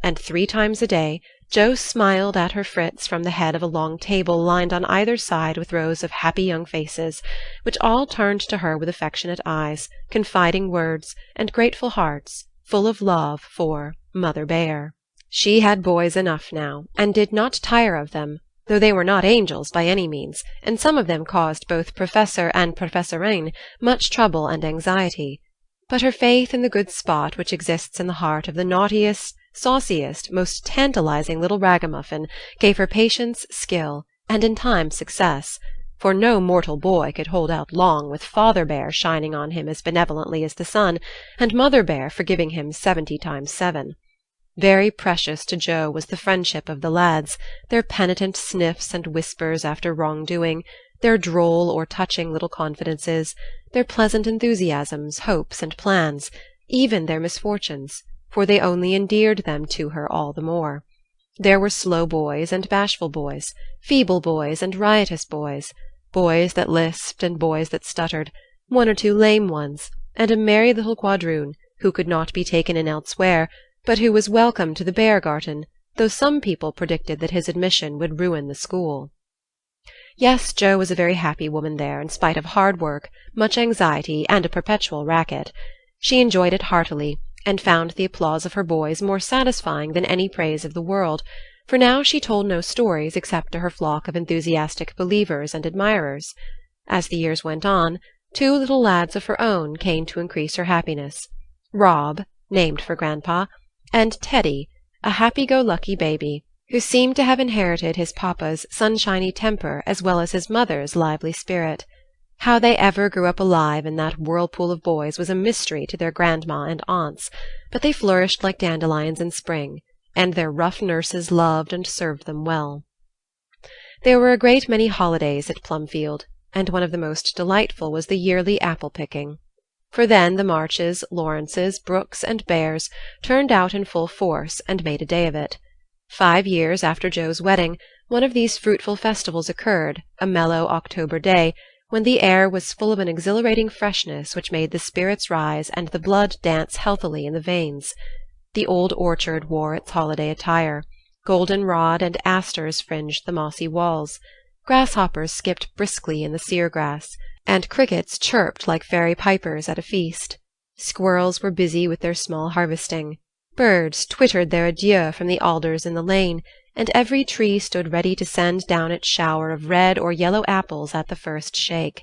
Speaker 1: and 3 times a day Jo smiled at her Fritz from the head of a long table lined on either side with rows of happy young faces, which all turned to her with affectionate eyes, confiding words, and grateful hearts, full of love for Mother Bear. She had boys enough now, and did not tire of them, though they were not angels by any means, and some of them caused both Professor and Professorine much trouble and anxiety. But her faith in the good spot which exists in the heart of the naughtiest, sauciest, most tantalizing little ragamuffin gave her patience, skill, and in time success, for no mortal boy could hold out long with Father Bear shining on him as benevolently as the sun, and Mother Bear forgiving him 70 times 7. Very precious to Jo was the friendship of the lads, their penitent sniffs and whispers after wrong-doing, their droll or touching little confidences, their pleasant enthusiasms, hopes, and plans, even their misfortunes, for they only endeared them to her all the more. There were slow boys and bashful boys, feeble boys and riotous boys, boys that lisped and boys that stuttered, 1 or 2 lame ones, and a merry little quadroon who could not be taken in elsewhere, but who was welcome to the Beargarten, though some people predicted that his admission would ruin the school. Yes, Jo was a very happy woman there, in spite of hard work, much anxiety, and a perpetual racket. She enjoyed it heartily, and found the applause of her boys more satisfying than any praise of the world, for now she told no stories except to her flock of enthusiastic believers and admirers. As the years went on, 2 little lads of her own came to increase her happiness. Rob, named for Grandpa, and Teddy, a happy-go-lucky baby, who seemed to have inherited his papa's sunshiny temper as well as his mother's lively spirit. How they ever grew up alive in that whirlpool of boys was a mystery to their grandma and aunts, but they flourished like dandelions in spring, and their rough nurses loved and served them well. There were a great many holidays at Plumfield, and one of the most delightful was the yearly apple-picking. For then the Marches, Laurences, Brookes, and Bears turned out in full force and made a day of it. 5 years after Jo's wedding, one of these fruitful festivals occurred, a mellow October day, when the air was full of an exhilarating freshness which made the spirits rise and the blood dance healthily in the veins. The old orchard wore its holiday attire. Goldenrod and asters fringed the mossy walls. Grasshoppers skipped briskly in the sere-grass, and crickets chirped like fairy pipers at a feast. Squirrels were busy with their small harvesting. Birds twittered their adieu from the alders in the lane, and every tree stood ready to send down its shower of red or yellow apples at the first shake.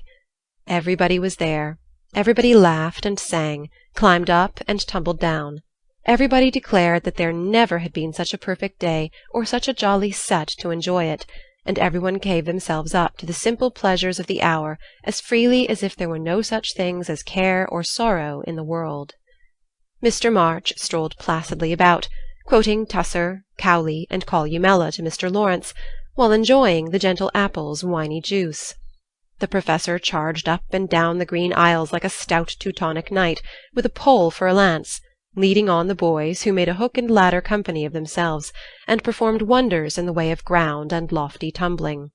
Speaker 1: Everybody was there. Everybody laughed and sang, climbed up and tumbled down. Everybody declared that there never had been such a perfect day or such a jolly set to enjoy it, and everyone gave themselves up to the simple pleasures of the hour as freely as if there were no such things as care or sorrow in the world. Mr. March strolled placidly about, quoting Tusser, Cowley, and Columella to Mr. Laurence, while enjoying the gentle apple's winy juice. The Professor charged up and down the green aisles like a stout Teutonic knight, with a pole for a lance, leading on the boys, who made a hook and ladder company of themselves, and performed wonders in the way of ground and lofty tumbling.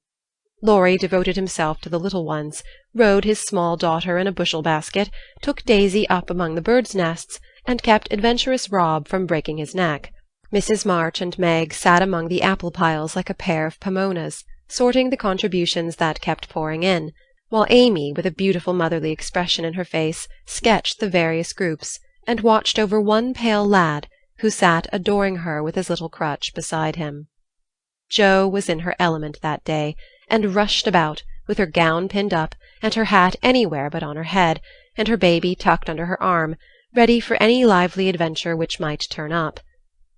Speaker 1: Laurie devoted himself to the little ones, rode his small daughter in a bushel-basket, took Daisy up among the birds' nests, and kept adventurous Rob from breaking his neck. Mrs. March and Meg sat among the apple-piles like a pair of Pomonas, sorting the contributions that kept pouring in, while Amy, with a beautiful motherly expression in her face, sketched the various groups, and watched over one pale lad, who sat adoring her with his little crutch beside him. Jo was in her element that day, and rushed about, with her gown pinned up, and her hat anywhere but on her head, and her baby tucked under her arm, ready for any lively adventure which might turn up.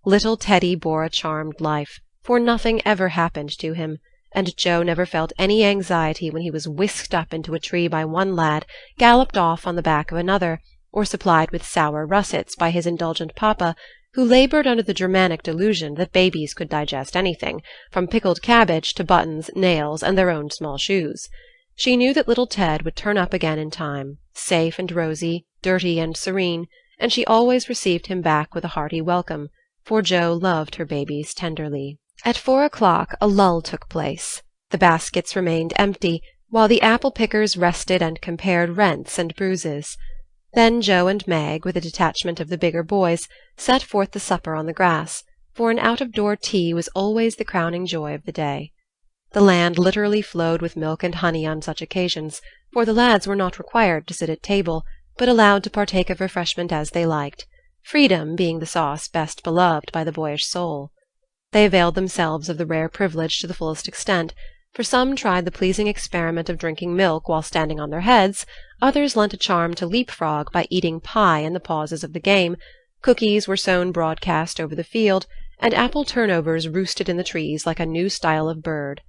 Speaker 1: Little Teddy bore a charmed life, for nothing ever happened to him, and Jo never felt any anxiety when he was whisked up into a tree by one lad, galloped off on the back of another, or supplied with sour russets by his indulgent papa, who laboured under the Germanic delusion that babies could digest anything, from pickled cabbage to buttons, nails, and their own small shoes. She knew that little Ted would turn up again in time, safe and rosy, dirty and serene, and she always received him back with a hearty welcome, for Jo loved her babies tenderly. At 4 o'clock a lull took place. The baskets remained empty, while the apple-pickers rested and compared rents and bruises. Then Jo and Meg, with a detachment of the bigger boys, set forth the supper on the grass, for an out-of-door tea was always the crowning joy of the day. The land literally flowed with milk and honey on such occasions, for the lads were not required to sit at table, but allowed to partake of refreshment as they liked, freedom being the sauce best beloved by the boyish soul. They availed themselves of the rare privilege to the fullest extent, for some tried the pleasing experiment of drinking milk while standing on their heads, others lent a charm to leap-frog by eating pie in the pauses of the game, cookies were sown broadcast over the field, and apple turnovers roosted in the trees like a new style of bird.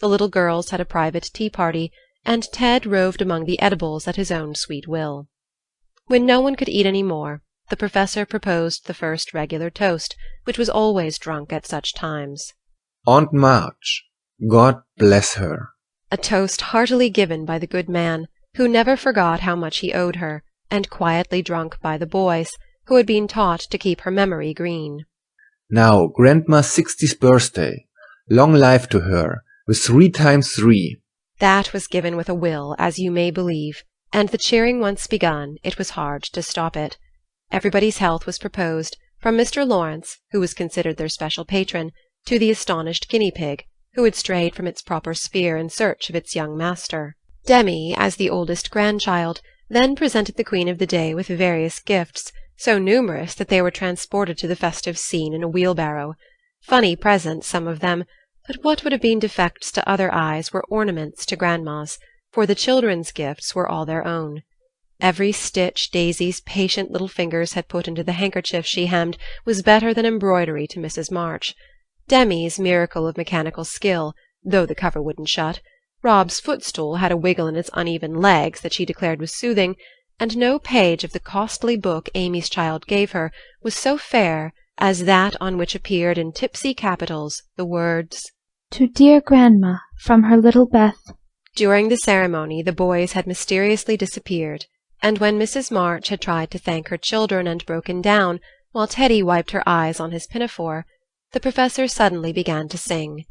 Speaker 1: The little girls had a private tea-party, and Ted roved among the edibles at his own sweet will. When no one could eat any more, the professor proposed the first regular toast, which was always drunk at such times.
Speaker 22: Aunt March, God bless her.
Speaker 1: A toast heartily given by the good man, who never forgot how much he owed her, and quietly drunk by the boys, who had been taught to keep her memory green.
Speaker 22: Now, Grandma's 60th birthday. Long life to her, with 3 times 3.
Speaker 1: That was given with a will, as you may believe, and the cheering once begun, it was hard to stop it. Everybody's health was proposed, from Mr. Laurence, who was considered their special patron, to the astonished guinea-pig, who had strayed from its proper sphere in search of its young master. Demi, as the oldest grandchild, then presented the queen of the day with various gifts, so numerous that they were transported to the festive scene in a wheelbarrow. Funny presents, some of them, but what would have been defects to other eyes were ornaments to Grandma's, for the children's gifts were all their own. Every stitch Daisy's patient little fingers had put into the handkerchief she hemmed was better than embroidery to Mrs. March. Demi's miracle of mechanical skill, though the cover wouldn't shut, Rob's footstool had a wiggle in its uneven legs that she declared was soothing, and no page of the costly book Amy's child gave her was so fair as that on which appeared in tipsy capitals the words,
Speaker 6: "To dear Grandma, from her little Beth."
Speaker 1: During the ceremony the boys had mysteriously disappeared, and when Mrs. March had tried to thank her children and broken down, while Teddy wiped her eyes on his pinafore, the professor suddenly began to sing.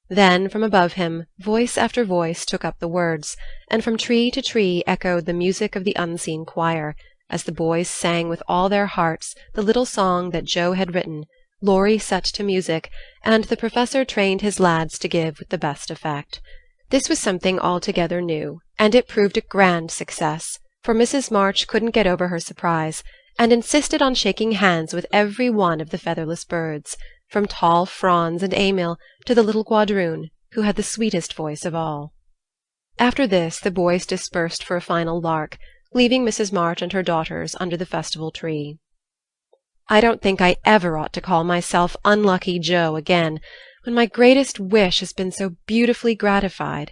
Speaker 1: Then from above him voice after voice took up the words, and from tree to tree echoed the music of the unseen choir, as the boys sang with all their hearts the little song that Joe had written, Laurie set to music, and the professor trained his lads to give with the best effect. This was something altogether new, and it proved a grand success, for Mrs. March couldn't get over her surprise, and insisted on shaking hands with every one of the featherless birds, from tall Franz and Emil to the little quadroon, who had the sweetest voice of all. After this the boys dispersed for a final lark, leaving Mrs. March and her daughters under the festival tree. I don't think I ever ought to call myself Unlucky Joe again, when my greatest wish has been so beautifully gratified,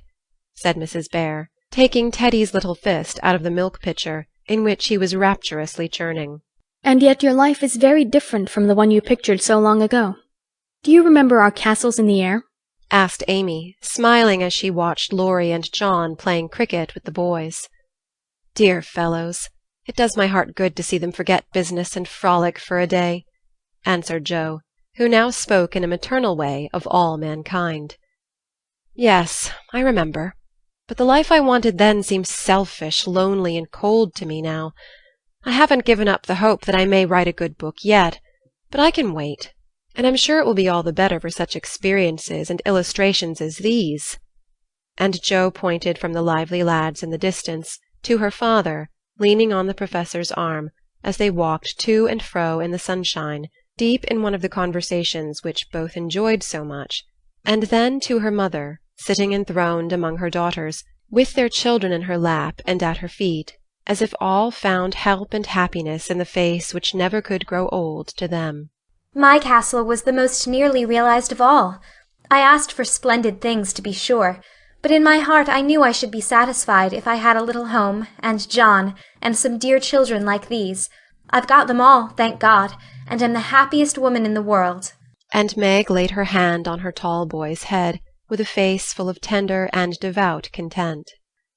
Speaker 1: said Mrs. Bear, taking Teddy's little fist out of the milk pitcher, in which he was rapturously churning.
Speaker 2: And yet your life is very different from the one you pictured so long ago. Do you remember our castles in the air?
Speaker 1: Asked Amy, smiling as she watched Laurie and John playing cricket with the boys. Dear fellows, it does my heart good to see them forget business and frolic for a day, answered Joe, who now spoke in a maternal way of all mankind. Yes, I remember, but the life I wanted then seems selfish, lonely, and cold to me now. I haven't given up the hope that I may write a good book yet, but I can wait, and I'm sure it will be all the better for such experiences and illustrations as these. And Joe pointed from the lively lads in the distance to her father, leaning on the professor's arm, as they walked to and fro in the sunshine, deep in one of the conversations which both enjoyed so much, and then to her mother, sitting enthroned among her daughters, with their children in her lap and at her feet, as if all found help and happiness in the face which never could grow old to them.
Speaker 8: My castle was the most nearly realized of all. I asked for splendid things, to be sure, but in my heart I knew I should be satisfied if I had a little home, and John, and some dear children like these. I've got them all, thank God, and am the happiest woman in the world.
Speaker 1: And Meg laid her hand on her tall boy's head, with a face full of tender and devout content.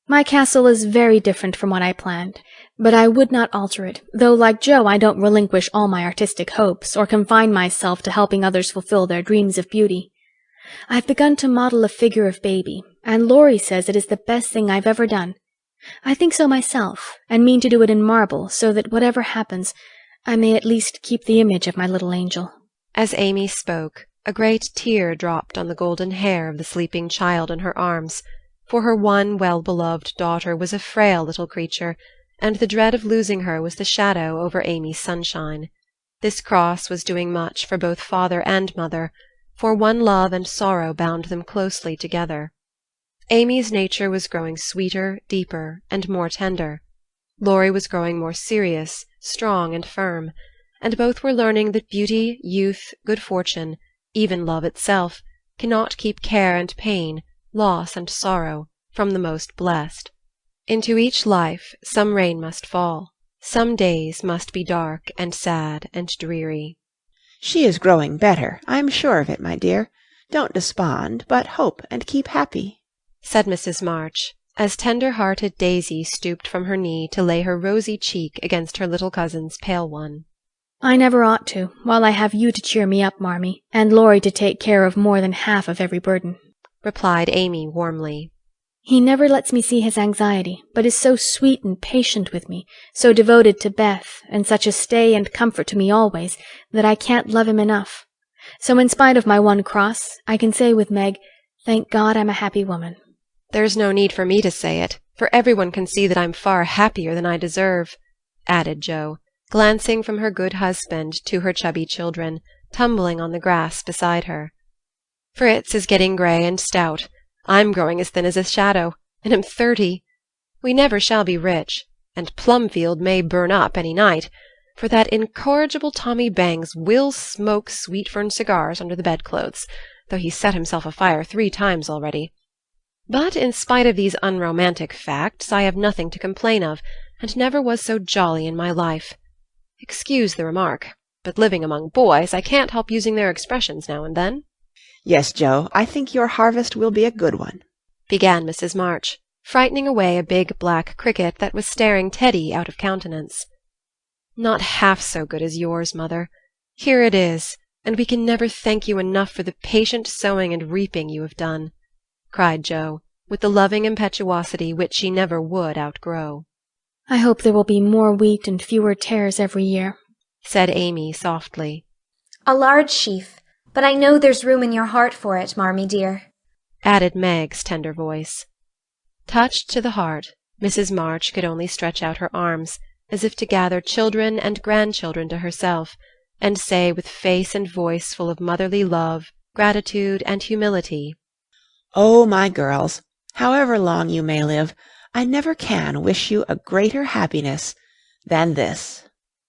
Speaker 2: My castle is very different from what I planned, but I would not alter it, though like Joe I don't relinquish all my artistic hopes, or confine myself to helping others fulfill their dreams of beauty. I've begun to model a figure of baby, and Laurie says it is the best thing I've ever done. I think so myself, and mean to do it in marble, so that whatever happens, I may at least keep the image of my little angel.
Speaker 1: As Amy spoke, a great tear dropped on the golden hair of the sleeping child in her arms, for her one well-beloved daughter was a frail little creature, and the dread of losing her was the shadow over Amy's sunshine. This cross was doing much for both father and mother, for one love and sorrow bound them closely together. Amy's nature was growing sweeter, deeper, and more tender. Laurie was growing more serious, strong, and firm, and both were learning that beauty, youth, good fortune, even love itself, cannot keep care and pain, loss and sorrow, from the most blessed. Into each life some rain must fall, some days must be dark and sad and dreary.
Speaker 3: She is growing better, I'm sure of it, my dear. Don't despond, but hope and keep happy,
Speaker 1: said Mrs. March, as tender-hearted Daisy stooped from her knee to lay her rosy cheek against her little cousin's pale one.
Speaker 2: I never ought to, while I have you to cheer me up, Marmee, and Laurie to take care of more than half of every burden,
Speaker 1: replied Amy warmly.
Speaker 2: He never lets me see his anxiety, but is so sweet and patient with me, so devoted to Beth, and such a stay and comfort to me always, that I can't love him enough. So in spite of my one cross, I can say with Meg, thank God I'm a happy woman.
Speaker 1: There's no need for me to say it, for everyone can see that I'm far happier than I deserve, added Jo, glancing from her good husband to her chubby children, tumbling on the grass beside her. Fritz is getting grey and stout. I'm growing as thin as a shadow, and am 30. We never shall be rich, and Plumfield may burn up any night, for that incorrigible Tommy Bangs will smoke sweet-fern cigars under the bedclothes, though he's set himself afire 3 times already. But in spite of these unromantic facts, I have nothing to complain of, and never was so jolly in my life. Excuse the remark, but living among boys, I can't help using their expressions now and then.
Speaker 3: Yes, Jo, I think your harvest will be a good one,
Speaker 1: began Mrs. March, frightening away a big black cricket that was staring Teddy out of countenance. Not half so good as yours, mother. Here it is, and we can never thank you enough for the patient sowing and reaping you have done, cried Jo, with the loving impetuosity which she never would outgrow.
Speaker 2: I hope there will be more wheat and fewer tares every year,
Speaker 1: said Amy softly.
Speaker 8: A large sheaf, but I know there's room in your heart for it, Marmee dear,
Speaker 1: added Meg's tender voice. Touched to the heart, Mrs. March could only stretch out her arms, as if to gather children and grandchildren to herself, and say with face and voice full of motherly love, gratitude, and humility,
Speaker 3: "Oh, my girls, however long you may live, I never can wish you a greater happiness than this."